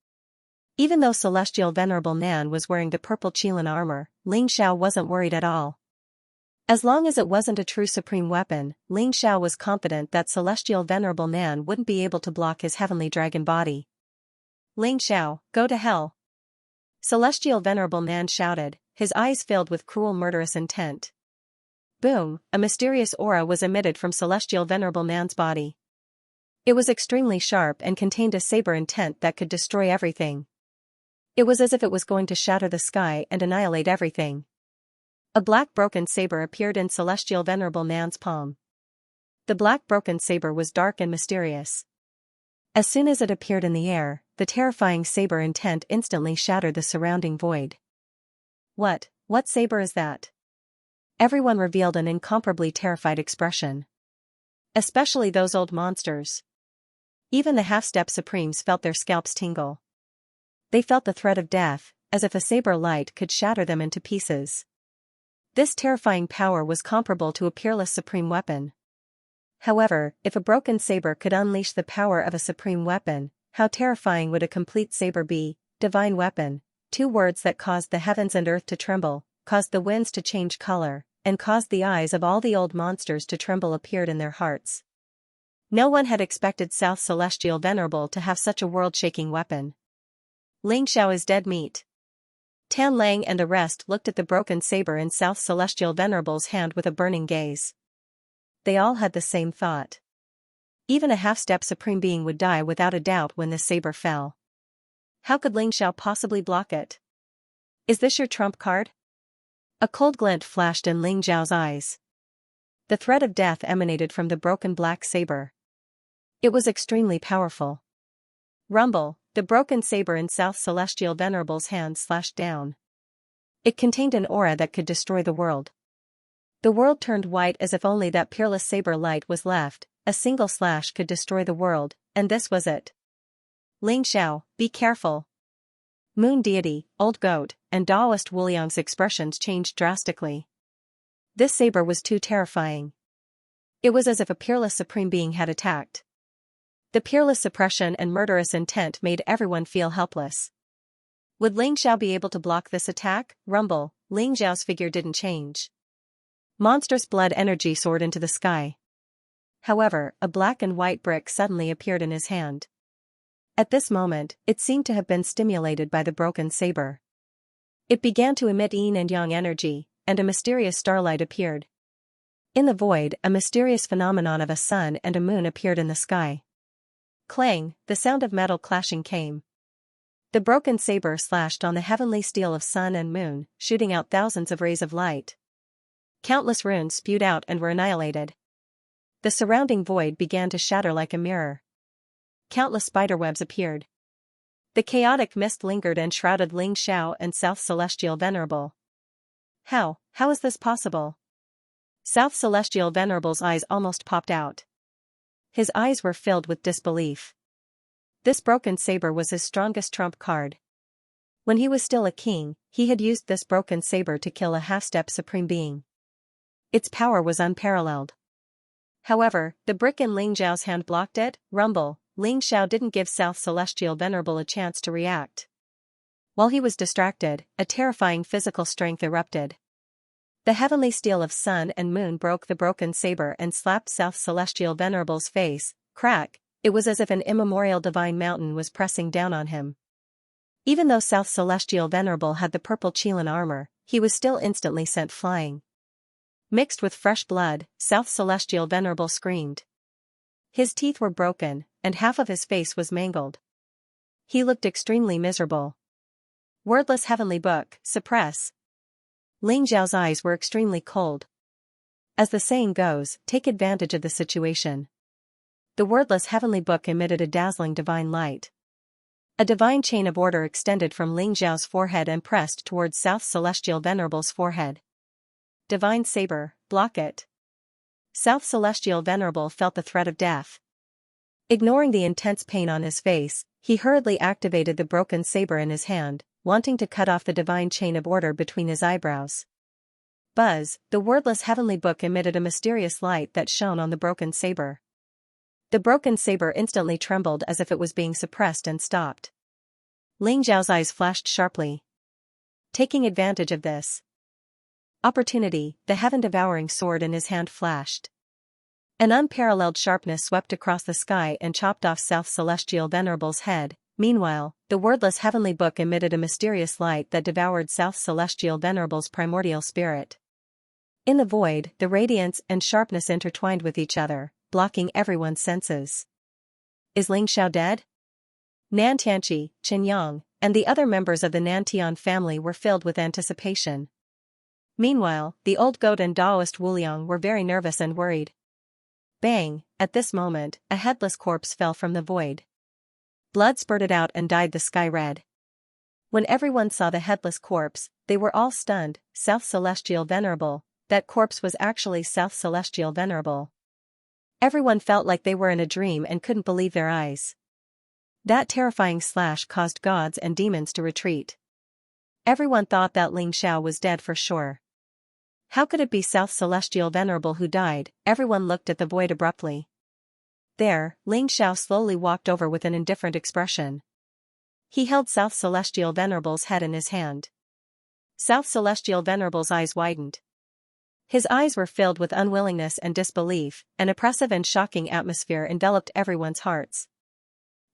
Even though Celestial Venerable Nan was wearing the purple Qilin armor, Ling Xiao wasn't worried at all. As long as it wasn't a true supreme weapon, Ling Xiao was confident that Celestial Venerable Nan wouldn't be able to block his heavenly dragon body. Ling Xiao, go to hell! Celestial Venerable Nan shouted, his eyes filled with cruel murderous intent. Boom, a mysterious aura was emitted from Celestial Venerable Nan's body. It was extremely sharp and contained a saber intent that could destroy everything. It was as if it was going to shatter the sky and annihilate everything. A black broken saber appeared in Celestial Venerable Nan's palm. The black broken saber was dark and mysterious. As soon as it appeared in the air, the terrifying saber intent instantly shattered the surrounding void. What saber is that? Everyone revealed an incomparably terrified expression. Especially those old monsters. Even the half-step supremes felt their scalps tingle. They felt the threat of death, as if a saber light could shatter them into pieces. This terrifying power was comparable to a peerless supreme weapon. However, if a broken saber could unleash the power of a supreme weapon, how terrifying would a complete saber be? Divine weapon, 2 words that caused the heavens and earth to tremble, caused the winds to change color, and caused the eyes of all the old monsters to tremble appeared in their hearts. No one had expected South Celestial Venerable to have such a world-shaking weapon. Xianxia is dead meat. Tan Lang and the rest looked at the broken saber in South Celestial Venerable's hand with a burning gaze. They all had the same thought. Even a half-step supreme being would die without a doubt when this saber fell. How could Xianxia possibly block it? Is this your trump card? A cold glint flashed in Xiao's eyes. The threat of death emanated from the broken black saber. It was extremely powerful. Rumble, the broken saber in South Celestial Venerable's hand slashed down. It contained an aura that could destroy the world. The world turned white as if only that peerless saber light was left. A single slash could destroy the world, and this was it. Xiao, be careful. Moon Deity, Old Goat, and Taoist Wuliang's expressions changed drastically. This saber was too terrifying. It was as if a peerless supreme being had attacked. The peerless suppression and murderous intent made everyone feel helpless. Would Xiao be able to block this attack? Rumble, Xiao's figure didn't change. Monstrous blood energy soared into the sky. However, a black and white brick suddenly appeared in his hand. At this moment, it seemed to have been stimulated by the broken saber. It began to emit yin and yang energy, and a mysterious starlight appeared. In the void, a mysterious phenomenon of a sun and a moon appeared in the sky. Clang, the sound of metal clashing came. The broken saber slashed on the heavenly steel of sun and moon, shooting out thousands of rays of light. Countless runes spewed out and were annihilated. The surrounding void began to shatter like a mirror. Countless spiderwebs appeared. The chaotic mist lingered and shrouded Xiao and South Celestial Venerable. How is this possible? South Celestial Venerable's eyes almost popped out. His eyes were filled with disbelief. This broken saber was his strongest trump card. When he was still a king, he had used this broken saber to kill a half-step supreme being. Its power was unparalleled. However, the brick in Xiao's hand blocked it. Rumble, Xiao didn't give South Celestial Venerable a chance to react. While he was distracted, a terrifying physical strength erupted. The heavenly steel of sun and moon broke the broken saber and slapped South Celestial Venerable's face. Crack, it was as if an immemorial divine mountain was pressing down on him. Even though South Celestial Venerable had the purple Qilin armor, he was still instantly sent flying. Mixed with fresh blood, South Celestial Venerable screamed. His teeth were broken, and half of his face was mangled. He looked extremely miserable. Wordless heavenly book, suppress. Xiao's eyes were extremely cold. As the saying goes, take advantage of the situation. The wordless heavenly book emitted a dazzling divine light. A divine chain of order extended from Xiao's forehead and pressed towards South Celestial Venerable's forehead. Divine saber, block it. South Celestial Venerable felt the threat of death. Ignoring the intense pain on his face, he hurriedly activated the broken saber in his hand, wanting to cut off the divine chain of order between his eyebrows. Buzz, the wordless heavenly book emitted a mysterious light that shone on the broken saber. The broken saber instantly trembled as if it was being suppressed and stopped. Xiao's eyes flashed sharply. Taking advantage of this opportunity, the heaven-devouring sword in his hand flashed. An unparalleled sharpness swept across the sky and chopped off South Celestial Venerable's head. Meanwhile, the wordless heavenly book emitted a mysterious light that devoured South Celestial Venerable's primordial spirit. In the void, the radiance and sharpness intertwined with each other, blocking everyone's senses. Is Xiao dead? Nan Tianqi, Chen Yang, and the other members of the Nantian family were filled with anticipation. Meanwhile, the old goat and Taoist Wuliang were very nervous and worried. Bang! At this moment, a headless corpse fell from the void. Blood spurted out and dyed the sky red. When everyone saw the headless corpse, they were all stunned. South Celestial Venerable, that corpse was actually South Celestial Venerable. Everyone felt like they were in a dream and couldn't believe their eyes. That terrifying slash caused gods and demons to retreat. Everyone thought that Ling Xiao was dead for sure. How could it be South Celestial Venerable who died? Everyone looked at the void abruptly. There, Ling Xiao slowly walked over with an indifferent expression. He held South Celestial Venerable's head in his hand. South Celestial Venerable's eyes widened. His eyes were filled with unwillingness and disbelief. An oppressive and shocking atmosphere enveloped everyone's hearts.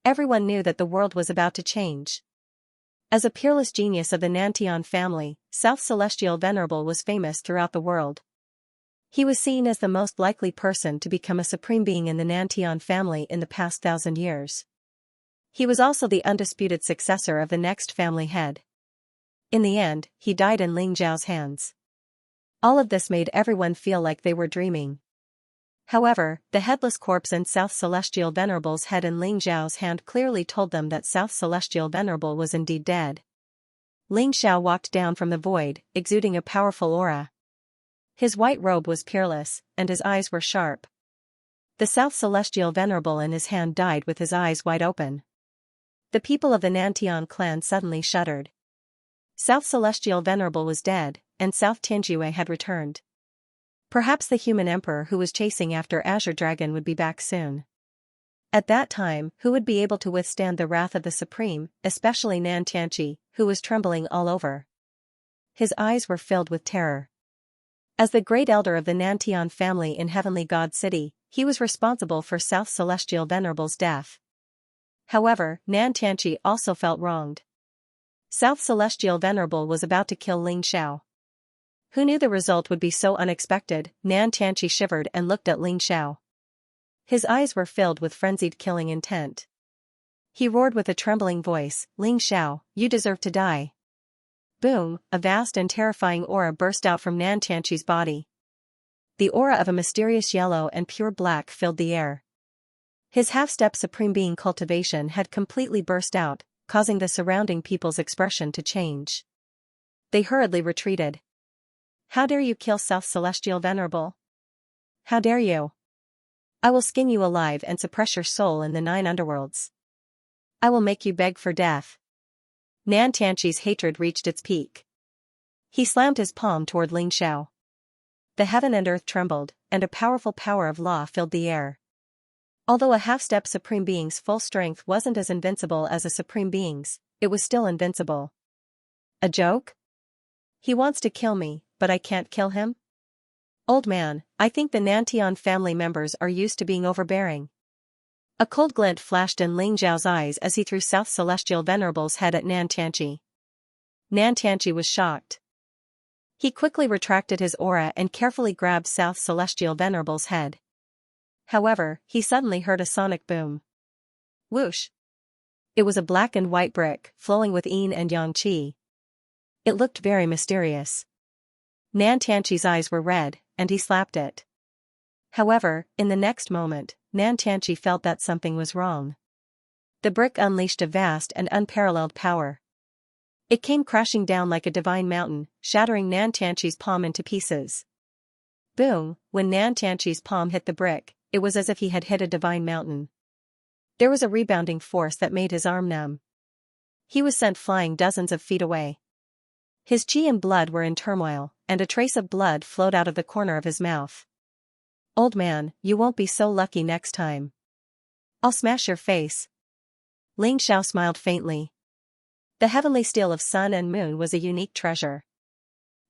Everyone knew that the world was about to change. As a peerless genius of the Nantian family, South Celestial Venerable was famous throughout the world. He was seen as the most likely person to become a supreme being in the Nantian family in the past 1,000 years. He was also the undisputed successor of the next family head. In the end, he died in Ling Zhao's hands. All of this made everyone feel like they were dreaming. However, the headless corpse and South Celestial Venerable's head in Ling Zhao's hand clearly told them that South Celestial Venerable was indeed dead. Ling Xiao walked down from the void, exuding a powerful aura. His white robe was peerless, and his eyes were sharp. The South Celestial Venerable in his hand died with his eyes wide open. The people of the Nantian clan suddenly shuddered. South Celestial Venerable was dead, and South Tianjue had returned. Perhaps the human emperor who was chasing after Azure Dragon would be back soon. At that time, who would be able to withstand the wrath of the Supreme, especially Nan Tianqi, who was trembling all over? His eyes were filled with terror. As the great elder of the Nantian family in Heavenly God City, he was responsible for South Celestial Venerable's death. However, Nan Tianqi also felt wronged. South Celestial Venerable was about to kill Ling Xiao. Who knew the result would be so unexpected? Nan Tianqi shivered and looked at Ling Xiao. His eyes were filled with frenzied killing intent. He roared with a trembling voice, "Ling Xiao, you deserve to die." Boom, a vast and terrifying aura burst out from Nan Tianqi's body. The aura of a mysterious yellow and pure black filled the air. His half-step supreme being Cultivation had completely burst out, causing the surrounding people's expression to change. They hurriedly retreated. "How dare you kill South Celestial Venerable? How dare you? I will skin you alive and suppress your soul in the 9 underworlds. I will make you beg for death." Nan Tianqi's hatred reached its peak. He slammed his palm toward Ling Xiao. The heaven and earth trembled, and a powerful power of law filled the air. Although a half-step supreme being's full strength wasn't as invincible as a supreme being's, it was still invincible. A joke? He wants to kill me, but I can't kill him? Old man, I think the Nantian family members are used to being overbearing. A cold glint flashed in Ling Zhao's eyes as he threw South Celestial Venerable's head at Nan Tianqi. Nan Tianqi was shocked. He quickly retracted his aura and carefully grabbed South Celestial Venerable's head. However, he suddenly heard a sonic boom. Whoosh! It was a black and white brick, flowing with yin and yang qi. It looked very mysterious. Nan Tianqi's eyes were red, and he slapped it. However, in the next moment, Nan Tianqi felt that something was wrong. The brick unleashed a vast and unparalleled power. It came crashing down like a divine mountain, shattering Nan Tianqi's palm into pieces. Boom! When Nan Tianqi's palm hit the brick, it was as if he had hit a divine mountain. There was a rebounding force that made his arm numb. He was sent flying dozens of feet away. His qi and blood were in turmoil, and a trace of blood flowed out of the corner of his mouth. "Old man, you won't be so lucky next time. I'll smash your face." Ling Xiao smiled faintly. The heavenly steel of sun and moon was a unique treasure.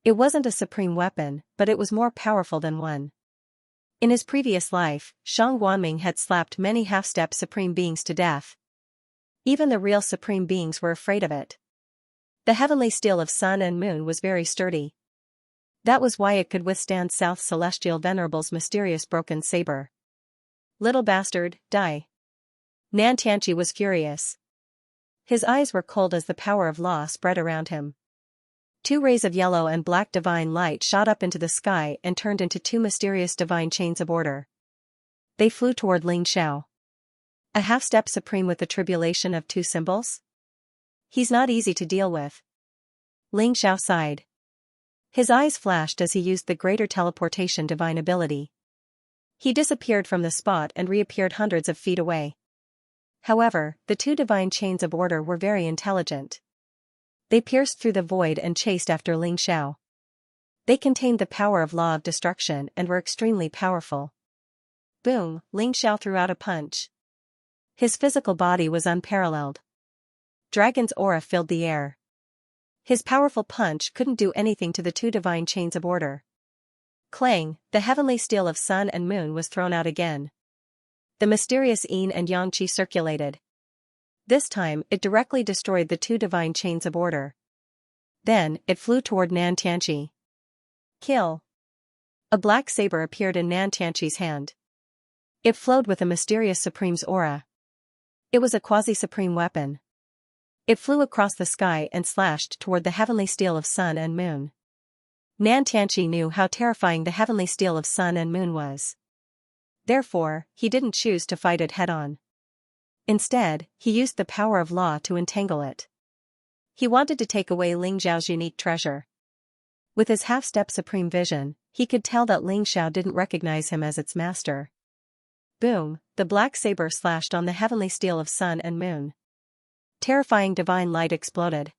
It wasn't a supreme weapon, but it was more powerful than one. In his previous life, Shang Guanming had slapped many half-step supreme beings to death. Even the real supreme beings were afraid of it. The heavenly steel of sun and moon was very sturdy. That was why it could withstand South Celestial Venerable's mysterious broken saber. "Little bastard, die." Nan Tianqi was furious. His eyes were cold as the power of law spread around him. Two rays of yellow and black divine light shot up into the sky and turned into two mysterious divine chains of order. They flew toward Ling Xiao. A half-step supreme with the tribulation of two symbols? He's not easy to deal with. Ling Xiao sighed. His eyes flashed as he used the greater teleportation divine ability. He disappeared from the spot and reappeared hundreds of feet away. However, the two divine chains of order were very intelligent. They pierced through the void and chased after Ling Xiao. They contained the power of law of destruction and were extremely powerful. Boom, Ling Xiao threw out a punch. His physical body was unparalleled. Dragon's aura filled the air. His powerful punch couldn't do anything to the two divine chains of order. Clang, the heavenly steel of sun and moon was thrown out again. The mysterious yin and yang qi circulated. This time, it directly destroyed the two divine chains of order. Then, it flew toward Nan Tianqi. Kill. A black saber appeared in Nan Tianqi's hand. It flowed with a mysterious supreme's aura. It was a quasi-supreme weapon. It flew across the sky and slashed toward the heavenly steel of sun and moon. Nan Tianqi knew how terrifying the heavenly steel of sun and moon was. Therefore, he didn't choose to fight it head-on. Instead, he used the power of law to entangle it. He wanted to take away Ling Xiao's unique treasure. With his half-step supreme vision, he could tell that Ling Xiao didn't recognize him as its master. Boom, the black saber slashed on the heavenly steel of sun and moon. Terrifying divine light exploded.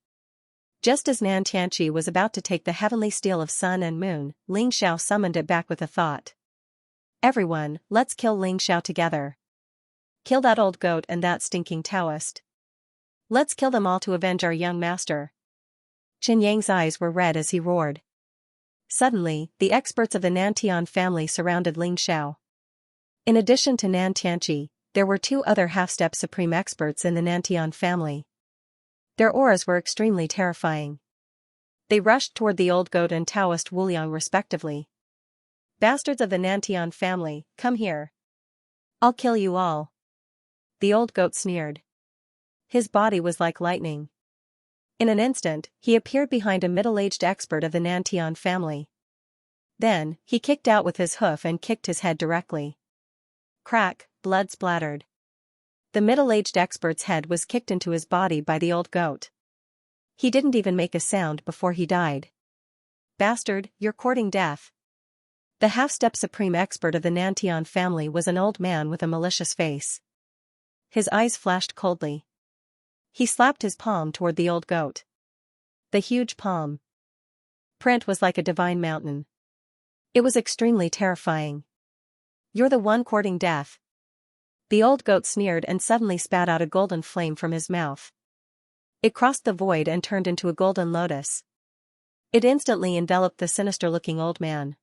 Just as Nan Tianqi was about to take the heavenly steel of sun and moon, Ling Xiao summoned it back with a thought. Everyone, let's kill Ling Xiao together. Kill that old goat and that stinking Taoist. Let's kill them all to avenge our young master. Chen Yang's eyes were red as he roared. Suddenly, the experts of the Nantian family surrounded Ling Xiao. In addition to Nan Tianqi, there were two other half-step supreme experts in the Nantian family. Their auras were extremely terrifying. They rushed toward the old goat and Taoist Wuliang respectively. Bastards of the Nantian family, come here. I'll kill you all. The old goat sneered. His body was like lightning. In an instant, he appeared behind a middle-aged expert of the Nantian family. Then, he kicked out with his hoof and kicked his head directly. Crack, blood splattered. The middle-aged expert's head was kicked into his body by the old goat. He didn't even make a sound before he died. Bastard, you're courting death. The half-step supreme expert of the Nantian family was an old man with a malicious face. His eyes flashed coldly. He slapped his palm toward the old goat. The huge palm print was like a divine mountain. It was extremely terrifying. You're the one courting death. The old goat sneered and suddenly spat out a golden flame from his mouth. It crossed the void and turned into a golden lotus. It instantly enveloped the sinister-looking old man.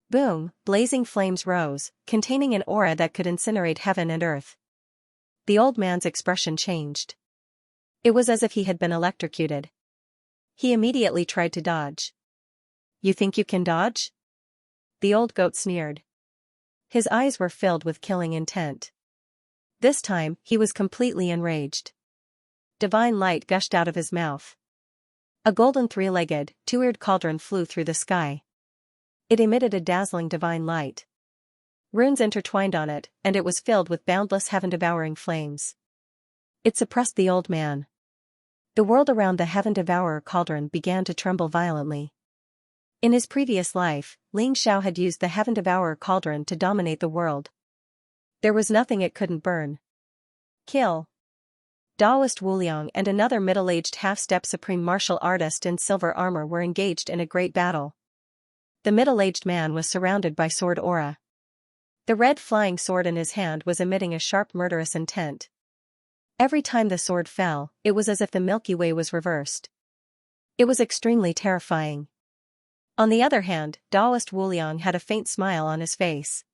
Boom, blazing flames rose, containing an aura that could incinerate heaven and earth. The old man's expression changed. It was as if he had been electrocuted. He immediately tried to dodge. You think you can dodge? The old goat sneered. His eyes were filled with killing intent. This time, he was completely enraged. Divine light gushed out of his mouth. A golden three-legged, two-eared cauldron flew through the sky. It emitted a dazzling divine light. Runes intertwined on it, and it was filled with boundless heaven-devouring flames. It suppressed the old man. The world around the heaven-devourer cauldron began to tremble violently. In his previous life, Ling Xiao had used the heaven-devourer cauldron to dominate the world. There was nothing it couldn't burn. Kill. Taoist Wuliang and another middle-aged half-step supreme martial artist in silver armor were engaged in a great battle. The middle-aged man was surrounded by sword aura. The red flying sword in his hand was emitting a sharp murderous intent. Every time the sword fell, it was as if the Milky Way was reversed. It was extremely terrifying. On the other hand, Taoist Wuliang had a faint smile on his face.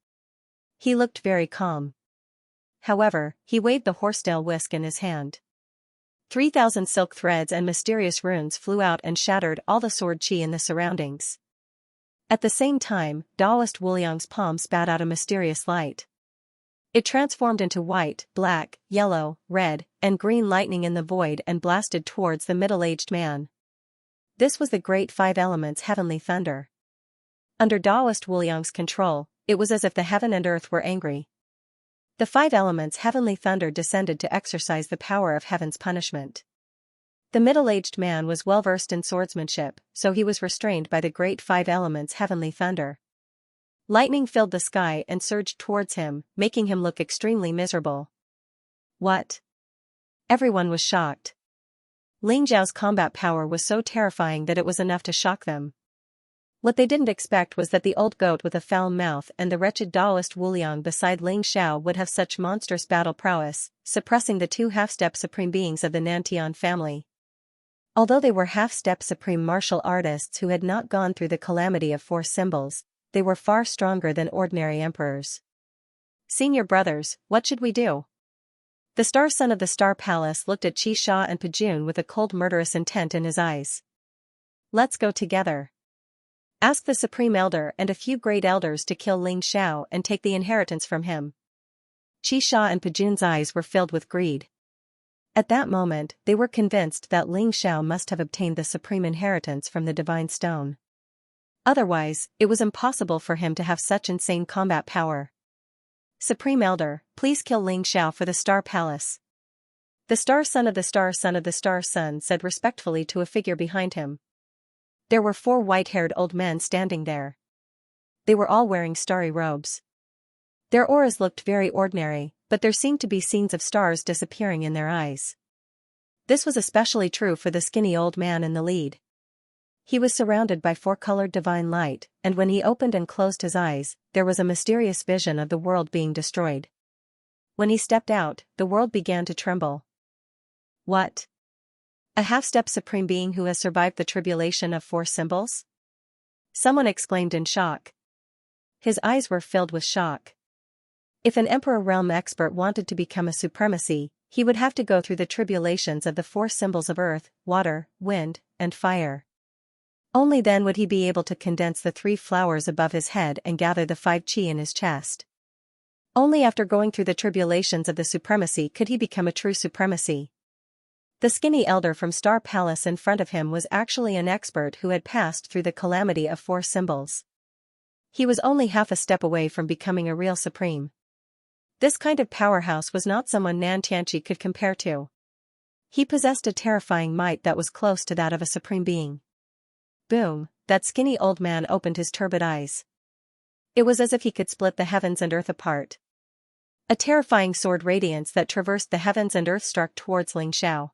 He looked very calm. However, he waved the horsetail whisk in his hand. 3,000 silk threads and mysterious runes flew out and shattered all the sword chi in the surroundings. At the same time, Taoist Wuliang's palm spat out a mysterious light. It transformed into white, black, yellow, red, and green lightning in the void and blasted towards the middle-aged man. This was the great five elements heavenly thunder. Under Taoist Wuliang's control, it was as if the heaven and earth were angry. The five elements heavenly thunder descended to exercise the power of heaven's punishment. The middle-aged man was well versed in swordsmanship, so he was restrained by the great five elements heavenly thunder. Lightning filled the sky and surged towards him, making him look extremely miserable. What? Everyone was shocked. Ling Zhao's combat power was so terrifying that it was enough to shock them. What they didn't expect was that the old goat with a foul mouth and the wretched Taoist Wuliang beside Ling Xiao would have such monstrous battle prowess, suppressing the two half-step supreme beings of the Nantian family. Although they were half-step supreme martial artists who had not gone through the calamity of four symbols, they were far stronger than ordinary emperors. Senior brothers, what should we do? The star son of the Star Palace looked at Qi Sha and Pajun with a cold murderous intent in his eyes. Let's go together. Ask the Supreme Elder and a few great elders to kill Ling Xiao and take the inheritance from him. Qi Sha and Pajun's eyes were filled with greed. At that moment, they were convinced that Ling Xiao must have obtained the supreme inheritance from the divine stone. Otherwise, it was impossible for him to have such insane combat power. Supreme Elder, please kill Ling Xiao for the Star Palace. The Star Son of the Star Son of the Star Son said respectfully to a figure behind him. There were four white-haired old men standing there. They were all wearing starry robes. Their auras looked very ordinary, but there seemed to be scenes of stars disappearing in their eyes. This was especially true for the skinny old man in the lead. He was surrounded by four-colored divine light, and when he opened and closed his eyes, there was a mysterious vision of the world being destroyed. When he stepped out, the world began to tremble. What? A half-step supreme being who has survived the tribulation of four symbols? Someone exclaimed in shock. His eyes were filled with shock. If an Emperor Realm expert wanted to become a supremacy, he would have to go through the tribulations of the four symbols of earth, water, wind, and fire. Only then would he be able to condense the three flowers above his head and gather the five qi in his chest. Only after going through the tribulations of the supremacy could he become a true supremacy. The skinny elder from Star Palace in front of him was actually an expert who had passed through the calamity of four symbols. He was only half a step away from becoming a real supreme. This kind of powerhouse was not someone Nan Tianqi could compare to. He possessed a terrifying might that was close to that of a supreme being. Boom, that skinny old man opened his turbid eyes. It was as if he could split the heavens and earth apart. A terrifying sword radiance that traversed the heavens and earth struck towards Ling Xiao.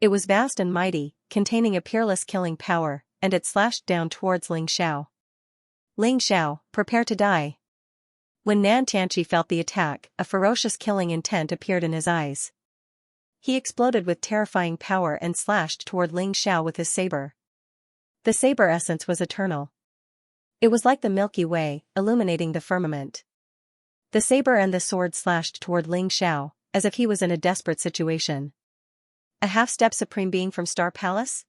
It was vast and mighty, containing a peerless killing power, and it slashed down towards Ling Xiao. Ling Xiao, prepare to die. When Nan Tianqi felt the attack, a ferocious killing intent appeared in his eyes. He exploded with terrifying power and slashed toward Ling Xiao with his saber. The saber essence was eternal. It was like the Milky Way, illuminating the firmament. The saber and the sword slashed toward Ling Xiao, as if he was in a desperate situation. A half-step supreme being from Star Palace?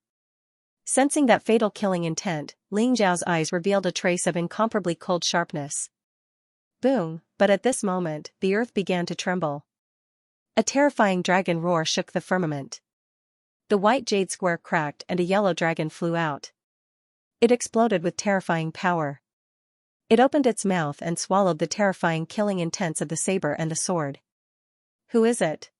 Sensing that fatal killing intent, Ling Zhao's eyes revealed a trace of incomparably cold sharpness. Boom, but at this moment, the earth began to tremble. A terrifying dragon roar shook the firmament. The white jade square cracked and a yellow dragon flew out. It exploded with terrifying power. It opened its mouth and swallowed the terrifying killing intents of the saber and the sword. Who is it?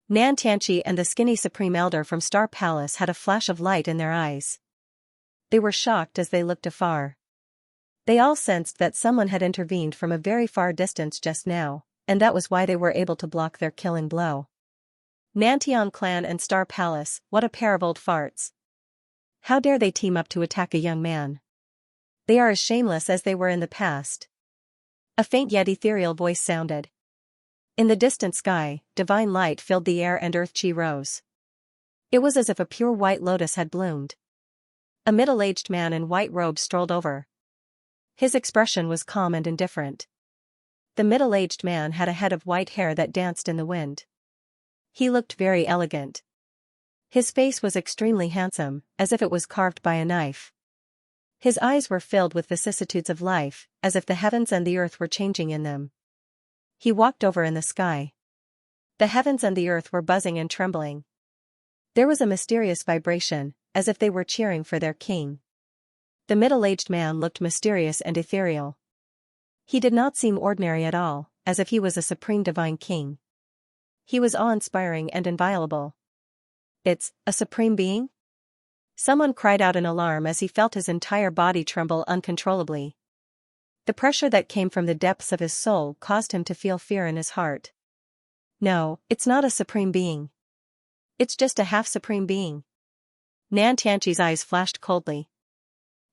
Nan Tianqi and the skinny Supreme Elder from Star Palace had a flash of light in their eyes. They were shocked as they looked afar. They all sensed that someone had intervened from a very far distance just now, and that was why they were able to block their killing blow. Nantian Clan and Star Palace, what a pair of old farts. How dare they team up to attack a young man? They are as shameless as they were in the past. A faint yet ethereal voice sounded. In the distant sky, divine light filled the air and earth chi rose. It was as if a pure white lotus had bloomed. A middle-aged man in white robes strolled over. His expression was calm and indifferent. The middle-aged man had a head of white hair that danced in the wind. He looked very elegant. His face was extremely handsome, as if it was carved by a knife. His eyes were filled with vicissitudes of life, as if the heavens and the earth were changing in them. He walked over in the sky. The heavens and the earth were buzzing and trembling. There was a mysterious vibration, as if they were cheering for their king. The middle-aged man looked mysterious and ethereal. He did not seem ordinary at all, as if he was a supreme divine king. He was awe-inspiring and inviolable. It's a supreme being? Someone cried out in alarm as he felt his entire body tremble uncontrollably. The pressure that came from the depths of his soul caused him to feel fear in his heart. No, it's not a supreme being. It's just a half-supreme being. Xianxia's eyes flashed coldly.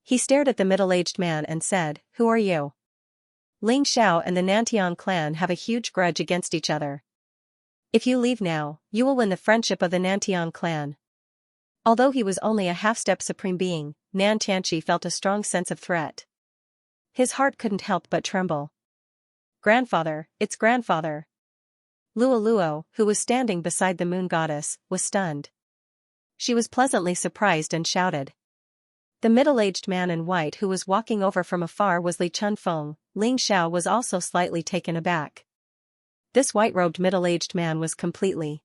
He stared at the middle-aged man and said, "Who are you?" Ling Xiao and the Nantian clan have a huge grudge against each other. If you leave now, you will win the friendship of the Nantian clan. Although he was only a half-step supreme being, Xianxia felt a strong sense of threat. His heart couldn't help but tremble. "Grandfather, it's grandfather." Luo, who was standing beside the moon goddess, was stunned. She was pleasantly surprised and shouted. The middle-aged man in white who was walking over from afar was Li Chunfeng. Ling Xiao was also slightly taken aback. This white-robed middle-aged man was completely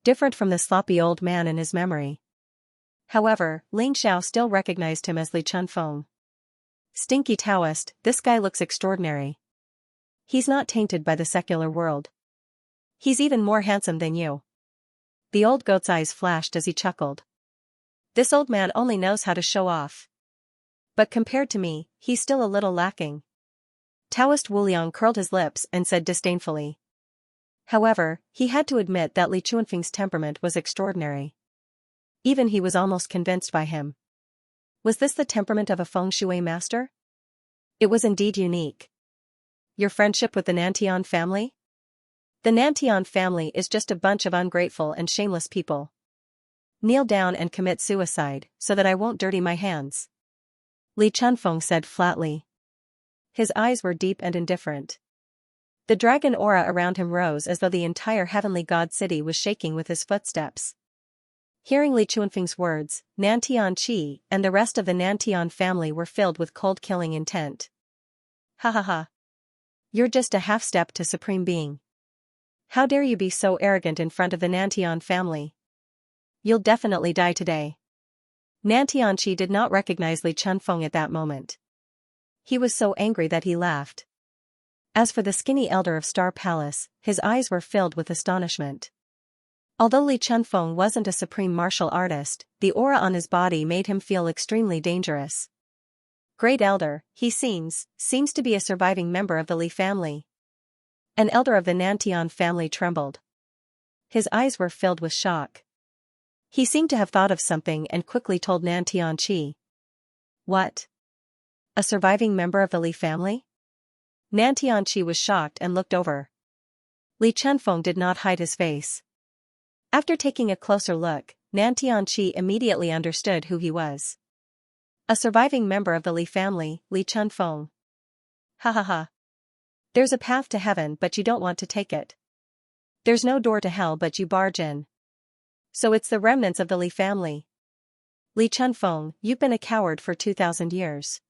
different from the sloppy old man in his memory. However, Ling Xiao still recognized him as Li Chunfeng. "Stinky Taoist, this guy looks extraordinary. He's not tainted by the secular world. He's even more handsome than you." The old goat's eyes flashed as he chuckled. "This old man only knows how to show off. But compared to me, he's still a little lacking." Taoist Wuliang curled his lips and said disdainfully. However, he had to admit that Li Chunfeng's temperament was extraordinary. Even he was almost convinced by him. Was this the temperament of a feng shui master? It was indeed unique. "Your friendship with the Nantian family?" "The Nantian family is just a bunch of ungrateful and shameless people. Kneel down and commit suicide, so that I won't dirty my hands," Li Chunfeng said flatly. His eyes were deep and indifferent. The dragon aura around him rose as though the entire heavenly god city was shaking with his footsteps. Hearing Li Chunfeng's words, Nantian Qi and the rest of the Nantian family were filled with cold killing intent. "Ha ha ha. You're just a half-step to supreme being. How dare you be so arrogant in front of the Nantian family? You'll definitely die today." Nantian Qi did not recognize Li Chunfeng at that moment. He was so angry that he laughed. As for the skinny elder of Star Palace, his eyes were filled with astonishment. Although Li Chunfeng wasn't a supreme martial artist, the aura on his body made him feel extremely dangerous. "Great elder, he seems to be a surviving member of the Li family." An elder of the Nantian family trembled. His eyes were filled with shock. He seemed to have thought of something and quickly told Nantian Qi. "What? A surviving member of the Li family?" Nantian Qi was shocked and looked over. Li Chunfeng did not hide his face. After taking a closer look, Nantian Qi immediately understood who he was. A surviving member of the Li family, Li Chunfeng. "Ha ha ha. There's a path to heaven but you don't want to take it. There's no door to hell but you barge in. So it's the remnants of the Li family. Li Chunfeng, you've been a coward for 2,000 years.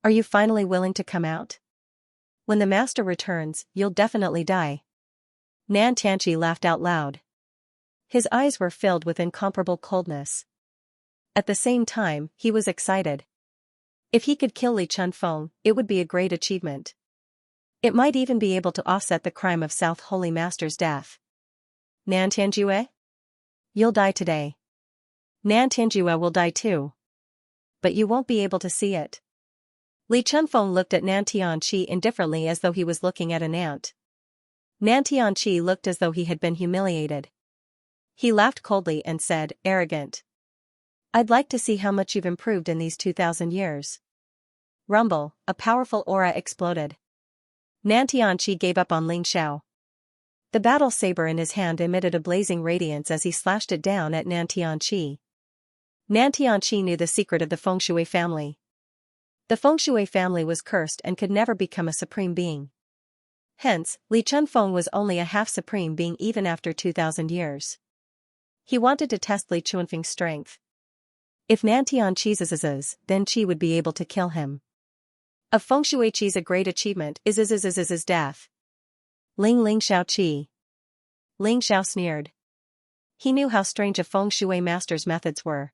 Are you finally willing to come out? When the master returns, you'll definitely die." Nantian Qi laughed out loud. His eyes were filled with incomparable coldness. At the same time, he was excited. If he could kill Li Chunfeng, it would be a great achievement. It might even be able to offset the crime of South Holy Master's death. "Nantianjue? You'll die today. Nantianjue will die too. But you won't be able to see it." Li Chunfeng looked at Nantian Qi indifferently as though he was looking at an ant. Nantian Qi looked as though he had been humiliated. He laughed coldly and said, "Arrogant. I'd like to see how much you've improved in these 2,000 years." Rumble, a powerful aura exploded. Nantian Qi gave up on Ling Xiao. The battle saber in his hand emitted a blazing radiance as he slashed it down at Nantian Qi. Nantian Qi knew the secret of the Feng Shui family. The Feng Shui family was cursed and could never become a supreme being. Hence, Li Chunfeng was only a half-supreme being even after 2,000 years. He wanted to test Li Chunfeng's strength. If Nantian Qi's, then Qi would be able to kill him. Of Feng Shui Qi's a great achievement is his death. Ling Xiao Qi. Ling Xiao sneered. He knew how strange a Feng Shui master's methods were.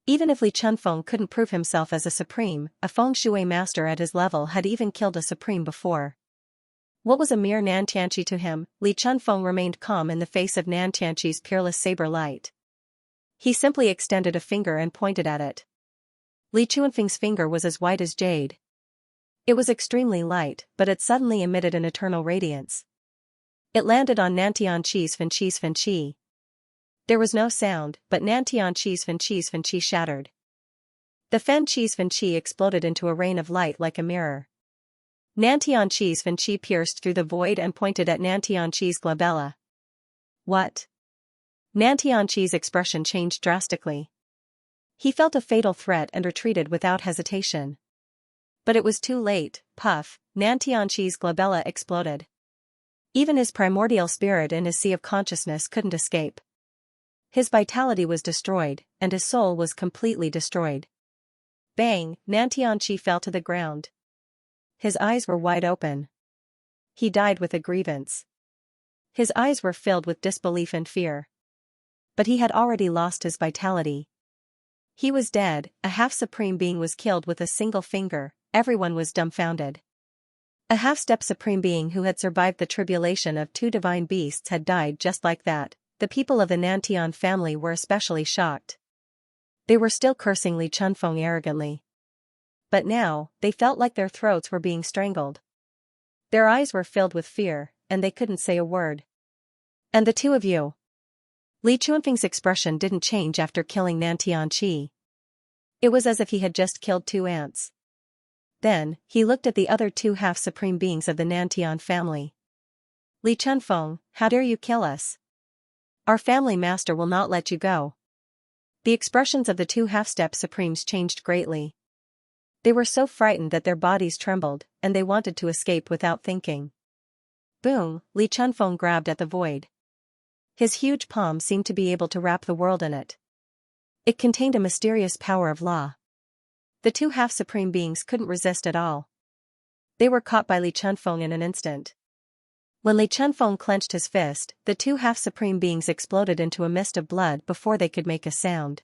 Even if Li Chunfeng couldn't prove himself as a supreme, a feng shui master at his level had even killed a supreme before. What was a mere Nantianqi to him? Li Chunfeng remained calm in the face of Nantianqi's peerless saber light. He simply extended a finger and pointed at it. Li Chunfeng's finger was as white as jade. It was extremely light, but it suddenly emitted an eternal radiance. It landed on Nantianqi's Fanqi. There was no sound, but Nantianqi's Fanqi shattered. The Fanqi exploded into a rain of light like a mirror. Nantianqi's Fanqi pierced through the void and pointed at Nantianqi's glabella. What? Nantianqi's expression changed drastically. He felt a fatal threat and retreated without hesitation. But it was too late. Puff, Nantianqi's glabella exploded. Even his primordial spirit in his sea of consciousness couldn't escape. His vitality was destroyed, and his soul was completely destroyed. Bang, Nantianqi fell to the ground. His eyes were wide open. He died with a grievance. His eyes were filled with disbelief and fear. But he had already lost his vitality. He was dead. A half-supreme being was killed with a single finger. Everyone was dumbfounded. A half-step supreme being who had survived the tribulation of two divine beasts had died just like that. The people of the Nantian family were especially shocked. They were still cursing Li Chunfeng arrogantly. But now, they felt like their throats were being strangled. Their eyes were filled with fear, and they couldn't say a word. And the two of you? Li Chunfeng's expression didn't change after killing Nantianqi. It was as if he had just killed two ants. Then, he looked at the other two half-supreme beings of the Nantian family. Li Chunfeng, how dare you kill us? Our family master will not let you go. The expressions of the two half-step supremes changed greatly. They were so frightened that their bodies trembled, and they wanted to escape without thinking. Boom, Li Chunfeng grabbed at the void. His huge palm seemed to be able to wrap the world in it. It contained a mysterious power of law. The two half-supreme beings couldn't resist at all. They were caught by Li Chunfeng in an instant. When Li Chunfeng clenched his fist, the two half-supreme beings exploded into a mist of blood before they could make a sound.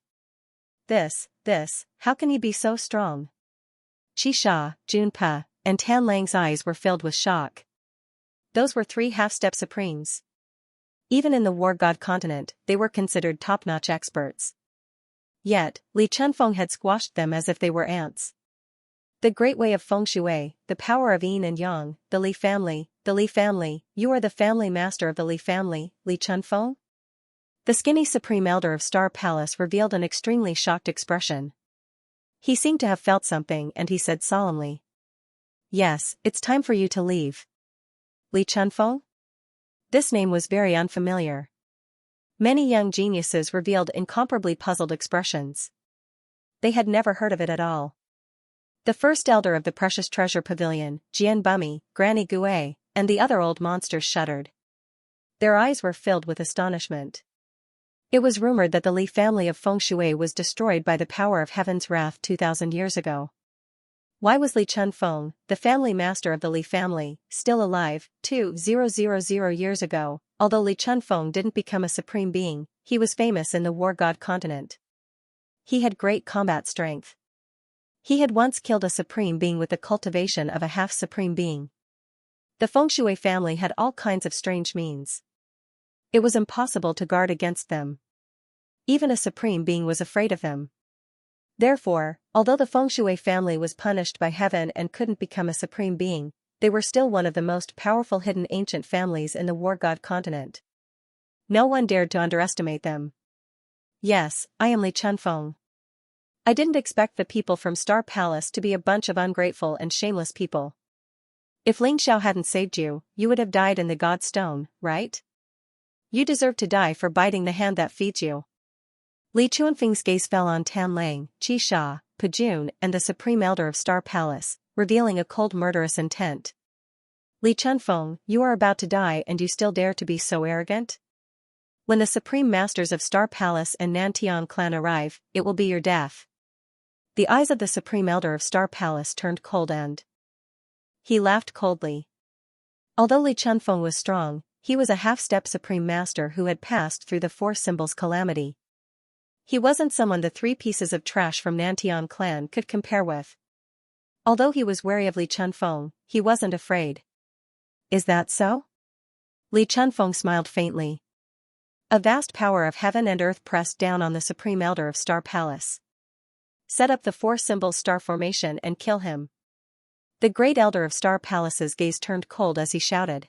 This, how can he be so strong? Xianxia, Junpe, and Tan Lang's eyes were filled with shock. Those were three half-step supremes. Even in the War God continent, they were considered top-notch experts. Yet, Li Chunfeng had squashed them as if they were ants. The great way of feng shui, the power of yin and yang, the Li family, you are the family master of the Li family, Li Chunfeng? The skinny supreme elder of Star Palace revealed an extremely shocked expression. He seemed to have felt something and he said solemnly. Yes, it's time for you to leave. Li Chunfeng? This name was very unfamiliar. Many young geniuses revealed incomparably puzzled expressions. They had never heard of it at all. The first elder of the Precious Treasure Pavilion, Jian Bummy, Granny Gue, and the other old monsters shuddered. Their eyes were filled with astonishment. It was rumored that the Li family of feng shui was destroyed by the power of heaven's wrath 2,000 years ago. Why was Li Chunfeng, the family master of the Li family, still alive 2,000 years ago? Although Li Chunfeng didn't become a supreme being, he was famous in the War God continent. He had great combat strength. He had once killed a supreme being with the cultivation of a half-supreme being. The feng shui family had all kinds of strange means. It was impossible to guard against them. Even a supreme being was afraid of him. Therefore, although the feng shui family was punished by heaven and couldn't become a supreme being, they were still one of the most powerful hidden ancient families in the War God continent. No one dared to underestimate them. Yes, I am Li Chunfeng. I didn't expect the people from Star Palace to be a bunch of ungrateful and shameless people. If Ling Xiao hadn't saved you, you would have died in the God Stone, right? You deserve to die for biting the hand that feeds you. Li Chunfeng's gaze fell on Tan Lang, Xianxia, Pajun, and the Supreme Elder of Star Palace, revealing a cold murderous intent. Li Chunfeng, you are about to die and you still dare to be so arrogant? When the Supreme Masters of Star Palace and Nantian clan arrive, it will be your death. The eyes of the Supreme Elder of Star Palace turned cold and he laughed coldly. Although Li Chunfeng was strong, he was a half-step Supreme Master who had passed through the Four Symbols calamity. He wasn't someone the three pieces of trash from Nantian clan could compare with. Although he was wary of Li Chunfeng, he wasn't afraid. Is that so? Li Chunfeng smiled faintly. A vast power of heaven and earth pressed down on the Supreme Elder of Star Palace. Set up the four symbols star formation and kill him. The great Elder of Star Palace's gaze turned cold as he shouted.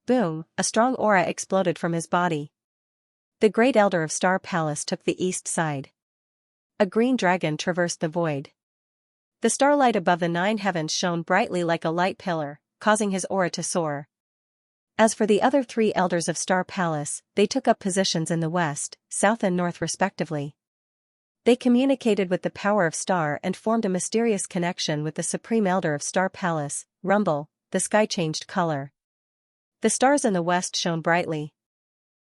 Boom, a strong aura exploded from his body. The great Elder of Star Palace took the east side. A green dragon traversed the void. The starlight above the 9 heavens shone brightly like a light pillar, causing his aura to soar. As for the other 3 elders of Star Palace, they took up positions in the west, south and north respectively. They communicated with the power of Star and formed a mysterious connection with the Supreme Elder of Star Palace. Rumble, the sky changed color. The stars in the west shone brightly.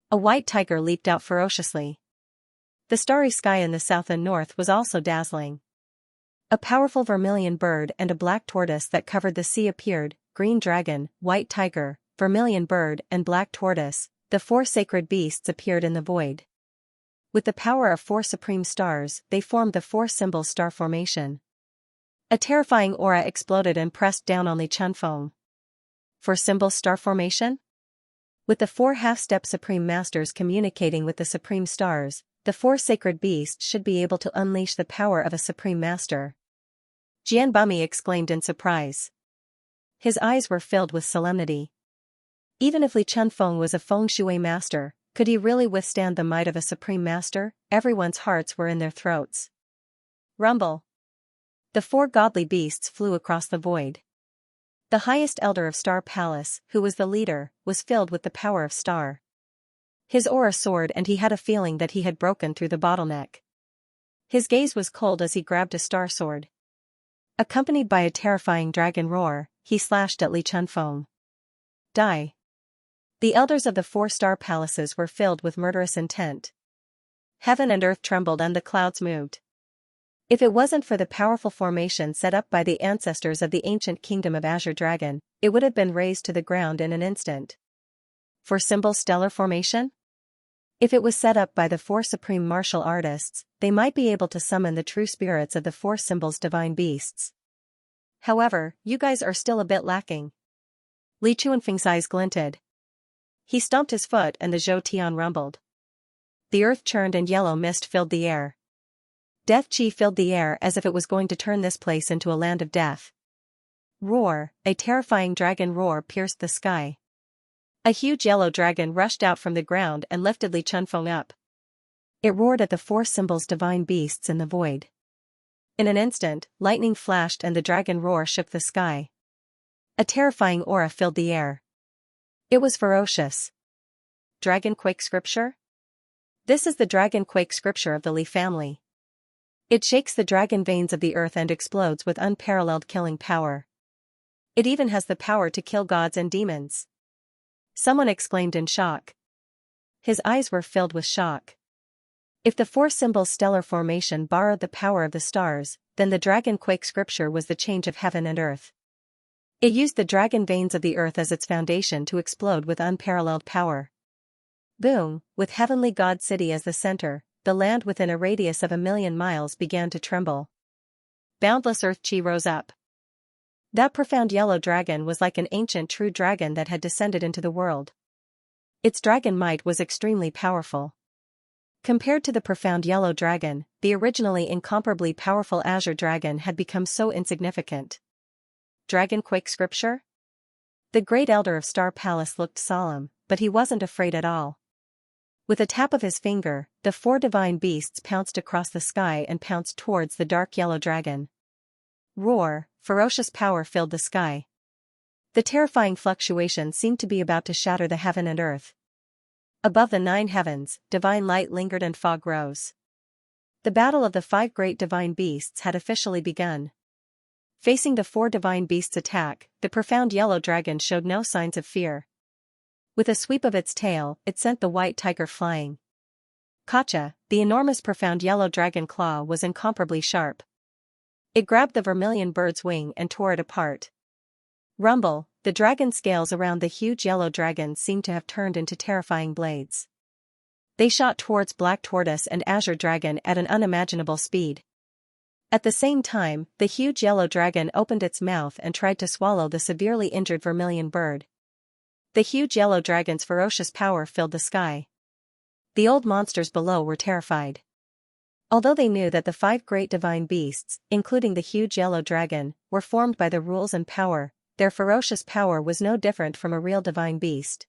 A white tiger leaped out ferociously. The starry sky in the south and north was also dazzling. A powerful vermilion bird and a black tortoise that covered the sea appeared. Green dragon, white tiger, vermilion bird and black tortoise, the 4 sacred beasts appeared in the void. With the power of 4 supreme stars, they formed the 4 symbol star formation. A terrifying aura exploded and pressed down on Li Chunfeng. 4 symbol star formation? With the 4 half-step supreme masters communicating with the supreme stars, the 4 sacred beasts should be able to unleash the power of a supreme master. Jian Bumi exclaimed in surprise. His eyes were filled with solemnity. Even if Li Chunfeng was a feng shui master, could he really withstand the might of a supreme master? Everyone's hearts were in their throats. Rumble. The 4 godly beasts flew across the void. The highest elder of Star Palace, who was the leader, was filled with the power of Star. His aura soared and he had a feeling that he had broken through the bottleneck. His gaze was cold as he grabbed a star sword. Accompanied by a terrifying dragon roar, he slashed at Li Chunfeng. Die. The elders of the 4 star palaces were filled with murderous intent. Heaven and earth trembled and the clouds moved. If it wasn't for the powerful formation set up by the ancestors of the ancient kingdom of Azure Dragon, it would have been razed to the ground in an instant. For symbol stellar formation? If it was set up by the 4 supreme martial artists, they might be able to summon the true spirits of the 4 symbols divine beasts. However, you guys are still a bit lacking. Li Chunfeng's eyes glinted. He stomped his foot and the Zhou Tian rumbled. The earth churned and yellow mist filled the air. Death chi filled the air as if it was going to turn this place into a land of death. Roar, a terrifying dragon roar pierced the sky. A huge yellow dragon rushed out from the ground and lifted Li Chunfeng up. It roared at the 4 symbols divine beasts in the void. In an instant, lightning flashed and the dragon roar shook the sky. A terrifying aura filled the air. It was ferocious. Dragon Quake Scripture? This is the Dragon Quake Scripture of the Li family. It shakes the dragon veins of the earth and explodes with unparalleled killing power. It even has the power to kill gods and demons. Someone exclaimed in shock. His eyes were filled with shock. If the 4 symbols stellar formation borrowed the power of the stars, then the Dragon Quake Scripture was the change of heaven and earth. It used the dragon veins of the earth as its foundation to explode with unparalleled power. Boom, with Heavenly God City as the center, the land within a radius of 1,000,000 miles began to tremble. Boundless earth chi rose up. That profound yellow dragon was like an ancient true dragon that had descended into the world. Its dragon might was extremely powerful. Compared to the profound yellow dragon, the originally incomparably powerful Azure Dragon had become so insignificant. Dragon Quake Scripture? The great elder of Star Palace looked solemn, but he wasn't afraid at all. With a tap of his finger, the 4 divine beasts pounced across the sky and pounced towards the dark yellow dragon. Roar, ferocious power filled the sky. The terrifying fluctuation seemed to be about to shatter the heaven and earth. Above the 9 heavens, divine light lingered and fog rose. The battle of the 5 great divine beasts had officially begun. Facing the 4 divine beasts' attack, the profound yellow dragon showed no signs of fear. With a sweep of its tail, it sent the white tiger flying. Kacha, the enormous profound yellow dragon claw was incomparably sharp. It grabbed the vermilion bird's wing and tore it apart. Rumble, the dragon scales around the huge yellow dragon seemed to have turned into terrifying blades. They shot towards Black Tortoise and Azure Dragon at an unimaginable speed. At the same time, the huge yellow dragon opened its mouth and tried to swallow the severely injured vermilion bird. The huge yellow dragon's ferocious power filled the sky. The old monsters below were terrified. Although they knew that the 5 great divine beasts, including the huge yellow dragon, were formed by the rules and power, their ferocious power was no different from a real divine beast.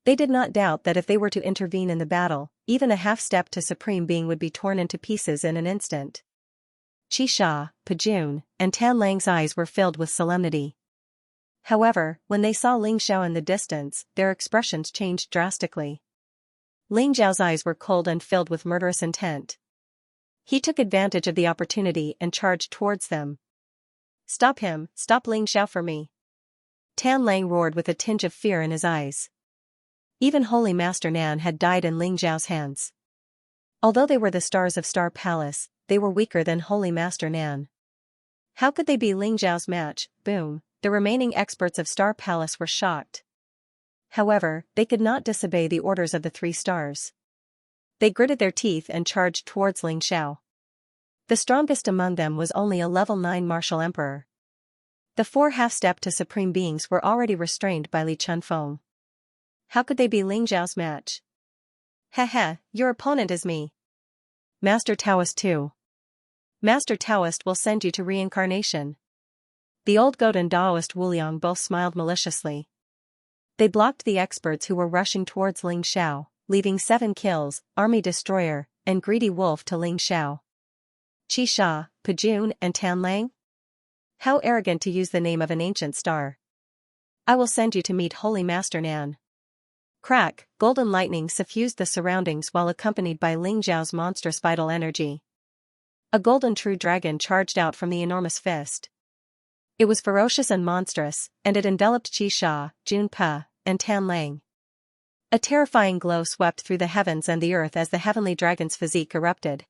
They did not doubt that if they were to intervene in the battle, even a half-step to supreme being would be torn into pieces in an instant. Xianxia, Pejun, and Tanlang's eyes were filled with solemnity. However, when they saw Ling Xiao in the distance, their expressions changed drastically. Ling Xiao's eyes were cold and filled with murderous intent. He took advantage of the opportunity and charged towards them. "Stop him, stop Ling Xiao for me!" Tanlang roared with a tinge of fear in his eyes. Even Holy Master Nan had died in Ling Xiao's hands. Although they were the stars of Star Palace, they were weaker than Holy Master Nan. How could they be Ling Xiao's match? Boom! The remaining experts of Star Palace were shocked. However, they could not disobey the orders of the 3 stars. They gritted their teeth and charged towards Ling Xiao. The strongest among them was only a level 9 martial emperor. The 4 half-step to supreme beings were already restrained by Li Chunfeng. How could they be Ling Xiao's match? Heh, your opponent is me. Master Taoist too. Master Taoist will send you to reincarnation. The old goat and Taoist Wuliang both smiled maliciously. They blocked the experts who were rushing towards Ling Xiao, leaving 7 kills, Army Destroyer, and Greedy Wolf to Ling Xiao. Xianxia, Pejun, and Tanlang? How arrogant to use the name of an ancient star. I will send you to meet Holy Master Nan. Crack, golden lightning suffused the surroundings while accompanied by Ling Xiao's monstrous vital energy. A golden true dragon charged out from the enormous fist. It was ferocious and monstrous, and it enveloped Xianxia, Junpe, and Tanlang. A terrifying glow swept through the heavens and the earth as the heavenly dragon's physique erupted.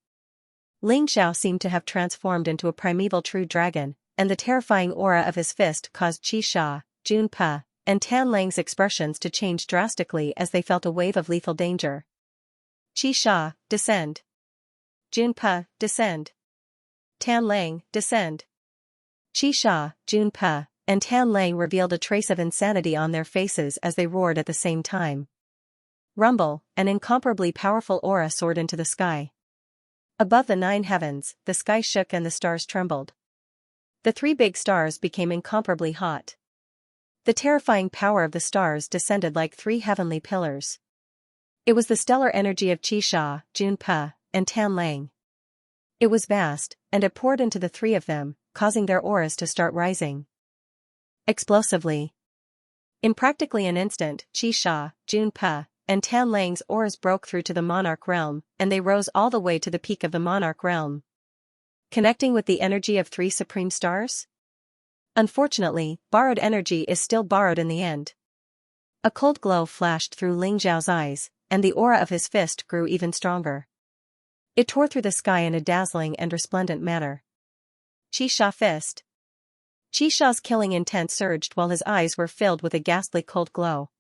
Ling Xiao seemed to have transformed into a primeval true dragon, and the terrifying aura of his fist caused Xianxia, Junpe, and Tanlang's expressions to change drastically as they felt a wave of lethal danger. Xianxia, descend. Junpe, descend. Tanlang, descend. Xianxia, Junpe, and Tanlang revealed a trace of insanity on their faces as they roared at the same time. Rumble, an incomparably powerful aura soared into the sky. Above the 9 heavens, the sky shook and the stars trembled. The 3 big stars became incomparably hot. The terrifying power of the stars descended like 3 heavenly pillars. It was the stellar energy of Xianxia, Junpe, and Tanlang. It was vast, and it poured into the 3 of them, causing their auras to start rising explosively. In practically an instant, Xianxia, Junpe, and Tanlang's auras broke through to the monarch realm, and they rose all the way to the peak of the monarch realm. Connecting with the energy of 3 supreme stars? Unfortunately, borrowed energy is still borrowed in the end. A cold glow flashed through Ling Xiao's eyes, and the aura of his fist grew even stronger. It tore through the sky in a dazzling and resplendent manner. Xianxia fist. Xianxia's killing intent surged while his eyes were filled with a ghastly cold glow.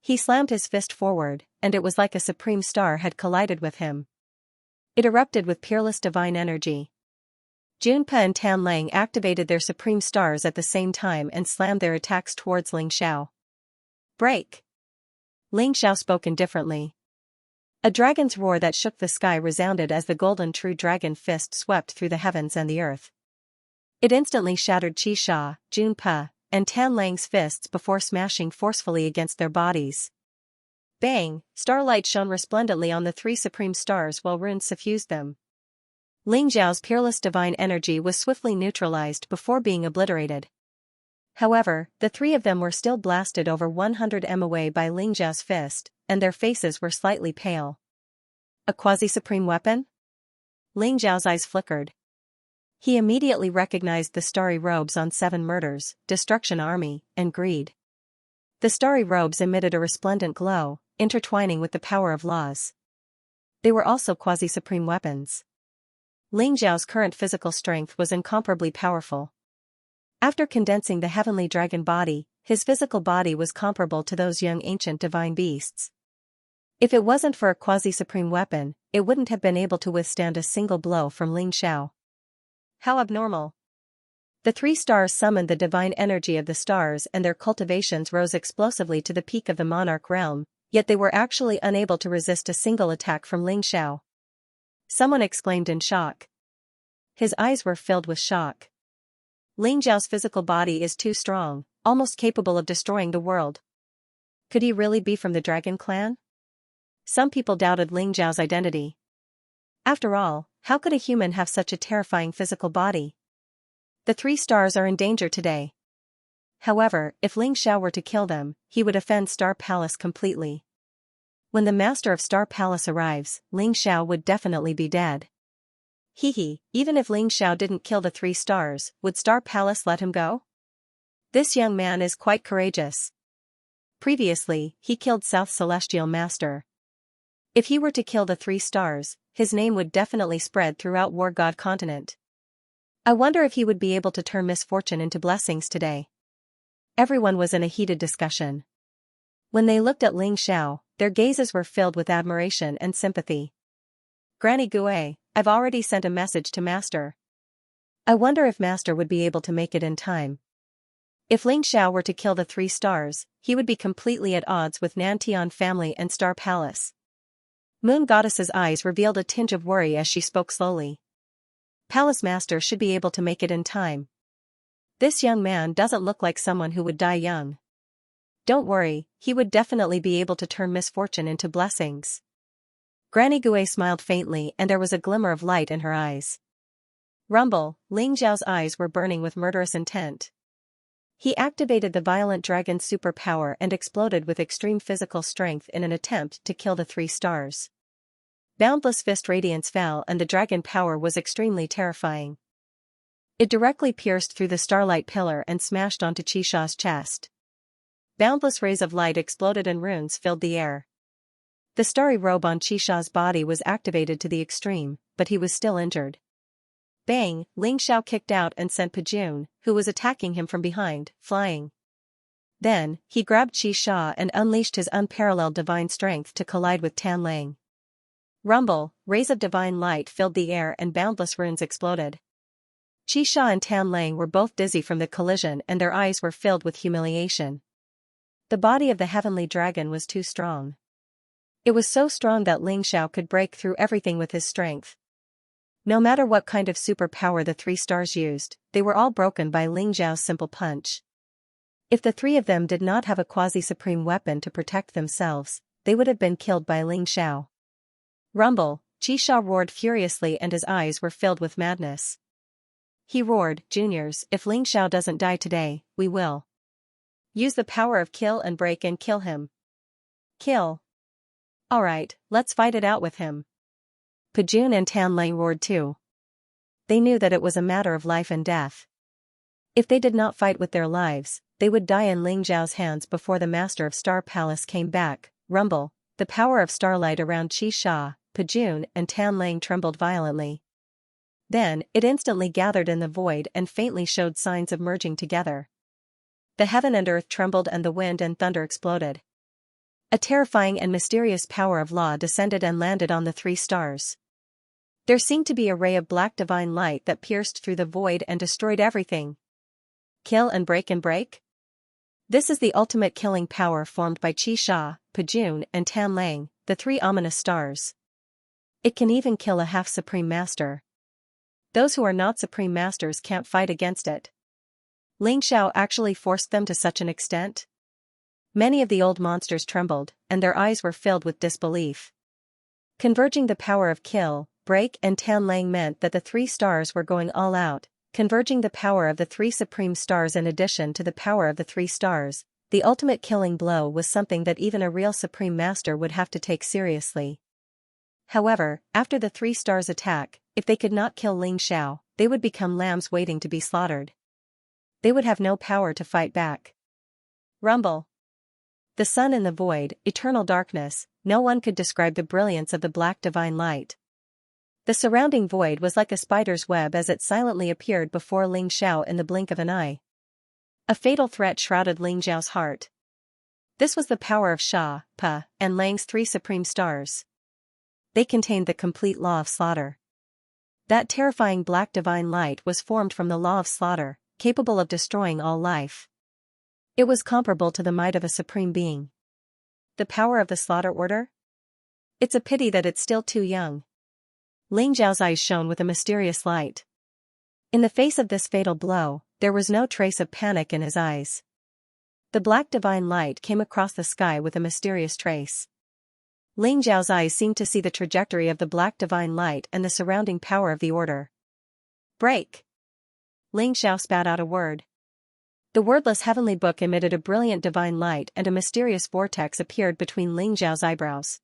He slammed his fist forward, and it was like a supreme star had collided with him. It erupted with peerless divine energy. Junpe and Tanlang activated their supreme stars at the same time and slammed their attacks towards Ling Xiao. Break! Ling Xiao spoke indifferently. A dragon's roar that shook the sky resounded as the golden true dragon fist swept through the heavens and the earth. It instantly shattered Xianxia, Junpe, and Tanlang's fists before smashing forcefully against their bodies. Bang! Starlight shone resplendently on the 3 supreme stars while runes suffused them. Ling Xiao's peerless divine energy was swiftly neutralized before being obliterated. However, the 3 of them were still blasted over 100 m away by Ling Xiao's fist, and their faces were slightly pale. A quasi-supreme weapon? Ling Xiao's eyes flickered. He immediately recognized the starry robes on 7 murders, destruction army, and greed. The starry robes emitted a resplendent glow, intertwining with the power of laws. They were also quasi-supreme weapons. Ling Xiao's current physical strength was incomparably powerful. After condensing the heavenly dragon body, his physical body was comparable to those young ancient divine beasts. If it wasn't for a quasi-supreme weapon, it wouldn't have been able to withstand a single blow from Ling Xiao. How abnormal. The 3 stars summoned the divine energy of the stars and their cultivations rose explosively to the peak of the monarch realm, yet they were actually unable to resist a single attack from Ling Xiao. Someone exclaimed in shock. His eyes were filled with shock. Ling Xiao's physical body is too strong, almost capable of destroying the world. Could he really be from the Dragon Clan? Some people doubted Ling Xiao's identity. After all, how could a human have such a terrifying physical body? The 3 stars are in danger today. However, if Ling Xiao were to kill them, he would offend Star Palace completely. When the master of Star Palace arrives, Ling Xiao would definitely be dead. Even if Ling Xiao didn't kill the 3 stars, would Star Palace let him go? This young man is quite courageous. Previously, he killed South Celestial Master. If he were to kill the 3 stars, his name would definitely spread throughout War God Continent. I wonder if he would be able to turn misfortune into blessings today. Everyone was in a heated discussion. When they looked at Ling Xiao, their gazes were filled with admiration and sympathy. Granny Gui, I've already sent a message to Master. I wonder if Master would be able to make it in time. If Ling Xiao were to kill the 3 stars, he would be completely at odds with Nantian family and Star Palace. Moon Goddess's eyes revealed a tinge of worry as she spoke slowly. Palace Master should be able to make it in time. This young man doesn't look like someone who would die young. Don't worry, he would definitely be able to turn misfortune into blessings. Granny Gui smiled faintly and there was a glimmer of light in her eyes. Rumble, Ling Xiao's eyes were burning with murderous intent. He activated the violent dragon superpower and exploded with extreme physical strength in an attempt to kill the 3 stars. Boundless fist radiance fell and the dragon power was extremely terrifying. It directly pierced through the starlight pillar and smashed onto Qisha's chest. Boundless rays of light exploded and runes filled the air. The starry robe on Qisha's body was activated to the extreme, but he was still injured. Bang! Ling Xiao kicked out and sent Pajun, who was attacking him from behind, flying. Then, he grabbed Qisha and unleashed his unparalleled divine strength to collide with Tan Lang. Rumble, rays of divine light filled the air and boundless runes exploded. Qisha and Tan Lang were both dizzy from the collision and their eyes were filled with humiliation. The body of the heavenly dragon was too strong. It was so strong that Ling Xiao could break through everything with his strength. No matter what kind of superpower the 3 stars used, they were all broken by Ling Xiao's simple punch. If the 3 of them did not have a quasi-supreme weapon to protect themselves, they would have been killed by Ling Xiao. Rumble, Qisha roared furiously and his eyes were filled with madness. He roared, Juniors, if Ling Xiao doesn't die today, we will. Use the power of kill and break and kill him. Kill. Alright, let's fight it out with him. Pajun and Tan Lang roared too. They knew that it was a matter of life and death. If they did not fight with their lives, they would die in Ling Xiao's hands before the master of Star Palace came back. Rumble, the power of starlight around Qisha, Pajun and Tan Lang trembled violently. Then, it instantly gathered in the void and faintly showed signs of merging together. The heaven and earth trembled and the wind and thunder exploded. A terrifying and mysterious power of law descended and landed on the 3 stars. There seemed to be a ray of black divine light that pierced through the void and destroyed everything. Kill and break and break? This is the ultimate killing power formed by Qisha, Pajun and Tan Lang, the 3 ominous stars. It can even kill a half-supreme master. Those who are not supreme masters can't fight against it. Ling Xiao actually forced them to such an extent? Many of the old monsters trembled, and their eyes were filled with disbelief. Converging the power of kill, break and Tan Lang meant that the 3 stars were going all out, converging the power of the 3 supreme stars in addition to the power of the 3 stars. The ultimate killing blow was something that even a real supreme master would have to take seriously. However, after the 3 stars' attack, if they could not kill Ling Xiao, they would become lambs waiting to be slaughtered. They would have no power to fight back. Rumble. The sun in the void, eternal darkness, no one could describe the brilliance of the black divine light. The surrounding void was like a spider's web as it silently appeared before Ling Xiao in the blink of an eye. A fatal threat shrouded Ling Xiao's heart. This was the power of Xia, Pa, and Lang's three supreme stars. They contained the complete law of slaughter. That terrifying black divine light was formed from the law of slaughter, capable of destroying all life. It was comparable to the might of a supreme being. The power of the slaughter order? It's a pity that it's still too young. Ling Zhao's eyes shone with a mysterious light. In the face of this fatal blow, there was no trace of panic in his eyes. The black divine light came across the sky with a mysterious trace. Ling Zhao's eyes seemed to see the trajectory of the black divine light and the surrounding power of the order. Break! Ling Zhao spat out a word. The wordless heavenly book emitted a brilliant divine light and a mysterious vortex appeared between Ling Zhao's eyebrows.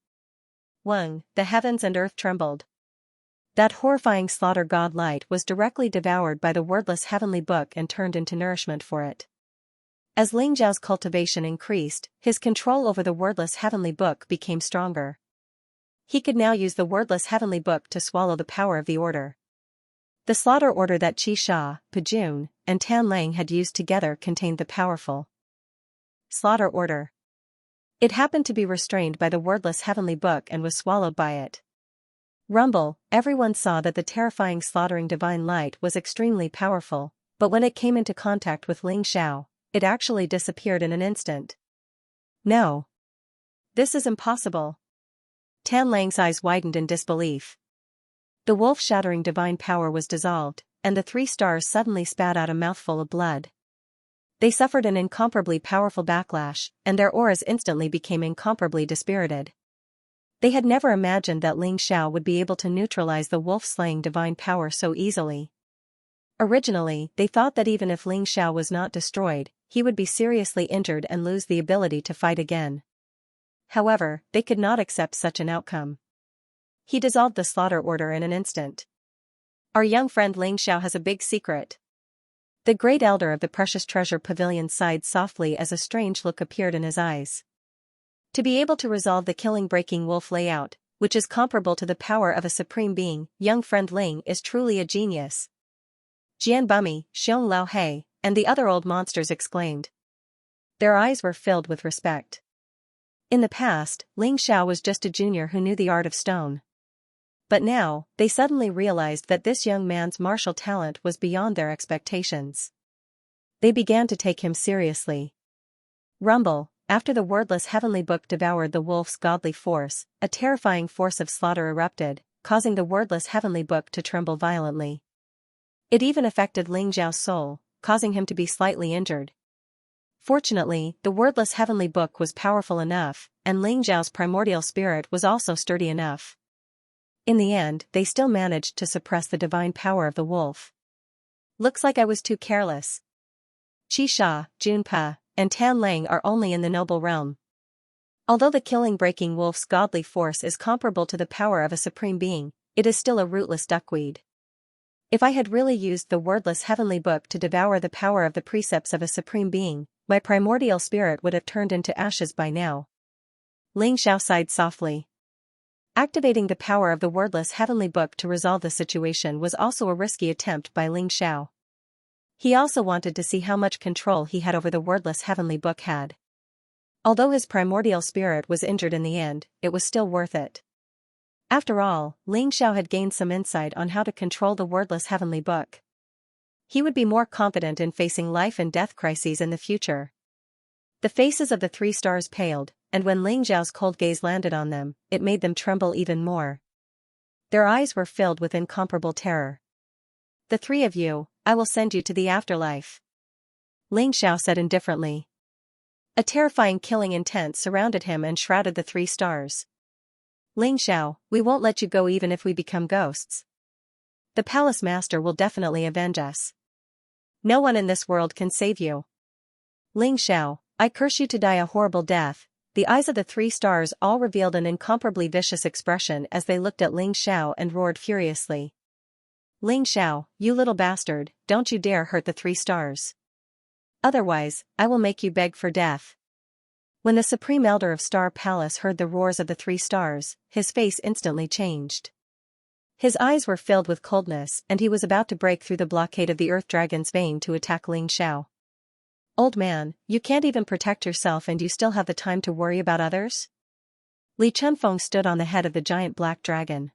Wang, the heavens and earth trembled. That horrifying slaughter god light was directly devoured by the wordless heavenly book and turned into nourishment for it. As Ling Zhao's cultivation increased, his control over the wordless heavenly book became stronger. He could now use the wordless heavenly book to swallow the power of the order. The slaughter order that Qi Xia, Pejun, and Tan Lang had used together contained the powerful slaughter order. It happened to be restrained by the wordless heavenly book and was swallowed by it. Rumble, everyone saw that the terrifying slaughtering divine light was extremely powerful, but when it came into contact with Ling Zhao, it actually disappeared in an instant. No. This is impossible. Tan Lang's eyes widened in disbelief. The wolf-shattering divine power was dissolved, and the three stars suddenly spat out a mouthful of blood. They suffered an incomparably powerful backlash, and their auras instantly became incomparably dispirited. They had never imagined that Ling Zhao would be able to neutralize the wolf-slaying divine power so easily. Originally, they thought that even if Ling Zhao was not destroyed, he would be seriously injured and lose the ability to fight again. However, they could not accept such an outcome. He dissolved the slaughter order in an instant. Our young friend Ling Zhao has a big secret. The great elder of the precious treasure pavilion sighed softly as a strange look appeared in his eyes. To be able to resolve the killing-breaking wolf layout, which is comparable to the power of a supreme being, young friend Ling is truly a genius. Jian Bumi, Xiong Lao He, and the other old monsters exclaimed. Their eyes were filled with respect. In the past, Ling Zhao was just a junior who knew the art of stone. But now, they suddenly realized that this young man's martial talent was beyond their expectations. They began to take him seriously. Rumble, after the wordless heavenly book devoured the wolf's godly force, a terrifying force of slaughter erupted, causing the wordless heavenly book to tremble violently. It even affected Ling Zhao's soul, causing him to be slightly injured. Fortunately, the wordless heavenly book was powerful enough, and Ling Zhao's primordial spirit was also sturdy enough. In the end, they still managed to suppress the divine power of the wolf. Looks like I was too careless. Qi Xia, Jun Pa, and Tan Lang are only in the noble realm. Although the killing-breaking wolf's godly force is comparable to the power of a supreme being, it is still a rootless duckweed. If I had really used the wordless heavenly book to devour the power of the precepts of a supreme being, my primordial spirit would have turned into ashes by now. Ling Zhao sighed softly. Activating the power of the wordless heavenly book to resolve the situation was also a risky attempt by Ling Zhao. He also wanted to see how much control he had over the wordless heavenly book had. Although his primordial spirit was injured in the end, it was still worth it. After all, Ling Zhao had gained some insight on how to control the wordless heavenly book. He would be more confident in facing life and death crises in the future. The faces of the three stars paled, and when Ling Zhao's cold gaze landed on them, it made them tremble even more. Their eyes were filled with incomparable terror. The three of you, I will send you to the afterlife. Ling Zhao said indifferently. A terrifying killing intent surrounded him and shrouded the three stars. Ling Zhao, we won't let you go even if we become ghosts. The palace master will definitely avenge us. No one in this world can save you. Ling Zhao, I curse you to die a horrible death. The eyes of the three stars all revealed an incomparably vicious expression as they looked at Ling Zhao and roared furiously. Ling Zhao, you little bastard, don't you dare hurt the three stars. Otherwise, I will make you beg for death. When the Supreme Elder of Star Palace heard the roars of the three stars, his face instantly changed. His eyes were filled with coldness and he was about to break through the blockade of the Earth Dragon's vein to attack Ling Zhao. Old man, you can't even protect yourself and you still have the time to worry about others? Li Chunfeng stood on the head of the giant black dragon.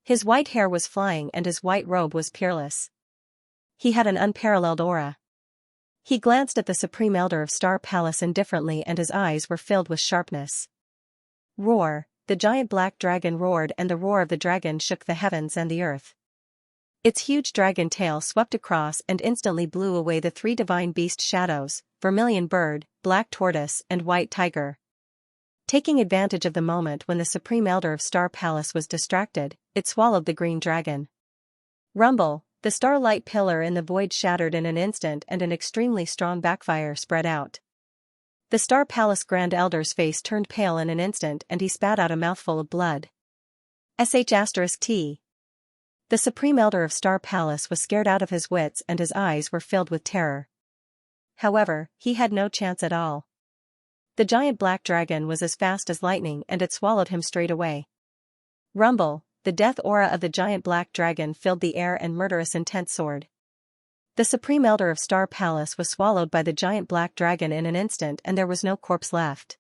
His white hair was flying and his white robe was peerless. He had an unparalleled aura. He glanced at the Supreme Elder of Star Palace indifferently and his eyes were filled with sharpness. Roar, the giant black dragon roared and the roar of the dragon shook the heavens and the earth. Its huge dragon tail swept across and instantly blew away the three divine beast shadows, vermilion bird, black tortoise and white tiger. Taking advantage of the moment when the Supreme Elder of Star Palace was distracted, it swallowed the green dragon. Rumble, the starlight pillar in the void shattered in an instant and an extremely strong backfire spread out. The Star Palace Grand Elder's face turned pale in an instant and he spat out a mouthful of blood. *T. The Supreme Elder of Star Palace was scared out of his wits and his eyes were filled with terror. However, he had no chance at all. The giant black dragon was as fast as lightning and it swallowed him straight away. Rumble, the death aura of the giant black dragon filled the air and murderous intent soared. The Supreme Elder of Star Palace was swallowed by the giant black dragon in an instant and there was no corpse left.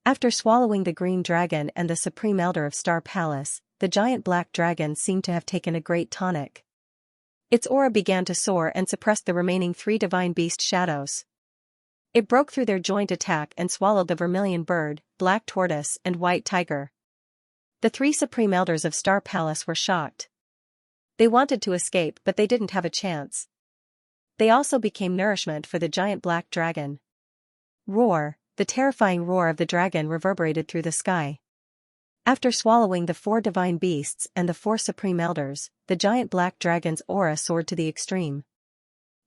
After swallowing the green dragon and the Supreme Elder of Star Palace, the giant black dragon seemed to have taken a great tonic. Its aura began to soar and suppressed the remaining three divine beast shadows. It broke through their joint attack and swallowed the vermilion bird, black tortoise and white tiger. The three Supreme Elders of Star Palace were shocked. They wanted to escape but they didn't have a chance. They also became nourishment for the giant black dragon. Roar, the terrifying roar of the dragon reverberated through the sky. After swallowing the four divine beasts and the four Supreme Elders, the giant black dragon's aura soared to the extreme.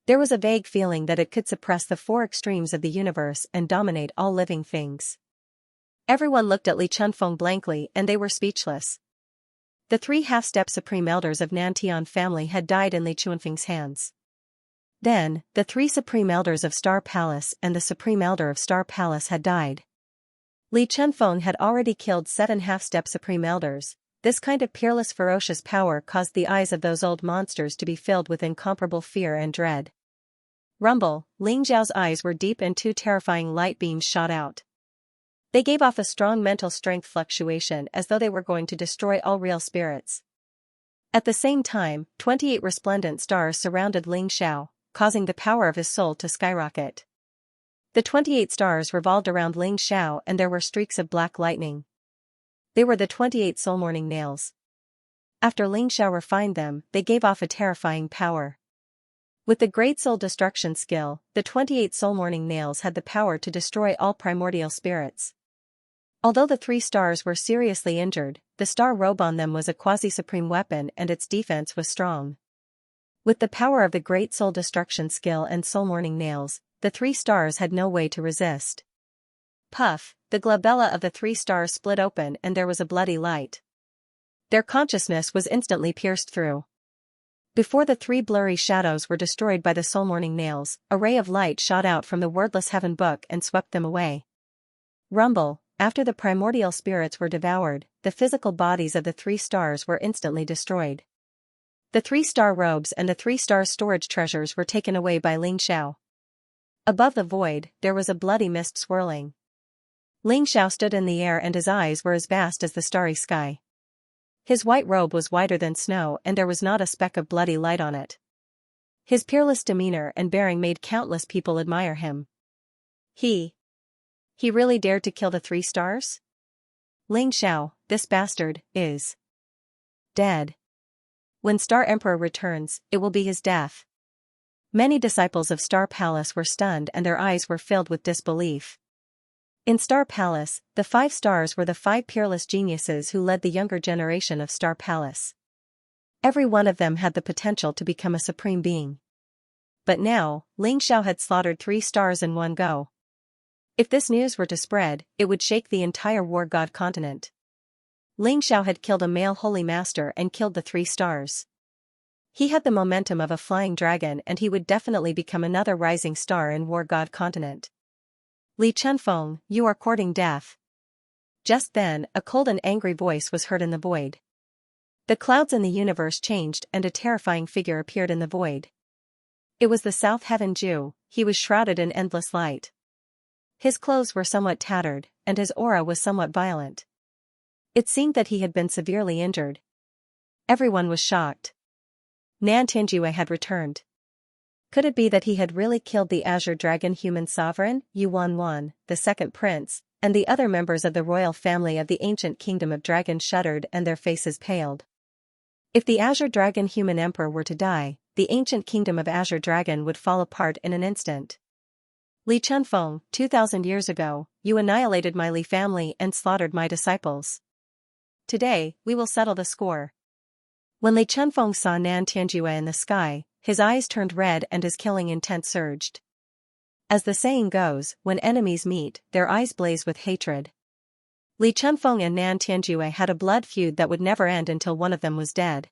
There was a vague feeling that it could suppress the four extremes of the universe and dominate all living things. Everyone looked at Li Chunfeng blankly and they were speechless. The three half-step Supreme Elders of Nantian family had died in Li Chunfeng's hands. Then, the three Supreme Elders of Star Palace and the Supreme Elder of Star Palace had died. Li Chunfeng had already killed 7 half-step Supreme Elders. This kind of peerless ferocious power caused the eyes of those old monsters to be filled with incomparable fear and dread. Rumble, Ling Zhao's eyes were deep and 2 terrifying light beams shot out. They gave off a strong mental strength fluctuation as though they were going to destroy all real spirits. At the same time, 28 resplendent stars surrounded Ling Zhao, causing the power of his soul to skyrocket. The 28 stars revolved around Ling Zhao and there were streaks of black lightning. They were the 28 soul morning nails. After Ling Zhao refined them, they gave off a terrifying power. With the great soul destruction skill, the 28 soul morning nails had the power to destroy all primordial spirits. Although the 3 stars were seriously injured, the star robe on them was a quasi-supreme weapon and its defense was strong. With the power of the great soul destruction skill and soul morning nails, the 3 stars had no way to resist. Puff, the glabella of the 3 stars split open and there was a bloody light. Their consciousness was instantly pierced through. Before the 3 blurry shadows were destroyed by the soul morning nails, a ray of light shot out from the wordless heaven book and swept them away. Rumble, after the primordial spirits were devoured, the physical bodies of the 3 stars were instantly destroyed. The 3 star robes and the 3 stars storage treasures were taken away by Ling Zhao. Above the void, there was a bloody mist swirling. Ling Zhao stood in the air and his eyes were as vast as the starry sky. His white robe was whiter than snow and there was not a speck of bloody light on it. His peerless demeanor and bearing made countless people admire him. He really dared to kill the 3 stars? Ling Zhao, this bastard, is dead. When Star Emperor returns, it will be his death. Many disciples of Star Palace were stunned and their eyes were filled with disbelief. In Star Palace, the 5 stars were the 5 peerless geniuses who led the younger generation of Star Palace. Every one of them had the potential to become a supreme being. But now, Ling Zhao had slaughtered 3 stars in one go. If this news were to spread, it would shake the entire war god continent. Ling Zhao had killed a male holy master and killed the 3 stars. He had the momentum of a flying dragon and he would definitely become another rising star in war god continent. Li Chunfeng, you are courting death. Just then, a cold and angry voice was heard in the void. The clouds in the universe changed and a terrifying figure appeared in the void. It was the South Heaven Jew. He was shrouded in endless light. His clothes were somewhat tattered, and his aura was somewhat violent. It seemed that he had been severely injured. Everyone was shocked. Xianxia had returned. Could it be that he had really killed the Azure Dragon human sovereign, Yuan, the second prince, and the other members of the royal family of the ancient kingdom of dragons shuddered and their faces paled? If the Azure Dragon human emperor were to die, the ancient kingdom of Azure Dragon would fall apart in an instant. Li Chunfeng, 2,000 years ago, you annihilated my Li family and slaughtered my disciples. Today, we will settle the score. When Li Chunfeng saw Xianxia in the sky, his eyes turned red and his killing intent surged. As the saying goes, when enemies meet, their eyes blaze with hatred. Li Chunfeng and Xianxia had a blood feud that would never end until one of them was dead.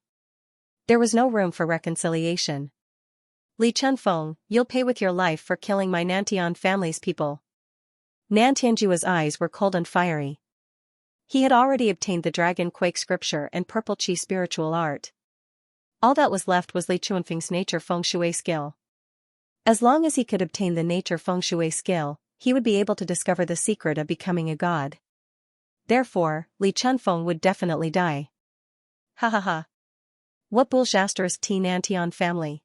There was no room for reconciliation. Li Chunfeng, you'll pay with your life for killing my Nantian family's people. Xianxia's eyes were cold and fiery. He had already obtained the Dragon Quake scripture and Purple Chi spiritual art. All that was left was Li Chunfeng's nature feng shui skill. As long as he could obtain the nature feng shui skill, he would be able to discover the secret of becoming a god. Therefore, Li Chunfeng would definitely die. Ha ha ha. What bullshit T Nantian family.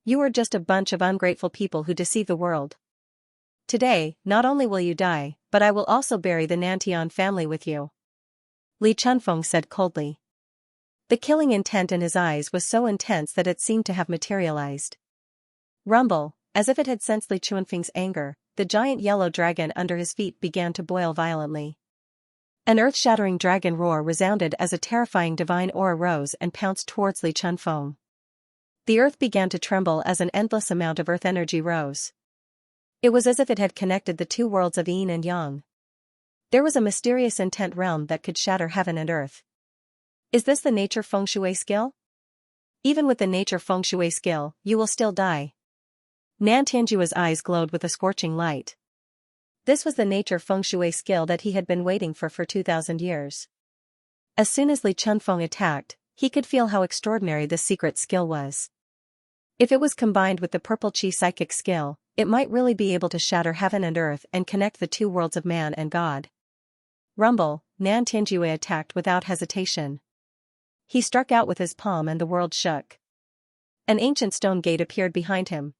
You are just a bunch of ungrateful people who deceive the world. Today, not only will you die, but I will also bury the Nantian family with you. Li Chunfeng said coldly. The killing intent in his eyes was so intense that it seemed to have materialized. Rumble, as if it had sensed Li Chunfeng's anger, the giant yellow dragon under his feet began to boil violently. An earth-shattering dragon roar resounded as a terrifying divine aura rose and pounced towards Li Chunfeng. The earth began to tremble as an endless amount of earth energy rose. It was as if it had connected the two worlds of yin and yang. There was a mysterious intent realm that could shatter heaven and earth. Is this the nature feng shui skill? Even with the nature feng shui skill, you will still die. Xianxia's eyes glowed with a scorching light. This was the nature feng shui skill that he had been waiting for 2,000 years. As soon as Li Chunfeng attacked, he could feel how extraordinary this secret skill was. If it was combined with the Purple Chi psychic skill, it might really be able to shatter heaven and earth and connect the two worlds of man and God. Rumble, Xianxia attacked without hesitation. He struck out with his palm and the world shook. An ancient stone gate appeared behind him.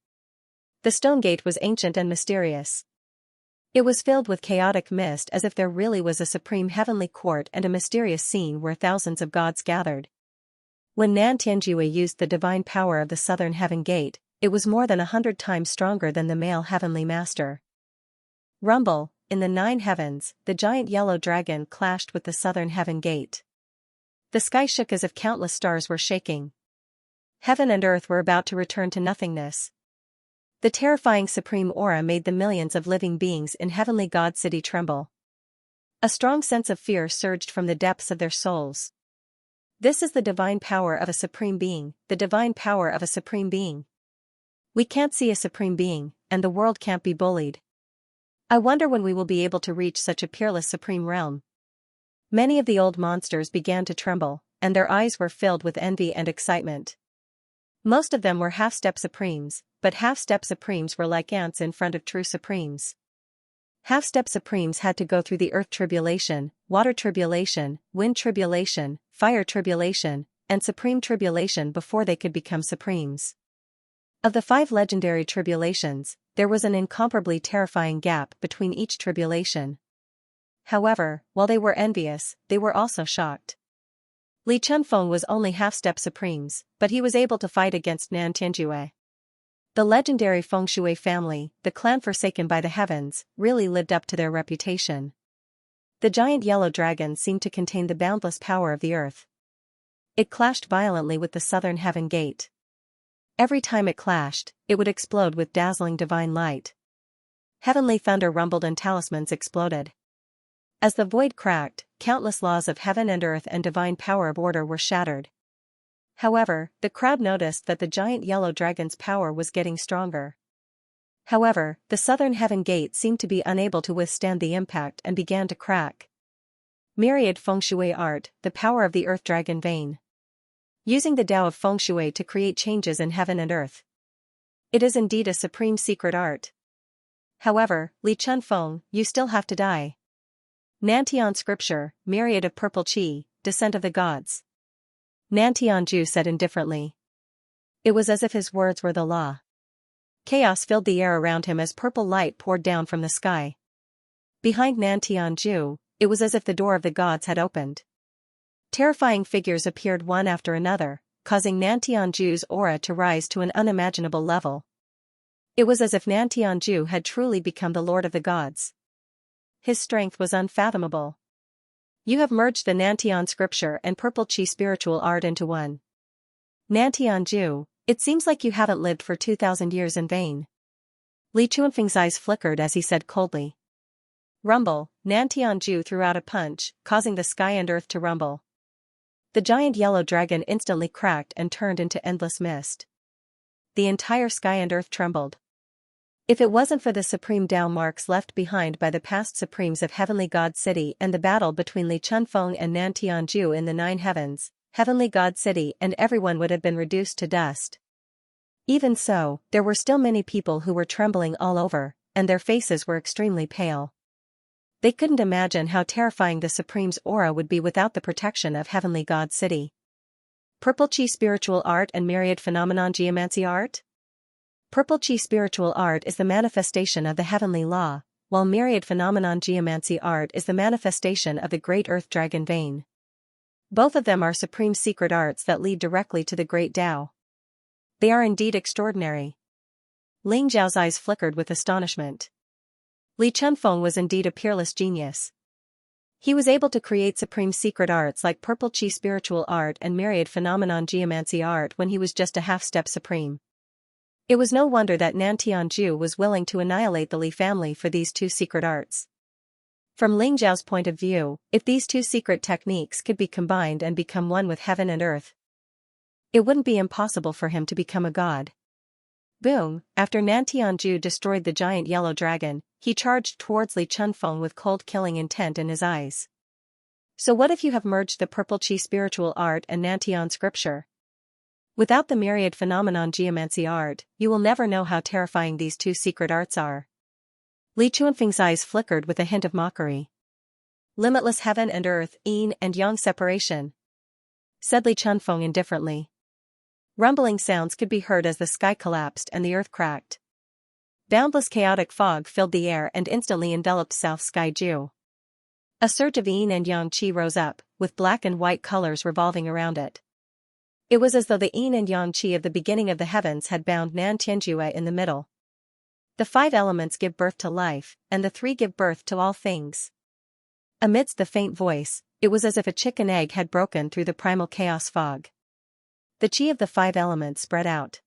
The stone gate was ancient and mysterious. It was filled with chaotic mist as if there really was a supreme heavenly court and a mysterious scene where thousands of gods gathered. When Xianxia used the divine power of the southern heaven gate, it was more than 100 times stronger than the male heavenly master. Rumble, in the 9 heavens, the giant yellow dragon clashed with the southern heaven gate. The sky shook as if countless stars were shaking. Heaven and earth were about to return to nothingness. The terrifying supreme aura made the millions of living beings in Heavenly God City tremble. A strong sense of fear surged from the depths of their souls. This is the divine power of a supreme being, the divine power of a supreme being. We can't see a supreme being, and the world can't be bullied. I wonder when we will be able to reach such a peerless supreme realm. Many of the old monsters began to tremble, and their eyes were filled with envy and excitement. Most of them were half-step supremes, but half-step supremes were like ants in front of true supremes. Half-step supremes had to go through the earth tribulation, water tribulation, wind tribulation, fire tribulation, and supreme tribulation before they could become supremes. Of the 5 legendary tribulations, there was an incomparably terrifying gap between each tribulation. However, while they were envious, they were also shocked. Li Chunfeng was only half-step supremes, but he was able to fight against Xianxia. The legendary Feng Shui family, the clan forsaken by the heavens, really lived up to their reputation. The giant yellow dragon seemed to contain the boundless power of the earth. It clashed violently with the southern heaven gate. Every time it clashed, it would explode with dazzling divine light. Heavenly thunder rumbled and talismans exploded. As the void cracked, countless laws of heaven and earth and divine power of order were shattered. However, the crowd noticed that the giant yellow dragon's power was getting stronger. However, the southern heaven gate seemed to be unable to withstand the impact and began to crack. Myriad Feng Shui art, the power of the earth dragon vein. Using the Tao of Feng Shui to create changes in heaven and earth. It is indeed a supreme secret art. However, Li Chunfeng, you still have to die. Nantian Scripture, Myriad of Purple Qi, Descent of the Gods. Nantianju said indifferently. It was as if his words were the law. Chaos filled the air around him as purple light poured down from the sky. Behind Nantianju, it was as if the door of the gods had opened. Terrifying figures appeared one after another, causing Nantianju's aura to rise to an unimaginable level. It was as if Nantianju had truly become the lord of the gods. His strength was unfathomable. You have merged the Nantian Scripture and Purple Qi spiritual art into one. Nantianju, it seems like you haven't lived for 2,000 years in vain. Li Chunfeng's eyes flickered as he said coldly. Rumble, Nantianju threw out a punch, causing the sky and earth to rumble. The giant yellow dragon instantly cracked and turned into endless mist. The entire sky and earth trembled. If it wasn't for the supreme Tao marks left behind by the past supremes of Heavenly God City and the battle between Li Chunfeng and Nantianju in the 9 heavens, Heavenly God City and everyone would have been reduced to dust. Even so, there were still many people who were trembling all over, and their faces were extremely pale. They couldn't imagine how terrifying the Supreme's aura would be without the protection of Heavenly God City. Purple Qi spiritual art and Myriad phenomenon geomancy art? Purple Qi spiritual art is the manifestation of the heavenly law, while Myriad phenomenon geomancy art is the manifestation of the great earth dragon vein. Both of them are supreme secret arts that lead directly to the great Tao. They are indeed extraordinary. Ling Zhao's eyes flickered with astonishment. Li Chunfeng was indeed a peerless genius. He was able to create supreme secret arts like Purple Qi spiritual art and Myriad phenomenon geomancy art when he was just a half-step supreme. It was no wonder that Nantianju was willing to annihilate the Li family for these two secret arts. From Ling Zhao's point of view, if these two secret techniques could be combined and become one with heaven and earth, it wouldn't be impossible for him to become a god. Boom! After Nantianju destroyed the giant yellow dragon, he charged towards Li Chunfeng with cold killing intent in his eyes. So what if you have merged the Purple Qi spiritual art and Nantian Scripture? Without the Myriad phenomenon geomancy art, you will never know how terrifying these two secret arts are. Li Chunfeng's eyes flickered with a hint of mockery. Limitless heaven and earth, yin and yang separation, said Li Chunfeng indifferently. Rumbling sounds could be heard as the sky collapsed and the earth cracked. Boundless chaotic fog filled the air and instantly enveloped South Sky Ju. A surge of yin and yang qi rose up, with black and white colors revolving around it. It was as though the yin and yang qi of the beginning of the heavens had bound Nantianjue in the middle. The 5 elements give birth to life, and the 3 give birth to all things. Amidst the faint voice, it was as if a chicken egg had broken through the primal chaos fog. The qi of the 5 elements spread out.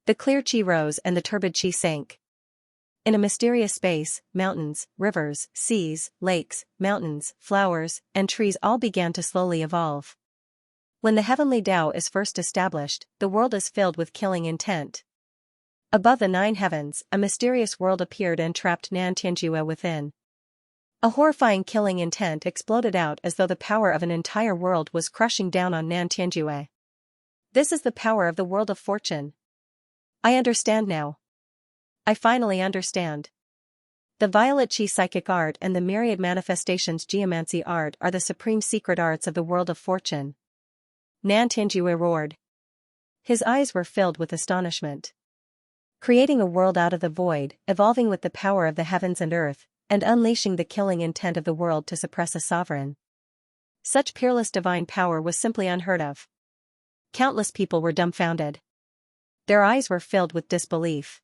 The clear qi rose and the turbid qi sank. In a mysterious space, mountains, rivers, seas, lakes, mountains, flowers, and trees all began to slowly evolve. When the heavenly Tao is first established, the world is filled with killing intent. Above the 9 heavens, a mysterious world appeared and trapped Nantianjue within. A horrifying killing intent exploded out as though the power of an entire world was crushing down on Nantianjue. This is the power of the world of fortune. I understand now. I finally understand. The Violet Qi psychic art and the Myriad manifestations geomancy art are the supreme secret arts of the world of fortune. Nantianjue roared. His eyes were filled with astonishment. Creating a world out of the void, evolving with the power of the heavens and earth, and unleashing the killing intent of the world to suppress a sovereign. Such peerless divine power was simply unheard of. Countless people were dumbfounded. Their eyes were filled with disbelief.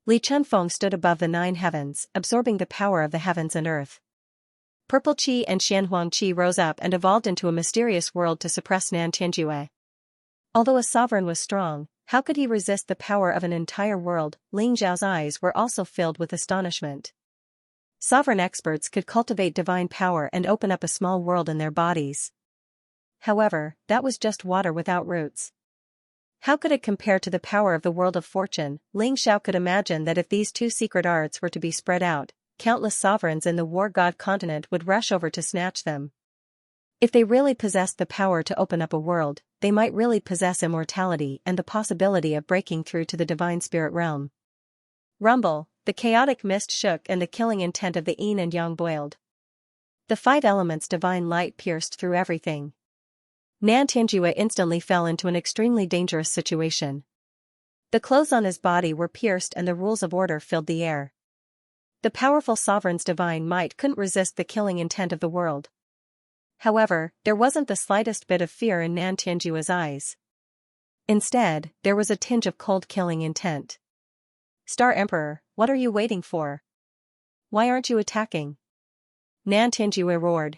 Li Chunfeng stood above the 9 heavens, absorbing the power of the heavens and earth. Purple Qi and Xianhuang Qi rose up and evolved into a mysterious world to suppress Nantianjue. Although a sovereign was strong, how could he resist the power of an entire world? Ling Zhao's eyes were also filled with astonishment. Sovereign experts could cultivate divine power and open up a small world in their bodies. However, that was just water without roots. How could it compare to the power of the world of fortune? Ling Zhao could imagine that if these two secret arts were to be spread out, countless sovereigns in the war god continent would rush over to snatch them. If they really possessed the power to open up a world, they might really possess immortality and the possibility of breaking through to the divine spirit realm. Rumble, the chaotic mist shook and the killing intent of the yin and yang boiled. The five elements' divine light pierced through everything. Xianxia instantly fell into an extremely dangerous situation. The clothes on his body were pierced and the rules of order filled the air. The powerful sovereign's divine might couldn't resist the killing intent of the world. However, there wasn't the slightest bit of fear in Xianxia's eyes. Instead, there was a tinge of cold killing intent. Star Emperor, what are you waiting for? Why aren't you attacking? Xianxia roared.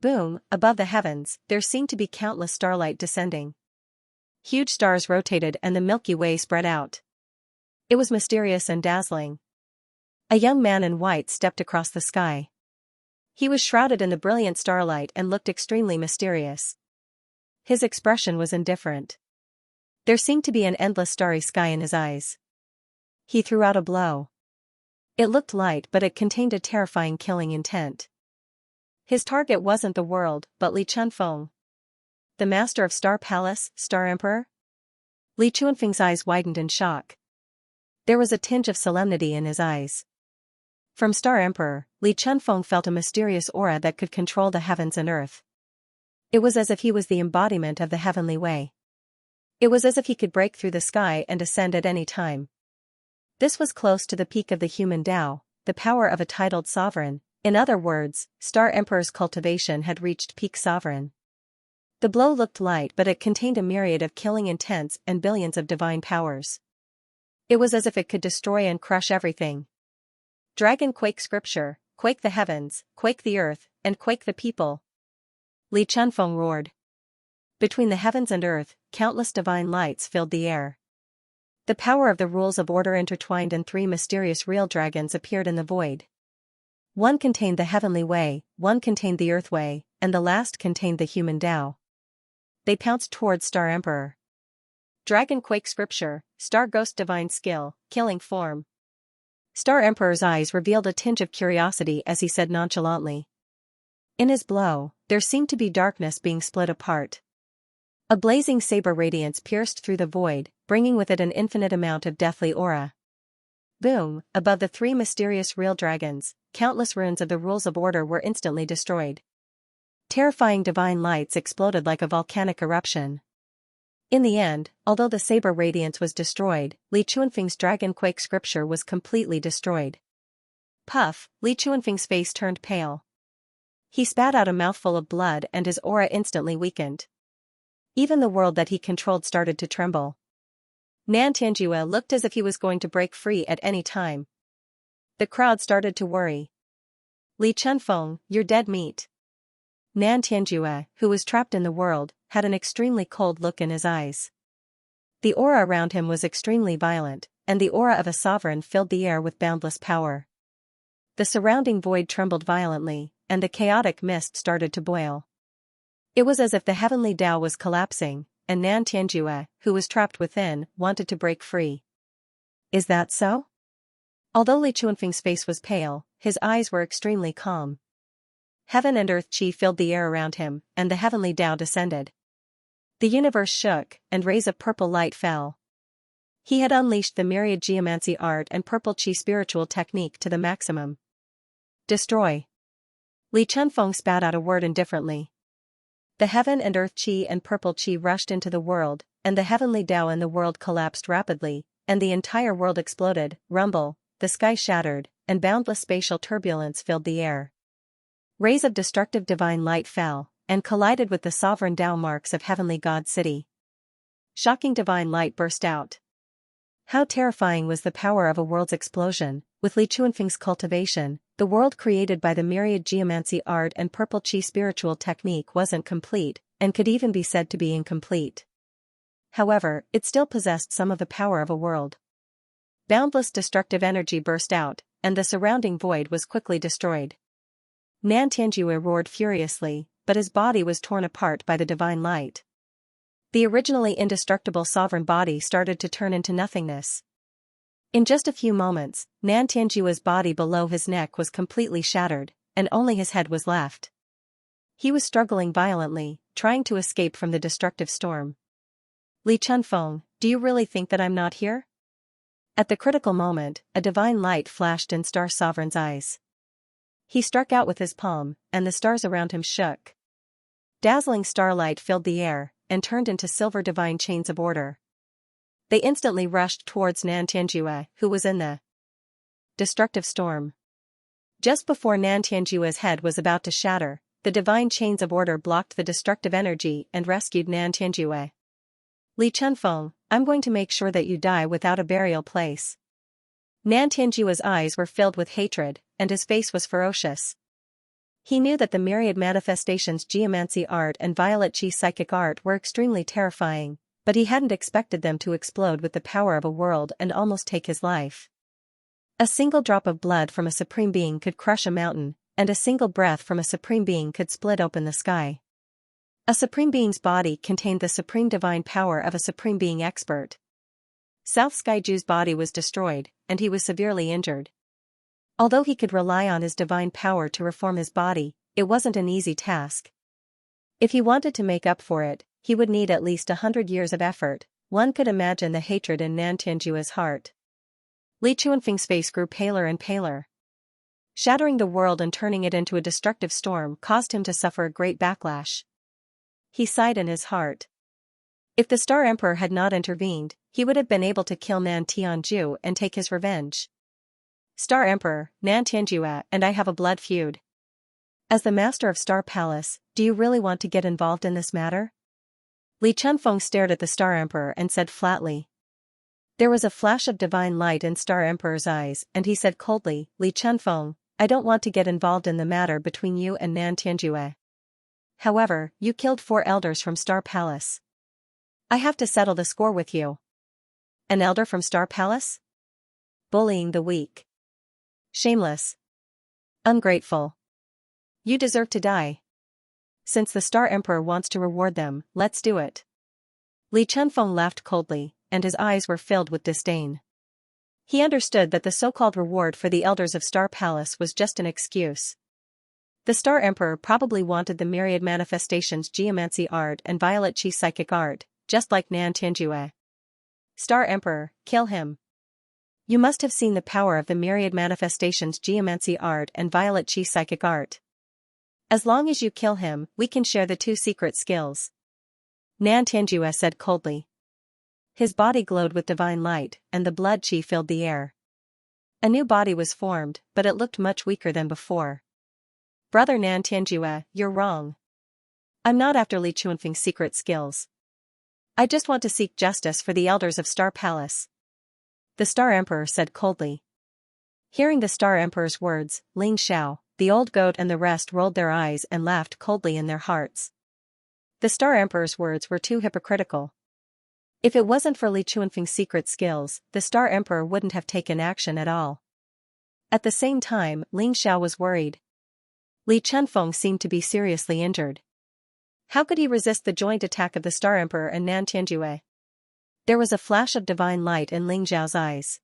Boom, above the heavens, there seemed to be countless starlight descending. Huge stars rotated and the Milky Way spread out. It was mysterious and dazzling. A young man in white stepped across the sky. He was shrouded in the brilliant starlight and looked extremely mysterious. His expression was indifferent. There seemed to be an endless starry sky in his eyes. He threw out a blow. It looked light but it contained a terrifying killing intent. His target wasn't the world, but Li Chunfeng. The master of Star Palace, Star Emperor? Li Chunfeng's eyes widened in shock. There was a tinge of solemnity in his eyes. From Star Emperor, Li Chunfeng felt a mysterious aura that could control the heavens and earth. It was as if he was the embodiment of the heavenly way. It was as if he could break through the sky and ascend at any time. This was close to the peak of the human Tao, the power of a titled sovereign. In other words, Star Emperor's cultivation had reached peak sovereign. The blow looked light but it contained a myriad of killing intents and billions of divine powers. It was as if it could destroy and crush everything. Dragon quake scripture, quake the heavens, quake the earth, and quake the people. Li Chunfeng roared. Between the heavens and earth, countless divine lights filled the air. The power of the rules of order intertwined and three mysterious real dragons appeared in the void. One contained the heavenly way, one contained the earth way, and the last contained the human Tao. They pounced towards Star Emperor. Dragon quake scripture, star ghost divine skill, killing form. Star Emperor's eyes revealed a tinge of curiosity as he said nonchalantly. In his blow, there seemed to be darkness being split apart. A blazing saber radiance pierced through the void, bringing with it an infinite amount of deathly aura. Boom, above the three mysterious real dragons, countless runes of the rules of order were instantly destroyed. Terrifying divine lights exploded like a volcanic eruption. In the end, although the saber radiance was destroyed, Li Chunfeng's dragon quake scripture was completely destroyed. Puff, Li Chunfeng's face turned pale. He spat out a mouthful of blood and his aura instantly weakened. Even the world that he controlled started to tremble. Xianxia looked as if he was going to break free at any time. The crowd started to worry. Li Chunfeng, you're dead meat. Xianxia, who was trapped in the world, had an extremely cold look in his eyes. The aura around him was extremely violent, and the aura of a sovereign filled the air with boundless power. The surrounding void trembled violently, and the chaotic mist started to boil. It was as if the heavenly Tao was collapsing, and Xianxia, who was trapped within, wanted to break free. Is that so? Although Li Chunfeng's face was pale, his eyes were extremely calm. Heaven and earth chi filled the air around him, and the heavenly Tao descended. The universe shook, and rays of purple light fell. He had unleashed the Myriad geomancy art and purple chi spiritual technique to the maximum. Destroy. Li Chunfeng spat out a word indifferently. The heaven and earth chi and purple chi rushed into the world, and the heavenly Tao in the world collapsed rapidly, and the entire world exploded. Rumble, the sky shattered, and boundless spatial turbulence filled the air. Rays of destructive divine light fell, and collided with the sovereign Tao marks of heavenly God City. Shocking divine light burst out. How terrifying was the power of a world's explosion. With Li Chunfeng's cultivation, the world created by the Myriad geomancy art and purple chi spiritual technique wasn't complete, and could even be said to be incomplete. However, it still possessed some of the power of a world. Boundless destructive energy burst out, and the surrounding void was quickly destroyed. Xianxia roared furiously, but his body was torn apart by the divine light. The originally indestructible sovereign body started to turn into nothingness. In just a few moments, Xianxia's body below his neck was completely shattered, and only his head was left. He was struggling violently, trying to escape from the destructive storm. Li Chunfeng, do you really think that I'm not here? At the critical moment, a divine light flashed in Star Sovereign's eyes. He struck out with his palm, and the stars around him shook. Dazzling starlight filled the air, and turned into silver divine chains of order. They instantly rushed towards Nan Tianjue, who was in the destructive storm. Just before Nan Tianjue's head was about to shatter, the divine chains of order blocked the destructive energy and rescued Nan Tianjue. Li Chunfeng, I'm going to make sure that you die without a burial place. Nan Tianjue's eyes were filled with hatred, and his face was ferocious. He knew that the Myriad manifestations geomancy art and violet chi psychic art were extremely terrifying, but he hadn't expected them to explode with the power of a world and almost take his life. A single drop of blood from a supreme being could crush a mountain, and a single breath from a supreme being could split open the sky. A supreme being's body contained the supreme divine power of a supreme being expert. South Skyju's body was destroyed, and he was severely injured. Although he could rely on his divine power to reform his body, it wasn't an easy task. If he wanted to make up for it, he would need at least 100 years of effort. One could imagine the hatred in Nan Tianjue's heart. Li Chunfeng's face grew paler and paler. Shattering the world and turning it into a destructive storm caused him to suffer a great backlash. He sighed in his heart. If the Star Emperor had not intervened, he would have been able to kill Nan Tianju and take his revenge. Star Emperor, Nan Tianjue and I have a blood feud. As the master of Star Palace, do you really want to get involved in this matter? Li Chunfeng stared at the Star Emperor and said flatly. There was a flash of divine light in Star Emperor's eyes, and he said coldly, Li Chunfeng, I don't want to get involved in the matter between you and Nan Tianjue. However, you killed 4 elders from Star Palace. I have to settle the score with you. An elder from Star Palace? Bullying the weak. Shameless. Ungrateful. You deserve to die. Since the Star Emperor wants to reward them, let's do it. Li Chunfeng laughed coldly, and his eyes were filled with disdain. He understood that the so-called reward for the elders of Star Palace was just an excuse. The Star Emperor probably wanted the Myriad manifestations geomancy art and violet chi psychic art, just like Nan Tianjue. Star Emperor, kill him. You must have seen the power of the Myriad manifestations geomancy art and violet chi psychic art. As long as you kill him, we can share the 2 secret skills. Nan Tianjue said coldly. His body glowed with divine light, and the blood chi filled the air. A new body was formed, but it looked much weaker than before. Brother Nan Tianjue, you're wrong. I'm not after Li Chunfeng's secret skills. I just want to seek justice for the elders of Star Palace. The Star Emperor said coldly. Hearing the Star Emperor's words, Ling Xiao, the old goat and the rest rolled their eyes and laughed coldly in their hearts. The Star Emperor's words were too hypocritical. If it wasn't for Li Chunfeng's secret skills, the Star Emperor wouldn't have taken action at all. At the same time, Ling Xiao was worried. Li Chunfeng seemed to be seriously injured. How could he resist the joint attack of the Star Emperor and Nan Tianjue? There was a flash of divine light in Ling Xiao's eyes.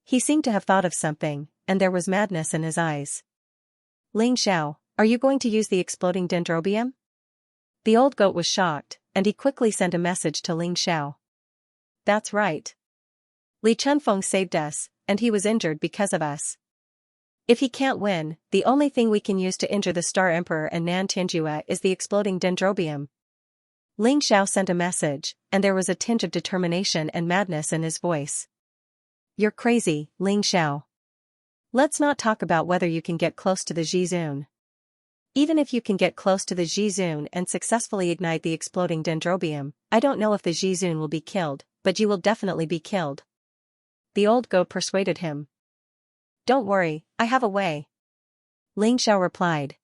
He seemed to have thought of something, and there was madness in his eyes. Ling Xiao, are you going to use the exploding dendrobium? The old goat was shocked, and he quickly sent a message to Ling Xiao. That's right. Li Chunfeng saved us, and he was injured because of us. If he can't win, the only thing we can use to injure the Star Emperor and Nan Tianjue is the exploding dendrobium. Ling Xiao sent a message, and there was a tinge of determination and madness in his voice. You're crazy, Ling Xiao. Let's not talk about whether you can get close to the Zhizun. Even if you can get close to the Zhizun and successfully ignite the exploding dendrobium, I don't know if the Zhizun will be killed, but you will definitely be killed. The old goat persuaded him. Don't worry, I have a way. Ling Xiao replied.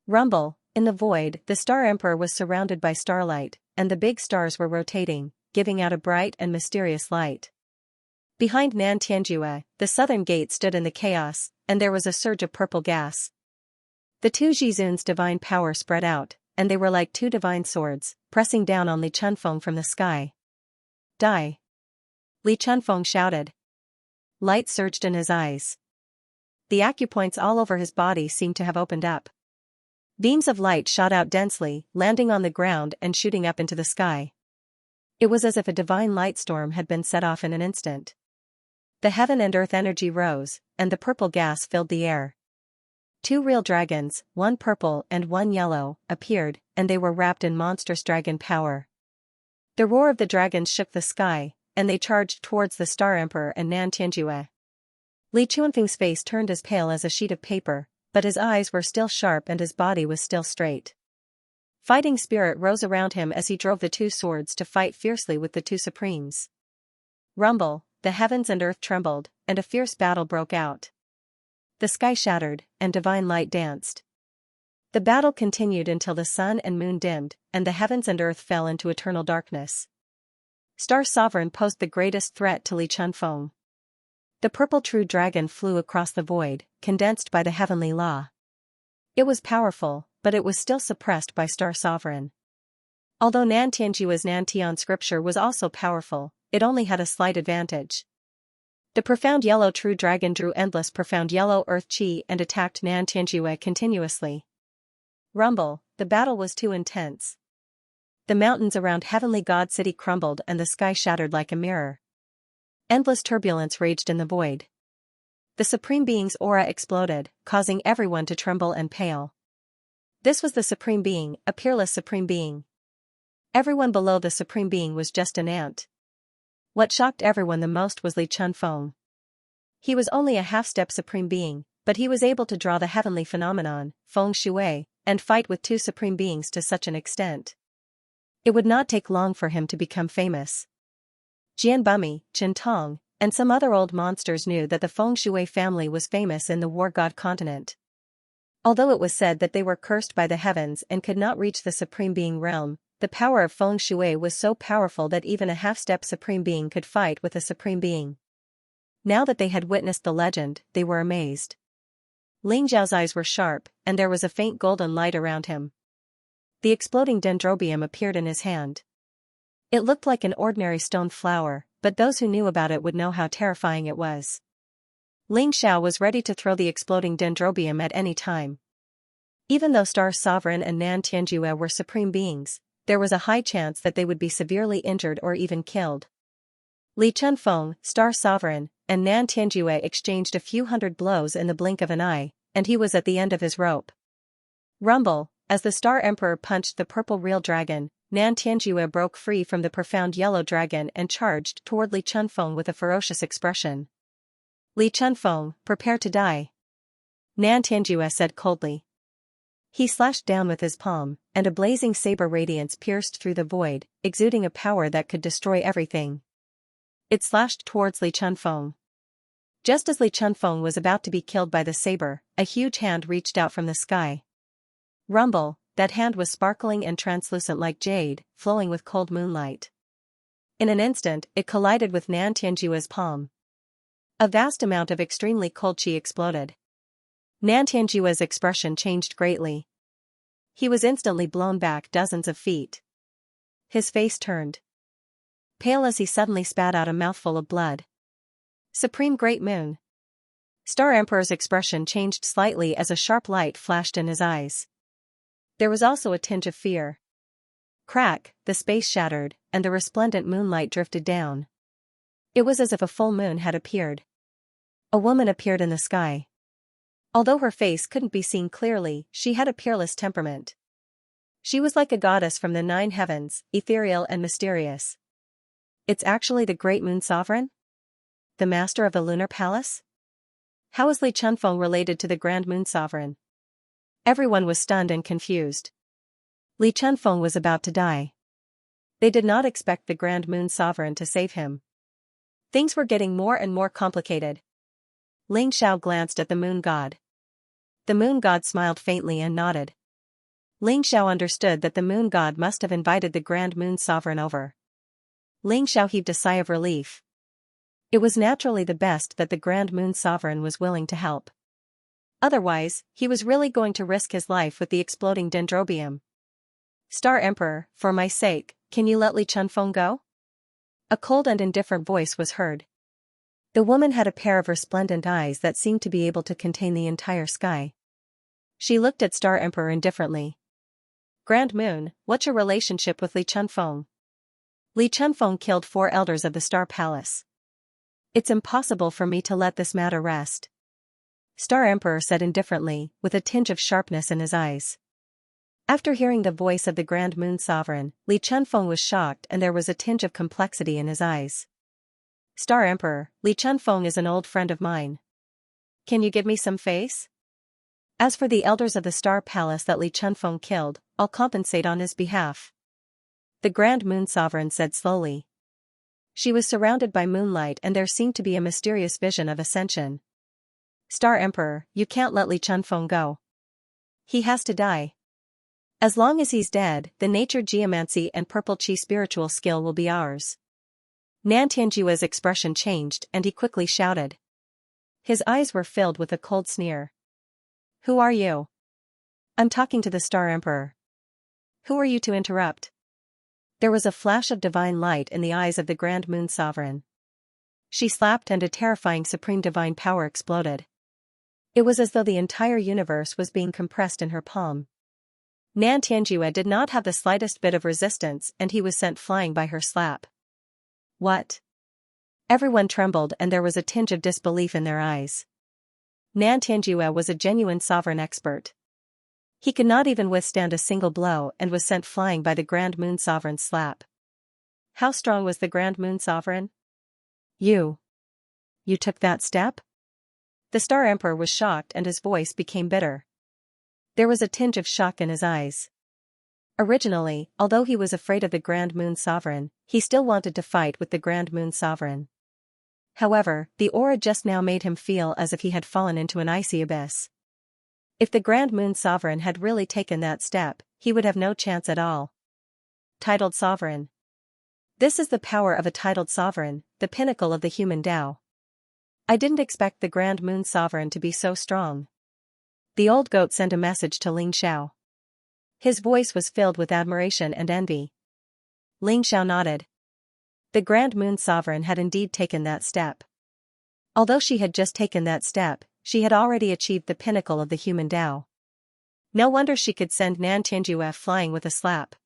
Rumble, in the void, the Star Emperor was surrounded by starlight, and the big stars were rotating, giving out a bright and mysterious light. Behind Nan Tianjue, the southern gate stood in the chaos, and there was a surge of purple gas. The 2 Zhizun's divine power spread out, and they were like 2 divine swords, pressing down on Li Chunfeng from the sky. Die! Li Chunfeng shouted. Light surged in his eyes. The acupoints all over his body seemed to have opened up. Beams of light shot out densely, landing on the ground and shooting up into the sky. It was as if a divine light storm had been set off in an instant. The heaven and earth energy rose, and the purple gas filled the air. 2 real dragons, one purple and one yellow, appeared, and they were wrapped in monstrous dragon power. The roar of the dragons shook the sky, and they charged towards the Star Emperor and Nan Tianjue. Li Chuanfeng's face turned as pale as a sheet of paper, but his eyes were still sharp and his body was still straight. Fighting spirit rose around him as he drove the 2 swords to fight fiercely with the 2 supremes. Rumble, the heavens and earth trembled, and a fierce battle broke out. The sky shattered, and divine light danced. The battle continued until the sun and moon dimmed, and the heavens and earth fell into eternal darkness. Star Sovereign posed the greatest threat to Li Chunfeng. The purple true dragon flew across the void, condensed by the heavenly law. It was powerful, but it was still suppressed by Star Sovereign. Although Nan Tianjue's Nantian scripture was also powerful, it only had a slight advantage. The profound yellow true dragon drew endless profound yellow earth chi and attacked Nan Tianjue continuously. Rumble, the battle was too intense. The mountains around Heavenly God City crumbled and the sky shattered like a mirror. Endless turbulence raged in the void. The Supreme Being's aura exploded, causing everyone to tremble and pale. This was the Supreme Being, a peerless Supreme Being. Everyone below the Supreme Being was just an ant. What shocked everyone the most was Li Chunfeng. He was only a half-step Supreme Being, but he was able to draw the heavenly phenomenon, feng shui, and fight with 2 Supreme Beings to such an extent. It would not take long for him to become famous. Jian Bumi, Chen Tong, and some other old monsters knew that the feng shui family was famous in the war god continent. Although it was said that they were cursed by the heavens and could not reach the Supreme Being realm, the power of feng shui was so powerful that even a half-step Supreme Being could fight with a Supreme Being. Now that they had witnessed the legend, they were amazed. Ling Zhao's eyes were sharp, and there was a faint golden light around him. The exploding dendrobium appeared in his hand. It looked like an ordinary stone flower, but those who knew about it would know how terrifying it was. Ling Xiao was ready to throw the exploding dendrobium at any time. Even though Star Sovereign and Nan Tianjue were Supreme Beings, there was a high chance that they would be severely injured or even killed. Li Chunfeng, Star Sovereign, and Nan Tianjue exchanged a few hundred blows in the blink of an eye, and he was at the end of his rope. Rumble, as the Star Emperor punched the purple real dragon, Nan Tianjue broke free from the profound yellow dragon and charged toward Li Chunfeng with a ferocious expression. Li Chunfeng, prepare to die. Nan Tianjue said coldly. He slashed down with his palm, and a blazing saber radiance pierced through the void, exuding a power that could destroy everything. It slashed towards Li Chunfeng. Just as Li Chunfeng was about to be killed by the saber, a huge hand reached out from the sky. Rumble, that hand was sparkling and translucent like jade, flowing with cold moonlight. In an instant, it collided with Nan Tianjue's palm. A vast amount of extremely cold chi exploded. Nan Tianjue's expression changed greatly. He was instantly blown back dozens of feet. His face turned pale as he suddenly spat out a mouthful of blood. Supreme Great Moon. Star Emperor's expression changed slightly as a sharp light flashed in his eyes. There was also a tinge of fear. Crack, the space shattered, and the resplendent moonlight drifted down. It was as if a full moon had appeared. A woman appeared in the sky. Although her face couldn't be seen clearly, she had a peerless temperament. She was like a goddess from the 9 heavens, ethereal and mysterious. It's actually the Great Moon Sovereign? The master of the Lunar Palace? How is Li Chunfeng related to the Grand Moon Sovereign? Everyone was stunned and confused. Li Chunfeng was about to die. They did not expect the Grand Moon Sovereign to save him. Things were getting more and more complicated. Ling Xiao glanced at the moon god. The moon god smiled faintly and nodded. Ling Xiao understood that the moon god must have invited the Grand Moon Sovereign over. Ling Xiao heaved a sigh of relief. It was naturally the best that the Grand Moon Sovereign was willing to help. Otherwise, he was really going to risk his life with the exploding dendrobium. Star Emperor, for my sake, can you let Li Chunfeng go? A cold and indifferent voice was heard. The woman had a pair of resplendent eyes that seemed to be able to contain the entire sky. She looked at Star Emperor indifferently. Grand Moon, what's your relationship with Li Chunfeng? Li Chunfeng killed 4 elders of the Star Palace. It's impossible for me to let this matter rest. Star Emperor said indifferently, with a tinge of sharpness in his eyes. After hearing the voice of the Grand Moon Sovereign, Li Chunfeng was shocked and there was a tinge of complexity in his eyes. Star Emperor, Li Chunfeng is an old friend of mine. Can you give me some face? As for the elders of the Star Palace that Li Chunfeng killed, I'll compensate on his behalf. The Grand Moon Sovereign said slowly. She was surrounded by moonlight and there seemed to be a mysterious vision of ascension. Star Emperor, you can't let Li Chunfeng go. He has to die. As long as he's dead, the nature geomancy and purple chi spiritual skill will be ours. Nan Tianjue's expression changed and he quickly shouted. His eyes were filled with a cold sneer. Who are you? I'm talking to the Star Emperor. Who are you to interrupt? There was a flash of divine light in the eyes of the Grand Moon Sovereign. She slapped and a terrifying supreme divine power exploded. It was as though the entire universe was being compressed in her palm. Nan Tianjue did not have the slightest bit of resistance and he was sent flying by her slap. What? Everyone trembled and there was a tinge of disbelief in their eyes. Nan Tianjue was a genuine sovereign expert. He could not even withstand a single blow and was sent flying by the Grand Moon Sovereign's slap. How strong was the Grand Moon Sovereign? You took that step? The Star Emperor was shocked and his voice became bitter. There was a tinge of shock in his eyes. Originally, although he was afraid of the Grand Moon Sovereign, he still wanted to fight with the Grand Moon Sovereign. However, the aura just now made him feel as if he had fallen into an icy abyss. If the Grand Moon Sovereign had really taken that step, he would have no chance at all. Titled Sovereign. This is the power of a titled sovereign, the pinnacle of the human Tao. I didn't expect the Grand Moon Sovereign to be so strong. The old goat sent a message to Ling Xiao. His voice was filled with admiration and envy. Ling Xiao nodded. The Grand Moon Sovereign had indeed taken that step. Although she had just taken that step, she had already achieved the pinnacle of the human Tao. No wonder she could send Nan Tianjue flying with a slap.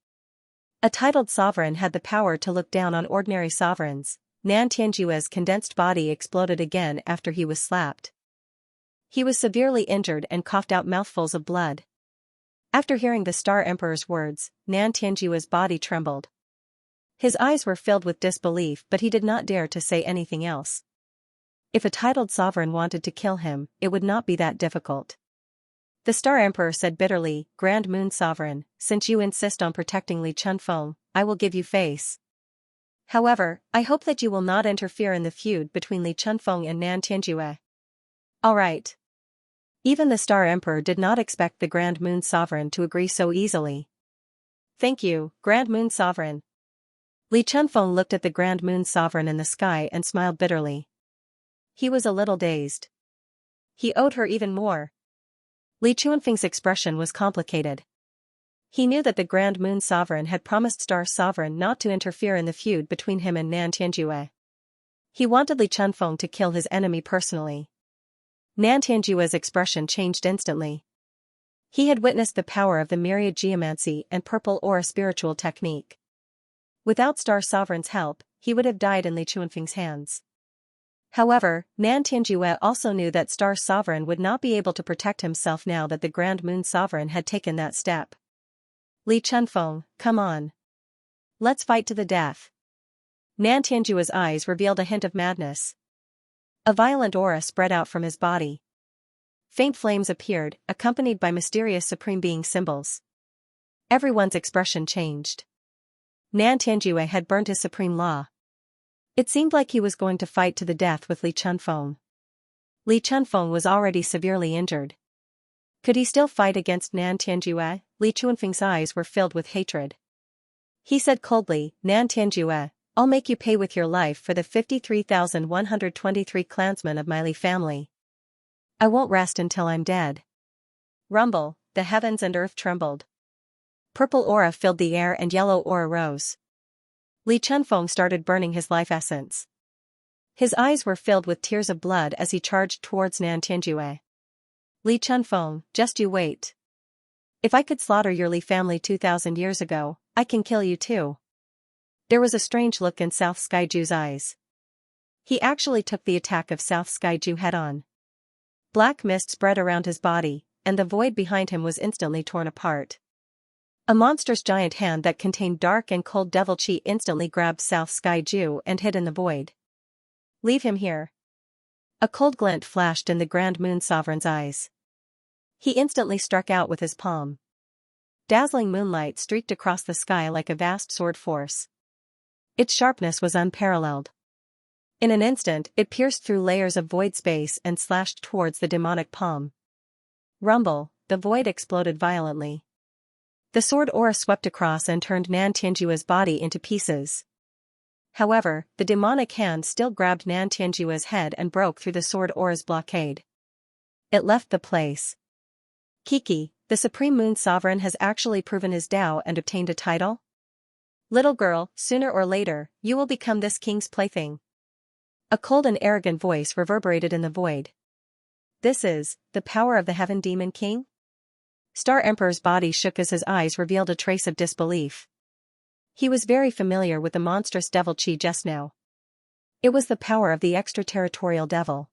A titled sovereign had the power to look down on ordinary sovereigns. Nan Tianjue's condensed body exploded again after he was slapped. He was severely injured and coughed out mouthfuls of blood. After hearing the Star Emperor's words, Nan Tianjue's body trembled. His eyes were filled with disbelief but he did not dare to say anything else. If a titled sovereign wanted to kill him, it would not be that difficult. The Star Emperor said bitterly, Grand Moon Sovereign, since you insist on protecting Li Chunfeng, I will give you face. However, I hope that you will not interfere in the feud between Li Chunfeng and Nan Tianjue. Alright. Even the Star Emperor did not expect the Grand Moon Sovereign to agree so easily. Thank you, Grand Moon Sovereign. Li Chunfeng looked at the Grand Moon Sovereign in the sky and smiled bitterly. He was a little dazed. He owed her even more. Li Chunfeng's expression was complicated. He knew that the Grand Moon Sovereign had promised Star Sovereign not to interfere in the feud between him and Nan Tianjue. He wanted Li Chunfeng to kill his enemy personally. Nan Tianjue's expression changed instantly. He had witnessed the power of the Myriad geomancy and purple aura spiritual technique. Without Star Sovereign's help, he would have died in Li Chunfeng's hands. However, Nan Tianjue also knew that Star Sovereign would not be able to protect himself now that the Grand Moon Sovereign had taken that step. Li Chunfeng, come on. Let's fight to the death. Nan Tianjue's eyes revealed a hint of madness. A violent aura spread out from his body. Faint flames appeared, accompanied by mysterious Supreme Being symbols. Everyone's expression changed. Nan Tianjue had burnt his supreme law. It seemed like he was going to fight to the death with Li Chunfeng. Li Chunfeng was already severely injured. Could he still fight against Nan Tianjue? Li Chunfeng's eyes were filled with hatred. He said coldly, Nan Tianjue, I'll make you pay with your life for the 53,123 clansmen of my Li family. I won't rest until I'm dead. Rumble, the heavens and earth trembled. Purple aura filled the air and yellow aura rose. Li Chunfeng started burning his life essence. His eyes were filled with tears of blood as he charged towards Nan Tianjue. Li Chunfeng, just you wait. If I could slaughter your Li family 2,000 years ago, I can kill you too. There was a strange look in South Skyju's eyes. He actually took the attack of South Skyju head-on. Black mist spread around his body, and the void behind him was instantly torn apart. A monstrous giant hand that contained dark and cold devil chi instantly grabbed South Skyju and hid in the void. Leave him here. A cold glint flashed in the Grand Moon Sovereign's eyes. He instantly struck out with his palm. Dazzling moonlight streaked across the sky like a vast sword force. Its sharpness was unparalleled. In an instant, it pierced through layers of void space and slashed towards the demonic palm. Rumble, the void exploded violently. The sword aura swept across and turned Nan Tianjua's body into pieces. However, the demonic hand still grabbed Nan Tianjua's head and broke through the sword aura's blockade. It left the place. Kiki, the Supreme Moon Sovereign has actually proven his Tao and obtained a title? Little girl, sooner or later, you will become this king's plaything. A cold and arrogant voice reverberated in the void. This is the power of the Heaven Demon King? Star Emperor's body shook as his eyes revealed a trace of disbelief. He was very familiar with the monstrous devil chi just now. It was the power of the extraterritorial devil.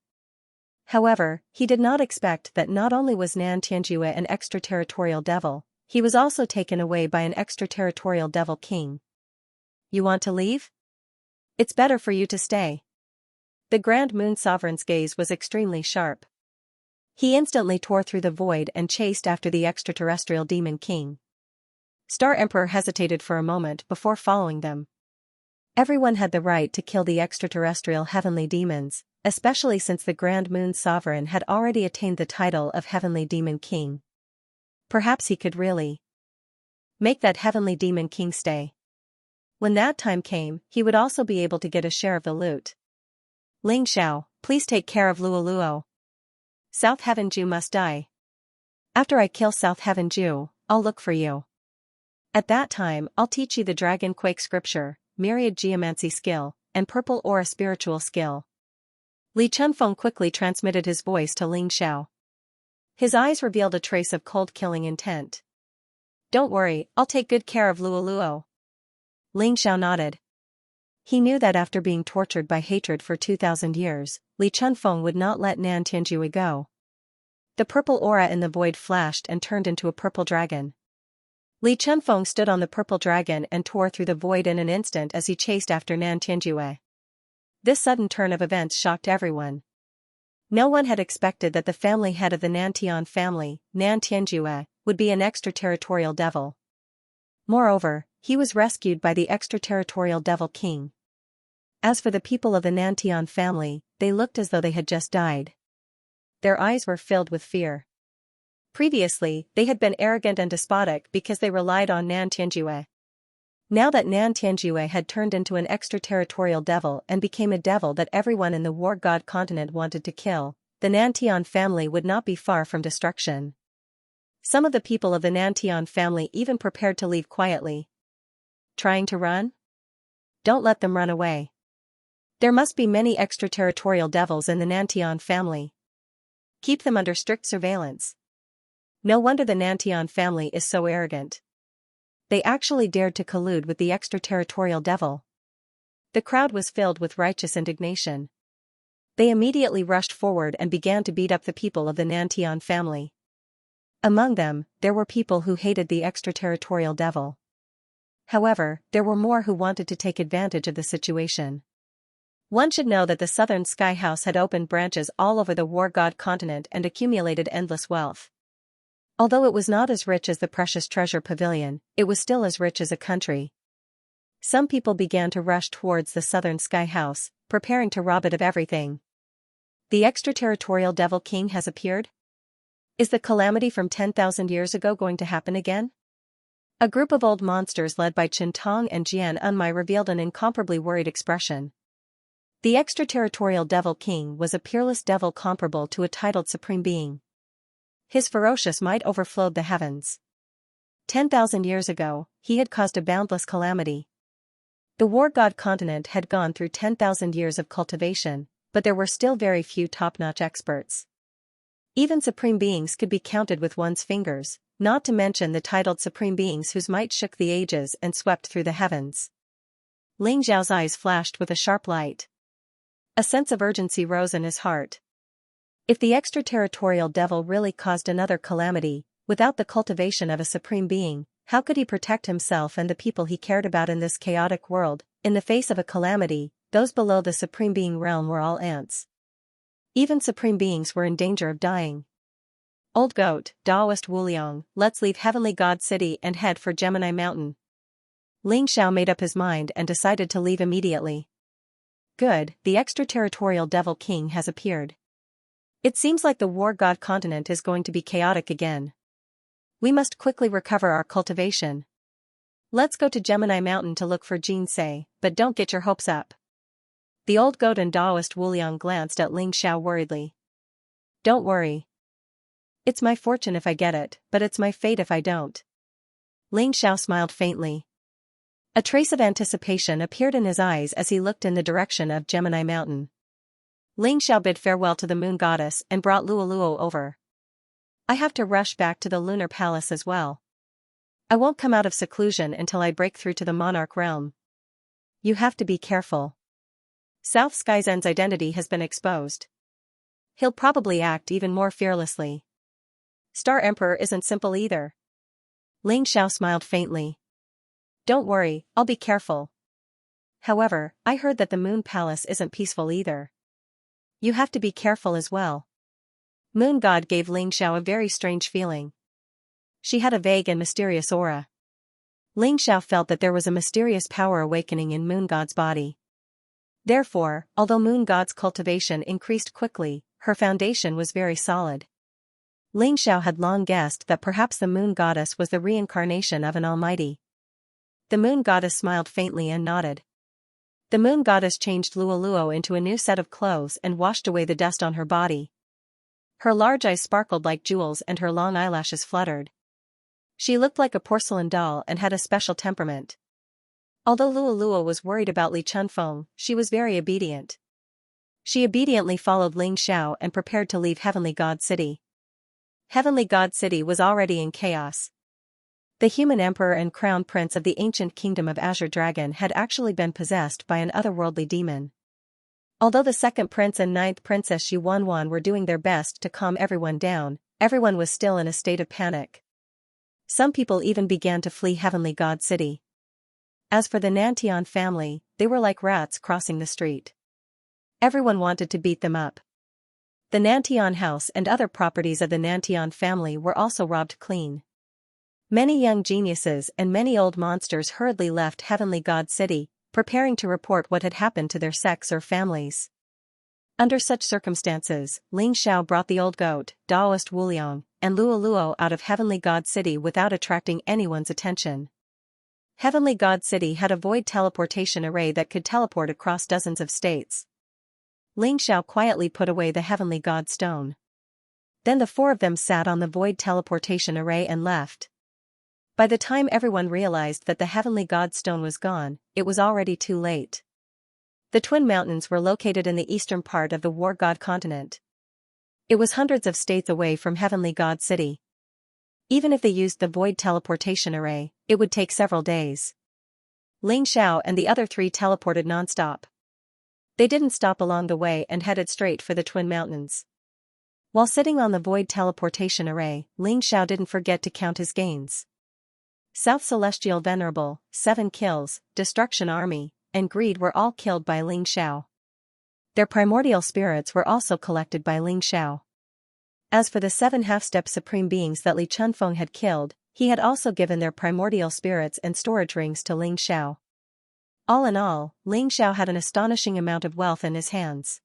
However, he did not expect that not only was Nan Tianjua an extraterritorial devil, he was also taken away by an extraterritorial devil king. You want to leave? It's better for you to stay. The Grand Moon Sovereign's gaze was extremely sharp. He instantly tore through the void and chased after the extraterrestrial demon king. Star Emperor hesitated for a moment before following them. Everyone had the right to kill the extraterrestrial heavenly demons, especially since the Grand Moon Sovereign had already attained the title of Heavenly Demon King. Perhaps he could really make that Heavenly Demon King stay. When that time came, he would also be able to get a share of the loot. Ling Xiao, please take care of Luoluo. South Heaven Ju must die. After I kill South Heaven Ju, I'll look for you. At that time, I'll teach you the Dragon Quake scripture, Myriad geomancy skill, and Purple Aura spiritual skill. Li Chunfeng quickly transmitted his voice to Ling Xiao. His eyes revealed a trace of cold killing intent. Don't worry, I'll take good care of Luoluo. Ling Xiao nodded. He knew that after being tortured by hatred for 2,000 years, Li Chunfeng would not let Nan Tianjua go. The purple aura in the void flashed and turned into a purple dragon. Li Chunfeng stood on the purple dragon and tore through the void in an instant as he chased after Nan Tianjua. This sudden turn of events shocked everyone. No one had expected that the family head of the Nantian family, Nan Tianjua, would be an extraterritorial devil. Moreover, he was rescued by the extraterritorial devil king. As for the people of the Nantian family, they looked as though they had just died. Their eyes were filled with fear. Previously, they had been arrogant and despotic because they relied on Nan Tianjua. Now that Nan Tianjua had turned into an extraterritorial devil and became a devil that everyone in the war god continent wanted to kill, the Nantian family would not be far from destruction. Some of the people of the Nantian family even prepared to leave quietly. Trying to run? Don't let them run away. There must be many extraterritorial devils in the Nantian family. Keep them under strict surveillance. No wonder the Nantian family is so arrogant. They actually dared to collude with the extraterritorial devil. The crowd was filled with righteous indignation. They immediately rushed forward and began to beat up the people of the Nantian family. Among them, there were people who hated the extraterritorial devil. However, there were more who wanted to take advantage of the situation. One should know that the Southern Sky House had opened branches all over the war god continent and accumulated endless wealth. Although it was not as rich as the Precious Treasure Pavilion, it was still as rich as a country. Some people began to rush towards the Southern Sky House, preparing to rob it of everything. The extraterritorial devil king has appeared? Is the calamity from 10,000 years ago going to happen again? A group of old monsters led by Chen Tong and Jian Unmai revealed an incomparably worried expression. The extraterritorial devil king was a peerless devil comparable to a titled supreme being. His ferocious might overflowed the heavens. 10,000 years ago, he had caused a boundless calamity. The war god continent had gone through 10,000 years of cultivation, but there were still very few top-notch experts. Even supreme beings could be counted with one's fingers, not to mention the titled supreme beings whose might shook the ages and swept through the heavens. Ling Xiao's eyes flashed with a sharp light. A sense of urgency rose in his heart. If the extraterritorial devil really caused another calamity, without the cultivation of a supreme being, how could he protect himself and the people he cared about in this chaotic world? In the face of a calamity, those below the supreme being realm were all ants. Even supreme beings were in danger of dying. Old Goat, Taoist Wuliang, let's leave Heavenly God City and head for Gemini Mountain. Ling Xiao made up his mind and decided to leave immediately. Good, the extraterritorial Devil King has appeared. It seems like the War God continent is going to be chaotic again. We must quickly recover our cultivation. Let's go to Gemini Mountain to look for Xianxia, but don't get your hopes up. The Old Goat and Taoist Wuliang glanced at Ling Xiao worriedly. Don't worry. It's my fortune if I get it, but it's my fate if I don't. Ling Xiao smiled faintly. A trace of anticipation appeared in his eyes as he looked in the direction of Gemini Mountain. Ling Xiao bid farewell to the Moon Goddess and brought Luoluo over. I have to rush back to the Lunar Palace as well. I won't come out of seclusion until I break through to the Monarch realm. You have to be careful. South Skyzen's identity has been exposed. He'll probably act even more fearlessly. Star Emperor isn't simple either. Ling Xiao smiled faintly. Don't worry, I'll be careful. However, I heard that the Moon Palace isn't peaceful either. You have to be careful as well. Moon God gave Ling Xiao a very strange feeling. She had a vague and mysterious aura. Ling Xiao felt that there was a mysterious power awakening in Moon God's body. Therefore, although Moon God's cultivation increased quickly, her foundation was very solid. Ling Xiao had long guessed that perhaps the Moon Goddess was the reincarnation of an almighty. The Moon Goddess smiled faintly and nodded. The Moon Goddess changed Luoluo into a new set of clothes and washed away the dust on her body. Her large eyes sparkled like jewels and her long eyelashes fluttered. She looked like a porcelain doll and had a special temperament. Although Luoluo was worried about Li Chunfeng, she was very obedient. She obediently followed Ling Xiao and prepared to leave Heavenly God City. Heavenly God City was already in chaos. The human emperor and crown prince of the ancient kingdom of Azure Dragon had actually been possessed by an otherworldly demon. Although the second prince and ninth princess Xuanwan were doing their best to calm everyone down, everyone was still in a state of panic. Some people even began to flee Heavenly God City. As for the Nantian family, they were like rats crossing the street. Everyone wanted to beat them up. The Nantian house and other properties of the Nantian family were also robbed clean. Many young geniuses and many old monsters hurriedly left Heavenly God City, preparing to report what had happened to their sects or families. Under such circumstances, Ling Xiao brought the Old Goat, Taoist Wuliang, and Luoluo out of Heavenly God City without attracting anyone's attention. Heavenly God City had a void teleportation array that could teleport across dozens of states. Ling Xiao quietly put away the Heavenly God Stone. Then the four of them sat on the void teleportation array and left. By the time everyone realized that the Heavenly God Stone was gone, it was already too late. The Twin Mountains were located in the eastern part of the War God continent. It was hundreds of states away from Heavenly God City. Even if they used the void teleportation array, it would take several days. Ling Xiao and the other three teleported nonstop. They didn't stop along the way and headed straight for the Twin Mountains. While sitting on the void teleportation array, Ling Xiao didn't forget to count his gains. South Celestial Venerable, 7 kills, Destruction Army, and Greed were all killed by Ling Xiao. Their primordial spirits were also collected by Ling Xiao. As for the 7 half-step supreme beings that Li Chunfeng had killed, he had also given their primordial spirits and storage rings to Ling Xiao. All in all, Ling Xiao had an astonishing amount of wealth in his hands.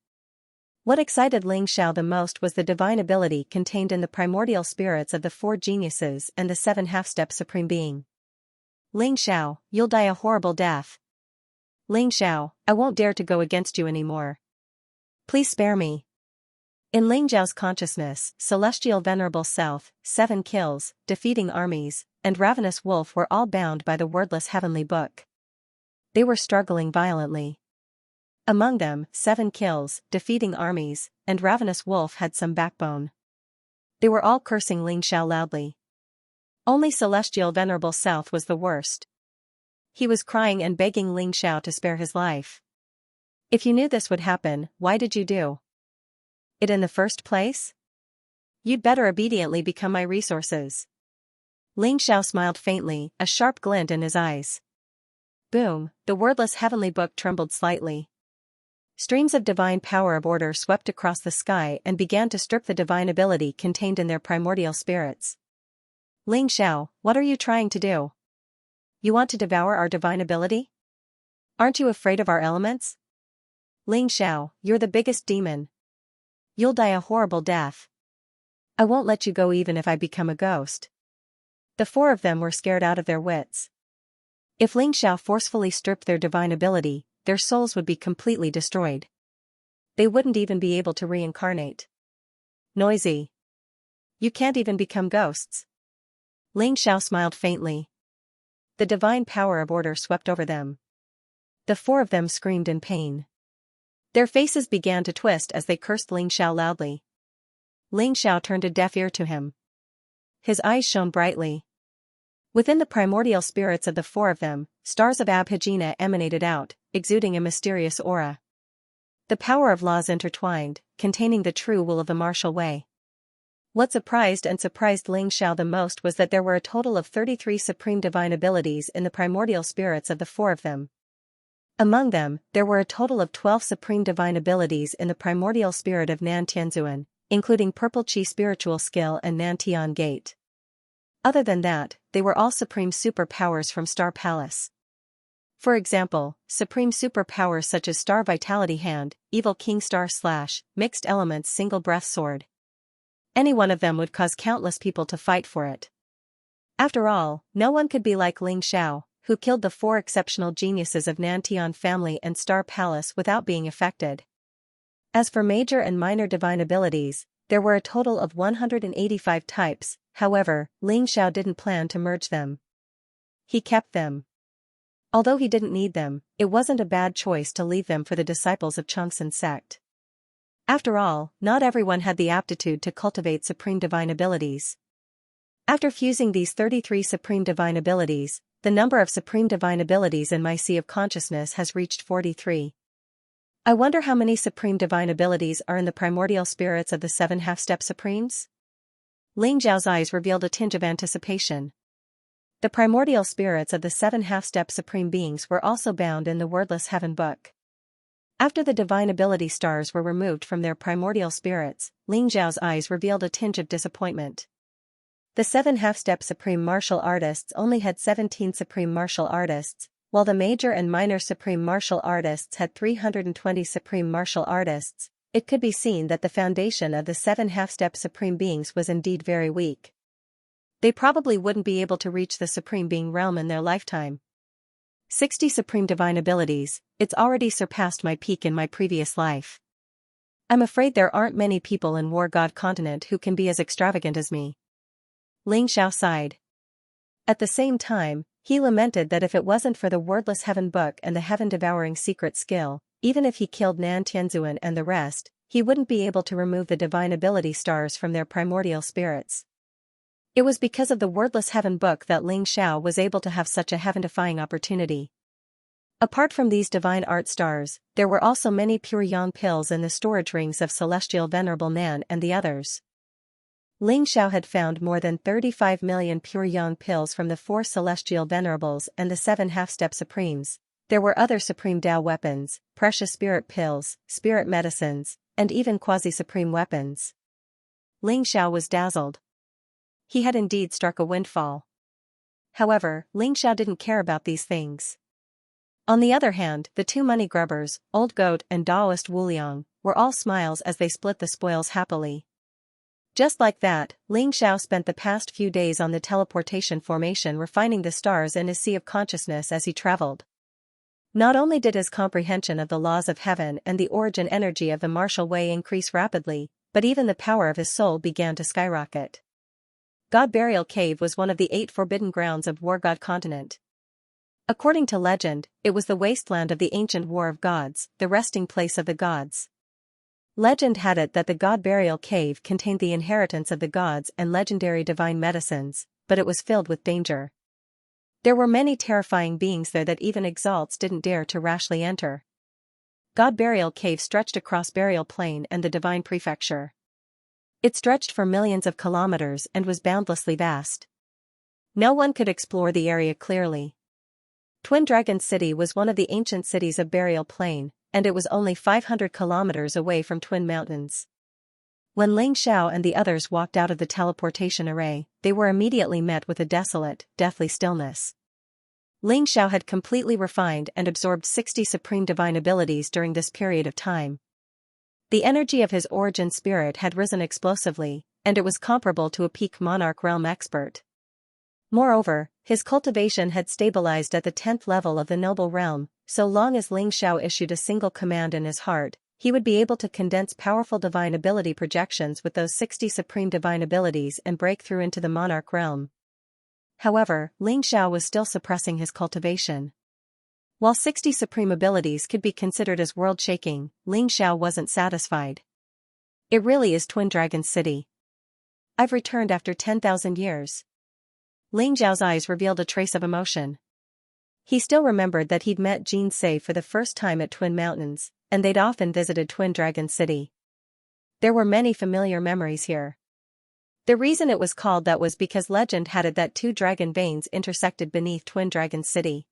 What excited Ling Xiao the most was the divine ability contained in the primordial spirits of the 4 geniuses and the 7 half-step supreme being. Ling Xiao, you'll die a horrible death. Ling Xiao, I won't dare to go against you anymore. Please spare me. In Ling Xiao's consciousness, Celestial Venerable Self, 7 kills, Defeating Armies, and Ravenous Wolf were all bound by the wordless Heavenly Book. They were struggling violently. Among them, 7 kills, Defeating Armies, and Ravenous Wolf had some backbone. They were all cursing Ling Xiao loudly. Only Celestial Venerable South was the worst. He was crying and begging Ling Xiao to spare his life. If you knew this would happen, why did you do it in the first place? You'd better obediently become my resources. Ling Xiao smiled faintly, a sharp glint in his eyes. Boom, the wordless heavenly book trembled slightly. Streams of divine power of order swept across the sky and began to strip the divine ability contained in their primordial spirits. Ling Xiao, what are you trying to do? You want to devour our divine ability? Aren't you afraid of our elements? Ling Xiao, you're the biggest demon. You'll die a horrible death. I won't let you go even if I become a ghost. The four of them were scared out of their wits. If Ling Xiao forcefully stripped their divine ability, their souls would be completely destroyed. They wouldn't even be able to reincarnate. Noisy. You can't even become ghosts. Ling Xiao smiled faintly. The divine power of order swept over them. The four of them screamed in pain. Their faces began to twist as they cursed Ling Xiao loudly. Ling Xiao turned a deaf ear to him. His eyes shone brightly. Within the primordial spirits of the four of them, stars of Abhijna emanated out, exuding a mysterious aura. The power of laws intertwined, containing the true will of the martial way. What surprised Ling Xiao the most was that there were a total of 33 supreme divine abilities in the primordial spirits of the four of them. Among them, there were a total of 12 supreme divine abilities in the primordial spirit of Nan Tianzuan, including Purple Chi spiritual skill and Nan Tian Gate. Other than that, they were all supreme superpowers from Star Palace. For example, supreme superpowers such as Star Vitality Hand, Evil King Star Slash, Mixed Elements Single Breath Sword. Any one of them would cause countless people to fight for it. After all, no one could be like Ling Xiao, who killed the four exceptional geniuses of Nantian family and Star Palace without being affected. As for major and minor divine abilities, there were a total of 185 types, however, Ling Xiao didn't plan to merge them. He kept them. Although he didn't need them, it wasn't a bad choice to leave them for the disciples of Changsun sect. After all, not everyone had the aptitude to cultivate supreme divine abilities. After fusing these 33 supreme divine abilities, the number of supreme divine abilities in my sea of consciousness has reached 43. I wonder how many supreme divine abilities are in the primordial spirits of the 7 half-step supremes? Ling Xiao's eyes revealed a tinge of anticipation. The primordial spirits of the 7 half-step supreme beings were also bound in the wordless heaven book. After the divine ability stars were removed from their primordial spirits, Ling Xiao's eyes revealed a tinge of disappointment. The 7 half-step supreme martial artists only had 17 supreme martial artists, while the major and minor supreme martial artists had 320 supreme martial artists. It could be seen that the foundation of the 7 half-step supreme beings was indeed very weak. They probably wouldn't be able to reach the supreme being realm in their lifetime. 60 supreme divine abilities, it's already surpassed my peak in my previous life. I'm afraid there aren't many people in War God continent who can be as extravagant as me. Ling Xiao sighed. At the same time, he lamented that if it wasn't for the wordless heaven book and the heaven-devouring secret skill, even if he killed Nan Tianzuan and the rest, he wouldn't be able to remove the divine ability stars from their primordial spirits. It was because of the wordless heaven book that Ling Xiao was able to have such a heaven-defying opportunity. Apart from these divine art stars, there were also many pure yang pills in the storage rings of Celestial Venerable Nan and the others. Ling Xiao had found more than 35 million pure yang pills from the 4 Celestial Venerables and the 7 half-step supremes. There were other supreme Tao weapons, precious spirit pills, spirit medicines, and even quasi-supreme weapons. Ling Xiao was dazzled. He had indeed struck a windfall. However, Ling Xiao didn't care about these things. On the other hand, the 2 money grubbers, Old Goat and Daoist Wuliang, were all smiles as they split the spoils happily. Just like that, Ling Xiao spent the past few days on the teleportation formation refining the stars in his sea of consciousness as he traveled. Not only did his comprehension of the laws of heaven and the origin energy of the martial way increase rapidly, but even the power of his soul began to skyrocket. God Burial Cave was one of the 8 forbidden grounds of War God continent. According to legend, it was the wasteland of the ancient War of Gods, the resting place of the gods. Legend had it that the god burial cave contained the inheritance of the gods and legendary divine medicines, but it was filled with danger. There were many terrifying beings there that even exalts didn't dare to rashly enter. God Burial Cave stretched across Burial Plain and the Divine Prefecture. It stretched for millions of kilometers and was boundlessly vast. No one could explore the area clearly. Twin Dragon City was one of the ancient cities of Burial Plain, and it was only 500 kilometers away from Twin Mountains. When Ling Xiao and the others walked out of the teleportation array, they were immediately met with a desolate, deathly stillness. Ling Xiao had completely refined and absorbed 60 supreme divine abilities during this period of time. The energy of his origin spirit had risen explosively, and it was comparable to a peak monarch realm expert. Moreover, his cultivation had stabilized at the 10th level of the noble realm. So long as Ling Xiao issued a single command in his heart, he would be able to condense powerful divine ability projections with those 60 supreme divine abilities and break through into the monarch realm. However, Ling Xiao was still suppressing his cultivation. While 60 supreme abilities could be considered as world-shaking, Ling Xiao wasn't satisfied. It really is Twin Dragon City. I've returned after 10,000 years. Ling Xiao's eyes revealed a trace of emotion. He still remembered that he'd met Jean Sei for the first time at Twin Mountains, and they'd often visited Twin Dragon City. There were many familiar memories here. The reason it was called that was because legend had it that 2 dragon veins intersected beneath Twin Dragon City.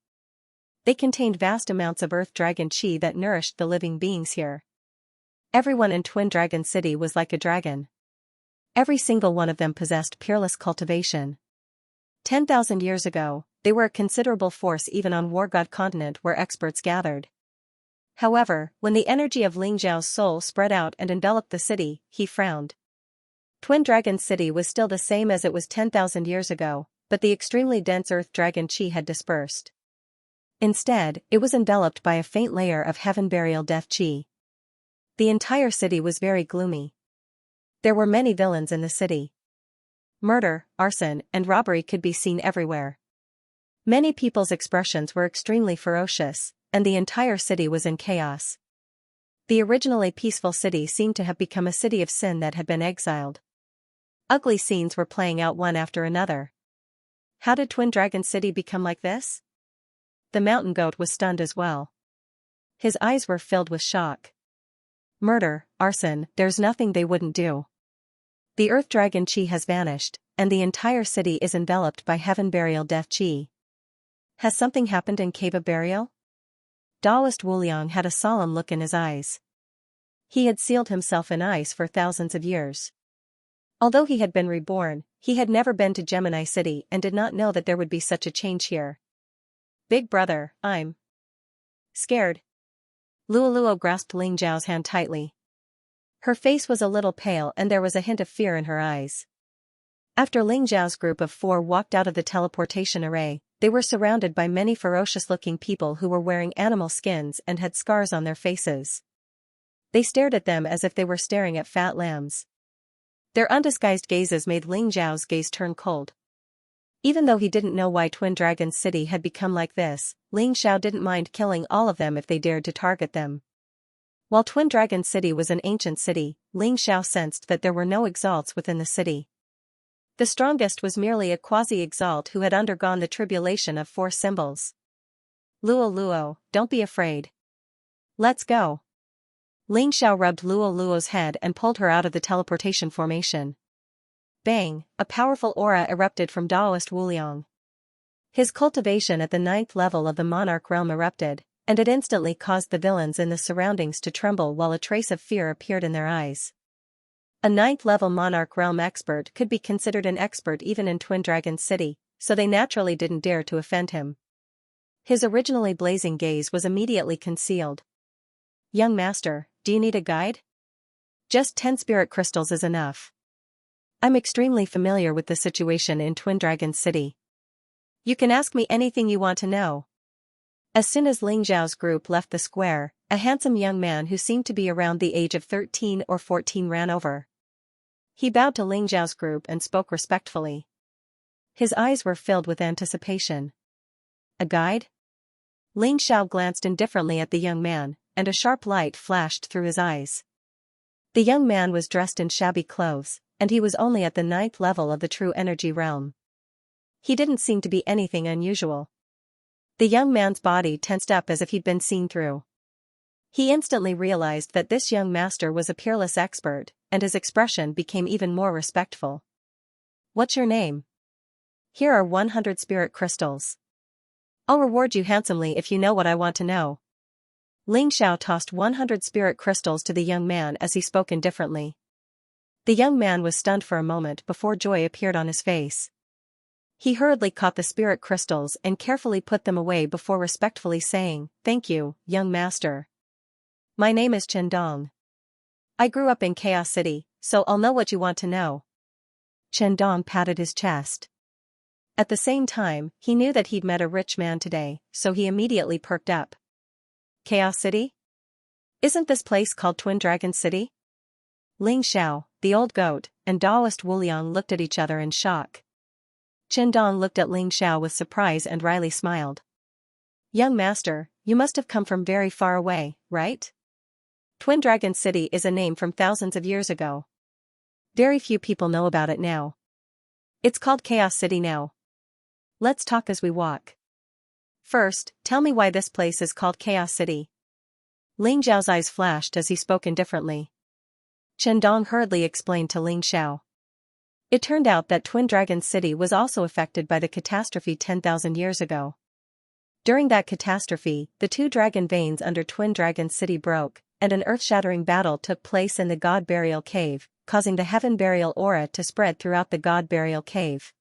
They contained vast amounts of earth dragon chi that nourished the living beings here. Everyone in Twin Dragon City was like a dragon. Every single one of them possessed peerless cultivation. 10,000 years ago, they were a considerable force even on War God Continent where experts gathered. However, when the energy of Ling Xiao's soul spread out and enveloped the city, he frowned. Twin Dragon City was still the same as it was 10,000 years ago, but the extremely dense earth dragon chi had dispersed. Instead, it was enveloped by a faint layer of heaven burial death chi. The entire city was very gloomy. There were many villains in the city. Murder, arson, and robbery could be seen everywhere. Many people's expressions were extremely ferocious, and the entire city was in chaos. The originally peaceful city seemed to have become a city of sin that had been exiled. Ugly scenes were playing out one after another. How did Twin Dragon City become like this? The mountain goat was stunned as well. His eyes were filled with shock. Murder, arson, there's nothing they wouldn't do. The earth dragon chi has vanished, and the entire city is enveloped by heaven burial death chi. Has something happened in Cave of Burial? Taoist Wuliang had a solemn look in his eyes. He had sealed himself in ice for thousands of years. Although he had been reborn, he had never been to Gemini City and did not know that there would be such a change here. Big brother, I'm scared. Luoluo grasped Ling Zhao's hand tightly. Her face was a little pale and there was a hint of fear in her eyes. After Ling Zhao's group of 4 walked out of the teleportation array, they were surrounded by many ferocious-looking people who were wearing animal skins and had scars on their faces. They stared at them as if they were staring at fat lambs. Their undisguised gazes made Ling Zhao's gaze turn cold. Even though he didn't know why Twin Dragon City had become like this, Ling Xiao didn't mind killing all of them if they dared to target them. While Twin Dragon City was an ancient city, Ling Xiao sensed that there were no exalts within the city. The strongest was merely a quasi-exalt who had undergone the tribulation of 4 symbols. Luo, don't be afraid. Let's go. Ling Xiao rubbed Luo's head and pulled her out of the teleportation formation. Bang, a powerful aura erupted from Taoist Wuliang. His cultivation at the 9th level of the monarch realm erupted, and it instantly caused the villains in the surroundings to tremble while a trace of fear appeared in their eyes. A 9th level monarch realm expert could be considered an expert even in Twin Dragon City, so they naturally didn't dare to offend him. His originally blazing gaze was immediately concealed. Young master, do you need a guide? Just 10 spirit crystals is enough. I'm extremely familiar with the situation in Twin Dragon City. You can ask me anything you want to know. As soon as Ling Zhao's group left the square, a handsome young man who seemed to be around the age of 13 or 14 ran over. He bowed to Ling Zhao's group and spoke respectfully. His eyes were filled with anticipation. A guide? Ling Xiao glanced indifferently at the young man, and a sharp light flashed through his eyes. The young man was dressed in shabby clothes, and he was only at the 9th level of the true energy realm. He didn't seem to be anything unusual. The young man's body tensed up as if he'd been seen through. He instantly realized that this young master was a peerless expert, and his expression became even more respectful. "What's your name?" "Here are 100 spirit crystals. I'll reward you handsomely if you know what I want to know." Xiao tossed 100 spirit crystals to the young man as he spoke indifferently. The young man was stunned for a moment before joy appeared on his face. He hurriedly caught the spirit crystals and carefully put them away before respectfully saying, "Thank you, young master. My name is Dong. I grew up in Chaos City, so I'll know what you want to know." Dong patted his chest. At the same time, he knew that he'd met a rich man today, so he immediately perked up. "Chaos City? Isn't this place called Twin Dragon City?" Xiao, the old goat, and Taoist Wuliang looked at each other in shock. Dong looked at Xiao with surprise and wryly smiled. "Young master, you must have come from very far away, right? Twin Dragon City is a name from thousands of years ago. Very few people know about it now. It's called Chaos City now. Let's talk as we walk. First, tell me why this place is called Chaos City." Xiao's eyes flashed as he spoke indifferently. Dong hurriedly explained to Xiao. It turned out that Twin Dragon City was also affected by the catastrophe 10,000 years ago. During that catastrophe, the 2 dragon veins under Twin Dragon City broke, and an earth-shattering battle took place in the God Burial Cave, causing the Heaven Burial aura to spread throughout the God Burial Cave.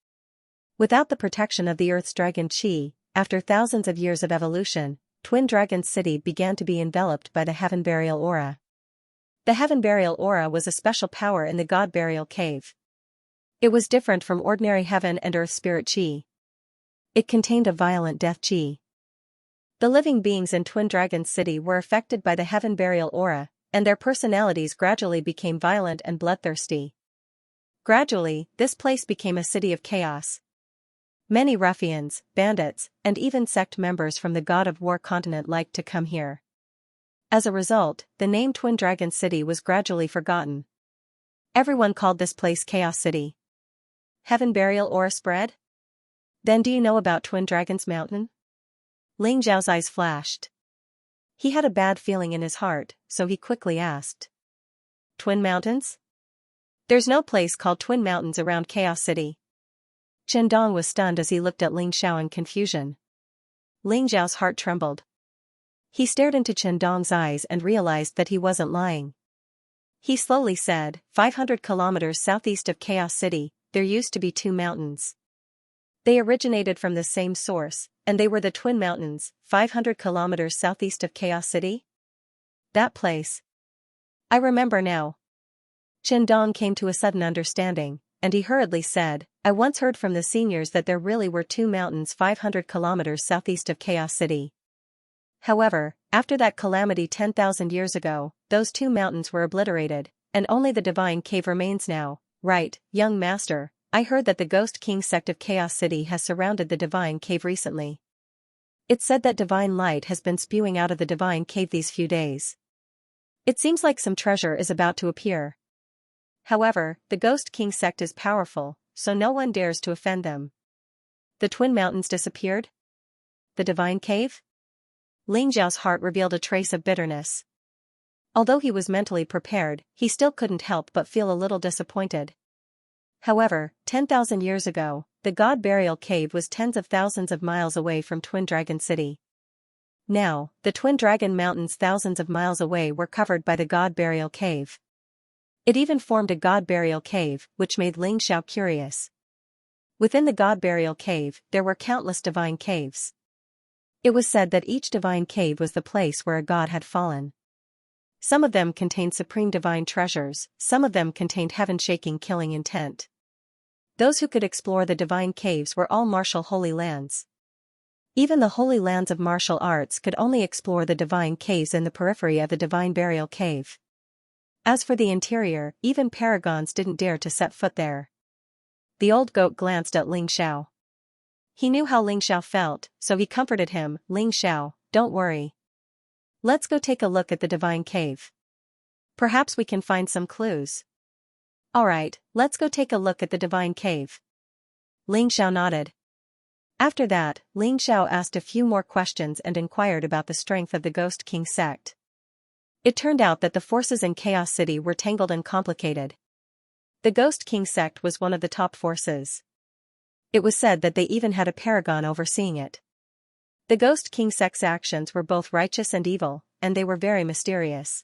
Without the protection of the Earth's dragon chi, after thousands of years of evolution, Twin Dragon City began to be enveloped by the Heaven Burial aura. The Heaven Burial aura was a special power in the God Burial Cave. It was different from ordinary heaven and earth spirit chi. It contained a violent death chi. The living beings in Twin Dragon City were affected by the Heaven Burial aura, and their personalities gradually became violent and bloodthirsty. Gradually, this place became a city of chaos. Many ruffians, bandits, and even sect members from the God of War continent liked to come here. As a result, the name Twin Dragon City was gradually forgotten. Everyone called this place Chaos City. Heaven Burial aura spread? Then do you know about Twin Dragon's Mountain? Xiao's eyes flashed. He had a bad feeling in his heart, so he quickly asked. Twin Mountains? There's no place called Twin Mountains around Chaos City. Dong was stunned as he looked at Xiao in confusion. Xiao's heart trembled. He stared into Dong's eyes and realized that he wasn't lying. He slowly said, 500 kilometers southeast of Chaos City, there used to be 2 mountains. They originated from the same source, and they were the Twin Mountains, 500 kilometers southeast of Chaos City? That place. I remember now. Dong came to a sudden understanding, and he hurriedly said, I once heard from the seniors that there really were 2 mountains 500 kilometers southeast of Chaos City. However, after that calamity 10,000 years ago, those 2 mountains were obliterated, and only the Divine Cave remains now. Right, young master, I heard that the Ghost King sect of Chaos City has surrounded the Divine Cave recently. It's said that divine light has been spewing out of the Divine Cave these few days. It seems like some treasure is about to appear. However, the Ghost King sect is powerful, so no one dares to offend them. The Twin Mountains disappeared? The Divine Cave? Xiao's heart revealed a trace of bitterness. Although he was mentally prepared, he still couldn't help but feel a little disappointed. However, 10,000 years ago, the God Burial Cave was tens of thousands of miles away from Twin Dragon City. Now, the Twin Dragon Mountains thousands of miles away were covered by the God Burial Cave. It even formed a God Burial Cave, which made Xiao curious. Within the God Burial Cave, there were countless divine caves. It was said that each divine cave was the place where a god had fallen. Some of them contained supreme divine treasures, some of them contained heaven-shaking killing intent. Those who could explore the divine caves were all martial holy lands. Even the holy lands of martial arts could only explore the divine caves in the periphery of the Divine Burial Cave. As for the interior, even paragons didn't dare to set foot there. The old goat glanced at Xiao. He knew how Xiao felt, so he comforted him, Xiao, don't worry. Let's go take a look at the Divine Cave. Perhaps we can find some clues. Alright, let's go take a look at the divine cave. Ling Xiao nodded. After that, Ling Xiao asked a few more questions and inquired about the strength of the Ghost King sect. It turned out that the forces in Chaos City were tangled and complicated. The Ghost King sect was one of the top forces. It was said that they even had a paragon overseeing it. The Ghost King sect's actions were both righteous and evil, and they were very mysterious.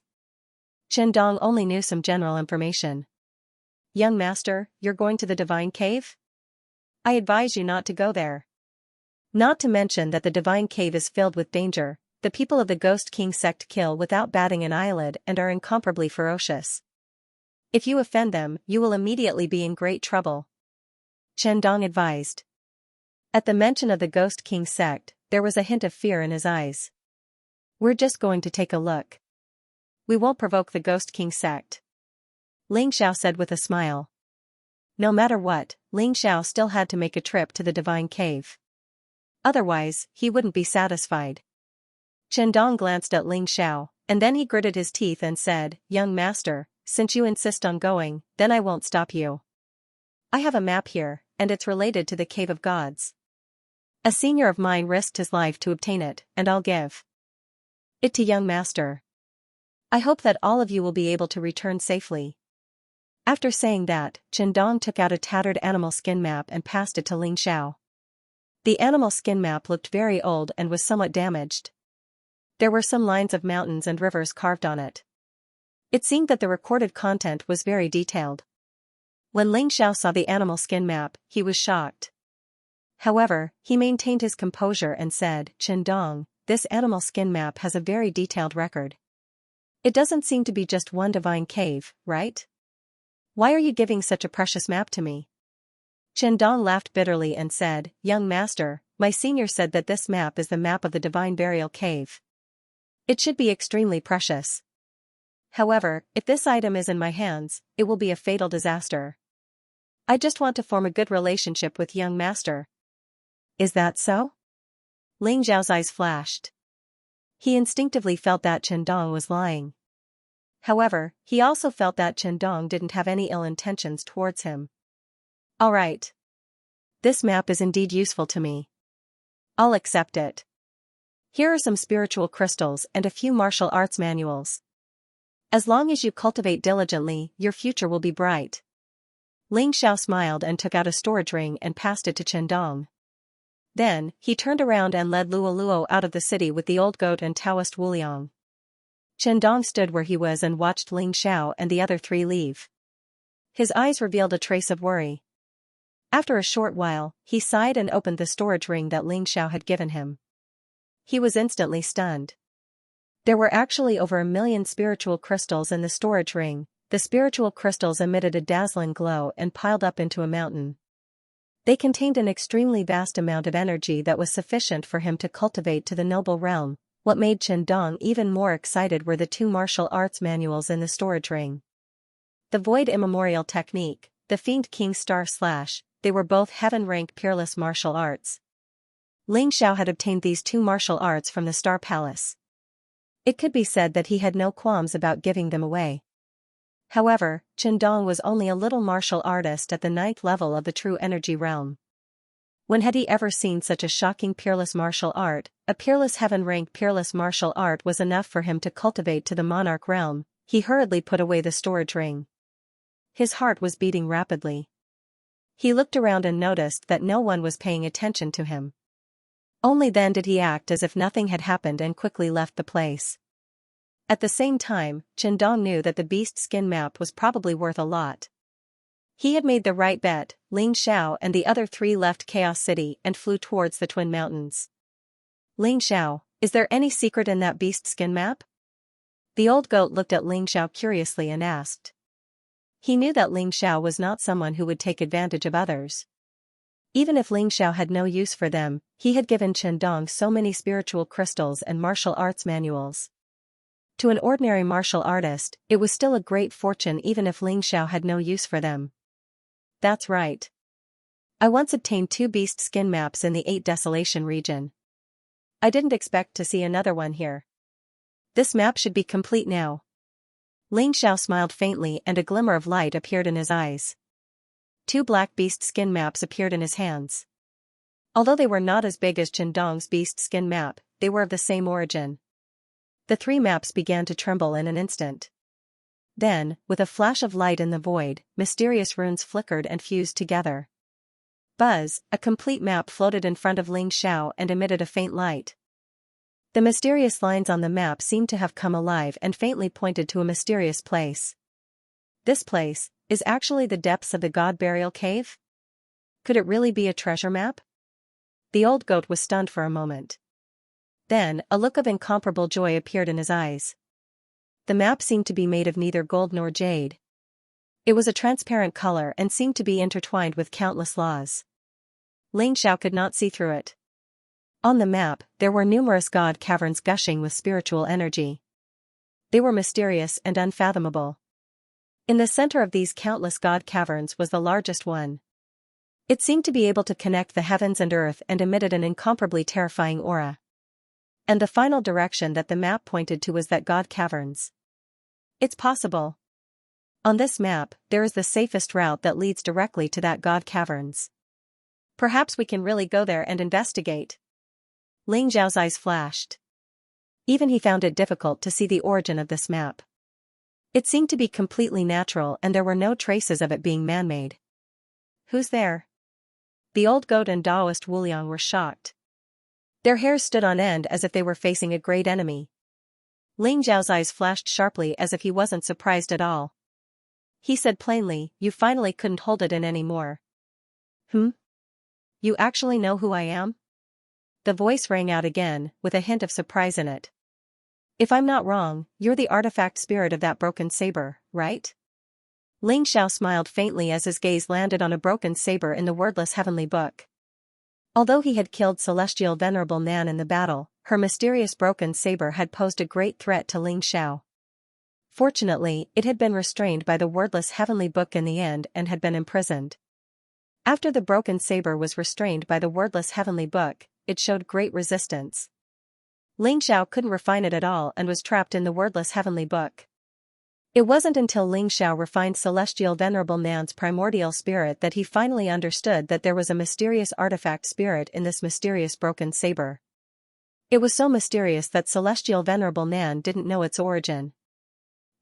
Chen Dong only knew some general information. Young master, you're going to the divine cave? I advise you not to go there. Not to mention that the divine cave is filled with danger. The people of the Ghost King sect kill without batting an eyelid and are incomparably ferocious. If you offend them, you will immediately be in great trouble. Chen Dong advised. At the mention of the Ghost King sect, there was a hint of fear in his eyes. We're just going to take a look. We won't provoke the Ghost King sect. Ling Xiao said with a smile. No matter what, Ling Xiao still had to make a trip to the divine cave. Otherwise, he wouldn't be satisfied. Chen Dong glanced at Ling Xiao, and then he gritted his teeth and said, Young master, since you insist on going, then I won't stop you. I have a map here, and it's related to the Cave of Gods. A senior of mine risked his life to obtain it, and I'll give it to young master. I hope that all of you will be able to return safely. After saying that, Chen Dong took out a tattered animal skin map and passed it to Ling Xiao. The animal skin map looked very old and was somewhat damaged. There were some lines of mountains and rivers carved on it. It seemed that the recorded content was very detailed. When Ling Xiao saw the animal skin map, he was shocked. However, he maintained his composure and said, Chen Dong, this animal skin map has a very detailed record. It doesn't seem to be just one divine cave, right? Why are you giving such a precious map to me? Chen Dong laughed bitterly and said, Young master, my senior said that this map is the map of the divine burial cave. It should be extremely precious. However, if this item is in my hands, it will be a fatal disaster. I just want to form a good relationship with young master. Is that so? Ling Xiao's eyes flashed. He instinctively felt that Chen Dong was lying. However, he also felt that Chen Dong didn't have any ill intentions towards him. Alright. This map is indeed useful to me. I'll accept it. Here are some spiritual crystals and a few martial arts manuals. As long as you cultivate diligently, your future will be bright. Ling Xiao smiled and took out a storage ring and passed it to Chen Dong. Then, he turned around and led Luo Luo out of the city with the old goat and Taoist Wu Liang. Chen Dong stood where he was and watched Ling Xiao and the other three leave. His eyes revealed a trace of worry. After a short while, he sighed and opened the storage ring that Ling Xiao had given him. He was instantly stunned. There were actually over 1 million spiritual crystals in the storage ring. The spiritual crystals emitted a dazzling glow and piled up into a mountain. They contained an extremely vast amount of energy that was sufficient for him to cultivate to the noble realm. What made Chen Dong even more excited were the 2 martial arts manuals in the storage ring. The Void Immemorial Technique, the Fiend King Star Slash, they were both heaven-rank peerless martial arts. Ling Xiao had obtained these 2 martial arts from the Star Palace. It could be said that he had no qualms about giving them away. However, Chen Dong was only a little martial artist at the 9th level of the true energy realm. When had he ever seen such a shocking peerless martial art? A peerless heaven-rank peerless martial art was enough for him to cultivate to the monarch realm. He hurriedly put away the storage ring. His heart was beating rapidly. He looked around and noticed that no one was paying attention to him. Only then did he act as if nothing had happened and quickly left the place. At the same time, Chen Dong knew that the beast skin map was probably worth a lot. He had made the right bet. Ling Xiao and the other 3 left Chaos City and flew towards the Twin Mountains. Ling Xiao, is there any secret in that beast skin map? The old goat looked at Ling Xiao curiously and asked. He knew that Ling Xiao was not someone who would take advantage of others. Even if Ling Xiao had no use for them, he had given Chen Dong so many spiritual crystals and martial arts manuals. To an ordinary martial artist, it was still a great fortune even if Ling Xiao had no use for them. That's right. I once obtained 2 beast skin maps in the 8 Desolation region. I didn't expect to see another one here. This map should be complete now. Ling Xiao smiled faintly and a glimmer of light appeared in his eyes. 2 black beast skin maps appeared in his hands. Although they were not as big as Chendong's beast skin map, they were of the same origin. The 3 maps began to tremble in an instant. Then, with a flash of light in the void, mysterious runes flickered and fused together. Buzz, a complete map floated in front of Ling Xiao and emitted a faint light. The mysterious lines on the map seemed to have come alive and faintly pointed to a mysterious place. This place is actually the depths of the God Burial Cave? Could it really be a treasure map? The old goat was stunned for a moment. Then, a look of incomparable joy appeared in his eyes. The map seemed to be made of neither gold nor jade. It was a transparent color and seemed to be intertwined with countless laws. Ling Xiao could not see through it. On the map, there were numerous god caverns gushing with spiritual energy. They were mysterious and unfathomable. In the center of these countless god caverns was the largest one. It seemed to be able to connect the heavens and earth and emitted an incomparably terrifying aura. And the final direction that the map pointed to was that god caverns. It's possible. On this map, there is the safest route that leads directly to that god caverns. Perhaps we can really go there and investigate. Ling Xiao's eyes flashed. Even he found it difficult to see the origin of this map. It seemed to be completely natural and there were no traces of it being man-made. Who's there? The old goat and Taoist Wuliang were shocked. Their hairs stood on end as if they were facing a great enemy. Ling Xiao's eyes flashed sharply as if he wasn't surprised at all. He said plainly, "You finally couldn't hold it in anymore." You actually know who I am? The voice rang out again, with a hint of surprise in it. If I'm not wrong, you're the artifact spirit of that broken saber, right? Ling Xiao smiled faintly as his gaze landed on a broken saber in the wordless heavenly book. Although he had killed Celestial Venerable Nan in the battle, her mysterious broken saber had posed a great threat to Ling Xiao. Fortunately, it had been restrained by the wordless heavenly book in the end and had been imprisoned. After the broken saber was restrained by the wordless heavenly book, it showed great resistance. Ling Xiao couldn't refine it at all and was trapped in the wordless heavenly book. It wasn't until Ling Xiao refined Celestial Venerable Nan's primordial spirit that he finally understood that there was a mysterious artifact spirit in this mysterious broken saber. It was so mysterious that Celestial Venerable Nan didn't know its origin.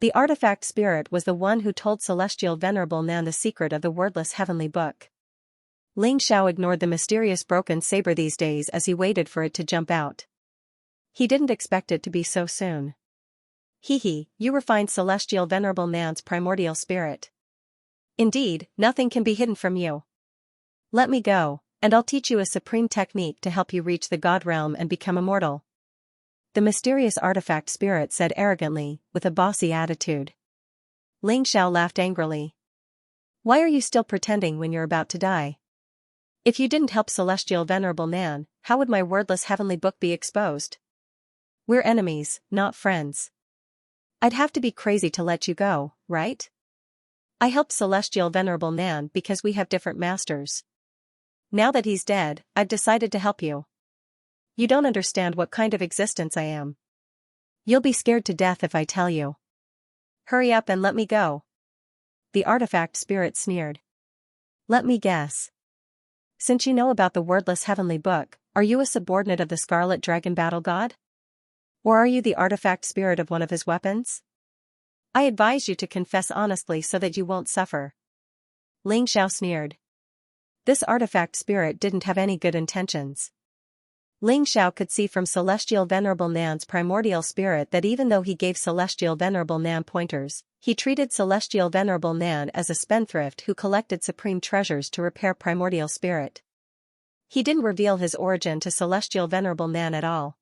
The artifact spirit was the one who told Celestial Venerable Nan the secret of the wordless heavenly book. Ling Xiao ignored the mysterious broken saber these days as he waited for it to jump out. He didn't expect it to be so soon. You refined Celestial Venerable Nan's primordial spirit. Indeed, nothing can be hidden from you. Let me go, and I'll teach you a supreme technique to help you reach the God realm and become immortal. The mysterious artifact spirit said arrogantly, with a bossy attitude. Ling Xiao laughed angrily. Why are you still pretending when you're about to die? If you didn't help Celestial Venerable Nan, how would my wordless heavenly book be exposed? We're enemies, not friends. I'd have to be crazy to let you go, right? I helped Celestial Venerable Nan because we have different masters. Now that he's dead, I've decided to help you. You don't understand what kind of existence I am. You'll be scared to death if I tell you. Hurry up and let me go. The artifact spirit sneered. Let me guess. Since you know about the wordless heavenly book, are you a subordinate of the Scarlet Dragon Battle God? Or are you the artifact spirit of one of his weapons? I advise you to confess honestly so that you won't suffer. Ling Xiao sneered. This artifact spirit didn't have any good intentions. Ling Xiao could see from Celestial Venerable Nan's primordial spirit that even though he gave Celestial Venerable Nan pointers, he treated Celestial Venerable Nan as a spendthrift who collected supreme treasures to repair primordial spirit. He didn't reveal his origin to Celestial Venerable Nan at all.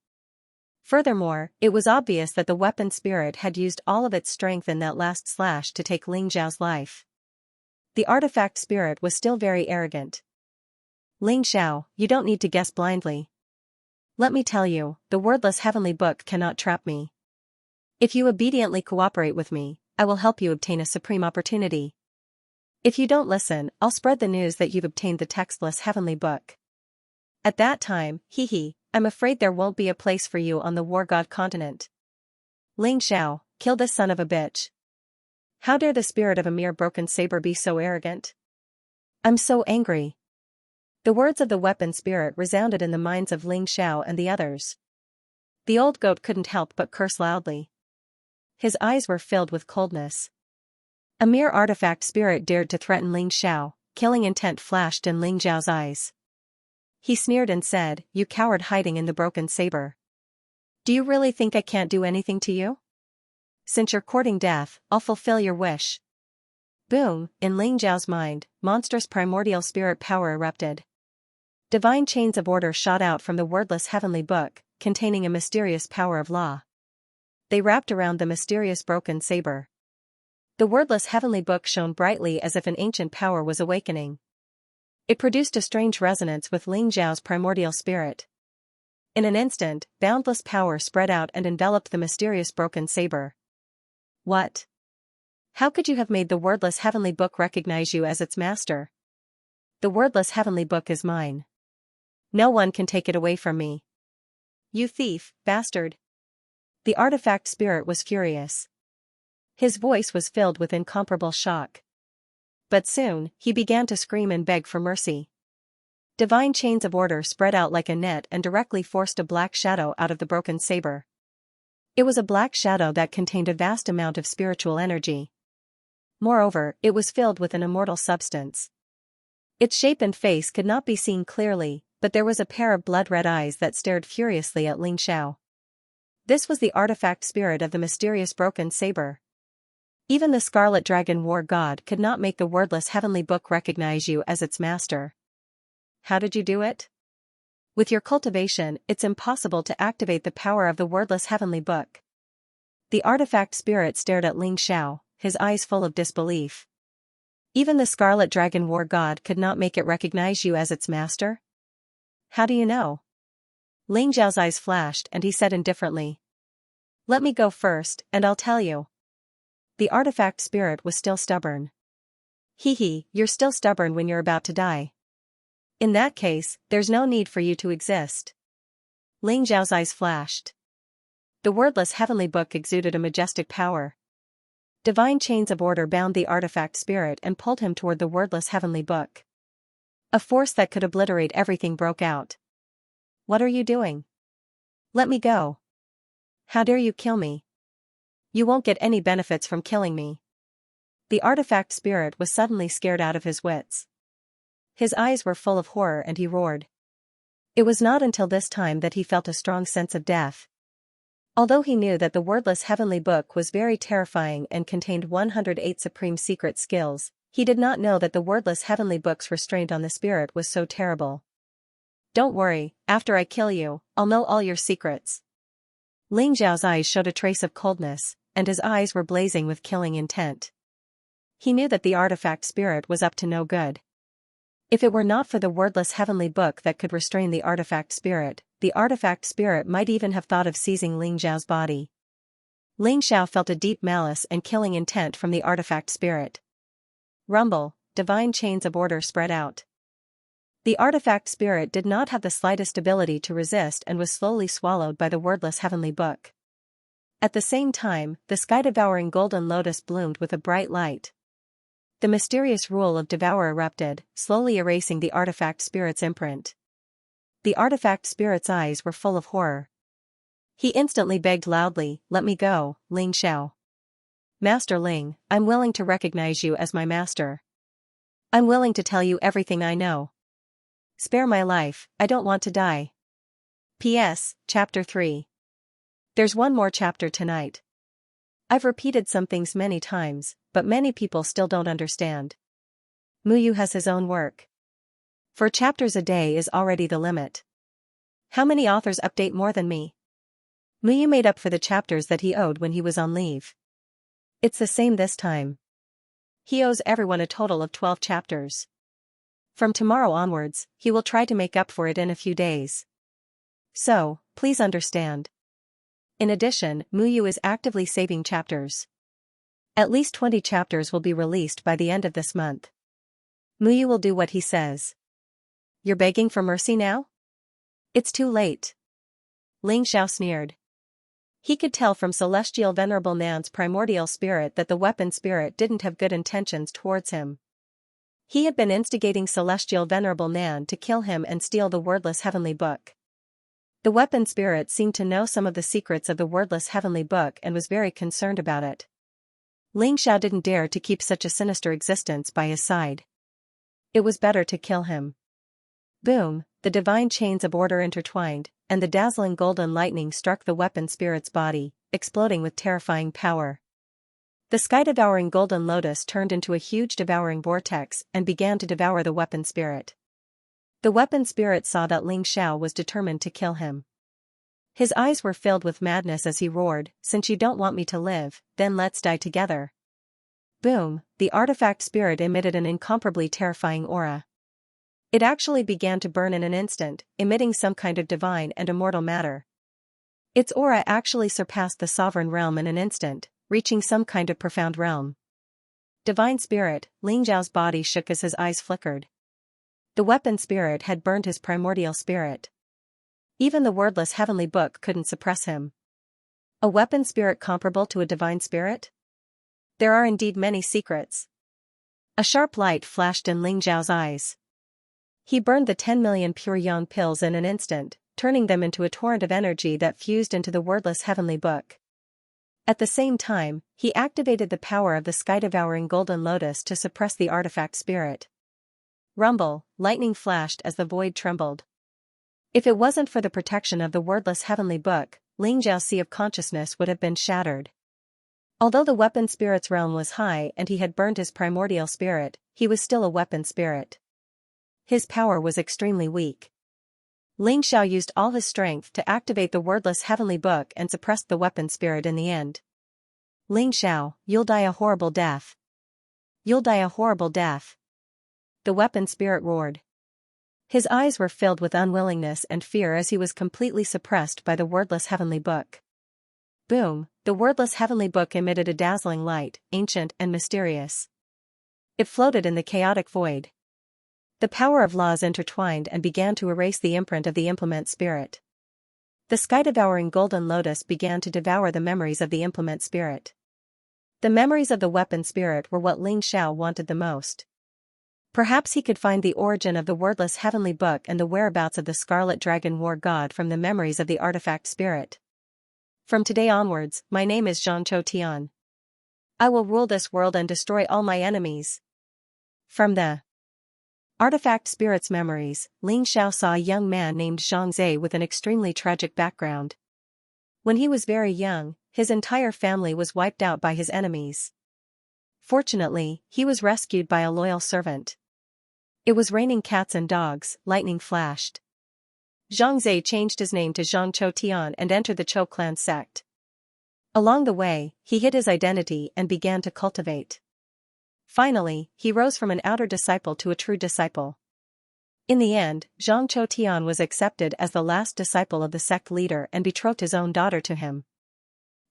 Furthermore, it was obvious that the weapon spirit had used all of its strength in that last slash to take Ling Xiao's life. The artifact spirit was still very arrogant. Ling Xiao, you don't need to guess blindly. Let me tell you, the wordless heavenly book cannot trap me. If you obediently cooperate with me, I will help you obtain a supreme opportunity. If you don't listen, I'll spread the news that you've obtained the textless heavenly book. At that time, I'm afraid there won't be a place for you on the War God continent. Ling Xiao, kill this son of a bitch. How dare the spirit of a mere broken saber be so arrogant? I'm so angry. The words of the weapon spirit resounded in the minds of Ling Xiao and the others. The old goat couldn't help but curse loudly. His eyes were filled with coldness. A mere artifact spirit dared to threaten Ling Xiao, killing intent flashed in Ling Xiao's eyes. He sneered and said, "You coward hiding in the broken saber. Do you really think I can't do anything to you? Since you're courting death, I'll fulfill your wish." Boom, in Ling Xiao's mind, monstrous primordial spirit power erupted. Divine chains of order shot out from the wordless heavenly book, containing a mysterious power of law. They wrapped around the mysterious broken saber. The wordless heavenly book shone brightly as if an ancient power was awakening. It produced a strange resonance with Ling Xiao's primordial spirit. In an instant, boundless power spread out and enveloped the mysterious broken saber. What? How could you have made the wordless heavenly book recognize you as its master? The wordless heavenly book is mine. No one can take it away from me. You thief, bastard. The artifact spirit was furious. His voice was filled with incomparable shock. But soon, he began to scream and beg for mercy. Divine chains of order spread out like a net and directly forced a black shadow out of the broken saber. It was a black shadow that contained a vast amount of spiritual energy. Moreover, it was filled with an immortal substance. Its shape and face could not be seen clearly, but there was a pair of blood-red eyes that stared furiously at Ling Xiao. This was the artifact spirit of the mysterious broken saber. Even the Scarlet Dragon War God could not make the wordless heavenly book recognize you as its master. How did you do it? With your cultivation, it's impossible to activate the power of the wordless heavenly book. The artifact spirit stared at Ling Xiao, his eyes full of disbelief. Even the Scarlet Dragon War God could not make it recognize you as its master? How do you know? Ling Xiao's eyes flashed and he said indifferently. Let me go first, and I'll tell you. The artifact spirit was still stubborn. Hee, you're still stubborn when you're about to die. In that case, there's no need for you to exist. Ling Xiao's eyes flashed. The wordless heavenly book exuded a majestic power. Divine chains of order bound the artifact spirit and pulled him toward the wordless heavenly book. A force that could obliterate everything broke out. What are you doing? Let me go. How dare you kill me? You won't get any benefits from killing me. The artifact spirit was suddenly scared out of his wits. His eyes were full of horror and he roared. It was not until this time that he felt a strong sense of death. Although he knew that the wordless heavenly book was very terrifying and contained 108 supreme secret skills, he did not know that the wordless heavenly book's restraint on the spirit was so terrible. Don't worry, after I kill you, I'll know all your secrets. Ling Xiao's eyes showed a trace of coldness, and his eyes were blazing with killing intent. He knew that the artifact spirit was up to no good. If it were not for the wordless heavenly book that could restrain the artifact spirit might even have thought of seizing Ling Xiao's body. Ling Xiao felt a deep malice and killing intent from the artifact spirit. Rumble, divine chains of order spread out. The artifact spirit did not have the slightest ability to resist and was slowly swallowed by the wordless heavenly book. At the same time, the sky-devouring golden lotus bloomed with a bright light. The mysterious rule of Devour erupted, slowly erasing the artifact spirit's imprint. The artifact spirit's eyes were full of horror. He instantly begged loudly, "Let me go, Ling Xiao. Master Ling, I'm willing to recognize you as my master. I'm willing to tell you everything I know. Spare my life, I don't want to die." P.S. Chapter 3. There's one more chapter tonight. I've repeated some things many times, but many people still don't understand. Muyu has his own work. 4 chapters a day is already the limit. How many authors update more than me? Muyu made up for the chapters that he owed when he was on leave. It's the same this time. He owes everyone a total of 12 chapters. From tomorrow onwards, he will try to make up for it in a few days. So, please understand. In addition, Muyu is actively saving chapters. At least 20 chapters will be released by the end of this month. Muyu will do what he says. You're begging for mercy now? It's too late. Ling Xiao sneered. He could tell from Celestial Venerable Nan's primordial spirit that the weapon spirit didn't have good intentions towards him. He had been instigating Celestial Venerable Nan to kill him and steal the wordless heavenly book. The weapon spirit seemed to know some of the secrets of the wordless heavenly book and was very concerned about it. Ling Xiao didn't dare to keep such a sinister existence by his side. It was better to kill him. Boom, the divine chains of order intertwined, and the dazzling golden lightning struck the weapon spirit's body, exploding with terrifying power. The sky-devouring golden lotus turned into a huge devouring vortex and began to devour the weapon spirit. The weapon spirit saw that Ling Xiao was determined to kill him. His eyes were filled with madness as he roared, "Since you don't want me to live, then let's die together." Boom, the artifact spirit emitted an incomparably terrifying aura. It actually began to burn in an instant, emitting some kind of divine and immortal matter. Its aura actually surpassed the sovereign realm in an instant, reaching some kind of profound realm. Divine spirit, Ling Xiao's body shook as his eyes flickered. The weapon spirit had burned his primordial spirit. Even the wordless heavenly book couldn't suppress him. A weapon spirit comparable to a divine spirit? There are indeed many secrets. A sharp light flashed in Ling Xiao's eyes. He burned the 10 million pure yang pills in an instant, turning them into a torrent of energy that fused into the wordless heavenly book. At the same time, he activated the power of the sky-devouring golden lotus to suppress the artifact spirit. Rumble, lightning flashed as the void trembled. If it wasn't for the protection of the wordless heavenly book, Ling Xiao's sea of consciousness would have been shattered. Although the weapon spirit's realm was high and he had burned his primordial spirit, he was still a weapon spirit. His power was extremely weak. Ling Xiao used all his strength to activate the wordless heavenly book and suppressed the weapon spirit in the end. "Ling Xiao, you'll die a horrible death. You'll die a horrible death." The weapon spirit roared. His eyes were filled with unwillingness and fear as he was completely suppressed by the wordless heavenly book. Boom, the wordless heavenly book emitted a dazzling light, ancient and mysterious. It floated in the chaotic void. The power of laws intertwined and began to erase the imprint of the implement spirit. The sky-devouring golden lotus began to devour the memories of the implement spirit. The memories of the weapon spirit were what Ling Xiao wanted the most. Perhaps he could find the origin of the wordless heavenly book and the whereabouts of the Scarlet Dragon War God from the memories of the artifact spirit. From today onwards, my name is Xianxia Tian. I will rule this world and destroy all my enemies. From the artifact spirit's memories, Ling Xiao saw a young man named Xianxia with an extremely tragic background. When he was very young, his entire family was wiped out by his enemies. Fortunately, he was rescued by a loyal servant. It was raining cats and dogs, lightning flashed. Xianxia changed his name to Xianxia Tian and entered the Chou clan sect. Along the way, he hid his identity and began to cultivate. Finally, he rose from an outer disciple to a true disciple. In the end, Xianxia Tian was accepted as the last disciple of the sect leader and betrothed his own daughter to him.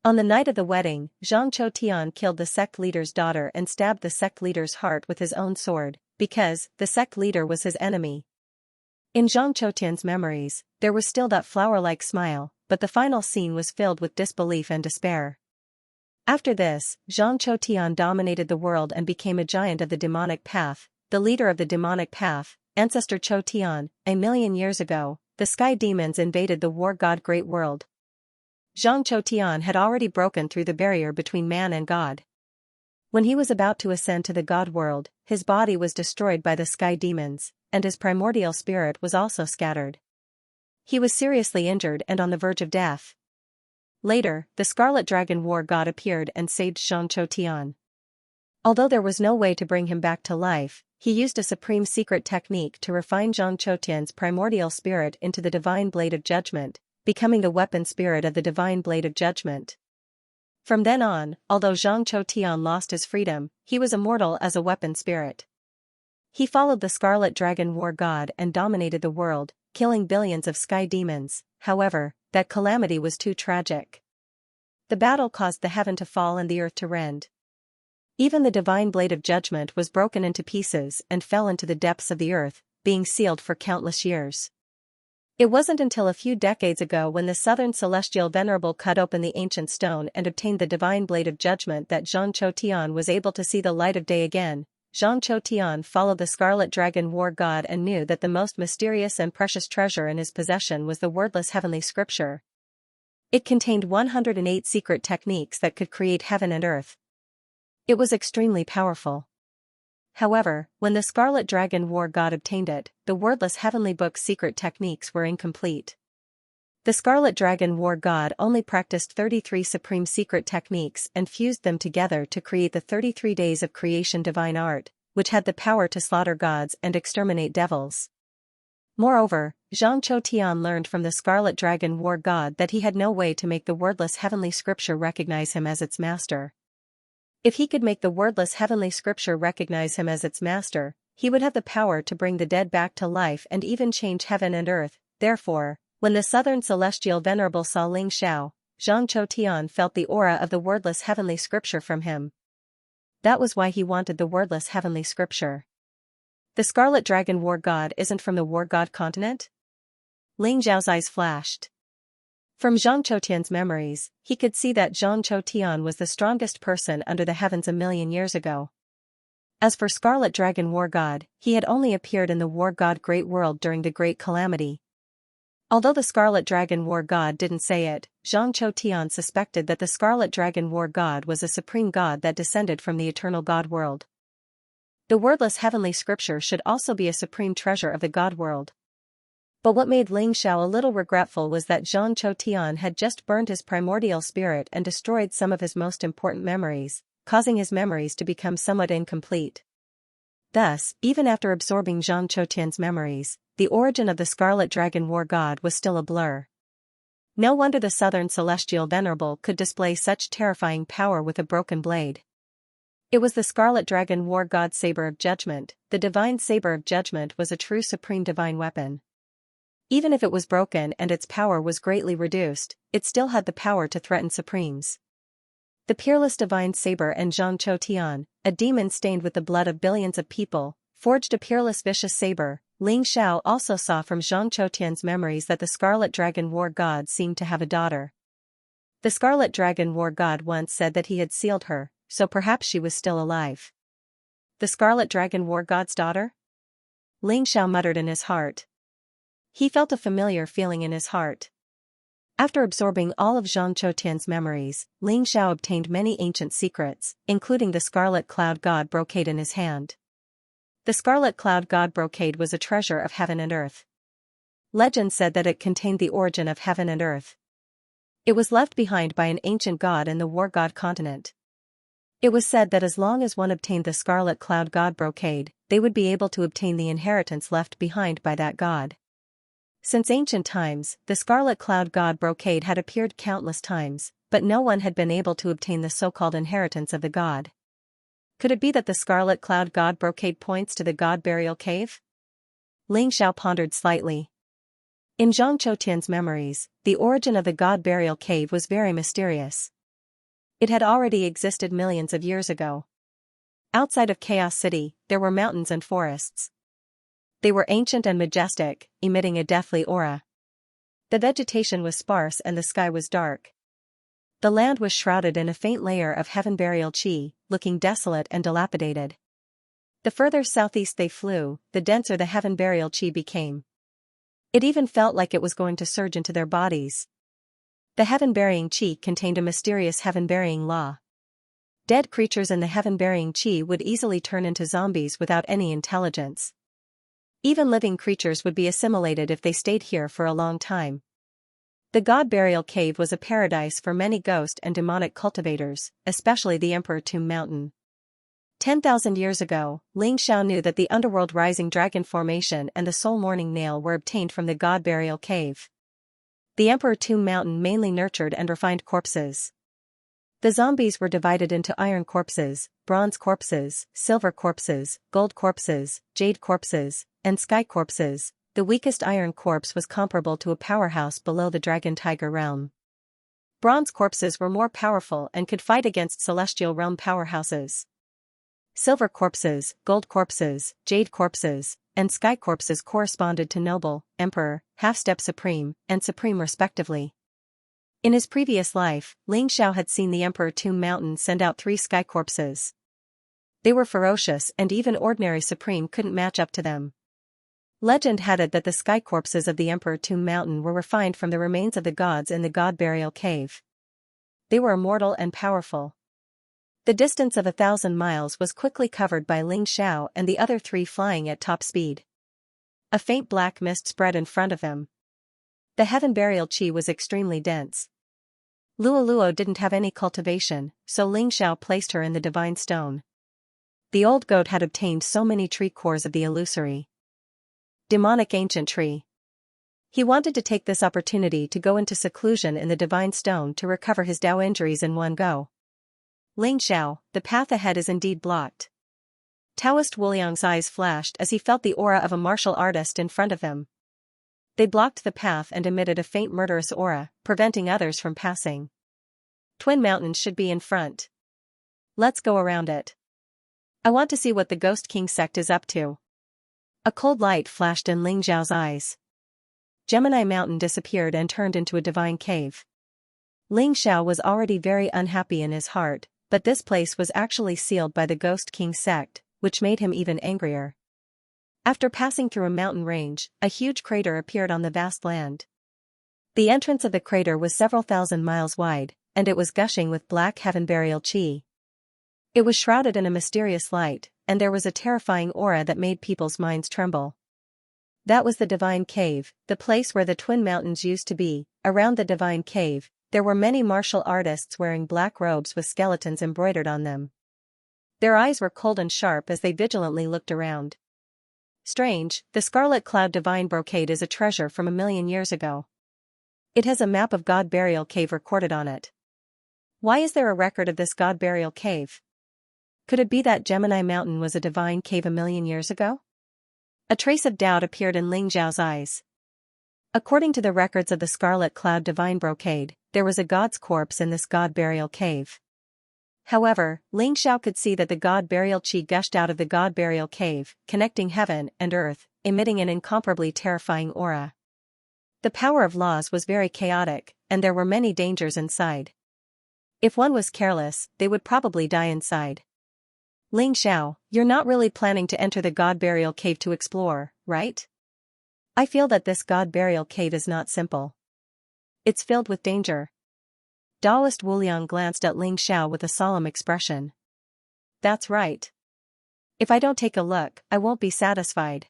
On the night of the wedding, Xianxia Tian killed the sect leader's daughter and stabbed the sect leader's heart with his own sword, because the sect leader was his enemy. In Xianxia Tian's memories, there was still that flower-like smile, but the final scene was filled with disbelief and despair. After this, Xianxia Tian dominated the world and became a giant of the demonic path, the leader of the demonic path, ancestor Chou Tian. A million years ago, the sky demons invaded the war god Great World. Xianxia Tian had already broken through the barrier between man and God. When he was about to ascend to the God world, his body was destroyed by the sky demons, and his primordial spirit was also scattered. He was seriously injured and on the verge of death. Later, the Scarlet Dragon War God appeared and saved Xianxia Tian. Although there was no way to bring him back to life, he used a supreme secret technique to refine Xianxia Tian's primordial spirit into the divine blade of judgment, becoming the weapon spirit of the divine blade of judgment. From then on, although Xianxia Tian lost his freedom, he was immortal as a weapon spirit. He followed the Scarlet Dragon War God and dominated the world, killing billions of sky demons. However, that calamity was too tragic. The battle caused the heaven to fall and the earth to rend. Even the divine blade of judgment was broken into pieces and fell into the depths of the earth, being sealed for countless years. It wasn't until a few decades ago when the Southern Celestial Venerable cut open the ancient stone and obtained the divine blade of judgment that Xianxia Tian was able to see the light of day again. Xianxia Tian followed the Scarlet Dragon War God and knew that the most mysterious and precious treasure in his possession was the wordless heavenly scripture. It contained 108 secret techniques that could create heaven and earth. It was extremely powerful. However, when the Scarlet Dragon War God obtained it, the wordless heavenly book's secret techniques were incomplete. The Scarlet Dragon War God only practiced 33 supreme secret techniques and fused them together to create the 33 Days of Creation divine art, which had the power to slaughter gods and exterminate devils. Moreover, Xianxia Tian learned from the Scarlet Dragon War God that he had no way to make the wordless heavenly scripture recognize him as its master. If he could make the wordless heavenly scripture recognize him as its master, he would have the power to bring the dead back to life and even change heaven and earth. Therefore, when the Southern Celestial Venerable saw Ling Xiao, Xianxia Tian felt the aura of the wordless heavenly scripture from him. That was why he wanted the wordless heavenly scripture. The Scarlet Dragon War God isn't from the War God continent? Ling Xiao's eyes flashed. From Xianxia Tian's memories, he could see that Xianxia Tian was the strongest person under the heavens a million years ago. As for Scarlet Dragon War God, he had only appeared in the War God Great World during the Great Calamity. Although the Scarlet Dragon War God didn't say it, Xianxia Tian suspected that the Scarlet Dragon War God was a supreme god that descended from the eternal God world. The wordless heavenly scripture should also be a supreme treasure of the God world. But what made Ling Xiao a little regretful was that Xianxia Tian had just burned his primordial spirit and destroyed some of his most important memories, causing his memories to become somewhat incomplete. Thus, even after absorbing Xianxia Tian's memories, the origin of the Scarlet Dragon War God was still a blur. No wonder the Southern Celestial Venerable could display such terrifying power with a broken blade. It was the Scarlet Dragon War God's Saber of Judgment. The divine Saber of Judgment was a true supreme divine weapon. Even if it was broken and its power was greatly reduced, it still had the power to threaten supremes. The peerless divine saber and Xianxia Tian, a demon stained with the blood of billions of people, forged a peerless vicious saber. Ling Xiao also saw from Xianxia Tian's memories that the Scarlet Dragon War God seemed to have a daughter. The Scarlet Dragon War God once said that he had sealed her, so perhaps she was still alive. The Scarlet Dragon War God's daughter? Ling Xiao muttered in his heart. He felt a familiar feeling in his heart. After absorbing all of Xianxia Tian's memories, Ling Xiao obtained many ancient secrets, including the Scarlet Cloud God brocade in his hand. The Scarlet Cloud God brocade was a treasure of heaven and earth. Legend said that it contained the origin of heaven and earth. It was left behind by an ancient god in the War God continent. It was said that as long as one obtained the Scarlet Cloud God brocade, they would be able to obtain the inheritance left behind by that god. Since ancient times, the Scarlet Cloud God brocade had appeared countless times, but no one had been able to obtain the so-called inheritance of the god. Could it be that the Scarlet Cloud God brocade points to the God burial cave? Ling Xiao pondered slightly. In Xianxia Tian's memories, the origin of the God burial cave was very mysterious. It had already existed millions of years ago. Outside of Chaos City, there were mountains and forests. They were ancient and majestic, emitting a deathly aura. The vegetation was sparse and the sky was dark. The land was shrouded in a faint layer of heaven burial chi, looking desolate and dilapidated. The further southeast they flew, the denser the heaven burial chi became. It even felt like it was going to surge into their bodies. The heaven-burying chi contained a mysterious heaven-burying law. Dead creatures in the heaven-burying chi would easily turn into zombies without any intelligence. Even living creatures would be assimilated if they stayed here for a long time. The God Burial Cave was a paradise for many ghost and demonic cultivators, especially the Emperor Tomb Mountain. 10,000 years ago, Ling Xiao knew that the underworld Rising Dragon Formation and the Soul Morning Nail were obtained from the God Burial Cave. The Emperor Tomb Mountain mainly nurtured and refined corpses. The zombies were divided into iron corpses, bronze corpses, silver corpses, gold corpses, jade corpses, and sky corpses. The weakest iron corpse was comparable to a powerhouse below the Dragon Tiger realm. Bronze corpses were more powerful and could fight against celestial realm powerhouses. Silver corpses, gold corpses, jade corpses, and sky corpses corresponded to noble, emperor, half-step supreme, and supreme respectively. In his previous life, Ling Xiao had seen the Emperor Tomb Mountain send out 3 sky corpses. They were ferocious and even ordinary supreme couldn't match up to them. Legend had it that the sky corpses of the Emperor Tomb Mountain were refined from the remains of the gods in the God Burial Cave. They were immortal and powerful. The distance of 1,000 miles was quickly covered by Ling Xiao and the other 3 flying at top speed. A faint black mist spread in front of them. The heaven burial chi was extremely dense. Luoluo didn't have any cultivation, so Ling Xiao placed her in the divine stone. The old goat had obtained so many tree cores of the illusory, demonic ancient tree. He wanted to take this opportunity to go into seclusion in the divine stone to recover his Dao injuries in one go. Ling Xiao, the path ahead is indeed blocked. Taoist Wuliang's eyes flashed as he felt the aura of a martial artist in front of him. They blocked the path and emitted a faint murderous aura, preventing others from passing. Twin Mountains should be in front. Let's go around it. I want to see what the Ghost King sect is up to. A cold light flashed in Ling Xiao's eyes. Gemini Mountain disappeared and turned into a divine cave. Ling Xiao was already very unhappy in his heart, but this place was actually sealed by the Ghost King sect, which made him even angrier. After passing through a mountain range, a huge crater appeared on the vast land. The entrance of the crater was several thousand miles wide, and it was gushing with black heaven burial chi. It was shrouded in a mysterious light, and there was a terrifying aura that made people's minds tremble. That was the divine cave, the place where the Twin Mountains used to be. Around the divine cave, there were many martial artists wearing black robes with skeletons embroidered on them. Their eyes were cold and sharp as they vigilantly looked around. Strange, the Scarlet Cloud Divine Brocade is a treasure from 1,000,000 years ago. It has a map of God Burial Cave recorded on it. Why is there a record of this God Burial Cave? Could it be that Gemini Mountain was a divine cave 1,000,000 years ago? A trace of doubt appeared in Ling Xiao's eyes. According to the records of the Scarlet Cloud Divine Brocade, there was a god's corpse in this God Burial Cave. However, Ling Xiao could see that the God Burial Chi gushed out of the God Burial Cave, connecting heaven and earth, emitting an incomparably terrifying aura. The power of laws was very chaotic, and there were many dangers inside. If one was careless, they would probably die inside. Ling Xiao, you're not really planning to enter the God Burial Cave to explore, right? I feel that this God Burial Cave is not simple. It's filled with danger. Taoist Wuliang glanced at Ling Xiao with a solemn expression. That's right. If I don't take a look, I won't be satisfied.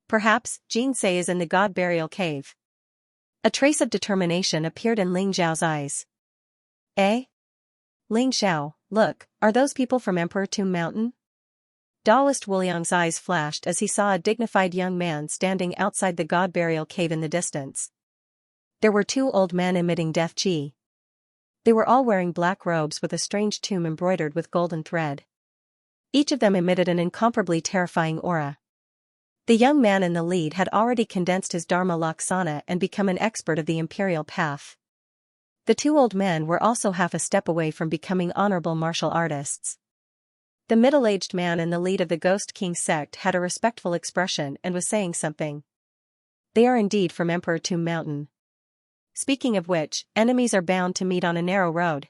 Perhaps, Xianxia is in the God Burial Cave. A trace of determination appeared in Ling Xiao's eyes. Eh? Ling Xiao, look, are those people from Emperor Tomb Mountain? Taoist Wuliang's eyes flashed as he saw a dignified young man standing outside the God Burial Cave in the distance. There were 2 old men emitting death chi. They were all wearing black robes with a strange tomb embroidered with golden thread. Each of them emitted an incomparably terrifying aura. The young man in the lead had already condensed his Dharma Laksana and become an expert of the imperial path. The 2 old men were also half a step away from becoming honorable martial artists. The middle-aged man in the lead of the Ghost King sect had a respectful expression and was saying something. They are indeed from Emperor Tomb Mountain. Speaking of which, enemies are bound to meet on a narrow road.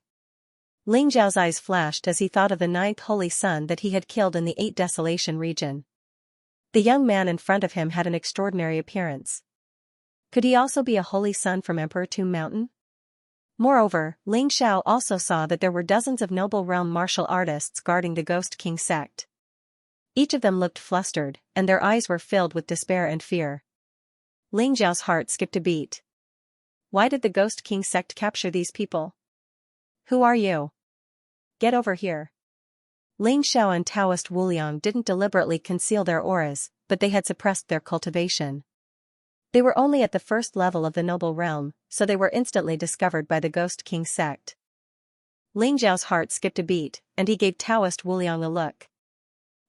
Ling Xiao's eyes flashed as he thought of the 9th holy son that he had killed in the 8 Desolation region. The young man in front of him had an extraordinary appearance. Could he also be a holy son from Emperor Tomb Mountain? Moreover, Ling Xiao also saw that there were dozens of noble realm martial artists guarding the Ghost King sect. Each of them looked flustered, and their eyes were filled with despair and fear. Ling Xiao's heart skipped a beat. Why did the Ghost King sect capture these people? Who are you? Get over here. Ling Xiao and Taoist Wuliang didn't deliberately conceal their auras, but they had suppressed their cultivation. They were only at the first level of the noble realm, so they were instantly discovered by the Ghost King sect. Ling Xiao's heart skipped a beat, and he gave Taoist Wuliang a look.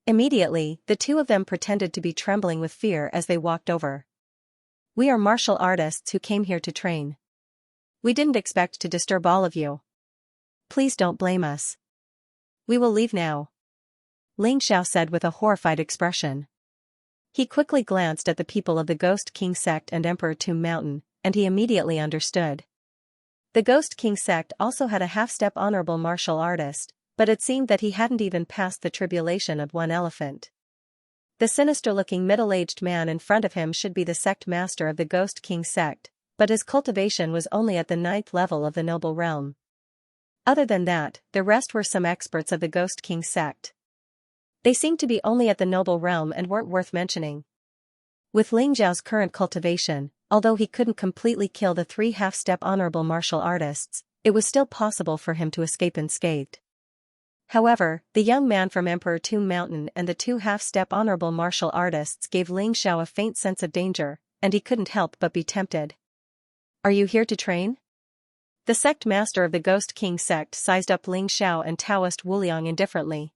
Immediately, the 2 of them pretended to be trembling with fear as they walked over. We are martial artists who came here to train. We didn't expect to disturb all of you. Please don't blame us. We will leave now. Ling Xiao said with a horrified expression. He quickly glanced at the people of the Ghost King sect and Emperor Tomb Mountain, and he immediately understood. The Ghost King sect also had a half-step honorable martial artist, but it seemed that he hadn't even passed the tribulation of one elephant. The sinister-looking middle-aged man in front of him should be the sect master of the Ghost King sect, but his cultivation was only at the 9th level of the noble realm. Other than that, the rest were some experts of the Ghost King sect. They seemed to be only at the noble realm and weren't worth mentioning. With Ling Zhao's current cultivation, although he couldn't completely kill the 3 half-step honorable martial artists, it was still possible for him to escape unscathed. However, the young man from Emperor Tomb Mountain and the 2 half-step honorable martial artists gave Ling Xiao a faint sense of danger, and he couldn't help but be tempted. Are you here to train? The sect master of the Ghost King sect sized up Ling Xiao and Taoist Wuliang indifferently.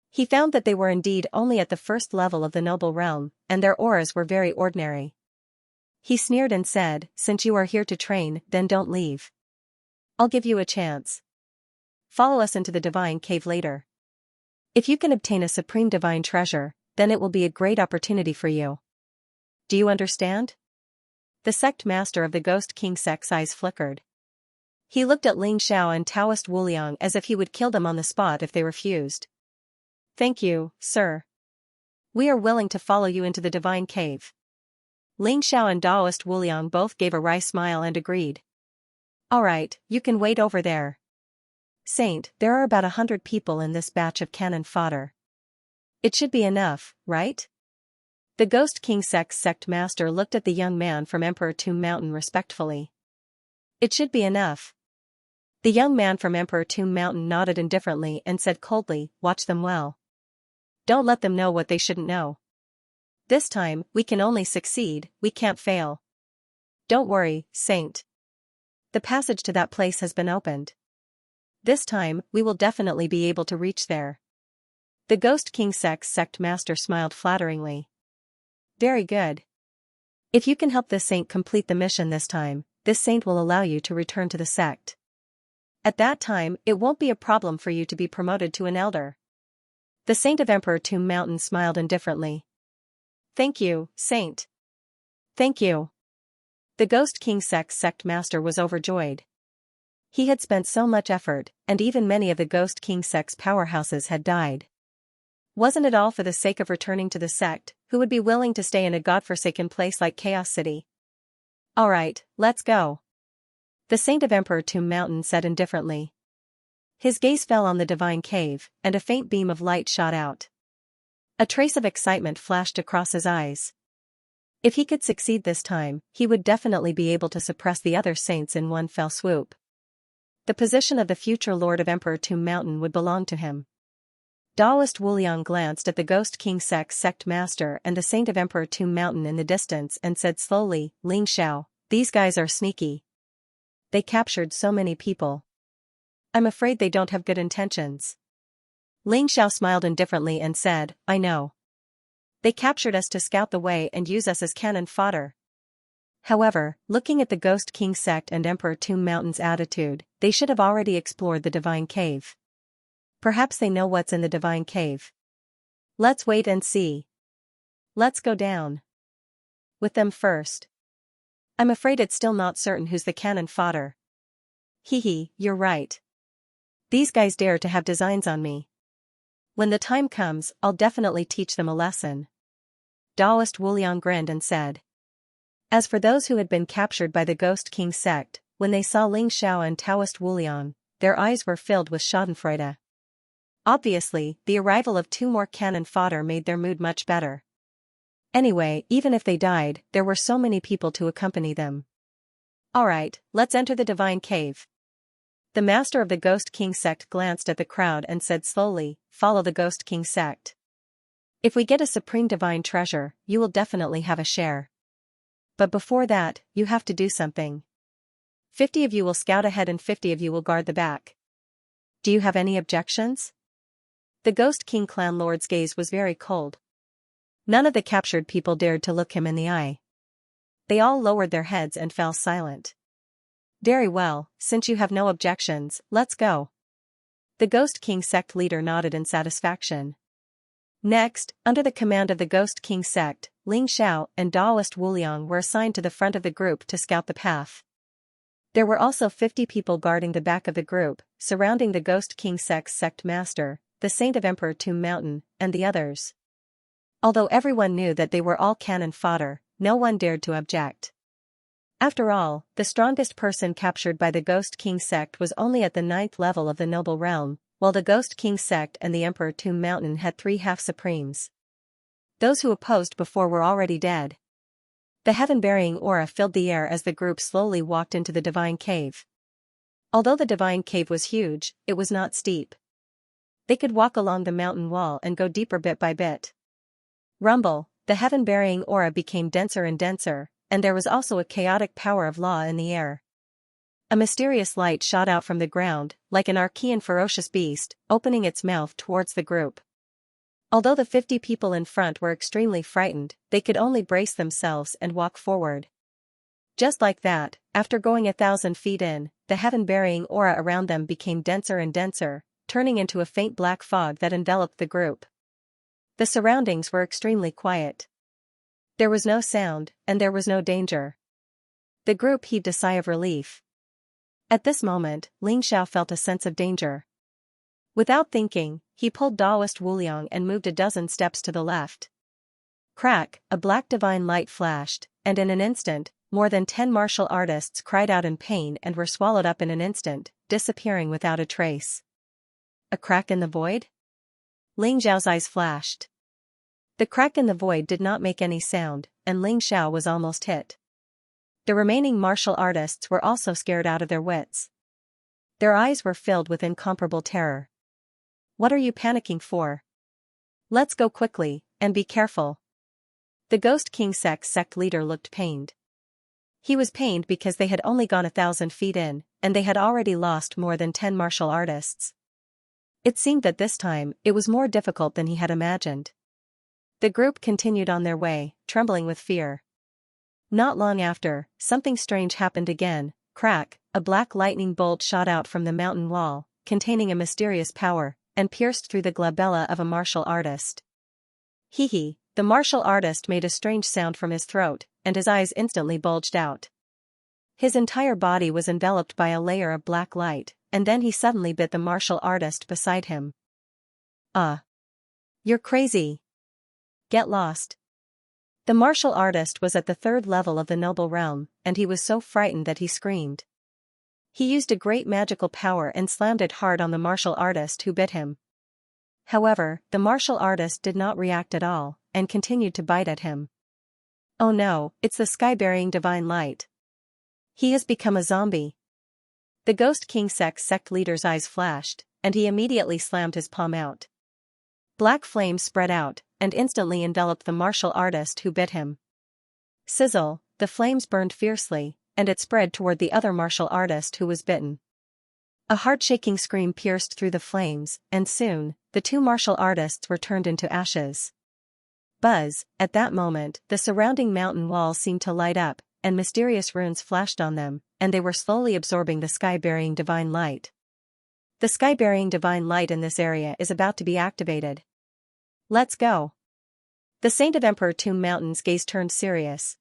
He found that they were indeed only at the 1st level of the noble realm, and their auras were very ordinary. He sneered and said, "Since you are here to train, then don't leave. I'll give you a chance. Follow us into the divine cave later. If you can obtain a supreme divine treasure, then it will be a great opportunity for you. Do you understand?" The sect master of the Ghost King sect's eyes flickered. He looked at Ling Xiao and Taoist Wuliang as if he would kill them on the spot if they refused. "Thank you, sir. We are willing to follow you into the divine cave." Ling Xiao and Taoist Wuliang both gave a wry smile and agreed. "Alright, you can wait over there. Saint, there are about 100 people in this batch of cannon fodder. It should be enough, right?" The Ghost King sect's sect master looked at the young man from Emperor Tomb Mountain respectfully. "It should be enough." The young man from Emperor Tomb Mountain nodded indifferently and said coldly, "Watch them well. Don't let them know what they shouldn't know. This time, we can only succeed, we can't fail. Don't worry, Saint. The passage to that place has been opened. This time, we will definitely be able to reach there." The Ghost King sect's sect master smiled flatteringly. "Very good. If you can help this saint complete the mission this time, this saint will allow you to return to the sect. At that time, it won't be a problem for you to be promoted to an elder." The saint of Emperor Tomb Mountain smiled indifferently. "Thank you, Saint. Thank you." The Ghost King sect's sect master was overjoyed. He had spent so much effort, and even many of the Ghost King sect's powerhouses had died. Wasn't it all for the sake of returning to the sect, who would be willing to stay in a godforsaken place like Chaos City? "Alright, let's go." The saint of Emperor Tomb Mountain said indifferently. His gaze fell on the divine cave, and a faint beam of light shot out. A trace of excitement flashed across his eyes. If he could succeed this time, he would definitely be able to suppress the other saints in one fell swoop. The position of the future Lord of Emperor Tomb Mountain would belong to him. Taoist Wuliang glanced at the Ghost King sect's sect master and the saint of Emperor Tomb Mountain in the distance and said slowly, "Ling Xiao, these guys are sneaky. They captured so many people. I'm afraid they don't have good intentions." Ling Xiao smiled indifferently and said, "I know. They captured us to scout the way and use us as cannon fodder." However, looking at the Ghost King sect and Emperor Tomb Mountain's attitude, they should have already explored the divine cave. Perhaps they know what's in the divine cave. Let's wait and see. Let's go down with them first. I'm afraid it's still not certain who's the cannon fodder. Hee, you're right. These guys dare to have designs on me. When the time comes, I'll definitely teach them a lesson." Taoist Wuliang grinned and said. As for those who had been captured by the Ghost King sect, when they saw Ling Xiao and Taoist Wuliang, their eyes were filled with schadenfreude. Obviously, the arrival of 2 more cannon fodder made their mood much better. Anyway, even if they died, there were so many people to accompany them. "Alright, let's enter the divine cave." The master of the Ghost King sect glanced at the crowd and said slowly, "Follow the Ghost King sect. If we get a supreme divine treasure, you will definitely have a share. But before that, you have to do something. 50 of you will scout ahead and 50 of you will guard the back. Do you have any objections?" The Ghost King clan lord's gaze was very cold. None of the captured people dared to look him in the eye. They all lowered their heads and fell silent. "Very well, since you have no objections, let's go." The Ghost King sect leader nodded in satisfaction. Next, under the command of the Ghost King sect, Ling Xiao and Daoist Wuliang were assigned to the front of the group to scout the path. There were also 50 people guarding the back of the group, surrounding the Ghost King sect's sect master, the Saint of Emperor Tomb Mountain, and the others. Although everyone knew that they were all cannon fodder, no one dared to object. After all, the strongest person captured by the Ghost King sect was only at the 9th level of the noble realm, while the Ghost King sect and the Emperor Tomb Mountain had 3 half-supremes. Those who opposed before were already dead. The heaven-bearing aura filled the air as the group slowly walked into the divine cave. Although the divine cave was huge, it was not steep. They could walk along the mountain wall and go deeper bit by bit. Rumble, the heaven-bearing aura became denser and denser, and there was also a chaotic power of law in the air. A mysterious light shot out from the ground, like an archean ferocious beast, opening its mouth towards the group. Although the 50 people in front were extremely frightened, they could only brace themselves and walk forward. Just like that, after going 1,000 feet in, the heaven-bearing aura around them became denser and denser, turning into a faint black fog that enveloped the group. The surroundings were extremely quiet. There was no sound, and there was no danger. The group heaved a sigh of relief. At this moment, Ling Xiao felt a sense of danger. Without thinking, he pulled Daoist Wuliang and moved a dozen steps to the left. Crack, a black divine light flashed, and in an instant, more than 10 martial artists cried out in pain and were swallowed up in an instant, disappearing without a trace. A crack in the void? Ling Xiao's eyes flashed. The crack in the void did not make any sound, and Ling Xiao was almost hit. The remaining martial artists were also scared out of their wits. Their eyes were filled with incomparable terror. What are you panicking for? Let's go quickly, and be careful. The Ghost King sect leader looked pained. He was pained because they had only gone 1,000 feet in, and they had already lost more than 10 martial artists. It seemed that this time, it was more difficult than he had imagined. The group continued on their way, trembling with fear. Not long after, something strange happened again. Crack, a black lightning bolt shot out from the mountain wall, containing a mysterious power, and pierced through the glabella of a martial artist. Hee, the martial artist made a strange sound from his throat, and his eyes instantly bulged out. His entire body was enveloped by a layer of black light, and then he suddenly bit the martial artist beside him. You're crazy. Get lost. The martial artist was at the 3rd level of the noble realm, and he was so frightened that he screamed. He used a great magical power and slammed it hard on the martial artist who bit him. However, the martial artist did not react at all, and continued to bite at him. Oh no, it's the sky-bearing divine light. He has become a zombie. The Ghost King sect leader's eyes flashed, and he immediately slammed his palm out. Black flames spread out, and instantly enveloped the martial artist who bit him. Sizzle, the flames burned fiercely, and it spread toward the other martial artist who was bitten. A heart-shaking scream pierced through the flames, and soon, the 2 martial artists were turned into ashes. Buzz, at that moment, the surrounding mountain walls seemed to light up, and mysterious runes flashed on them, and they were slowly absorbing the sky-bearing divine light. The sky-bearing divine light in this area is about to be activated. Let's go. The Saint of Emperor Tomb Mountain's gaze turned serious.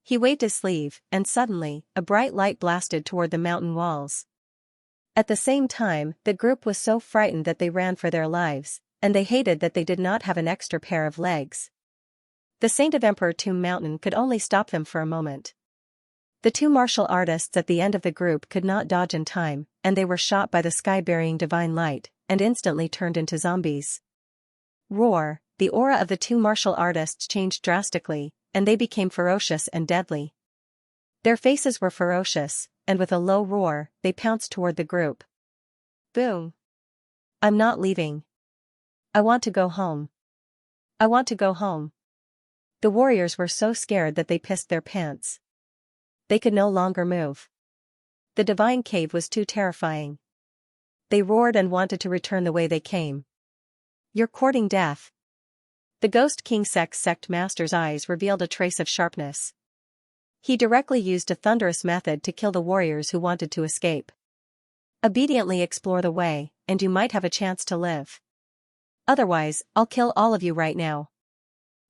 He waved his sleeve, and suddenly, a bright light blasted toward the mountain walls. At the same time, the group was so frightened that they ran for their lives, and they hated that they did not have an extra pair of legs. The Saint of Emperor Tomb Mountain could only stop them for a moment. The 2 martial artists at the end of the group could not dodge in time, and they were shot by the sky-bearing divine light, and instantly turned into zombies. Roar, the aura of the 2 martial artists changed drastically, and they became ferocious and deadly. Their faces were ferocious, and with a low roar, they pounced toward the group. Boom! I'm not leaving. I want to go home. I want to go home. The warriors were so scared that they pissed their pants. They could no longer move. The divine cave was too terrifying. They roared and wanted to return the way they came. You're courting death. The Ghost King sect master's eyes revealed a trace of sharpness. He directly used a thunderous method to kill the warriors who wanted to escape. Obediently explore the way, and you might have a chance to live. Otherwise, I'll kill all of you right now.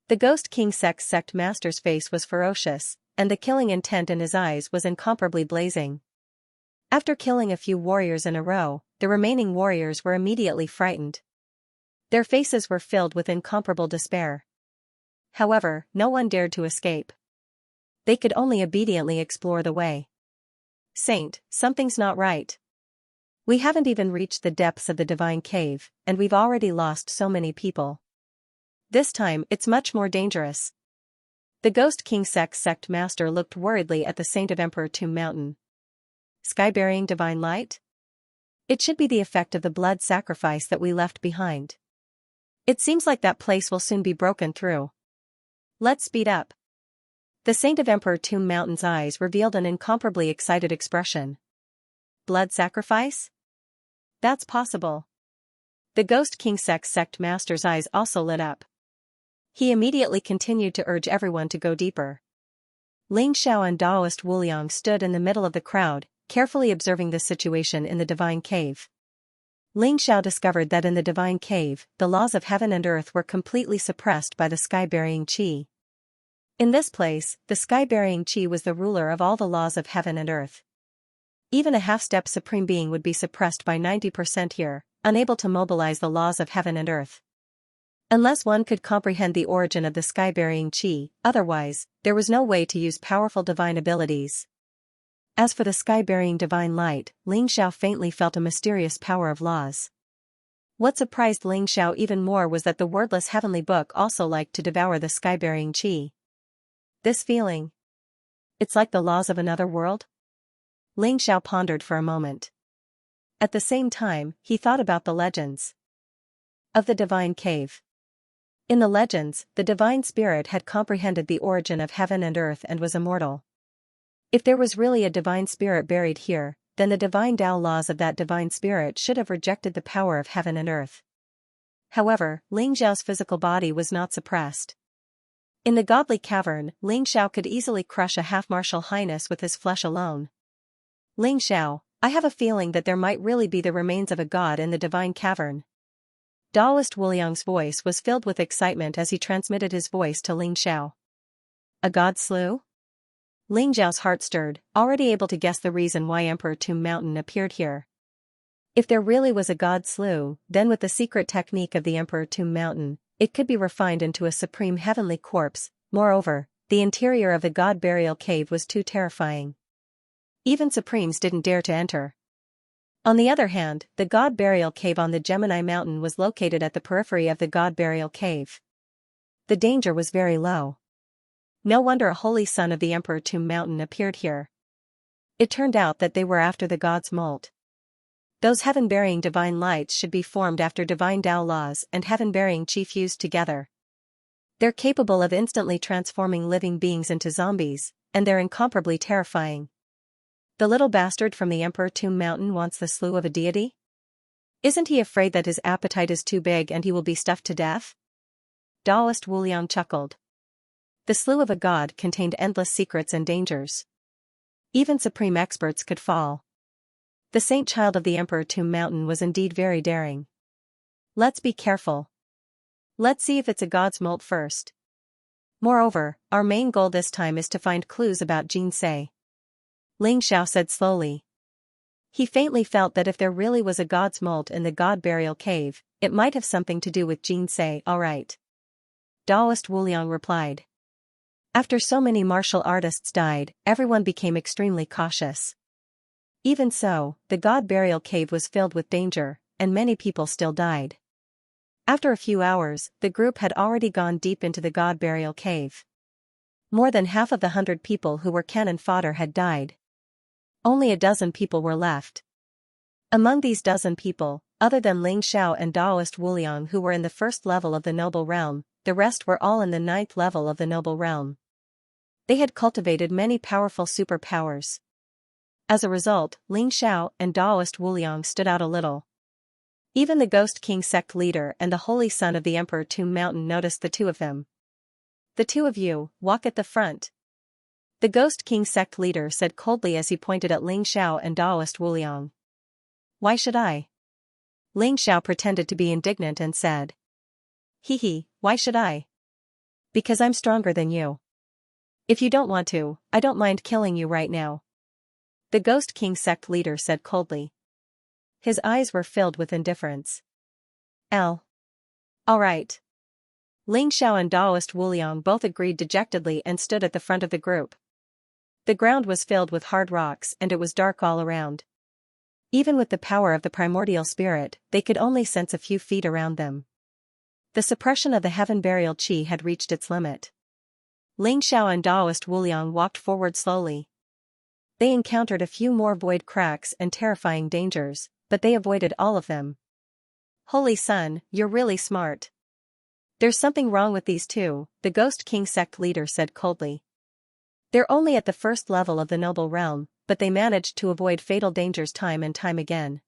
The Ghost King sect master's face was ferocious, and the killing intent in his eyes was incomparably blazing. After killing a few warriors in a row, the remaining warriors were immediately frightened. Their faces were filled with incomparable despair. However, no one dared to escape. They could only obediently explore the way. Saint, something's not right. We haven't even reached the depths of the divine cave, and we've already lost so many people. This time, it's much more dangerous. The Ghost King sect master looked worriedly at the Saint of Emperor Tomb Mountain. Sky-bearing divine light? It should be the effect of the blood sacrifice that we left behind. It seems like that place will soon be broken through. Let's speed up. The Saint of Emperor Tomb Mountain's eyes revealed an incomparably excited expression. Blood sacrifice? That's possible. The Ghost King sect master's eyes also lit up. He immediately continued to urge everyone to go deeper. Ling Xiao and Taoist Wuliang stood in the middle of the crowd, carefully observing the situation in the divine cave. Ling Xiao discovered that in the divine cave, the laws of heaven and earth were completely suppressed by the sky-bearing qi. In this place, the sky-bearing qi was the ruler of all the laws of heaven and earth. Even a half-step supreme being would be suppressed by 90% here, unable to mobilize the laws of heaven and earth. Unless one could comprehend the origin of the sky-bearing qi, otherwise, there was no way to use powerful divine abilities. As for the sky-bearing divine light, Ling Xiao faintly felt a mysterious power of laws. What surprised Ling Xiao even more was that the wordless heavenly book also liked to devour the sky-bearing qi. This feeling. It's like the laws of another world? Ling Xiao pondered for a moment. At the same time, he thought about the legends of the divine cave. In the legends, the divine spirit had comprehended the origin of heaven and earth and was immortal. If there was really a divine spirit buried here, then the divine Tao laws of that divine spirit should have rejected the power of heaven and earth. However, Ling Xiao's physical body was not suppressed. In the godly cavern, Ling Xiao could easily crush a half-martial highness with his flesh alone. Ling Xiao, I have a feeling that there might really be the remains of a god in the divine cavern. Taoist Wuliang's voice was filled with excitement as he transmitted his voice to Ling Xiao. A god slew? Ling Xiao's heart stirred, already able to guess the reason why Emperor Tomb Mountain appeared here. If there really was a god slew, then with the secret technique of the Emperor Tomb Mountain, it could be refined into a supreme heavenly corpse. Moreover, the interior of the god burial cave was too terrifying. Even supremes didn't dare to enter. On the other hand, the god burial cave on the Gemini Mountain was located at the periphery of the god burial cave. The danger was very low. No wonder a holy son of the Emperor Tomb Mountain appeared here. It turned out that they were after the god's molt. Those heaven-bearing divine lights should be formed after divine Tao laws and heaven-bearing qi fused together. They're capable of instantly transforming living beings into zombies, and they're incomparably terrifying. The little bastard from the Emperor Tomb Mountain wants the slew of a deity? Isn't he afraid that his appetite is too big and he will be stuffed to death? Taoist Wuliang chuckled. The slew of a god contained endless secrets and dangers. Even supreme experts could fall. The saint child of the Emperor Tomb Mountain was indeed very daring. Let's be careful. Let's see if it's a god's molt first. Moreover, our main goal this time is to find clues about Xianxia. Ling Xiao said slowly. He faintly felt that if there really was a god's molt in the god burial cave, it might have something to do with Xianxia. All right. Taoist Wuliang replied. After so many martial artists died, everyone became extremely cautious. Even so, the god burial cave was filled with danger, and many people still died. After a few hours, the group had already gone deep into the god burial cave. More than half of the 100 people who were cannon fodder had died. Only a dozen people were left. Among these dozen people, other than Ling Xiao and Taoist Wuliang who were in the first level of the noble realm, the rest were all in the 9th level of the noble realm. They had cultivated many powerful superpowers. As a result, Ling Xiao and Taoist Wuliang stood out a little. Even the Ghost King sect leader and the holy son of the Emperor Tomb Mountain noticed the two of them. The two of you, walk at the front. The Ghost King sect leader said coldly as he pointed at Ling Xiao and Taoist Wuliang. Why should I? Ling Xiao pretended to be indignant and said. Hee, why should I? Because I'm stronger than you. If you don't want to, I don't mind killing you right now. The Ghost King sect leader said coldly. His eyes were filled with indifference. All right. Ling Xiao and Daoist Wuliang both agreed dejectedly and stood at the front of the group. The ground was filled with hard rocks and it was dark all around. Even with the power of the primordial spirit, they could only sense a few feet around them. The suppression of the heaven burial chi had reached its limit. Ling Xiao and Daoist Wuliang walked forward slowly. They encountered a few more void cracks and terrifying dangers, but they avoided all of them. Holy Sun, you're really smart. There's something wrong with these two, the Ghost King sect leader said coldly. They're only at the first level of the noble realm, but they managed to avoid fatal dangers time and time again.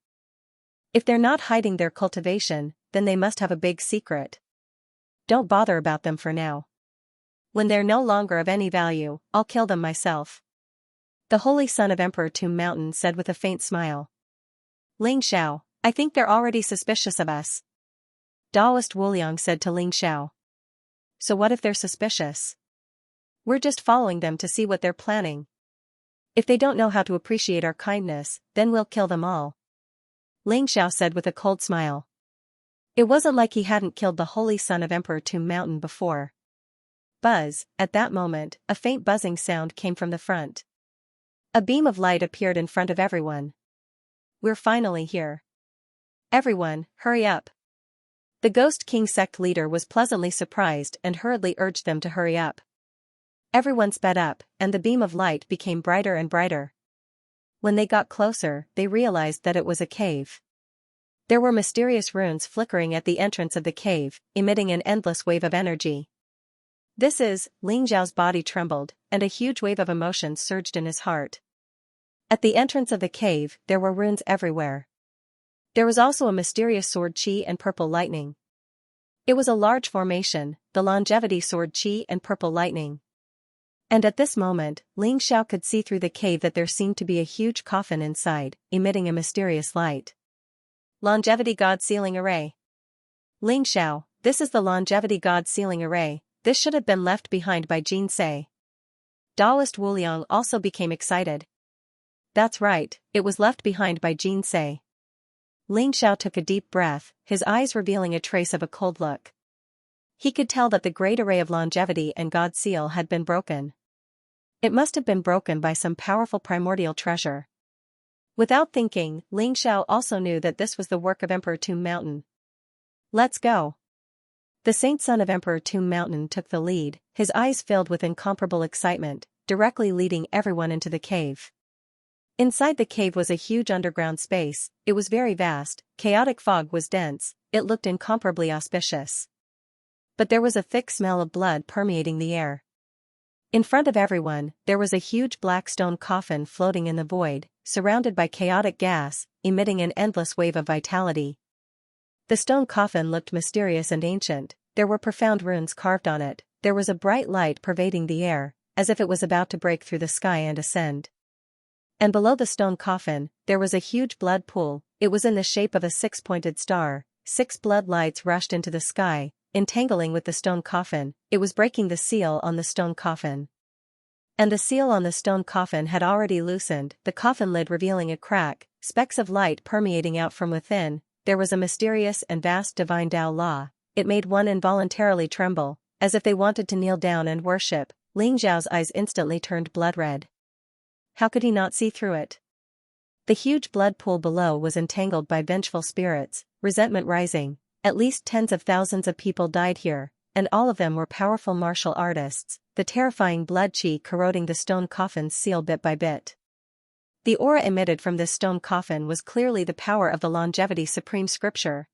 If they're not hiding their cultivation, then they must have a big secret. Don't bother about them for now. When they're no longer of any value, I'll kill them myself. The Holy Son of Emperor Tomb Mountain said with a faint smile. Ling Xiao, I think they're already suspicious of us. Daoist Wuliang said to Ling Xiao. So what if they're suspicious? We're just following them to see what they're planning. If they don't know how to appreciate our kindness, then we'll kill them all. Ling Xiao said with a cold smile. It wasn't like he hadn't killed the Holy Son of Emperor Tomb Mountain before. Buzz, at that moment, a faint buzzing sound came from the front. A beam of light appeared in front of everyone. We're finally here. Everyone, hurry up. The Ghost King sect leader was pleasantly surprised and hurriedly urged them to hurry up. Everyone sped up, and the beam of light became brighter and brighter. When they got closer, they realized that it was a cave. There were mysterious runes flickering at the entrance of the cave, emitting an endless wave of energy. This is, Ling Xiao's body trembled, and a huge wave of emotion surged in his heart. At the entrance of the cave, there were runes everywhere. There was also a mysterious sword chi and purple lightning. It was a large formation, the longevity sword chi and purple lightning. And at this moment, Ling Xiao could see through the cave that there seemed to be a huge coffin inside, emitting a mysterious light. Longevity God Sealing Array. Ling Xiao, this is the Longevity God Sealing Array, this should have been left behind by Xianxia. Daoist Wuliang also became excited. That's right, it was left behind by Xianxia. Ling Xiao took a deep breath, his eyes revealing a trace of a cold look. He could tell that the great array of longevity and God Seal had been broken. It must have been broken by some powerful primordial treasure. Without thinking, Ling Xiao also knew that this was the work of Emperor Tomb Mountain. Let's go. The Saint Son of Emperor Tomb Mountain took the lead, his eyes filled with incomparable excitement, directly leading everyone into the cave. Inside the cave was a huge underground space, it was very vast, chaotic fog was dense, it looked incomparably auspicious. But there was a thick smell of blood permeating the air. In front of everyone, there was a huge black stone coffin floating in the void, surrounded by chaotic gas, emitting an endless wave of vitality. The stone coffin looked mysterious and ancient, there were profound runes carved on it, there was a bright light pervading the air, as if it was about to break through the sky and ascend. And below the stone coffin, there was a huge blood pool, it was in the shape of a six-pointed star, 6 blood lights rushed into the sky, entangling with the stone coffin, it was breaking the seal on the stone coffin. And the seal on the stone coffin had already loosened, the coffin lid revealing a crack, specks of light permeating out from within, there was a mysterious and vast divine Tao law, it made one involuntarily tremble, as if they wanted to kneel down and worship. Ling Xiao's eyes instantly turned blood red. How could he not see through it? The huge blood pool below was entangled by vengeful spirits, resentment rising. At least tens of thousands of people died here, and all of them were powerful martial artists, the terrifying blood chi corroding the stone coffin's seal bit by bit. The aura emitted from this stone coffin was clearly the power of the longevity supreme scripture.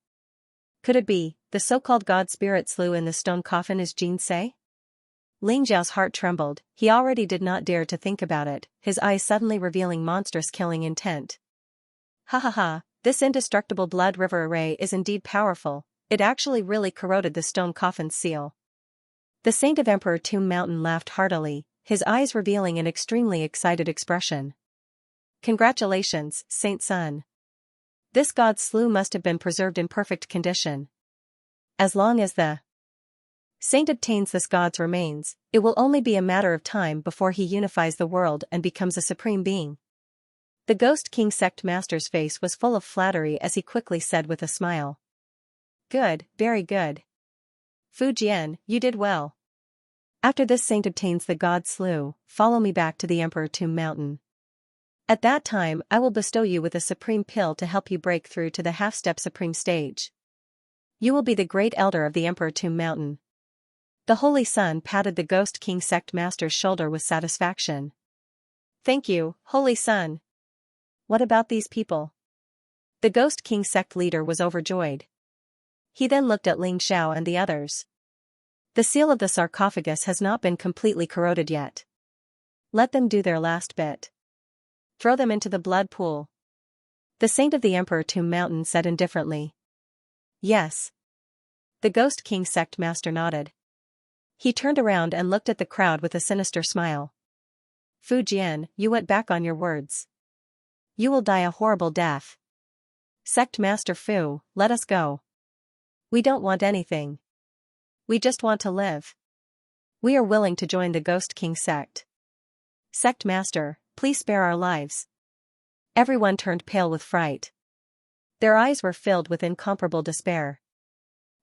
Could it be, the so-called God spirit slew in the stone coffin is Xianxia? Ling Xiao's heart trembled, he already did not dare to think about it, his eyes suddenly revealing monstrous killing intent. Ha ha ha. This indestructible blood river array is indeed powerful, it actually really corroded the stone coffin's seal. The Saint of Emperor Tomb Mountain laughed heartily, his eyes revealing an extremely excited expression. Congratulations, Saint Son. This god slew must have been preserved in perfect condition. As long as the Saint obtains this god's remains, it will only be a matter of time before he unifies the world and becomes a supreme being. The Ghost King sect master's face was full of flattery as he quickly said with a smile. Good, very good. Fu Jian, you did well. After this saint obtains the god slew, follow me back to the Emperor Tomb Mountain. At that time I will bestow you with a supreme pill to help you break through to the half-step supreme stage. You will be the great elder of the Emperor Tomb Mountain. The Holy Sun patted the Ghost King sect master's shoulder with satisfaction. Thank you, Holy Sun. What about these people? The Ghost King sect leader was overjoyed. He then looked at Ling Xiao and the others. The seal of the sarcophagus has not been completely corroded yet. Let them do their last bit. Throw them into the blood pool. The saint of the Emperor Tomb Mountain said indifferently. Yes. The Ghost King sect master nodded. He turned around and looked at the crowd with a sinister smile. Fu Jian, you went back on your words. You will die a horrible death. Sect Master Fu, let us go. We don't want anything. We just want to live. We are willing to join the Ghost King sect. Sect Master, please spare our lives. Everyone turned pale with fright. Their eyes were filled with incomparable despair.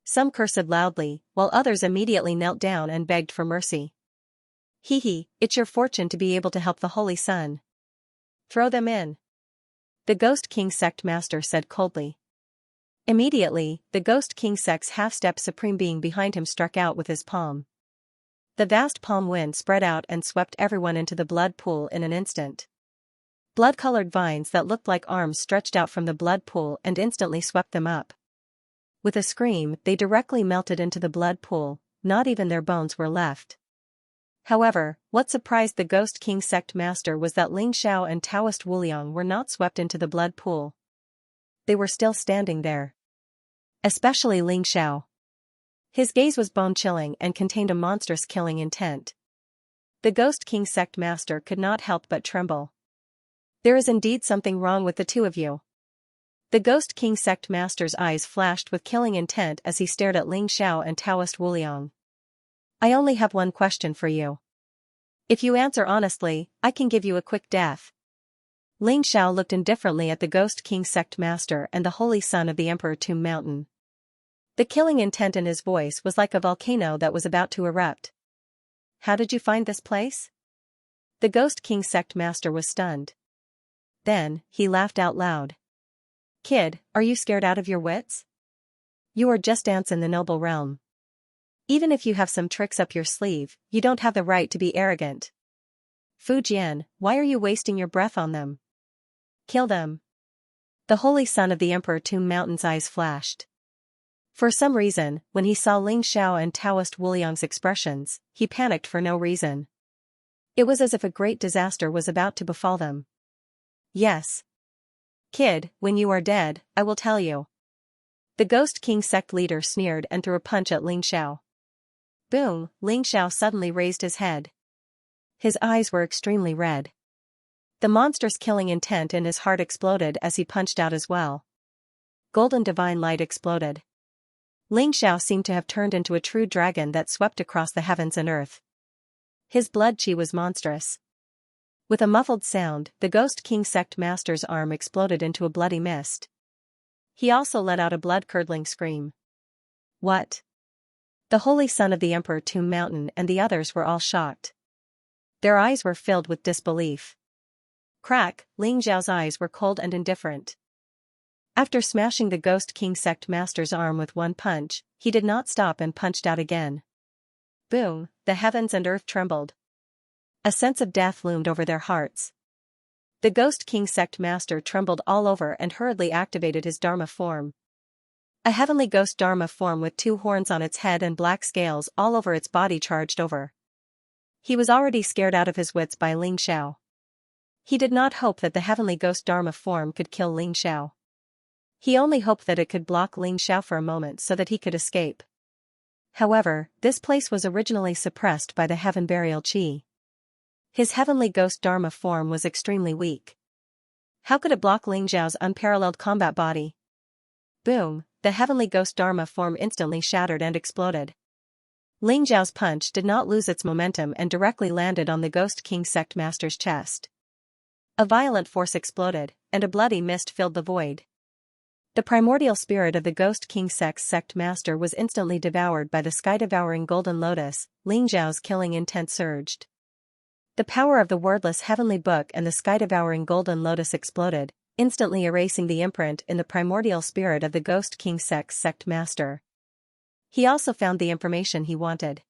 Some cursed loudly, while others immediately knelt down and begged for mercy. Hee, it's your fortune to be able to help the Holy Sun. Throw them in. The Ghost King sect master said coldly. Immediately, the Ghost King sect's half-step supreme being behind him struck out with his palm. The vast palm wind spread out and swept everyone into the blood pool in an instant. Blood-colored vines that looked like arms stretched out from the blood pool and instantly swept them up. With a scream, they directly melted into the blood pool, not even their bones were left. However, what surprised the Ghost King sect master was that Ling Xiao and Taoist Wuliang were not swept into the blood pool. They were still standing there. Especially Ling Xiao. His gaze was bone-chilling and contained a monstrous killing intent. The Ghost King sect master could not help but tremble. There is indeed something wrong with the two of you. The Ghost King sect master's eyes flashed with killing intent as he stared at Ling Xiao and Taoist Wuliang. I only have one question for you. If you answer honestly, I can give you a quick death. Ling Xiao looked indifferently at the Ghost King sect master and the Holy Son of the Emperor Tomb Mountain. The killing intent in his voice was like a volcano that was about to erupt. How did you find this place? The Ghost King sect master was stunned. Then, he laughed out loud. Kid, are you scared out of your wits? You are just ants in the noble realm. Even if you have some tricks up your sleeve, you don't have the right to be arrogant. Fu Jian, why are you wasting your breath on them? Kill them. The Holy Son of the Emperor Tomb Mountain's eyes flashed. For some reason, when he saw Ling Xiao and Taoist Wuliang's expressions, he panicked for no reason. It was as if a great disaster was about to befall them. Yes. Kid, when you are dead, I will tell you. The Ghost King sect leader sneered and threw a punch at Ling Xiao. Boom, Ling Xiao suddenly raised his head. His eyes were extremely red. The monstrous killing intent in his heart exploded as he punched out as well. Golden divine light exploded. Ling Xiao seemed to have turned into a true dragon that swept across the heavens and earth. His blood chi was monstrous. With a muffled sound, the Ghost King sect master's arm exploded into a bloody mist. He also let out a blood-curdling scream. What? The Holy Son of the Emperor Tomb Mountain and the others were all shocked. Their eyes were filled with disbelief. Crack, Ling Xiao's eyes were cold and indifferent. After smashing the Ghost King sect master's arm with one punch, he did not stop and punched out again. Boom, the heavens and earth trembled. A sense of death loomed over their hearts. The Ghost King sect master trembled all over and hurriedly activated his Dharma form. A heavenly ghost Dharma form with 2 horns on its head and black scales all over its body charged over. He was already scared out of his wits by Ling Xiao. He did not hope that the heavenly ghost Dharma form could kill Ling Xiao. He only hoped that it could block Ling Xiao for a moment so that he could escape. However, this place was originally suppressed by the heaven burial chi. His heavenly ghost Dharma form was extremely weak. How could it block Ling Xiao's unparalleled combat body? Boom, the heavenly ghost Dharma form instantly shattered and exploded. Ling Zhao's punch did not lose its momentum and directly landed on the Ghost King Sect Master's chest. A violent force exploded, and a bloody mist filled the void. The primordial spirit of the Ghost King Sect Master was instantly devoured by the sky-devouring Golden Lotus. Ling Zhao's killing intent surged. The power of the wordless heavenly book and the sky-devouring Golden Lotus exploded, instantly erasing the imprint in the primordial spirit of the Ghost King Sect Master. He also found the information he wanted.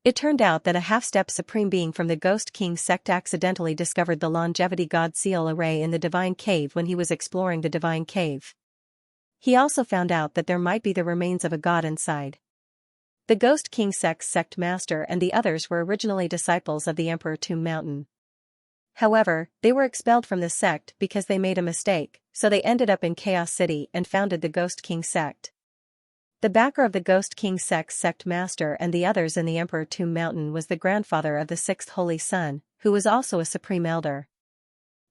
It turned out that a half-step supreme being from the Ghost King Sect accidentally discovered the Longevity God Seal array in the Divine Cave when he was exploring the Divine Cave. He also found out that there might be the remains of a god inside. The Ghost King Sect Master and the others were originally disciples of the Emperor Tomb Mountain. However, they were expelled from the sect because they made a mistake, so they ended up in Chaos City and founded the Ghost King Sect. The backer of the Ghost King Sect Master and the others in the Emperor Tomb Mountain was the grandfather of the sixth Holy Son, who was also a supreme elder.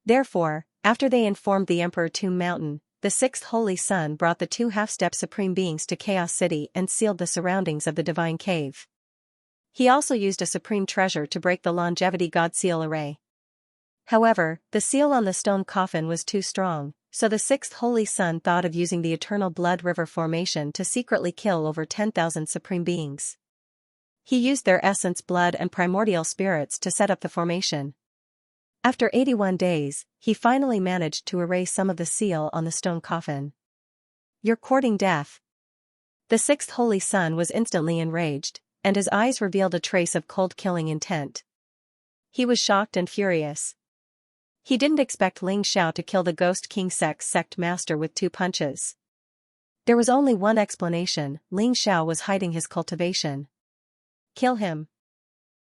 Therefore, after they informed the Emperor Tomb Mountain, the sixth Holy Son brought the two half-step supreme beings to Chaos City and sealed the surroundings of the Divine Cave. He also used a supreme treasure to break the Longevity God Seal array. However, the seal on the stone coffin was too strong, so the sixth Holy Son thought of using the Eternal Blood River formation to secretly kill over 10,000 supreme beings. He used their essence, blood and primordial spirits to set up the formation. After 81 days, he finally managed to erase some of the seal on the stone coffin. "You're courting death." The sixth Holy Son was instantly enraged, and his eyes revealed a trace of cold killing intent. He was shocked and furious. He didn't expect Ling Zhao to kill the Ghost King Sect Master with 2 punches. There was only one explanation: Ling Zhao was hiding his cultivation. Kill him.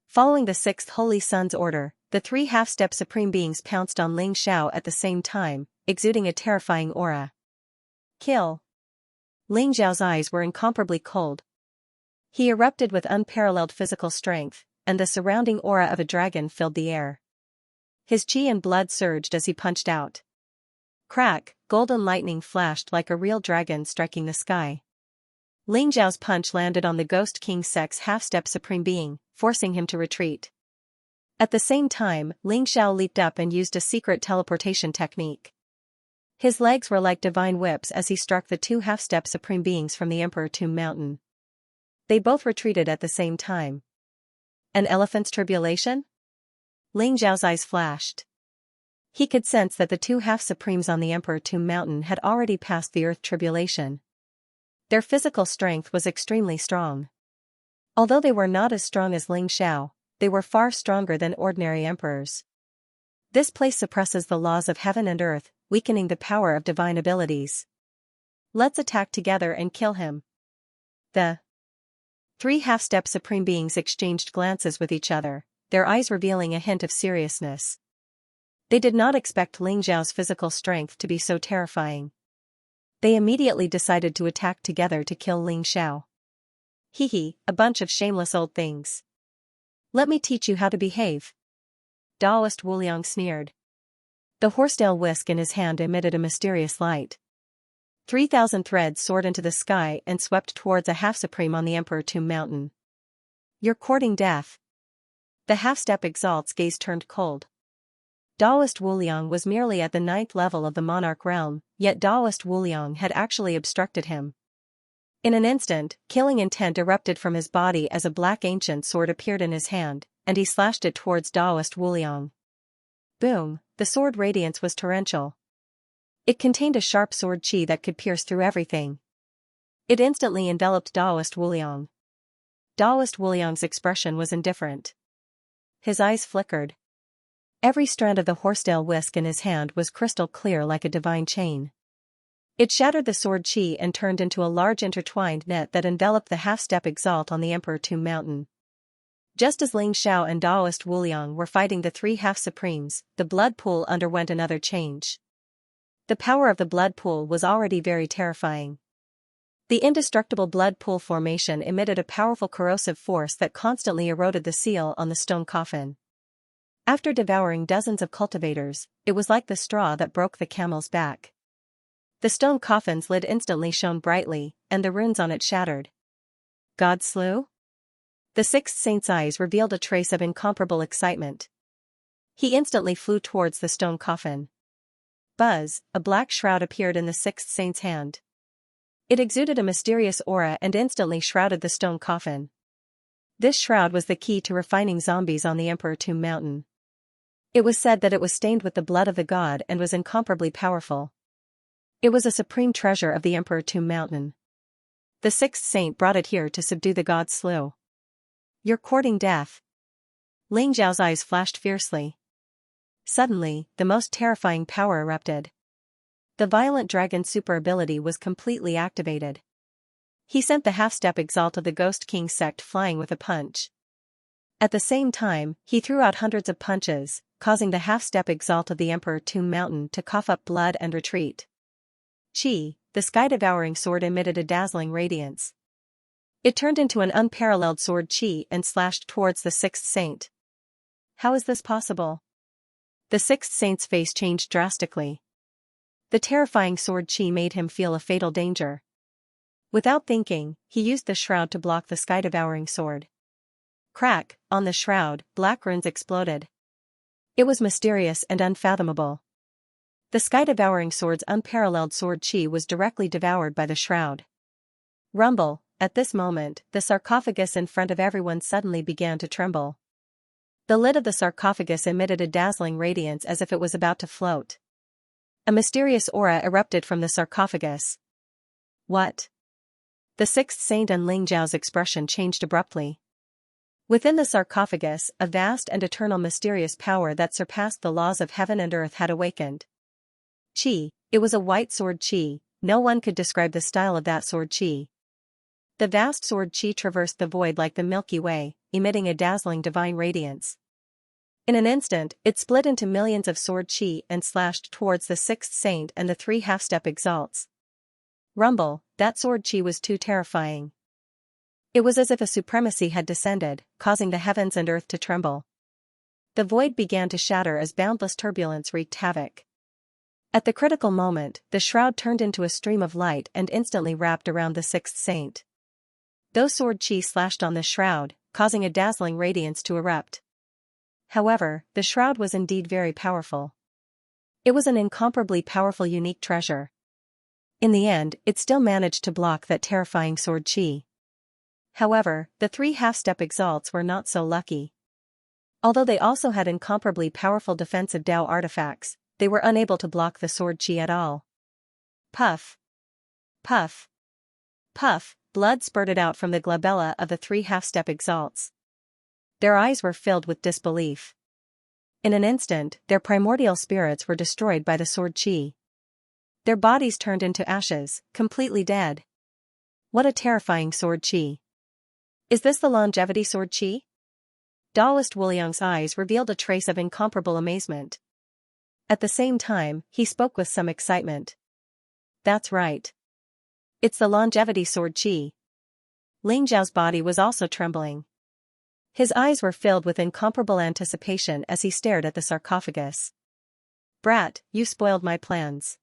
Following the sixth Holy Son's order, the 3 half-step supreme beings pounced on Ling Zhao at the same time, exuding a terrifying aura. Kill. Ling Zhao's eyes were incomparably cold. He erupted with unparalleled physical strength, and the surrounding aura of a dragon filled the air. His chi and blood surged as he punched out. Crack, golden lightning flashed like a real dragon striking the sky. Ling Zhao's punch landed on the Ghost King Sect's half-step supreme being, forcing him to retreat. At the same time, Ling Zhao leaped up and used a secret teleportation technique. His legs were like divine whips as he struck the 2 half-step supreme beings from the Emperor Tomb Mountain. They both retreated at the same time. An elephant's tribulation? Ling Zhao's eyes flashed. He could sense that the 2 half-supremes on the Emperor Tomb Mountain had already passed the Earth tribulation. Their physical strength was extremely strong. Although they were not as strong as Ling Zhao, they were far stronger than ordinary emperors. This place suppresses the laws of heaven and earth, weakening the power of divine abilities. Let's attack together and kill him. The 3 half-step supreme beings exchanged glances with each other, their eyes revealing a hint of seriousness. They did not expect Ling Zhao's physical strength to be so terrifying. They immediately decided to attack together to kill Ling Zhao. Hee, a bunch of shameless old things. Let me teach you how to behave. Daoist Wuliang sneered. The horsetail whisk in his hand emitted a mysterious light. 3,000 threads soared into the sky and swept towards a half-supreme on the Emperor Tomb Mountain. You're courting death. The half-step exalt's gaze turned cold. Daoist Wuliang was merely at the 9th level of the monarch realm, yet Daoist Wuliang had actually obstructed him. In an instant, killing intent erupted from his body as a black ancient sword appeared in his hand, and he slashed it towards Daoist Wuliang. Boom, the sword radiance was torrential. It contained a sharp sword chi that could pierce through everything. It instantly enveloped Daoist Wuliang. Daoist Wuliang's expression was indifferent. His eyes flickered. Every strand of the horsetail whisk in his hand was crystal clear like a divine chain. It shattered the sword chi and turned into a large intertwined net that enveloped the half-step exalt on the Emperor Tomb Mountain. Just as Ling Zhao and Daoist Wuliang were fighting the 3 half-supremes, the blood pool underwent another change. The power of the blood pool was already very terrifying. The indestructible blood pool formation emitted a powerful corrosive force that constantly eroded the seal on the stone coffin. After devouring dozens of cultivators, it was like the straw that broke the camel's back. The stone coffin's lid instantly shone brightly, and the runes on it shattered. God slew? The sixth saint's eyes revealed a trace of incomparable excitement. He instantly flew towards the stone coffin. Buzz, a black shroud appeared in the sixth saint's hand. It exuded a mysterious aura and instantly shrouded the stone coffin. This shroud was the key to refining zombies on the Emperor Tomb Mountain. It was said that it was stained with the blood of the god and was incomparably powerful. It was a supreme treasure of the Emperor Tomb Mountain. The sixth saint brought it here to subdue the god's slough. You're courting death. Ling Zhao's eyes flashed fiercely. Suddenly, the most terrifying power erupted. The violent dragon super ability was completely activated. He sent the half-step exalt of the Ghost King sect flying with a punch. At the same time, he threw out hundreds of punches, causing the half-step exalt of the Emperor Tomb Mountain to cough up blood and retreat. Qi, the sky-devouring sword, emitted a dazzling radiance. It turned into an unparalleled sword Qi and slashed towards the sixth saint. How is this possible? The sixth saint's face changed drastically. The terrifying sword Qi made him feel a fatal danger. Without thinking, he used the shroud to block the sky-devouring sword. Crack, on the shroud, black runes exploded. It was mysterious and unfathomable. The sky-devouring sword's unparalleled sword Qi was directly devoured by the shroud. Rumble, at this moment, the sarcophagus in front of everyone suddenly began to tremble. The lid of the sarcophagus emitted a dazzling radiance as if it was about to float. A mysterious aura erupted from the sarcophagus. What? The sixth saint and Ling Zhao's expression changed abruptly. Within the sarcophagus, a vast and eternal mysterious power that surpassed the laws of heaven and earth had awakened. Qi, it was a white sword Qi, no one could describe the style of that sword Qi. The vast sword Qi traversed the void like the Milky Way, emitting a dazzling divine radiance. In an instant, it split into millions of sword Qi and slashed towards the sixth saint and the three half-step exalts. Rumble, that sword Qi was too terrifying. It was as if a supremacy had descended, causing the heavens and earth to tremble. The void began to shatter as boundless turbulence wreaked havoc. At the critical moment, the shroud turned into a stream of light and instantly wrapped around the sixth saint. Those sword Qi slashed on the shroud, causing a dazzling radiance to erupt. However, the shroud was indeed very powerful. It was an incomparably powerful unique treasure. In the end, it still managed to block that terrifying sword Qi. However, the three half-step exalts were not so lucky. Although they also had incomparably powerful defensive Dao artifacts, they were unable to block the sword Qi at all. Puff. Puff. Puff, blood spurted out from the glabella of the three half-step exalts. Their eyes were filled with disbelief. In an instant, their primordial spirits were destroyed by the sword Qi. Their bodies turned into ashes, completely dead. What a terrifying sword Qi. Is this the longevity sword Qi? Daoist Wuliang's eyes revealed a trace of incomparable amazement. At the same time, he spoke with some excitement. That's right. It's the longevity sword Qi. Ling Zhao's body was also trembling. His eyes were filled with incomparable anticipation as he stared at the sarcophagus. Brat, you spoiled my plans.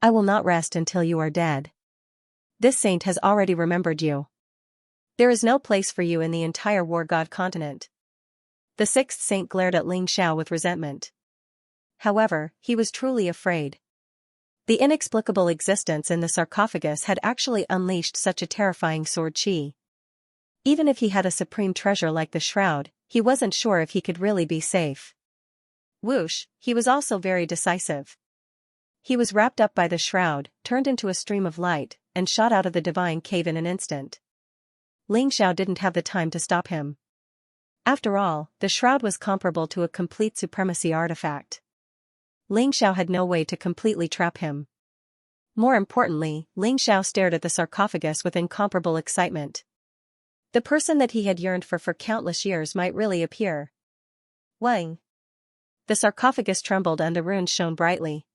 I will not rest until you are dead. This saint has already remembered you. There is no place for you in the entire War God continent. The sixth saint glared at Ling Zhao with resentment. However, he was truly afraid. The inexplicable existence in the sarcophagus had actually unleashed such a terrifying sword Qi. Even if he had a supreme treasure like the shroud, he wasn't sure if he could really be safe. Whoosh, he was also very decisive. He was wrapped up by the shroud, turned into a stream of light, and shot out of the divine cave in an instant. Ling Zhao didn't have the time to stop him. After all, the shroud was comparable to a complete supremacy artifact. Ling Zhao had no way to completely trap him. More importantly, Ling Zhao stared at the sarcophagus with incomparable excitement. The person that he had yearned for countless years might really appear. Wang. The sarcophagus trembled and the runes shone brightly.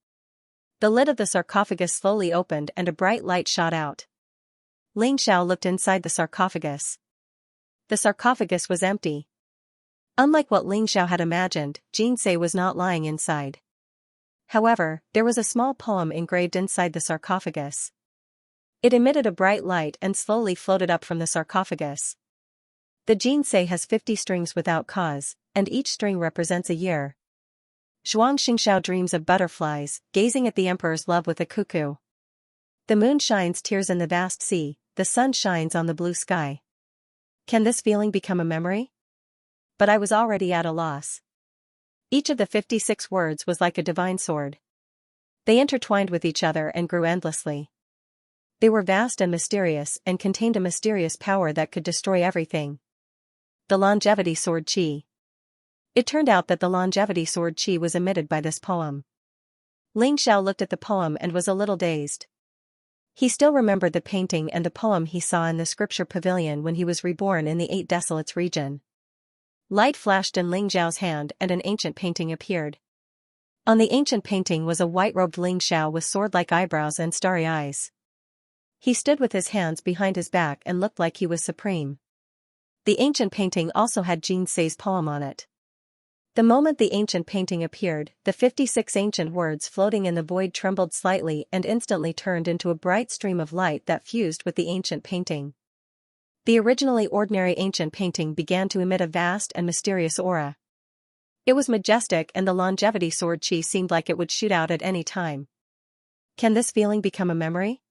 The lid of the sarcophagus slowly opened and a bright light shot out. Ling Zhao looked inside the sarcophagus. The sarcophagus was empty. Unlike what Ling Zhao had imagined, Jinsei was not lying inside. However, there was a small poem engraved inside the sarcophagus. It emitted a bright light and slowly floated up from the sarcophagus. The Jinsei has 50 strings without cause, and each string represents a year. Xianxia dreams of butterflies, gazing at the emperor's love with a cuckoo. The moon shines tears in the vast sea, the sun shines on the blue sky. Can this feeling become a memory? But I was already at a loss. Each of the 56 words was like a divine sword. They intertwined with each other and grew endlessly. They were vast and mysterious and contained a mysterious power that could destroy everything. The longevity sword chi. It turned out that the longevity sword chi was emitted by this poem. Ling Xiao looked at the poem and was a little dazed. He still remembered the painting and the poem he saw in the scripture pavilion when he was reborn in the Eight Desolates region. Light flashed in Ling Xiao's hand and an ancient painting appeared. On the ancient painting was a white-robed Ling Xiao with sword-like eyebrows and starry eyes. He stood with his hands behind his back and looked like he was supreme. The ancient painting also had Jinsei's poem on it. The moment the ancient painting appeared, the 56 ancient words floating in the void trembled slightly and instantly turned into a bright stream of light that fused with the ancient painting. The originally ordinary ancient painting began to emit a vast and mysterious aura. It was majestic and the longevity sword chi seemed like it would shoot out at any time. Can this feeling become a memory?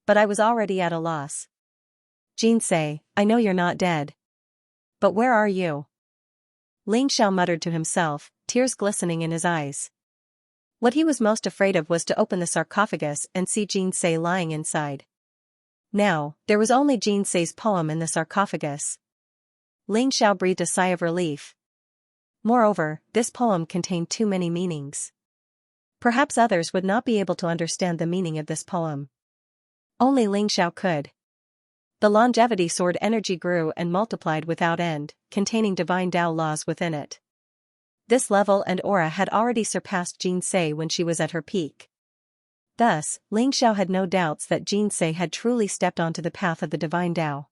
But I was already at a loss. Jinsei, I know you're not dead. But where are you? Ling Xiao muttered to himself, tears glistening in his eyes. What he was most afraid of was to open the sarcophagus and see Jinsei lying inside. Now, there was only Jinsei's poem in the sarcophagus. Ling Xiao breathed a sigh of relief. Moreover, this poem contained too many meanings. Perhaps others would not be able to understand the meaning of this poem. Only Ling Xiao could. The longevity sword energy grew and multiplied without end, containing divine Tao laws within it. This level and aura had already surpassed Jinsei when she was at her peak. Thus, Ling Xiao had no doubts that Jinsei had truly stepped onto the path of the divine Tao.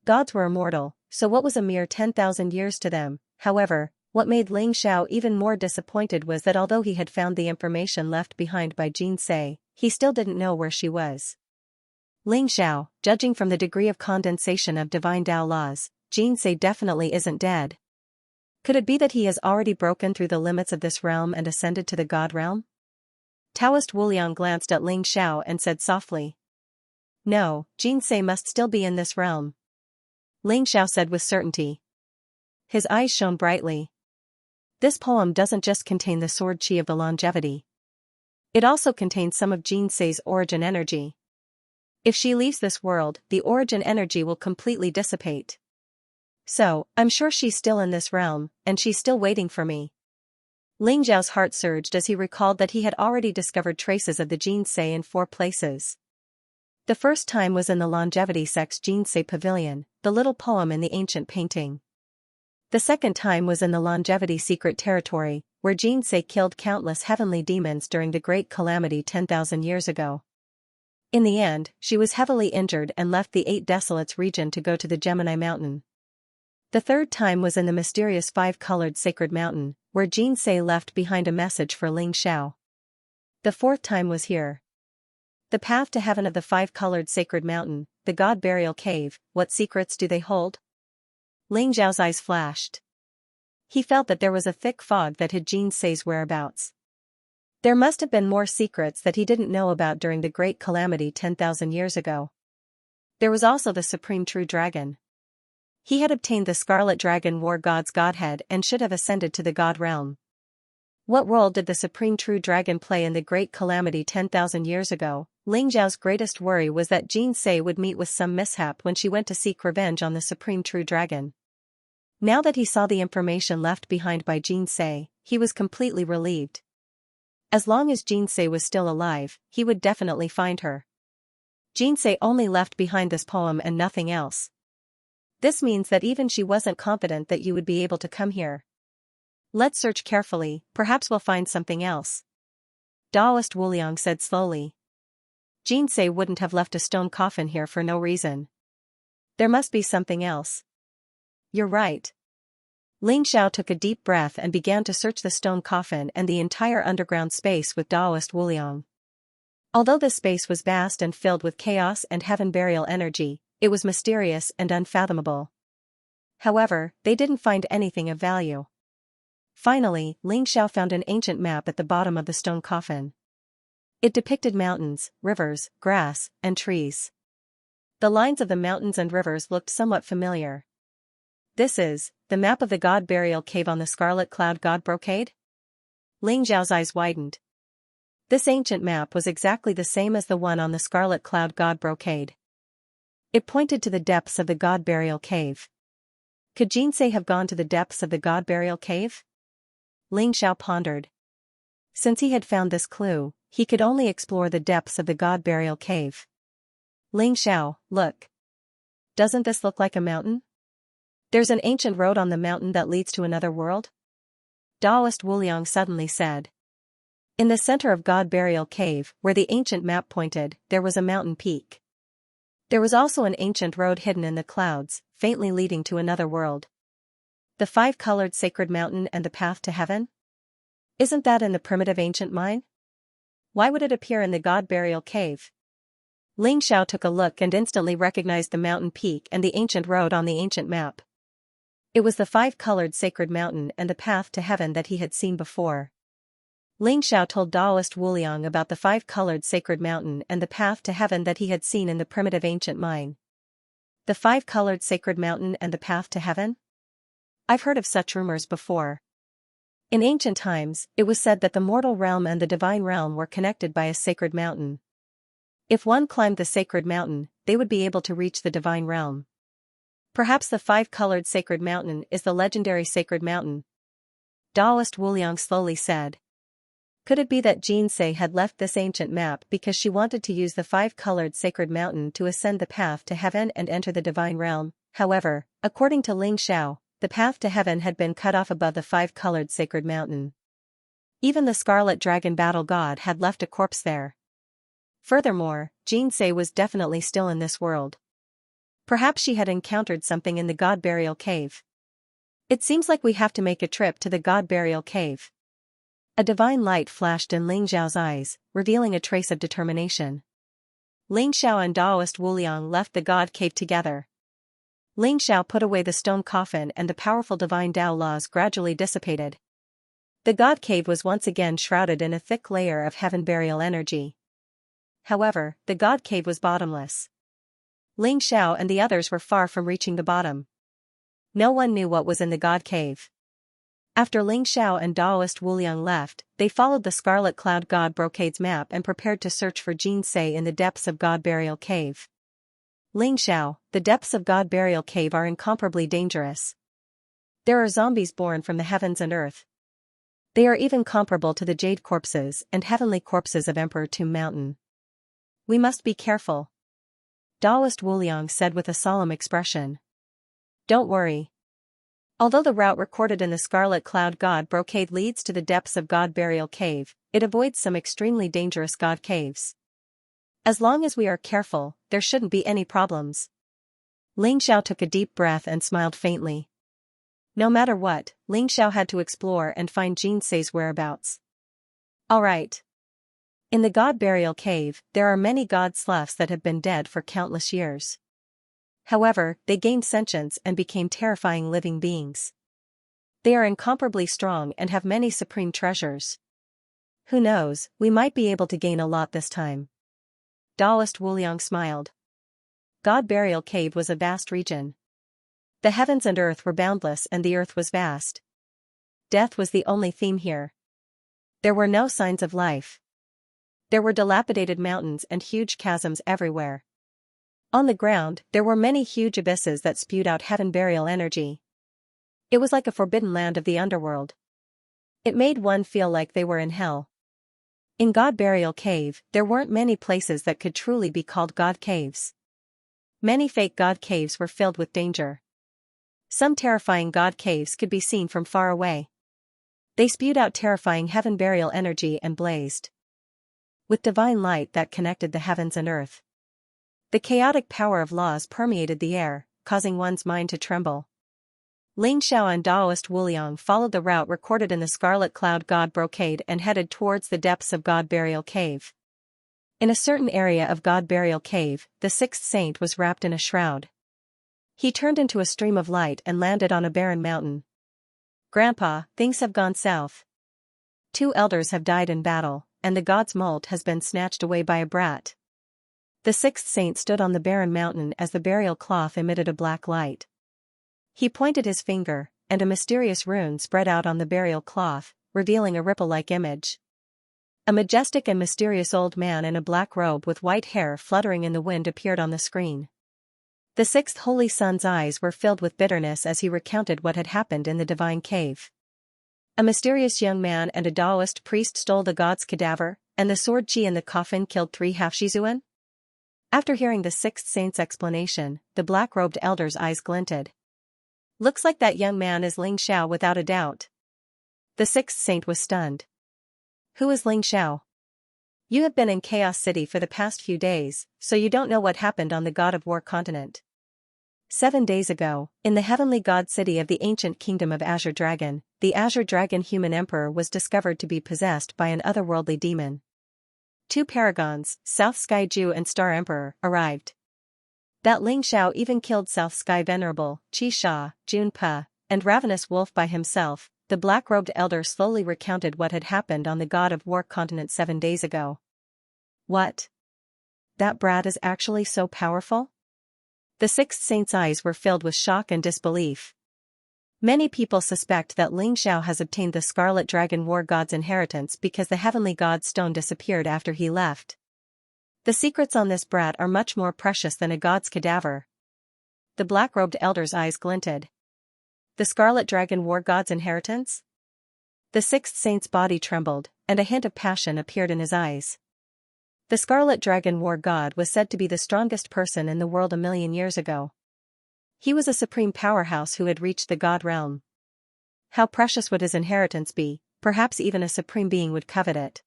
Gods were immortal, so what was a mere 10,000 years to them? However, what made Ling Xiao even more disappointed was that although he had found the information left behind by Jinsei, he still didn't know where she was. Ling Xiao, judging from the degree of condensation of divine Tao laws, Jinsei definitely isn't dead. Could it be that he has already broken through the limits of this realm and ascended to the God realm? Taoist Wuliang glanced at Ling Xiao and said softly. No, Jinsei must still be in this realm. Ling Xiao said with certainty. His eyes shone brightly. This poem doesn't just contain the sword chi of the longevity. It also contains some of Jinsei's origin energy. If she leaves this world, the origin energy will completely dissipate. So, I'm sure she's still in this realm, and she's still waiting for me. Ling Xiao's heart surged as he recalled that he had already discovered traces of the Jinsei in 4 places. The first time was in the longevity sect's Jinsei pavilion, the little poem in the ancient painting. The second time was in the longevity secret territory, where Jinsei killed countless heavenly demons during the Great Calamity 10,000 years ago. In the end, she was heavily injured and left the Eight Desolates region to go to the Gemini Mountain. The third time was in the mysterious 5-colored Sacred Mountain, where Jinsei left behind a message for Ling Xiao. The fourth time was here. The path to heaven of the 5-colored Sacred Mountain, the God Burial Cave, what secrets do they hold? Ling Xiao's eyes flashed. He felt that there was a thick fog that hid Jinsei's whereabouts. There must have been more secrets that he didn't know about during the Great Calamity 10,000 years ago. There was also the Supreme True Dragon. He had obtained the Scarlet Dragon War God's Godhead and should have ascended to the God realm. What role did the Supreme True Dragon play in the Great Calamity 10,000 years ago? Ling Xiao's greatest worry was that Jinsei would meet with some mishap when she went to seek revenge on the Supreme True Dragon. Now that he saw the information left behind by Jinsei, he was completely relieved. As long as Jinsei was still alive, he would definitely find her. Jinsei only left behind this poem and nothing else. This means that even she wasn't confident that you would be able to come here. Let's search carefully, perhaps we'll find something else. Taoist Wuliang said slowly. Jinsei wouldn't have left a stone coffin here for no reason. There must be something else. You're right. Ling Xiao took a deep breath and began to search the stone coffin and the entire underground space with Taoist Wuliang. Although the space was vast and filled with chaos and heaven burial energy, it was mysterious and unfathomable. However, they didn't find anything of value. Finally, Ling Xiao found an ancient map at the bottom of the stone coffin. It depicted mountains, rivers, grass, and trees. The lines of the mountains and rivers looked somewhat familiar. This is the map of the god burial cave on the Scarlet Cloud God Brocade? Ling Xiao's eyes widened. This ancient map was exactly the same as the one on the Scarlet Cloud God Brocade. It pointed to the depths of the god burial cave. Could Xianxia have gone to the depths of the god burial cave? Ling Xiao pondered. Since he had found this clue, he could only explore the depths of the god burial cave. Ling Xiao, look. Doesn't this look like a mountain? There's an ancient road on the mountain that leads to another world? Taoist Wuliang suddenly said. In the center of God Burial Cave, where the ancient map pointed, there was a mountain peak. There was also an ancient road hidden in the clouds, faintly leading to another world. The five-colored sacred mountain and the path to heaven? Isn't that in the primitive ancient mine? Why would it appear in the God Burial Cave? Ling Xiao took a look and instantly recognized the mountain peak and the ancient road on the ancient map. It was the five-colored sacred mountain and the path to heaven that he had seen before. Ling Xiao told Taoist Wuliang about the five-colored sacred mountain and the path to heaven that he had seen in the primitive ancient mine. The five-colored sacred mountain and the path to heaven? I've heard of such rumors before. In ancient times, it was said that the mortal realm and the divine realm were connected by a sacred mountain. If one climbed the sacred mountain, they would be able to reach the divine realm. Perhaps the five-colored sacred mountain is the legendary sacred mountain. Taoist Wuliang slowly said. Could it be that Xianxia had left this ancient map because she wanted to use the five-colored sacred mountain to ascend the path to heaven and enter the divine realm? However, according to Ling Xiao, the path to heaven had been cut off above the five-colored sacred mountain. Even the Scarlet Dragon battle god had left a corpse there. Furthermore, Xianxia was definitely still in this world. Perhaps she had encountered something in the God Burial Cave. It seems like we have to make a trip to the God Burial Cave. A divine light flashed in Ling Xiao's eyes, revealing a trace of determination. Ling Xiao and Taoist Wuliang left the God Cave together. Ling Xiao put away the stone coffin and the powerful divine Tao laws gradually dissipated. The God Cave was once again shrouded in a thick layer of heaven burial energy. However, the God Cave was bottomless. Ling Xiao and the others were far from reaching the bottom. No one knew what was in the God Cave. After Ling Xiao and Taoist Wuliang left, they followed the Scarlet Cloud God Brocade's map and prepared to search for Xianxia in the depths of God Burial Cave. Ling Xiao, the depths of God Burial Cave are incomparably dangerous. There are zombies born from the heavens and earth. They are even comparable to the jade corpses and heavenly corpses of Emperor Tomb Mountain. We must be careful. Taoist Wuliang said with a solemn expression. Don't worry. Although the route recorded in the Scarlet Cloud God Brocade leads to the depths of God Burial Cave, it avoids some extremely dangerous God Caves. As long as we are careful, there shouldn't be any problems. Ling Xiao took a deep breath and smiled faintly. No matter what, Ling Xiao had to explore and find Xianxia's whereabouts. Alright. In the God Burial Cave, there are many god sloughs that have been dead for countless years. However, they gained sentience and became terrifying living beings. They are incomparably strong and have many supreme treasures. Who knows, we might be able to gain a lot this time. Taoist Wuliang smiled. God Burial Cave was a vast region. The heavens and earth were boundless and the earth was vast. Death was the only theme here. There were no signs of life. There were dilapidated mountains and huge chasms everywhere. On the ground, there were many huge abysses that spewed out heaven burial energy. It was like a forbidden land of the underworld. It made one feel like they were in hell. In God Burial Cave, there weren't many places that could truly be called God Caves. Many fake God Caves were filled with danger. Some terrifying God Caves could be seen from far away. They spewed out terrifying heaven burial energy and blazed with divine light that connected the heavens and earth. The chaotic power of laws permeated the air, causing one's mind to tremble. Ling Xiao and Taoist Wuliang followed the route recorded in the Scarlet Cloud God Brocade and headed towards the depths of God Burial Cave. In a certain area of God Burial Cave, the sixth saint was wrapped in a shroud. He turned into a stream of light and landed on a barren mountain. Grandpa, things have gone south. 2 elders have died in battle, and the god's mold has been snatched away by a brat. The 6th saint stood on the barren mountain as the burial cloth emitted a black light. He pointed his finger, and a mysterious rune spread out on the burial cloth, revealing a ripple-like image. A majestic and mysterious old man in a black robe with white hair fluttering in the wind appeared on the screen. The 6th Holy Son's eyes were filled with bitterness as he recounted what had happened in the divine cave. A mysterious young man and a Taoist priest stole the god's cadaver, and the sword Qi in the coffin killed 3 half-Shizuan? After hearing the 6th saint's explanation, the black-robed elder's eyes glinted. Looks like that young man is Ling Xiao without a doubt. The 6th saint was stunned. Who is Ling Xiao? You have been in Chaos City for the past few days, so you don't know what happened on the God of War continent. 7 days ago, in the heavenly god city of the ancient kingdom of Azure Dragon, the Azure Dragon human emperor was discovered to be possessed by an otherworldly demon. 2 paragons, South Sky Ju and Star Emperor, arrived. That Ling Xiao even killed South Sky Venerable, Qi Sha, Jun Pa, and Ravenous Wolf by himself. The black-robed elder slowly recounted what had happened on the God of War continent 7 days ago. What? That brat is actually so powerful? The 6th saint's eyes were filled with shock and disbelief. Many people suspect that Ling Xiao has obtained the Scarlet Dragon War God's inheritance because the heavenly god's stone disappeared after he left. The secrets on this brat are much more precious than a god's cadaver. The black-robed elder's eyes glinted. The Scarlet Dragon War God's inheritance? The 6th saint's body trembled, and a hint of passion appeared in his eyes. The Scarlet Dragon War God was said to be the strongest person in the world 1,000,000 years ago. He was a supreme powerhouse who had reached the God realm. How precious would his inheritance be? Perhaps even a supreme being would covet it.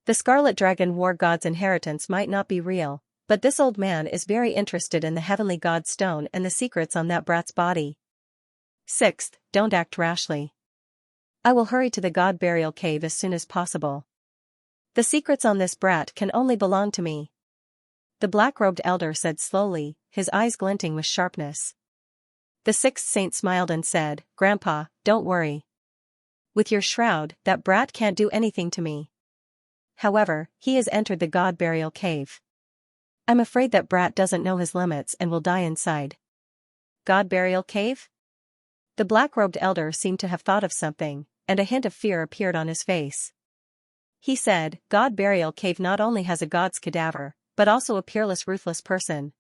The Scarlet Dragon War God's inheritance might not be real, but this old man is very interested in the heavenly god's stone and the secrets on that brat's body. 6th, don't act rashly. I will hurry to the god burial cave as soon as possible. The secrets on this brat can only belong to me. The black-robed elder said slowly, his eyes glinting with sharpness. The 6th saint smiled and said, Grandpa, don't worry. With your shroud, that brat can't do anything to me. However, he has entered the god burial cave. I'm afraid that brat doesn't know his limits and will die inside. God burial cave? The black-robed elder seemed to have thought of something, and a hint of fear appeared on his face. He said, God burial cave not only has a god's cadaver, but also a peerless ruthless person.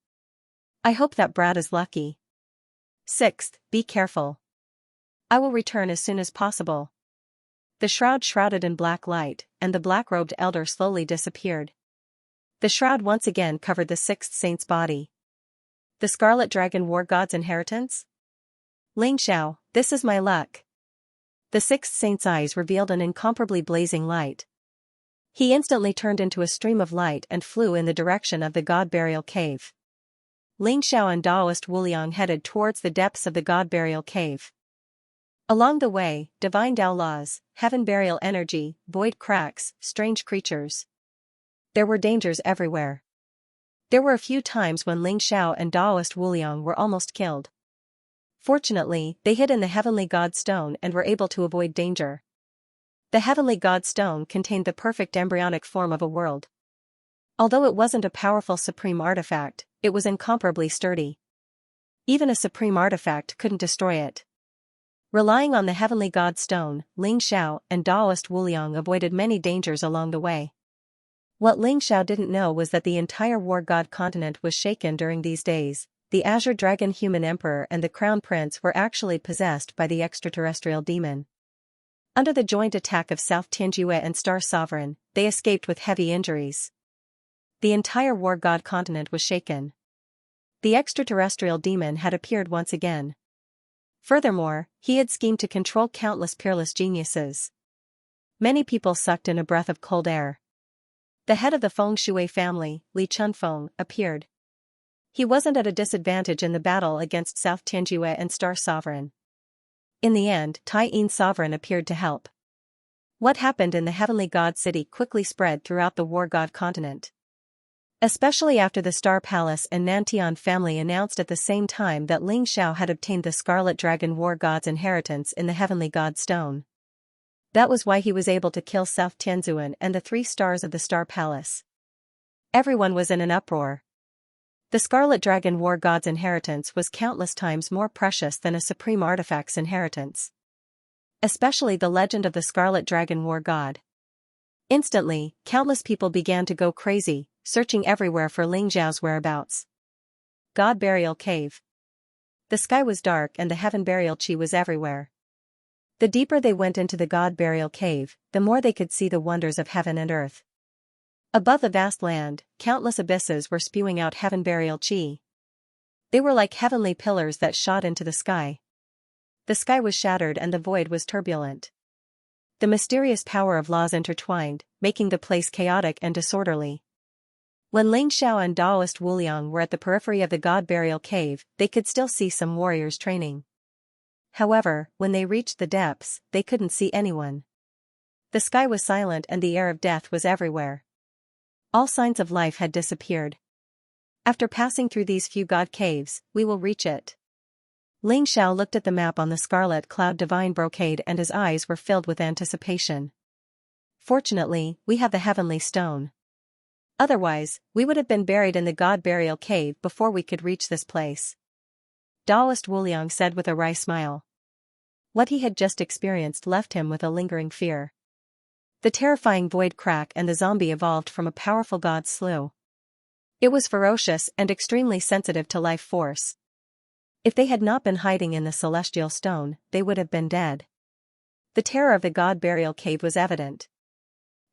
I hope that brat is lucky. 6th, be careful. I will return as soon as possible. The shroud shrouded in black light, and the black-robed elder slowly disappeared. The shroud once again covered the 6th saint's body. The Scarlet Dragon War God's inheritance? Ling Xiao, this is my luck. The 6th saint's eyes revealed an incomparably blazing light. He instantly turned into a stream of light and flew in the direction of the god burial cave. Ling Xiao and Taoist Wuliang headed towards the depths of the god burial cave. Along the way, divine Dao laws, heaven burial energy, void cracks, strange creatures. There were dangers everywhere. There were a few times when Ling Xiao and Taoist Wuliang were almost killed. Fortunately, they hid in the heavenly god stone and were able to avoid danger. The heavenly god stone contained the perfect embryonic form of a world. Although it wasn't a powerful supreme artifact, it was incomparably sturdy. Even a supreme artifact couldn't destroy it. Relying on the heavenly god stone, Ling Xiao and Taoist Wuliang avoided many dangers along the way. What Ling Xiao didn't know was that the entire war god continent was shaken during these days. The Azure Dragon human emperor and the crown prince were actually possessed by the extraterrestrial demon. Under the joint attack of South Tianjue and Star Sovereign, they escaped with heavy injuries. The entire war god continent was shaken. The extraterrestrial demon had appeared once again. Furthermore, he had schemed to control countless peerless geniuses. Many people sucked in a breath of cold air. The head of the Feng Shui family, Li Chunfeng, appeared. He wasn't at a disadvantage in the battle against South Tianjue and Star Sovereign. In the end, Tai Yin Sovereign appeared to help. What happened in the heavenly god city quickly spread throughout the war god continent. Especially after the Star Palace and Nantian family announced at the same time that Ling Xiao had obtained the Scarlet Dragon War God's inheritance in the Heavenly God Stone. That was why he was able to kill South Tianzuan and the 3 stars of the Star Palace. Everyone was in an uproar. The Scarlet Dragon War God's inheritance was countless times more precious than a Supreme Artifact's inheritance. Especially the legend of the Scarlet Dragon War God. Instantly, countless people began to go crazy, searching everywhere for Ling Xiao's whereabouts. God Burial Cave. The sky was dark and the heaven burial chi was everywhere. The deeper they went into the God Burial Cave, the more they could see the wonders of heaven and earth. Above the vast land, countless abysses were spewing out heaven burial chi. They were like heavenly pillars that shot into the sky. The sky was shattered and the void was turbulent. The mysterious power of laws intertwined, making the place chaotic and disorderly. When Ling Xiao and Daoist Wuliang were at the periphery of the God Burial Cave, they could still see some warriors training. However, when they reached the depths, they couldn't see anyone. The sky was silent and the air of death was everywhere. All signs of life had disappeared. After passing through these few God caves, we will reach it. Ling Xiao looked at the map on the scarlet cloud divine brocade and his eyes were filled with anticipation. Fortunately, we have the heavenly stone. Otherwise, we would have been buried in the God Burial Cave before we could reach this place. Daoist Wuliang said with a wry smile. What he had just experienced left him with a lingering fear. The terrifying void crack and the zombie evolved from a powerful god slew. It was ferocious and extremely sensitive to life force. If they had not been hiding in the celestial stone, they would have been dead. The terror of the God Burial Cave was evident.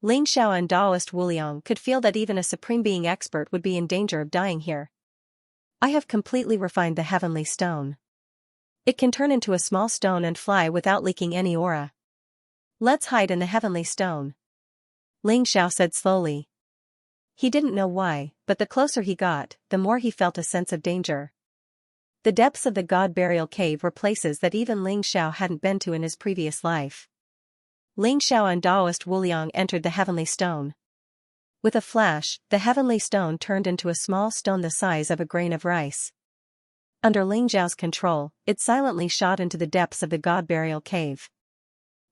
Ling Xiao and Daoist Wuliang could feel that even a supreme being expert would be in danger of dying here. I have completely refined the heavenly stone. It can turn into a small stone and fly without leaking any aura. Let's hide in the heavenly stone. Ling Xiao said slowly. He didn't know why, but the closer he got, the more he felt a sense of danger. The depths of the God Burial Cave were places that even Ling Xiao hadn't been to in his previous life. Ling Xiao and Daoist Wuliang entered the heavenly stone. With a flash, the heavenly stone turned into a small stone the size of a grain of rice. Under Ling Xiao's control, it silently shot into the depths of the God Burial Cave.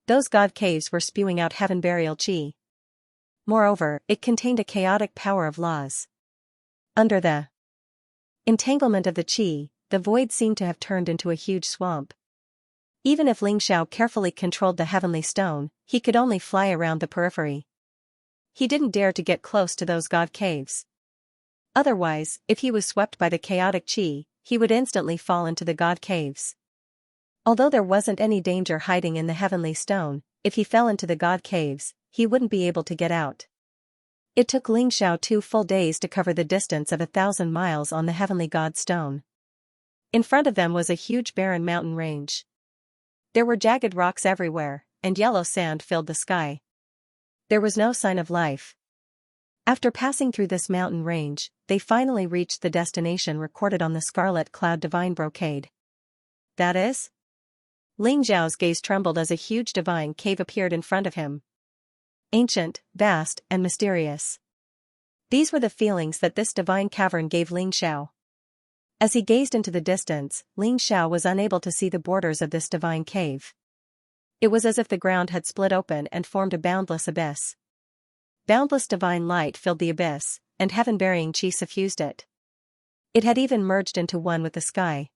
Those god caves were spewing out heaven burial chi. Moreover, it contained a chaotic power of laws. Under the entanglement of the chi, the void seemed to have turned into a huge swamp. Even if Ling Xiao carefully controlled the heavenly stone, he could only fly around the periphery. He didn't dare to get close to those god caves. Otherwise, if he was swept by the chaotic chi, he would instantly fall into the god caves. Although there wasn't any danger hiding in the heavenly stone, if he fell into the god caves, he wouldn't be able to get out. It took Ling Xiao 2 full days to cover the distance of 1,000 miles on the heavenly god stone. In front of them was a huge barren mountain range. There were jagged rocks everywhere, and yellow sand filled the sky. There was no sign of life. After passing through this mountain range, they finally reached the destination recorded on the scarlet cloud divine brocade. That is? Ling Xiao's gaze trembled as a huge divine cave appeared in front of him. Ancient, vast, and mysterious. These were the feelings that this divine cavern gave Ling Xiao. As he gazed into the distance, Ling Xiao was unable to see the borders of this divine cave. It was as if the ground had split open and formed a boundless abyss. Boundless divine light filled the abyss, and heaven-burying chi suffused it. It had even merged into one with the sky.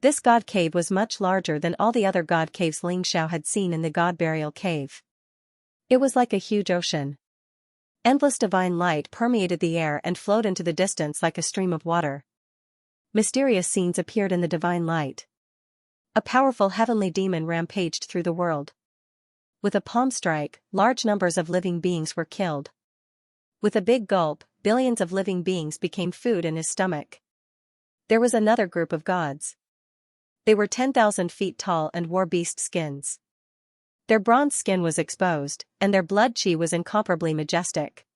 This god cave was much larger than all the other god caves Ling Xiao had seen in the God Burial Cave. It was like a huge ocean. Endless divine light permeated the air and flowed into the distance like a stream of water. Mysterious scenes appeared in the divine light. A powerful heavenly demon rampaged through the world. With a palm strike, large numbers of living beings were killed. With a big gulp, billions of living beings became food in his stomach. There was another group of gods. They were 10,000 feet tall and wore beast skins. Their bronze skin was exposed, and their blood chi was incomparably majestic.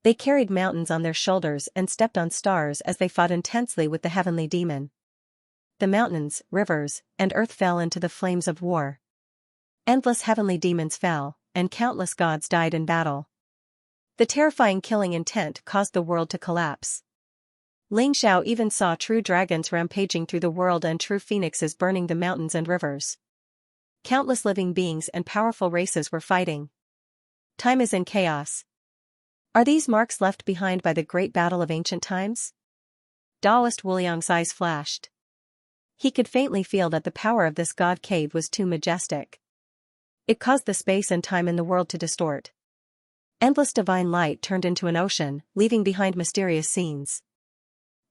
They carried mountains on their shoulders and stepped on stars as they fought intensely with the heavenly demon. The mountains, rivers, and earth fell into the flames of war. Endless heavenly demons fell, and countless gods died in battle. The terrifying killing intent caused the world to collapse. Ling Xiao even saw true dragons rampaging through the world and true phoenixes burning the mountains and rivers. Countless living beings and powerful races were fighting. Time is in chaos. Are these marks left behind by the great battle of ancient times? Daoist Wuliang's eyes flashed. He could faintly feel that the power of this god cave was too majestic. It caused the space and time in the world to distort. Endless divine light turned into an ocean, leaving behind mysterious scenes.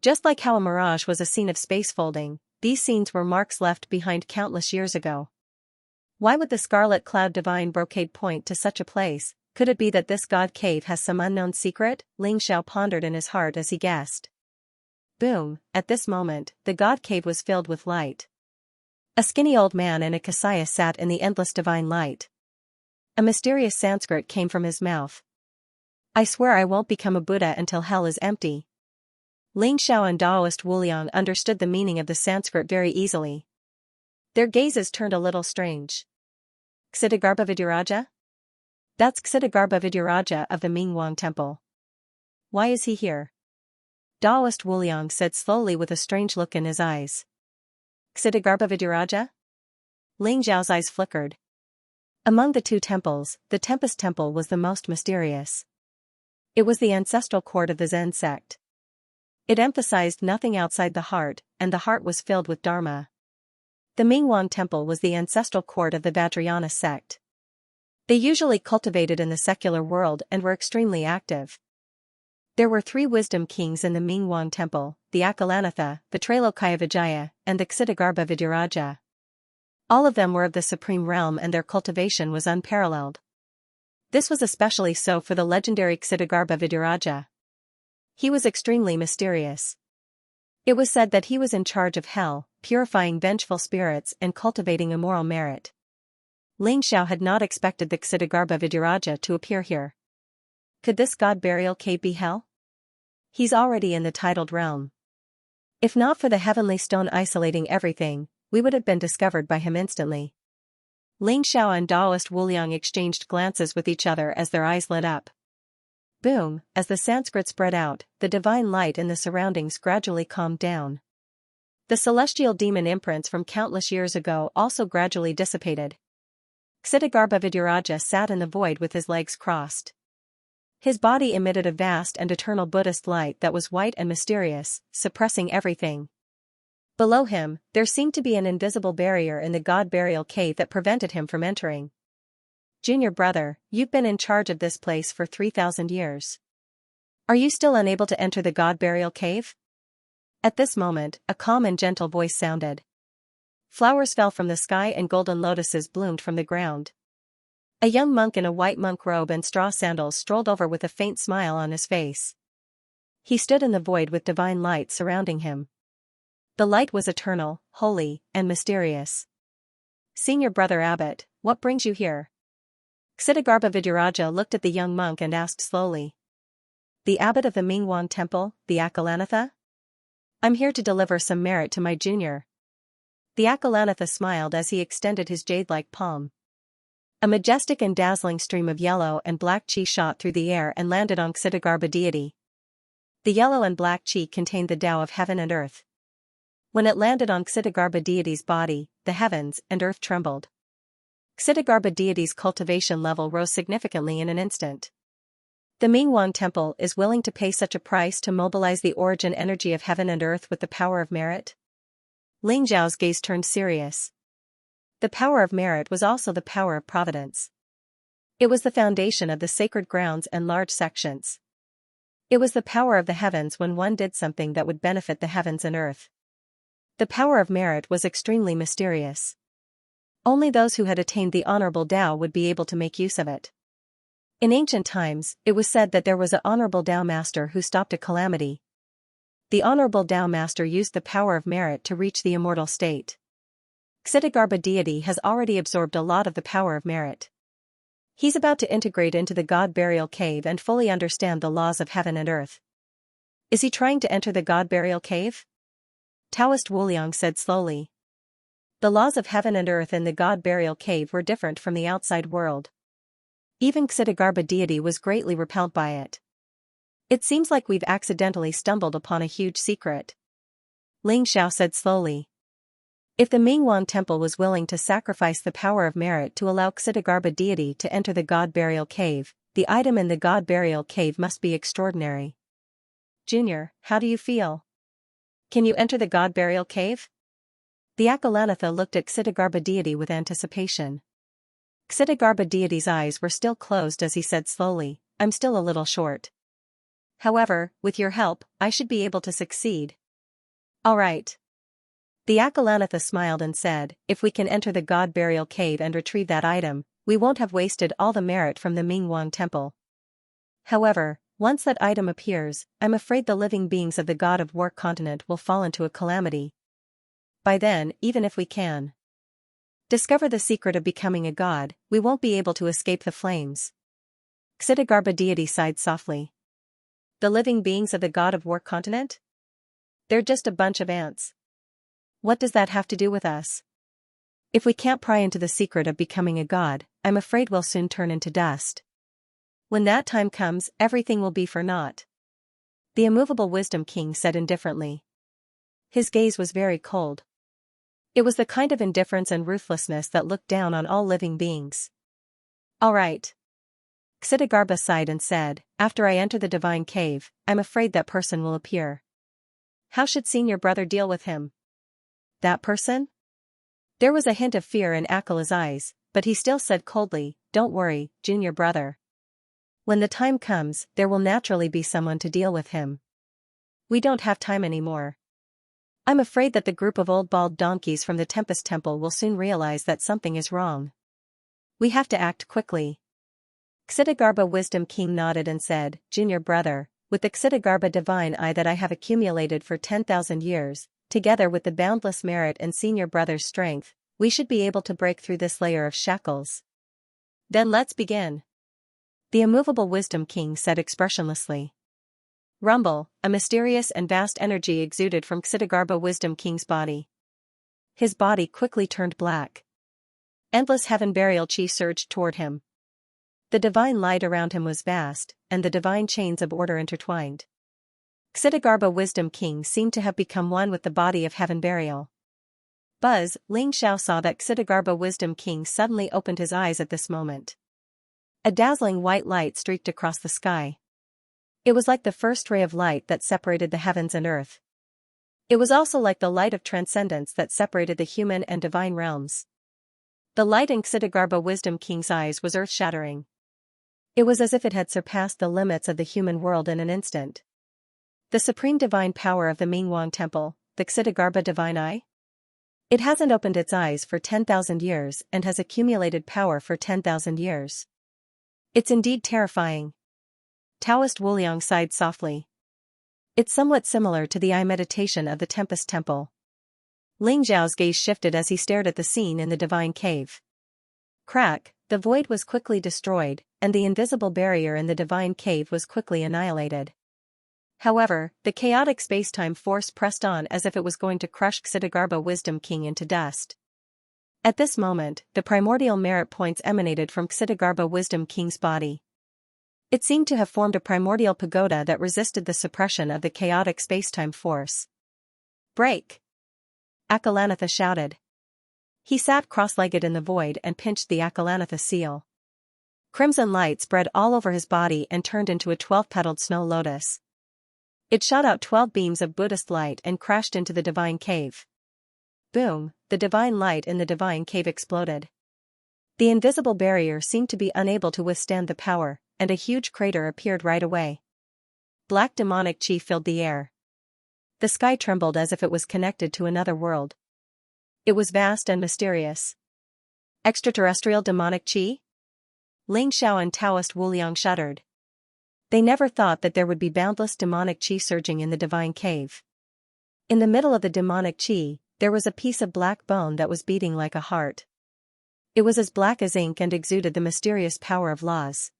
Just like how a mirage was a scene of space folding, these scenes were marks left behind countless years ago. Why would the scarlet cloud divine brocade point to such a place? Could it be that this god cave has some unknown secret? Ling Xiao pondered in his heart as he guessed. Boom, at this moment, the god cave was filled with light. A skinny old man in a kasaya sat in the endless divine light. A mysterious Sanskrit came from his mouth. I swear I won't become a Buddha until hell is empty. Ling Xiao and Daoist Wuliang understood the meaning of the Sanskrit very easily. Their gazes turned a little strange. Ksitigarbha Vidyaraja? That's Ksitigarbha Vidyaraja of the Mingwang Temple. Why is he here? Daoist Wuliang said slowly with a strange look in his eyes. Ksitigarbha Vidyaraja? Ling Xiao's eyes flickered. Among the two temples, the Tempest Temple was the most mysterious. It was the ancestral court of the Zen sect. It emphasized nothing outside the heart, and the heart was filled with Dharma. The Mingwang Temple was the ancestral court of the Vajrayana sect. They usually cultivated in the secular world and were extremely active. There were 3 wisdom kings in the Mingwang Temple, the Akalanatha, the Trailokaya Vijaya, and the Ksitigarbha Vidyaraja. All of them were of the supreme realm and their cultivation was unparalleled. This was especially so for the legendary Ksitigarbha Vidyaraja. He was extremely mysterious. It was said that he was in charge of hell, purifying vengeful spirits and cultivating immoral merit. Ling Xiao had not expected the Ksitigarbha Vidyaraja to appear here. Could this god burial cave be hell? He's already in the titled realm. If not for the heavenly stone isolating everything, we would have been discovered by him instantly. Ling Xiao and Daoist Wuliang exchanged glances with each other as their eyes lit up. Boom, as the Sanskrit spread out, the divine light in the surroundings gradually calmed down. The celestial demon imprints from countless years ago also gradually dissipated. Ksitigarbha Vidyaraja sat in the void with his legs crossed. His body emitted a vast and eternal Buddhist light that was white and mysterious, suppressing everything. Below him, there seemed to be an invisible barrier in the god burial cave that prevented him from entering. Junior brother, you've been in charge of this place for 3,000 years. Are you still unable to enter the god burial cave? At this moment, a calm and gentle voice sounded. Flowers fell from the sky and golden lotuses bloomed from the ground. A young monk in a white monk robe and straw sandals strolled over with a faint smile on his face. He stood in the void with divine light surrounding him. The light was eternal, holy, and mysterious. Senior brother abbot, what brings you here? Ksitigarbha Vidyaraja looked at the young monk and asked slowly. The abbot of the Mingwang Temple, the Akalanatha? I'm here to deliver some merit to my junior. The Akalanatha smiled as he extended his jade-like palm. A majestic and dazzling stream of yellow and black chi shot through the air and landed on Ksitigarbha deity. The yellow and black chi contained the Tao of heaven and earth. When it landed on Ksitigarbha deity's body, the heavens and earth trembled. Ksitigarbha deity's cultivation level rose significantly in an instant. The Mingwang Temple is willing to pay such a price to mobilize the origin energy of heaven and earth with the power of merit? Ling Zhao's gaze turned serious. The power of merit was also the power of providence. It was the foundation of the sacred grounds and large sections. It was the power of the heavens when one did something that would benefit the heavens and earth. The power of merit was extremely mysterious. Only those who had attained the honorable Tao would be able to make use of it. In ancient times, it was said that there was an honorable Tao master who stopped a calamity. The honorable Tao master used the power of merit to reach the immortal state. Ksitigarbha deity has already absorbed a lot of the power of merit. He's about to integrate into the god burial cave and fully understand the laws of heaven and earth. Is he trying to enter the god burial cave? Taoist Wuliang said slowly. The laws of heaven and earth in the god burial cave were different from the outside world. Even Xidagarba deity was greatly repelled by it. It seems like we've accidentally stumbled upon a huge secret. Ling Xiao said slowly. If the Mingwan temple was willing to sacrifice the power of merit to allow Xidagarba deity to enter the god burial cave, the item in the god burial cave must be extraordinary. Junior, how do you feel? Can you enter the god burial cave? The Akalanatha looked at Xidagarba deity with anticipation. Xidagarba deity's eyes were still closed as he said slowly, I'm still a little short. However, with your help, I should be able to succeed. All right. The Akalanatha smiled and said, if we can enter the god burial cave and retrieve that item, we won't have wasted all the merit from the Mingwan temple. However, once that item appears, I'm afraid the living beings of the god of war continent will fall into a calamity. By then, even if we can discover the secret of becoming a god, we won't be able to escape the flames. Xidagarba deity sighed softly. The living beings of the god of war continent? They're just a bunch of ants. What does that have to do with us? If we can't pry into the secret of becoming a god, I'm afraid we'll soon turn into dust. When that time comes, everything will be for naught. The immovable Wisdom King said indifferently. His gaze was very cold. It was the kind of indifference and ruthlessness that looked down on all living beings. All right. Xidagarba sighed and said, after I enter the divine cave, I'm afraid that person will appear. How should senior brother deal with him? That person? There was a hint of fear in Akala's eyes, but he still said coldly, don't worry, junior brother. When the time comes, there will naturally be someone to deal with him. We don't have time anymore. I'm afraid that the group of old bald donkeys from the Tempest Temple will soon realize that something is wrong. We have to act quickly. Xidagarba Wisdom King nodded and said, junior brother, with the Xidagarba divine eye that I have accumulated for 10,000 years, together with the boundless merit and senior brother's strength, we should be able to break through this layer of shackles. Then let's begin. The immovable Wisdom King said expressionlessly. Rumble, a mysterious and vast energy exuded from Xidagarba Wisdom King's body. His body quickly turned black. Endless heaven burial chi surged toward him. The divine light around him was vast, and the divine chains of order intertwined. Xidagarba Wisdom King seemed to have become one with the body of heaven burial. Buzz, Ling Xiao saw that Xidagarba Wisdom King suddenly opened his eyes at this moment. A dazzling white light streaked across the sky. It was like the first ray of light that separated the heavens and earth. It was also like the light of transcendence that separated the human and divine realms. The light in Xidagarba Wisdom King's eyes was earth-shattering. It was as if it had surpassed the limits of the human world in an instant. The supreme divine power of the Mingwan Temple, the Xidagarba Divine Eye? It hasn't opened its eyes for 10,000 years and has accumulated power for 10,000 years. It's indeed terrifying. Taoist Wuliang sighed softly. It's somewhat similar to the eye meditation of the Tempest Temple. Ling Zhao's gaze shifted as he stared at the scene in the divine cave. Crack, the void was quickly destroyed, and the invisible barrier in the divine cave was quickly annihilated. However, the chaotic space-time force pressed on as if it was going to crush Xidagarba Wisdom King into dust. At this moment, the primordial merit points emanated from Xidagarba Wisdom King's body. It seemed to have formed a primordial pagoda that resisted the suppression of the chaotic space-time force. Break! Akalanatha shouted. He sat cross-legged in the void and pinched the Akalanatha seal. Crimson light spread all over his body and turned into a 12-petaled snow lotus. It shot out 12 beams of Buddhist light and crashed into the divine cave. Boom, the divine light in the divine cave exploded. The invisible barrier seemed to be unable to withstand the power, and a huge crater appeared right away. Black demonic chi filled the air. The sky trembled as if it was connected to another world. It was vast and mysterious. Extraterrestrial demonic chi? Ling Xiao and Taoist Wuliang shuddered. They never thought that there would be boundless demonic chi surging in the divine cave. In the middle of the demonic chi, there was a piece of black bone that was beating like a heart. It was as black as ink and exuded the mysterious power of laws.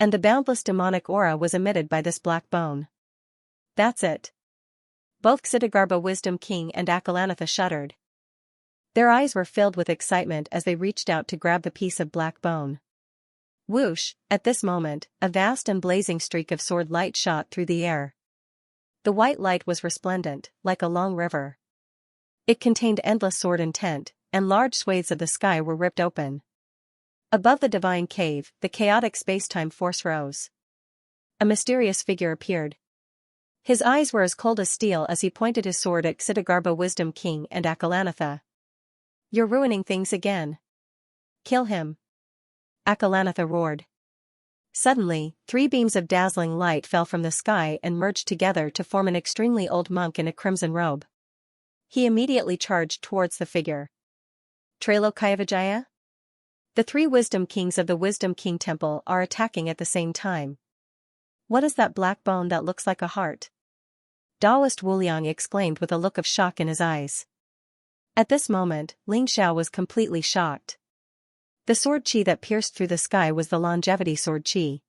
And the boundless demonic aura was emitted by this black bone. That's it. Both Xidagarba Wisdom King and Akalanatha shuddered. Their eyes were filled with excitement as they reached out to grab the piece of black bone. Whoosh, at this moment, a vast and blazing streak of sword light shot through the air. The white light was resplendent, like a long river. It contained endless sword intent, and large swathes of the sky were ripped open. Above the divine cave, the chaotic space-time force rose. A mysterious figure appeared. His eyes were as cold as steel as he pointed his sword at Xianxia, Wisdom King, and Akalanatha. "You're ruining things again. Kill him!" Akalanatha roared. Suddenly, 3 beams of dazzling light fell from the sky and merged together to form an extremely old monk in a crimson robe. He immediately charged towards the figure. Trailokayavijaya? The 3 Wisdom Kings of the Wisdom King Temple are attacking at the same time. "What is that black bone that looks like a heart?" Taoist Wuliang exclaimed with a look of shock in his eyes. At this moment, Ling Xiao was completely shocked. The sword chi that pierced through the sky was the longevity sword chi.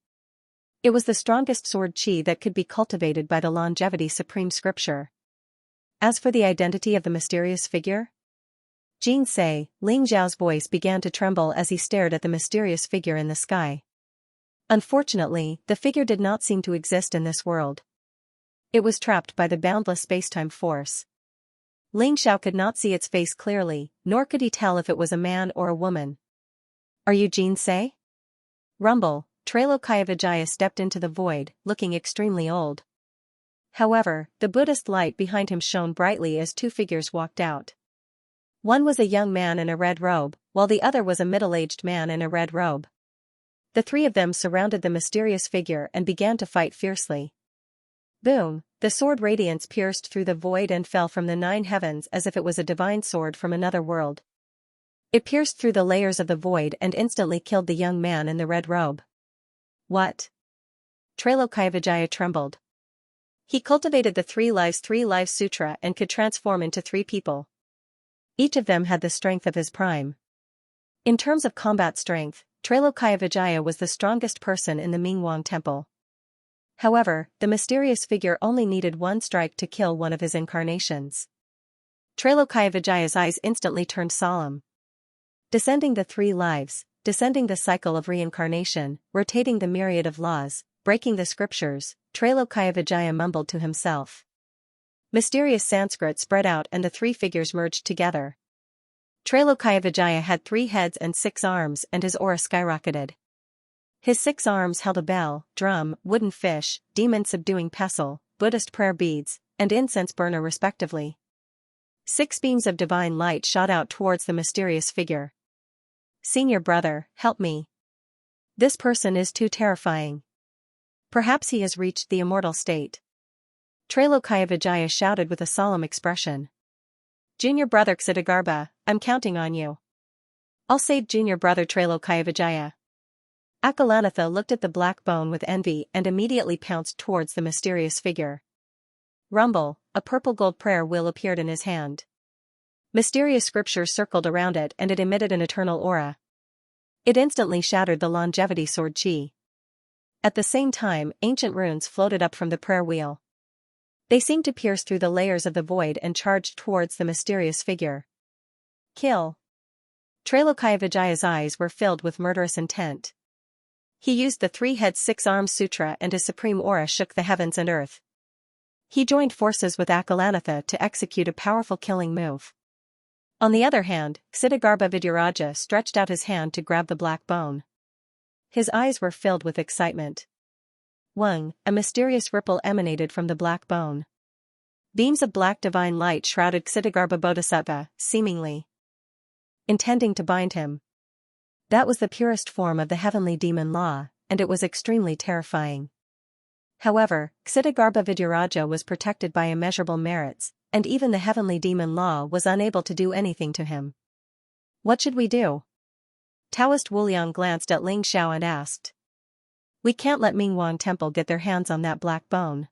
It was the strongest sword chi that could be cultivated by the longevity supreme scripture. As for the identity of the mysterious figure? Jin say, Ling Xiao's voice began to tremble as he stared at the mysterious figure in the sky. Unfortunately, the figure did not seem to exist in this world. It was trapped by the boundless spacetime force. Ling Xiao could not see its face clearly, nor could he tell if it was a man or a woman. "Are you Jin Sei?" Rumble, Trailokayavijaya stepped into the void, looking extremely old. However, the Buddhist light behind him shone brightly as 2 figures walked out. One was a young man in a red robe, while the other was a middle-aged man in a red robe. The 3 of them surrounded the mysterious figure and began to fight fiercely. Boom! The sword radiance pierced through the void and fell from the 9 heavens as if it was a divine sword from another world. It pierced through the layers of the void and instantly killed the young man in the red robe. What? Trailokayavijaya trembled. He cultivated the 3 Lives Sutra and could transform into 3 people. Each of them had the strength of his prime. In terms of combat strength, Trailokayavijaya was the strongest person in the Mingwang Temple. However, the mysterious figure only needed 1 strike to kill one of his incarnations. Trailokayavajaya's eyes instantly turned solemn. Descending the 3 lives, descending the cycle of reincarnation, rotating the myriad of laws, breaking the scriptures, Trailokayavijaya mumbled to himself. Mysterious Sanskrit spread out and the 3 figures merged together. Trailokayavijaya had 3 heads and 6 arms and his aura skyrocketed. His 6 arms held a bell, drum, wooden fish, demon subduing pestle, Buddhist prayer beads, and incense burner respectively. 6 beams of divine light shot out towards the mysterious figure. "Senior brother, help me. This person is too terrifying. Perhaps he has reached the immortal state." Trailokayavijaya shouted with a solemn expression. "Junior brother Xianxia, I'm counting on you. I'll save junior brother Trailokayavijaya." Akalanatha looked at the black bone with envy and immediately pounced towards the mysterious figure. Rumble, a purple gold prayer wheel appeared in his hand. Mysterious scriptures circled around it and it emitted an eternal aura. It instantly shattered the longevity sword chi. At the same time, ancient runes floated up from the prayer wheel. They seemed to pierce through the layers of the void and charged towards the mysterious figure. "Kill!" Trailokayavajaya's eyes were filled with murderous intent. He used the 3-head 6-armed sutra and his supreme aura shook the heavens and earth. He joined forces with Akalanatha to execute a powerful killing move. On the other hand, Xianxia Vidyaraja stretched out his hand to grab the black bone. His eyes were filled with excitement. Wung, a mysterious ripple emanated from the black bone. Beams of black divine light shrouded Xianxia Bodhisattva, seemingly intending to bind him. That was the purest form of the heavenly demon law, and it was extremely terrifying. However, Xianxia Vidyaraja was protected by immeasurable merits, and even the heavenly demon law was unable to do anything to him. "What should we do?" Taoist Wuliang glanced at Ling Xiao and asked. "We can't let Mingwang Temple get their hands on that black bone."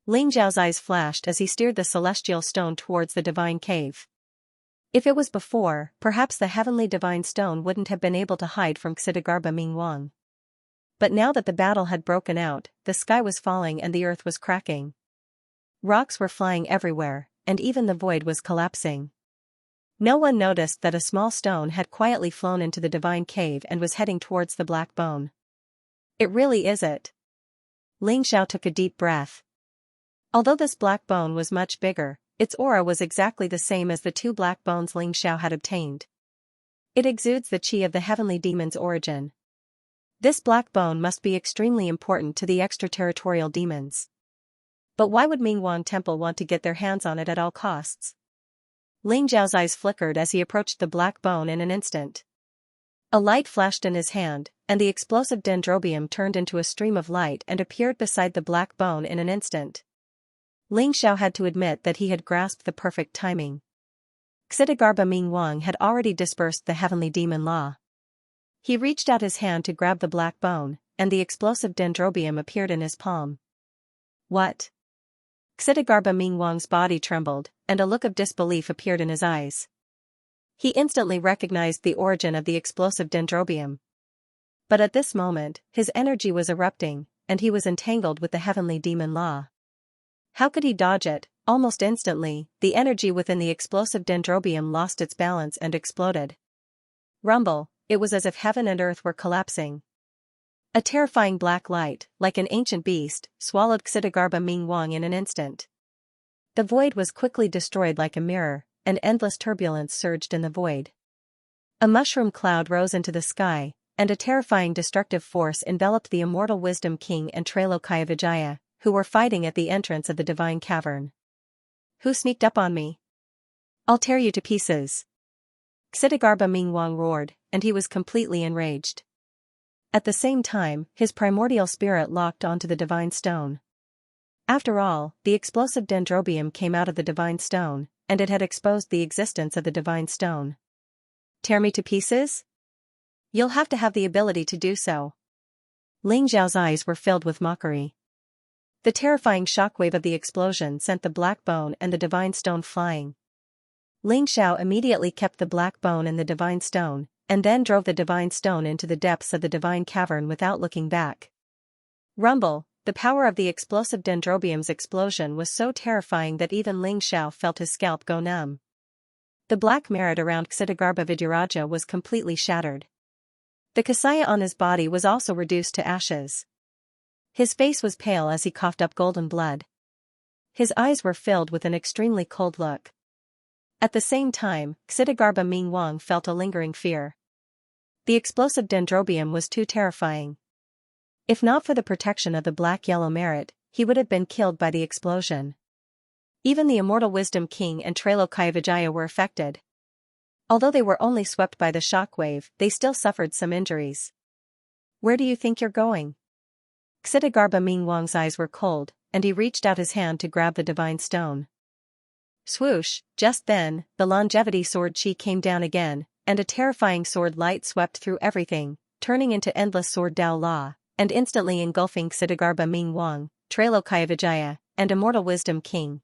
Ling Xiao's eyes flashed as he steered the celestial stone towards the divine cave. If it was before, perhaps the heavenly divine stone wouldn't have been able to hide from Xianxia Mingwang. But now that the battle had broken out, the sky was falling and the earth was cracking. Rocks were flying everywhere, and even the void was collapsing. No one noticed that a small stone had quietly flown into the divine cave and was heading towards the black bone. It really is it. Xiao took a deep breath. Although this black bone was much bigger, its aura was exactly the same as the two black bones Xiao had obtained. It exudes the qi of the heavenly demon's origin. This black bone must be extremely important to the extraterritorial demons. But why would Mingwang Temple want to get their hands on it at all costs? Xiao's eyes flickered as he approached the black bone in an instant. A light flashed in his hand, and the explosive dendrobium turned into a stream of light and appeared beside the black bone in an instant. Xiao had to admit that he had grasped the perfect timing. Xidagarba Mingwang had already dispersed the heavenly demon law. He reached out his hand to grab the black bone, and the explosive dendrobium appeared in his palm. What? Xidagarba Mingwang's body trembled, and a look of disbelief appeared in his eyes. He instantly recognized the origin of the explosive dendrobium. But at this moment, his energy was erupting, and he was entangled with the heavenly demon law. How could he dodge it? Almost instantly, the energy within the explosive dendrobium lost its balance and exploded. Rumble, it was as if heaven and earth were collapsing. A terrifying black light, like an ancient beast, swallowed Xidagarba Mingwang in an instant. The void was quickly destroyed like a mirror, and endless turbulence surged in the void. A mushroom cloud rose into the sky, and a terrifying destructive force enveloped the immortal Wisdom King and Trailokaya, who were fighting at the entrance of the divine cavern. Who sneaked up on me? I'll tear you to pieces. Xidagarba Mingwang roared, and he was completely enraged. At the same time, his primordial spirit locked onto the divine stone. After all, the explosive dendrobium came out of the divine stone, and it had exposed the existence of the divine stone. Tear me to pieces? You'll have to have the ability to do so. Xiao's eyes were filled with mockery. The terrifying shockwave of the explosion sent the black bone and the divine stone flying. Xiao immediately kept the black bone and the divine stone, and then drove the divine stone into the depths of the divine cavern without looking back. Rumble, the power of the explosive dendrobium's explosion was so terrifying that even Xiao felt his scalp go numb. The black merit around Xidagarba Viduraja was completely shattered. The kasaya on his body was also reduced to ashes. His face was pale as he coughed up golden blood. His eyes were filled with an extremely cold look. At the same time, Xidagarba Mingwang felt a lingering fear. The explosive dendrobium was too terrifying. If not for the protection of the black-yellow merit, he would have been killed by the explosion. Even the immortal Wisdom King and Trailokaya were affected. Although they were only swept by the shockwave, they still suffered some injuries. Where do you think you're going? Xidagarba Mingwang's eyes were cold, and he reached out his hand to grab the divine stone. Swoosh, just then, the longevity sword chi came down again, and a terrifying sword light swept through everything, turning into endless sword Dao Law, and instantly engulfing Xidagarba Mingwang, Trailokaya, and immortal Wisdom King.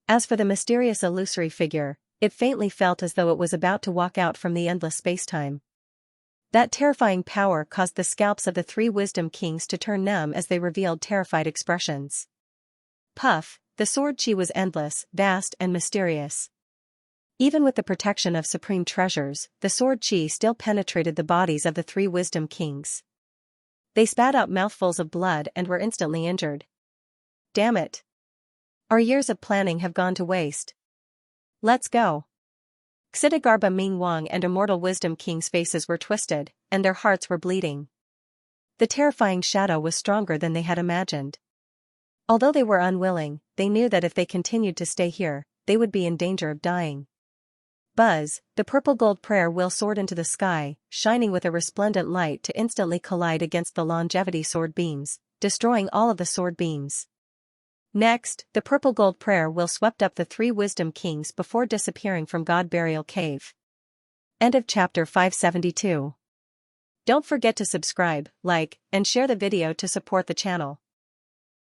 As for the mysterious illusory figure, it faintly felt as though it was about to walk out from the endless spacetime. That terrifying power caused the scalps of the three Wisdom Kings to turn numb as they revealed terrified expressions. Puff, the sword chi was endless, vast and mysterious. Even with the protection of supreme treasures, the sword chi still penetrated the bodies of the three Wisdom Kings. They spat out mouthfuls of blood and were instantly injured. Damn it! Our years of planning have gone to waste. Let's go. Xidagarba Mingwang and immortal Wisdom King's faces were twisted, and their hearts were bleeding. The terrifying shadow was stronger than they had imagined. Although they were unwilling, they knew that if they continued to stay here, they would be in danger of dying. Buzz, the purple gold prayer wheel soared into the sky, shining with a resplendent light to instantly collide against the longevity sword beams, destroying all of the sword beams. Next, the purple gold prayer wheel swept up the three Wisdom Kings before disappearing from God Burial Cave. End of chapter 572. Don't forget to subscribe, like, and share the video to support the channel.